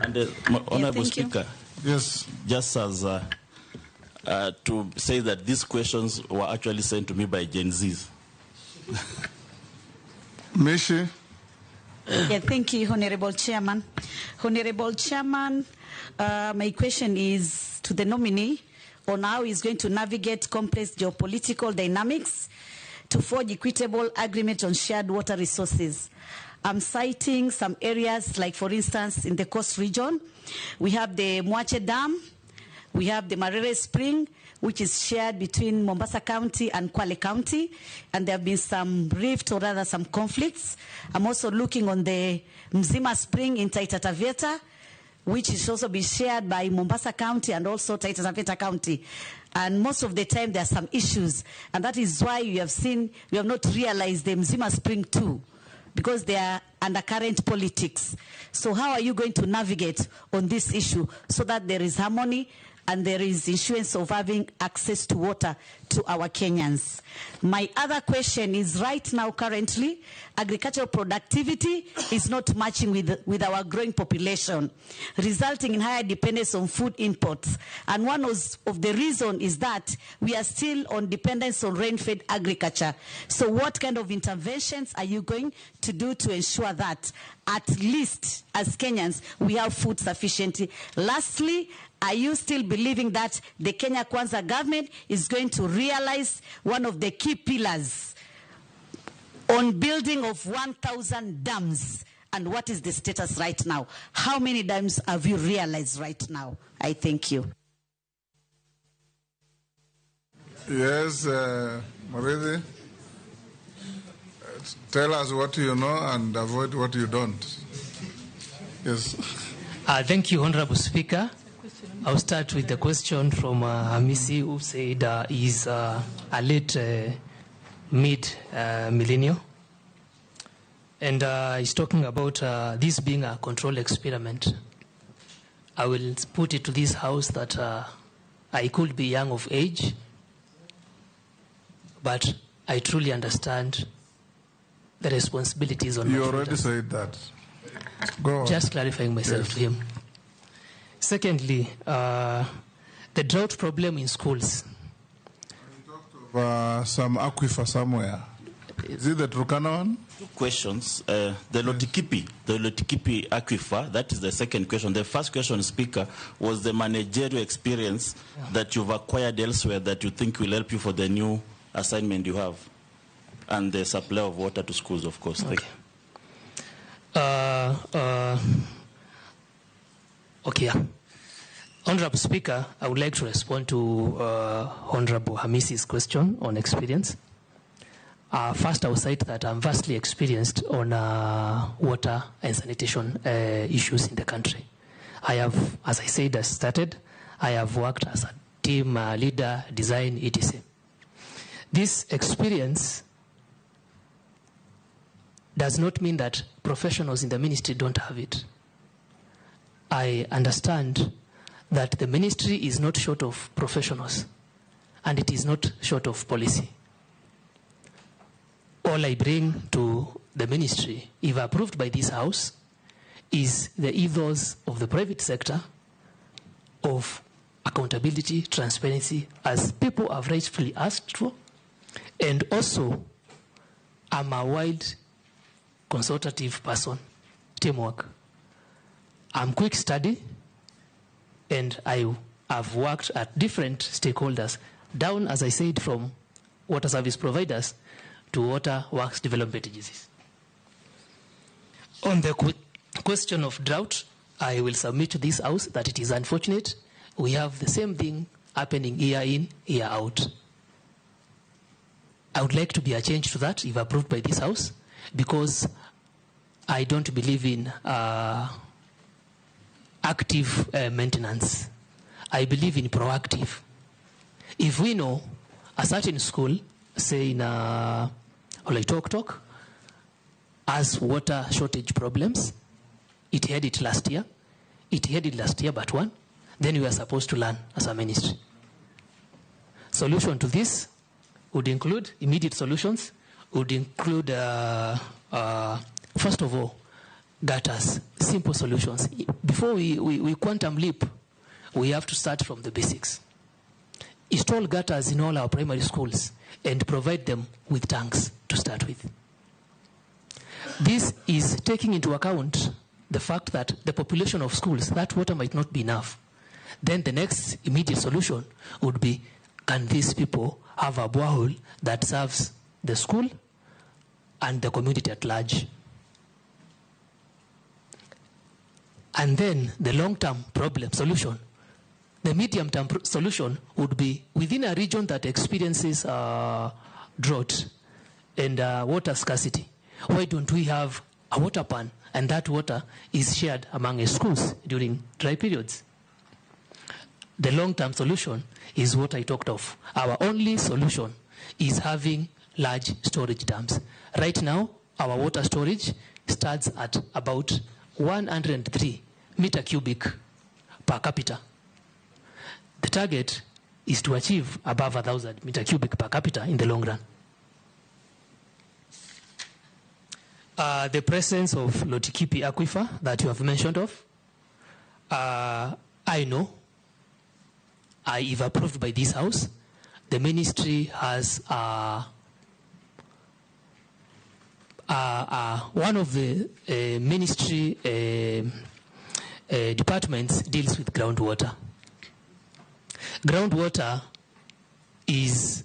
And Honorable Speaker, yes, just as to say that these questions were actually sent to me by Gen Zs. Mishi? Yeah, thank you, Honorable Chairman. Honorable Chairman, my question is to the nominee on how he's going to navigate complex geopolitical dynamics to forge equitable agreement on shared water resources. I'm citing some areas like, for instance, in the coast region, we have the Mwache Dam, we have the Marere Spring, which is shared between Mombasa County and Kwale County, and there have been some rift or rather some conflicts. I'm also looking on the Mzima Spring in Taita Taveta, which is also be shared by Mombasa County and also Taita Taveta County. And most of the time there are some issues, and that is why you have seen, we have not realized the Mzima Spring too, because they are undercurrent politics. So how are you going to navigate on this issue so that there is harmony and there is assurance of having access to water to our Kenyans? My other question is, right now, currently, agricultural productivity is not matching with our growing population, resulting in higher dependence on food imports. And one of the reasons is that we are still on dependence on rain-fed agriculture. So what kind of interventions are you going to do to ensure that at least as Kenyans we have food sufficiency? Lastly, are you still believing that the Kenya Kwanza government is going to realize one of the key pillars on building of 1,000 dams? And what is the status right now? How many dams have you realized right now? I thank you. Yes, Maridi. Tell us what you know and avoid what you don't. Yes. Thank you, Honorable Speaker. I'll start with the question from Hamisi, who said he's a late mid-millennial. And he's talking about this being a control experiment. I will put it to this House that I could be young of age, but I truly understand the responsibilities on my shoulders. You already said that. Go on. Just clarifying myself to him. Secondly, the drought problem in schools. Some aquifer somewhere. Is it the Turkana one? Two questions. The Lotikipi aquifer, that is the second question. The first question, Speaker, was the managerial experience that you've acquired elsewhere that you think will help you for the new assignment you have, and the supply of water to schools, of course. Okay. Okay. Honorable Speaker, I would like to respond to Honorable Hamisi's question on experience. First, I will cite that I'm vastly experienced on water and sanitation issues in the country. I have, as I said, I have worked as a team leader, design, etc. This experience does not mean that professionals in the ministry don't have it. I understand that the ministry is not short of professionals, and it is not short of policy. All I bring to the ministry, if approved by this House, is the ethos of the private sector, of accountability, transparency, as people have rightfully asked for, and also I'm a wide consultative person, teamwork. I'm quick study, and I have worked at different stakeholders, down, as I said, from water service providers to water works development agencies. On the question of drought, I will submit to this House that it is unfortunate. We have the same thing happening year in, year out. I would like to be a change to that if approved by this House, because I don't believe in active maintenance. I believe in proactive. If we know a certain school, say in Oloitoktok, has water shortage problems. It had it last year. It had it last year but one. Then we are supposed to learn as a ministry. Solution to this would include, immediate solutions, would include, first of all, gutters, simple solutions. Before we quantum leap, we have to start from the basics. Install gutters in all our primary schools and provide them with tanks to start with. This is taking into account the fact that the population of schools, that water might not be enough. Then the next immediate solution would be, can these people have a borehole that serves the school and the community at large? And then the long-term problem solution, the medium-term solution would be within a region that experiences drought and water scarcity. Why don't we have a water pan and that water is shared among schools during dry periods? The long-term solution is what I talked of. Our only solution is having large storage dams. Right now, our water storage starts at about 103 meter cubic per capita. The target is to achieve above 1,000 meter cubic per capita in the long run. The presence of Lotikipi aquifer that you have mentioned of, I know, if approved by this House, the ministry has one of the ministry departments deals with groundwater. Groundwater is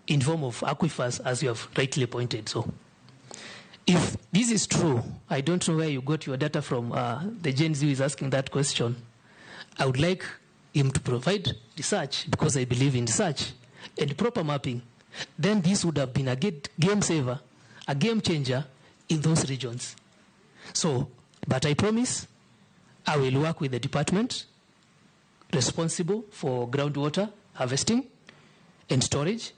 in form of aquifers, as you have rightly pointed. So, if this is true, I don't know where you got your data from. The Gen Z is asking that question. I would like him to provide research, because I believe in research and proper mapping. Then this would have been a game saver, a game changer in those regions. So, but I promise I will work with the department responsible for groundwater harvesting and storage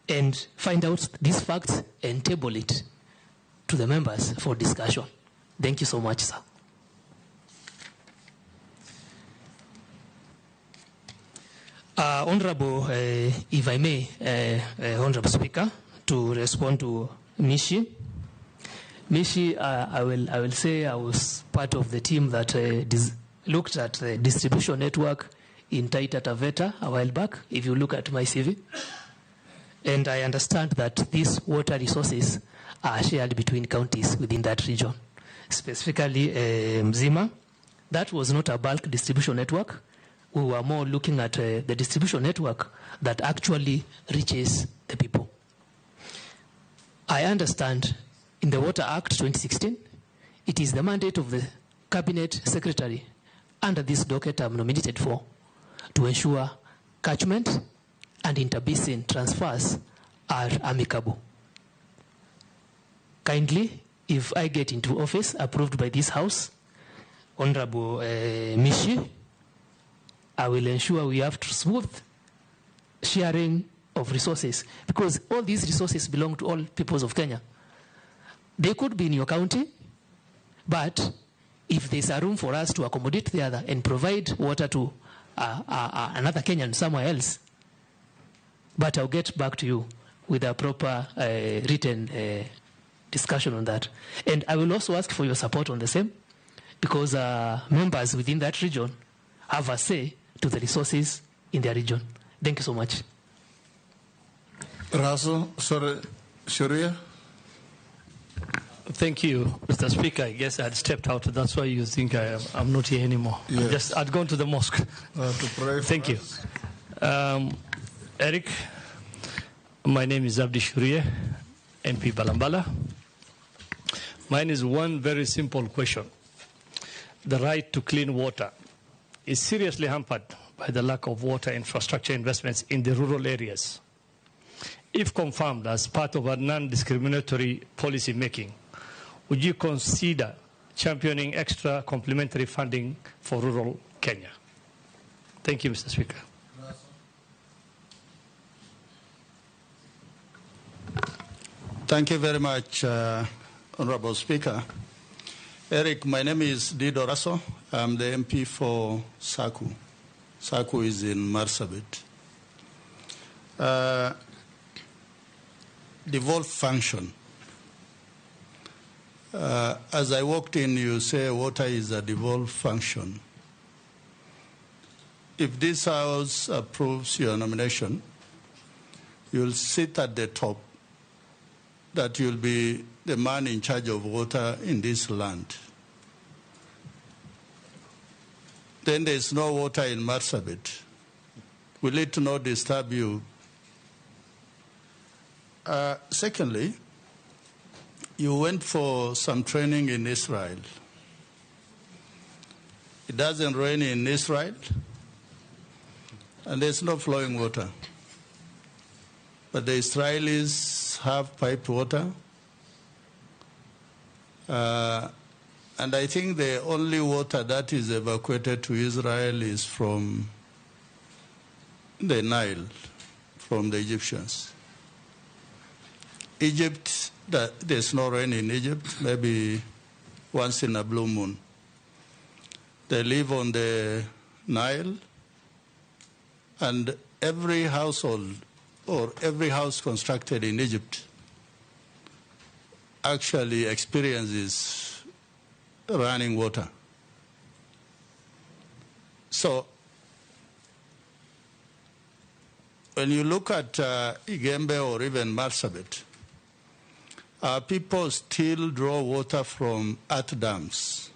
and find out these facts and table it to the members for discussion. Thank you so much, sir. Honorable, if I may, Honorable Speaker, to respond to Mishi. Mishi, I will say I was part of the team that looked at the distribution network in Taita Taveta a while back, if you look at my CV. And I understand that these water resources are shared between counties within that region. Specifically, Mzima, that was not a bulk distribution network. We were more looking at the distribution network that actually reaches the people. I understand in the Water Act 2016, it is the mandate of the Cabinet Secretary under this docket I'm nominated for to ensure catchment and interbasin transfers are amicable. Kindly, if I get into office approved by this House, Honorable Mishi, I will ensure we have smooth sharing of resources, because all these resources belong to all peoples of Kenya. They could be in your county, but if there's a room for us to accommodate the other and provide water to another Kenyan somewhere else, but I'll get back to you with a proper written discussion on that. And I will also ask for your support on the same, because members within that region have a say to the resources in their region. Thank you so much. Raso, sorry, Sharia. Thank you, Mr. Speaker. I guess I had stepped out. That's why you think I'm not here anymore. Yes. I'd gone to the mosque. To pray for Thank you. us. Eric, my name is Abdi Shurie, MP Balambala. Mine is one very simple question. The right to clean water is seriously hampered by the lack of water infrastructure investments in the rural areas. If confirmed as part of a non-discriminatory policy making, would you consider championing extra complementary funding for rural Kenya? Thank you, Mr. Speaker. Thank you very much, Honorable Speaker. Eric, my name is Dido Raso. I'm the MP for Saku. Saku is in Marsabit. Devolved function. As I walked in, you say water is a devolved function. If this House approves your nomination, you'll sit at the top, that you'll be the man in charge of water in this land. Then there's no water in Marsabit. Will it not disturb you? Secondly, you went for some training in Israel. It doesn't rain in Israel, and there's no flowing water. But the Israelis have piped water. And I think the only water that is evacuated to Israel is from the Nile, from the Egyptians. Egypt, there's no rain in Egypt, maybe once in a blue moon. They live on the Nile, and every household or every house constructed in Egypt actually experiences running water. So when you look at Igembe or even Marsabit, people still draw water from earth dams,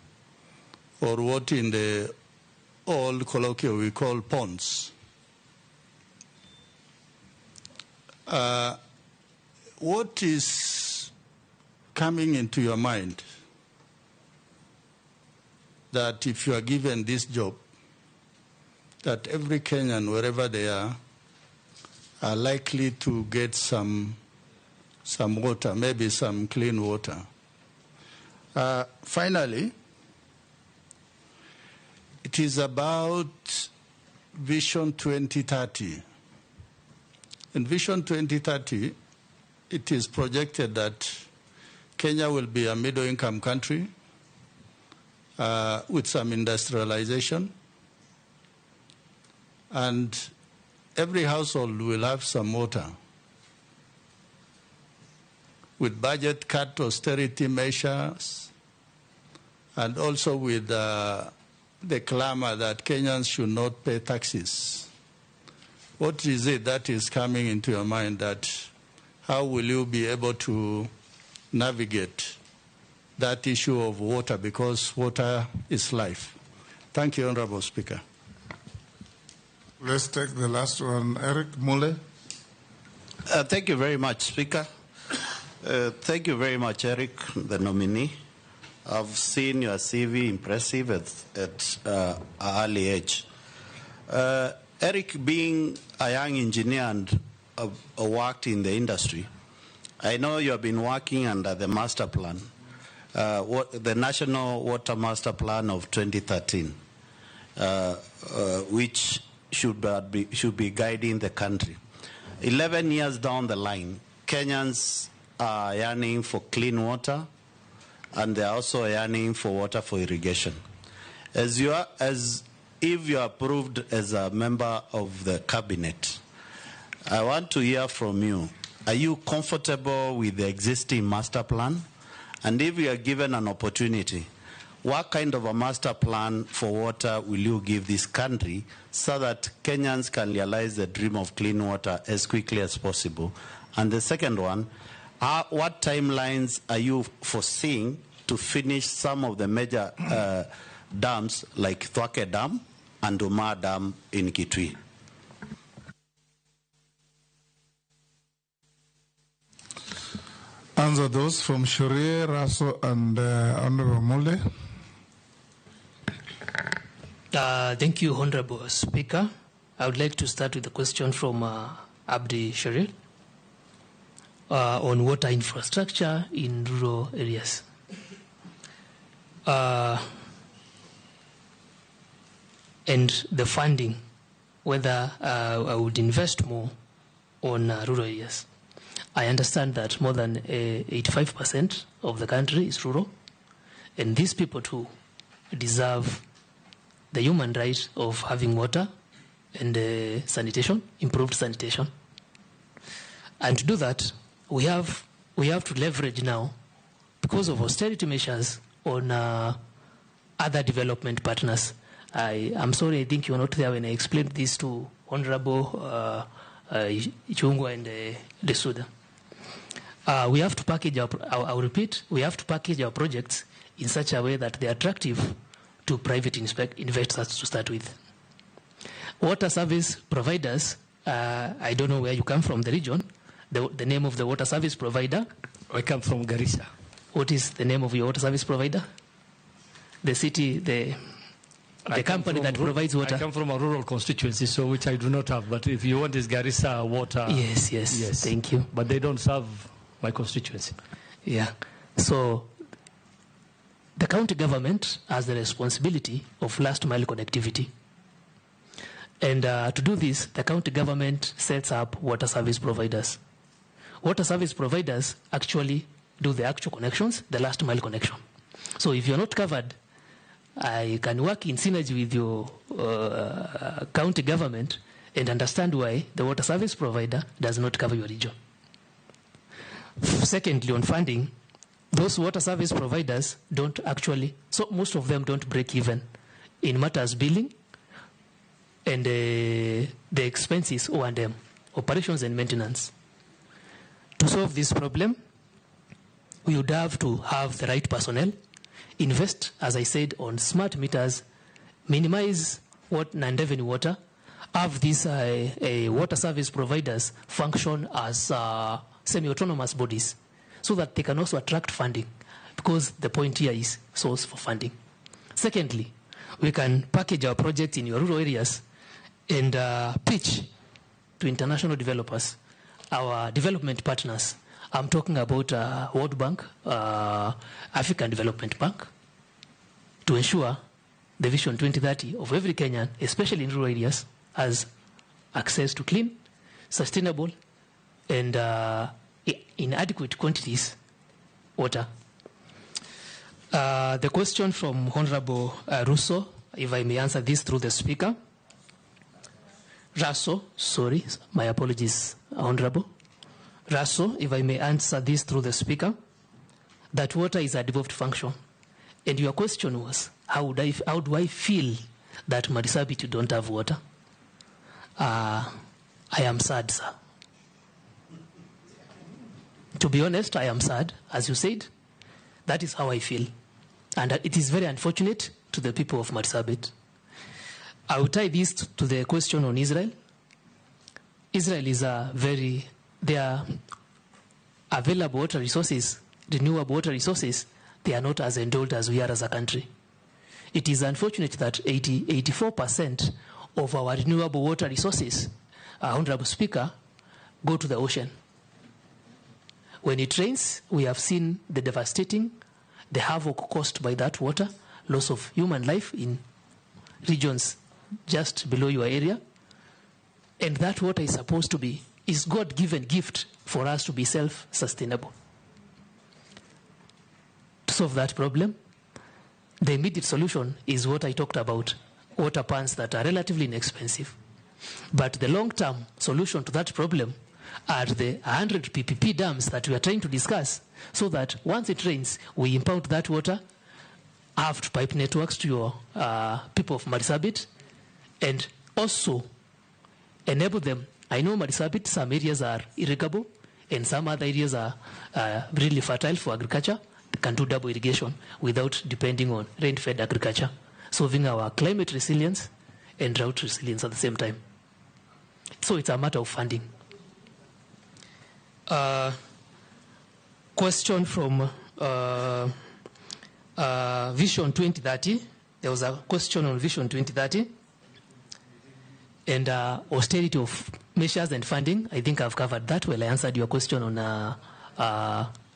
or what in the old colloquial we call ponds. What is coming into your mind that if you are given this job, that every Kenyan, wherever they are likely to get some water, maybe some clean water? Finally, it is about Vision 2030. In Vision 2030, it is projected that Kenya will be a middle-income country with some industrialization, and every household will have some water. With budget cut, austerity measures, and also with the clamor that Kenyans should not pay taxes. What is it that is coming into your mind, that how will you be able to navigate that issue of water, because water is life? Thank you, Honorable Speaker. Let's take the last one, Eric Mule. Thank you very much, Speaker. Thank you very much, Eric, the nominee. I've seen your CV impressive at an early age. Eric, being a young engineer and worked in the industry, I know you have been working under the master plan, the National Water Master Plan of 2013, which should be guiding the country. 11 years down the line, Kenyans are yearning for clean water, and they're also yearning for water for irrigation. If you are approved as a member of the cabinet, I want to hear from you. Are you comfortable with the existing master plan? And if you are given an opportunity, what kind of a master plan for water will you give this country so that Kenyans can realize the dream of clean water as quickly as possible? And the second one, what timelines are you foreseeing to finish some of the major dams like Thwake Dam and Umar Dam in Kitui? Answer those from Shurie, Raso, and Honorable Mule. Thank you, Honorable Speaker. I would like to start with a question from Abdi Sharil on water infrastructure in rural areas. And the funding, whether I would invest more on rural areas. I understand that more than 85% of the country is rural, and these people too deserve the human right of having water and sanitation, improved sanitation. And to do that, we have to leverage now, because of austerity measures, on other development partners. I'm sorry, I think you were not there when I explained this to Honorable Ichungwa and Desuda. We have to package I'll repeat, we have to package our projects in such a way that they're attractive to private investors to start with. Water service providers, I don't know where you come from, the region. The name of the water service provider? I come from Garissa. What is the name of your water service provider? The city, the company that provides water? I come from a rural constituency, so which I do not have. But if you want, is Garissa water? Yes. Thank you. But they don't serve my constituency. Yeah. So the county government has the responsibility of last mile connectivity. And to do this, the county government sets up water service providers. Water service providers actually do the actual connections, the last mile connection. So if you're not covered, I can work in synergy with your county government and understand why the water service provider does not cover your region. Secondly, on funding, those water service providers don't actually, so most of them don't break even in matters billing and the expenses O&M, operations and maintenance. To solve this problem, we would have to have the right personnel, invest, as I said, on smart meters, minimize non-revenue water, have these water service providers function as semi-autonomous bodies so that they can also attract funding, because the point here is source for funding. Secondly, we can package our projects in your rural areas and pitch to international developers, our development partners. I'm talking about World Bank, African Development Bank, to ensure the Vision 2030 of every Kenyan, especially in rural areas, has access to clean, sustainable, and in adequate quantities water. The question from Honorable Russo, if I may answer this through the speaker. Russo, sorry, my apologies, Honorable. Russo, if I may answer this through the speaker, that water is a devolved function. And your question was, how do I feel that Marsabit don't have water? I am sad, sir. To be honest, I am sad. As you said, that is how I feel. And it is very unfortunate to the people of Marsabit. I will tie this to the question on Israel. Israel is their available water resources, renewable water resources, they are not as endowed as we are as a country. It is unfortunate that 84% of our renewable water resources, Honorable Speaker, go to the ocean. When it rains, we have seen the havoc caused by that water, loss of human life in regions just below your area. And that water is supposed to be, is God-given gift for us to be self-sustainable. To solve that problem, the immediate solution is what I talked about, water pans that are relatively inexpensive. But the long-term solution to that problem are the 100 PPP dams that we are trying to discuss, so that once it rains, we impound that water, have pipe networks to your people of Marsabit, and also enable them. I know Marsabit, some areas are irrigable, and some other areas are really fertile for agriculture. They can do double irrigation without depending on rain-fed agriculture, solving our climate resilience and drought resilience at the same time. So it's a matter of funding. Question from Vision 2030. There was a question on Vision 2030 and austerity of measures and funding. I think I've covered that well. I answered your question on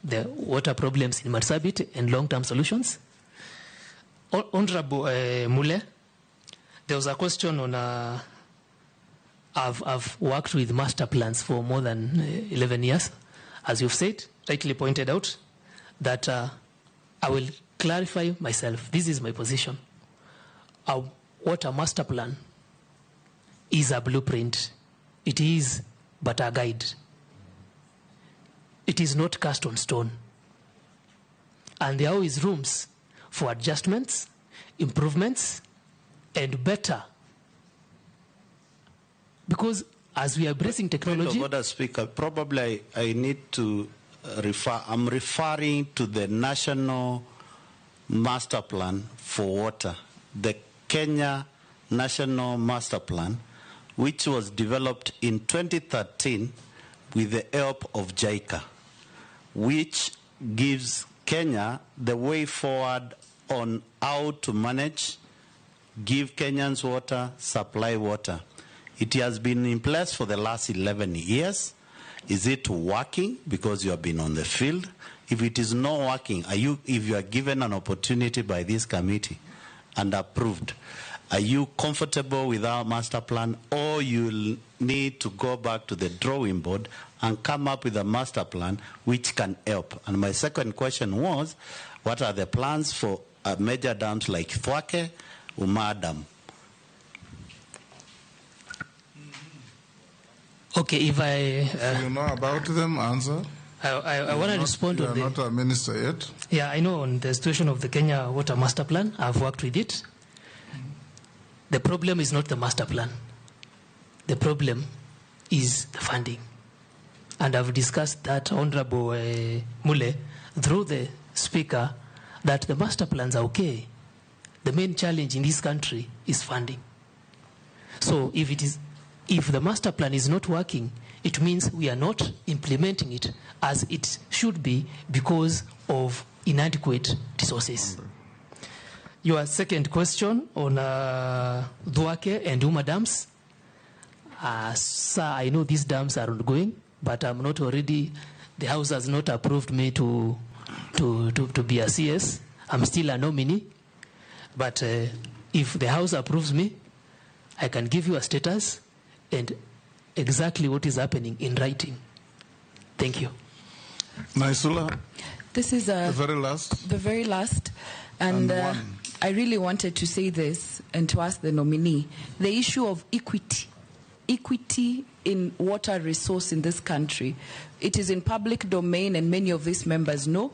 the water problems in Marsabit and long-term solutions. Honorable Mule, there was a question on I've worked with master plans for more than 11 years. As you've said, rightly pointed out, that I will clarify myself. This is my position. A water master plan is a blueprint. It is but a guide. It is not cast on stone. And there are always rooms for adjustments, improvements, and better. Because as we are embracing technology... Speaker, probably I need to I'm referring to the National Master Plan for Water, the Kenya National Master Plan, which was developed in 2013 with the help of JICA, which gives Kenya the way forward on how to manage, give Kenyans water, supply water. It has been in place for the last 11 years. Is it working? Because you have been on the field. If it is not working, if you are given an opportunity by this committee and approved, are you comfortable with our master plan, or you need to go back to the drawing board and come up with a master plan which can help? And my second question was, what are the plans for major dams like Thwake, Umar Dam? Okay, if you know about them, answer. I want to respond on the... You are not a minister yet. Yeah, I know on the situation of the Kenya Water Master Plan. I've worked with it. The problem is not the master plan. The problem is the funding. And I've discussed that, Honorable Mule, through the Speaker, that the master plans are okay. The main challenge in this country is funding. So if the master plan is not working, it means we are not implementing it as it should be because of inadequate resources. Your second question on Thwake and Uma dams. Sir, I know these dams are ongoing, but I'm not already, the House has not approved me to be a CS. I'm still a nominee. But if the House approves me, I can give you a status and exactly what is happening in writing. Thank you. Naisula, this is the very last. The very last. And I really wanted to say this and to ask the nominee, the issue of equity in water resource in this country. It is in public domain, and many of these members know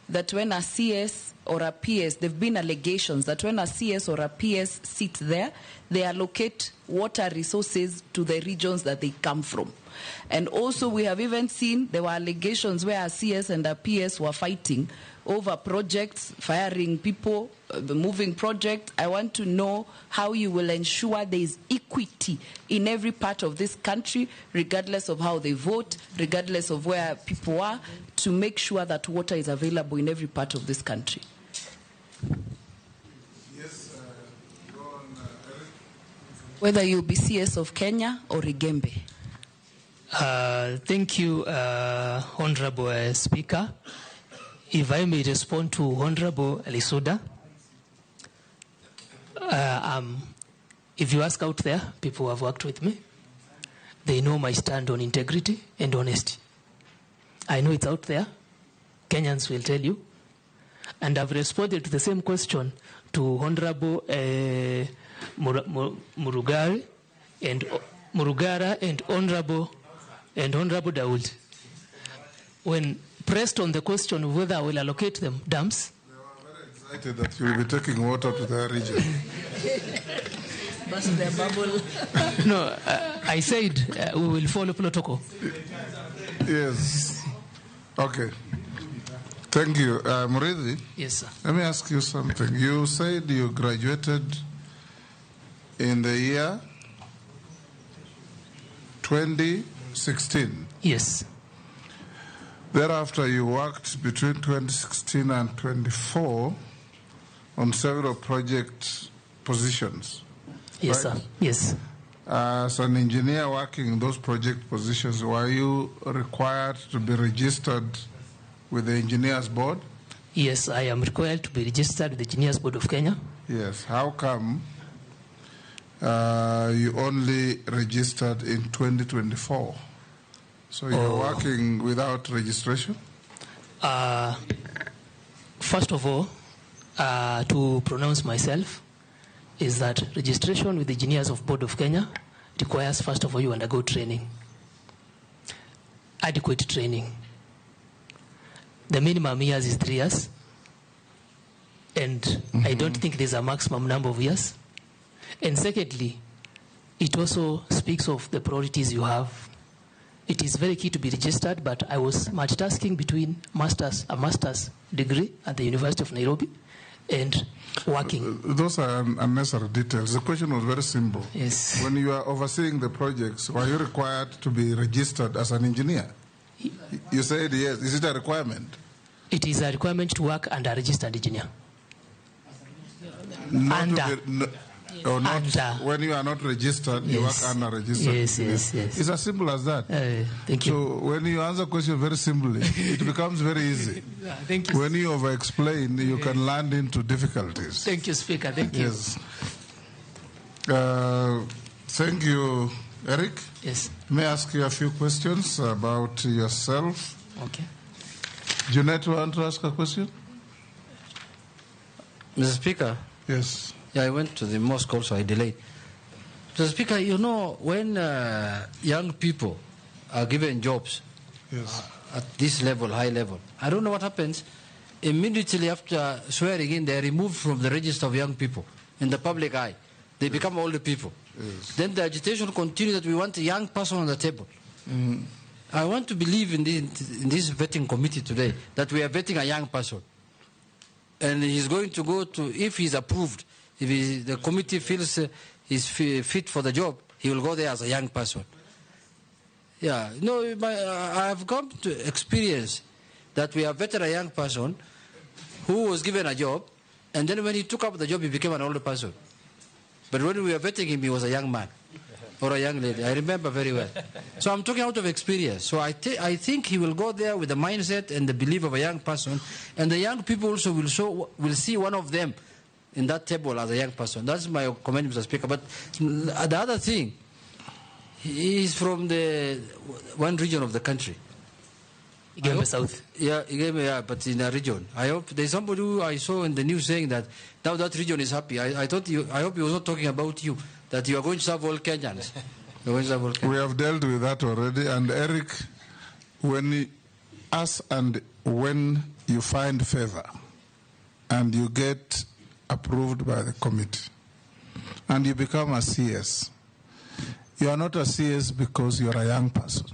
that when a CS or a PS, there have been allegations that when a CS or a PS sit there, they allocate water resources to the regions that they come from. And also we have even seen there were allegations where a CS and a PS were fighting over projects, firing people, moving projects. I want to know how you will ensure there is equity in every part of this country, regardless of how they vote, regardless of where people are, to make sure that water is available in every part of this country. Yes, go on, Eric. Whether you'll be CS of Kenya or Migepe. Thank you, Honorable Speaker. If I may respond to Honorable Lisuda, if you ask out there, people who have worked with me, they know my stand on integrity and honesty. I know it's out there. Kenyans will tell you. And I've responded to the same question to Honorable Murugara and Honorable Daoud. When pressed on the question of whether I will allocate them dams. They were very excited that you will be taking water to their region. Burst their bubble. No, I said we will follow protocol. Yes. Okay. Thank you. Murithi? Yes, sir. Let me ask you something. You said you graduated in the year 2016. Yes. Thereafter, you worked between 2016 and 24 on several project positions. Yes, right? sir. Yes. As an engineer working in those project positions, were you required to be registered with the Engineers Board? Yes, I am required to be registered with the Engineers Board of Kenya. Yes. How come you only registered in 2024? So you're working without registration? First of all, to pronounce myself is that registration with the engineers of Board of Kenya requires, first of all, you undergo training, adequate training. The minimum years is 3 years, and I don't think there's a maximum number of years. And secondly, it also speaks of the priorities you have. It is very key to be registered, but I was multitasking between a master's degree at the University of Nairobi and working. Those are unnecessary details. The question was very simple. Yes. When you are overseeing the projects, were you required to be registered as an engineer? You said yes. Is it a requirement? It is a requirement to work under a registered engineer. When you are not registered, you work under registered. Yes. It's as simple as that. Thank you. So when you answer question very simply, it becomes very easy. Thank you. When you over-explain, you can land into difficulties. Thank you, Speaker. Thank you. Yes. Thank you, Eric. Yes. May I ask you a few questions about yourself? Okay. Junet, want to ask a question? Mr. Speaker. Yes. Yeah, I went to the mosque also, I delayed. Mr. Speaker, you know, when young people are given jobs at this level, high level, I don't know what happens. Immediately after swearing in, they are removed from the register of young people in the public eye. They become older people. Yes. Then the agitation continues that we want a young person on the table. I want to believe in this vetting committee today that we are vetting a young person. And he's going to go to, if he's approved, if the committee feels he's fit for the job, he will go there as a young person. Yeah, no, I have come to experience that we have vetted a young person who was given a job, and then when he took up the job, he became an older person. But when we were vetting him, he was a young man or a young lady. I remember very well. So I'm talking out of experience. So I think he will go there with the mindset and the belief of a young person, and the young people also will see one of them in that table as a young person. That's my comment, Mr. Speaker. But the other thing, he is from the one region of the country. Migepe South. Yeah, yeah, but in a region. I hope there's somebody who I saw in the news saying that now that region is happy. I hope he was not talking about you, that you are going to serve all Kenyans. We have dealt with that already. And Eric, when you find favor and you get approved by the committee and you become a CS, you are not a CS because you are a young person.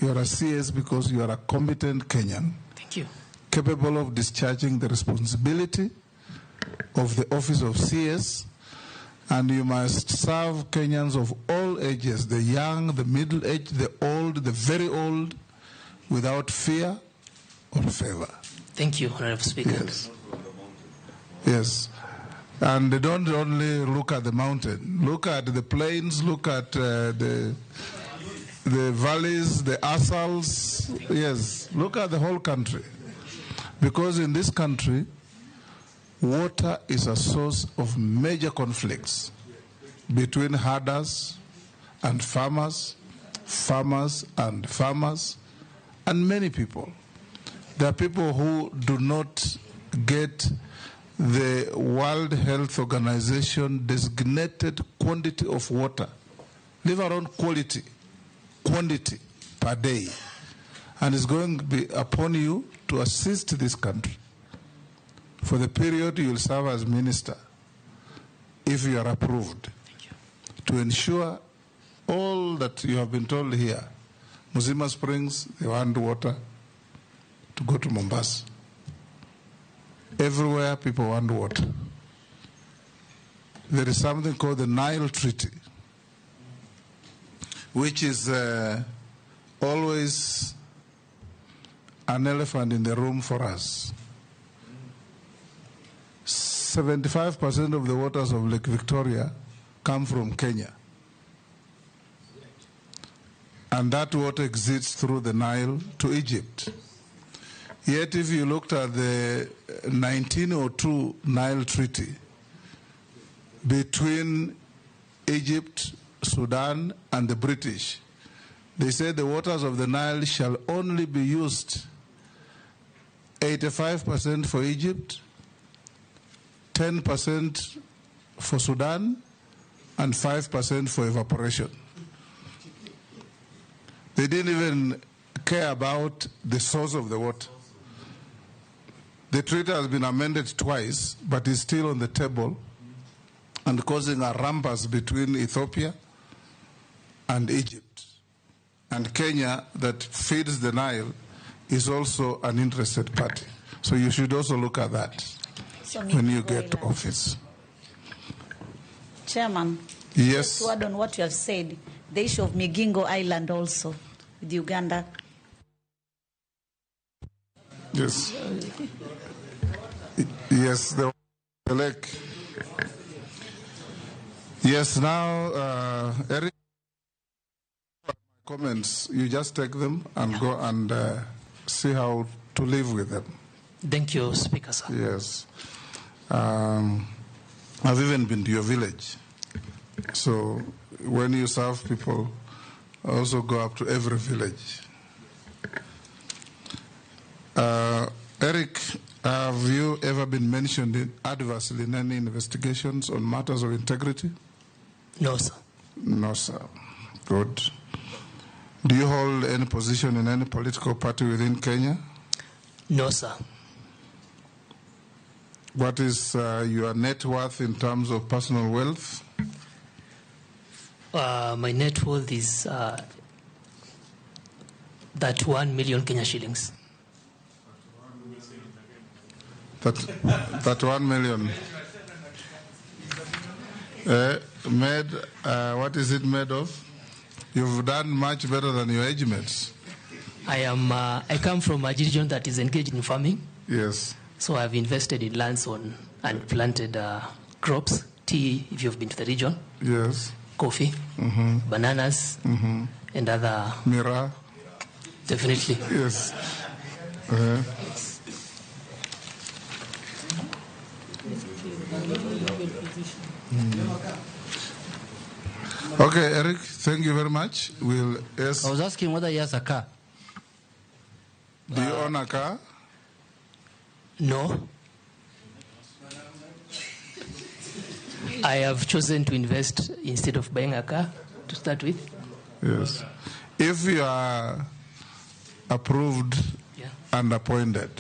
You are a CS because you are a competent Kenyan. Thank you. Capable of discharging the responsibility of the office of CS, and you must serve Kenyans of all ages, the young, the middle-aged, the old, the very old, without fear or favor. Thank you, Honorable Speaker. Yes. And don't only look at the mountain. Look at the plains, look at the valleys, the asals. Yes, look at the whole country. Because in this country, water is a source of major conflicts between herders and farmers, farmers and farmers, and many people. There are people who do not get the World Health Organization designated quantity of water, leave alone quality, quantity per day. And it's going to be upon you to assist this country for the period you will serve as minister, if you are approved, to ensure all that you have been told here. Mzima Springs, they want water to go to Mombasa. Everywhere people want water. There is something called the Nile Treaty, which is always an elephant in the room for us. 75% of the waters of Lake Victoria come from Kenya. And that water exits through the Nile to Egypt. Yet if you looked at the 1902 Nile Treaty between Egypt, Sudan, and the British, They say the waters of the Nile shall only be used 85% for Egypt, 10% for Sudan, and 5% for evaporation. They didn't even care about the source of the water. The treaty has been amended twice, but is still on the table and causing a rumpus between Ethiopia and Egypt. And Kenya, that feeds the Nile, is also an interested party. So you should also look at that when you get to office. Chairman, yes. To add on what you have said, the issue of Migingo Island also with Uganda. Yes. Yes, the lake. Yes, now, Eric, comments, you just take them and go and see how to live with them. Thank you, Speaker, sir. Yes. I've even been to your village. So when you serve people, also go up to every village. Eric, have you ever been mentioned adversely in any investigations on matters of integrity? No, sir. No, sir. Good. Do you hold any position in any political party within Kenya? No, sir. What is your net worth in terms of personal wealth? My net worth is that 1 million Kenya shillings. That 1 million. What is it made of? You've done much better than your age mates. I come from a region that is engaged in farming. Yes. So I've invested in lands and planted crops, tea, if you've been to the region. Yes. Coffee, bananas, and other. Mira. Definitely. Yes. Okay, Eric, thank you very much. Yes. I was asking whether he has a car. Do you own a car? No. I have chosen to invest instead of buying a car to start with. Yes. If you are approved and appointed,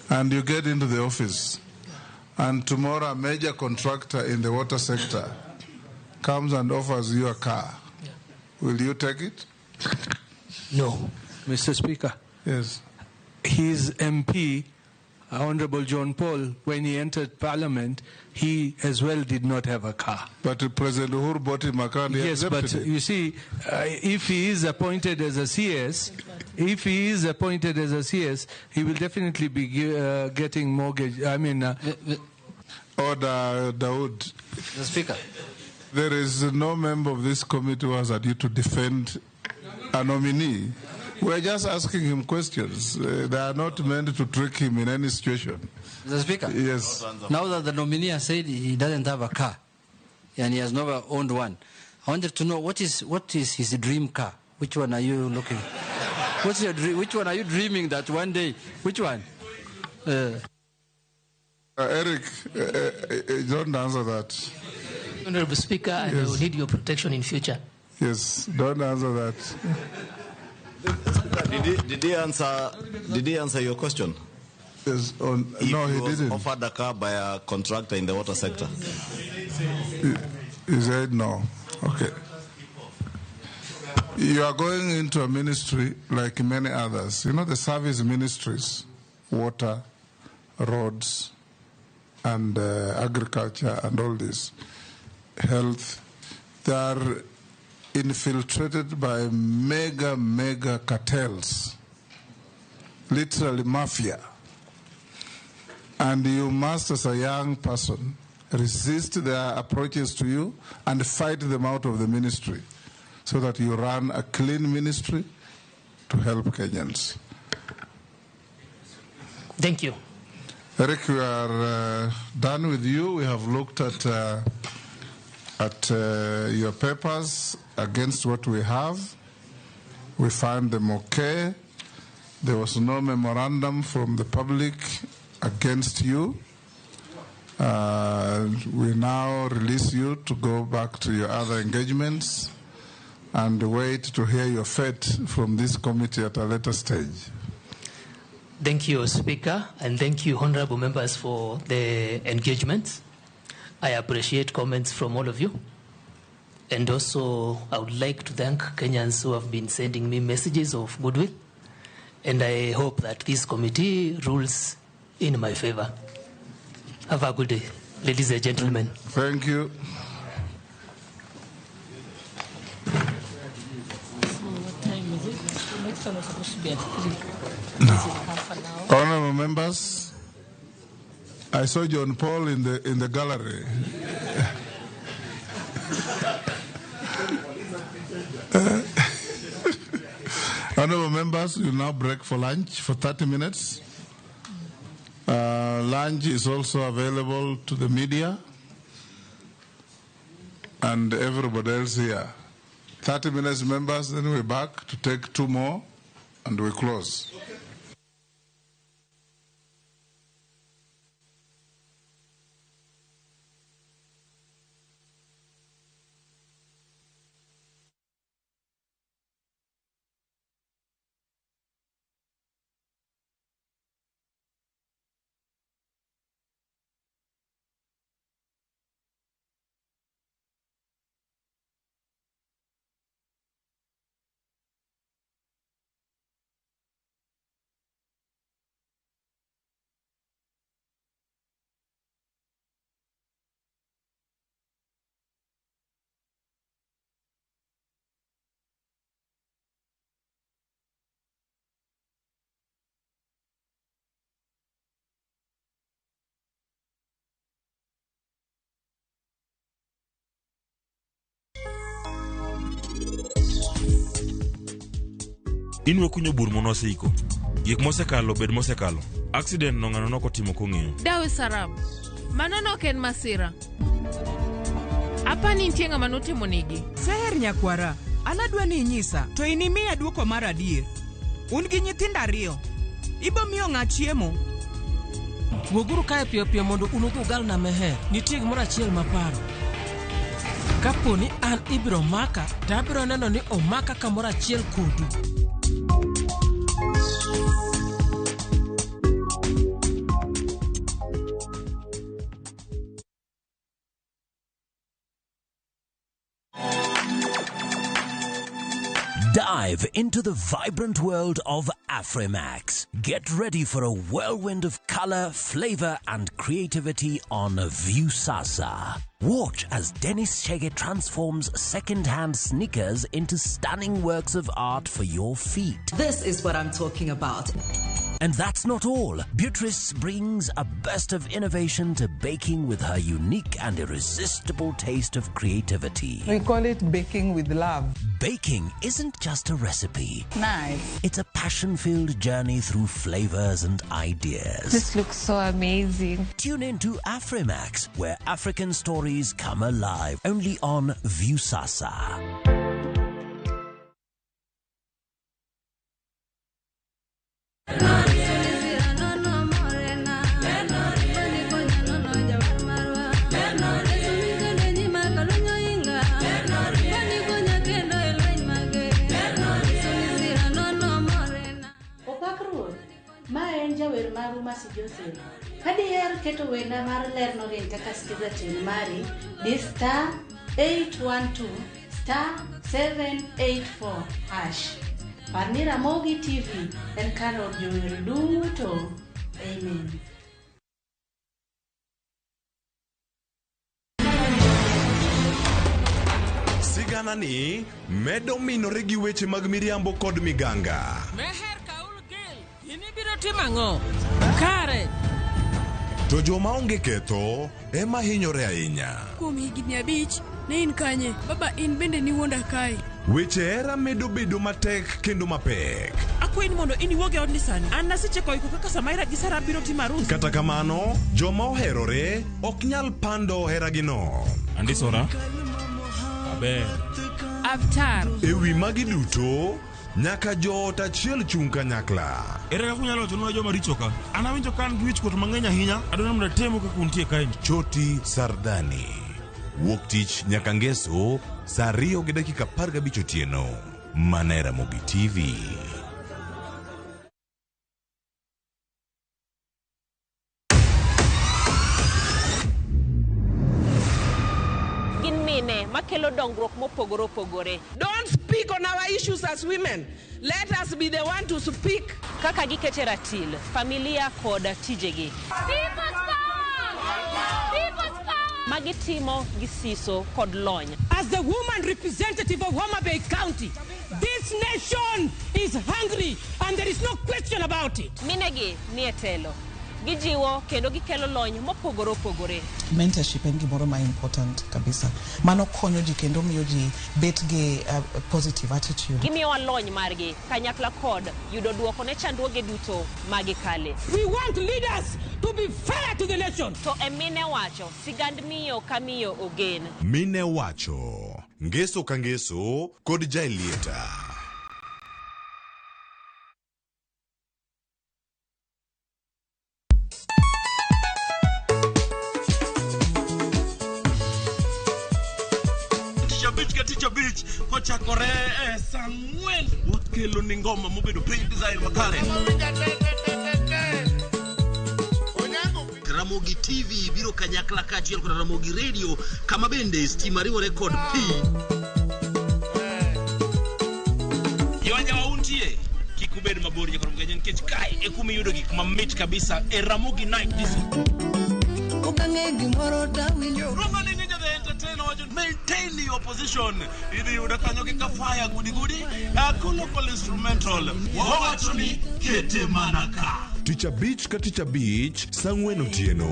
and you get into the office, and tomorrow a major contractor in the water sector comes and offers you a car, will you take it? No. Mr. Speaker. Yes. His MP, Honorable John Paul, when he entered Parliament, he as well did not have a car. But President Uhuru bought him a car and he yes, but accepted it. you see, if he is appointed as a CS, he will definitely be getting mortgage. I mean, Order, Dawood. The Speaker. There is no member of this committee who has had you to defend a nominee. We're just asking him questions. They are not meant to trick him in any situation. Mr. Speaker? Yes. Now that the nominee has said he doesn't have a car, and he has never owned one, I wanted to know what is his dream car? Which one are you looking? What's your dream? Which one are you dreaming that one day? Which one? Eric, don't answer that. Honorable Speaker, I will need your protection in future. Yes, don't answer that. Did he answer your question? Yes. No, he didn't. Offered a car by a contractor in the water sector. He said no. Okay. You are going into a ministry like many others. You know the service ministries, water, roads, and agriculture, and all this, health. They are infiltrated by mega cartels, literally mafia. And you must, as a young person, resist their approaches to you and fight them out of the ministry so that you run a clean ministry to help Kenyans. Thank you. Eric, we are done with you. We have looked at your papers against what we have. We found them okay. There was no memorandum from the public against you. We now release you to go back to your other engagements and wait to hear your fate from this committee at a later stage. Thank you, Speaker, and thank you, honorable members, for the engagement. I appreciate comments from all of you. And also, I would like to thank Kenyans who have been sending me messages of goodwill. And I hope that this committee rules in my favor. Have a good day, ladies and gentlemen. Thank you. Honorable members, I saw John Paul in the gallery. Honorable members, we will now break for lunch for 30 minutes. Lunch is also available to the media and everybody else here. 30 minutes, members, then we're back to take 2 more and we close. Inwe kunyo bur monosiko. Gik mosekalo bed mosekalo. Accident no ngano noko timo kong'eyo. Dawe Sarab. Mano no ken masira. Apa ni ntienga manotimo nigi. Seher nyakwara. Aladwa ni nyisa. To inimiya duoko mar adier. Un gi nyithindo 2. Ibo miyo ng'a chiemo. Woguru kae piyo piyo mondo unugu gal na meher. Nitie gimoro achiel maparo. Kaponi an ibiro maka, tabiro neno ni omaka kamoro achiel kodu. Dive into the vibrant world of Afrimax. Get ready for a whirlwind of color, flavor, and creativity on Viusasa. Watch as Dennis Chege transforms second-hand sneakers into stunning works of art for your feet. This is what I'm talking about. And that's not all. Beatrice brings a burst of innovation to baking with her unique and irresistible taste of creativity. We call it baking with love. Baking isn't just a recipe. Nice. It's a passion-filled journey through flavors and ideas. This looks so amazing. Tune in to Afrimax, where African stories come alive. Only on Viusasa. Jawer maru masi Jotend. Kadier keto wenda mar ler no rin kaka skiza tune mari di star 812 star 784 hash. Parni Ramogi TV en karo jower duto. Amen. Sigana ni medo minore gi weche mag miriambo kod miganga. Inibiro timango. Kare. To joma onge ketho ema hinyore ahinya. Kuom higni 5 ne in kanye? Baba in bende ni wuonda kae. Weche era medo bedo matek kendo mapek. Akwin mondo iniwoge od ni sani. An nasiche koiko kaka Samaira gi Sara biro timarus. Kata kamano, joma oherore ok nyal pando heragino. Andisora. Aber. Avatar. Ewi magi duto nyaka joot achiel chung' kanyakla. Ere kaka unyalo wacho joma richo ka? An awinjo ka an gi wich kuot mang'eny ahinya, adwaro mondo atemo kaka untie kae. Choti Sardani. Wuok tich nyaka ngeso, saa 2:15 otieno. Mana Ramogi TV. Don't speak on our issues as women. Let us be the one to speak. Kaka gikete ratil, familia kod tijegi. Magitimo gisiso kod lony. As the woman representative of Homa Bay County, this nation is hungry and there is no question about it. Minegi nietelo. Gijiwo kendo gikelo lony mopogore opogore. Mentorship en gimoro ma important kabisa. Mano konyo ji kendo miyo ji bet gi positive attitude. Gimiyo lony margi kanyakla kod yudo duoko ne chandruoge duto magikale. We want leaders to be fair to the nation. To emine wacho sigand miyo kamiyo ogen. Mine wacho ngeso ka ngeso kod jailieta. Kochakore Samuel wakelo ni ngoma mobedo pay design makare. Ramogi TV biro kanyakla kachiel kod Ramogi Radio kama bende stima riwo record P. Yonja wauntie kikubed mabor jekoro mgenye nkech kai ekumi yudo gik mamit kabisa Ramogi Night this. Maintain your position. Ili udakanyoke ka fire gudi a local instrumental. Wawachoni kete manaka. Teacher Beach ka Teacher Beach Sangwen otieno.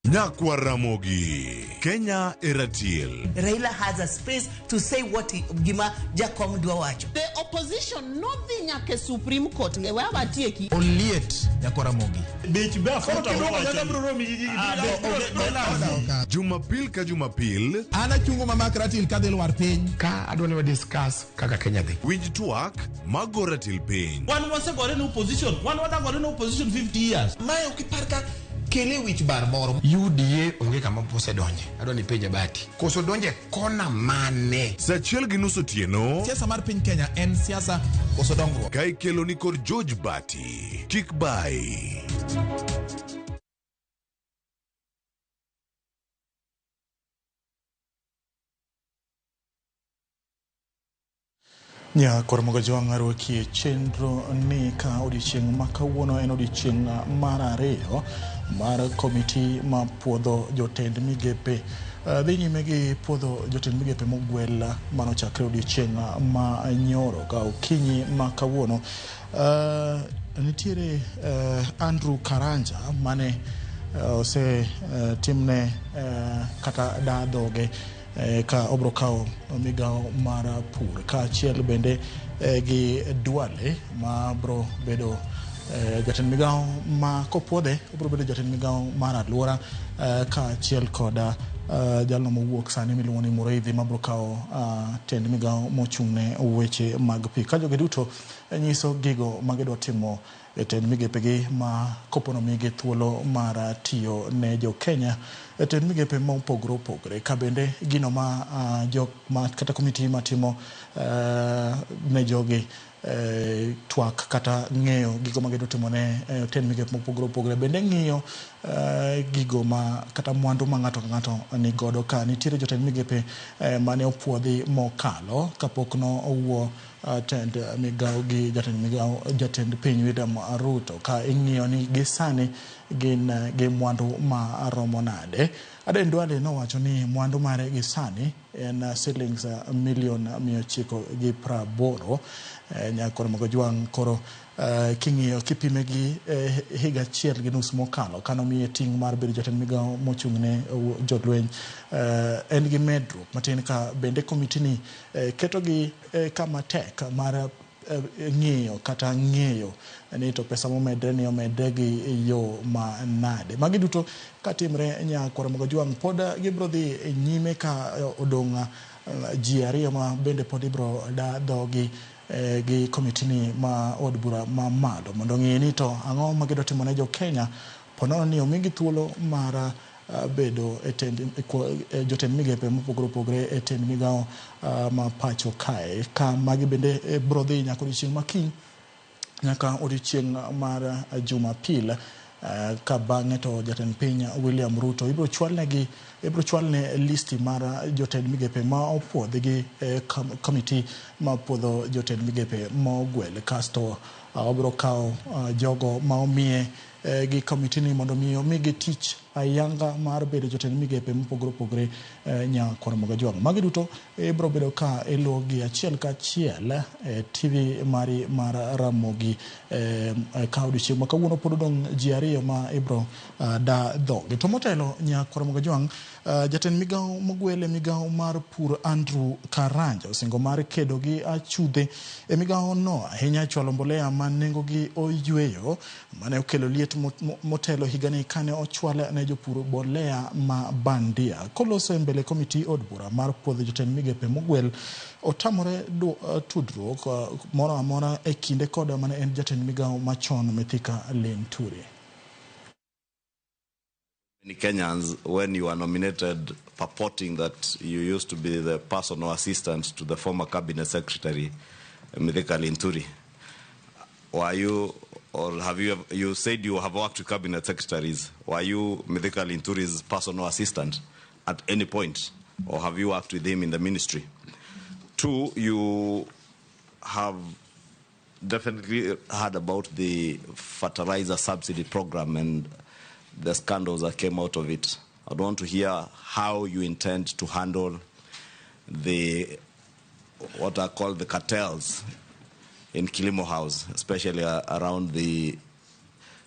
Nyakwa Ramogi, Kenya Eratiel. Raila has a space to say what Gima Jakom Dwawacho. The opposition, nothing like Supreme Court. Onliet Nyakwa Ramogi. Jumapil ka Jumapil. Ana chungo mama Ratil kadel war piny. Ka adwani wa discuss kaka Kenya dhi. Winj twak magoratil piny. One was a got in opposition. One was got in opposition 50 years. Mayo kiparka kele wich bar moro UDA onge kama pose donje adoni penja bati koso donje kona mane sachiel gi nusu tieno siasa mar piny Kenya en siasa koso dongruok kai kelo ni kod George Bati kik bai Nya kormoga jwang arwaki chenro ni ka odiochieng' ma kawuono en odiochieng' mar ariyo mar komiti ma puodho jotend migepe dhi nyime gi puodho jotend migepe Mogwel mano chakre odiochieng' ma nyoro ka okinyi ma kawuono nitiere Andrew Karanja mane ose timne kata da dhoge ka obro kao migao mar pur ka achiel bende gi Duale ma bro bedo jatend migao ma kopuodhe obro bedo jatend migao mar alwora ka achiel koda jalno mowuok sani miluongo ni Mureithi ma bro kao tend migao mochung'ne weche mag pi ka joge duto nyiso gigo magidwa timo tend migepegi ma kopono migi thuolo mar tiyo ne jo Kenya tend migepe ma opogore opogore ka bende gino ma jok ma kata komiti matimo ne jogi twak kata ng'eyo gigo magidwa timo ne tend migepe mopogore opogore bende ng'iyo gigo ma kata mwandu ma ng'ato ka ng'ato ni godo ka nitiere jotend migepe mane opuodhi mokalo kapok no owuo tend migao gi jatend piny William Ruto ka ing'iyo ni gisani gin gi mwandu ma romo nade. Aden Duale nowacho ni mwandu mare gisani en shillings milion 980 nyakoro mogo jwang koro king'iyo kipime gi higa achiel gi nus mokalo kano miye ting' mar bedo jatend migao mochung'ne jolweny en gi medruok matin ka bende komiti ni keto gi kama tek mar ng'iyo kata ng'eyo ni to pesa momedre ni omedregi yo manade. Magi duto katimre Nyakwar Mogojwang' pod gibro dhi nyime ka odong' ji ariyo ma bende pod ibro da dhogi gi komitini ma od bura ma malo mondo ng'e ni to ang'o ma gido timo ne jo Kenya ponono ni omigi thuolo mar bedo jotend migepe mopogore opogore e tend migawo ma pacho kae ka magi bende bro dhi nyaka odiochieng' makiny nyaka odiochieng' mar Jumapil ka bang'e to jatend piny William Ruto ibro chwalne listi mar jotend migepe ma opuodhi gi komiti ma puodho jotend migepe Mogwel kasto obro kawo jogo ma omiye gi komitini mondo omigi tich ayanga mar bedo jotend migepe mopogore opogore Nyakwar Mogojwang'. Magi duto ibro bedo ka iluwogi achiel ka achiel TV mari mar Ramogi ka odiochieng' ma kawuono pod odong' ji ariyo ma ibro da dhogi. To motelo Nyakwar Mogojwang', jatend migawo Mogwel migawo mar pur Andrew Karanja osingo mar kedo gi achudhe e migawo no ahinya chwalo mbolea ma nengogi oyweyo mane okelo liet motelo higani kane ochwal ne jopur mbolea ma bandia. Koloso mbele komiti od bura mar puodho jotend migepe Mogwel otamore tudruok moro amora e kinde koda mane en jatend migawo machon Mithika Linturi. Many Kenyans, when you are nominated, purporting that you used to be the personal assistant to the former cabinet secretary, Mithika Linturi, were you, or have you said you have worked with cabinet secretaries? Were you Mithika Linturi's personal assistant at any point, or have you worked with him in the ministry? 2, you have definitely heard about the fertilizer subsidy program and the scandals that came out of it. I'd want to hear how you intend to handle what are called the cartels in Kilimo House, especially around the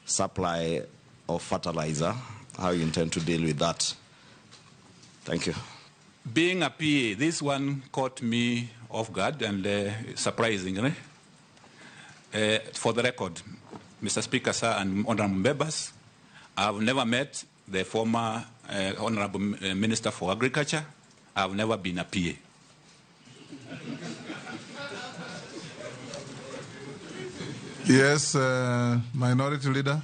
supply of fertilizer, how you intend to deal with that. Thank you. Being a PA, this one caught me off guard and surprisingly. For the record, Mr. Speaker, sir, and honorable members, I've never met the former Honorable Minister for Agriculture. I've never been a PA. Yes, Minority Leader.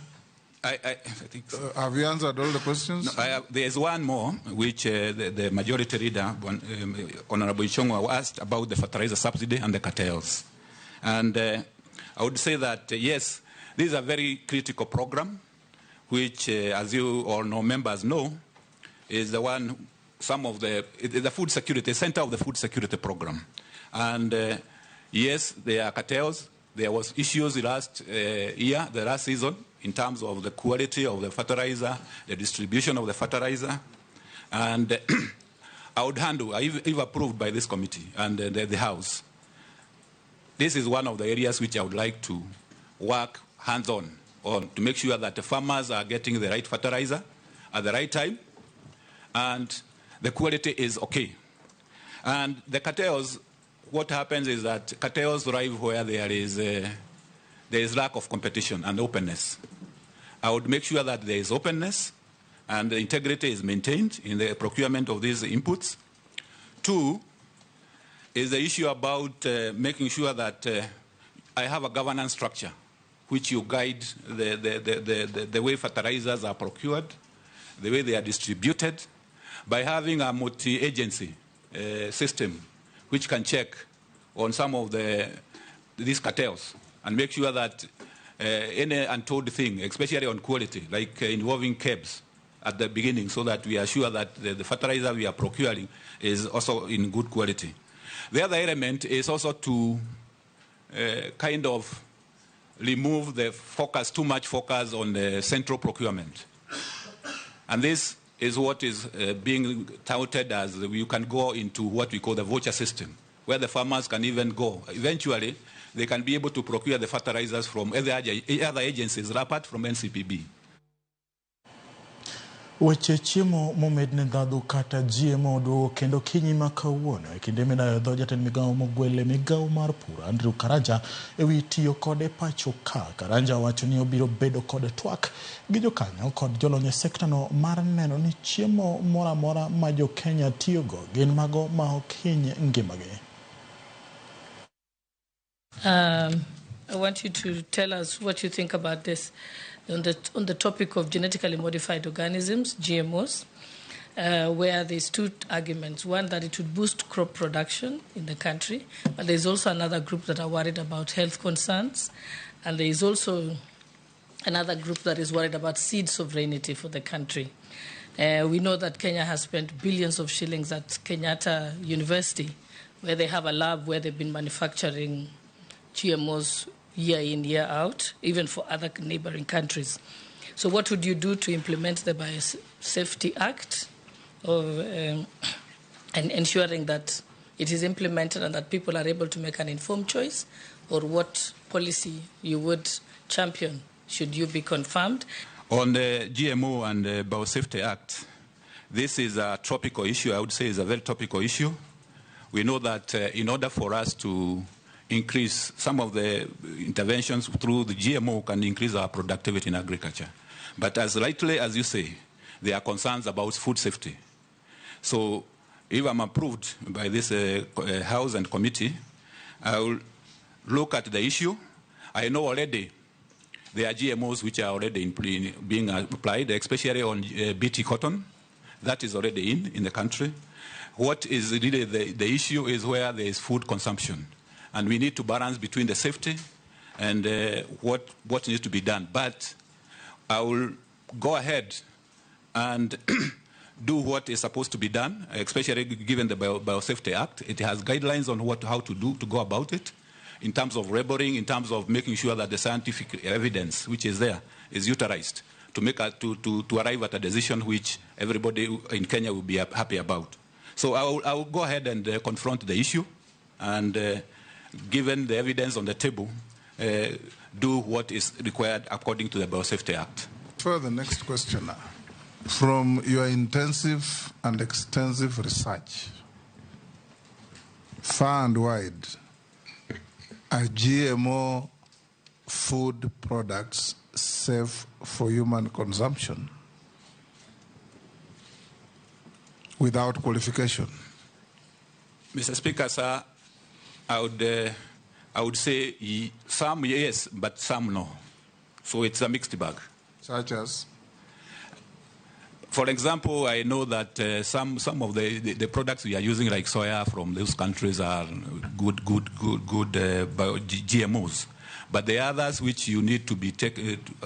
I think so. Have you answered all the questions? No, there is one more, which the Majority Leader, Honorable Ichong'wa, asked about the fertilizer subsidy and the cartels. And I would say that, yes, this is a very critical program, which, as you all know, members know, is the one, the food security, center of the food security program. And yes, there are cartels. There was issues the last season, in terms of the quality of the fertilizer, the distribution of the fertilizer. And I would handle, if approved by this committee and the House, this is one of the areas which I would like to work hands-on to make sure that the farmers are getting the right fertilizer at the right time and the quality is okay. And the cartels, what happens is that cartels thrive where there is lack of competition and openness. I would make sure that there is openness and the integrity is maintained in the procurement of these inputs. 2 is the issue about making sure that I have a governance structure which you guide the way fertilizers are procured, the way they are distributed, by having a multi-agency system which can check on some of these cartels and make sure that any untold thing, especially on quality, like involving KEBS at the beginning, so that we are sure that the fertilizer we are procuring is also in good quality. The other element is also to kind of remove the focus, too much focus on the central procurement. And this is what is being touted as you can go into what we call the voucher system, where the farmers can even go. Eventually, they can be able to procure the fertilizers from other agencies, apart from NCPB. Weche chiemo momedne ndhadhu kata GMO duogo kendo kinyi ma kawuono e kinde minayo dho jatend migawo Mogwel e migawo mar pur Andrew Karanja ewi tiyo kode pacho ka. Karanja wacho ni obiro bedo kod twak gi jokanyo kod jolony e sekta no mar neno ni chiemo mora mora ma jo Kenya tiyogo gin mago ma ok hiny ngimagi. I want you to tell us what you think about this. On the topic of genetically modified organisms, GMOs, where there's two arguments. One, that it would boost crop production in the country, but there's also another group that are worried about health concerns, and there is also another group that is worried about seed sovereignty for the country. We know that Kenya has spent billions of shillings at Kenyatta University, where they have a lab where they've been manufacturing GMOs year in, year out, even for other neighboring countries. So what would you do to implement the Biosafety Act and ensuring that it is implemented and that people are able to make an informed choice? Or what policy you would champion should you be confirmed? On the GMO and the Biosafety Act, this is a topical issue. I would say it's a very topical issue. We know that in order for us to increase some of the interventions through the GMO can increase our productivity in agriculture. But as rightly as you say, there are concerns about food safety. So if I'm approved by this House and committee, I will look at the issue. I know already there are GMOs which are already being applied, especially on BT cotton. That is already in the country. What is really the issue is where there is food consumption. And we need to balance between the safety and what needs to be done. But I will go ahead and do what is supposed to be done, especially given the Biosafety Act. It has guidelines on how to go about it, in terms of labeling, in terms of making sure that the scientific evidence which is there is utilized to arrive at a decision which everybody in Kenya will be happy about. So I will go ahead and confront the issue and given the evidence on the table, do what is required according to the Biosafety Act. For the next questioner, from your intensive and extensive research, far and wide, are GMO food products safe for human consumption without qualification? Mr. Speaker, sir, I would say some yes, but some no. So it's a mixed bag. Such as? For example, I know that some of the products we are using, like soya from those countries, are good GMOs. But the others which you need to be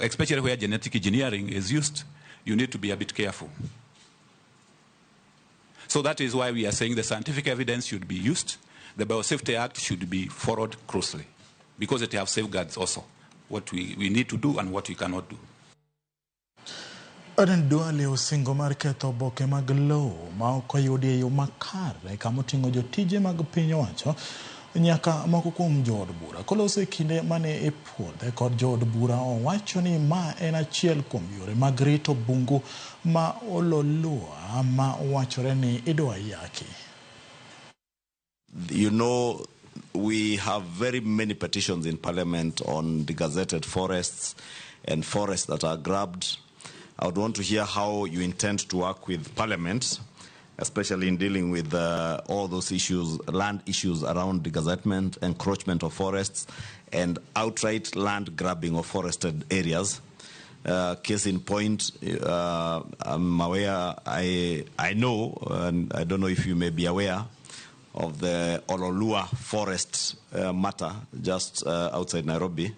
especially where genetic engineering is used, you need to be a bit careful. So that is why we are saying the scientific evidence should be used. The Biosafety Act should be followed closely because it has safeguards also, what we need to do and what we cannot do. Aden duale osingo mar ketho oboke mag lowo ma ok oyudi e yo makare kama oting'o jotije mag piny owacho nyaka moko kuom jood bura. Kolose e kinde mane ipuodhe kod jood bura owacho ni ma en achiel kuom yore mag rito bungu ma ololua ma wachore ni idwa yaki. You know, we have very many petitions in Parliament on degazetted forests and forests that are grabbed. I would want to hear how you intend to work with Parliament, especially in dealing with all those issues, land issues around degazetment, encroachment of forests, and outright land grabbing of forested areas. Case in point, I'm aware, I know, and I don't know if you may be aware, of the Ololua forest matter just outside Nairobi,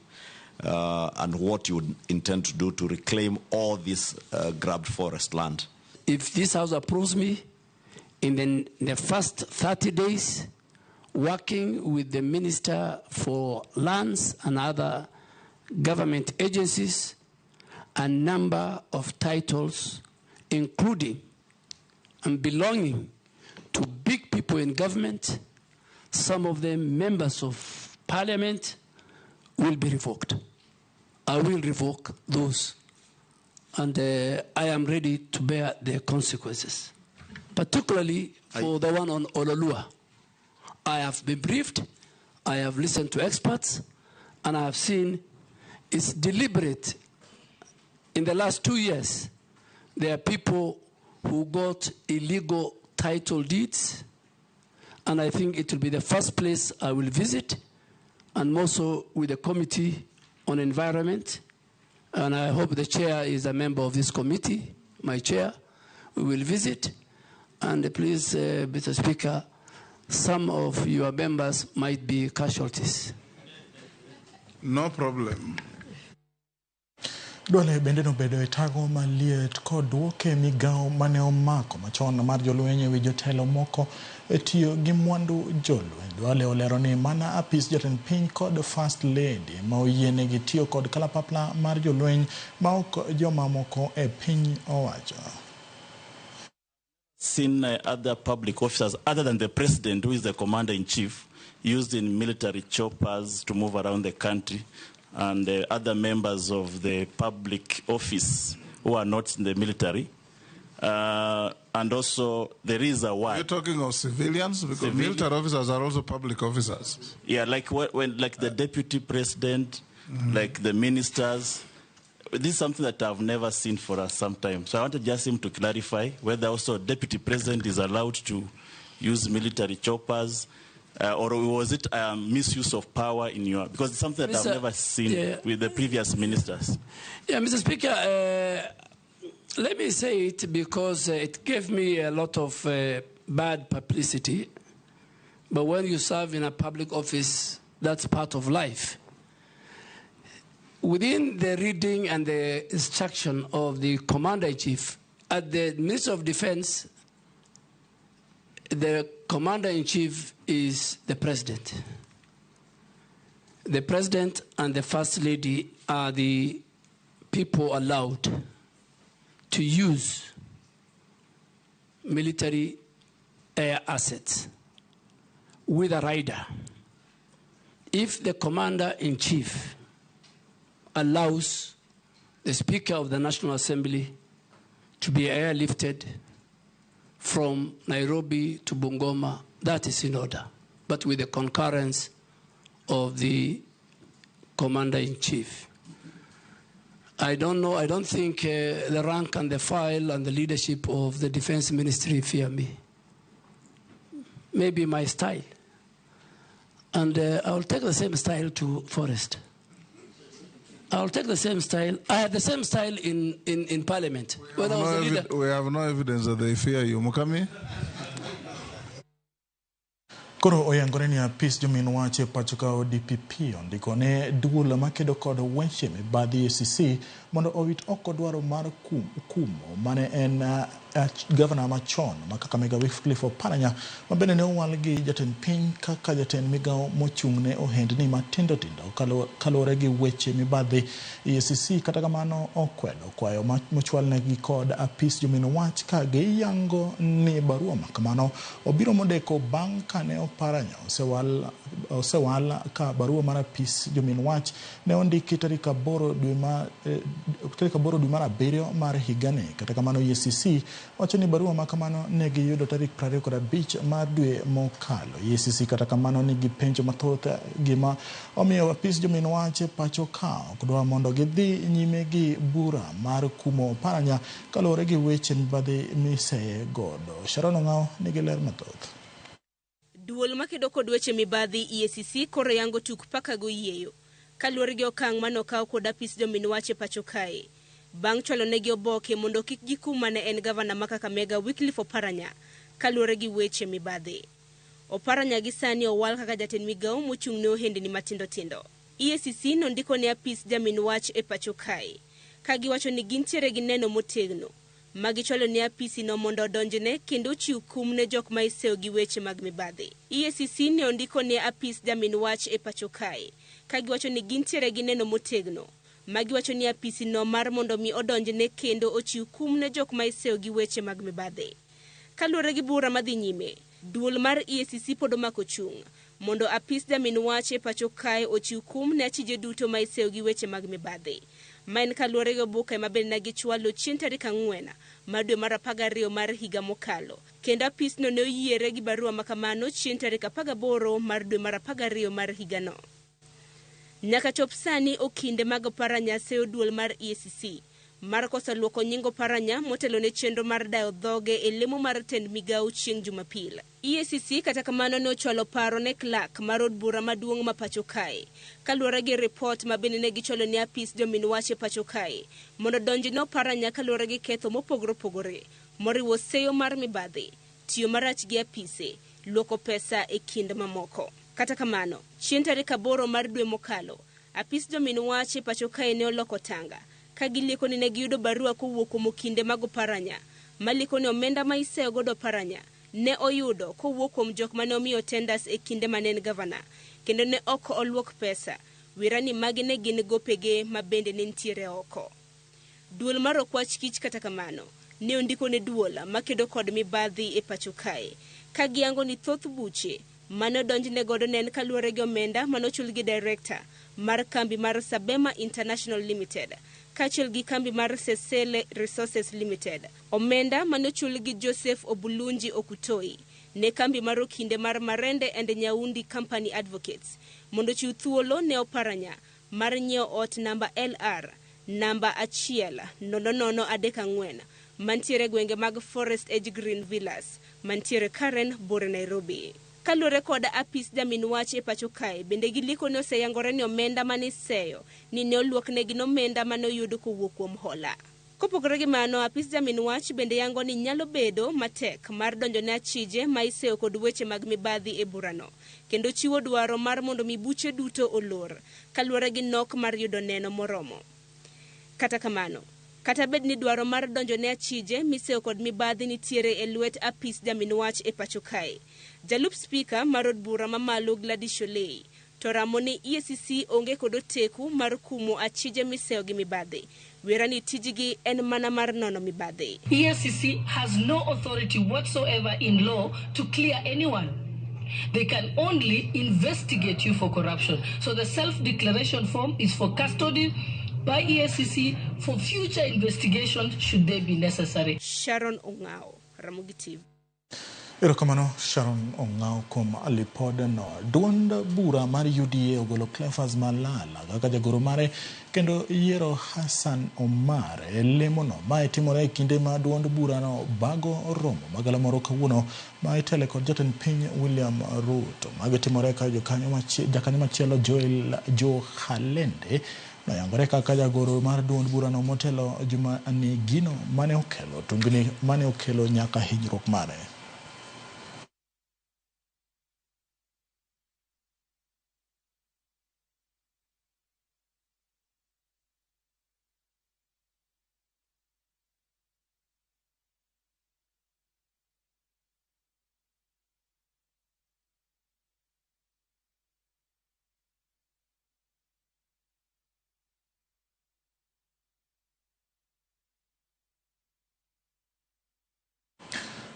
and what you would intend to do to reclaim all this grabbed forest land. If this House approves me, in the first 30 days, working with the Minister for Lands and other government agencies, a number of titles, including and belonging to big people in government, some of them members of Parliament, will be revoked. I will revoke those and I am ready to bear the consequences, particularly for the one on Ololua. I have been briefed, I have listened to experts, and I have seen it's deliberate. In the last 2 years, there are people who got illegal title deeds, and I think it will be the first place I will visit, and also with the Committee on Environment. And I hope the chair is a member of this committee, my chair. We will visit. And please, Mr. Speaker, some of your members might be casualties. No problem. Dwale bende nobedo e tago maliet kod duoke migao mane omako machon mar jolweny ewi jotelo moko tiyo gi mwandu jolweny. Dwale olero ni mana apis jotend piny kod First Lady ma oyienegi tiyo kod kalapapla mar jolweny ma ok joma moko e piny owacho. Seen other public officers other than the president, who is the commander-in-chief, used in military choppers to move around the country, and other members of the public office who are not in the military. And also, there is a word. You're talking of civilians? Because military officers are also public officers. Yeah, like when like the deputy president, like the ministers. This is something that I've never seen for us sometime. So I wanted just him to clarify whether also deputy president is allowed to use military choppers, or was it misuse of power in your... Because it's something that I've never seen with the previous ministers. Yeah, Mr. Speaker, let me say it because it gave me a lot of bad publicity. But when you serve in a public office, that's part of life. Within the reading and the instruction of the Commander-in-Chief, at the Ministry of Defense, the Commander-in-Chief is the President. The President and the First Lady are the people allowed to use military air assets with a rider. If the Commander-in-Chief allows the Speaker of the National Assembly to be airlifted from Nairobi to Bungoma, that is in order, but with the concurrence of the Commander-in-Chief. I don't think the rank and the file and the leadership of the Defense Ministry fear me. Maybe my style. And I'll take the same style to Forest. I'll take the same style. I had the same style in Parliament. We have no evidence that they fear you. Mukami? Koro oyangore ni apis jomin wache pachoka o DPP ondiko ne duol makedo kod weche mibadhi ACC mondo owit oko dwaro mar kumo mane en Governor machon Kakamega Wycliffe Oparanya mabende ne owal gi jatend piny kaka jatend migao mochung'ne ohendni matindo tindo kalore gi weche mibadhi ACC. Kata kamano okwedo kwayo mochwalnegi kod apis jomin wach ka giyango ni barua makamano obiro modeko bang' kane Oparanya osewal ka barua mar apis jomin wach ne ondiki tarik 8 dwe mar abiriyo mar higani. Kata kamano ACC wacho ni barua makamano ne giyudo tarik 25 mar dwe mokalo. ACC kata kamano nigi penjo mathoth gima omiyo apis jomin wach pacho ka okdwa mondo gidhi nyime gi bura mar kumo Oparanya kalore gi weche mibadhi miseye godo. Sharon Ngao nigi ler mathoth. Duol makedo kod weche mibadhi EACC koro yango tuk paka go yieyo kaluwore gi okang' manokaw kod apis jomin wach pacho kae bang' chwalo negi oboke mondo kik gikum mane en gavana ma Kakamega Wycliffe Oparanya kaluwore gi weche mibadhi. Oparanya gi sani owal kaka jatend migao mochung'ne ohendni matindo tindo. EACC nondiko ne apis jomin wach e pacho kae ka giwacho ni gintiere gi neno motegno magichwalo ne apisi no mondo odonjne kendo chiw kum ne jok ma iseyo gi weche mag mibadhi. EACC ne ondiko ne apis jomin wach e pacho kae ka giwacho ni gintiere gi neno motegno magiwacho ni apisi no mar mondo mi odonjne kendo ochiw kum ne jok ma iseyo gi weche mag mibadhi. Kaluwore gi bura madhi nyime, duol mar EACC pod omako chung' mondo apis jomin wach e pacho kae ochiw kum ne achije duto ma iseyo gi weche mag mibadhi. maen kaluwore gi oboke mabende ne gichwalo chieng' tarik 4 mar dwe mar 12 mar higa mokalo, kendo apisno ne oyiere gi barua makamano chieng' tarik 18 mar dwe mar 12 mar higano. Nyaka chop sani okinde mag paranya seyo duol mar EACC mar koso luoko nyingo paranya motelo ne chenro mar dayo dhoge e lemo mar tend migao chieng' Jumapil. EACC kata kamano ne ochwalo paro ne clerk mar od bura maduong' ma pacho kae, kaluwore gi report mabende ne gichwalo ne apis jomin wache pacho kae mondo donjno paranya kaluwore gi ketho mopogore opogore moriwo seyo mar mibadhi, tiyo marach gi apise, luoko pesa e kind mamoko. Kata kamano, chieng' tarik 8 mar dwe mokalo, apis jomin wache pacho kae ne oloko tanga ka giliko ni ne giyudo barua kowuok kuom kinde mag paranya maliko ni omenda ma iseyo godo paranya ne oyudo kowuok kuom jok mane omiyo tenders e kinde mane en gavana, kendo ne ok oluok pesa, wirani magi ne gin gopege mabende ne ntiere oko. Duol mar okwach kich kata kamano ne ondiko ne duola makedo kod mibadhi e pacho kae ka giango ni thoth buche mane odonjne godo ne en kaluwore gi omenda manochul gi director mar kambi mar Sabema International Limited kaachiel gi kambi mar Sesele Resources Limited, omenda manochul gi Joseph Obulunji Okutoi ne kambi mar okinde mar Marende and Nyaundi Company Advocates mondo chiw thuolo ne oparanya mar nyiewo ot namba LR namba 10034 mantiere gwenge mag Forest Edge Green Villas mantiere Karen Bore Nairobi. Kaluwore kod apis jamin wach e pacho kae bende giliko ne oseyangore ni omenda mane iseyo ni ne oluok ne gin omenda mane oyud kowuok kuom hola. Kopogore gi mano, apis jamin wach bende yango ni nyalo bedo matek mar donjo ne achije ma iseyo kod weche mag mibadhi e burano, kendo chiwo dwaro mar mondo mibuche duto olor kaluwore gi nok mar yudo neno moromo. Kata kamano, kata bed ni dwaro mar donjo ne achije miseyo kod mibadhi nitiere e lwet apis jamin wach e pacho kae, Jalup Spika mar od bura mamalo Gladys Sholei to ramo ni EACC onge kod oteku mar kumo achije miseyo gi mibadhi, wirani tijigi en mana mar nono mibadhi. EACC has no authority whatsoever in law to clear anyone. They can only investigate you for corruption. So the self-declaration form is for custody by EACC for future investigation should they be necessary. Sharon Ongao, Ramogi TV. Erokamano Sharon Ongao kuom lipode no. Duond bura mar UDA ogolo Cleophas Malala kaka jagoro mare kendo yiero Hassan Omar e lemono ma itimore e kinde ma duond bura no bago romo magala moro kawuono ma itele kod jotend piny William Ruto magitimore ka jakanyo machielo Joe Halende noyangore kaka jagoro mar duond bura no motelo juma ni gino mane okelo tungni mane okelo nyaka hinyruok mare.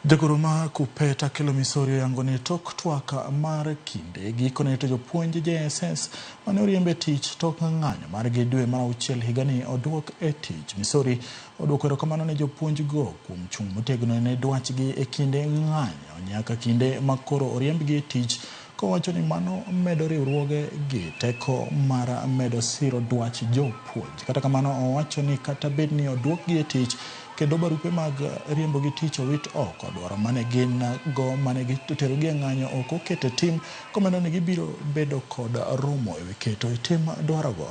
Jagoro ma Kupeta kelo misorio yango ni tok twaka mar kinde gikone to jopuonj JSS mane oriembe tich tok ng'anyo mar dwe mar 6 higani odwok e tich. Misori odwoko erokamano ne jopuonj go kuom chung' motegno ne dwachgi e kinde ng'anyo nyaka kinde makoro oriembgi e tich, kowacho ni mano medo riwruoge gi teko mar medo siro dwach jopuonj. Kata kamano owacho ni kata bed ni odwokgi e tich kendo barupe mag riembo gi tich owit oko, dwaro mane gin go mane gitero gi ng'anyo oko kete tim komendo ni gibiro bedo kod romo e keto tim dwaro go.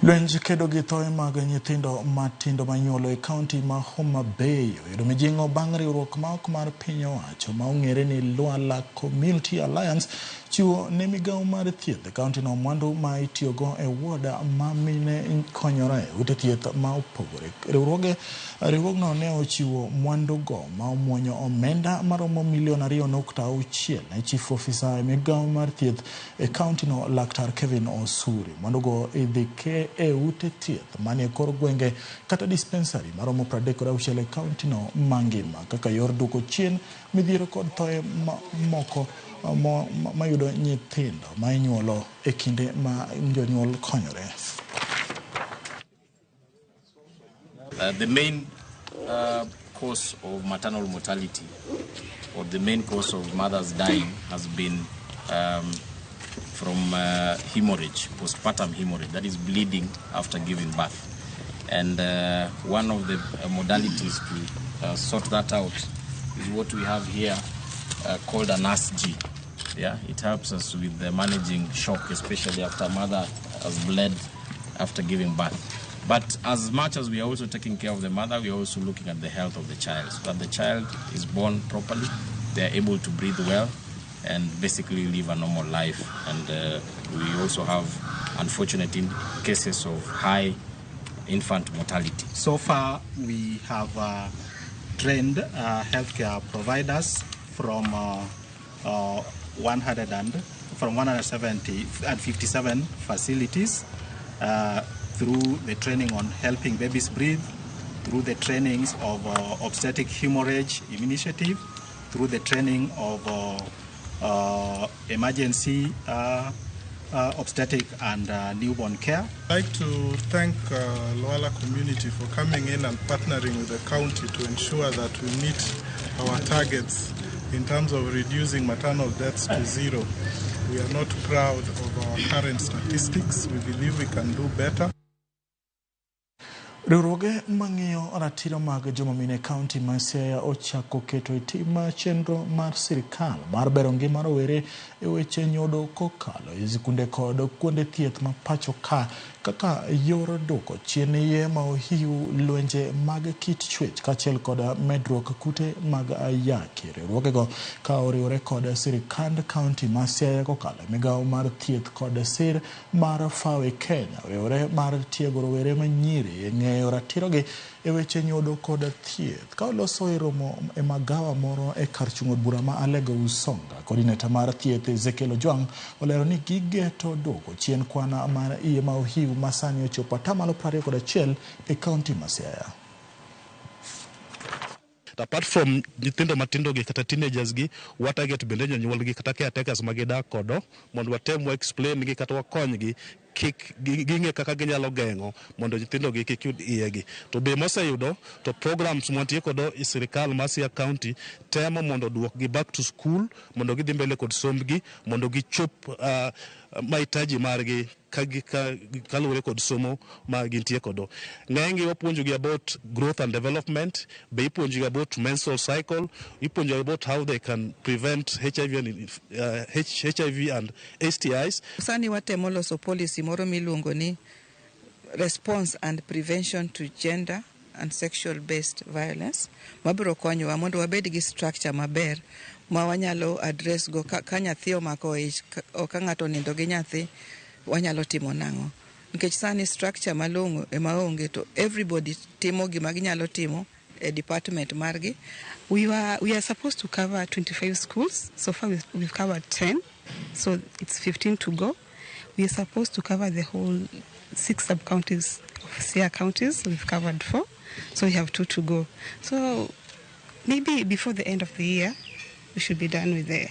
Lwenj kedo gi thoe mag nyithindo matindo manyuolo e kaunti ma Homa Bay oyudo mijing'o bang' riwruok ma ok mar piny owacho ma ong'ere ni Lwala Community Alliance chiwo ne migawo mar thieth e kaunti no mwandu ma itiyogo e woda ma mine konyore ute thieth ma opogore. Riwruogno ne ochiwo mwandugo ma omuonyo omenda maromo milion 2.6 ne chief officer e migawo mar thieth e kaunti no Laktar Kevin Osuri. Mwandugo idhi ke e ute thieth manie kor gwenge kata dispensary maromo 36 e kaunti no mangima kaka yor duoko chien midhiero kod thoe moko mayudo nyithindo ma inyuolo e kinde ma jonyuol konyore. The main cause of maternal mortality or the main cause of mothers dying has been from hemorrhage, postpartum hemorrhage, that is bleeding after giving birth. And one of the modalities to sort that out is what we have here called an ASG. Yeah, it helps us with managing shock, especially after mother has bled after giving birth. But as much as we are also taking care of the mother, we are also looking at the health of the child, so that the child is born properly, they are able to breathe well, and basically live a normal life. And we also have, unfortunate cases of high infant mortality. So far, we have trained healthcare providers from 157 facilities through the training on helping babies breathe, through the trainings of obstetric hemorrhage initiative, through the training of emergency obstetric and newborn care. I'd like to thank Loala community for coming in and partnering with the county to ensure that we meet our targets in terms of reducing maternal deaths to zero. We are not proud of our current statistics. We believe we can do better. Riwruoge mang'iyo ratiro mag joma mine kaunti ma Siaya ochako keto itima chenro mar sirikal mar bero ngima rowere e weche nyodo kokalo e sikunde kod kuonde thieth ma pacho ka kaka yor duoko chien ye ma ohiu lwenje mag kit chwech kaachiel kod medruok kute mag ayaki. Riwruogego ka oriwore kod sirikand kaunti ma Siaya kokalo migawo mar thieth kod sir mar Fawe Kenya riwore mar tiego rowere manyiri ng'eyo ratirogi e weche nyodo kod thieth. Ka oloso e romo e magawa moro e kar chung'o bura ma Alego Usonga, coordinator mar thieth Ezekiel Ojwang olero ni gigeto duoko chien kwana mar iye ma ohiu masani ochopo 21% e kaunti ma Siaya. Apart from nyithindo matindo gi kata teenagers gi, wataget bende jonyuol gi kata caretakers magidak kodo mondo watem explain gi kata wakony gi kik ging'e kaka ginyalo geng'o mondo nyithindo gi kik yud iyegi. To be moseyudo to programs mwantie kodo i sirikal ma Siaya County temo mondo duok gi back to school mondo gidhi mbele kod sombgi mondo gichop mahitaji margi kaluwore kod somo ma gintie kodo. Ng'engi wapuonjogi about growth and development, be ipuonjogi about menstrual cycle, ipuonjogi about how they can prevent HIV and STIs. Sani watemo loso policy moro miluongo ni response and prevention to gender and sexual based violence mabiro konyowa mondo wabed gi structure maber ma wanyalo address go ka nyathi omako ich o ka ng'ato nindo gi nyathi wanyalo timo nang'o nikech sani structure malong'o ema onge to everybody timo gima ginyalo timo e department margi. We are supposed to cover 25 schools. So far we've covered 10, so it's 15 to go. We are supposed to cover the whole 6 sub-counties of Siaya counties. We've covered 4, so we have 2 to go. So maybe before the end of the year, we should be done with the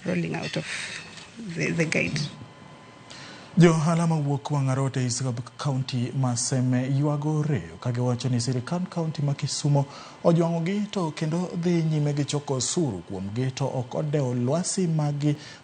rolling out of the guide. Jo halama wuok Wangarote Isabel County maseme yuago reyo kagiwacho ni sirikand county ma Kisumo ojwang'ogi to kendo dhi nyime gi choko osuru kuomgi to ok odewo lwasi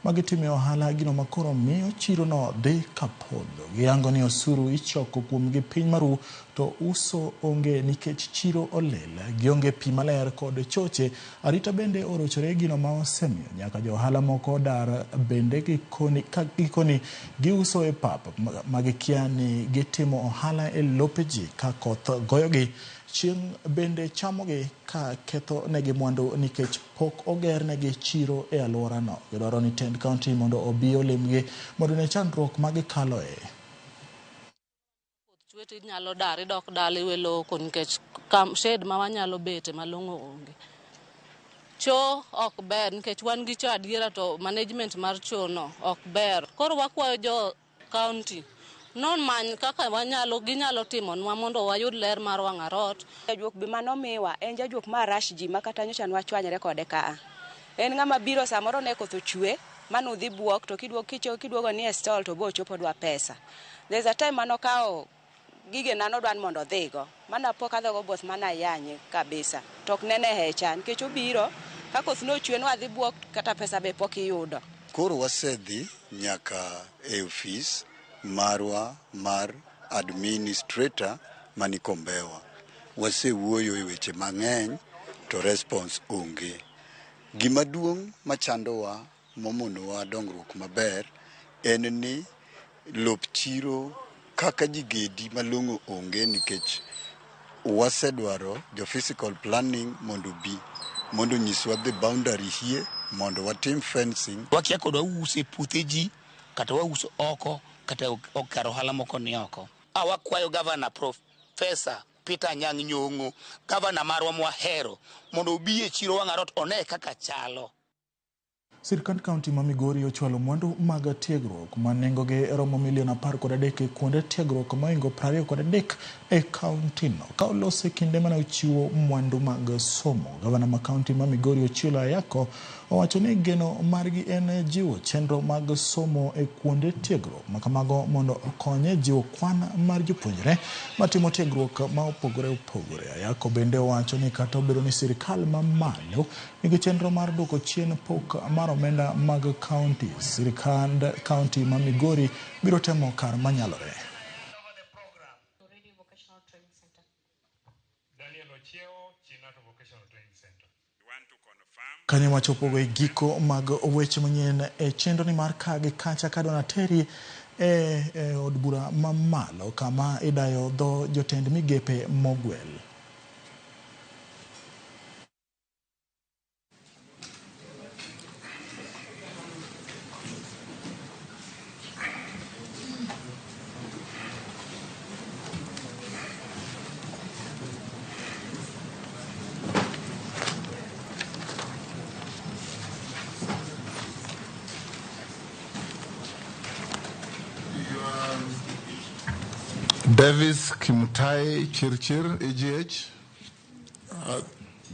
magitime ohala gino makoro miyo chiro no dhi kapodho. Giyango ni osuru ichoko kuomgi piny maru to uso onge nikech chiro olela gionge pi maler kod choche. Arita bende orochore gino ma osemiyo nyaka jo ohala moko dar bende gikoni giuso e pap magikia ni gitimo ohala e lope ji ka koth goyogi chieng' bende chamogi ka ketho negi mwandu nikech pok oger negi chiro e alworano. Gidwaro ni tend kaunti mondo obi olimgi mondo ne chandruok ma gikaloe. Chweti nyalo dar idok dala iwe loko nikech kam shed ma wanyalo bete malong'o onge. Cho ok ber nikech wan gi cho adiera to management mar cho no ok ber. Koro wakwayo jo county non many kaka ginyalo timonwa mondo wayud ler mar wang'arot. Jajuok bi manomiwa en jajuok mar rush ji makata nyocha nwachwanyre kode kaa. En ng'ama biro samoro ne koth ochwe manudhi buok to kiduogo ni e stall to bo chopo dwa pesa. There's a time manokao gige nano dwan mondo dhigo. Mana pok adhogo both mana yanye kabisa. Tok nene hecha nikech obiro ka koth nochwe no adhi buok kata pesa be pok iyudo. Koro wasedhi nyaka e office marwa mar administrator mani Kombewa. Wasewuoyo e weche mang'eny to response onge. Gima duong' machandowa momonowa dongruok maber en ni lop chiro kaka jigedi malong'o onge nikech wasedwaro jo physical planning mondo nyiswa the boundary here mondo watim fencing. Wakia kod wause puothe ji kata wauso oko kata okaro hala moko ni oko. Wakwayo governor Professor Peter Anyang' Nyong'o, governor marwa mwahero mondo obi e chiro wang'arot one kaka chalo. Sirkand kaunti ma Migori ochwalo mwandu mag tiegruok ma nengogi romo milion 13 e kuonde tiegruok moingo 23 e kauntino. Ka olose kinde mana ochiwo mwandu mag somo. Gavana ma kaunti ma Migori Ochiolo Ayako owacho ni geno margi en jiwo chenro mag somo e kuonde tiegruok makamago mondo okonye jiwo kwan mar jopuonjre matimo tiegruok ma opogore opogore. Ayako bende owacho ni kata obedo ni sirkal ma malo nigi chenro mar duoko chien pok mar omenda mag kaunti, sirkand kaunti ma Migori biro temo kar manyalore. Kanye wachopo e giko mag weche manyien e chenro ni mar kagi kacha kadona teri e od bura mamalo kama idayo dho jotend migepe Mogwel. Davis Kimutai Chirchir, EGH.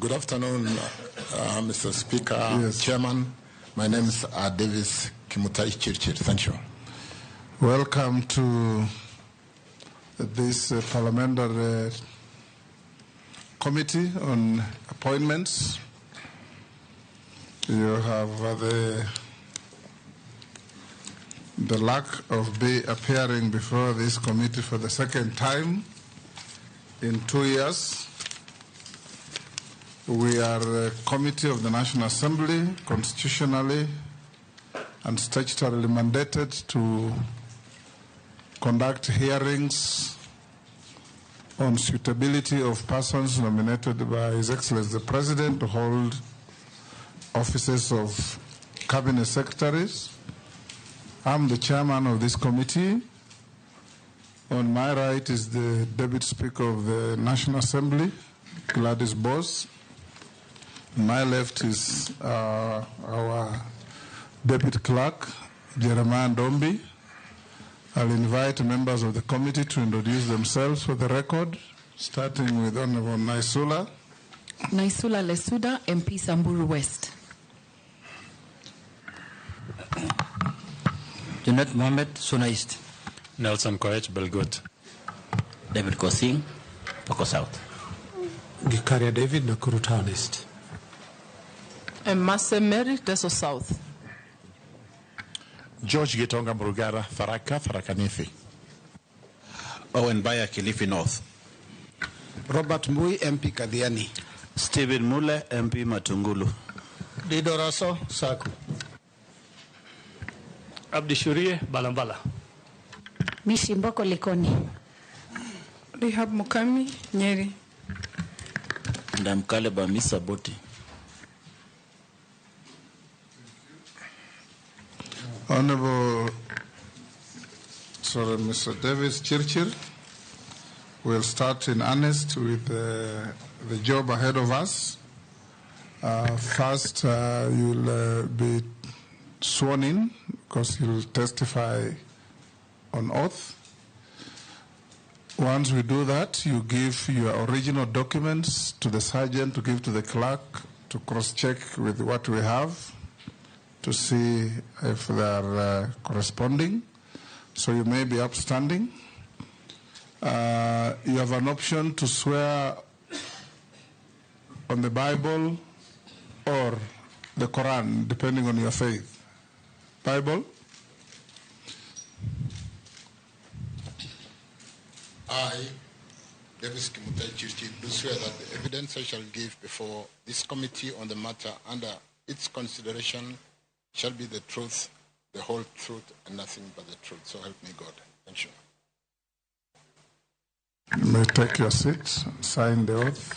Good afternoon, Mr. Speaker, yes. Chairman. My name is Davis Kimutai Chirchir. Thank you. Welcome to this parliamentary committee on appointments. You have the luck of appearing before this committee for the second time in 2 years. We are a committee of the National Assembly, constitutionally and statutorily mandated to conduct hearings on suitability of persons nominated by His Excellency the President to hold offices of cabinet secretaries. I'm the chairman of this committee. On my right is the Deputy Speaker of the National Assembly, Gladys Boss. On my left is our Deputy Clerk, Jeremiah Ndombi. I'll invite members of the committee to introduce themselves for the record, starting with Honorable Naisula. Naisula Lesuda, MP Samburu West. Junet Mohamed, Suna East. Nelson Koech, Belgut. David Kosing, Poko South. Gikaria David, Nakuru Town East. Mase Mary, Teso South. George Gitonga Murugara, Tharaka Nithi. Owen Baya, Kilifi North. Robert Mbui, MP Kadhiani. Stephen Mule, MP Matungulu. Dido Raso, Saku. Abdi Shurie, Balambala. Mishi Mboko Likoni. Rehab Mukami, Nyeri. And I'm Caleb Misaboti. Honorable, Mr. Davis Chirchir, we'll start in earnest with the job ahead of us. First, you'll be sworn in because you'll testify on oath. Once we do that, you give your original documents to the sergeant to give to the clerk to cross-check with what we have to see if they are corresponding. So you may be upstanding. You have an option to swear on the Bible or the Quran, depending on your faith. Bible? I, Davis Kimutai Chirchir, do swear that the evidence I shall give before this committee on the matter under its consideration shall be the truth, the whole truth, and nothing but the truth. So help me God. Thank you. You may take your seat, sign the oath.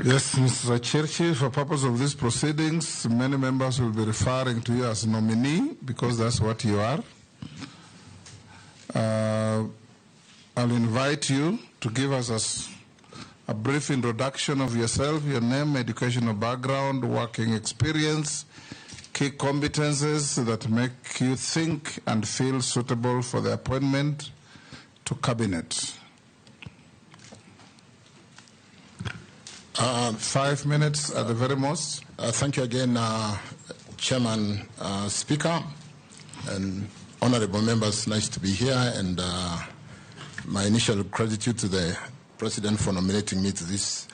Yes, Mr. Chirchi, for purpose of these proceedings, many members will be referring to you as nominee because that's what you are. I'll invite you to give us a brief introduction of yourself, your name, educational background, working experience, key competences that make you think and feel suitable for the appointment to cabinet. 5 minutes at the very most. Thank you again, Chairman, Speaker, and honorable members. Nice to be here, and my initial gratitude to the President for nominating me to this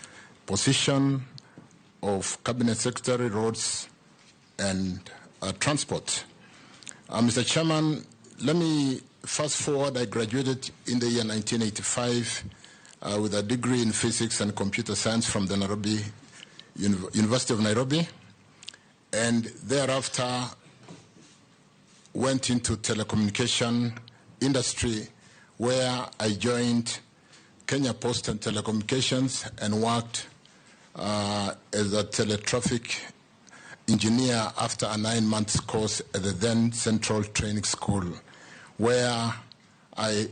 position of Cabinet Secretary, Roads and Transport. Mr. Chairman, let me fast forward. I graduated in the year 1985 with a degree in physics and computer science from the University of Nairobi, and thereafter went into telecommunication industry, where I joined Kenya Post and Telecommunications and worked as a teletraffic engineer after a 9-month course at the then Central Training School, where I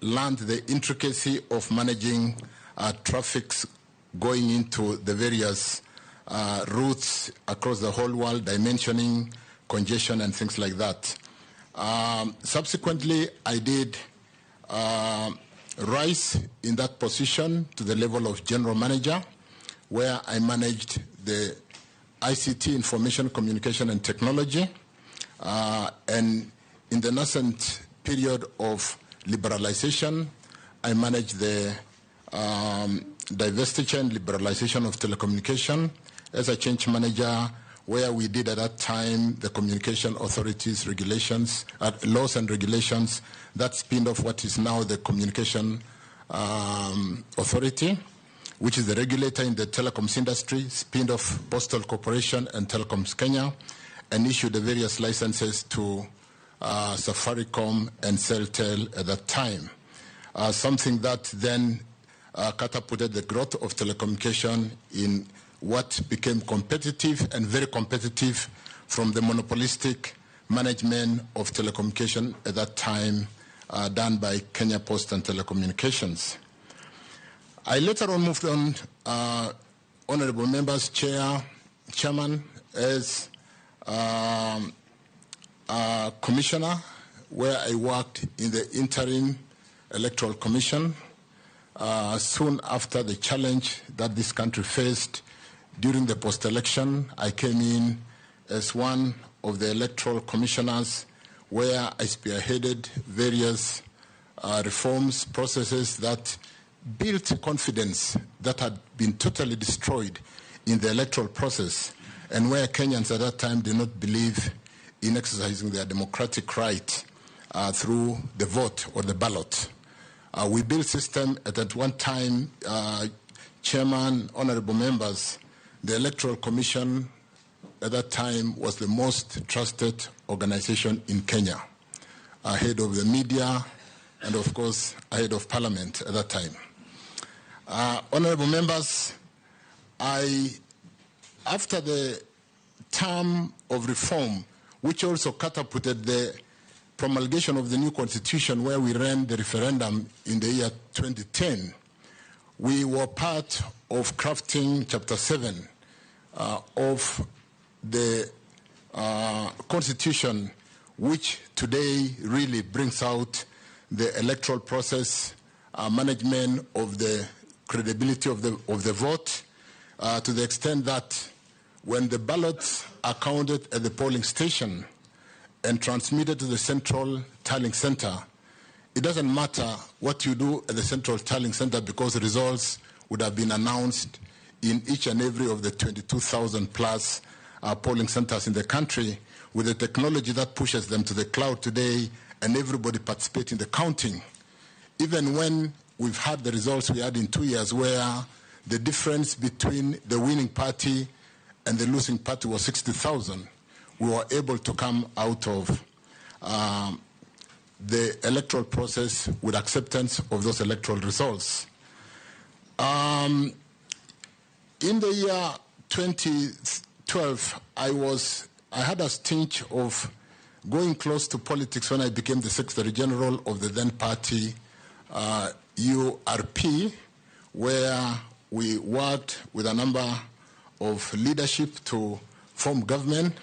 learned the intricacy of managing traffic going into the various routes across the whole world, dimensioning, congestion, and things like that. Subsequently, I did rise in that position to the level of general manager, where I managed the ICT, Information, Communication, and Technology. And in the nascent period of liberalization, I managed the divestiture and liberalization of telecommunication as a change manager, where we did at that time the communication authorities regulations, laws and regulations that spinned off what is now the communication authority, which is the regulator in the telecoms industry, spinned off Postal Corporation and Telecoms Kenya, and issued the various licenses to Safaricom and Celtel at that time. Something that then catapulted the growth of telecommunication in what became competitive and very competitive from the monopolistic management of telecommunication at that time done by Kenya Post and Telecommunications. I later on moved on, honorable members, chairman, as commissioner, where I worked in the interim electoral commission. Soon after the challenge that this country faced during the post-election, I came in as one of the electoral commissioners, where I spearheaded various reforms, processes that built confidence that had been totally destroyed in the electoral process, and where Kenyans at that time did not believe in exercising their democratic right through the vote or the ballot. We built system at one time, Chairman, honorable members, the Electoral Commission at that time was the most trusted organization in Kenya, ahead of the media and of course ahead of Parliament at that time. Honorable members, after the term of reform, which also catapulted the promulgation of the new constitution where we ran the referendum in the year 2010, we were part of crafting Chapter 7 of the constitution, which today really brings out the electoral process, management of the credibility of the vote, to the extent that when the ballots are counted at the polling station and transmitted to the central tallying center, it doesn't matter what you do at the central tallying center because the results would have been announced in each and every of the 22,000 plus polling centers in the country, with the technology that pushes them to the cloud today and everybody participates in the counting. Even when we've had the results we had in 2 years where the difference between the winning party and the losing party was 60,000, we were able to come out of the electoral process with acceptance of those electoral results. In the year 2012, I had a stint of going close to politics when I became the Secretary General of the then party, URP, where we worked with a number of leadership to form government,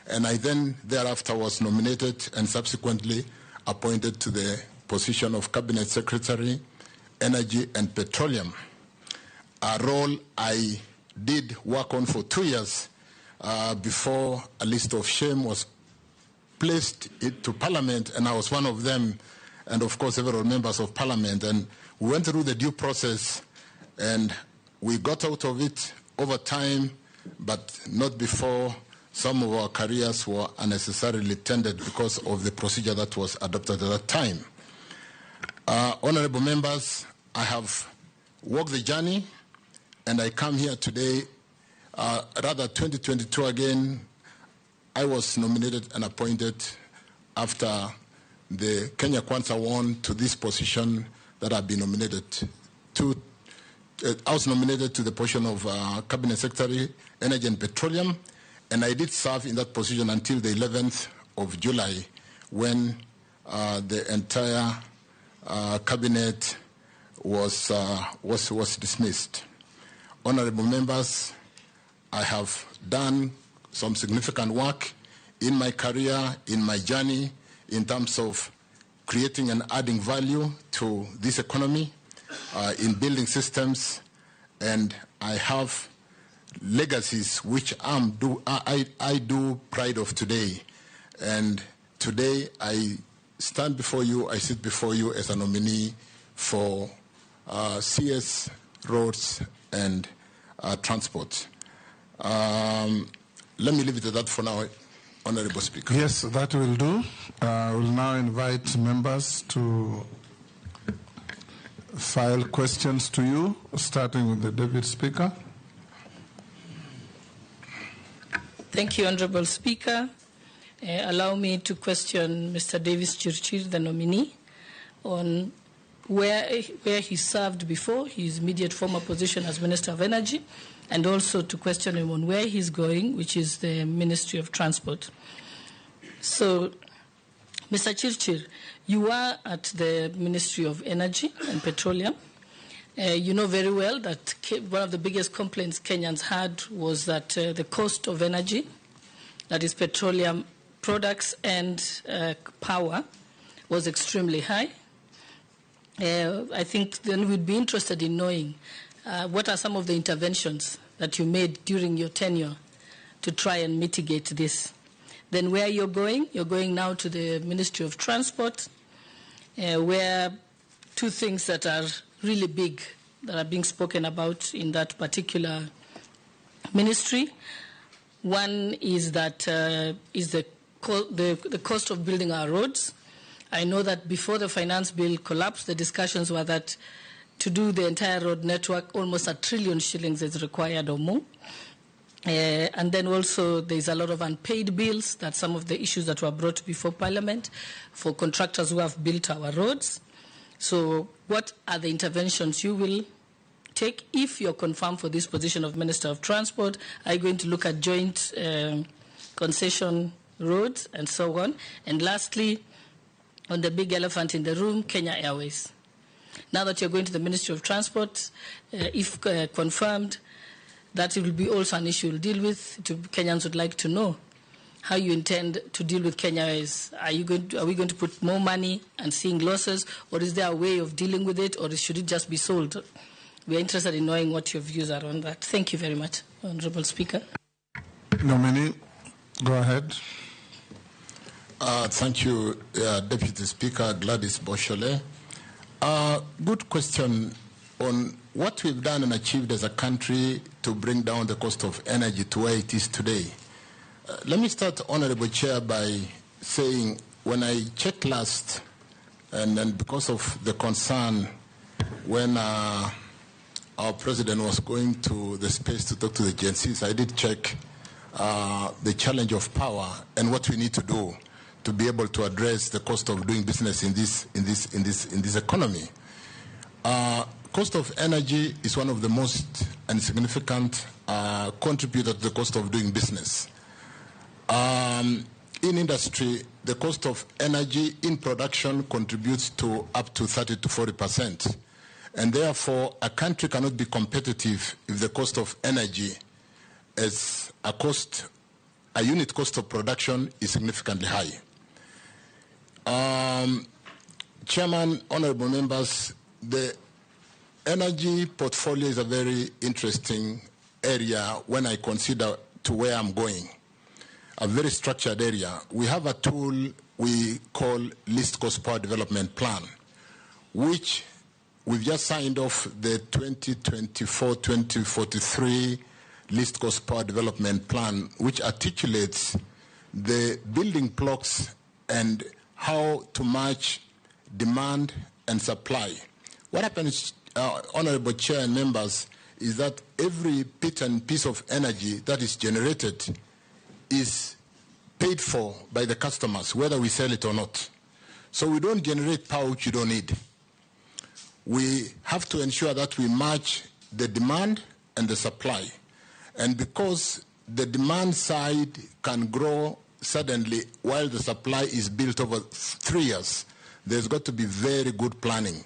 and I then thereafter was nominated and subsequently appointed to the position of Cabinet Secretary, Energy and Petroleum, a role I did work on for 2 years before a list of shame was placed to Parliament, and I was one of them, and of course several members of Parliament, and we went through the due process and we got out of it over time, but not before some of our careers were unnecessarily tainted because of the procedure that was adopted at that time. Honorable members, I have walked the journey, and I come here today, 2022 again. I was nominated and appointed after the Kenya Kwanza won to this position that I've been nominated to. I was nominated to the position of Cabinet Secretary, Energy and Petroleum, and I did serve in that position until the 11th of July when the entire cabinet was dismissed. Honorable members, I have done some significant work in my career, in my journey, in terms of creating and adding value to this economy, in building systems, and I have legacies which I do pride of today. And today I stand before you, I sit before you as a nominee for CS, roads, and transport. Let me leave it at that for now, Honorable Speaker. Yes, that will do. I will now invite members to file questions to you, starting with the Deputy Speaker. Thank you, Honorable Speaker. Allow me to question Mr. Davis Chirchir, the nominee, on where he served before, his immediate former position as Minister of Energy, and also to question him on where he's going, which is the Ministry of Transport. So, Mr. Chirchir, you are at the Ministry of Energy and Petroleum. You know very well that one of the biggest complaints Kenyans had was that the cost of energy, that is petroleum products and power, was extremely high. I think then we'd be interested in knowing what are some of the interventions that you made during your tenure to try and mitigate this. Then where you're going now to the Ministry of Transport, where two things that are really big that are being spoken about in that particular ministry. One is that is the cost of building our roads. I know that before the finance bill collapsed, the discussions were that to do the entire road network, almost $1 trillion shillings is required or more. And then also there's a lot of unpaid bills. That's some of the issues that were brought before Parliament for contractors who have built our roads. So what are the interventions you will take if you're confirmed for this position of Minister of Transport? Are you going to look at joint concession roads and so on? And lastly, on the big elephant in the room, Kenya Airways. Now that you're going to the Ministry of Transport, if confirmed, that will be also an issue we'll deal with. Kenyans would like to know how you intend to deal with Kenya Airways. Are we going to put more money and seeing losses, or is there a way of dealing with it, or should it just be sold? We are interested in knowing what your views are on that. Thank you very much, Honourable Speaker. Nominee, go ahead. Thank you, Deputy Speaker Gladys Boshole. Good question on what we've done and achieved as a country to bring down the cost of energy to where it is today. Let me start, Honourable Chair, by saying when I checked last, and then because of the concern when our President was going to the space to talk to the agencies, I did check the challenge of power and what we need to do to be able to address the cost of doing business in this economy. Cost of energy is one of the most significant contributor to the cost of doing business. In industry, the cost of energy in production contributes to up to 30 to 40%. And therefore, a country cannot be competitive if the cost of energy as a unit cost of production is significantly high. Chairman, honorable members, the energy portfolio is a very interesting area when I consider to where I'm going. A very structured area. We have a tool we call Least Cost Power Development Plan, which we've just signed off the 2024-2043 Least Cost Power Development Plan, which articulates the building blocks and how to match demand and supply. What happens, Honorable Chair and members, is that every bit and piece of energy that is generated is paid for by the customers, whether we sell it or not. So we don't generate power which you don't need. We have to ensure that we match the demand and the supply. And because the demand side can grow suddenly while the supply is built over 3 years, there's got to be very good planning.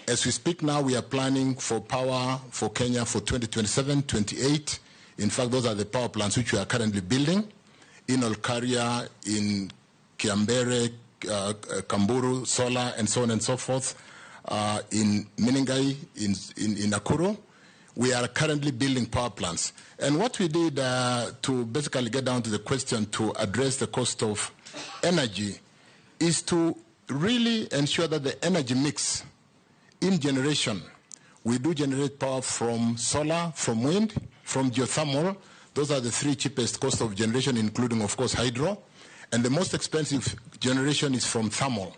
As we speak now, we are planning for power for Kenya for 2027, 28. In fact, those are the power plants which we are currently building in Olkaria, in Kiambere, Kamburu, Sola, and so on and so forth. In Meningai, in Nakuru, we are currently building power plants. And what we did to basically get down to the question to address the cost of energy is to really ensure that the energy mix in generation, we do generate power from solar, from wind, from geothermal. Those are the three cheapest cost of generation, including, of course, hydro. And the most expensive generation is from thermal.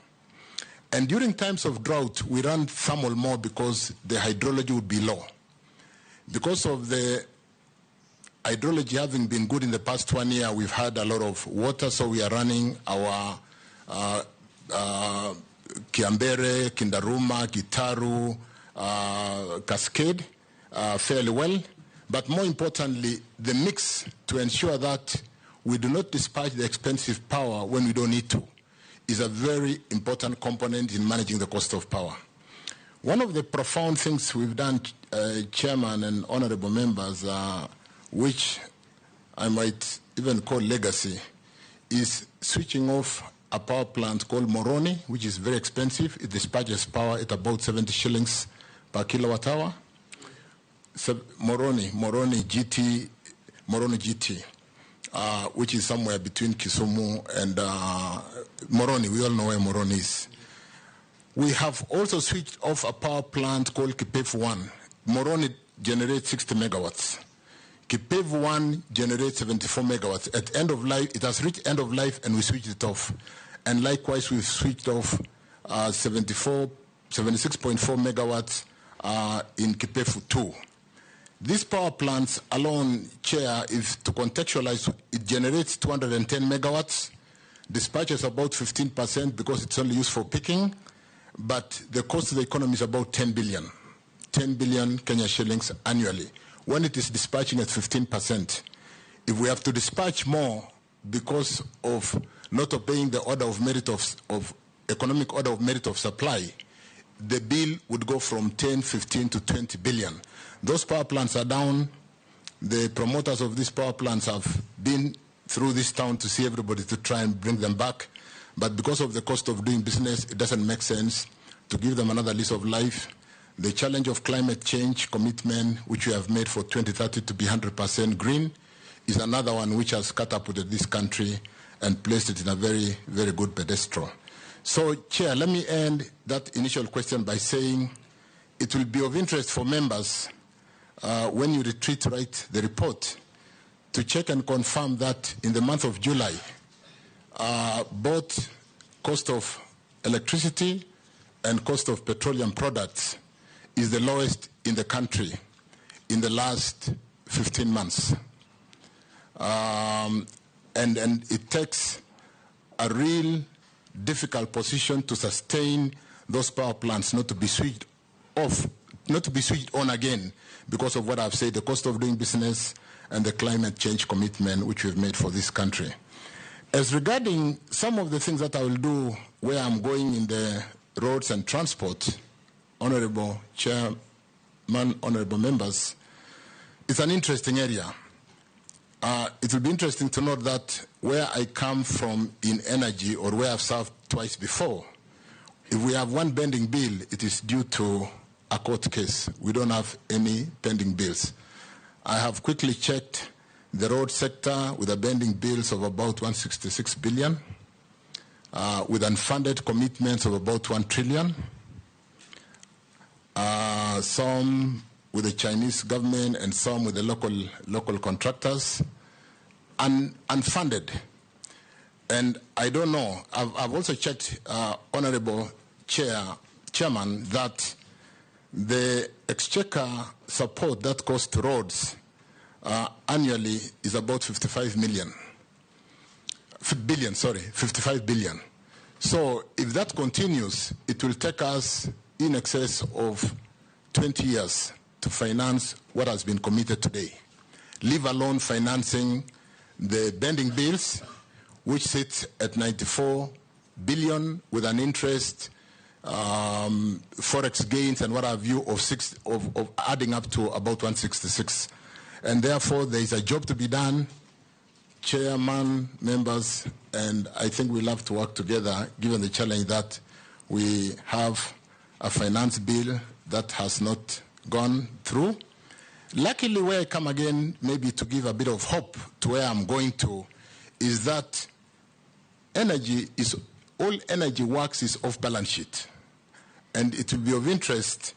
And during times of drought, we run thermal more because the hydrology would be low. Because of the hydrology having been good in the past 1 year, we've had a lot of water, so we are running our Kiambere, Kindaruma, Gitaru, Cascade fairly well. But more importantly, the mix to ensure that we do not dispatch the expensive power when we don't need to is a very important component in managing the cost of power. One of the profound things we've done, Chairman and honorable members, which I might even call legacy, is switching off a power plant called Moroni, which is very expensive. It dispatches power at about 70 shillings per kilowatt hour. So Moroni GT, which is somewhere between Kisumu and Moroni. We all know where Moroni is. We have also switched off a power plant called Kipev 1. Moroni generates 60 megawatts. Kipev 1 generates 74 megawatts. At end of life, it has reached end of life and we switched it off. And likewise, we've switched off 76.4 megawatts in Kipev 2. These power plants alone, Chair, if to contextualize, it generates 210 megawatts. Dispatch is about 15% because it's only used for picking. But the cost to the economy is about 10 billion Kenya shillings annually. When it is dispatching at 15%, if we have to dispatch more because of not obeying the order of merit of economic order of merit of supply, the bill would go from 10, 15 to 20 billion. Those power plants are down. The promoters of these power plants have been through this town to see everybody to try and bring them back. But because of the cost of doing business, it doesn't make sense to give them another lease of life. The challenge of climate change commitment, which we have made for 2030 to be 100% green, is another one which has catapulted this country and placed it in a very, very good pedestal. So, Chair, let me end that initial question by saying it will be of interest for members when you write the report to check and confirm that in the month of July, both cost of electricity and cost of petroleum products is the lowest in the country in the last 15 months. And it takes a real difficult position to sustain those power plants not to be switched off, not to be switched on again because of what I've said, the cost of doing business and the climate change commitment which we've made for this country. As regarding some of the things that I will do where I'm going in the roads and transport, Honorable Chairman, honorable members, it's an interesting area. It will be interesting to note that where I come from in energy or where I've served twice before, if we have one pending bill, it is due to a court case. We don't have any pending bills. I have quickly checked the road sector with a pending bills of about 166 billion, with unfunded commitments of about 1 trillion, some with the Chinese government and some with the local contractors, unfunded. And I don't know, I've also checked, Honorable Chairman, that the exchequer support that goes to roads annually is about 55 billion. So if that continues, it will take us in excess of 20 years to finance what has been committed today, leave alone financing the pending bills, which sits at 94 billion with an interest, forex gains and what have you of adding up to about 166. And therefore, there is a job to be done, Chairman, members, and I think we'll have to work together given the challenge that we have a finance bill that has not gone through. Luckily, where I come again, maybe to give a bit of hope to where I'm going to, is that all energy works is off balance sheet. And it will be of interest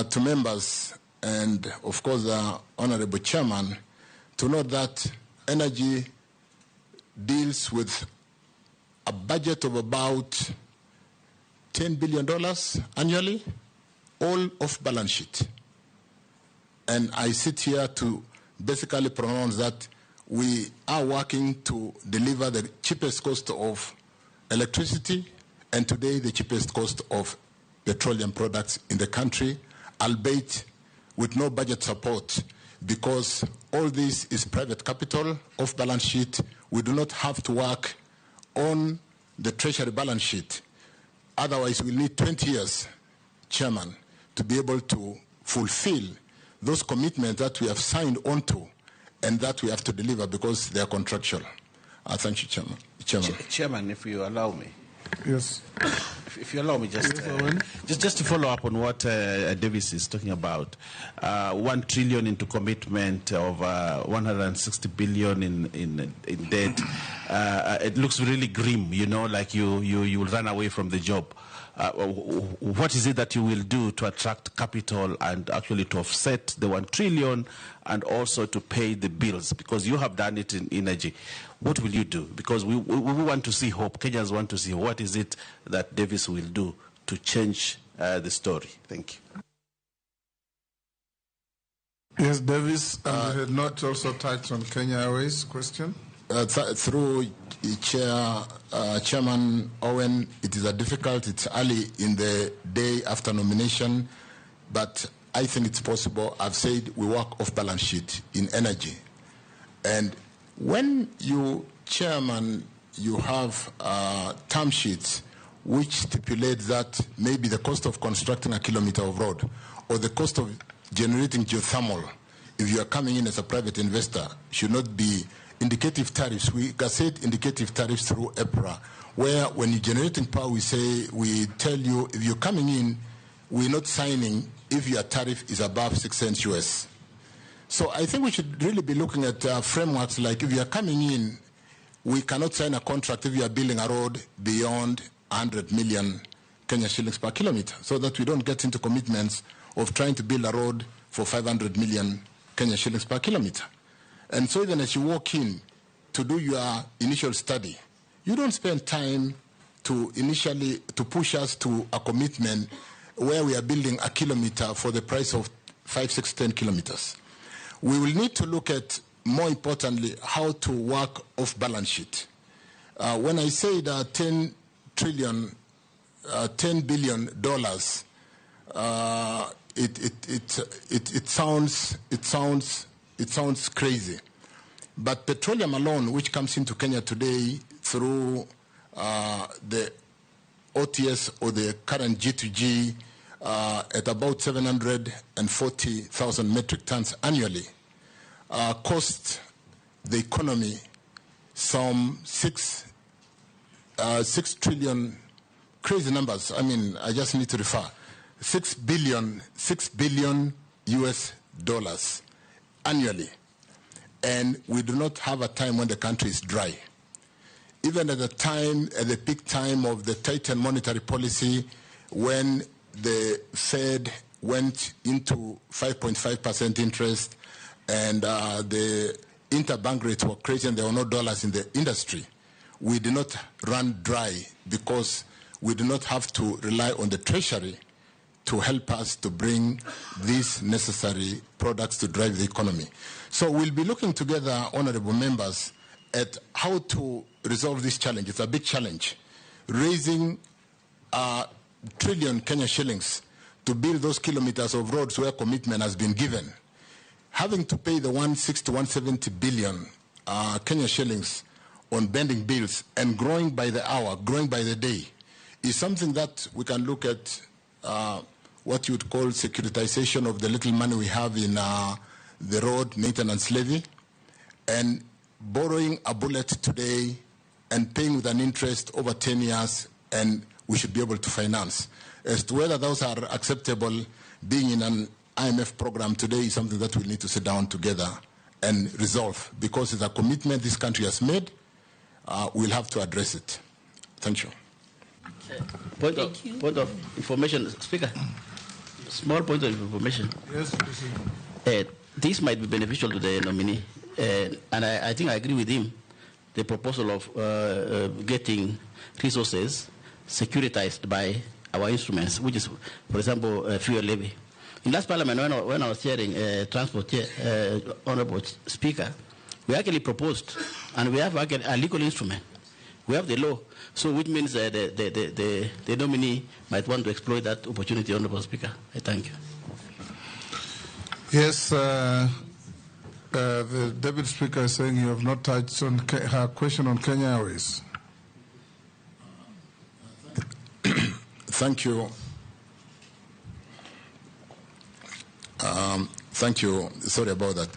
to members and, of course, the Honorable Chairman to note that energy deals with a budget of about $10 billion annually, all off balance sheet. And I sit here to basically pronounce that we are working to deliver the cheapest cost of electricity and today the cheapest cost of petroleum products in the country, albeit with no budget support, because all this is private capital, off balance sheet. We do not have to work on the treasury balance sheet. Otherwise, we'll need 20 years, Chairman, to be able to fulfill those commitments that we have signed onto and that we have to deliver because they are contractual. Thank you, Chairman. Chairman, if you allow me. Yes. If you allow me, just to follow up on what Davis is talking about, 1 trillion into commitment of 160 billion in debt. It looks really grim, you know, like you will run away from the job. what is it that you will do to attract capital and actually to offset the 1 trillion and also to pay the bills? Because you have done it in energy. What will you do? Because we want to see hope. Kenyans want to see what is it that Davis will do to change the story. Thank you. Yes, Davis, and you had not also touched on Kenya Airways question? Through Chairman Owen, it is difficult. It's early in the day after nomination, but I think it's possible. I've said we work off balance sheet in energy. And when you, Chairman, you have term sheets which stipulate that maybe the cost of constructing a kilometer of road or the cost of generating geothermal, if you are coming in as a private investor, should not be indicative tariffs. We gazette indicative tariffs through EPRA, where when you're generating power, we tell you if you're coming in, we're not signing if your tariff is above 6 cents US. So I think we should really be looking at frameworks like if you are coming in, we cannot sign a contract if you are building a road beyond 100 million Kenya shillings per kilometer, so that we don't get into commitments of trying to build a road for 500 million Kenya shillings per kilometer. And so even as you walk in to do your initial study, you don't spend time to push us to a commitment where we are building a kilometer for the price of 5, 6, 10 kilometers. We will need to look at, more importantly, how to work off balance sheet. When I say that $10 billion, it sounds crazy. But petroleum alone, which comes into Kenya today through the OTS or the current G2G at about 740,000 metric tons annually, cost the economy some 6 trillion, crazy numbers. I mean, I just need to refer. 6 billion US dollars annually. And we do not have a time when the country is dry. Even at the peak time of the tightened monetary policy, when the Fed went into 5.5% interest and the interbank rates were crazy and there were no dollars in the industry, we did not run dry because we do not have to rely on the treasury to help us to bring these necessary products to drive the economy. So we'll be looking together, honorable members, at how to resolve this challenge. It's a big challenge. Raising a trillion Kenya shillings to build those kilometers of roads where commitment has been given. Having to pay the 160 to 170 billion Kenya shillings on bending bills and growing by the hour, growing by the day, is something that we can look at what you would call securitization of the little money we have in the road maintenance levy, and borrowing a bullet today and paying with an interest over 10 years, and we should be able to finance. As to whether those are acceptable, being in an IMF program today is something that we'll need to sit down together and resolve, because it's a commitment this country has made. We'll have to address it. Thank you. Point of information, Speaker. Small point of information. Yes, this might be beneficial to the nominee, and I think I agree with him. The proposal of getting resources securitized by our instruments, which is, for example, fuel levy. In last Parliament, when I was chairing Transport, Honourable Speaker, we actually proposed, and we have a legal instrument. We have the law, so which means the nominee might want to exploit that opportunity, Honourable Speaker. I thank you. Yes, the Deputy Speaker is saying you have not touched on her question on Kenya Airways. Thank you. Thank you. Sorry about that.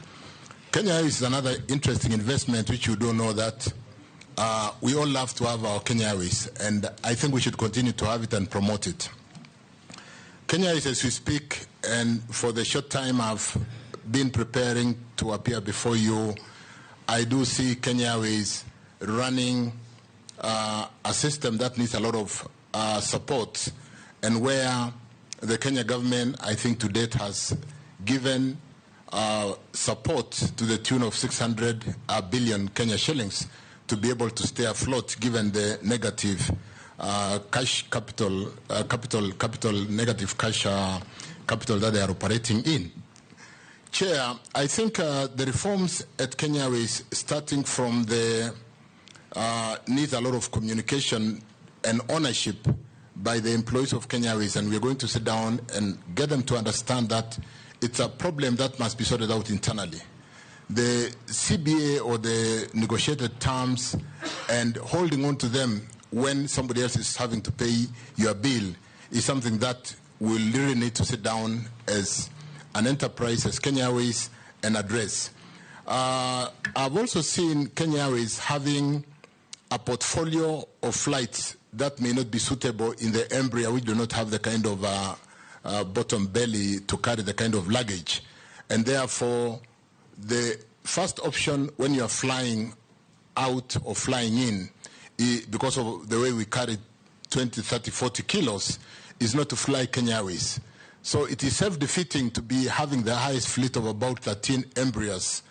Kenya Airways is another interesting investment which you do know that we all love to have our Kenya Airways, and I think we should continue to have it and promote it. Kenya Airways, as we speak, and for the short time I've been preparing to appear before you, I do see Kenya Airways running a system that needs a lot of support, and where the Kenya government, I think to date, has given support to the tune of 600 billion Kenya shillings to be able to stay afloat given the negative cash capital, negative cash capital that they are operating in. Chair, I think the reforms at Kenya Airways, starting from the need a lot of communication and ownership by the employees of Kenya Airways, and we're going to sit down and get them to understand that it's a problem that must be sorted out internally. The CBA or the negotiated terms and holding on to them when somebody else is having to pay your bill is something that we'll really need to sit down as an enterprise, as Kenya Airways, and address. I've also seen Kenya Airways having a portfolio of flights that may not be suitable in the embryo, which do not have the kind of bottom belly to carry the kind of luggage. And therefore, the first option when you are flying out or flying in, because of the way we carry 20, 30, 40 kilos, is not to fly Kenya Airways. So it is self-defeating to be having the highest fleet of about 13 embryos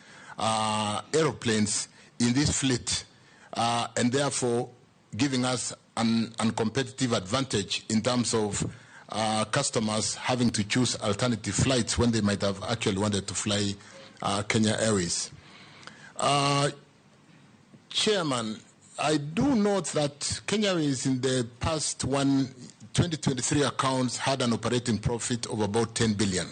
aeroplanes in this fleet, and therefore giving us an uncompetitive advantage in terms of customers having to choose alternative flights when they might have actually wanted to fly Kenya Airways. Chairman, I do note that Kenya Airways in the past 2023 accounts had an operating profit of about 10 billion.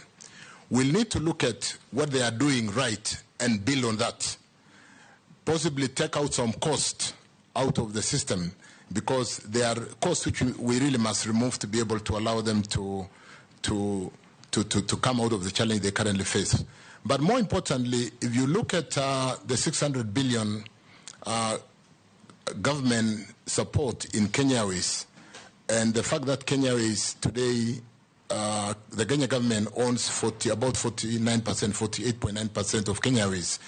We'll need to look at what they are doing right and build on that. Possibly take out some cost out of the system, because there are costs which we really must remove to be able to allow them to come out of the challenge they currently face. But more importantly, if you look at the 600 billion government support in Kenya Airways, and the fact that Kenya Airways today, the Kenya government owns about 49%, 48.9% of Kenya Airways,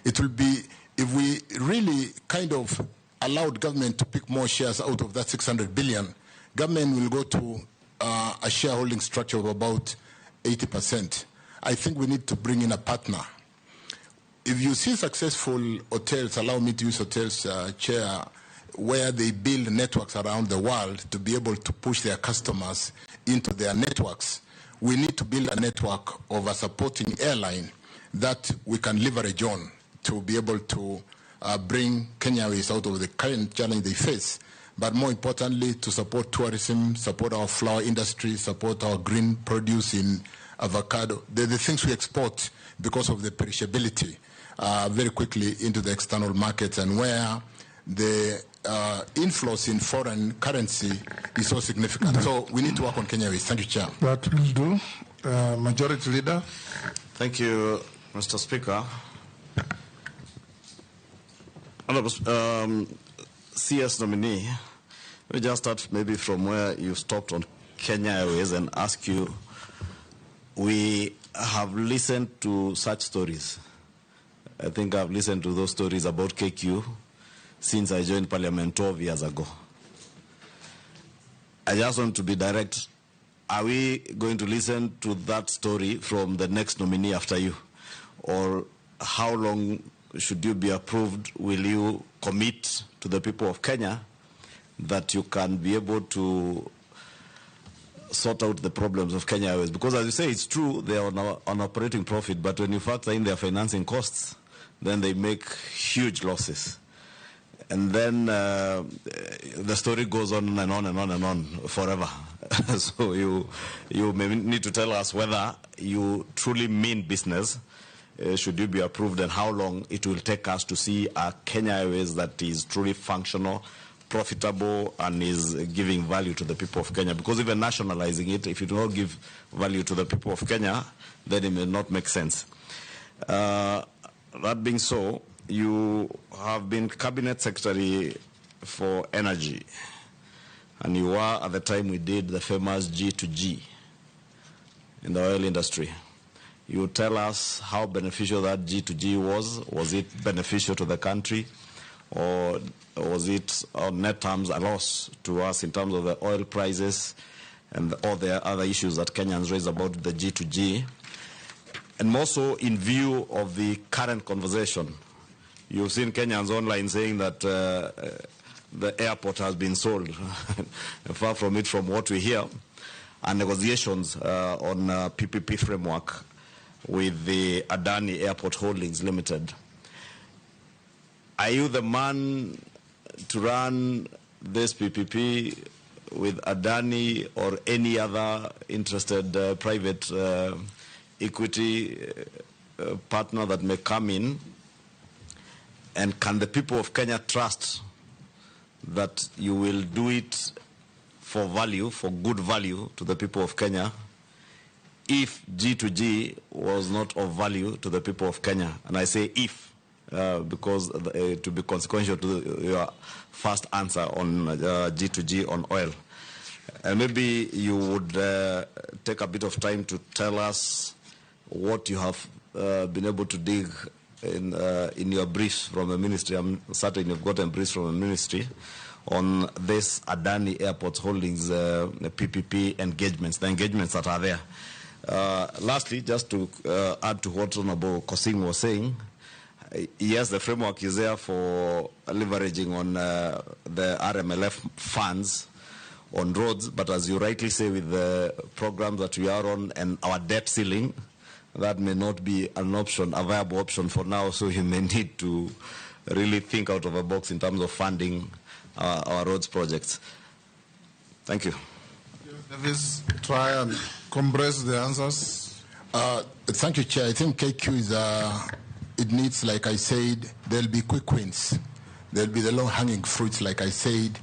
it will be, if we really kind of allowed government to pick more shares out of that 600 billion, government will go to a shareholding structure of about 80%. I think we need to bring in a partner. If you see successful hotels, allow me to use hotels, Chair, where they build networks around the world to be able to push their customers into their networks, we need to build a network of a supporting airline that we can leverage on to be able to bring Kenya Airways out of the current challenge they face, but more importantly, to support tourism, support our flower industry, support our green produce in avocado, the things we export because of the perishability very quickly into the external markets, and where the inflows in foreign currency is so significant. So we need to work on Kenya Airways. Thank you, Chair. That will do. Majority Leader. Thank you, Mr. Speaker. Honorable CS Nominee, let me just start maybe from where you stopped on Kenya Airways and ask you, we have listened to such stories. I think I've listened to those stories about KQ since I joined Parliament 12 years ago. I just want to be direct. Are we going to listen to that story from the next nominee after you? Or how long should you be approved? Will you commit to the people of Kenya that you can be able to sort out the problems of Kenya Airways? Because as you say, it's true, they are on operating profit, but when you factor in their financing costs, then they make huge losses. And then the story goes on and on and on and on forever. So you may need to tell us whether you truly mean business. Should you be approved, and how long it will take us to see a Kenya Airways that is truly functional, profitable, and is giving value to the people of Kenya? Because even nationalizing it, if you do not give value to the people of Kenya, then it may not make sense. That being so, you have been Cabinet Secretary for Energy, and you were at the time we did the famous G2G in the oil industry. You tell us how beneficial that G2G was. Was it beneficial to the country, or was it on net terms a loss to us in terms of the oil prices and all the other issues that Kenyans raise about the G2G. And more so in view of the current conversation. You've seen Kenyans online saying that the airport has been sold. Far from it from what we hear. And negotiations on PPP framework with the Adani Airport Holdings Limited. Are you the man to run this PPP with Adani or any other interested private equity partner that may come in? And can the people of Kenya trust that you will do it for value, for good value to the people of Kenya, if G2G was not of value to the people of Kenya? And I say if, because to be consequential to your first answer on G2G on oil. And maybe you would take a bit of time to tell us what you have been able to dig in your briefs from the ministry. I'm certain you've gotten briefs from the ministry on this Adani Airport Holdings PPP engagements, the engagements that are there. Lastly, just to add to what Honorable Kosing was saying, yes, the framework is there for leveraging on the RMLF funds on roads, but as you rightly say, with the programs that we are on and our debt ceiling, that may not be an option, a viable option for now, so you may need to really think out of the box in terms of funding our roads projects. Thank you. Davis, try and compress the answers. Thank you, Chair. I think KQ is, it needs, like I said, there'll be quick wins. There'll be the low-hanging fruits, like I said.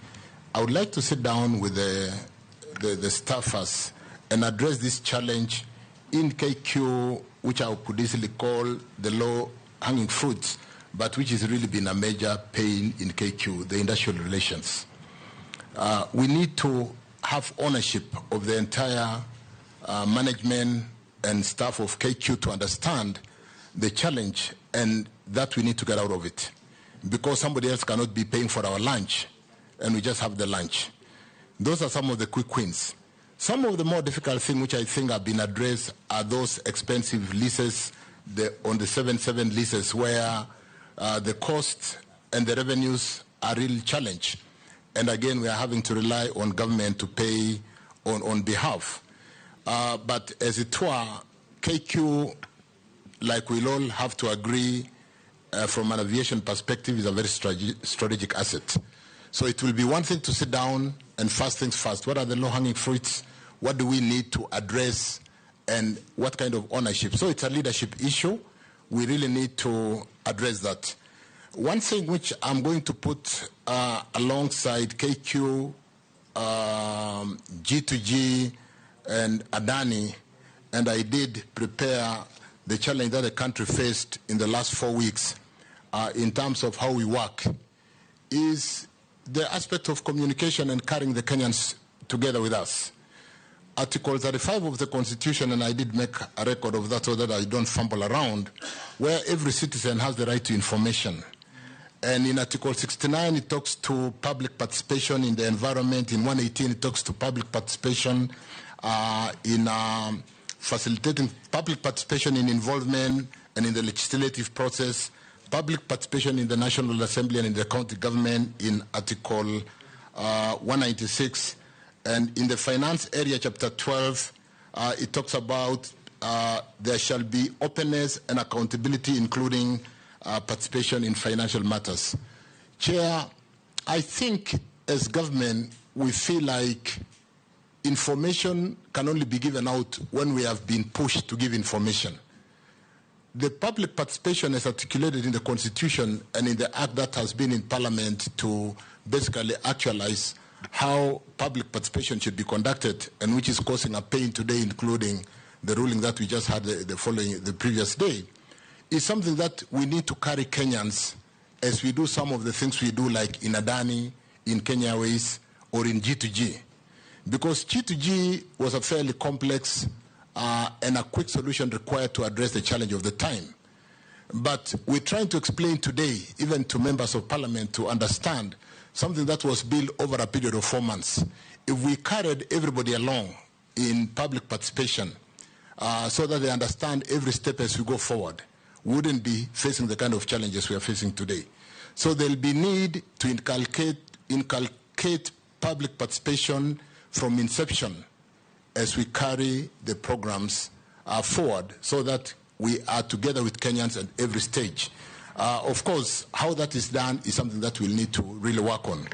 I would like to sit down with the staffers and address this challenge in KQ, which I could easily call the low-hanging fruits, but which has really been a major pain in KQ, the industrial relations. We need to have ownership of the entire management and staff of KQ to understand the challenge and that we need to get out of it. Because somebody else cannot be paying for our lunch and we just have the lunch. Those are some of the quick wins. Some of the more difficult things which I think have been addressed are those expensive leases, on the 7-7 leases where the cost and the revenues are really challenged. And again, we are having to rely on government to pay on behalf. But as it were, KQ, like we'll all have to agree, from an aviation perspective, is a very strategic asset. So it will be one thing to sit down and first things first. What are the low-hanging fruits? What do we need to address? And what kind of ownership? So it's a leadership issue. We really need to address that. One thing which I'm going to put alongside KQ, G2G, and Adani, and I did prepare the challenge that the country faced in the last 4 weeks in terms of how we work, is the aspect of communication and carrying the Kenyans together with us. Article 35 of the Constitution, and I did make a record of that so that I don't fumble around, where every citizen has the right to information. And in Article 69, it talks to public participation in the environment. In 118, it talks to public participation in facilitating public participation in involvement and in the legislative process, public participation in the National Assembly and in the county government in Article 196. And in the finance area, Chapter 12, it talks about there shall be openness and accountability, including participation in financial matters. Chair, I think as government, we feel like information can only be given out when we have been pushed to give information. The public participation is articulated in the Constitution and in the act that has been in Parliament to basically actualize how public participation should be conducted, and which is causing a pain today, including the ruling that we just had the previous day, is something that we need to carry Kenyans as we do some of the things we do, like in Adani, in Kenya Airways, or in G2G. Because G2G was a fairly complex and a quick solution required to address the challenge of the time. But we're trying to explain today, even to members of Parliament, to understand something that was built over a period of 4 months. if we carried everybody along in public participation so that they understand every step as we go forward, we wouldn't be facing the kind of challenges we are facing today. So there'll be need to inculcate public participation from inception as we carry the programs forward, so that we are together with Kenyans at every stage. Of course, how that is done is something that we'll need to really work on.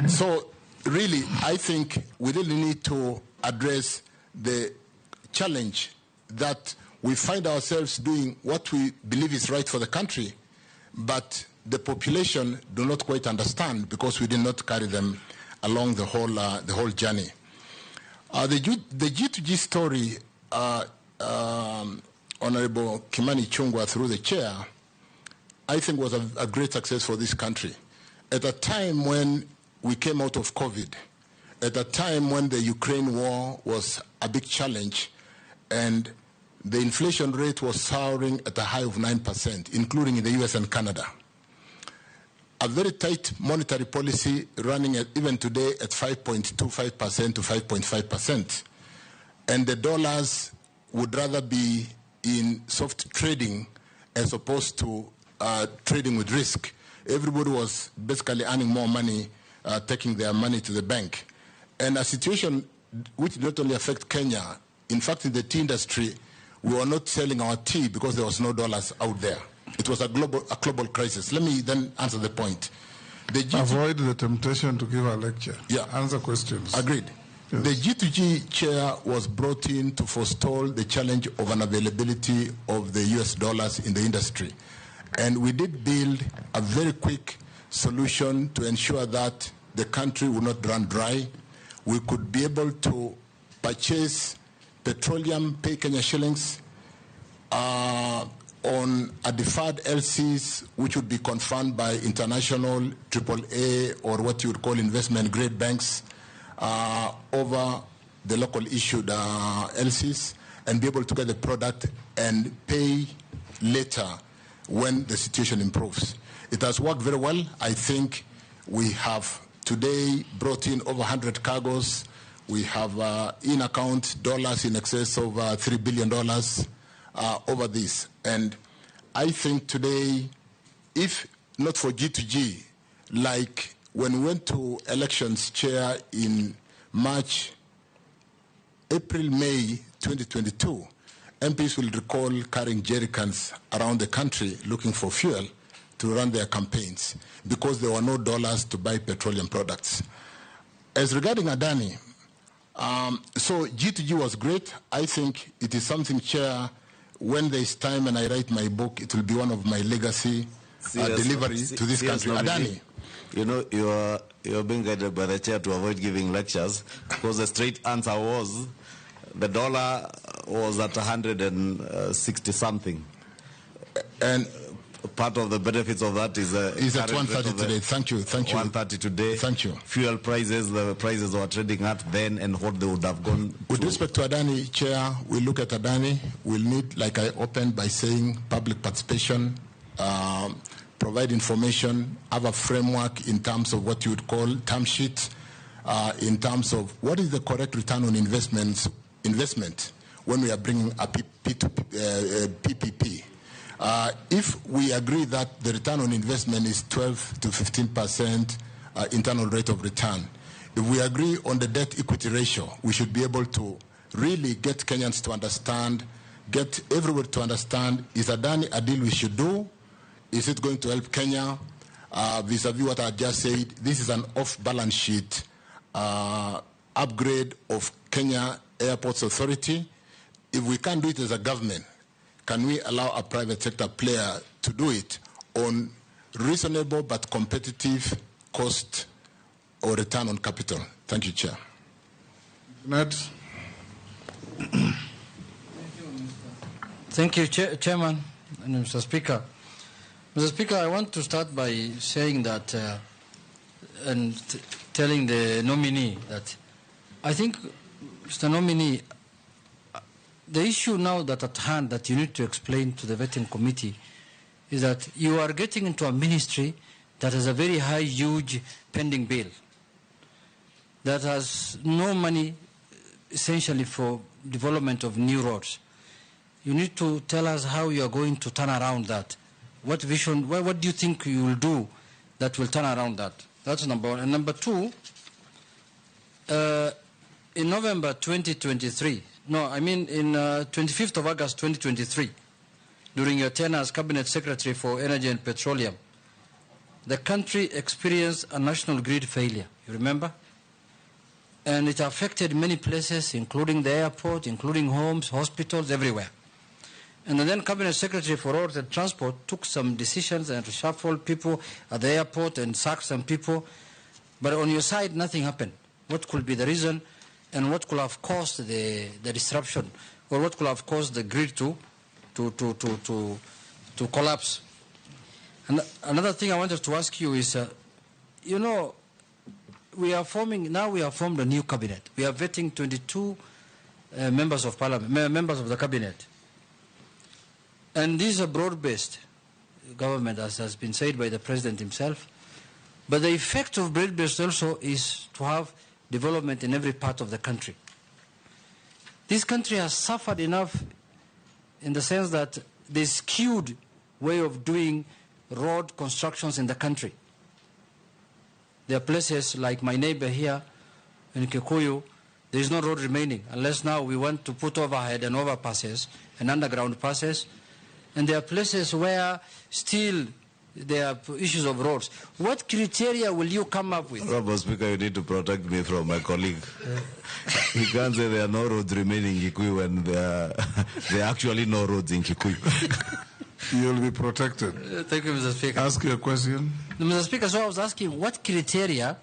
So really, I think we really need to address the challenge that we find ourselves doing what we believe is right for the country, but the population do not quite understand because we did not carry them along the whole journey. The G2G story, Honorable Kimani Chungwa, through the chair, I think was a great success for this country. At a time when we came out of COVID, at a time when the Ukraine war was a big challenge and the inflation rate was soaring at a high of 9%, including in the US and Canada. A very tight monetary policy running even today at 5.25% to 5.5%. And the dollars would rather be in soft trading as opposed to trading with risk. Everybody was basically earning more money, taking their money to the bank. And a situation which did not only affect Kenya, in fact in the tea industry, we were not selling our tea because there was no dollars out there. It was a global crisis. Let me then answer the point. Avoid the temptation to give a lecture. Yeah. Answer questions. Agreed. Yes. The G2G chair was brought in to forestall the challenge of unavailability of the US dollars in the industry. And we did build a very quick solution to ensure that the country would not run dry. We could be able to purchase petroleum, pay Kenya shillings, on a deferred LCs, which would be confirmed by international AAA or what you would call investment grade banks over the local issued LCs, and be able to get the product and pay later when the situation improves. It has worked very well. I think we have today brought in over 100 cargoes. We have in-account dollars in excess of $3 billion over this. And I think today, if not for G2G, like when we went to elections, Chair, in April, May 2022, MPs will recall carrying jerry cans around the country looking for fuel to run their campaigns because there were no dollars to buy petroleum products. As regarding Adani, so G2G was great. I think it is something, Chair, when there is time and I write my book, it will be one of my legacy delivery to this country. Adani. You know, you're being guided by the chair to avoid giving lectures, because the straight answer was the dollar was at 160 something. And part of the benefits of that is at 130 today. Thank you. 130 today. Thank you. Fuel prices, the prices were trading at then, and what they would have gone. With respect to Adani, Chair, we look at Adani. We'll need, like I opened by saying, public participation, provide information, have a framework in terms of what you would call term sheet, in terms of what is the correct return on investment when we are bringing a PPP. If we agree that the return on investment is 12 to 15% internal rate of return, if we agree on the debt equity ratio, we should be able to really get Kenyans to understand, get everyone to understand, is Adani a deal we should do? Is it going to help Kenya? Vis-a-vis what I just said, this is an off-balance sheet upgrade of Kenya Airports Authority. If we can't do it as a government, can we allow a private sector player to do it on reasonable but competitive cost or return on capital? Thank you, Chair. Ned. Thank you, Chairman and Mr. Speaker. Mr. Speaker, I want to start by saying that and telling the nominee that I think, Mr. Nominee, the issue now that at hand that you need to explain to the vetting committee is that you are getting into a ministry that has a very high, huge pending bill. that has no money essentially for development of new roads. You need to tell us how you are going to turn around that. What vision, what do you think you will do that will turn around that? That's number one. And number two, in November 2023, no, I mean in 25th of August 2023, during your tenure as Cabinet Secretary for Energy and Petroleum, the country experienced a national grid failure, you remember? And it affected many places, including the airport, including homes, hospitals, everywhere. And the then Cabinet Secretary for Roads and Transport took some decisions and reshuffled people at the airport and sacked some people. But on your side, nothing happened. What could be the reason, and what could have caused the disruption, or what could have caused the grid to collapse? And another thing I wanted to ask you is, you know, we have formed a new cabinet. We are vetting 22 members of parliament, members of the cabinet. And this is a broad-based government, as has been said by the president himself. But the effect of broad-based also is to have development in every part of the country. This country has suffered enough in the sense that the skewed way of doing road constructions in the country. There are places like my neighbor here in Kikuyu, there is no road remaining, unless now we want to put overhead and overpasses and underground passes. And there are places where still there are issues of roads. What criteria will you come up with? Honorable Speaker, you need to protect me from my colleague. You can't say there are no roads remaining in Kikuyu when there are actually no roads in Kikuyu. You'll be protected. Thank you, Mr. Speaker. Ask your question. Mr. Speaker, so I was asking, what criteria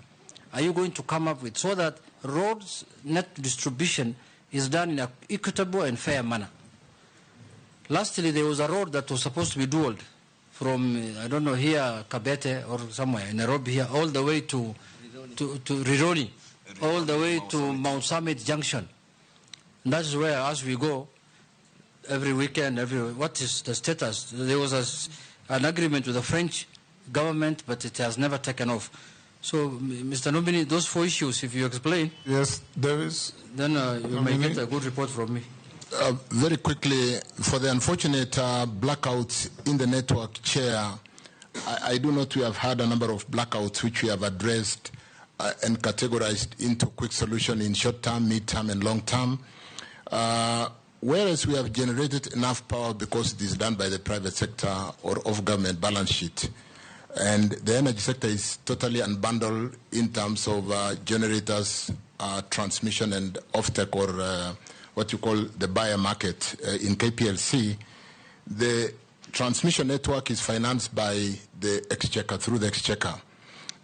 are you going to come up with so that roads net distribution is done in an equitable and fair manner? Lastly, there was a road that was supposed to be dualed from, I don't know, here, Kabete or somewhere in Nairobi here, all the way to Rironi, all the way to Mount Summit Junction. And that's where, as we go, every weekend, what is the status? There was an agreement with the French government, but it has never taken off. So, Mr. Nominee, those 4 issues, if you explain. Yes, there is. Then you may get a good report from me. Very quickly, for the unfortunate blackouts in the network, Chair, I do note we have had a number of blackouts which we have addressed and categorized into quick solution in short term, mid term, and long term. Whereas we have generated enough power because it is done by the private sector or off-government balance sheet. And the energy sector is totally unbundled in terms of generators, transmission, and offtake, or what you call the buyer market in KPLC. The transmission network is financed by the exchequer, through the exchequer.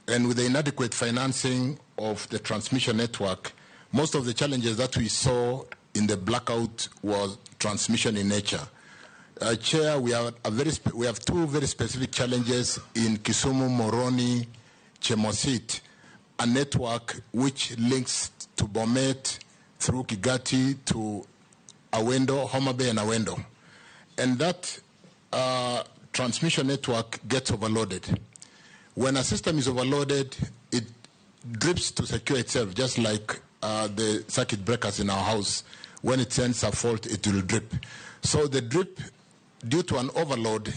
And with the inadequate financing of the transmission network, most of the challenges that we saw in the blackout was transmission in nature. Chair, we have 2 very specific challenges in Kisumu, Moroni, Chemosit, a network which links to Bomet, through Kigati to Awendo, Homa Bay and Awendo. And that transmission network gets overloaded. When a system is overloaded, it drips to secure itself, just like the circuit breakers in our house. When it sends a fault, it will drip. So the drip, due to an overload,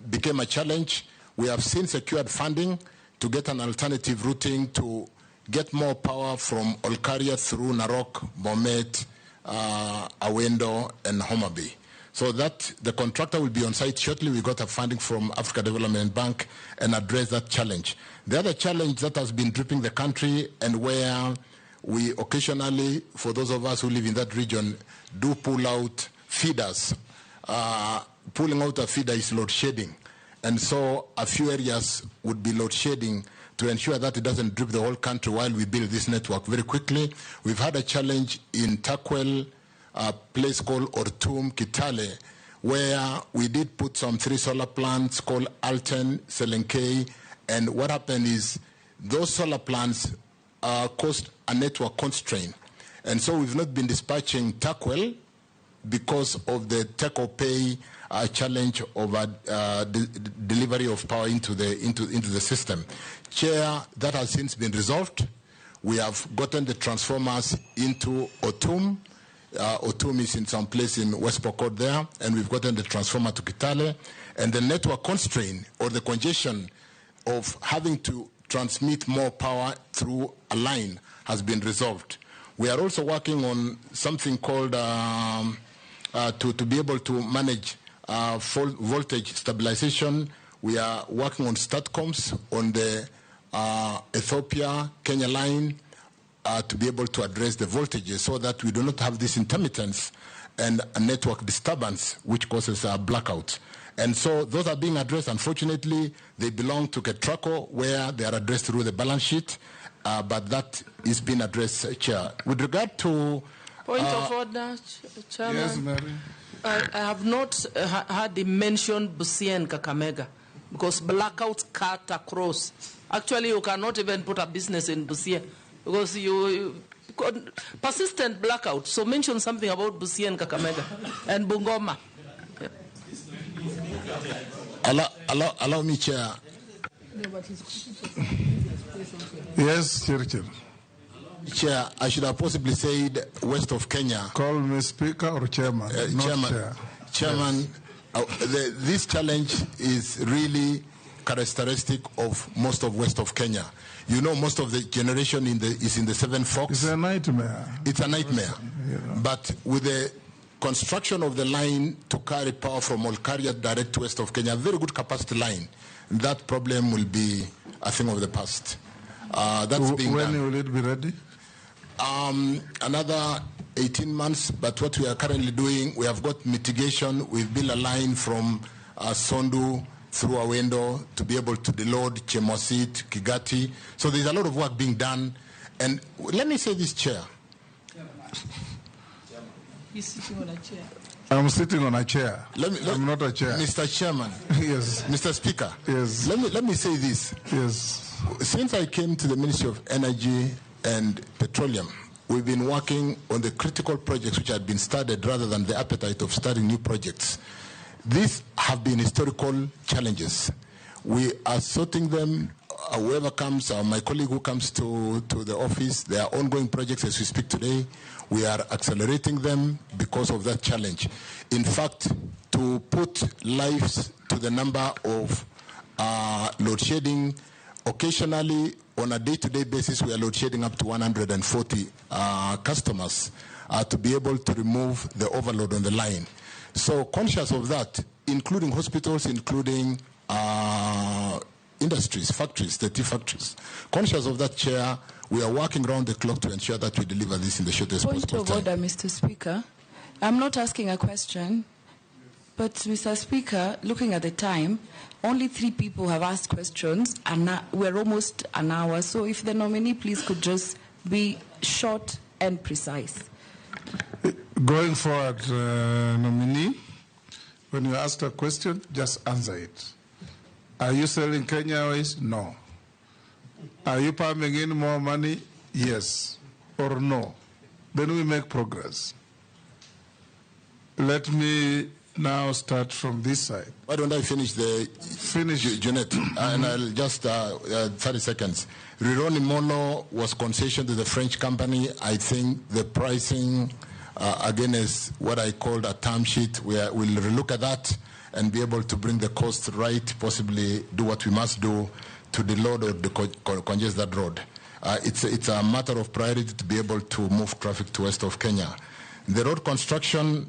became a challenge. We have seen secured funding to get an alternative routing to get more power from Olkaria through Narok, Bomet, Awendo, and Homa Bay. So that the contractor will be on site shortly. We got a funding from Africa Development Bank and address that challenge. The other challenge that has been dripping the country, and where we occasionally, for those of us who live in that region, do pull out feeders. Pulling out a feeder is load shedding. And so a few areas would be load shedding to ensure that it doesn't drip the whole country while we build this network. Very quickly, we've had a challenge in Takwel, a place called Ortum, Kitale, where we did put some 3 solar plants called Alten, Selenkei, and what happened is those solar plants caused a network constraint. And so we've not been dispatching Takwel because of the take-or-pay challenge of delivery of power into the system. Chair, that has since been resolved. We have gotten the transformers into Otum. Otum is in some place in West Pokot there, and we've gotten the transformer to Kitale. And the network constraint or the congestion of having to transmit more power through a line has been resolved. We are also working on something called to be able to manage voltage stabilization. We are working on STATCOMs on the Ethiopia-Kenya line to be able to address the voltages so that we do not have this intermittence and a network disturbance which causes a blackout. And so those are being addressed. Unfortunately, they belong to Ketraco where they are addressed through the balance sheet, but that is being addressed, Chair. With regard to... Point of order, Chairman. Yes, Mary. I have not heard him mention Busia and Kakamega because blackouts cut across. Actually, you cannot even put a business in Busia because you persistent blackout. So mention something about Busia and Kakamega and Bungoma. Allow me, Chair. Yes, Chair. Chair, I should have possibly said west of Kenya. Call me Speaker or Chairman? Chairman, this challenge is really characteristic of most of west of Kenya. You know, most of the generation is in the Seven Forks. It's a nightmare. It's a nightmare. Yeah. But with the construction of the line to carry power from Olkaria direct west of Kenya, a very good capacity line, that problem will be a thing of the past. That's being done. When will it be ready? Another 18 months, but what we are currently doing, we have got mitigation. We've built a line from Sondu through Awendo to be able to deload Chemosit, Kigati. So there's a lot of work being done. And let me say this, Chair. He's sitting on a chair. I'm sitting on a chair. I'm not a chair. Mr. Chairman. Yes. Mr. Speaker. Yes. Let me say this. Yes. Since I came to the Ministry of Energy and Petroleum, we've been working on the critical projects which had been started rather than the appetite of starting new projects. These have been historical challenges. We are sorting them. Whoever comes, my colleague who comes to the office, there are ongoing projects as we speak today. We are accelerating them because of that challenge. In fact, to put lives to the number of load shedding, occasionally on a day-to-day basis, we are load shedding up to 140 customers to be able to remove the overload on the line. So conscious of that, including hospitals, including industries, factories, the tea factories. Conscious of that, Chair, we are working around the clock to ensure that we deliver this in the shortest possible time. Point of order, Mr. Speaker. I'm not asking a question, but Mr. Speaker, looking at the time, only 3 people have asked questions, and we're almost an hour. So if the nominee, please, could just be short and precise. Going forward, nominee, when you ask a question, just answer it. Are you selling Kenya Airways? No. Are you pumping in more money? Yes. Or no. Then we make progress. Let me now start from this side. Why don't I finish Jeanette? And I'll just 30 seconds. Rironi Mono was concession to the French company. I think the pricing, again, is what I called a term sheet. We'll relook at that and be able to bring the cost right, possibly do what we must do to deload or congest that road. It's a matter of priority to be able to move traffic to west of Kenya. The road construction,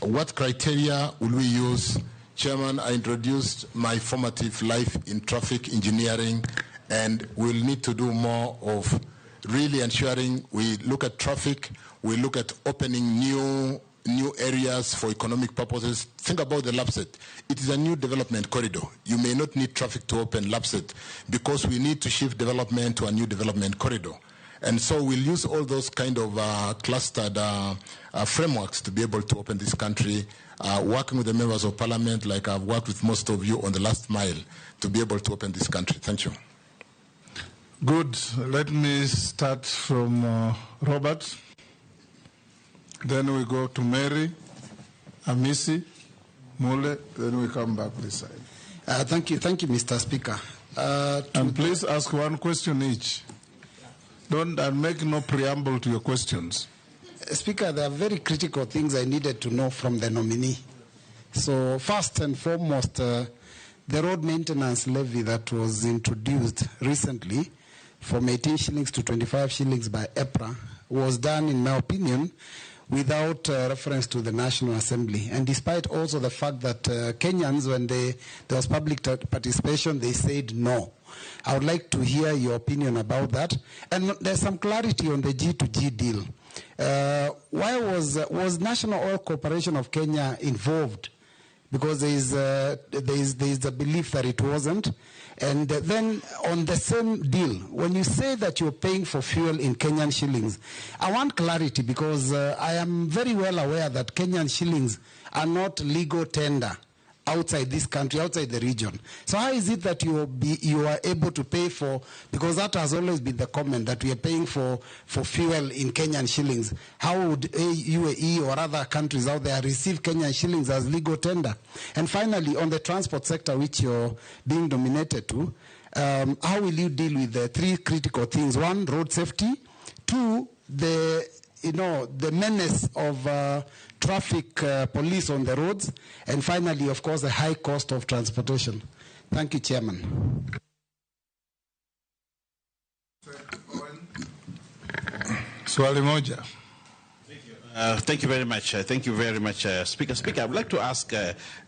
what criteria will we use? Chairman, I introduced my formative life in traffic engineering, and we'll need to do more of really ensuring we look at traffic, we look at opening new areas for economic purposes. Think about the LAPSSET. It is a new development corridor. You may not need traffic to open LAPSSET because we need to shift development to a new development corridor. And so we'll use all those kind of clustered frameworks to be able to open this country, working with the members of parliament like I've worked with most of you on the last mile to be able to open this country. Thank you. Good. Let me start from Robert. Then we go to Mary, Amisi, Mule, then we come back this side. Thank you, Mr. Speaker. And please ask one question each. Don't make no preamble to your questions. Speaker, there are very critical things I needed to know from the nominee. So first and foremost, the road maintenance levy that was introduced recently from 18 shillings to 25 shillings by EPRA was done, in my opinion, without reference to the National Assembly. And despite also the fact that Kenyans, when there was public participation, they said no. I would like to hear your opinion about that. And there's some clarity on the G2G deal. Why was National Oil Corporation of Kenya involved? Because there is a belief that it wasn't. And then on the same deal, when you say that you're paying for fuel in Kenyan shillings, I want clarity, because I am very well aware that Kenyan shillings are not legal tender outside this country, outside the region. So how is it that you are able to pay for, because that has always been the comment, that we are paying for fuel in Kenyan shillings. How would UAE or other countries out there receive Kenyan shillings as legal tender? And finally, on the transport sector, which you're being nominated to, how will you deal with the three critical things? One, road safety. Two, the menace of traffic police on the roads, and finally, of course, the high cost of transportation. Thank you, Chairman. Swali moja. Thank you very much. Thank you very much, Speaker. Speaker, I would like to ask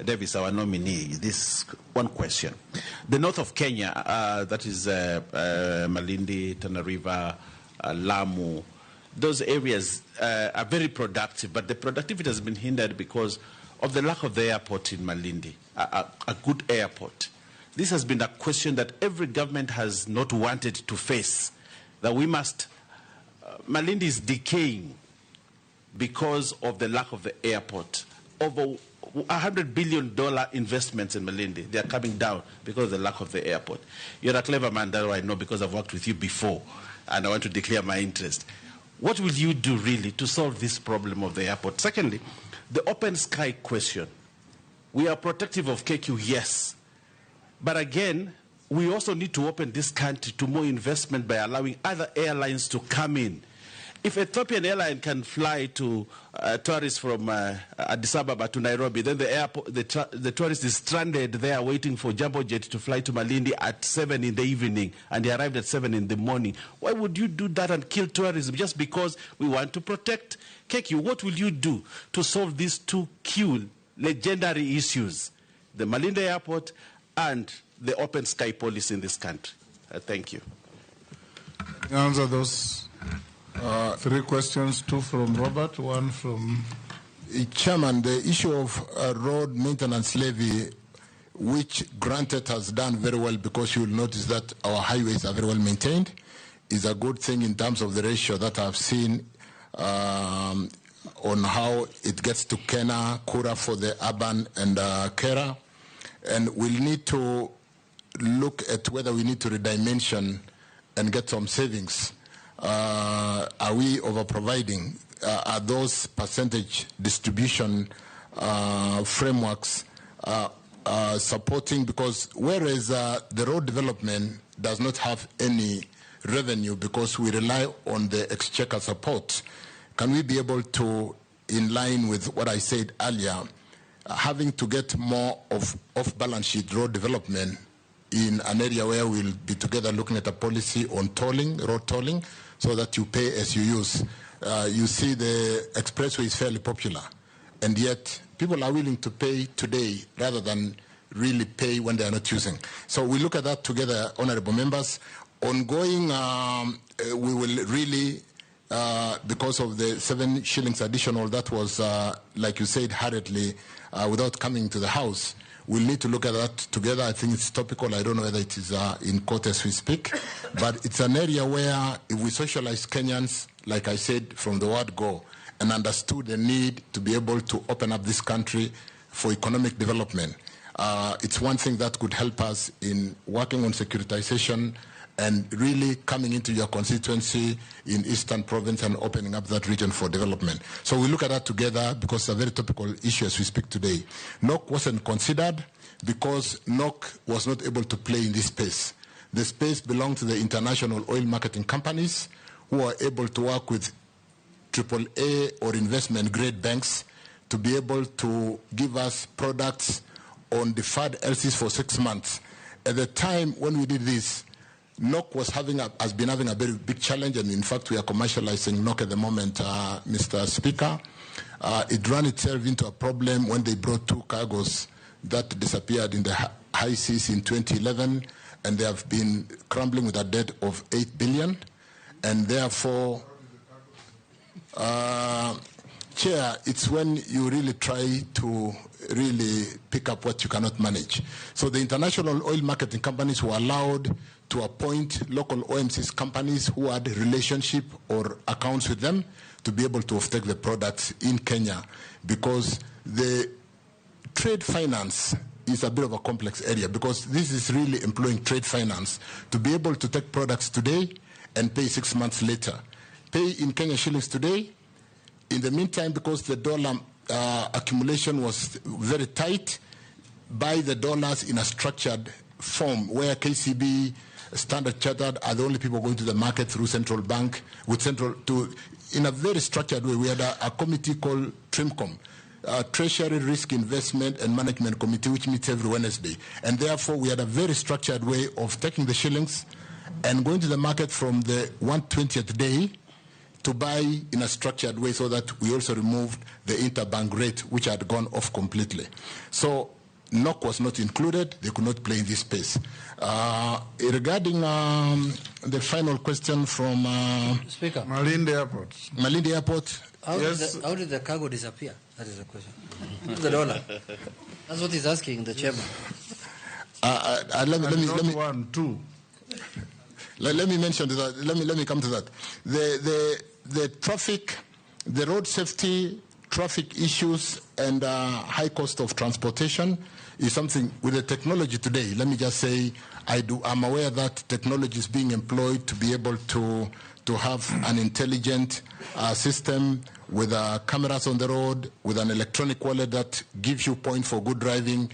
Davis, our nominee, this one question. The north of Kenya, that is Malindi, Tana River, Lamu, those areas are very productive, but the productivity has been hindered because of the lack of the airport in Malindi, a good airport. This has been a question that every government has not wanted to face, that we must, Malindi is decaying because of the lack of the airport. Over $100 billion investments in Malindi, they are coming down because of the lack of the airport. You're a clever man, that I know, because I've worked with you before, and I want to declare my interest. What will you do really to solve this problem of the airport? Secondly, the open sky question. We are protective of KQ, yes. But again, we also need to open this country to more investment by allowing other airlines to come in. If Ethiopian Airline can fly to tourists from Addis Ababa to Nairobi, then the airport, the tourist is stranded there waiting for Jumbo Jet to fly to Malindi at 7 in the evening, and they arrived at 7 in the morning. Why would you do that and kill tourism just because we want to protect KQ? What will you do to solve these two key legendary issues, the Malindi Airport and the open sky policy in this country? Thank you. Answer those. Three questions, two from Robert, one from... Chairman, the issue of road maintenance levy, which granted has done very well, because you will notice that our highways are very well maintained, is a good thing in terms of the ratio that I've seen on how it gets to Kena, Kura for the urban, and Kera. And we'll need to look at whether we need to redimension and get some savings. Are we over-providing? Are those percentage distribution frameworks supporting? Because whereas the road development does not have any revenue because we rely on the exchequer support, can we be able to, in line with what I said earlier, having to get more of off-balance sheet road development in an area where we'll be together looking at a policy on tolling, road tolling, so that you pay as you use. You see the expressway is fairly popular, and yet people are willing to pay today rather than really pay when they are not using. So we look at that together, honorable members. Ongoing, we will really, because of the 7 shillings additional, that was, like you said, hurriedly, without coming to the House, we'll need to look at that together. I think it's topical. I don't know whether it is in court as we speak. But it's an area where if we socialize Kenyans, like I said, from the word go, and understood the need to be able to open up this country for economic development, it's one thing that could help us in working on securitization and really coming into your constituency in Eastern Province and opening up that region for development. So we look at that together because it's a very topical issue as we speak today. NOC wasn't considered because NOC was not able to play in this space. The space belonged to the international oil marketing companies who are able to work with AAA or investment grade banks to be able to give us products on deferred LCs for 6 months. At the time when we did this, NOC has been having a very big challenge, and in fact we are commercializing NOC at the moment, Mr. Speaker. It ran itself into a problem when they brought 2 cargoes that disappeared in the high seas in 2011, and they have been crumbling with a debt of 8 billion, and therefore, Chair, it's when you really try to really pick up what you cannot manage. So the international oil marketing companies were allowed to appoint local OMCs companies who had a relationship or accounts with them to be able to offtake the products in Kenya, because the trade finance is a bit of a complex area, because this is really employing trade finance to be able to take products today and pay 6 months later. Pay in Kenya shillings today. In the meantime, because the dollar accumulation was very tight, buy the dollars in a structured form where KCB, Standard Chartered are the only people going to the market through central bank, in a very structured way. We had a committee called TRIMCOM, Treasury Risk Investment and Management Committee, which meets every Wednesday. And therefore, we had a very structured way of taking the shillings and going to the market from the 120th day to buy in a structured way, so that we also removed the interbank rate, which had gone off completely. So NOC was not included. They could not play in this space. Regarding the final question from Speaker. Malindi Airport. Malindi Airport. How did the cargo disappear? That is the question. The dollar. That's what he's asking the chairman. Let me mention that. Let me come to that. The traffic, the road safety, traffic issues, and high cost of transportation is something with the technology today. Let me just say, I'm aware that technology is being employed to be able to have an intelligent system with cameras on the road, with an electronic wallet that gives you points for good driving,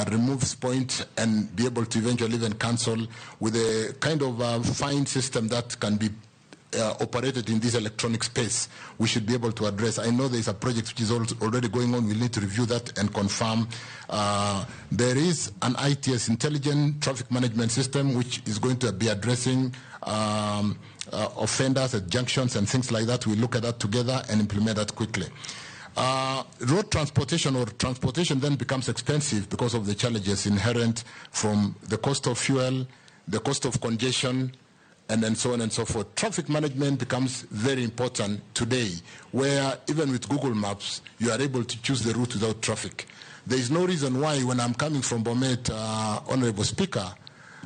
removes points, and be able to eventually even cancel, with a kind of fine system that can be operated in this electronic space. We should be able to address. I know there is a project which is already going on. We'll need to review that and confirm. There is an ITS, Intelligent Traffic Management System, which is going to be addressing offenders at junctions and things like that. We'll look at that together and implement that quickly. Road transportation or transportation then becomes expensive because of the challenges inherent from the cost of fuel, the cost of congestion, and then so on and so forth. Traffic management becomes very important today, where even with Google Maps, you are able to choose the route without traffic. There is no reason why, when I'm coming from Bomet, Honorable Speaker,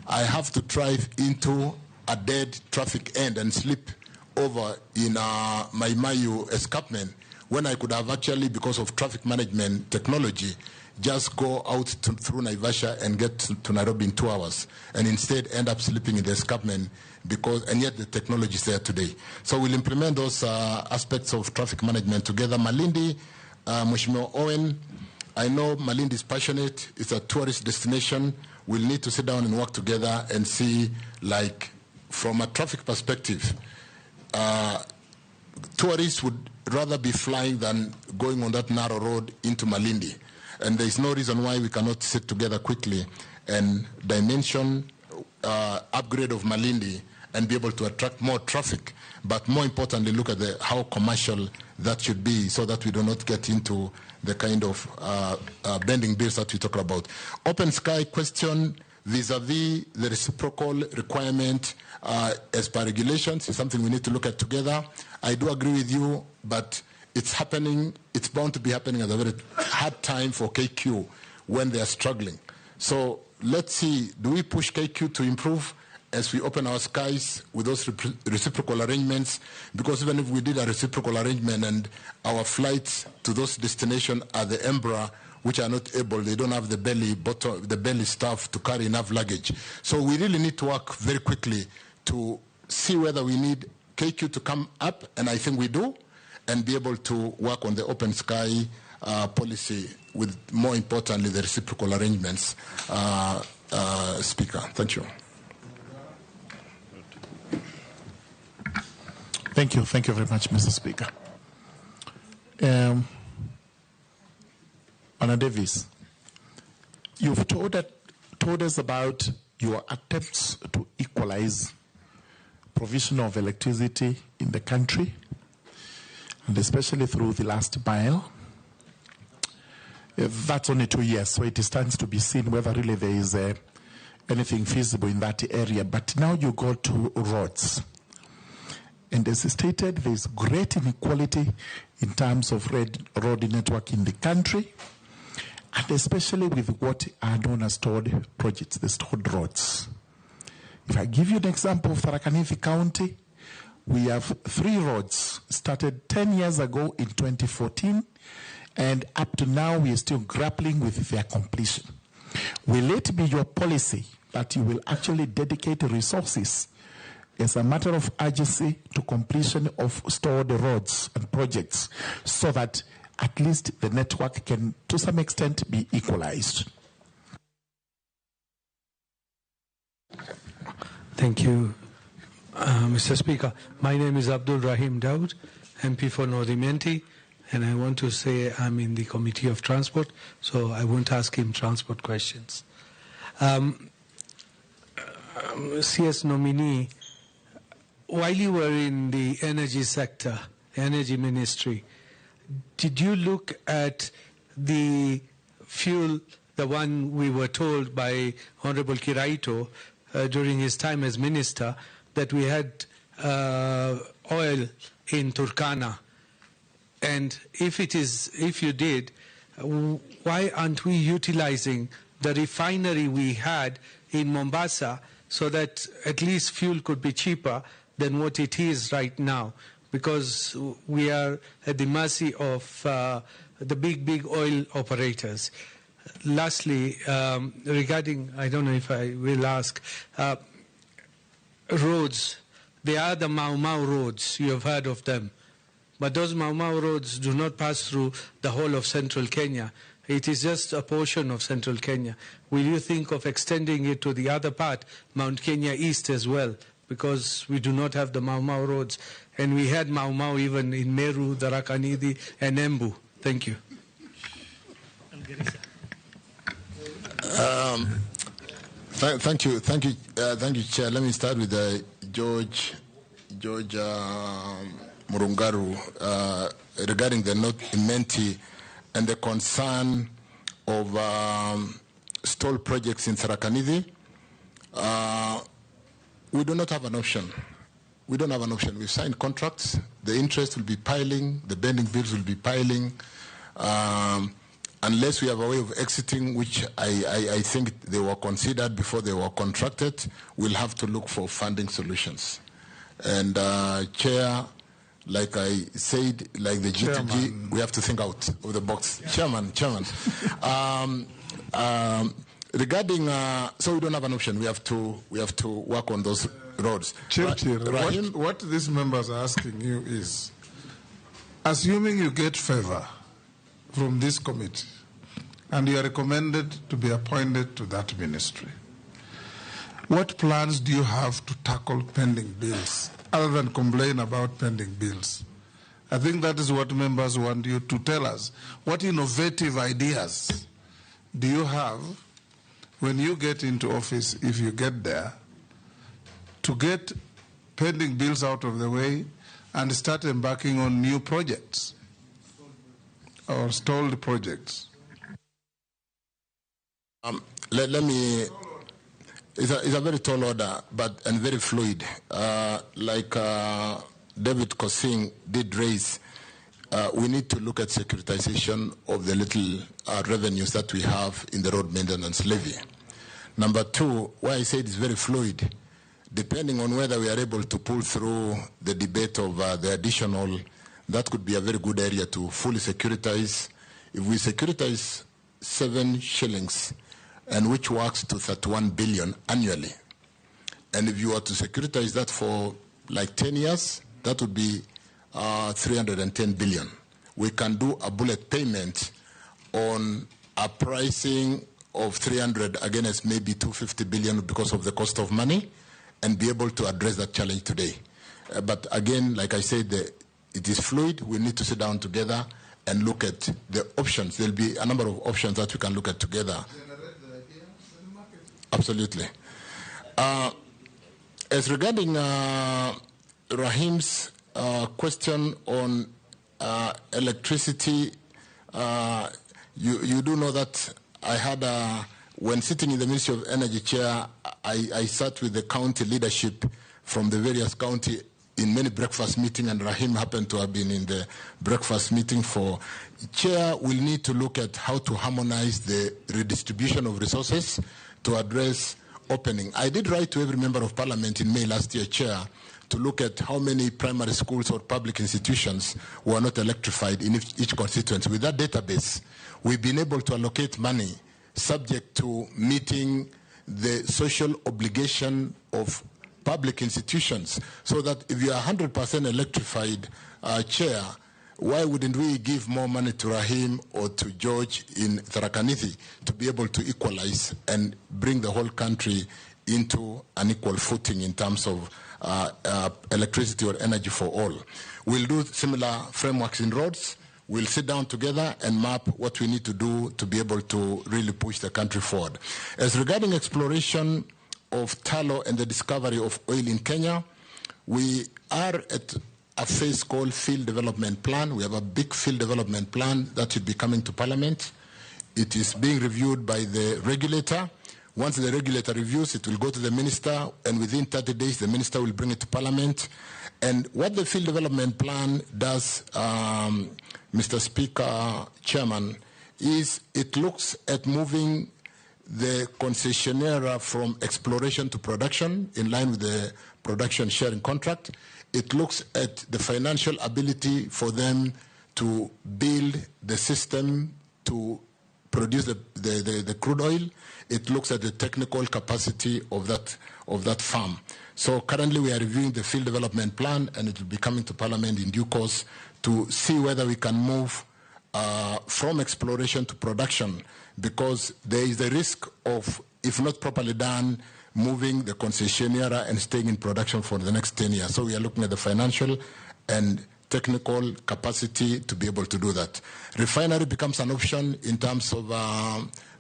I have to drive into a dead traffic end and slip over in my Mayu escarpment, when I could have actually, because of traffic management technology, just go out through Naivasha and get to Nairobi in 2 hours, and instead end up sleeping in the escarpment, and yet the technology is there today. So we'll implement those aspects of traffic management together. Malindi, Mheshimiwa Owen, I know Malindi is passionate. It's a tourist destination. We'll need to sit down and work together and see, like, from a traffic perspective, tourists would rather be flying than going on that narrow road into Malindi. And there is no reason why we cannot sit together quickly and dimension upgrade of Malindi and be able to attract more traffic. But more importantly, look at how commercial that should be, so that we do not get into the kind of bending bills that we talk about. Open sky question vis-a-vis the reciprocal requirement as per regulations is something we need to look at together. I do agree with you, but it's happening. It's bound to be happening at a very hard time for KQ when they are struggling. So let's see, do we push KQ to improve as we open our skies with those reciprocal arrangements? Because even if we did a reciprocal arrangement and our flights to those destinations are the Embraer, which are not able, they don't have the belly staff to carry enough luggage. So we really need to work very quickly to see whether we need KQ to come up, and I think we do, and be able to work on the open sky policy with, more importantly, the reciprocal arrangements. Speaker, thank you. Thank you. Thank you very much, Mr. Speaker. Honour Davis, you've told us about your attempts to equalize provision of electricity in the country, and especially through the last mile. That's only 2 years, so it stands to be seen whether really there is anything feasible in that area. But now you go to roads. And as stated, there is great inequality in terms of road network in the country, and especially with what are known as stored projects, the stored roads. If I give you an example of Tharaka Nithi County, we have 3 roads started 10 years ago in 2014, and up to now we are still grappling with their completion. Will it be your policy that you will actually dedicate resources as a matter of urgency to completion of stored roads and projects so that at least the network can, to some extent, be equalized? Thank you, Mr. Speaker. My name is Abdul Rahim Daud, MP for Northern Menti, and I want to say I'm in the Committee of Transport, so I won't ask him transport questions. CS Nominee, while you were in the energy sector, energy ministry, did you look at the fuel, the one we were told by Honorable Kiraito during his time as minister, that we had oil in Turkana? And if you did, why aren't we utilizing the refinery we had in Mombasa so that at least fuel could be cheaper than what it is right now? Because we are at the mercy of the big oil operators. Lastly, regarding, I don't know if I will ask, roads, they are the Mau Mau roads, you have heard of them. But those Mau Mau roads do not pass through the whole of central Kenya. It is just a portion of central Kenya. Will you think of extending it to the other part, Mount Kenya East as well? Because we do not have the Mau Mau roads. And we had Mau Mau even in Meru, Tharaka Nithi, and Embu. Thank you. Thank you, Chair. Let me start with George Murungaru regarding the Menti and the concern of stall projects in Tharaka Nithi. We do not have an option. We don't have an option. We've signed contracts. The interest will be piling. The bending bills will be piling. Unless we have a way of exiting, which I think they were considered before they were contracted, we'll have to look for funding solutions. And Chair, like I said, like the GTG, Chairman, we have to think out of the box. Chairman. Regarding, so we don't have an option. We have to work on those roads. What these members are asking you is, assuming you get favor from this committee and you are recommended to be appointed to that ministry, what plans do you have to tackle pending bills other than complain about pending bills? I think that is what members want you to tell us. What innovative ideas do you have when you get into office, if you get there, to get pending bills out of the way and start embarking on new projects or stalled projects? Let me. It's a very tall order, and very fluid. Like David Kosing did raise, we need to look at securitization of the little revenues that we have in the road maintenance levy. Number two, why I said it's very fluid, depending on whether we are able to pull through the debate of the additional, that could be a very good area to fully securitize. If we securitize 7 shillings, and which works to 31 billion annually, and if you were to securitize that for like 10 years, that would be 310 billion. We can do a bullet payment on a pricing of 300 against maybe 250 billion because of the cost of money, and be able to address that challenge today. But again, like I said, it is fluid. We need to sit down together and look at the options. There'll be a number of options that we can look at together. Absolutely. As regarding Rahim's question on electricity, you do know that I had, when sitting in the Ministry of Energy chair, I sat with the county leadership from the various county in many breakfast meetings, and Rahim happened to have been in the breakfast meeting for. Chair will need to look at how to harmonize the redistribution of resources to address opening. I did write to every member of parliament in May last year, Chair, to look at how many primary schools or public institutions were not electrified in each constituency. With that database, we've been able to allocate money subject to meeting the social obligation of public institutions, so that if you are 100% electrified, Chair, why wouldn't we give more money to Rahim or to George in Tharakanithi to be able to equalize and bring the whole country into an equal footing in terms of electricity or energy for all? We'll do similar frameworks in roads. We'll sit down together and map what we need to do to be able to really push the country forward. As regarding exploration of tallow and the discovery of oil in Kenya, we are at a phase called field development plan. We have a big field development plan that should be coming to Parliament. It is being reviewed by the regulator. Once the regulator reviews, it will go to the minister, and within 30 days, the minister will bring it to Parliament. And what the field development plan does, Mr. Speaker, Chairman, is it looks at moving the concessionaire from exploration to production in line with the production sharing contract. It looks at the financial ability for them to build the system to produce the crude oil. It looks at the technical capacity of that farm. So currently we are reviewing the field development plan, and it will be coming to Parliament in due course to see whether we can move from exploration to production, because there is the risk of, if not properly done, moving the concessionaire and staying in production for the next 10 years. So we are looking at the financial and technical capacity to be able to do that. Refinery becomes an option in terms of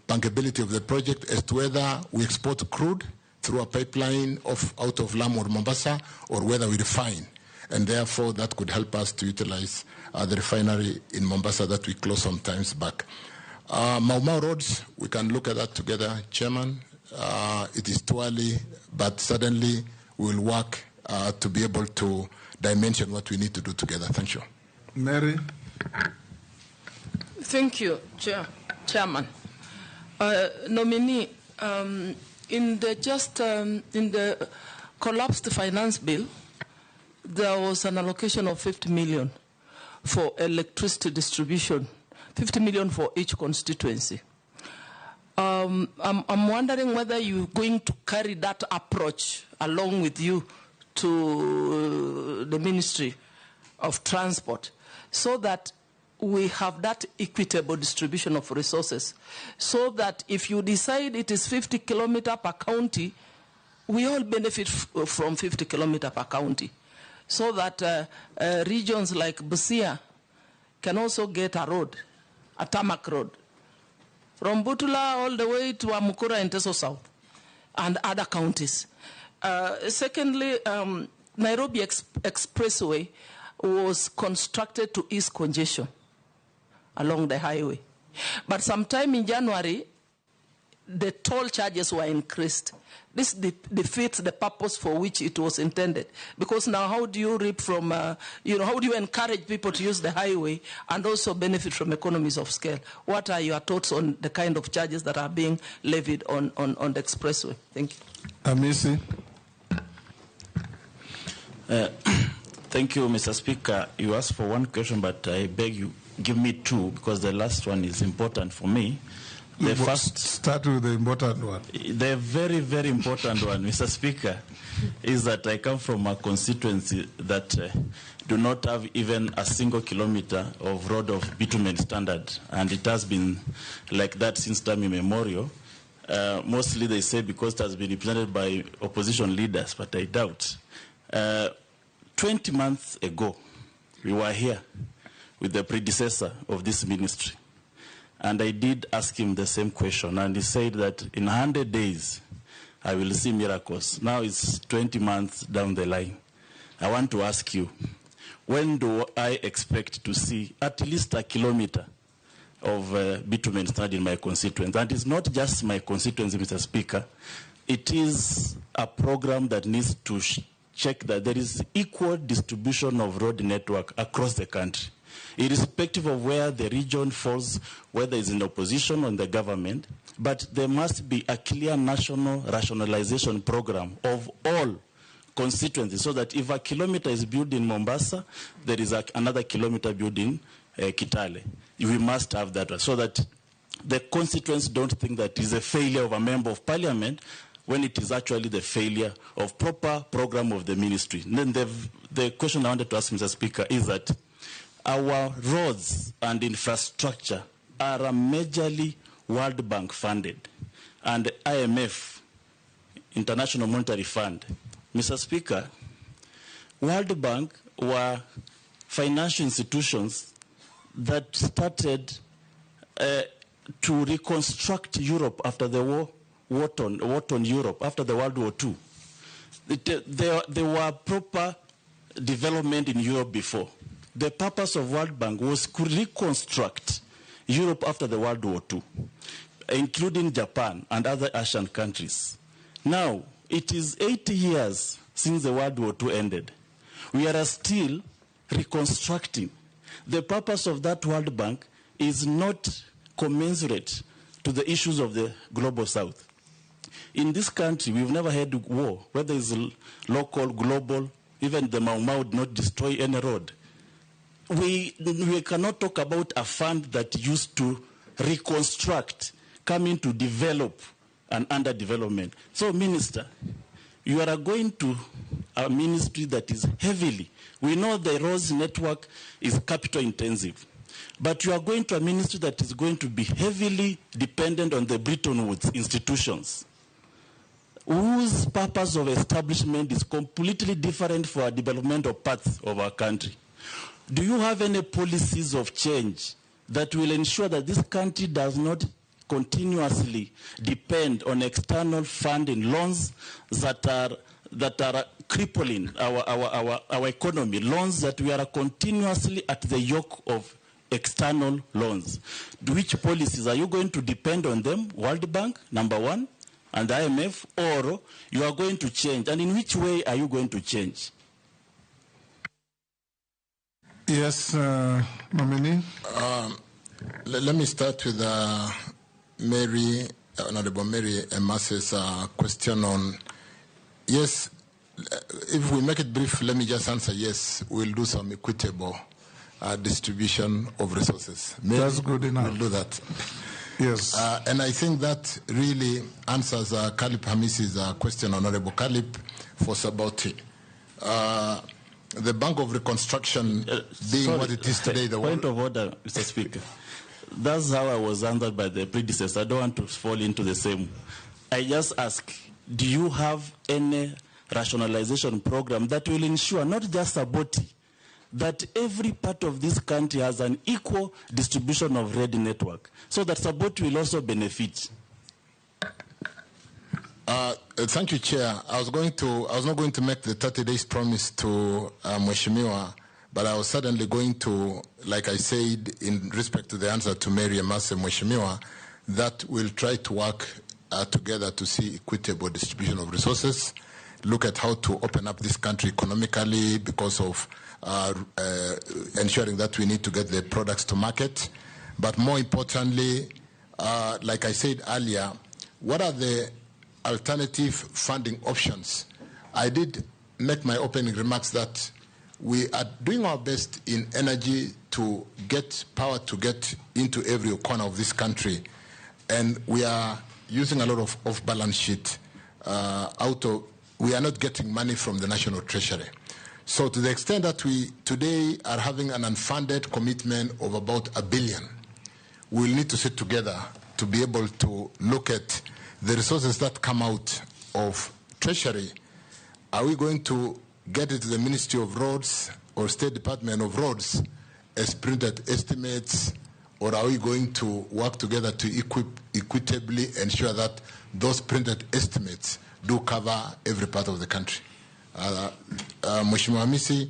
bankability of the project as to whether we export crude through a pipeline out of Lamu or Mombasa, or whether we refine. And therefore, that could help us to utilize the refinery in Mombasa that we closed some times back. Mau Mau roads, we can look at that together, Chairman. It is too early, but certainly we will work to be able to dimension what we need to do together. Thank you. Mary. Thank you, Chairman. Nominee, in the collapsed finance bill, there was an allocation of 50 million for electricity distribution, 50 million for each constituency. I'm wondering whether you're going to carry that approach along with you to the Ministry of Transport, so that we have that equitable distribution of resources, so that if you decide it is 50 kilometers per county, we all benefit from 50 kilometers per county, so that regions like Busia can also get a road, a tarmac road, from Butula all the way to Amukura and Teso South, and other counties. Secondly, Nairobi Expressway was constructed to ease congestion along the highway. But sometime in January, the toll charges were increased. This defeats the purpose for which it was intended. Because now how do you reap from, how do you encourage people to use the highway and also benefit from economies of scale? What are your thoughts on the kind of charges that are being levied on the expressway? Thank you. Amisi. Thank you, Mr. Speaker. You asked for one question, but I beg you, give me two, because the last one is important for me. The first, start with the important one. The very, very important one, Mr. Speaker, is that I come from a constituency that do not have even a single kilometer of road of bitumen standard, and it has been like that since time immemorial. Mostly they say because it has been represented by opposition leaders, but I doubt. 20 months ago, we were here with the predecessor of this ministry. And I did ask him the same question. And he said that in 100 days, I will see miracles. Now it's 20 months down the line. I want to ask you, when do I expect to see at least a kilometer of bitumen started in my constituency? And it's not just my constituency, Mr. Speaker. It is a program that needs to check that there is equal distribution of road network across the country, irrespective of where the region falls, whether it's in opposition or in the government. But there must be a clear national rationalization program of all constituencies, so that if a kilometer is built in Mombasa, there is another kilometer built in Kitale. We must have that, so that the constituents don't think that it is a failure of a member of parliament, when it is actually the failure of proper program of the ministry. And then the question I wanted to ask, Mr. Speaker, is that our roads and infrastructure are majorly World Bank funded, and IMF, International Monetary Fund. Mr. Speaker, World Bank were financial institutions that started to reconstruct Europe after the war on Europe, after the World War II. There were proper development in Europe before. The purpose of World Bank was to reconstruct Europe after the World War II, including Japan and other Asian countries. Now, it is 80 years since the World War II ended. We are still reconstructing. The purpose of that World Bank is not commensurate to the issues of the global south. In this country, we've never had war, whether it's local, global, even the Mau Mau did not destroy any road. We cannot talk about a fund that used to reconstruct, coming to develop an underdevelopment. So, Minister, you are going to a ministry that is heavily, we know the roads network is capital intensive, but you are going to a ministry that is going to be heavily dependent on the Bretton Woods institutions, whose purpose of establishment is completely different for our developmental paths of our country. Do you have any policies of change that will ensure that this country does not continuously depend on external funding, loans that are crippling our economy, loans that we are continuously at the yoke of external loans? Which policies are you going to depend on them? World Bank, number one, and the IMF, or you are going to change? And in which way are you going to change? Yes, Nominee. Let me start with Honorable Mary Emasse's question on, yes, if we make it brief, let me just answer yes, we'll do some equitable distribution of resources. Maybe that's good enough. We'll do that. Yes. And I think that really answers Kalip Hamis's question, Honorable Kalip, for Saboti. The Bank of Reconstruction being what it is today. The point of order, Mr. Speaker. That's how I was answered by the predecessor. I don't want to fall into the same. I just ask, do you have any rationalization program that will ensure, not just Saboti, that every part of this country has an equal distribution of road network, so that Saboti will also benefit? Thank you, Chair. I was not going to make the 30 days promise to Mheshimiwa, but I was certainly going to, like I said, in respect to the answer to Mary Emase Mheshimiwa, that we'll try to work together to see equitable distribution of resources, look at how to open up this country economically because of ensuring that we need to get the products to market. But more importantly, like I said earlier, what are the alternative funding options? I did make my opening remarks that we are doing our best in energy to get power to get into every corner of this country, and we are using a lot of off-balance sheet we are not getting money from the National Treasury. So to the extent that we today are having an unfunded commitment of about $1 billion, we'll need to sit together to be able to look at the resources that come out of Treasury. Are we going to get it to the Ministry of Roads or State Department of Roads as printed estimates, or are we going to work together to equitably ensure that those printed estimates do cover every part of the country? Mheshimiwa Hamisi,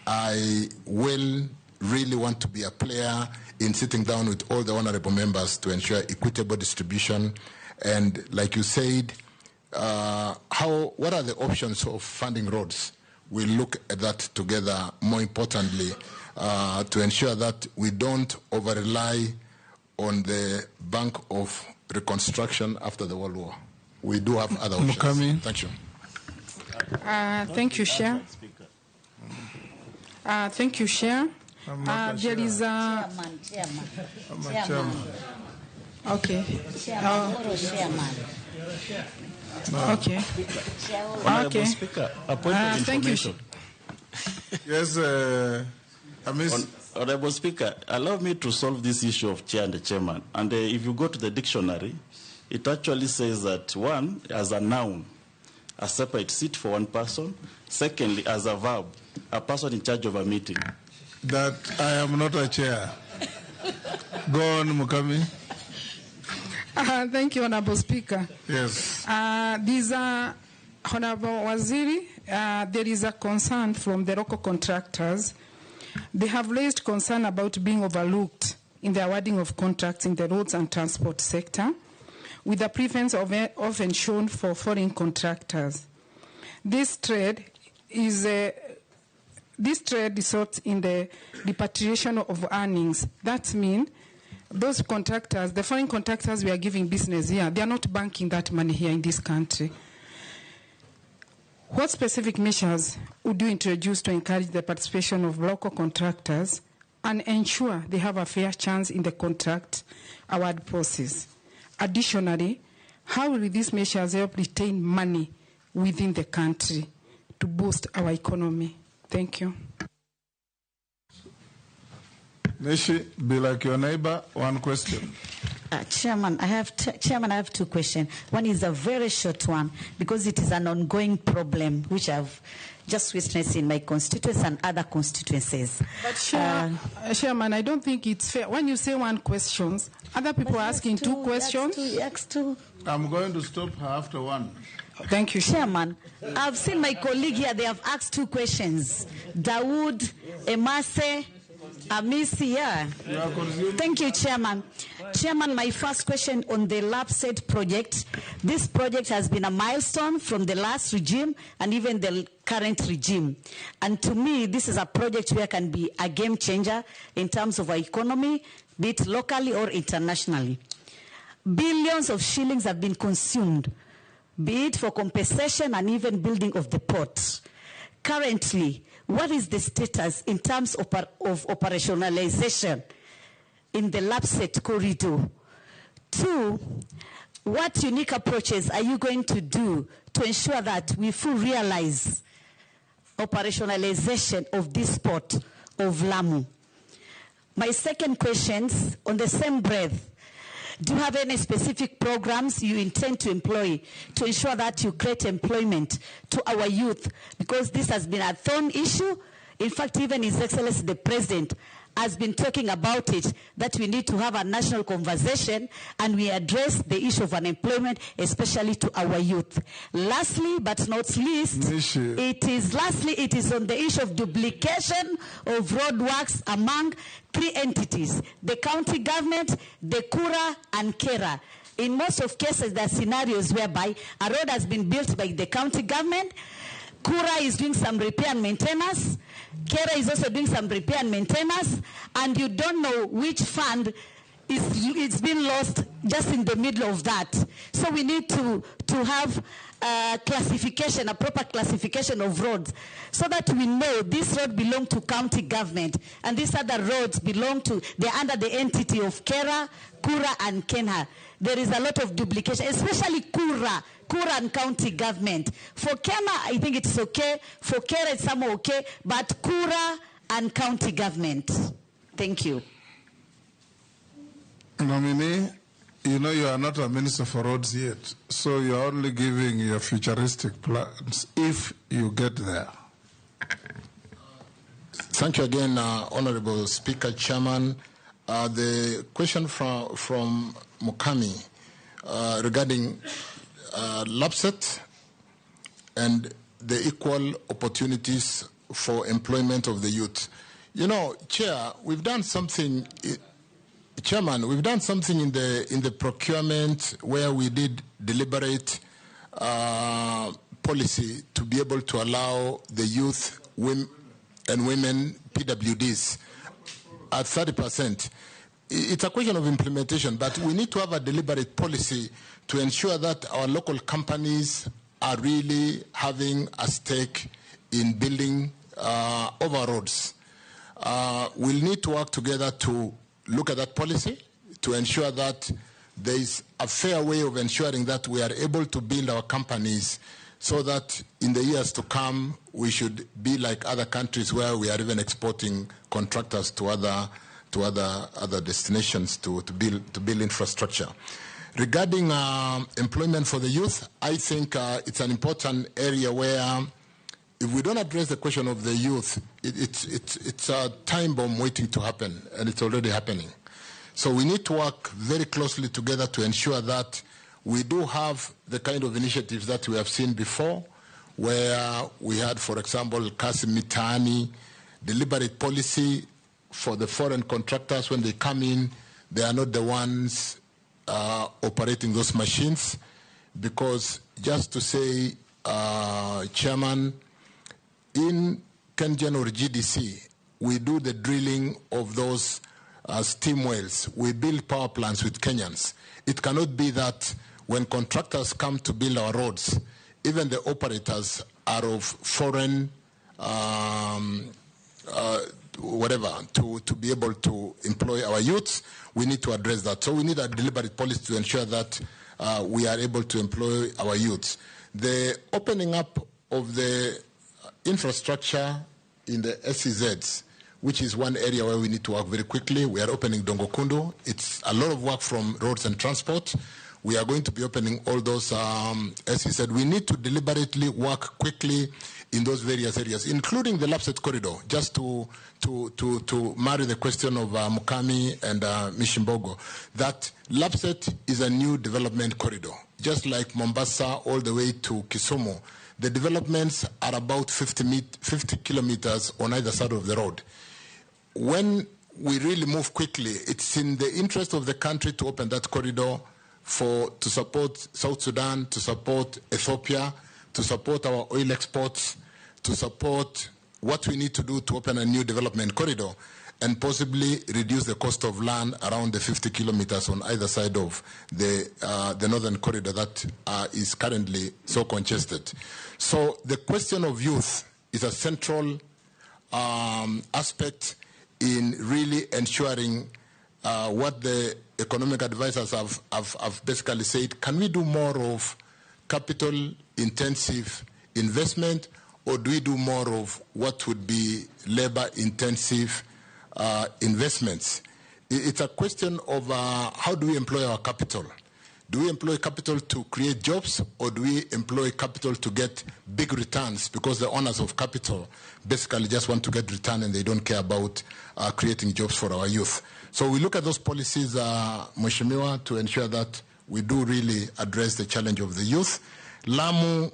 I will really want to be a player in sitting down with all the honorable members to ensure equitable distribution. And like you said, what are the options of funding roads? We'll look at that together, more importantly, to ensure that we don't over-rely on the Bank of Reconstruction after the World War. We do have other options. Mukami. Thank you. Thank you, Chair. Thank you, Chair. There is a... Chairman. Okay. Okay. Honorable Speaker, a point of information. Yes, Honorable Speaker, allow me to solve this issue of chair and the chairman. And if you go to the dictionary, it actually says that one, as a noun, a separate seat for one person. Secondly, as a verb, a person in charge of a meeting. That I am not a chair. Go on, Mukami. Thank you, Honorable Speaker. Yes. These are, Honorable Waziri, there is a concern from the local contractors. They have raised concern about being overlooked in the awarding of contracts in the roads and transport sector, with the preference often shown for foreign contractors. This trade results in the repatriation of earnings. That means those contractors, the foreign contractors we are giving business here, they are not banking that money here in this country. What specific measures would you introduce to encourage the participation of local contractors and ensure they have a fair chance in the contract award process? Additionally, how will these measures help retain money within the country to boost our economy? Thank you. Nishi, be like your neighbor, one question. Chairman, I have two questions. One is a very short one because it is an ongoing problem which I've just witnessed in my constituency and other constituencies. But Chairman, I don't think it's fair. When you say one question, other people are asking two questions. I'm going to stop her after one. Thank you, Chairman. I've seen my colleague here, they have asked two questions. Dawood, Emase, Amisi, yeah. Thank you, Chairman. Chairman, my first question on the LAPSSET project. This project has been a milestone from the last regime and even the current regime. And to me, this is a project where can be a game changer in terms of our economy, be it locally or internationally. Billions of shillings have been consumed, be it for compensation and even building of the port. Currently, what is the status in terms of operationalization in the LAPSSET corridor? Two, what unique approaches are you going to do to ensure that we fully realize operationalization of this port of Lamu? My second question, on the same breath, do you have any specific programs you intend to employ to ensure that you create employment to our youth? Because this has been a thorn issue. In fact, even His Excellency the President has been talking about it, that we need to have a national conversation and we address the issue of unemployment, especially to our youth. Lastly, but not least, it is on the issue of duplication of road works among three entities: the county government, the Kura, and Kera. In most of cases, there are scenarios whereby a road has been built by the county government, Kura is doing some repair and maintenance, Kera is also doing some repair and maintenance, and you don't know which fund it's been lost just in the middle of that. So we need to have classification, a proper classification of roads, so that we know this road belongs to county government and these other roads belong to, they're under the entity of Kera, Kura, and Kenha. There is a lot of duplication, especially Kura and county government. For Kenha, I think it's okay. For Kera, it's somewhat okay, but Kura and county government. Thank you. Nominee, you know you are not a minister for roads yet, so you are only giving your futuristic plans if you get there. Thank you again, Honorable Speaker, Chairman. The question from Mukami regarding LAPSSET and the equal opportunities for employment of the youth. You know, Chair, we've done something. Chairman, we've done something in the procurement where we did deliberate policy to be able to allow the youth and women PWDs at 30%. It's a question of implementation, but we need to have a deliberate policy to ensure that our local companies are really having a stake in building over roads. We'll need to work together to look at that policy to ensure that there is a fair way of ensuring that we are able to build our companies so that in the years to come, we should be like other countries where we are even exporting contractors to other destinations to build infrastructure. Regarding employment for the youth, I think it's an important area where if we don't address the question of the youth, it's a time bomb waiting to happen, and it's already happening. So we need to work very closely together to ensure that we do have the kind of initiatives that we have seen before, where we had, for example, Kasi Mitaani, deliberate policy for the foreign contractors. When they come in, they are not the ones operating those machines, because just to say, Chairman, in Kenyan or GDC, we do the drilling of those steam wells. We build power plants with Kenyans. It cannot be that when contractors come to build our roads, even the operators are of foreign whatever, to be able to employ our youths. We need to address that. So we need a deliberate policy to ensure that we are able to employ our youths. The opening up of the infrastructure in the SEZs, which is one area where we need to work very quickly. We are opening Dongokundu. It's a lot of work from roads and transport. We are going to be opening all those, as he said, we need to deliberately work quickly in those various areas, including the LAPSSET corridor, just to marry the question of Mukami and Mishimbogo, that LAPSSET is a new development corridor, just like Mombasa all the way to Kisumu. The developments are about 50 kilometers on either side of the road. When we really move quickly, it's in the interest of the country to open that corridor to support South Sudan, to support Ethiopia, to support our oil exports, to support what we need to do to open a new development corridor and possibly reduce the cost of land around the 50 kilometers on either side of the northern corridor that is currently so congested. So the question of youth is a central aspect in really ensuring what the economic advisors have basically said. Can we do more of capital-intensive investment, or do we do more of what would be labor-intensive investments? It's a question of how do we employ our capital? Do we employ capital to create jobs, or do we employ capital to get big returns, because the owners of capital basically just want to get return and they don't care about creating jobs for our youth? So we look at those policies, Mheshimiwa, to ensure that we do really address the challenge of the youth. Lamu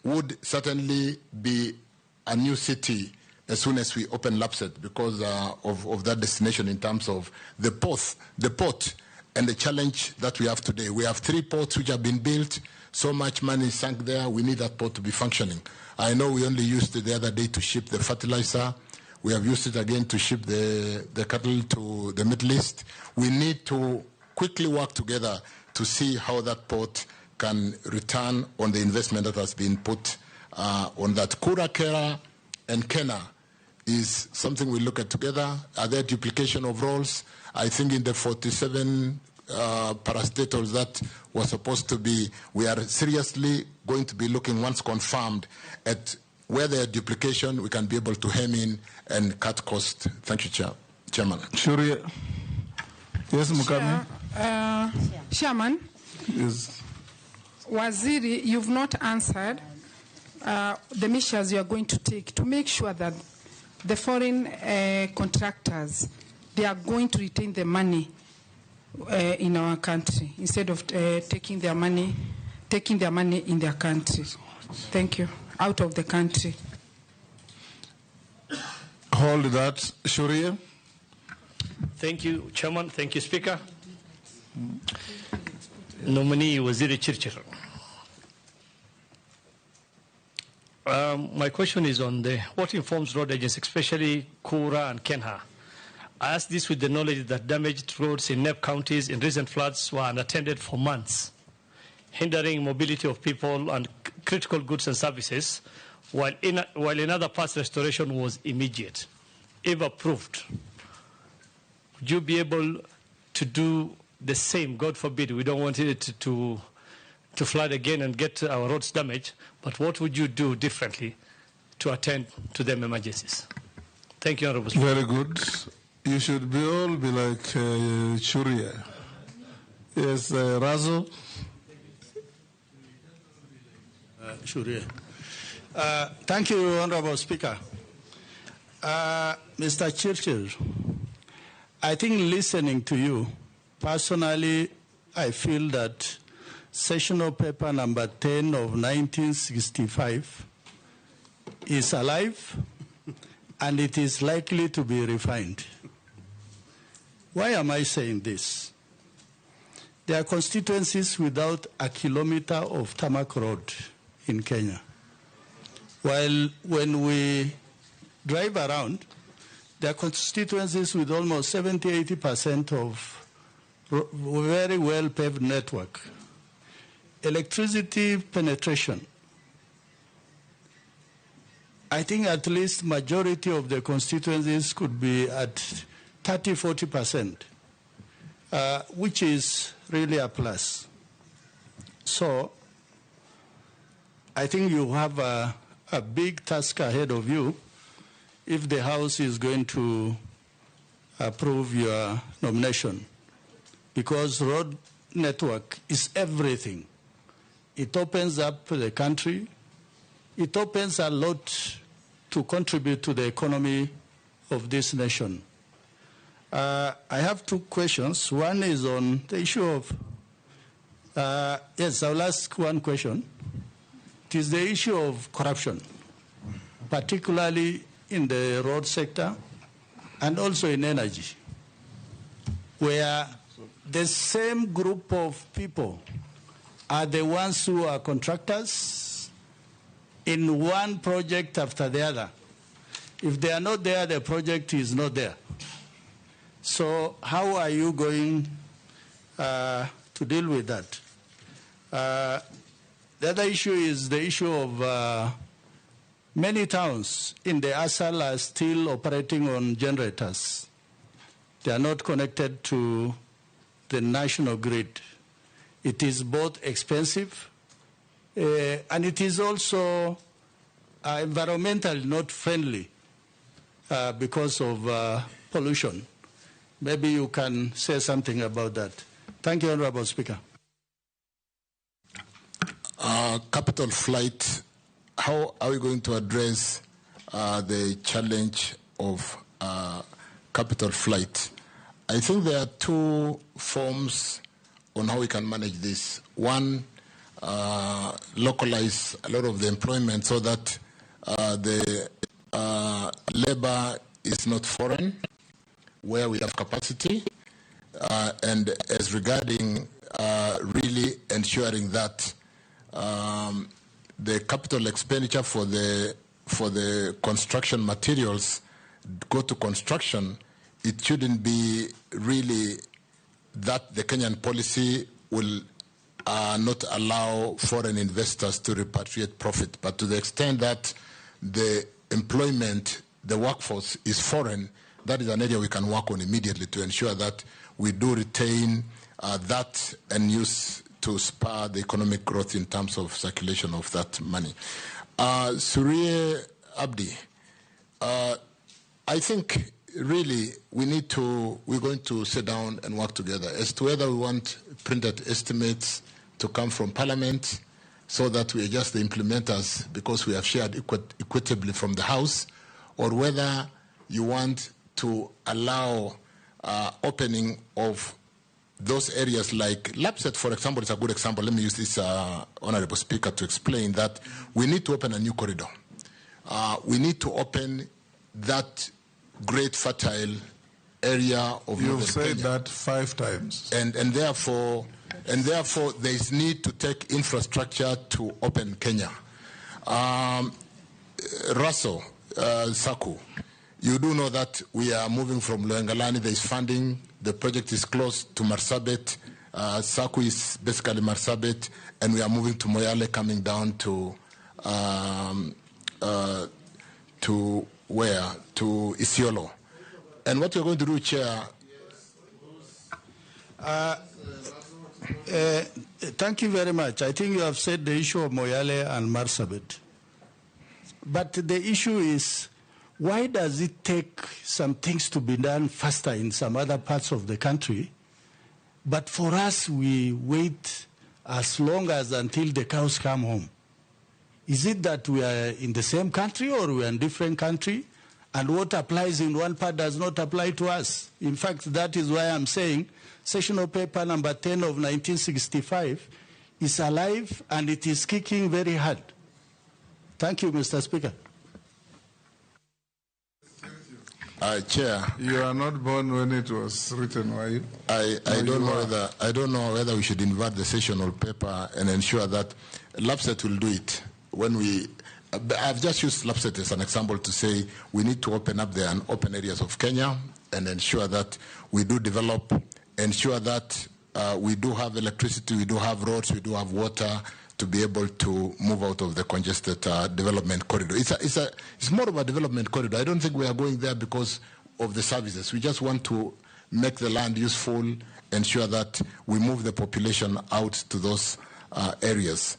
would certainly be a new city as soon as we open LAPSSET because of that destination in terms of the port and the challenge that we have today. We have 3 ports which have been built. So much money sunk there. We need that port to be functioning. I know we only used it the other day to ship the fertilizer. We have used it again to ship the cattle to the Middle East. We need to quickly work together to see how that port can return on the investment that has been put on that. Kura, Kera, and Kena is something we look at together. Are there duplication of roles? I think in the 47 parastatals that were supposed to be, we are seriously going to be looking, once confirmed, at where there are duplication, we can be able to hem in and cut cost. Thank you, Chairman. Sure. Yes, Mukami. Chairman. Yes. Waziri, you've not answered the measures you are going to take to make sure that the foreign contractors, they are going to retain the money in our country instead of taking their money in their country. Thank you. Out of the country. Hold that. Sharia. Thank you, Chairman. Thank you, Speaker. Nominee Waziri Chirchir. My question is on what informs road agents, especially Kura and Kenha. I ask this with the knowledge that damaged roads in NEP counties in recent floods were unattended for months, hindering mobility of people and critical goods and services, while in other parts restoration was immediate. If approved, would you be able to do the same? God forbid, we don't want it to flood again and get our roads damaged, but what would you do differently to attend to them emergencies? Thank you, Honorable Speaker. Very good. You should all be like Shuria. Yes, Razo. Shuria. Thank you, Honorable Speaker. Mr. Churchill, I think listening to you, personally, I feel that Sessional Paper number 10 of 1965 is alive and it is likely to be refined. Why am I saying this? There are constituencies without a kilometer of tarmac road in Kenya. While when we drive around, there are constituencies with almost 70–80% of very well paved network. Electricity penetration. I think at least majority of the constituencies could be at 30–40%, which is really a plus. So I think you have a big task ahead of you if the House is going to approve your nomination, because road network is everything. It opens up the country. It opens a lot to contribute to the economy of this nation. I have two questions. One is on the issue of, yes, I'll ask one question. It is the issue of corruption, particularly in the road sector and also in energy, where the same group of people are the ones who are contractors in one project after the other. If they are not there, the project is not there. So how are you going to deal with that? The other issue is the issue of many towns in the ASAL are still operating on generators. They are not connected to the national grid. It is both expensive and it is also environmentally not friendly because of pollution. Maybe you can say something about that. Thank you, Honorable Speaker. Capital flight, how are we going to address the challenge of capital flight? I think there are two forms on how we can manage this. One, localize a lot of the employment so that the labor is not foreign, where we have capacity, and as regarding really ensuring that the capital expenditure for the construction materials go to construction, it shouldn't be really that the Kenyan policy will not allow foreign investors to repatriate profit. But to the extent that the employment, the workforce is foreign, that is an area we can work on immediately to ensure that we do retain that and use to spur the economic growth in terms of circulation of that money. Surya Abdi, I think really we're going to sit down and work together as to whether we want printed estimates to come from Parliament so that we are just the implementers because we have shared equitably from the House, or whether you want to allow opening of those areas like LAPSSET, for example, is a good example. Let me use this, Honorable Speaker, to explain that we need to open a new corridor. We need to open that great fertile area of You've said Kenya. That 5 times. And therefore there is need to take infrastructure to open Kenya. Russell, Saku, you do know that we are moving from Loengalani. There is funding. The project is close to Marsabit. Saku is basically Marsabit, and we are moving to Moyale, coming down to where? To Isiolo. And what you're going to do, Chair? Thank you very much. I think you have said the issue of Moyale and Marsabit. But the issue is, why does it take some things to be done faster in some other parts of the country, but for us we wait as long as until the cows come home? Is it that we are in the same country or we are in a different country, and what applies in one part does not apply to us? In fact, that is why I'm saying Sessional Paper number 10 of 1965 is alive and it is kicking very hard. Thank you, Mr. Speaker. Chair, you are not born when it was written, were you? I don't know whether we should invert the sessional paper and ensure that LAPSSET will do it. When I've just used LAPSSET as an example to say we need to open up the open areas of Kenya and ensure that we do develop, ensure that we do have electricity, we do have roads, we do have water to be able to move out of the congested development corridor. It's more of a development corridor. I don't think we are going there because of the services. We just want to make the land useful, ensure that we move the population out to those areas.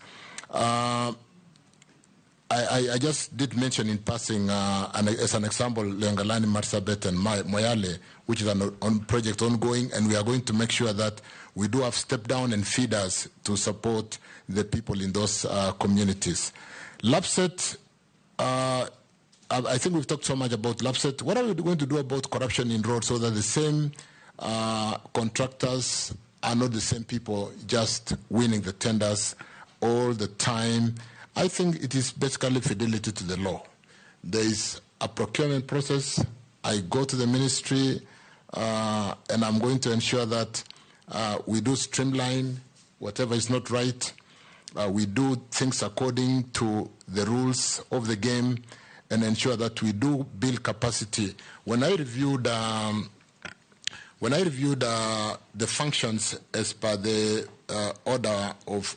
I just did mention in passing, as an example, Lengalani, Marsabit, and Moyale, which is a project ongoing, and we are going to make sure that we do have step down and feeders to support the people in those communities. LAPSSET, I think we've talked so much about LAPSSET. What are we going to do about corruption in roads so that the same contractors are not the same people just winning the tenders all the time? I think it is basically fidelity to the law. There is a procurement process. I go to the ministry, and I'm going to ensure that we do streamline whatever is not right. We do things according to the rules of the game and ensure that we do build capacity. When I reviewed the functions as per the order of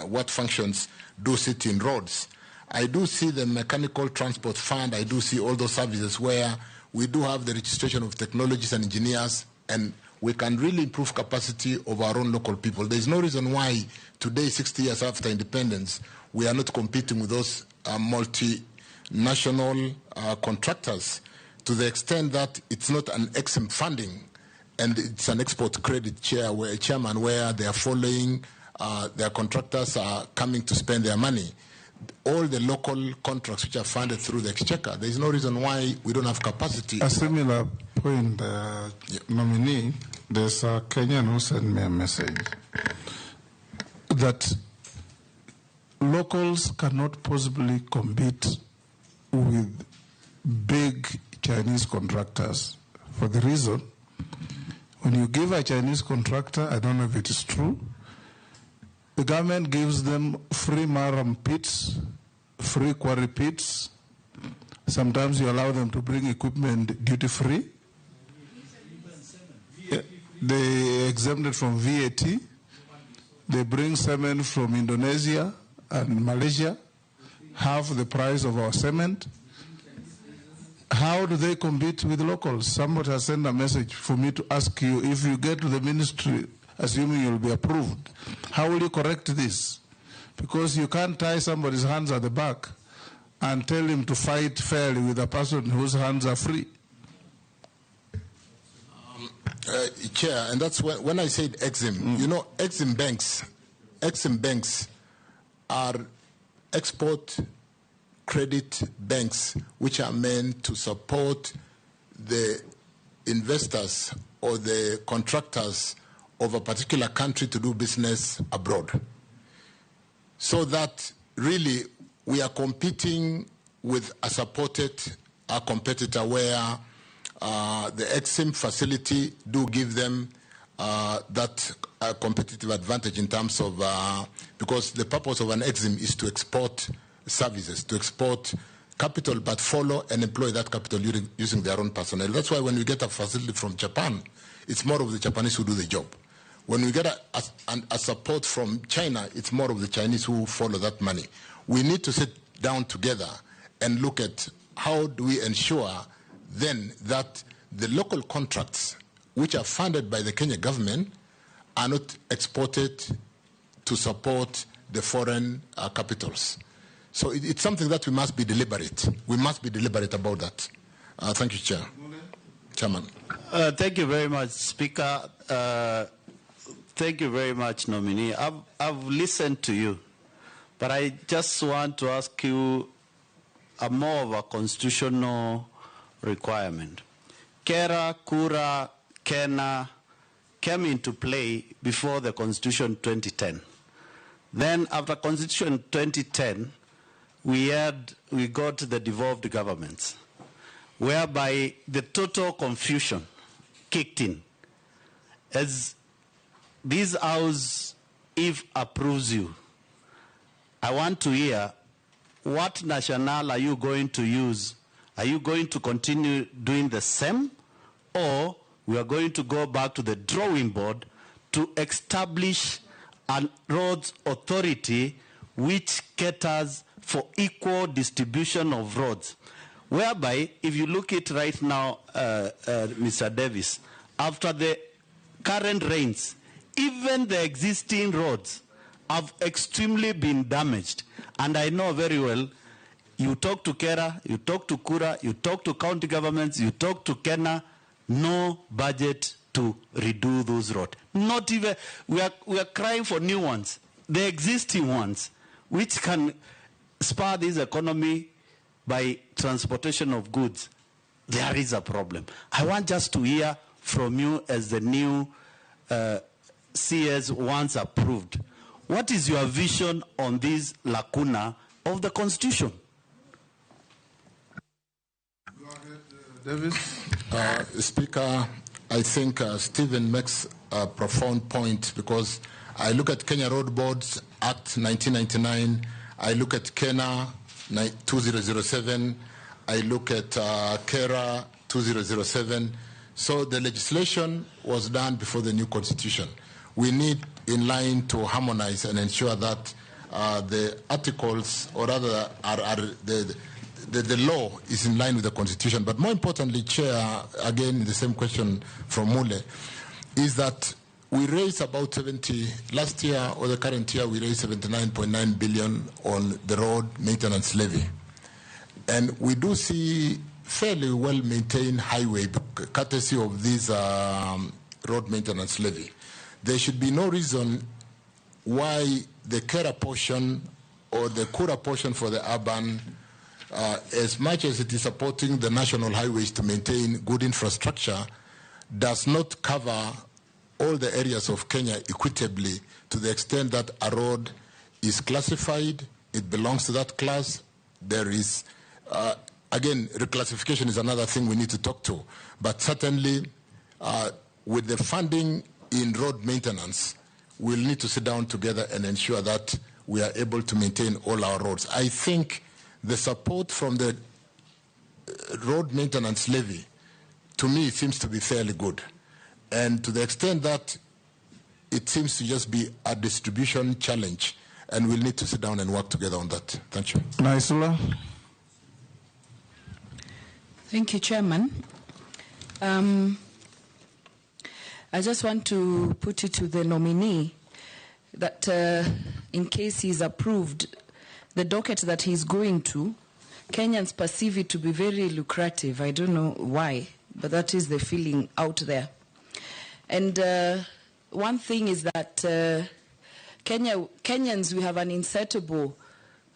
what functions do sit in roads, I do see the mechanical transport fund. I do see all those services where we do have the registration of technologists and engineers, and we can really improve capacity of our own local people. There is no reason why today, 60 years after independence, we are not competing with those multinational contractors, to the extent that it's not an EXIM funding and it's an export credit chairman where they are following their contractors are coming to spend their money. All the local contracts which are funded through the exchequer, there is no reason why we don't have capacity. A similar point, Nominee, there's a Kenyan who sent me a message that locals cannot possibly compete with big Chinese contractors for the reason, when you give a Chinese contractor, I don't know if it is true, the government gives them free maram pits, free quarry pits. Sometimes you allow them to bring equipment duty-free. They exempted from VAT. They bring cement from Indonesia and Malaysia, half the price of our cement. How do they compete with locals? Somebody has sent a message for me to ask you, if you get to the ministry, assuming you'll be approved, how will you correct this? Because you can't tie somebody's hands at the back and tell him to fight fairly with a person whose hands are free. Chair, and that's when I said EXIM, you know, EXIM banks are export credit banks which are meant to support the investors or the contractors of a particular country to do business abroad. So that really we are competing with a supported competitor where the EXIM facility do give them that competitive advantage in terms of, because the purpose of an EXIM is to export services, to export capital, but follow and employ that capital using their own personnel. That's why when we get a facility from Japan, it's more of the Japanese who do the job. When we get a support from China, it's more of the Chinese who follow that money. We need to sit down together and look at how do we ensure then that the local contracts which are funded by the Kenya government are not exported to support the foreign capitals. So it's something that we must be deliberate. We must be deliberate about that. Thank you, Chairman. Thank you very much, Speaker. Thank you very much, Nominee. I've listened to you, but I just want to ask you a more of a constitutional requirement. Kera, Kura, Kena came into play before the Constitution 2010. Then after Constitution 2010, we got the devolved governments, whereby the total confusion kicked in. As this House, if approves you, I want to hear what national are you going to use? Are you going to continue doing the same, or we are going to go back to the drawing board to establish a roads authority which caters for equal distribution of roads? Whereby, if you look at right now, Mr. Davis, after the current rains, even the existing roads have extremely been damaged. And I know very well, you talk to Kera, you talk to Kura, you talk to county governments, you talk to Kena, no budget to redo those roads. Not even, we are crying for new ones. The existing ones, which can spur this economy by transportation of goods, there is a problem. I want just to hear from you as the new CS once approved. What is your vision on this lacuna of the Constitution? Davis. Speaker, I think Stephen makes a profound point, because I look at Kenya Road Boards Act 1999, I look at Kena 2007, I look at KERA 2007. So the legislation was done before the new constitution. We need in line to harmonize and ensure that the articles, or rather the law is in line with the constitution. But more importantly, Chair, again the same question from Mule, is that we raised about 70, last year or the current year we raised 79.9 billion on the road maintenance levy. And we do see fairly well-maintained highway courtesy of this road maintenance levy. There should be no reason why the Kera portion or the Kura portion for the urban, as much as it is supporting the national highways to maintain good infrastructure, does not cover all the areas of Kenya equitably, to the extent that a road is classified, it belongs to that class. There is, again, reclassification is another thing we need to talk to. But certainly, with the funding in road maintenance, we'll need to sit down together and ensure that we are able to maintain all our roads. I think the support from the road maintenance levy, to me, seems to be fairly good. And to the extent that it seems to just be a distribution challenge, and we'll need to sit down and work together on that. Thank you. Naisula. Thank you, Chairman. I just want to put it to the nominee that in case he's approved, the docket that he's going to, Kenyans perceive it to be very lucrative. I don't know why, but that is the feeling out there. And one thing is that Kenyans, we have an insatiable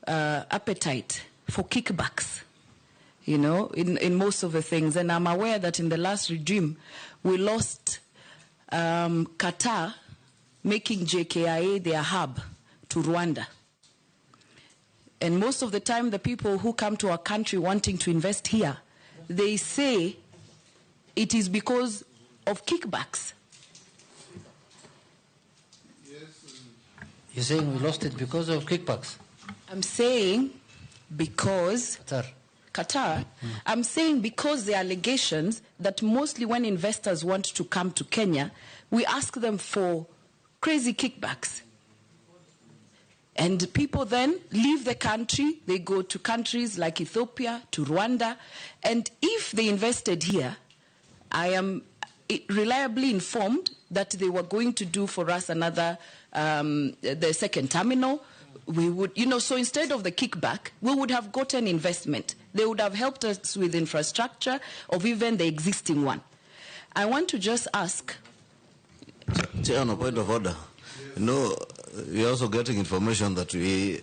appetite for kickbacks, you know, in most of the things. And I'm aware that in the last regime, we lost Qatar making JKIA their hub to Rwanda. And most of the time, the people who come to our country wanting to invest here, they say it is because of kickbacks. You're saying we lost it because of kickbacks? I'm saying because Qatar. I'm saying because the allegations that mostly when investors want to come to Kenya, we ask them for crazy kickbacks. And people then leave the country, they go to countries like Ethiopia, to Rwanda, and if they invested here, I am reliably informed that they were going to do for us another, the second terminal. We would, you know, so instead of the kickback, we would have gotten investment. They would have helped us with infrastructure of even the existing one. I want to just ask. Chair, on a point of order, you know, we're also getting information that we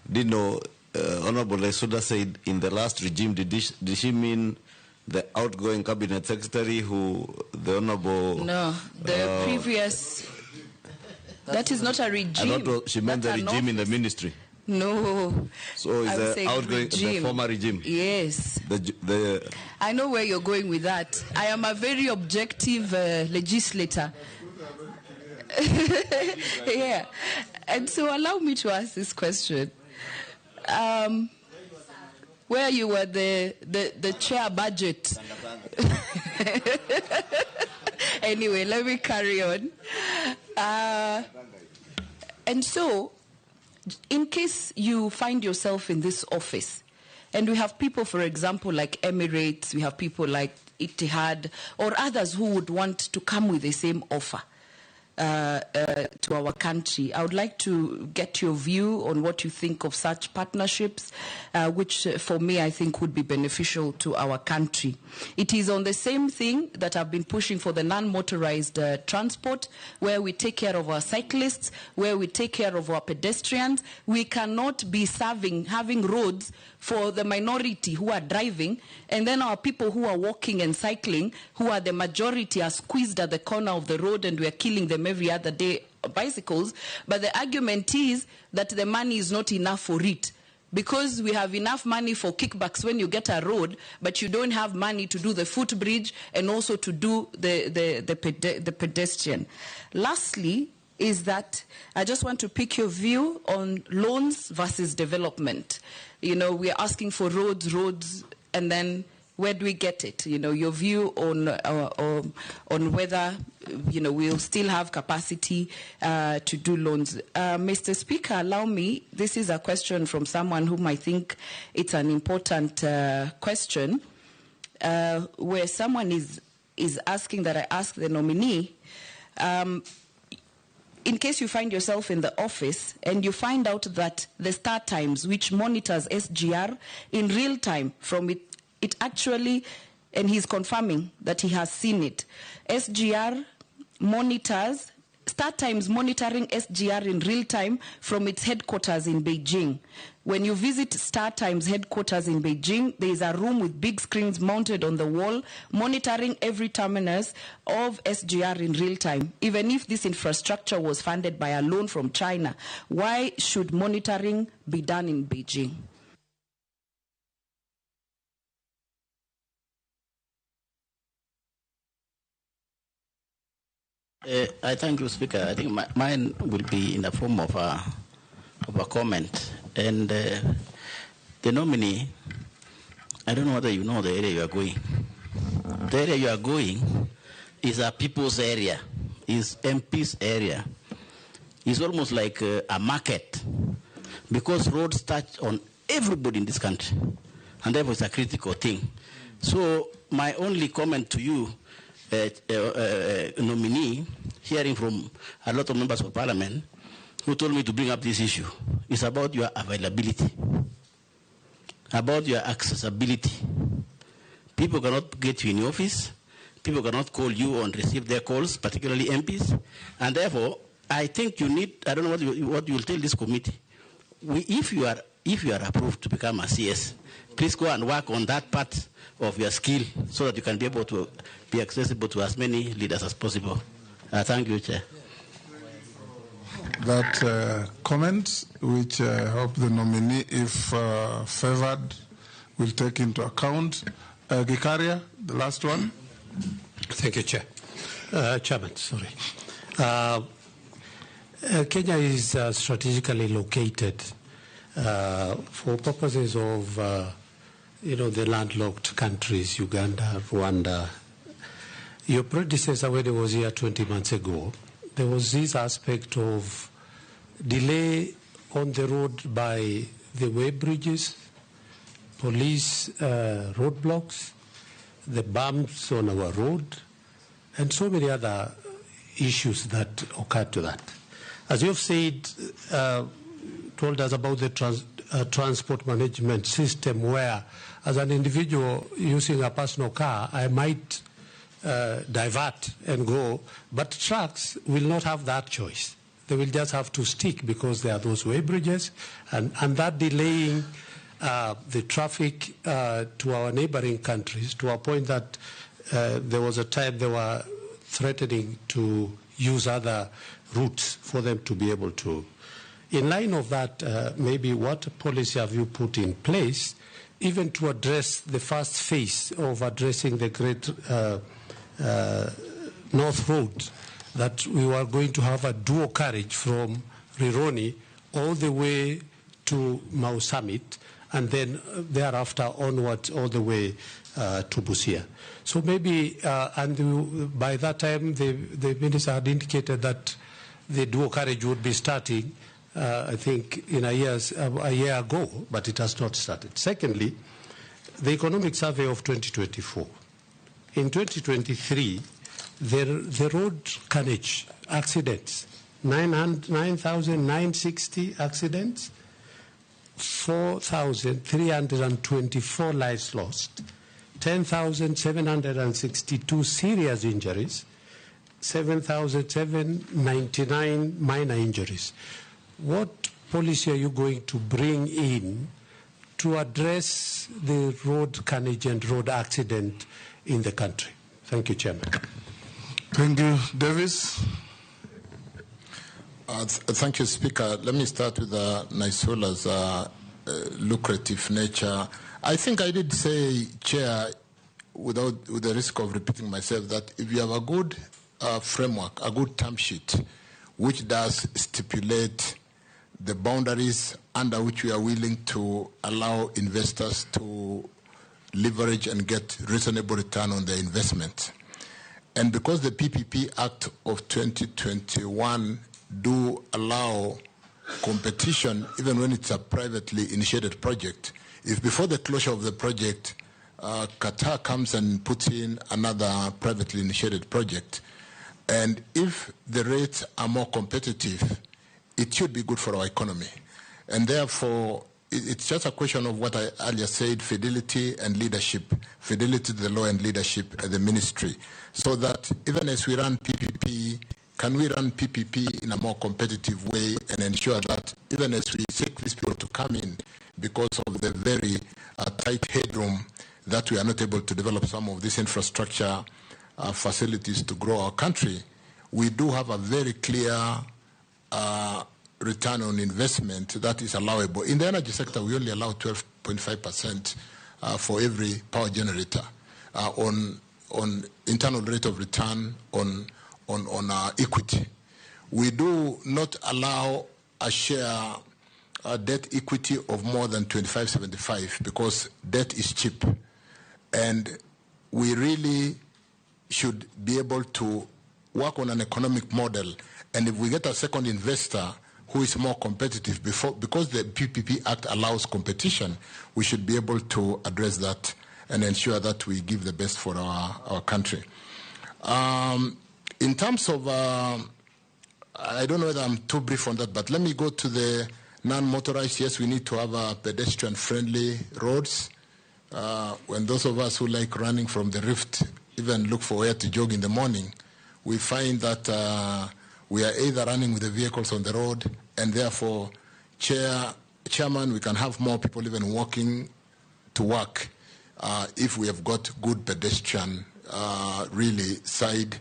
didn't know. Honorable Lesuda said in the last regime, did she mean the outgoing cabinet secretary who the honorable... No, the previous... That is not a regime. I thought she meant the regime in the ministry. No. So is the outgoing, the former regime? Yes. I know where you're going with that. I am a very objective legislator. Yeah. And so allow me to ask this question. Where you were the chair budget. Anyway, let me carry on. And so, in case you find yourself in this office, and we have people, for example, like Emirates, we have people like Etihad, or others who would want to come with the same offer to our country. I would like to get your view on what you think of such partnerships, which for me I think would be beneficial to our country. It is on the same thing that I've been pushing for the non-motorized transport, where we take care of our cyclists, where we take care of our pedestrians. We cannot be having roads for the minority who are driving, and then our people who are walking and cycling, who are the majority, are squeezed at the corner of the road, and we are killing them every other day, bicycles. But the argument is that the money is not enough for it, because we have enough money for kickbacks when you get a road, but you don't have money to do the footbridge and also to do the pedestrian. Lastly, is that I just want to pick your view on loans versus development. You know, we're asking for roads, and then where do we get it? You know, your view on whether, you know, we'll still have capacity to do loans. Mr. Speaker, allow me, this is a question from someone whom I think it's an important question, where someone is asking that I ask the nominee, in case you find yourself in the office and you find out that the Start Times, which monitors SGR in real time from it actually, and he's confirming that he has seen it, SGR monitors, Start Times monitoring SGR in real time from its headquarters in Beijing. When you visit Start Times headquarters in Beijing, there is a room with big screens mounted on the wall, monitoring every terminus of SGR in real time. Even if this infrastructure was funded by a loan from China, why should monitoring be done in Beijing? I thank you, Speaker. I think mine will be in the form of a comment. And the nominee, I don't know whether you know the area you are going. The area you are going is a people's area, is MP's area. It's almost like a market, because roads touch on everybody in this country, and therefore it's a critical thing. So my only comment to you, nominee, hearing from a lot of members of parliament who told me to bring up this issue, is about your availability, about your accessibility. People cannot get you in your office. People cannot call you and receive their calls, particularly MPs. And therefore, I think you need, I don't know what you will tell this committee. If if you are approved to become a CS, please go and work on that part of your skill so that you can be able to be accessible to as many leaders as possible. Thank you, Chair. That comment, which I hope the nominee, if favored, will take into account. Gikaria, the last one. Thank you, Chair. Chairman, sorry. Kenya is strategically located for purposes of, the landlocked countries, Uganda, Rwanda. Your predecessor, when he was here 20 months ago, there was this aspect of delay on the road by the way bridges, police roadblocks, the bumps on our road, and so many other issues that occurred to that. As you have said, told us about the transport management system where, as an individual using a personal car, I might divert and go, but trucks will not have that choice. They will just have to stick because there are those way bridges, and that delaying the traffic to our neighboring countries to a point that there was a time they were threatening to use other routes for them to be able to. In line of that, maybe what policy have you put in place even to address the first phase of addressing the great North Road, that we were going to have a dual carriage from Rironi all the way to Mau Summit, and then thereafter onwards all the way to Busia. So maybe, and by that time the minister had indicated that the dual carriage would be starting, I think, in a year ago, but it has not started. Secondly, the economic survey of 2024. In 2023, the road carnage accidents, 9,960 accidents, 4,324 lives lost, 10,762 serious injuries, 7,799 minor injuries. What policy are you going to bring in to address the road carnage and road accident in the country? Thank you, Chairman. Thank you. Davis? Thank you, Speaker. Let me start with Naisola's lucrative nature. I think I did say, Chair, with the risk of repeating myself, that if you have a good framework, a good term sheet, which does stipulate the boundaries under which we are willing to allow investors to leverage and get reasonable return on their investment. And because the PPP Act of 2021 do allow competition, even when it's a privately initiated project, if before the closure of the project, Qatar comes and puts in another privately initiated project, and if the rates are more competitive, it should be good for our economy. And therefore, it's just a question of what I earlier said, fidelity and leadership, fidelity to the law and leadership at the ministry, so that even as we run PPP, can we run PPP in a more competitive way and ensure that even as we seek these people to come in, because of the very tight headroom, that we are not able to develop some of these infrastructure facilities to grow our country, we do have a very clear return on investment that is allowable. In the energy sector, we only allow 12.5% for every power generator on internal rate of return on equity. We do not allow a share debt equity of more than 25.75 because debt is cheap. And we really should be able to work on an economic model. And if we get a second investor who is more competitive, because the PPP Act allows competition, we should be able to address that and ensure that we give the best for our country. In terms of, I don't know whether I'm too brief on that, but let me go to the non-motorized. Yes, we need to have pedestrian-friendly roads. When those of us who like running from the Rift even look for where to jog in the morning, we find that we are either running with the vehicles on the road, and therefore, Chair, Chairman, we can have more people even walking to work if we have got good pedestrian, really side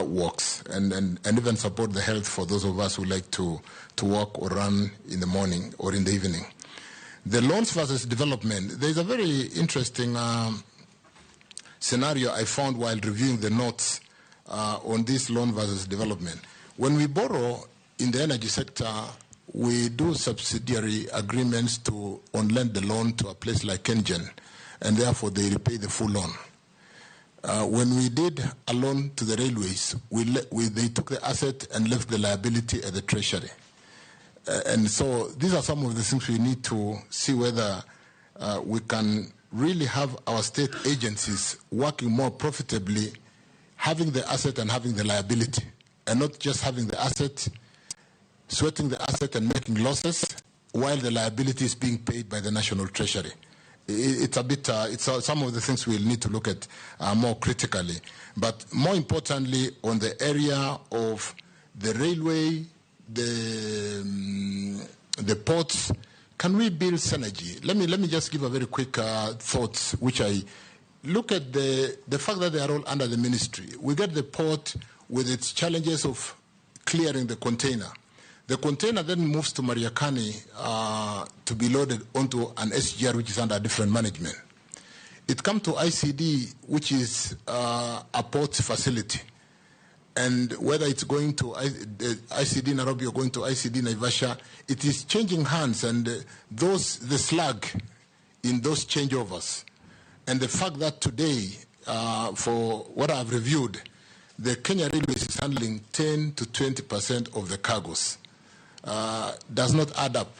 walks, and even support the health for those of us who like to walk or run in the morning or in the evening. The loans versus development, there's a very interesting scenario I found while reviewing the notes on this loan versus development. When we borrow in the energy sector, we do subsidiary agreements to on-lend the loan to a place like Kengen, and therefore they repay the full loan. When we did a loan to the railways, they took the asset and left the liability at the treasury. And so these are some of the things we need to see whether we can really have our state agencies working more profitably, having the asset and having the liability, and not just having the asset, sweating the asset and making losses while the liability is being paid by the national treasury. It's a bit, some of the things we'll need to look at more critically. But more importantly, on the area of the railway, the ports, can we build synergy? Let me just give a very quick thoughts, which I look at the fact that they are all under the ministry. We get the port with its challenges of clearing the container. The container then moves to Mariakani to be loaded onto an SGR, which is under different management. It comes to ICD, which is a port facility. And whether it's going to ICD Nairobi or going to ICD Naivasha, it is changing hands, and the slag in those changeovers. And the fact that today, for what I've reviewed, the Kenya Railways is handling 10 to 20% of the cargoes. Does not add up.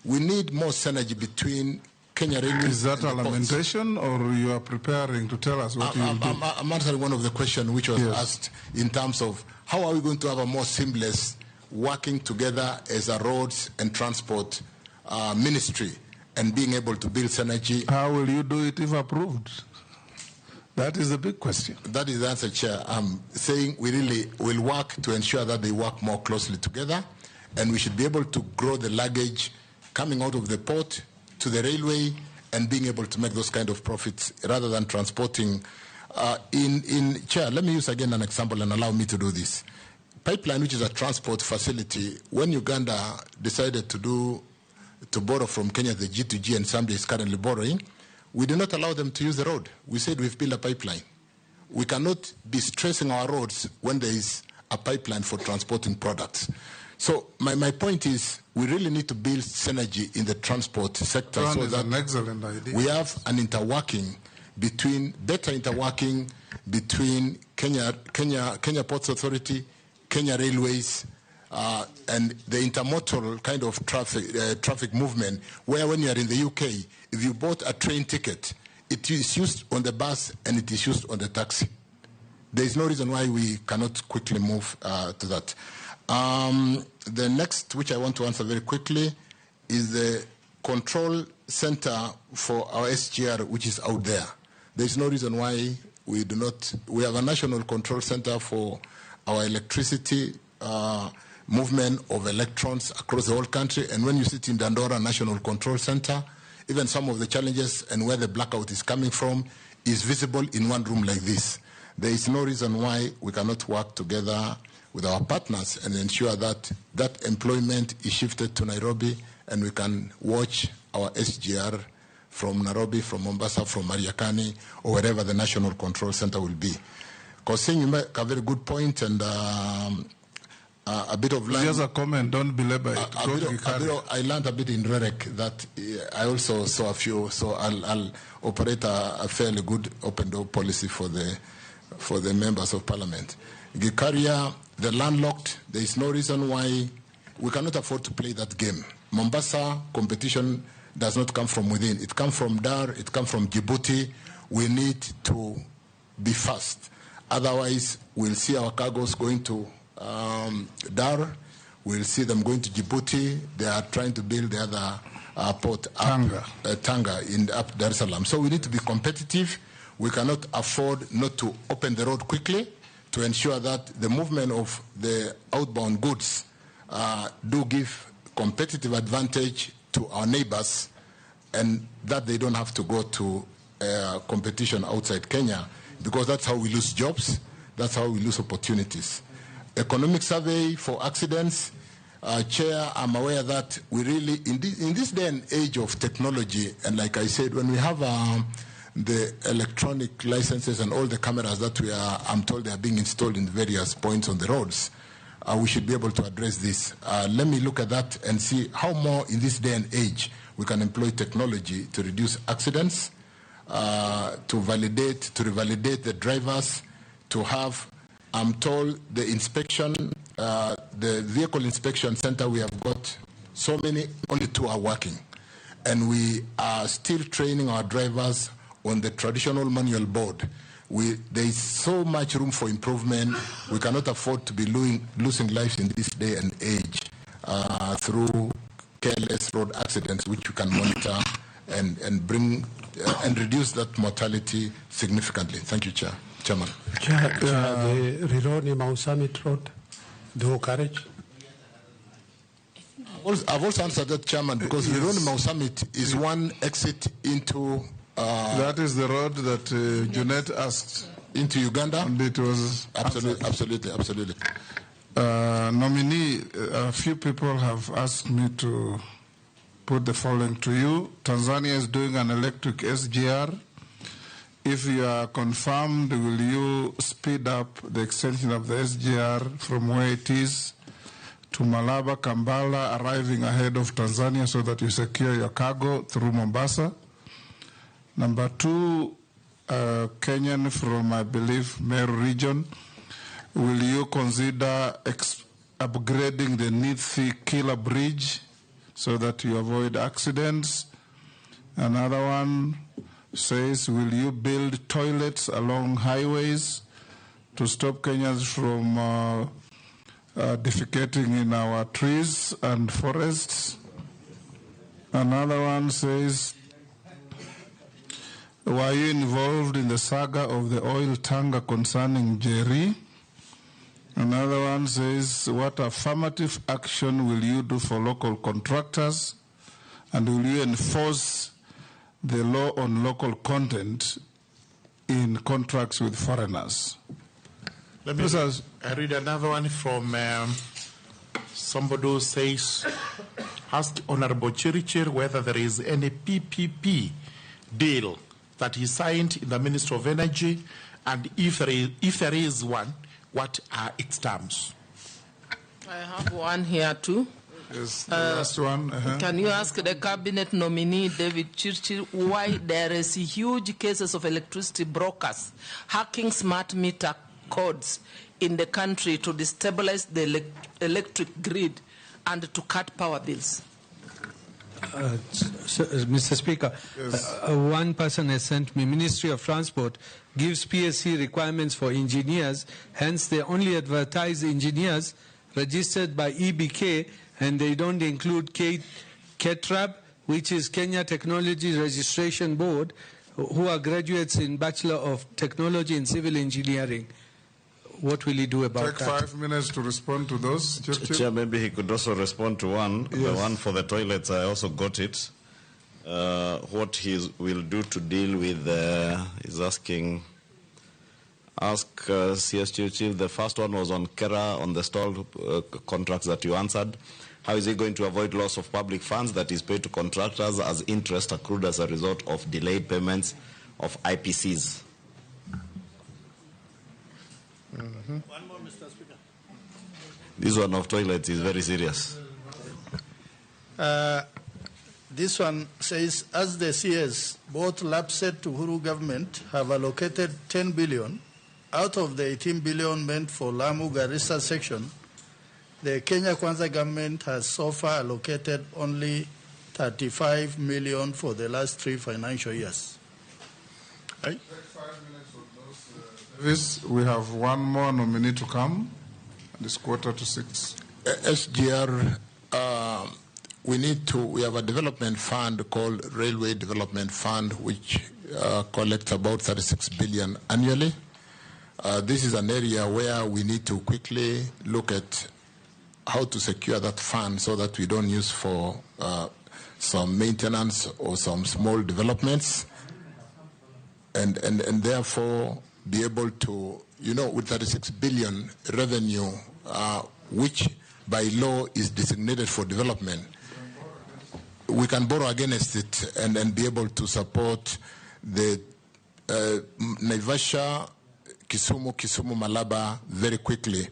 We need more synergy between Kenya Railways. Is that a lamentation, or you are preparing to tell us what you will do? I'm answering one of the questions which was asked in terms of how are we going to have a more seamless working together as a roads and transport ministry and being able to build synergy. How will you do it if approved? That is the big question. That is the answer, Chair. I'm saying we really will work to ensure that they work more closely together, and we should be able to grow the luggage coming out of the port to the railway and being able to make those kind of profits rather than transporting. Chair, let me use again an example and allow me to do this. Pipeline, which is a transport facility, when Uganda decided to borrow from Kenya the G2G, and Zambia is currently borrowing, we did not allow them to use the road. We said we've built a pipeline. We cannot be stressing our roads when there is a pipeline for transporting products. So my point is we really need to build synergy in the transport sector so that an excellent idea. We have an better interworking between Kenya Ports Authority, Kenya Railways, and the intermodal kind of traffic movement, where when you are in the UK, if you bought a train ticket, it is used on the bus and it is used on the taxi. There is no reason why we cannot quickly move to that. The next, which I want to answer very quickly, is the control center for our SGR, which is out there. There is no reason why we do not. We have a national control center for our electricity movement of electrons across the whole country. And when you sit in Dandora National Control Center, even some of the challenges and where the blackout is coming from is visible in one room like this. There is no reason why we cannot work together with our partners and ensure that that employment is shifted to Nairobi, and we can watch our SGR from Nairobi, from Mombasa, from Mariakani, or wherever the National Control Center will be. Because you make a very good point, and a bit of land. Just a comment, don't belabor it. I learned a bit in Rerek that I also saw a few, so I'll operate a fairly good open door policy for the members of parliament. Gikaria, the landlocked, there is no reason why we cannot afford to play that game. Mombasa competition does not come from within. It comes from Dar, it comes from Djibouti. We need to be fast. Otherwise, we'll see our cargoes going to Dar. We'll see them going to Djibouti. They are trying to build the other port, Tanga, in up Dar es Salaam. So we need to be competitive. We cannot afford not to open the road quickly to ensure that the movement of the outbound goods do give competitive advantage to our neighbors, and that they don't have to go to competition outside Kenya, because that's how we lose jobs, that's how we lose opportunities. Economic survey for accidents. Chair, I'm aware that we really, in this day and age of technology, and like I said, when we have the electronic licenses and all the cameras that I'm told they are being installed in various points on the roads, we should be able to address this. Let me look at that and see how more in this day and age we can employ technology to reduce accidents, to revalidate the drivers, to have, I'm told, the inspection, the vehicle inspection center, we have got so many, only 2 are working. And we are still training our drivers on the traditional manual board. There is so much room for improvement. We cannot afford to be losing lives in this day and age through careless road accidents, which we can monitor and bring and reduce that mortality significantly. Thank you, Chairman. The Rironi Mau Summit Road, do courage. I've also answered that, Chairman, because Rironi Mau Summit is one exit into. That is the road that Junet asked. Into Uganda? And it was absolutely. Nominee, a few people have asked me to put the following to you. Tanzania is doing an electric SGR. If you are confirmed, will you speed up the extension of the SGR from where it is to Malaba, Kampala, arriving ahead of Tanzania so that you secure your cargo through Mombasa? Number 2, Kenyan from, I believe, Meru region. Will you consider upgrading the Nithi-Kila bridge so that you avoid accidents? Another one says, will you build toilets along highways to stop Kenyans from defecating in our trees and forests? Another one says, were you involved in the saga of the oil tanker concerning Jerry? Another one says, what affirmative action will you do for local contractors? And will you enforce the law on local content in contracts with foreigners? Let me read another one from somebody who says, ask Honorable Chirichir whether there is any PPP deal that he signed in the Ministry of Energy, and if there is one, what are its terms? I have one here too. Yes, the last one. Can you ask the cabinet nominee, David Chirchir, why there is huge cases of electricity brokers hacking smart meter codes in the country to destabilize the electric grid and to cut power bills? Mr. Speaker, yes. One person has sent me, Ministry of Transport gives PSC requirements for engineers, hence they only advertise engineers registered by EBK, and they don't include KETRAB, which is Kenya Technology Registration Board, who are graduates in Bachelor of Technology in Civil Engineering. What will he do about that? Take 5 minutes to respond to those. Chair, maybe he could also respond to one. Yes. The one for the toilets, I also got it. What he will do to deal with, is asking, ask CS Chief. The first one was on Kera, on the stalled contracts that you answered. How is he going to avoid loss of public funds that is paid to contractors as interest accrued as a result of delayed payments of IPCs? One more, Mr. Speaker. This one of toilets is very serious. This one says, as the CS, both LAPSSET to Uhuru government have allocated 10 billion out of the 18 billion meant for Lamu Garissa section. The Kenya Kwanza government has so far allocated only 35 million for the last 3 financial years. Right? We have one more nominee to come, and it's 5:45. SGR, we have a development fund called Railway Development Fund, which collects about 36 billion annually. This is an area where we need to quickly look at how to secure that fund so that we don't use for some maintenance or some small developments, and therefore be able to, with 36 billion revenue, which by law is designated for development, we can borrow against it and be able to support the Naivasha, Kisumu, Malaba very quickly.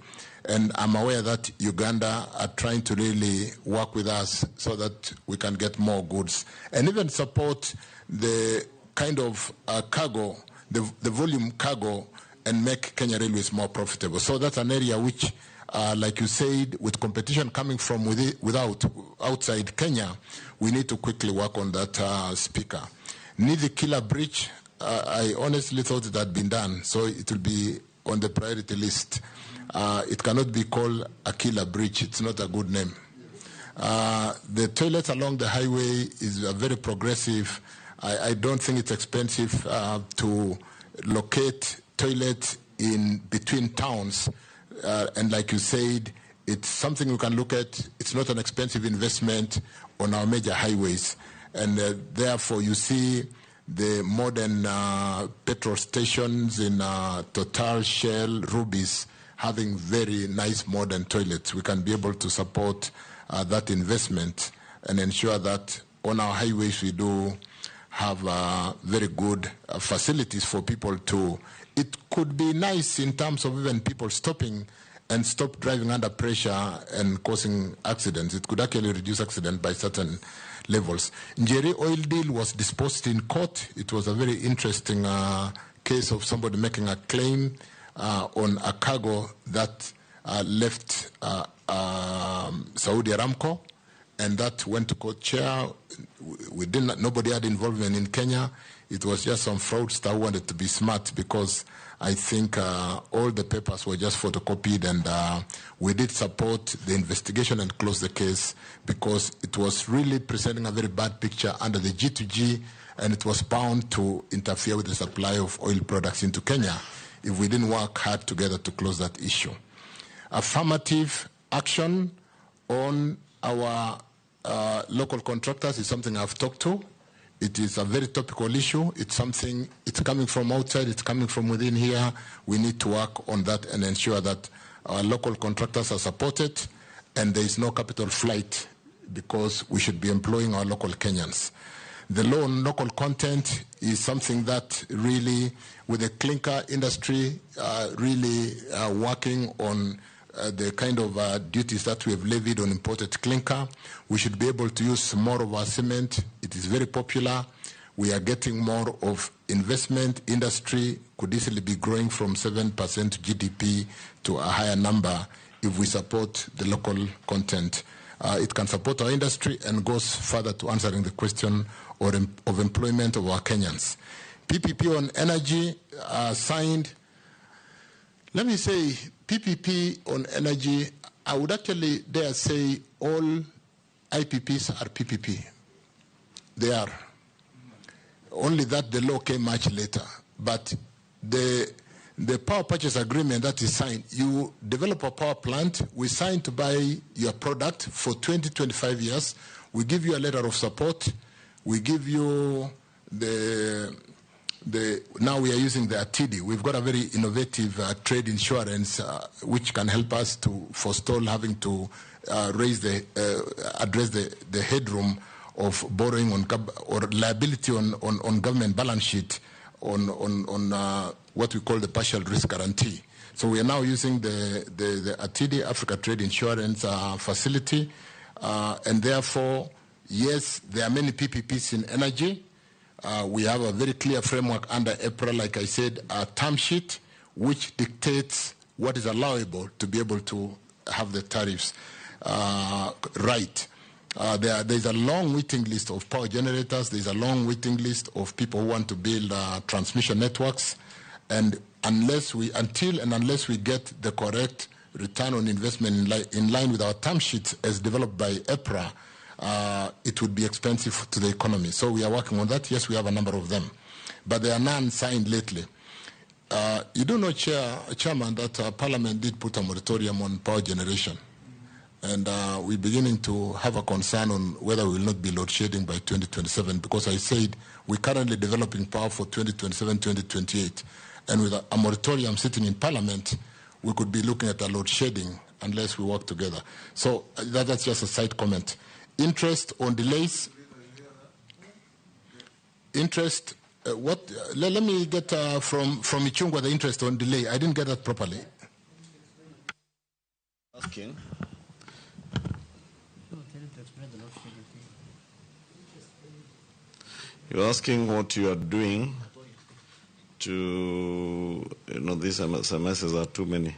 And I'm aware that Uganda are trying to really work with us so that we can get more goods and even support the kind of cargo, the volume cargo, and make Kenya Railways more profitable. So that's an area which, like you said, with competition coming from outside Kenya, we need to quickly work on that, Speaker. Nithi Killer Bridge, I honestly thought it had been done, so it will be on the priority list. It cannot be called a killer bridge. It's not a good name. The toilets along the highway is very progressive. I don't think it's expensive to locate toilets in between towns. And like you said, it's something we can look at. It's not an expensive investment on our major highways. And therefore, you see the modern petrol stations in Total, Shell, Ruby's having very nice modern toilets. We can be able to support that investment and ensure that on our highways we do have very good facilities for people to. It could be nice in terms of even people stopping and stop driving under pressure and causing accidents. It could actually reduce accidents by certain levels. Njeri oil deal was disposed in court. It was a very interesting case of somebody making a claim on a cargo that left Saudi Aramco, and that went to court chair. Nobody had involvement in Kenya. It was just some fraudster who wanted to be smart, because I think all the papers were just photocopied, and we did support the investigation and close the case because it was really presenting a very bad picture under the G2G, and it was bound to interfere with the supply of oil products into Kenya if we didn't work hard together to close that issue. Affirmative action on our local contractors is something I've talked to. It is a very topical issue. It's something, it's coming from outside, it's coming from within here. We need to work on that and ensure that our local contractors are supported and there is no capital flight, because we should be employing our local Kenyans. The law on local content is something that really, with the clinker industry, really working on the kind of duties that we have levied on imported clinker. We should be able to use more of our cement. It is very popular. We are getting more of investment. Industry could easily be growing from 7% GDP to a higher number if we support the local content. It can support our industry and goes further to answering the question of employment of our Kenyans. PPP on energy signed. Let me say, PPP on energy, I would actually dare say all IPPs are PPP. They are. Only that the law came much later. But the power purchase agreement that is signed, you develop a power plant, we sign to buy your product for 20-25 years, we give you a letter of support, we give you now we are using the ATIDI. We've got a very innovative trade insurance which can help us to forestall having to address the headroom of borrowing on or liability on government balance sheet on what we call the partial risk guarantee. So we are now using the ATIDI, Africa Trade Insurance Facility, and therefore, yes, there are many PPPs in energy. We have a very clear framework under EPRA, like I said, a term sheet, which dictates what is allowable to be able to have the tariffs right. There's a long waiting list of power generators. There's a long waiting list of people who want to build transmission networks. And unless we get the correct return on investment in line with our term sheet as developed by EPRA, it would be expensive to the economy. So we are working on that. Yes, we have a number of them. But there are none signed lately. You do know, Chairman, that Parliament did put a moratorium on power generation. And we're beginning to have a concern on whether we will not be load shedding by 2027, because I said we're currently developing power for 2027, 2028. And with a moratorium sitting in Parliament, we could be looking at a load shedding unless we work together. So that's just a side comment. Interest on delays. Interest, let me get from Ichungwa the interest on delay. I didn't get that properly. Asking. You're asking what you are doing to, these SMSs are too many.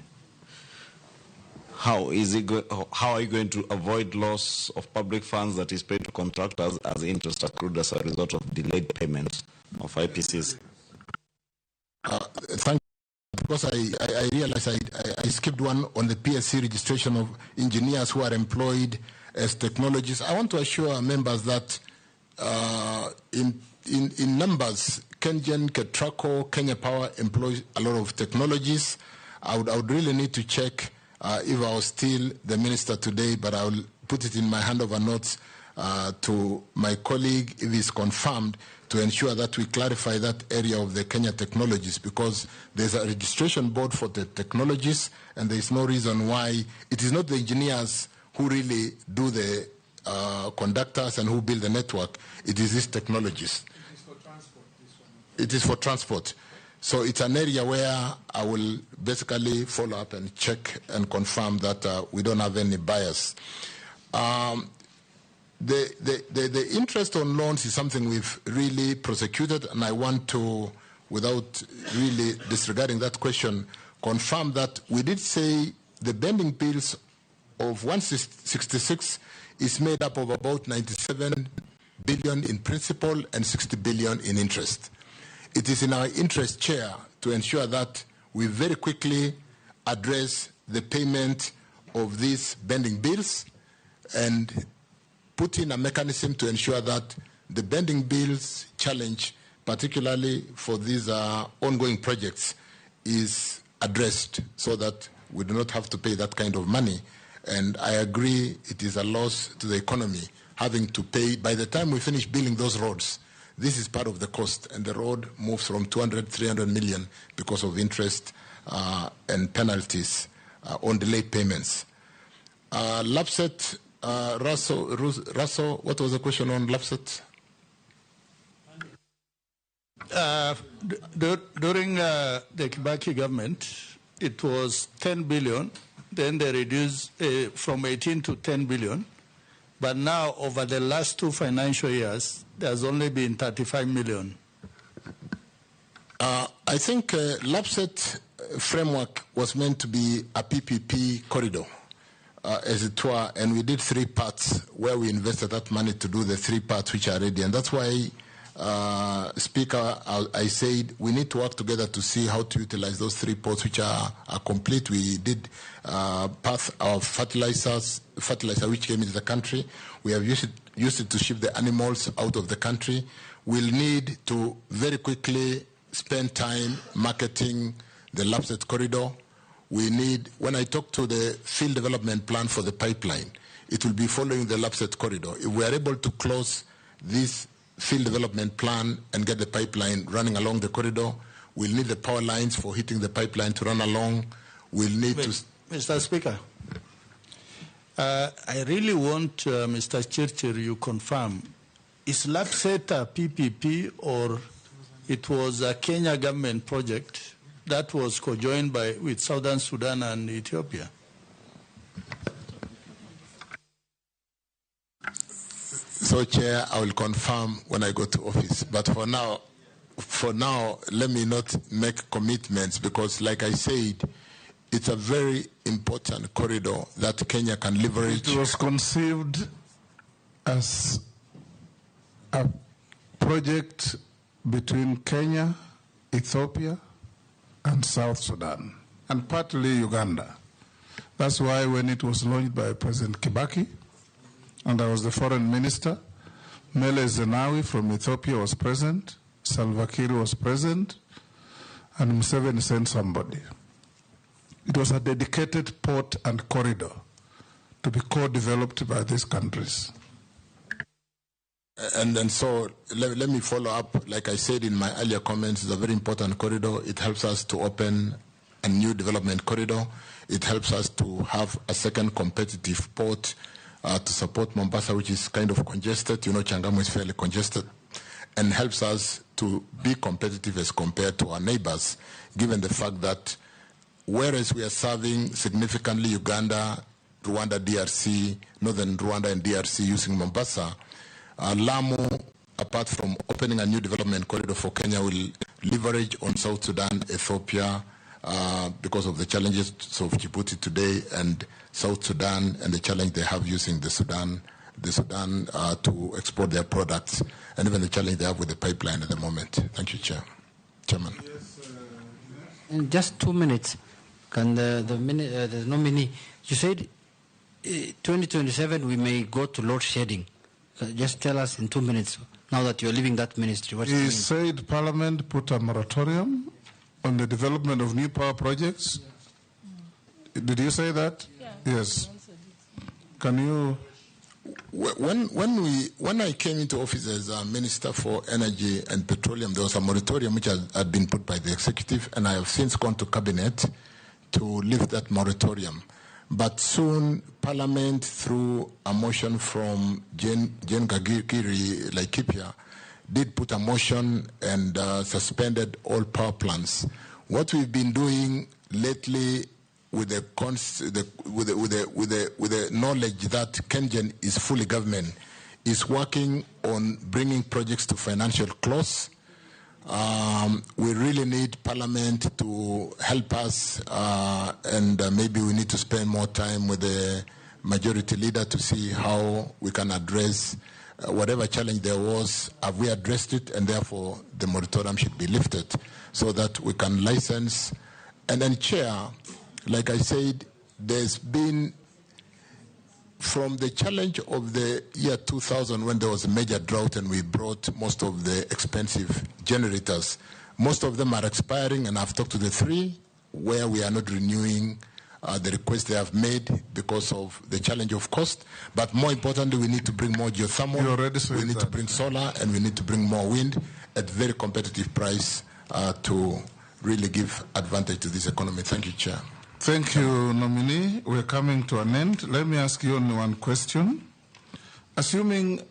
How are you going to avoid loss of public funds that is paid to contractors as interest accrued as a result of delayed payments of IPCs? Thank you. Because I realized I skipped one on the PSC registration of engineers who are employed as technologists. I want to assure members that in numbers, KenGen, Ketraco, Kenya Power employs a lot of technologists. I would really need to check if I was still the minister today, but I will put it in my handover notes to my colleague if it's confirmed, to ensure that we clarify that area of the Kenya technologies, because there's a registration board for the technologies, and there's no reason why it is not the engineers who really do the conductors and who build the network. It is these technologies. It is for transport, this one. It is for transport. So it's an area where I will basically follow up and check and confirm that we don't have any bias. The interest on loans is something we've really prosecuted, and I want to, without really disregarding that question, confirm that we did say the bending bills of 166 is made up of about 97 billion in principal and 60 billion in interest. It is in our interest, Chair, to ensure that we very quickly address the payment of these bending bills and put in a mechanism to ensure that the bending bills challenge, particularly for these ongoing projects, is addressed so that we do not have to pay that kind of money. And I agree it is a loss to the economy having to pay. By the time we finish building those roads, this is part of the cost, and the road moves from 200, 300 million because of interest and penalties on delayed payments. LAPSSET, Russell, what was the question on LAPSSET? During the Kibaki government, it was 10 billion. Then they reduced from 18 to 10 billion. But now, over the last 2 financial years, there's only been 35 million. I think LAPSSET framework was meant to be a PPP corridor, as it were, and we did 3 parts where we invested that money to do the 3 parts which are ready. And that's why, Speaker, I said we need to work together to see how to utilize those 3 ports which are complete. We did path of fertilizer which came into the country. We have used it to ship the animals out of the country. We'll need to very quickly spend time marketing the LAPSSET corridor. We need, when I talk to the field development plan for the pipeline, it will be following the LAPSSET corridor. If we are able to close this field development plan and get the pipeline running along the corridor, we'll need the power lines for hitting the pipeline to run along. We'll need to... Mr. Speaker, I really want, Mr. Chirchir, you confirm, is LAPSSET a PPP or it was a Kenya government project that was co-joined with Southern Sudan and Ethiopia? So, Chair, I will confirm when I go to office. But for now, let me not make commitments because, like I said, it's a very important corridor that Kenya can leverage. It was conceived as a project between Kenya, Ethiopia, and South Sudan, and partly Uganda. That's why when it was launched by President Kibaki, and I was the foreign minister, Mele Zenawi from Ethiopia was present, Salva Kiir was present, and Museveni sent somebody. It was a dedicated port and corridor to be co-developed by these countries. And so let me follow up. Like I said in my earlier comments, it's a very important corridor. It helps us to open a new development corridor. It helps us to have a second competitive port to support Mombasa, which is kind of congested. You know, Changamwe is fairly congested, and helps us to be competitive as compared to our neighbors, given the fact that whereas we are serving significantly Uganda, Rwanda, DRC, northern Rwanda and DRC using Mombasa, Lamu, apart from opening a new development corridor for Kenya, will leverage on South Sudan, Ethiopia, because of the challenges of Djibouti today and South Sudan and the challenge they have using the Sudan to export their products, and even the challenge they have with the pipeline at the moment. Thank you, Chairman. In just 2 minutes, can the nominee, you said 2027 we may go to load shedding. Just tell us in 2 minutes, now that you're leaving that ministry. He said Parliament put a moratorium on the development of new power projects. Did you say that? Yeah. Yes. Can you... When I came into office as a Minister for Energy and Petroleum, there was a moratorium which had been put by the executive, and I have since gone to Cabinet to lift that moratorium. But soon, Parliament, through a motion from Jen Gagiri, Laikipia, did put a motion and suspended all power plants. What we've been doing lately, with the knowledge that KenGen is fully government, is working on bringing projects to financial close. We really need Parliament to help us, and maybe we need to spend more time with the majority leader to see how we can address whatever challenge there was. Have we addressed it? And therefore, the moratorium should be lifted so that we can license. And then, Chair, like I said, there's been, from the challenge of the year 2000 when there was a major drought and we brought most of the expensive generators, most of them are expiring, and I've talked to the three where we are not renewing the requests they have made because of the challenge of cost. But more importantly, we need to bring more geothermal, we need to bring solar, and we need to bring more wind at very competitive price to really give advantage to this economy. Thank you, Chair. Thank you, Nominee. We're coming to an end. Let me ask you only one question. Assuming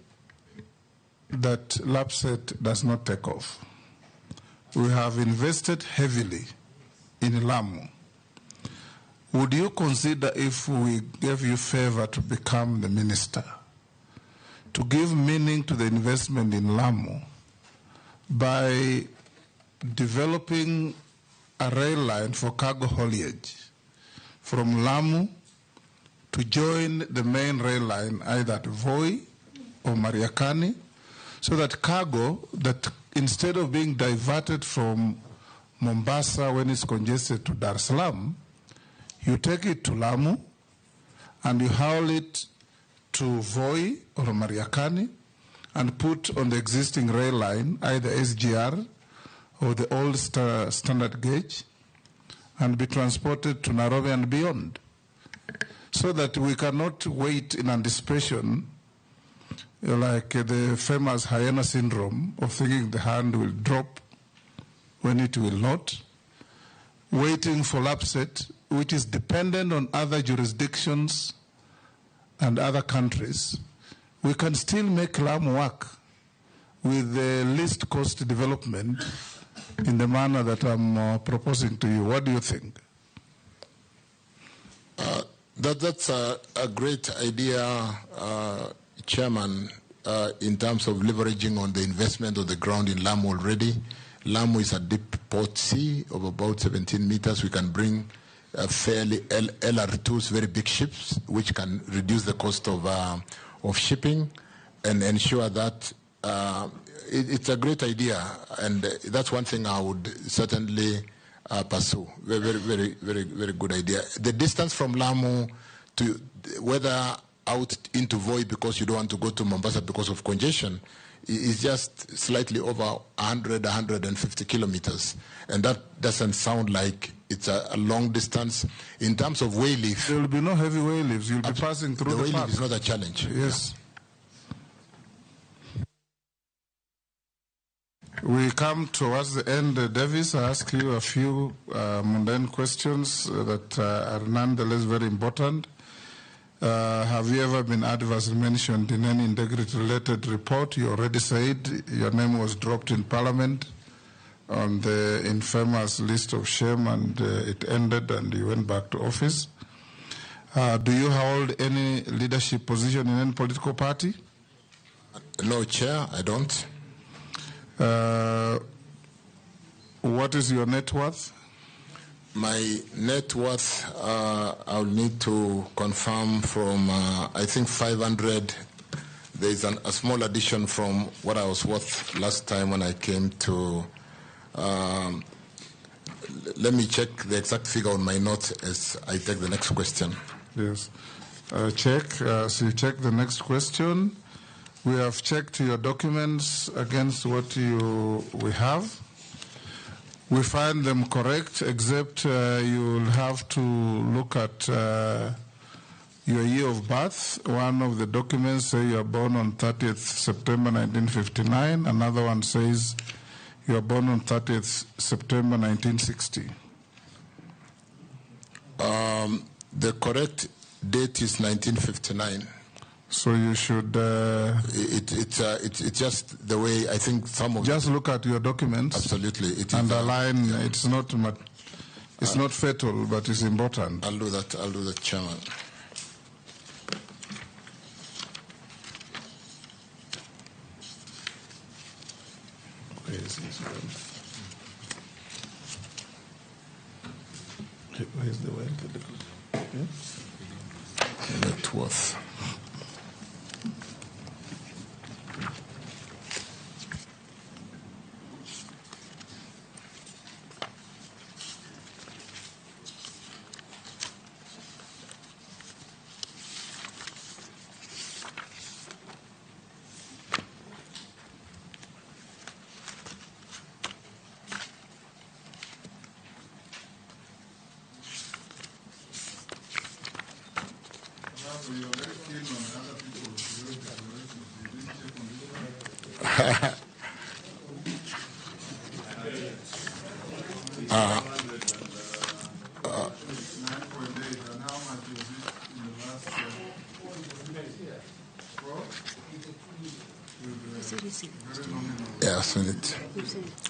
that LAPSSET does not take off, we have invested heavily in Lamu. Would you consider, if we gave you favor to become the minister, to give meaning to the investment in Lamu by developing a rail line for cargo haulage from Lamu to join the main rail line either at Voi or Mariakani, so that cargo, that instead of being diverted from Mombasa when it's congested to Dar es Salaam, you take it to Lamu and you haul it to Voi or Mariakani and put on the existing rail line, either SGR or the old standard gauge, and be transported to Nairobi and beyond, so that we cannot wait in anticipation, like the famous hyena syndrome of thinking the hand will drop when it will not, waiting for LAPSSET, which is dependent on other jurisdictions and other countries. We can still make Lamu work with the least cost development in the manner that I'm proposing to you. What do you think? That's a great idea, Chairman, in terms of leveraging on the investment of the ground in Lamu already. Lamu is a deep port sea of about 17 meters. We can bring fairly LR2s, very big ships, which can reduce the cost of shipping and ensure that it's a great idea, and that's one thing I would certainly pursue. Very good idea. The distance from Lamu to whether out into Voi, because you don't want to go to Mombasa because of congestion, is just slightly over 150 kilometers, and that doesn't sound like it's a long distance. In terms of way leaf, there will be no heavy way leaves. You'll be passing through the way park. leaf is not a challenge. Yes. We come towards the end. Davis, I ask you a few mundane questions that are nonetheless very important. Have you ever been adversely mentioned in any integrity-related report? You already said your name was dropped in Parliament on the infamous list of shame, and it ended and you went back to office. Do you hold any leadership position in any political party? No, Chair, I don't. What is your net worth? My net worth, I'll need to confirm from, I think 500. There's a small addition from what I was worth last time when I came to, let me check the exact figure on my note as I take the next question. Yes. Check, so you check the next question. We have checked your documents against what we have. We find them correct, except you'll have to look at your year of birth. One of the documents says you are born on 30th September 1959. Another one says you are born on 30th September 1960. The correct date is 1959. So you should. It's just the way I think some of. Just look at your documents. Absolutely, it is. Underline. It's not. It's not fatal, but it's important. I'll do that. I'll do that, Chairman. Where is this one? Where's the one? Net worth. Yeah, I've seen it.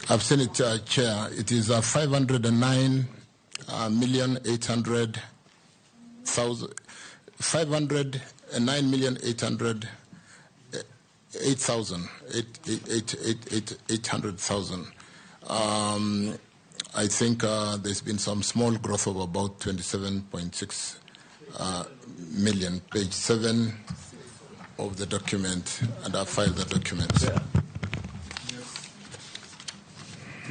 I've seen it, Chair. It is 509,800,000. 509,800,000. I think there's been some small growth of about 27.6 million. Page 7 of the document, and I filed the document. Yeah.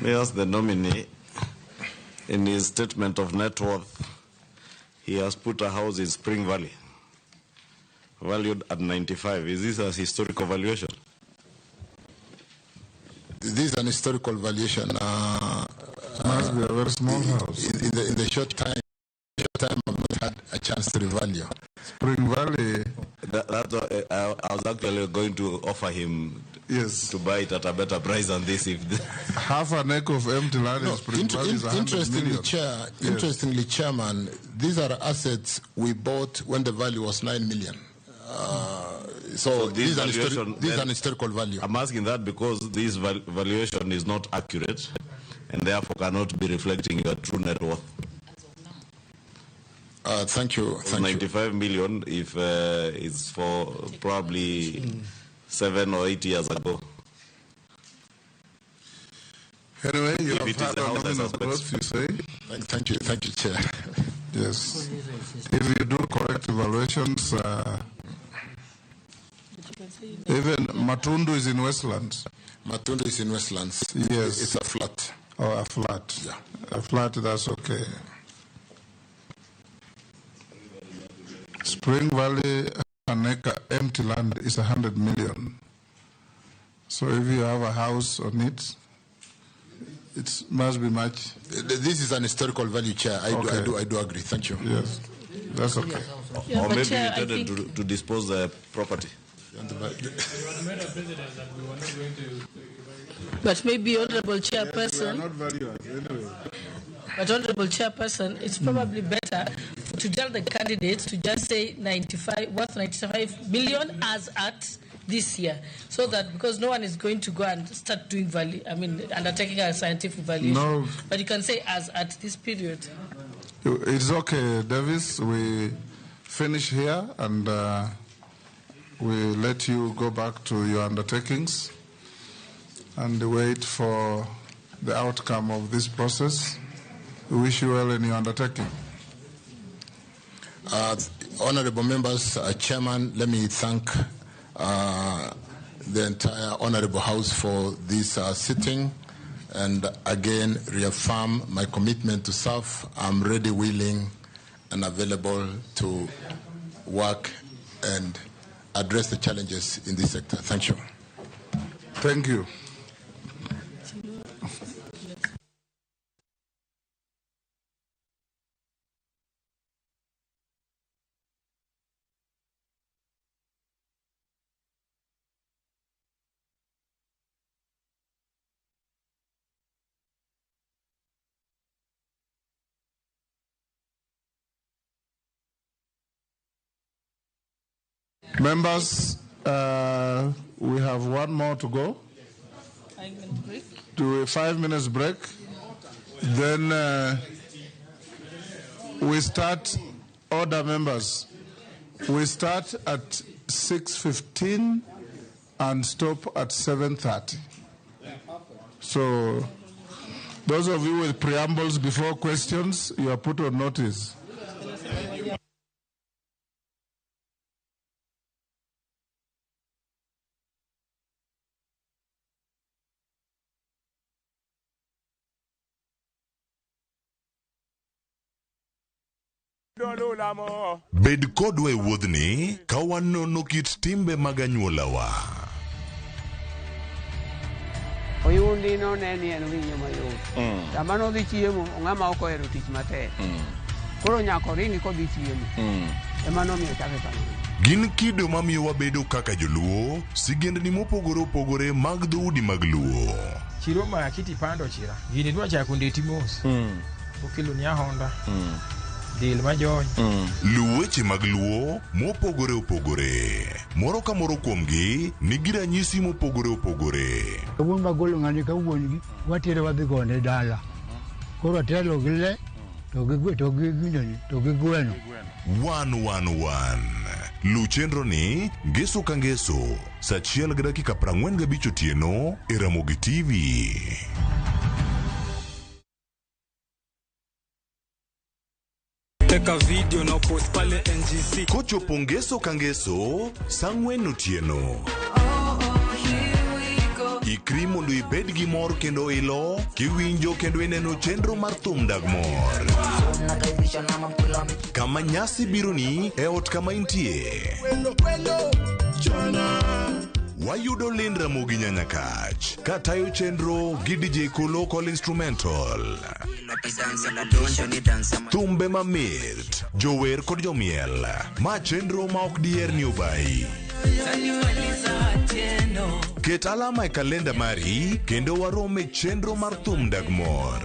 May I ask the nominee, in his statement of net worth, he has put a house in Spring Valley, valued at 95. Is this a historical valuation? This is an historical valuation. Must be a very small house. In the short time I've not had a chance to revalue. Spring Valley. I was actually going to offer him to buy it at a better price than this. If half an acre of empty land in Spring Valley is 100 million. Interestingly, Chairman, these are assets we bought when the value was 9 million. So this is an historical value. I'm asking that because this valuation is not accurate and therefore cannot be reflecting your true net worth. Thank you. 95 million if it's for probably 7 or 8 years ago. Anyway, you have had a nominal growth, you say? Thank you, Chair. Yes. If you do correct evaluations, even Matundu is in Westlands. Matundu is in Westlands. Yes. It's a flat. Oh, a flat. Yeah. A flat, that's okay. Spring Valley, an acre empty land is 100 million. So if you have a house on it, it must be much. This is an historical value, Chair. I do agree. Thank you. Yes, that's okay. Or maybe you intended to dispose the property. But maybe, Honorable Chairperson. We are not valuers anyway. But Honorable Chairperson, it's probably better to tell the candidates to just say 95 million as at this year, so that because no one is going to go and start doing undertaking a scientific valuation. No. But you can say as at this period. It's okay, Davis. We finish here and we let you go back to your undertakings and wait for the outcome of this process. We wish you well in your undertaking. Honorable members, Chairman, let me thank the entire Honorable House for this sitting, and again reaffirm my commitment to serve. I'm ready, willing, and available to work and address the challenges in this sector. Thank you. Thank you. Members, we have one more to go. 5 minutes break. Do a 5 minutes break. Then we start, order members. We start at 6:15 and stop at 7:30. So those of you with preambles before questions, you are put on notice. Bed kodwa e wuodhni ka wanono kit timbe mag anyuolawa. Oyundi no neni en winyo mayot. Sama no dhi chiemo, ng'ama ok ohero tich matek. Koro nyako ringi kodhi chiemo. Ema nomiyo chake kamano. Gin kido mamiyo wabedo kaka joluo, sigendni mopogore opogore mag dhoudi mag luo. Chiro ma kiti pando chira. Gini dwa chako ndeti mos. Okelo nya Honda. Dil majony. Luweche mag luo mopogore opogore. Moro ka moro kuomgi nigi ranyisi mopogore opogore. Wuon magolo ng'ani ka wuongi watere wadhi gone dala. Koro telo gi le to gi gweno. 111 Lu chenro ni ngeso ka ngeso saa 1:45 otieno e Ramogi TV. Teka video na post pale NGC. Kochopo ngeso ka ngeso saa 4 otieno. Ikri mondo ibed gi mor kendo ilo kiwinjo kendo ineno chenro mar thum dag mor. Kama nyasi bironi e ot kama intie. Wayudo lind Ramogi Nyanyakach katayo chenro gi DJ Local Instrumental. Thumbe mamit, jower kod jomiel, ma chenro ma ok diher ni obai. Ket alama e kalenda mari kendo warome chenro mar thum dag mor.